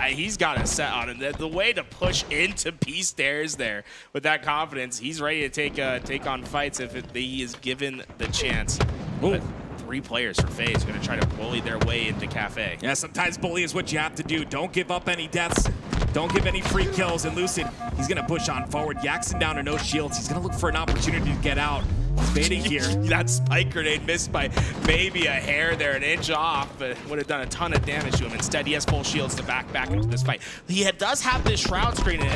he's got a set on him. The way to push into B stairs there with that confidence, he's ready to take on fights if he is given the chance. But 3 players for FaZe going to try to bully their way into Cafe. Yeah, sometimes bully is what you have to do. Don't give up any deaths. Don't give any free kills. And Lucid, he's going to push on forward. Yaxon down to no shields. He's going to look for an opportunity to get out. He's baiting here. That spike grenade missed by maybe a hair there, an inch off, but would have done a ton of damage to him. Instead, he has full shields to back into this fight. He does have this shroud screen, and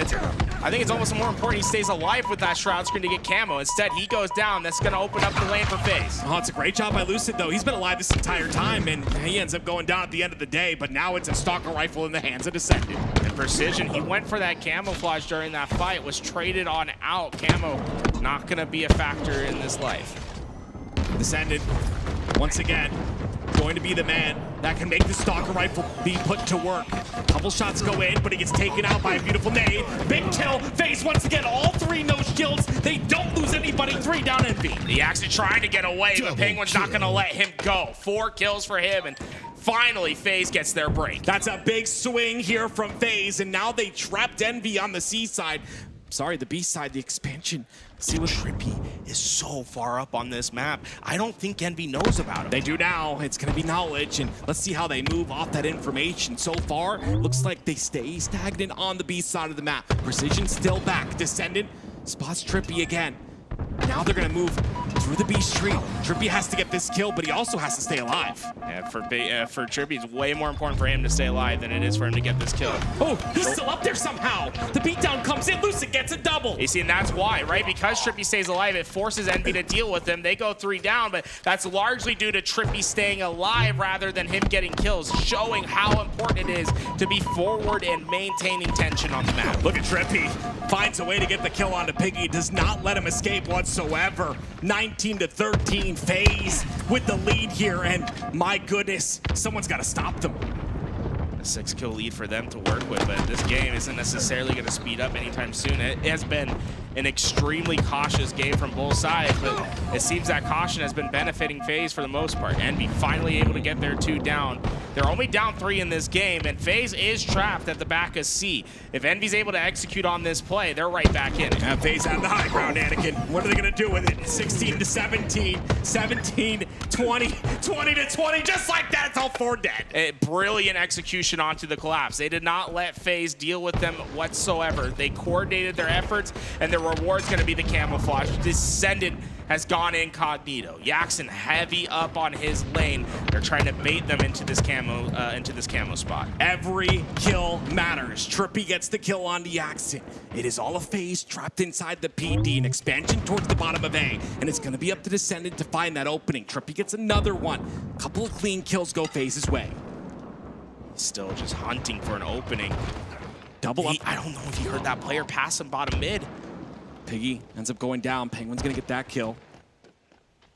I think it's almost more important he stays alive with that shroud screen to get camo. Instead, he goes down. That's going to open up the lane for FaZe. Oh, it's a great job by Lucid, though. He's been alive this entire time, and he ends up going down at the end of the day, but now it's a stalker rifle in the hands of Descendant. And Precision, he went for that camouflage during that fight, was traded on out. Camo not going to be a factor in this life. Descendant, once again, going to be the man that can make the stalker rifle be put to work. Couple shots go in, but he gets taken out by a beautiful nade. Big kill. FaZe once again, all 3 no shields. They don't lose anybody. 3 down Envy. He actually trying to get away, but Penguin's not going to let him go. 4 kills for him, and finally FaZe gets their break. That's a big swing here from FaZe, and now they trapped Envy on the C side. Sorry, the B side, the expansion. See what Trippy is so far up on this map. I don't think Envy knows about him. They do now. It's going to be knowledge, and let's see how they move off that information. So far, looks like they stay stagnant on the B side of the map. Precision still back. Descendant spots Trippy again. Now they're going to move through the B street. Trippy has to get this kill, but he also has to stay alive. Yeah, for Trippy, it's way more important for him to stay alive than it is for him to get this kill. Oh, he's still up there somehow. The beatdown comes in. Lucid gets a double. You see, and that's why, right? Because Trippy stays alive, it forces Envy to deal with him. They go 3 down, but that's largely due to Trippy staying alive rather than him getting kills, showing how important it is to be forward and maintaining tension on the map. Look at Trippy. Finds a way to get the kill onto Piggy. Does not let him escape whatsoever. 19-13, FaZe with the lead here, and my goodness, someone's got to stop them. A 6-kill lead for them to work with, but this game isn't necessarily going to speed up anytime soon. It has been an extremely cautious game from both sides, but it seems that caution has been benefiting FaZe for the most part. Envy finally able to get their 2 down. They're only down 3 in this game, and FaZe is trapped at the back of C. If Envy's able to execute on this play, they're right back in it. And FaZe out of the high ground, Anakin. What are they going to do with it? 16-17, 17-20, 20-20, just like that, it's all 4 dead. A brilliant execution onto the collapse. They did not let FaZe deal with them whatsoever. They coordinated their efforts, and their reward's going to be the camouflage. Descendant has gone incognito. Yaxon heavy up on his lane. They're trying to bait them into this camo spot. Every kill matters. Trippy gets the kill on Yaxon. It is all a FaZe trapped inside the PD, an expansion towards the bottom of A, and it's going to be up to Descendant to find that opening. Trippy gets another one. A couple of clean kills go FaZe's way. Still just hunting for an opening. Double up. I don't know if he heard that player pass him bottom mid. Piggy ends up going down. Penguin's gonna get that kill.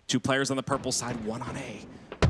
2 players on the purple side, 1 on A.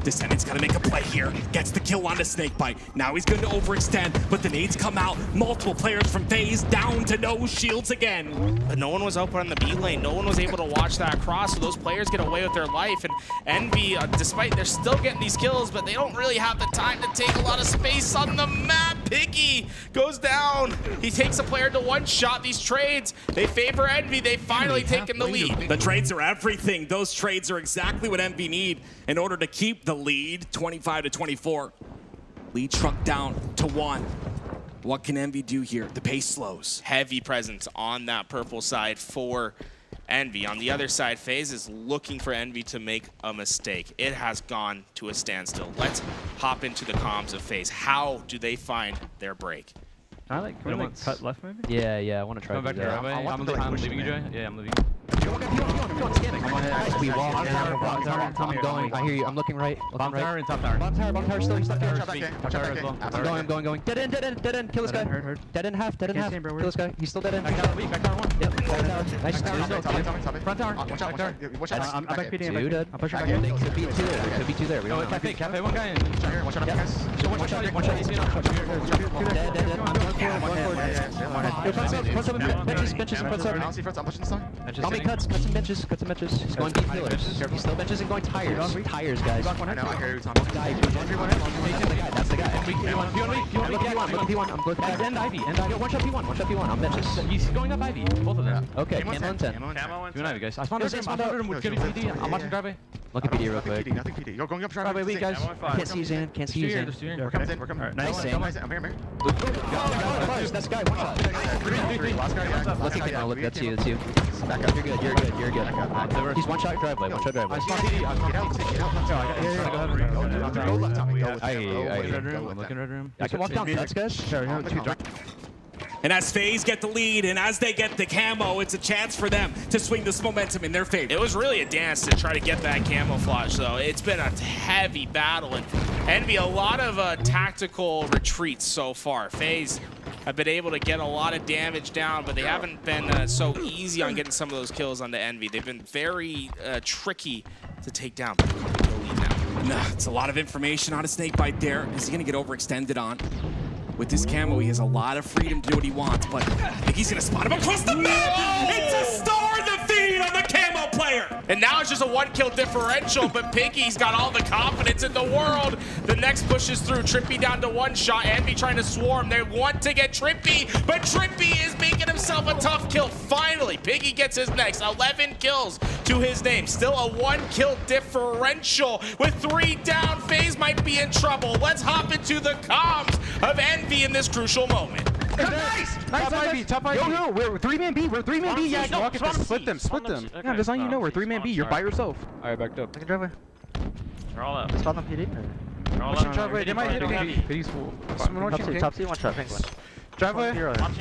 Descendant's gotta make a play here. Gets the kill on the Snakebite. Now he's going to overextend, but the nades come out. Multiple players from FaZe down to no shields again. But no one was open on the B lane. No one was able to watch that cross, so those players get away with their life. And Envy, despite they're still getting these kills, but they don't really have the time to take a lot of space on the map. Piggy goes down. He takes a player to 1 shot. These trades, they favor Envy. They've finally taken the lead. The trades are everything. Those trades are exactly what Envy need in order to keep the lead, 25-24. Lead shrunk down to 1. What can Envy do here? The pace slows. Heavy presence on that purple side for Envy. On the other side, FaZe is looking for Envy to make a mistake. It has gone to a standstill. Let's hop into the comms of FaZe. How do they find their break? Can we cut left maybe? Yeah, I want to try Come back to the right way. I'm leaving you, Joy. Yeah, I'm leaving you. We walk. I'm going. I hear you. I'm looking right. Bomb tower and top tower. Bomb tower still. He's stuck there. Top tower as well. I'm going. Dead end. Kill this guy. Dead end half. Kill this guy. He's still dead end. Back tower weak. Back tower one. Yep. Back tower. Nice. Front tower. Watch out. Watch out. I'm back PD. Two dead. I'm pushing back in. Could be two there. Could be two there. We don't know. Cafe one guy in. Watch out, guys. One shot. Dead. I'm going forward. Benches. I don't see fronts. I'm pushing this time. Call me cuts some benches. He's going deep pillars. He's still benches and going tires. Tires, guys. I know. I hear you, Tom. That's the guy. Look at P1. I'm going back. End Ivy. One shot P1. I'm benches. He's going up Ivy. Both of them. Okay, camo and 10. Doing Ivy, guys. I spawned him with good PD. I'm watching driveway. Look at PD real quick. Nothing PD. You're going up Driveway weak, guys. Can't see you, Zan. We're coming in. Nice, Zan. I'm here. That's guy. One shot. Last guy, yeah. Look, that's you. Back up. You're good. He's one shot driveway. I spawned PD. Go left, Tommy. Go with I'm looking red room. I can walk down cuts, guys. And as FaZe get the lead, and as they get the camo, it's a chance for them to swing this momentum in their favor. It was really a dance to try to get that camouflage, though. It's been a heavy battle, and Envy, a lot of tactical retreats so far. FaZe have been able to get a lot of damage down, but they haven't been so easy on getting some of those kills onto Envy. They've been very tricky to take down. Nah, it's a lot of information on a snakebite there. Is he gonna get overextended on? With this camo, he has a lot of freedom to do what he wants, but I think he's gonna spot him across the map! It's a star in the feed on the camo player! And now it's just a 1-kill differential, but Piggy's got all the confidence in the world. The next pushes through. Trippy down to 1 shot. Envy trying to swarm. They want to get Trippy, but Trippy is making himself a tough kill. Finally, Piggy gets his next 11 kills to his name. Still a 1-kill differential. With 3 down, FaZe might be in trouble. Let's hop into the comms of Envy in this crucial moment. Nice! Top Ivy. Yo, we're 3-man B. Yeah, walk it. Split them. Yeah, just letting you know, we're 3-man B. You're by yourself. Alright, backed up. Look at driveway. They're all up. Spot on PD. They're all up. Driveway. They might hit PD. PD's full. Top C, one shot. Driveway.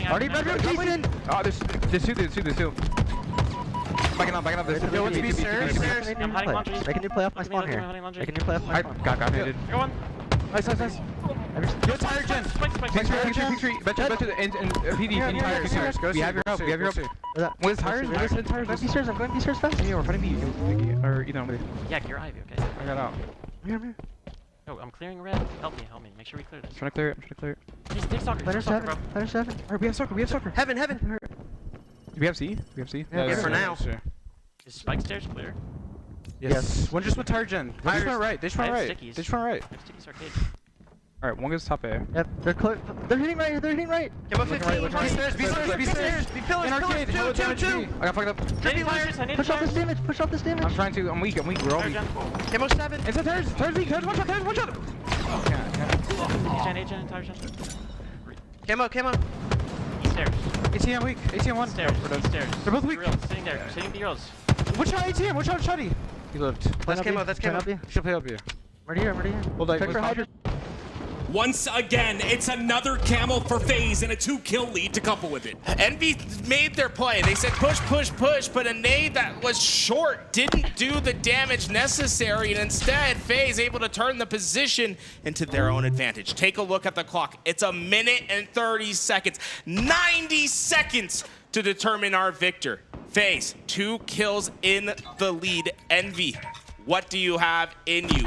Already bedroom, Jason! Oh, there's two. Backing up. Yo, what's B stairs? I'm hiding laundry. Make a new play off my spawn here. Got needed. Go on. Nice. Yo, tire gen. Pink tree. Bet to and PD tires. We have your help. What is tires? I'm going B stairs fast. Yeah, we're fighting B. Or either one. Yeah, you're Ivy, okay? I got out. Here. Oh, I'm clearing red. Help me. Make sure we clear this. I'm trying to clear it. Take soccer. Planner 7. Alright, we have soccer. Heaven. Do we have C? Yeah, for now. Is Spike stairs clear? Yes. One just with tire gen. They just went right. I have stickies arcade. Alright, one goes top A. Yep, they're close. They're hitting right. Give up 15. B stairs. Be pillars. In arcade. Two. I got fucked up. I need Push off this damage. I'm trying to. I'm weak. We're all weak. Camo 7. It's a tires weak. One shot. Oh, Agent, tire gen. Camo. Stairs. ATM weak. ATM 1. Stairs. They're both weak. Sitting there. Sitting the Earls. Which shot ATM? Which shot shotty? He lived. That's camo. Should play up here. I'm ready here. Hold on. Check for hydrant. Once again, it's another camo for FaZe and a 2-kill lead to couple with it. Envy made their play. They said push, but a nade that was short didn't do the damage necessary, and instead, FaZe able to turn the position into their own advantage. Take a look at the clock. It's 1 minute and 30 seconds. 90 seconds to determine our victor. FaZe, 2 kills in the lead. Envy, what do you have in you?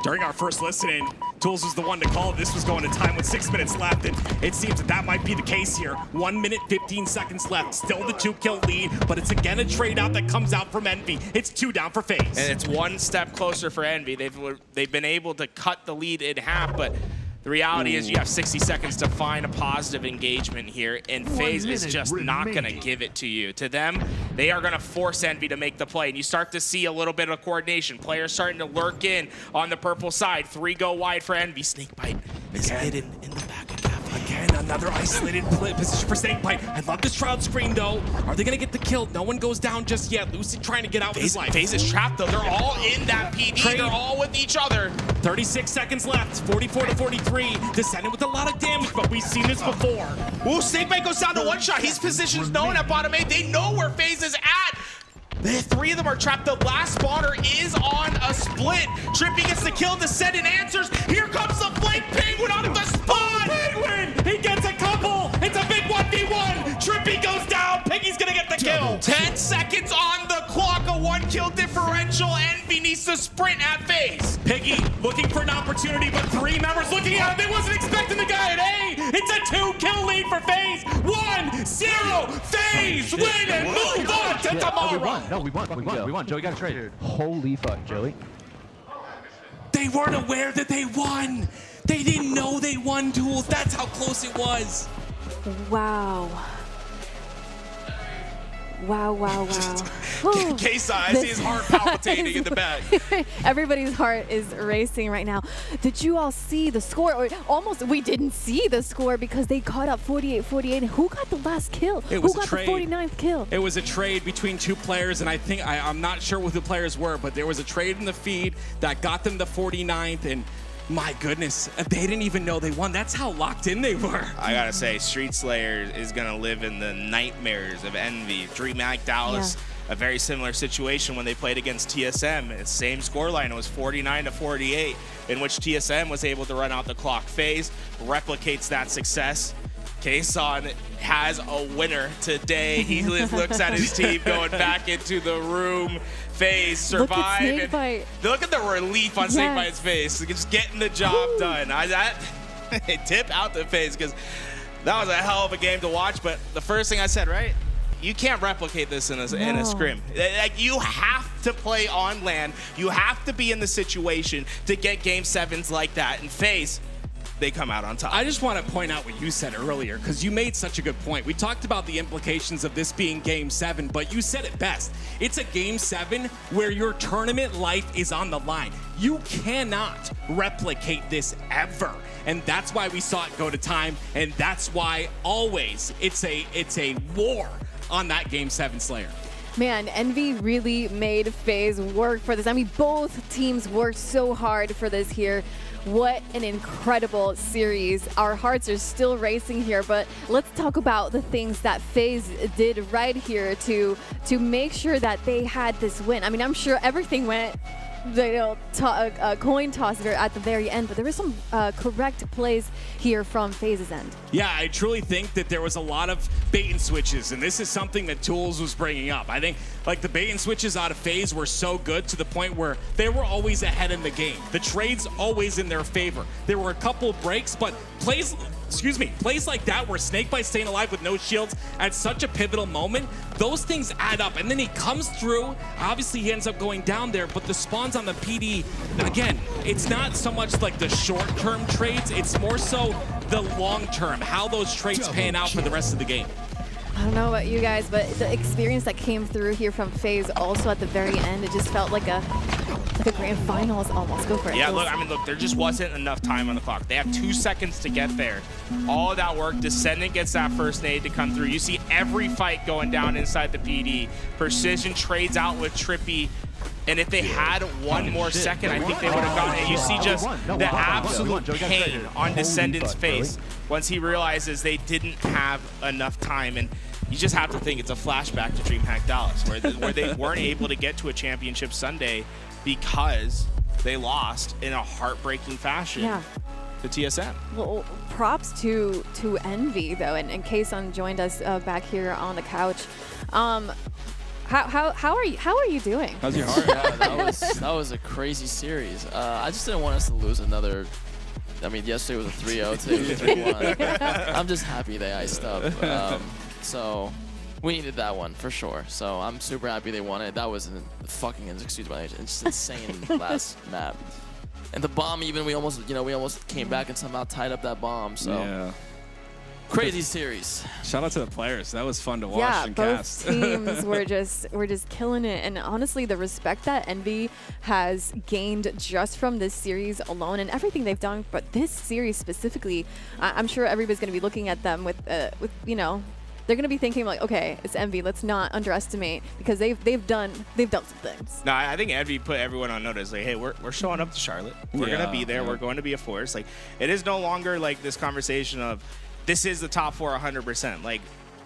During our first listen-in, Tools was the one to call. This was going to time with 6 minutes left, and it seems that might be the case here. 1 minute, 15 seconds left. Still the 2-kill lead, but it's again a trade-out that comes out from Envy. It's 2 down for FaZe. And it's 1 step closer for Envy. They've been able to cut the lead in half, but the reality is you have 60 seconds to find a positive engagement here, and FaZe is just not going to give it to you. To them, they are going to force Envy to make the play, and you start to see a little bit of coordination. Players starting to lurk in on the purple side. 3 go wide for Envy. Snakebite is hidden in the back of Cafe. Again, another isolated position for Snakebite. I love this shroud screen, though. Are they going to get the kill? No one goes down just yet. Lucid trying to get out with his life. FaZe is trapped, though. They're all in that PD. Trade. They're all with each other. 36 seconds left. 44 to 43. Descending with a lot of damage, but we've seen this before. Ooh, Snakebite goes down to 1 shot. His position's known at bottom 8. They know where FaZe is at. The 3 of them are trapped. The last spotter is on a split. Trippy gets the kill. Descendant answers. Here comes the flank. Penguin on the spawn. Penguin! He gets a couple. It's a big 1v1. Trippy goes down. Piggy's gonna get the kill. 10 seconds on the clock. A 1 kill differential. Envy needs to sprint at FaZe. Piggy looking for an opportunity, but 3 members looking at him. They wasn't expecting the guy at A. It's a 2-kill lead for FaZe. 1-0. FaZe win and move on to tomorrow. No, we won. Joey got a trade. Holy fuck, Joey. They weren't aware that they won. They didn't know they won duels. That's how close it was. Wow. Wow. K-Sai, I see his heart palpitating in the back. Everybody's heart is racing right now. Did you all see the score? Or almost, we didn't see the score because they caught up 48-48. Who got the last kill? It Who was got a trade. the 49th kill? It was a trade between 2 players, and I think, I'm not sure who the players were, but there was a trade in the feed that got them the 49th, and my goodness, they didn't even know they won. That's how locked in they were. I gotta say, Street Slayer is gonna live in the nightmares of Envy. DreamHack Dallas, a very similar situation when they played against TSM. It's same scoreline. It was 49-48, in which TSM was able to run out the clock. FaZe replicates that success. Kason has a winner today. He looks at his team going back into the room. FaZe survive. Look at the relief on Snakebite's face. Just getting the job done. Tip out to FaZe because that was a hell of a game to watch. But the first thing I said, right? You can't replicate this in a scrim. Like, you have to play on LAN. You have to be in the situation to get game 7s like that. And FaZe, they come out on top. I just want to point out what you said earlier, because you made such a good point. We talked about the implications of this being game 7, but you said it best. It's a game 7 where your tournament life is on the line. You cannot replicate this ever. And that's why we saw it go to time, and that's why always it's a war on that game 7 Slayer. Man, Envy really made FaZe work for this. I mean, both teams worked so hard for this here. What an incredible series. Our hearts are still racing here, but let's talk about the things that FaZe did right here to make sure that they had this win. I mean, I'm sure everything went coin toss at the very end, but there were some correct plays here from FaZe's end. Yeah, I truly think that there was a lot of bait and switches, and this is something that Tools was bringing up. I think like the bait and switches out of FaZe were so good to the point where they were always ahead in the game. The trades always in their favor. There were a couple of breaks, but plays like that where Snakebite staying alive with no shields at such a pivotal moment, those things add up. And then he comes through. Obviously, he ends up going down there, but the spawns on the PD, again, it's not so much like the short-term trades. It's more so the long-term, how those trades pan out for the rest of the game. I don't know about you guys, but the experience that came through here from FaZe also at the very end, it just felt like a grand finals almost. Go for it. Yeah, look, there just wasn't enough time on the clock. They have 2 seconds to get there. All of that work, Descendant gets that first nade to come through. You see every fight going down inside the PD. Precision trades out with Trippy. And if they had 1 more second, I think they would have gotten it. You see just the absolute pain on Descendant's face once he realizes they didn't have enough time. And you just have to think it's a flashback to DreamHack Dallas, where they weren't able to get to a championship Sunday because they lost in a heartbreaking fashion to TSM. Well, props to Envy though, and Kason joined us back here on the couch. How are you doing? How's your heart? Yeah, that was a crazy series. I just didn't want us to lose another. I mean, yesterday was a 3-0 to 3-1. I'm just happy they iced up. So we needed that one for sure. So I'm super happy they won it. That was fucking, excuse my language, it's insane last map. And the bomb, even we almost came back and somehow tied up that bomb. So. Yeah. Crazy series. Shout out to the players. That was fun to watch and cast. Yeah, both teams were just killing it. And honestly, the respect that Envy has gained just from this series alone and everything they've done, but this series specifically, I'm sure everybody's going to be looking at them with they're going to be thinking like, okay, it's Envy. Let's not underestimate because they've done some things. No, I think Envy put everyone on notice. Like, hey, we're showing up to Charlotte. We're going to be there. We're going to be a force. Like, it is no longer like this conversation of this is the top 4 100%. Like,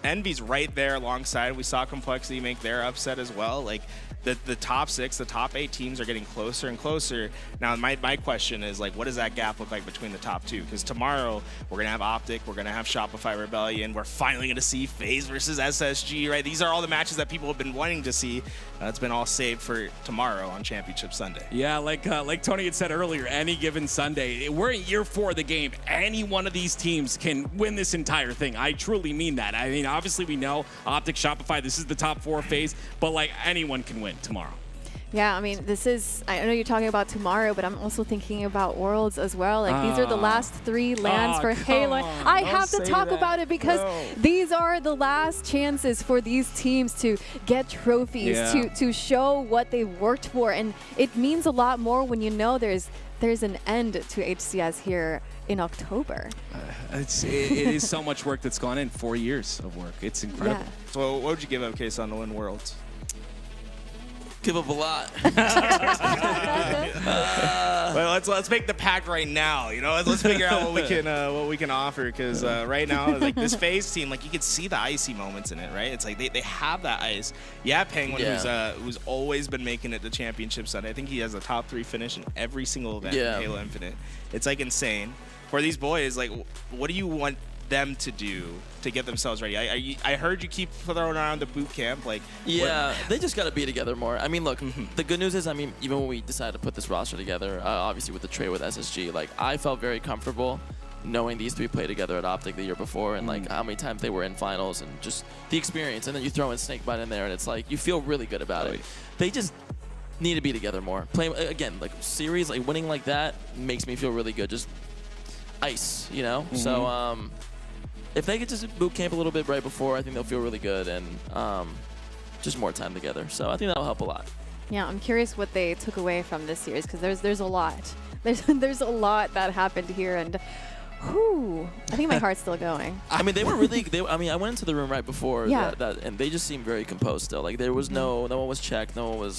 Envy's right there alongside. We saw Complexity make their upset as well. Like, the top 6, the top 8 teams are getting closer and closer. Now, my question is, like, what does that gap look like between the top 2? Because tomorrow, we're going to have OpTic, we're going to have Shopify Rebellion, we're finally going to see FaZe versus SSG, right? These are all the matches that people have been wanting to see. It's been all saved for tomorrow on Championship Sunday. Yeah, like Tony had said earlier, any given Sunday, we're in year 4 of the game. Any one of these teams can win this entire thing. I truly mean that. I mean, obviously we know OpTic, Shopify, this is the top 4 phase, but like anyone can win tomorrow. Yeah, I mean, this is, I know you're talking about tomorrow, but I'm also thinking about Worlds as well. Like, these are the last 3 LANs for Halo. I have to talk about it because these are the last chances for these teams to get trophies, to show what they worked for. And it means a lot more when you know there's an end to HCS here in October. It is so much work that's gone in. 4 years of work. It's incredible. Yeah. So what would you give up, Kason, to win Worlds? Give up a lot. Well, let's make the pact right now. You know, let's figure out what we can offer, because right now, like, this FaZe team, like, you can see the icy moments in it, right? It's like they have that ice. Yeah, Penguin, who's always been making it to Championship Sunday. I think he has a top 3 finish in every single event in Halo Infinite. It's like insane. For these boys, like, what do you want them to do to get themselves ready? I heard you keep throwing around the boot camp. Like, they just got to be together more. I mean, look, the good news is, I mean, even when we decided to put this roster together, obviously with the trade with SSG, like, I felt very comfortable knowing these 3 played together at OpTic the year before, and like how many times they were in finals, and just the experience. And then you throw in Snakebite in there, and it's like you feel really good about it. They just need to be together more. Playing again, like series, like winning like that makes me feel really good. Just ice, you know. So if they could just boot camp a little bit right before, I think they'll feel really good, and just more time together. So I think that'll help a lot. Yeah, I'm curious what they took away from this series, because there's a lot. There's a lot that happened here, and whew, I think my heart's still going. I mean, they were really. I mean, I went into the room right before that, and they just seemed very composed still. Like, there was no one was checked, no one was.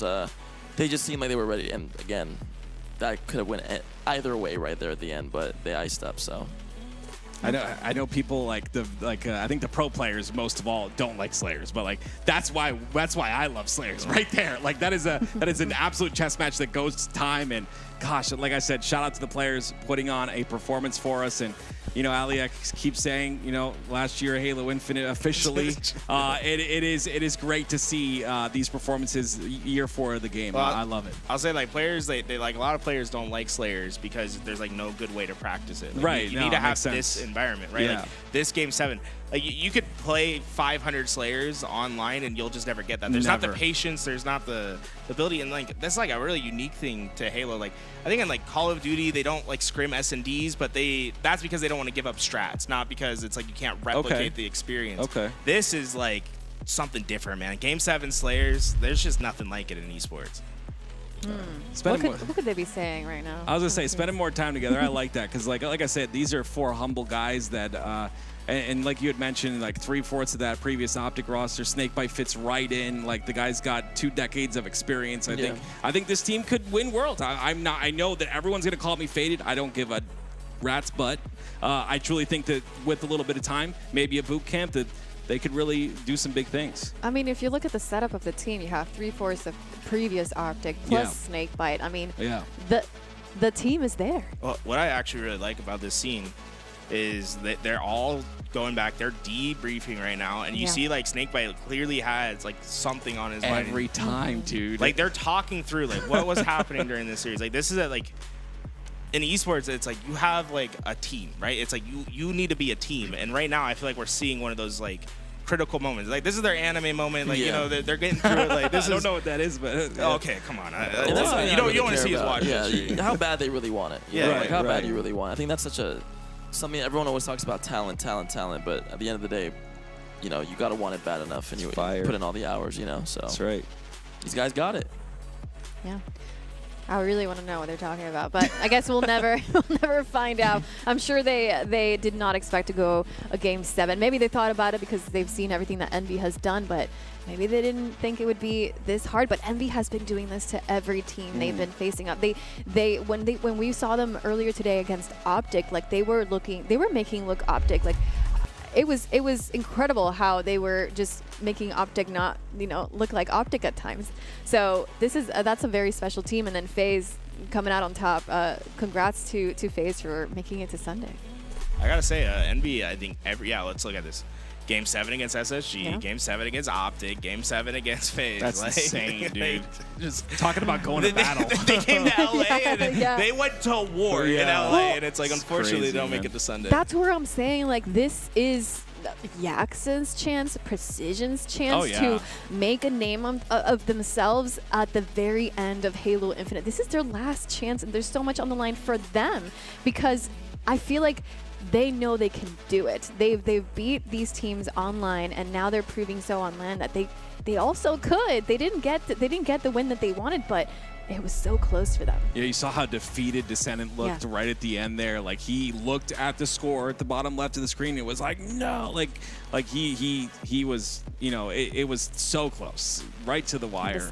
They just seemed like they were ready. And again, that could have went either way right there at the end, but they iced up. So. I know people like I think the pro players most of all don't like Slayers, but like that's why I love Slayers right there. Like, that is an absolute chess match that goes to time, and gosh, like I said, shout out to the players putting on a performance for us. And you know, Ali, I keep saying, you know, last year Halo Infinite officially, it is great to see these performances year 4 of the game. Well, I love it. I'll say, like, players, they like, a lot of players don't like Slayers because there's like no good way to practice it. Like, right. You need to have this environment, right? Yeah. Like, this Game 7. Like, you could play 500 Slayers online and you'll just never get that. There's not the patience, there's not the ability, and like that's like a really unique thing to Halo. Like, I think in like Call of Duty they don't like scrim S&Ds, but that's because they don't want to give up strats, not because it's like you can't replicate the experience. This is like something different, man. Game 7 Slayers, there's just nothing like it in esports. What could they be saying right now? I was gonna say, spending more time together. I like that, because like I said, these are 4 humble guys that, and like you had mentioned, like 3/4 of that previous OpTic roster, Snakebite fits right in. Like, the guy's got 2 decades of experience. I think this team could win Worlds. I know that everyone's gonna call me faded. I don't give a rat's butt. I truly think that with a little bit of time, maybe a boot camp, that they could really do some big things. I mean, if you look at the setup of the team, you have 3/4 of previous OpTic plus Snakebite. I mean, the team is there. Well, what I actually really like about this scene is that they're all going back. They're debriefing right now, and you see like Snakebite clearly has like something on his mind every time, dude. Like, they're talking through like what was happening during this series. Like, this is like in esports, it's like you have like a team, right? It's like you need to be a team, and right now I feel like we're seeing one of those like critical moments. Like, this is their anime moment. Like, you know, they're getting through it. Like, this I don't know what that is, but okay, come on. You don't want to see us watch this. How bad they really want it. Like, how bad you really want it. I think that's something everyone always talks about, talent, but at the end of the day, you know, you got to want it bad enough, and you put in all the hours, you know. So that's right. These guys got it. Yeah. I really want to know what they're talking about, but I guess we'll never find out. I'm sure they did not expect to go a Game 7. Maybe they thought about it because they've seen everything that Envy has done, but maybe they didn't think it would be this hard. But Envy has been doing this to every team they've been facing up. When we saw them earlier today against OpTic, like, they were making look OpTic like it was incredible how they were just making OpTic not, look like OpTic at times. So that's a very special team. And then FaZe coming out on top. Congrats to FaZe for making it to Sunday. I gotta say, NB, I think let's look at this. Game 7 against SSG, Game 7 against OpTic, Game 7 against FaZe. That's like, insane, dude. Just talking about going to battle. They came to LA and they went to war in LA, and it's like, unfortunately, crazy, they don't make it to Sunday. That's where I'm saying, like, this is Yaxon's chance, Precision's chance to make a name of themselves at the very end of Halo Infinite. This is their last chance, and there's so much on the line for them because I feel like they know they can do it. They've beat these teams online, and now they're proving so on LAN that they also could. They didn't get the win that they wanted, but it was so close for them. Yeah, you saw how defeated Descendant looked right at the end there. Like, he looked at the score at the bottom left of the screen. It was like, no, like he was, it was so close, right to the wire.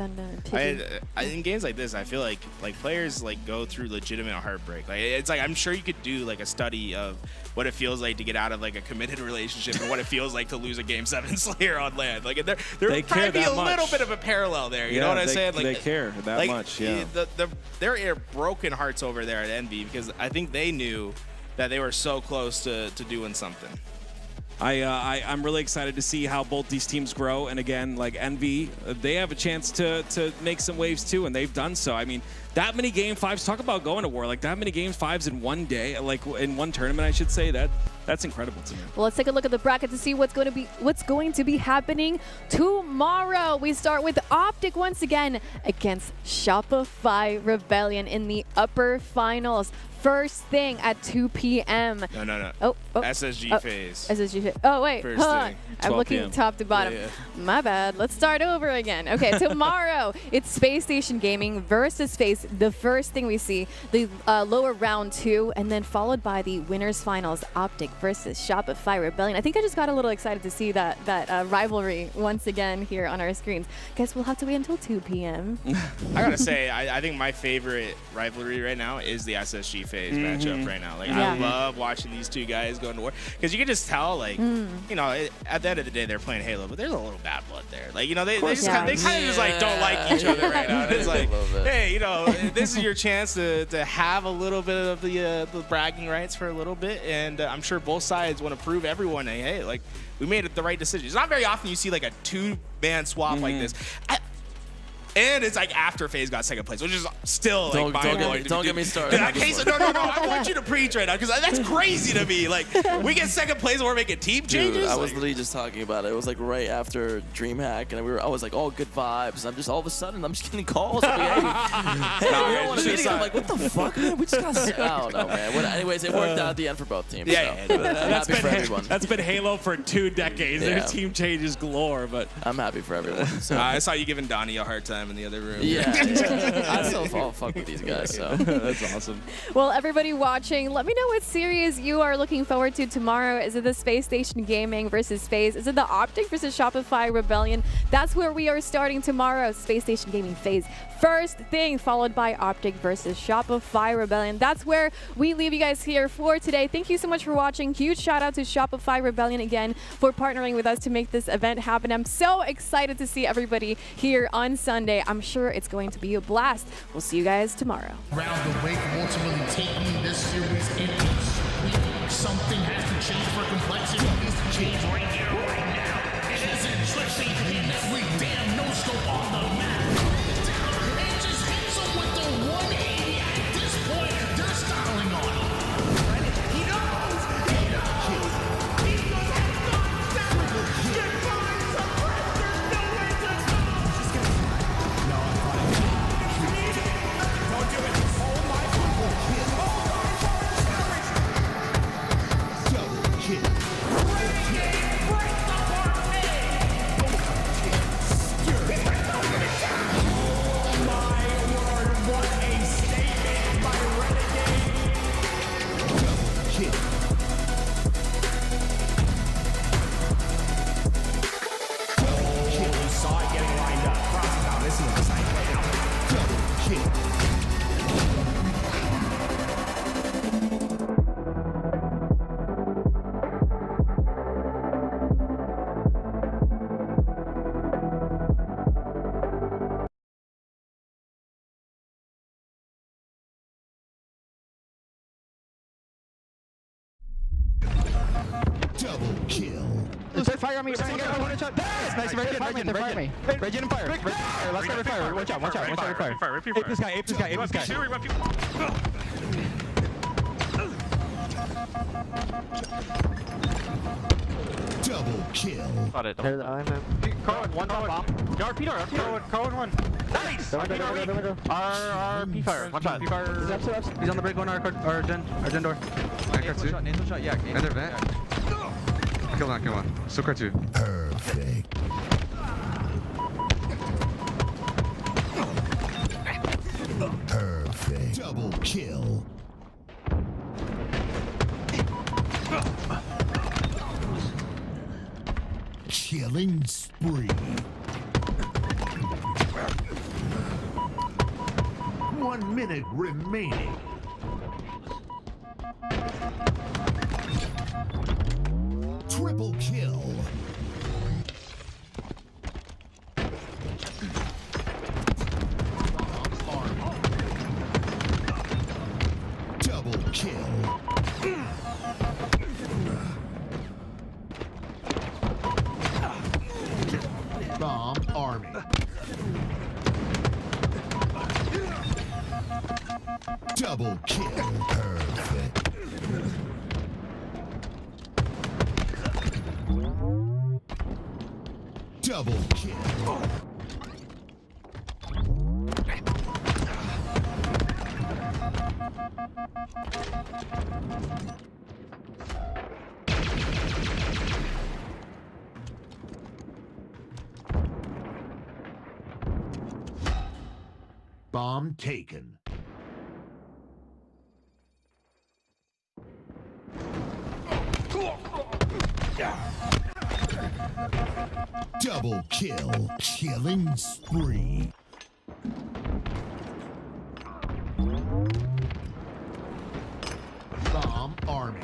In games like this, I feel like players go through legitimate heartbreak. Like, it's like, I'm sure you could do like a study of what it feels like to get out of like a committed relationship and what it feels like to lose a Game 7 Slayer on LAN. Like, there might be a little bit of a parallel there. You know what I'm saying? Like, they care that much. Yeah. There are broken hearts over there at Envy because I think they knew that they were so close to doing something. I'm really excited to see how both these teams grow. And again, like Envy, they have a chance to make some waves too, and they've done so. I mean, that many Game 5s, talk about going to war, like that many Game 5s in one day, like in one tournament, I should say, that's incredible to me. Well, let's take a look at the bracket to see what's going to be happening tomorrow. We start with OpTic once again against Shopify Rebellion in the upper finals. First thing at 2 p.m. No. Oh. SSG FaZe. SSG FaZe. Oh, wait. First hold on. thing. I'm looking PM. top to bottom. Yeah. My bad. Let's start over again. Okay, tomorrow it's Space Station Gaming versus FaZe. The first thing we see, the lower round 2, and then followed by the winners finals, OpTic versus Shopify Rebellion. I think I just got a little excited to see that rivalry once again here on our screens. Guess we'll have to wait until 2 p.m. I gotta say, I think my favorite rivalry right now is the SSG FaZe matchup right now. Like, I love watching these two guys go into war because you can just tell, like, at the end of the day, they're playing Halo, but there's a little bad blood there. Like, they kind of just like don't like each other right now. And it's like, hey, this is your chance to have a little bit of the bragging rights for a little bit, and I'm sure both sides want to prove everyone, hey, like, we made it the right decision. It's not very often you see like a 2-man swap like this. And it's like after FaZe got second place, which is still like mind-blowing. Don't get me started. No, I want you to preach right now because that's crazy to me. Like, we get second place and we're making team changes. Dude, I was literally just talking about it. It was like right after DreamHack, and I was like, oh, good vibes. I'm just all of a sudden I'm just getting calls. I'm like, hey, we don't want to meeting. I'm like, what the fuck, man? We just got. I don't know, man. Anyways, it worked out at the end for both teams. Yeah, so. I'm happy for everyone. That's been Halo for 2 decades. Yeah. There's team changes galore, but I'm happy for everyone. So. I saw you giving Donnie a hard time in the other room. Yeah. I still fuck with these guys, so. That's awesome. Well, everybody watching, let me know what series you are looking forward to tomorrow. Is it the Space Station Gaming versus FaZe? Is it the OpTic versus Shopify Rebellion? That's where we are starting tomorrow. Space Station Gaming FaZe first thing, followed by OpTic versus Shopify Rebellion. That's where we leave you guys here for today. Thank you so much for watching. Huge shout out to Shopify Rebellion again for partnering with us to make this event happen. I'm so excited to see everybody here on Sunday. I'm sure it's going to be a blast. We'll see you guys tomorrow. Round the way from ultimately taking this series into sweep. Something has to change for complexity. It needs to change right here, right now. It isn't tricky. Every damn no scope on the map. And just hits him with the 180. At this point, they're styling on him. He knows. He knows. He goes out of get behind some pressure. Nowhere to go. Don't do it. Oh my God. Double kill. Break the parlay. Double kill. Fire on me. Nice. Right in. Regen and fire. Let's go fire. Watch out. Fire. Ape this guy. Double kill. Got it. Carwin, one bomb. Carwin, one. Nice! Our P fire. One shot. P fire. He's on the break going our gen door. Nasal shot, yeah. Ender vent. Kill one. So car 2. Perfect. Perfect. Double kill. Killing spree. 1 minute remaining. Triple kill. Double kill. Bomb army. Double kill. Perfect. Double kill. Bomb taken. Double kill. Killing spree. Bomb army.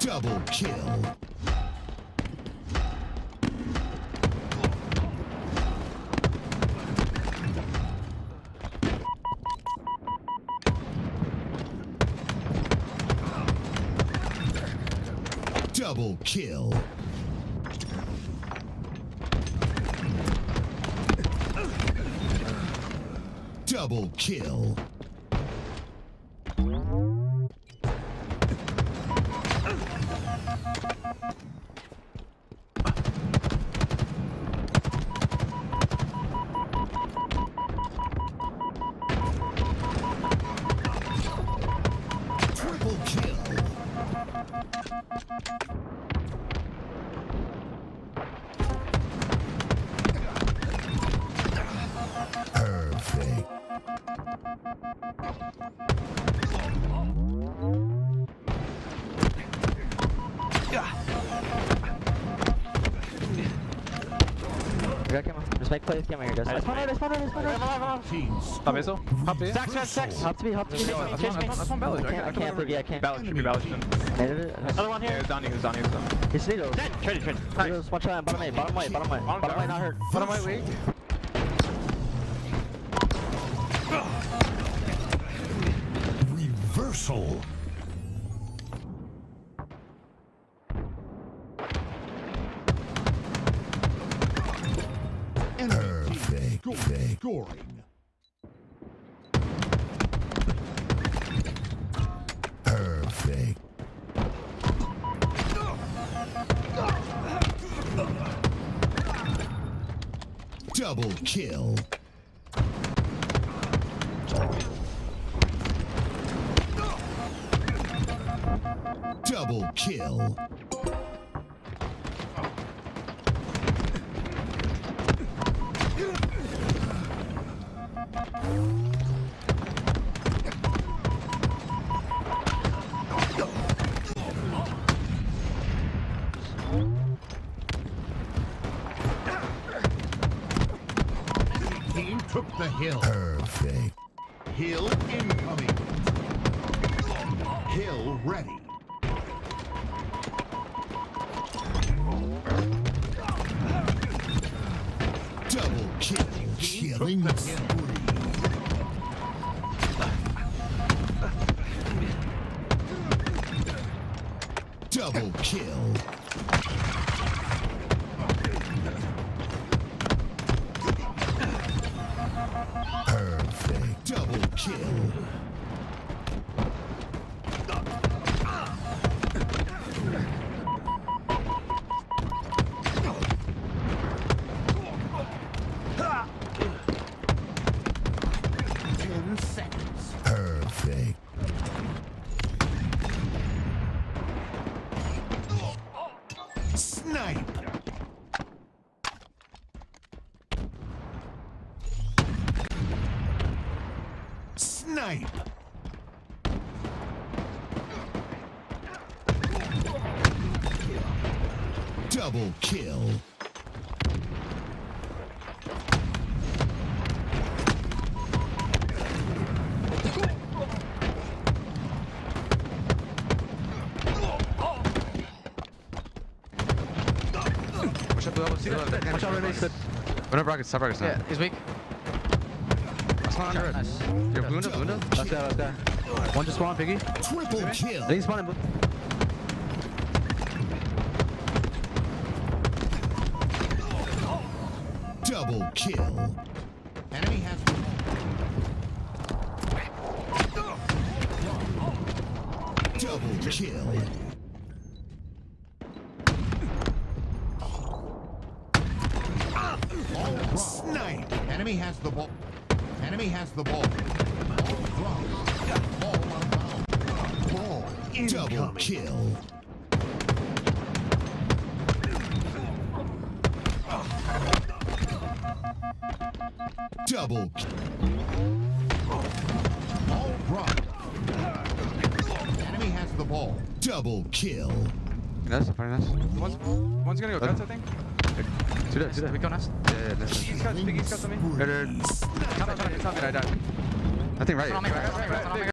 Double kill. Double kill. Double kill. Triple kill. Perfect. I got camera. Respect play with camera here, guys. Let's run. Top missile. Top B. Sax. Hop to me. Chase me. That's one Ballage. I can't forget. I can't. Ballage should be Ballage. Another one here. He's down. It's needles. Trade. Needles, watch out. Bottom right, not hurt. Bottom right, wait. Reversal. Perfect. Scoring. Perfect. Double kill. Double kill. Team took the hill. Perfect. Hill incoming. Hill ready. Killing spree. Double kill. Perfect. Double kill. Perfect. Snipe. Snipe. Double kill. Watch out, red base. One up rockets, top rockets now. Yeah, he's weak. Last one under red. Nice. You're blue into blue into? Last guy, last guy. One just spawned, Piggy. Triple kill. I think he's spawning blue. Double kill. Enemy has double kill. All right. Snipe. Enemy has the ball. Enemy has the ball. Ball dropped. Ball on bound. Ball incoming. Double kill. Double ball dropped. Enemy has the ball. Double kill. Nice, very nice. One's gonna go cuts, I think. Two dead. We go nice. Yeah, nice. Piggy's cuts on me. It's not me, I died. Nothing right. On me, right, right, right, right, right.